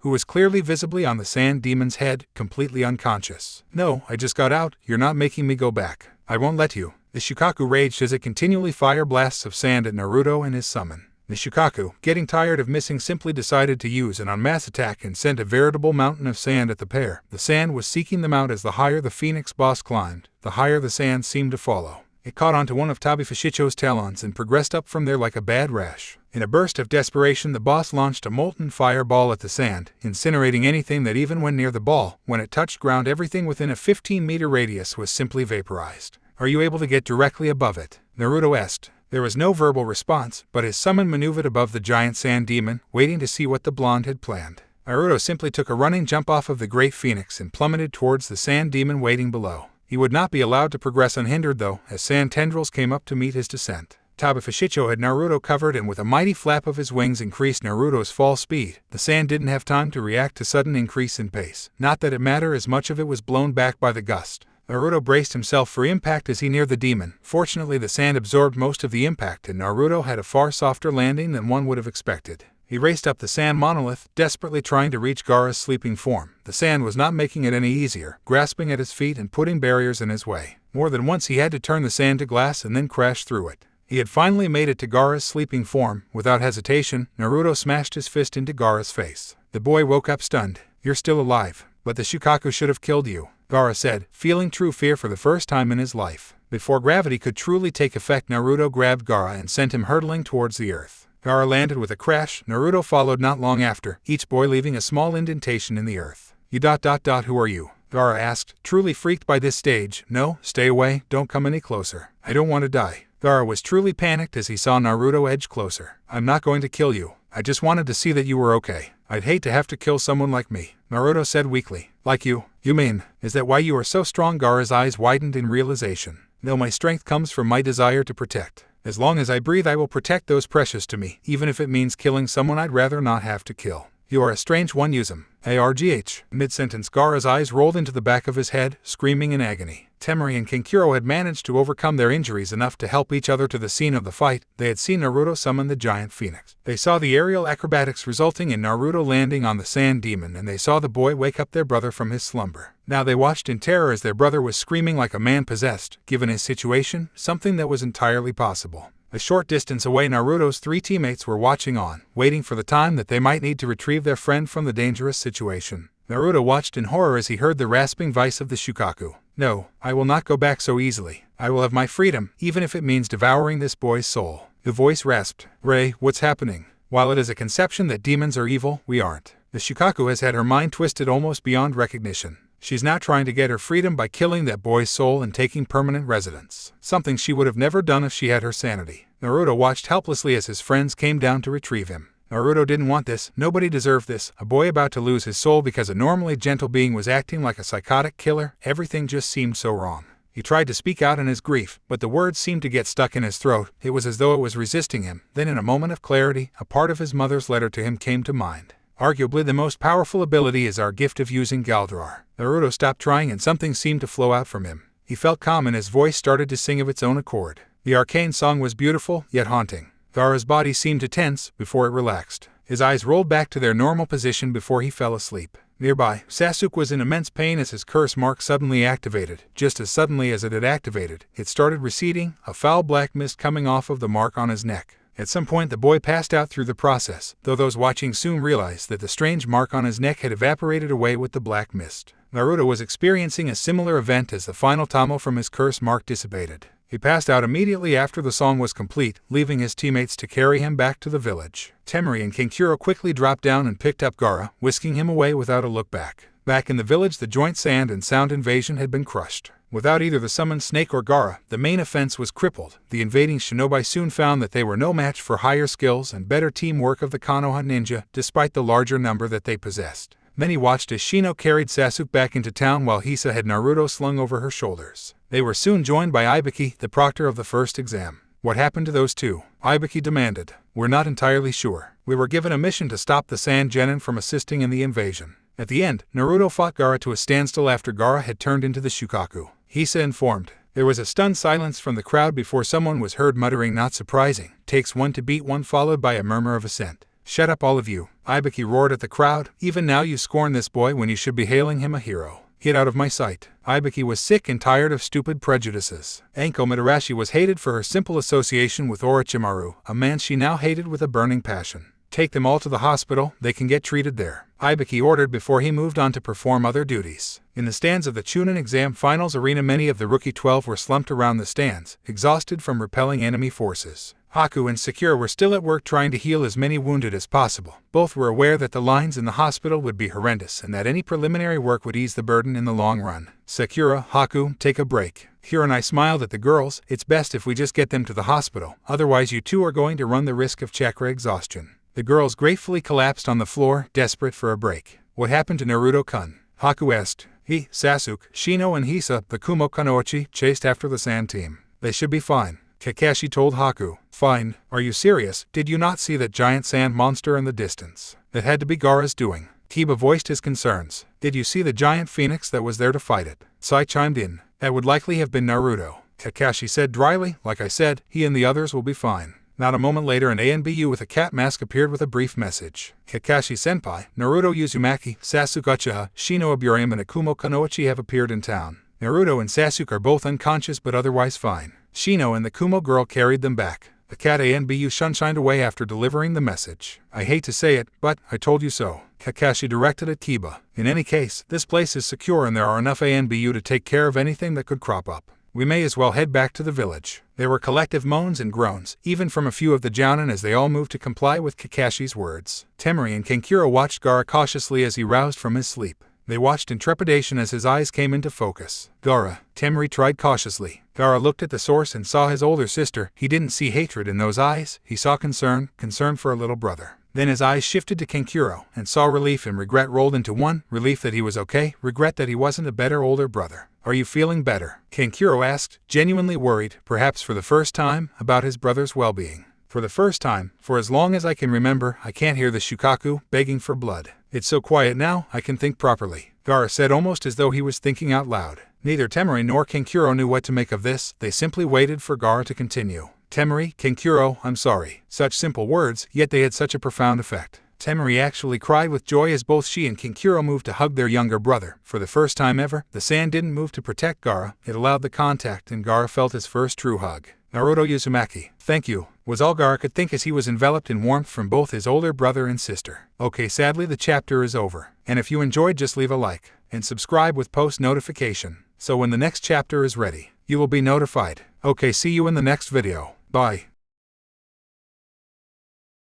who was clearly visibly on the sand demon's head, completely unconscious. "No, I just got out. You're not making me go back. I won't let you." The Shukaku raged as it continually fired blasts of sand at Naruto and his summon. The Shukaku, getting tired of missing, simply decided to use an en masse attack and sent a veritable mountain of sand at the pair. The sand was seeking them out as the higher the Phoenix boss climbed, the higher the sand seemed to follow. It caught onto one of Tabifushicho's talons and progressed up from there like a bad rash. In a burst of desperation, the boss launched a molten fireball at the sand, incinerating anything that even went near the ball. When it touched ground, everything within a 15-meter radius was simply vaporized. "Are you able to get directly above it?" Naruto asked. There was no verbal response, but his summon maneuvered above the giant sand demon, waiting to see what the blonde had planned. Naruto simply took a running jump off of the great phoenix and plummeted towards the sand demon waiting below. He would not be allowed to progress unhindered though, as sand tendrils came up to meet his descent. Tabifushicho had Naruto covered, and with a mighty flap of his wings increased Naruto's fall speed. The sand didn't have time to react to sudden increase in pace. Not that it mattered, as much of it was blown back by the gust. Naruto braced himself for impact as he neared the demon. Fortunately, the sand absorbed most of the impact, and Naruto had a far softer landing than one would have expected. He raced up the sand monolith, desperately trying to reach Gaara's sleeping form. The sand was not making it any easier, grasping at his feet and putting barriers in his way. More than once he had to turn the sand to glass and then crash through it. He had finally made it to Gaara's sleeping form. Without hesitation, Naruto smashed his fist into Gaara's face. The boy woke up stunned. "You're still alive, but the Shukaku should have killed you," Gaara said, feeling true fear for the first time in his life. Before gravity could truly take effect, Naruto grabbed Gaara and sent him hurtling towards the earth. Gaara landed with a crash. Naruto followed not long after, each boy leaving a small indentation in the earth. "You ... who are you?" Gaara asked, truly freaked by this stage. "No, stay away, don't come any closer. I don't want to die." Gaara was truly panicked as he saw Naruto edge closer. "I'm not going to kill you. I just wanted to see that you were okay. I'd hate to have to kill someone like me," Naruto said weakly. "Like you? You mean, is that why you are so strong?" Gaara's eyes widened in realization. "No, my strength comes from my desire to protect. As long as I breathe, I will protect those precious to me, even if it means killing someone I'd rather not have to kill. You are a strange one, use him. ARGH. Mid-sentence, Gaara's eyes rolled into the back of his head, screaming in agony. Temari and Kankuro had managed to overcome their injuries enough to help each other to the scene of the fight. They had seen Naruto summon the giant phoenix. They saw the aerial acrobatics resulting in Naruto landing on the sand demon, and they saw the boy wake up their brother from his slumber. Now they watched in terror as their brother was screaming like a man possessed. Given his situation, something that was entirely possible. A short distance away, Naruto's three teammates were watching on, waiting for the time that they might need to retrieve their friend from the dangerous situation. Naruto watched in horror as he heard the rasping voice of the Shukaku. "No, I will not go back so easily. I will have my freedom, even if it means devouring this boy's soul." The voice rasped. "Ray, what's happening? While it is a conception that demons are evil, we aren't." The Shukaku has had her mind twisted almost beyond recognition. She's now trying to get her freedom by killing that boy's soul and taking permanent residence. Something she would have never done if she had her sanity. Naruto watched helplessly as his friends came down to retrieve him. Naruto didn't want this. Nobody deserved this. A boy about to lose his soul because a normally gentle being was acting like a psychotic killer. Everything just seemed so wrong. He tried to speak out in his grief, but the words seemed to get stuck in his throat. It was as though it was resisting him. Then in a moment of clarity, a part of his mother's letter to him came to mind. Arguably the most powerful ability is our gift of using Galdrar. Naruto stopped trying and something seemed to flow out from him. He felt calm and his voice started to sing of its own accord. The arcane song was beautiful, yet haunting. Gaara's body seemed to tense before it relaxed. His eyes rolled back to their normal position before he fell asleep. Nearby, Sasuke was in immense pain as his curse mark suddenly activated. Just as suddenly as it had activated, it started receding, a foul black mist coming off of the mark on his neck. At some point the boy passed out through the process, though those watching soon realized that the strange mark on his neck had evaporated away with the black mist. Naruto was experiencing a similar event as the final Tamo from his curse mark dissipated. He passed out immediately after the song was complete, leaving his teammates to carry him back to the village. Temari and Kankuro quickly dropped down and picked up Gaara, whisking him away without a look back. Back in the village, the joint sand and sound invasion had been crushed. Without either the summoned snake or Gaara, the main offense was crippled. The invading shinobi soon found that they were no match for higher skills and better teamwork of the Konoha ninja, despite the larger number that they possessed. Many watched as Shino carried Sasuke back into town while Hisa had Naruto slung over her shoulders. They were soon joined by Ibiki, the proctor of the first exam. "What happened to those two?" Ibiki demanded. "We're not entirely sure. We were given a mission to stop the Sand Genin from assisting in the invasion." At the end, Naruto fought Gaara to a standstill after Gaara had turned into the Shukaku. Hisa informed. There was a stunned silence from the crowd before someone was heard muttering, "Not surprising. Takes one to beat one," followed by a murmur of assent. Shut up all of you, Ibiki roared at the crowd. Even now you scorn this boy when you should be hailing him a hero. Get out of my sight. Ibiki was sick and tired of stupid prejudices. Anko Mitarashi was hated for her simple association with Orochimaru, a man she now hated with a burning passion. Take them all to the hospital, they can get treated there, Ibiki ordered before he moved on to perform other duties. In the stands of the Chunin exam finals arena, many of the Rookie 12 were slumped around the stands, exhausted from repelling enemy forces. Haku and Sakura were still at work trying to heal as many wounded as possible. Both were aware that the lines in the hospital would be horrendous and that any preliminary work would ease the burden in the long run. Sakura, Haku, take a break. Kira and I smiled at the girls. It's best if we just get them to the hospital, otherwise you two are going to run the risk of chakra exhaustion. The girls gratefully collapsed on the floor, desperate for a break. What happened to Naruto-kun? Haku asked. He, Sasuke, Shino and Hisa, the Kumo Kanoichi, chased after the sand team. They should be fine, Kakashi told Haku. Fine? Are you serious? Did you not see that giant sand monster in the distance? That had to be Gaara's doing. Kiba voiced his concerns. Did you see the giant phoenix that was there to fight it? Sai chimed in. That would likely have been Naruto. Kakashi said dryly, like I said, he and the others will be fine. Not a moment later, an ANBU with a cat mask appeared with a brief message. Kakashi-senpai, Naruto Uzumaki, Sasuke Uchiha, Shino Aburame and Akumo Kanoichi have appeared in town. Naruto and Sasuke are both unconscious but otherwise fine. Shino and the Kumo girl carried them back. The cat ANBU shunshined away after delivering the message. I hate to say it, but I told you so, Kakashi directed at Kiba. In any case, this place is secure and there are enough ANBU to take care of anything that could crop up. We may as well head back to the village. There were collective moans and groans, even from a few of the Jounin as they all moved to comply with Kakashi's words. Temari and Kankuro watched Gaara cautiously as he roused from his sleep. They watched in trepidation as his eyes came into focus. Gaara, Temari tried cautiously. Gaara looked at the source and saw his older sister. He didn't see hatred in those eyes, he saw concern for a little brother. Then his eyes shifted to Kankuro, and saw relief and regret rolled into one, relief that he was okay, regret that he wasn't a better older brother. Are you feeling better? Kankuro asked, genuinely worried, perhaps for the first time, about his brother's well-being. For the first time, for as long as I can remember, I can't hear the Shukaku begging for blood. It's so quiet now, I can think properly, Gaara said almost as though he was thinking out loud. Neither Temari nor Kankuro knew what to make of this, they simply waited for Gaara to continue. Temari, Kankuro, I'm sorry. Such simple words, yet they had such a profound effect. Temari actually cried with joy as both she and Kankuro moved to hug their younger brother. For the first time ever, the sand didn't move to protect Gaara, it allowed the contact and Gaara felt his first true hug. Naruto Uzumaki, thank you, was all Gaara could think as he was enveloped in warmth from both his older brother and sister. Okay, sadly the chapter is over. And if you enjoyed, just leave a like and subscribe with post notification, so when the next chapter is ready, you will be notified. Okay, see you in the next video. Bye.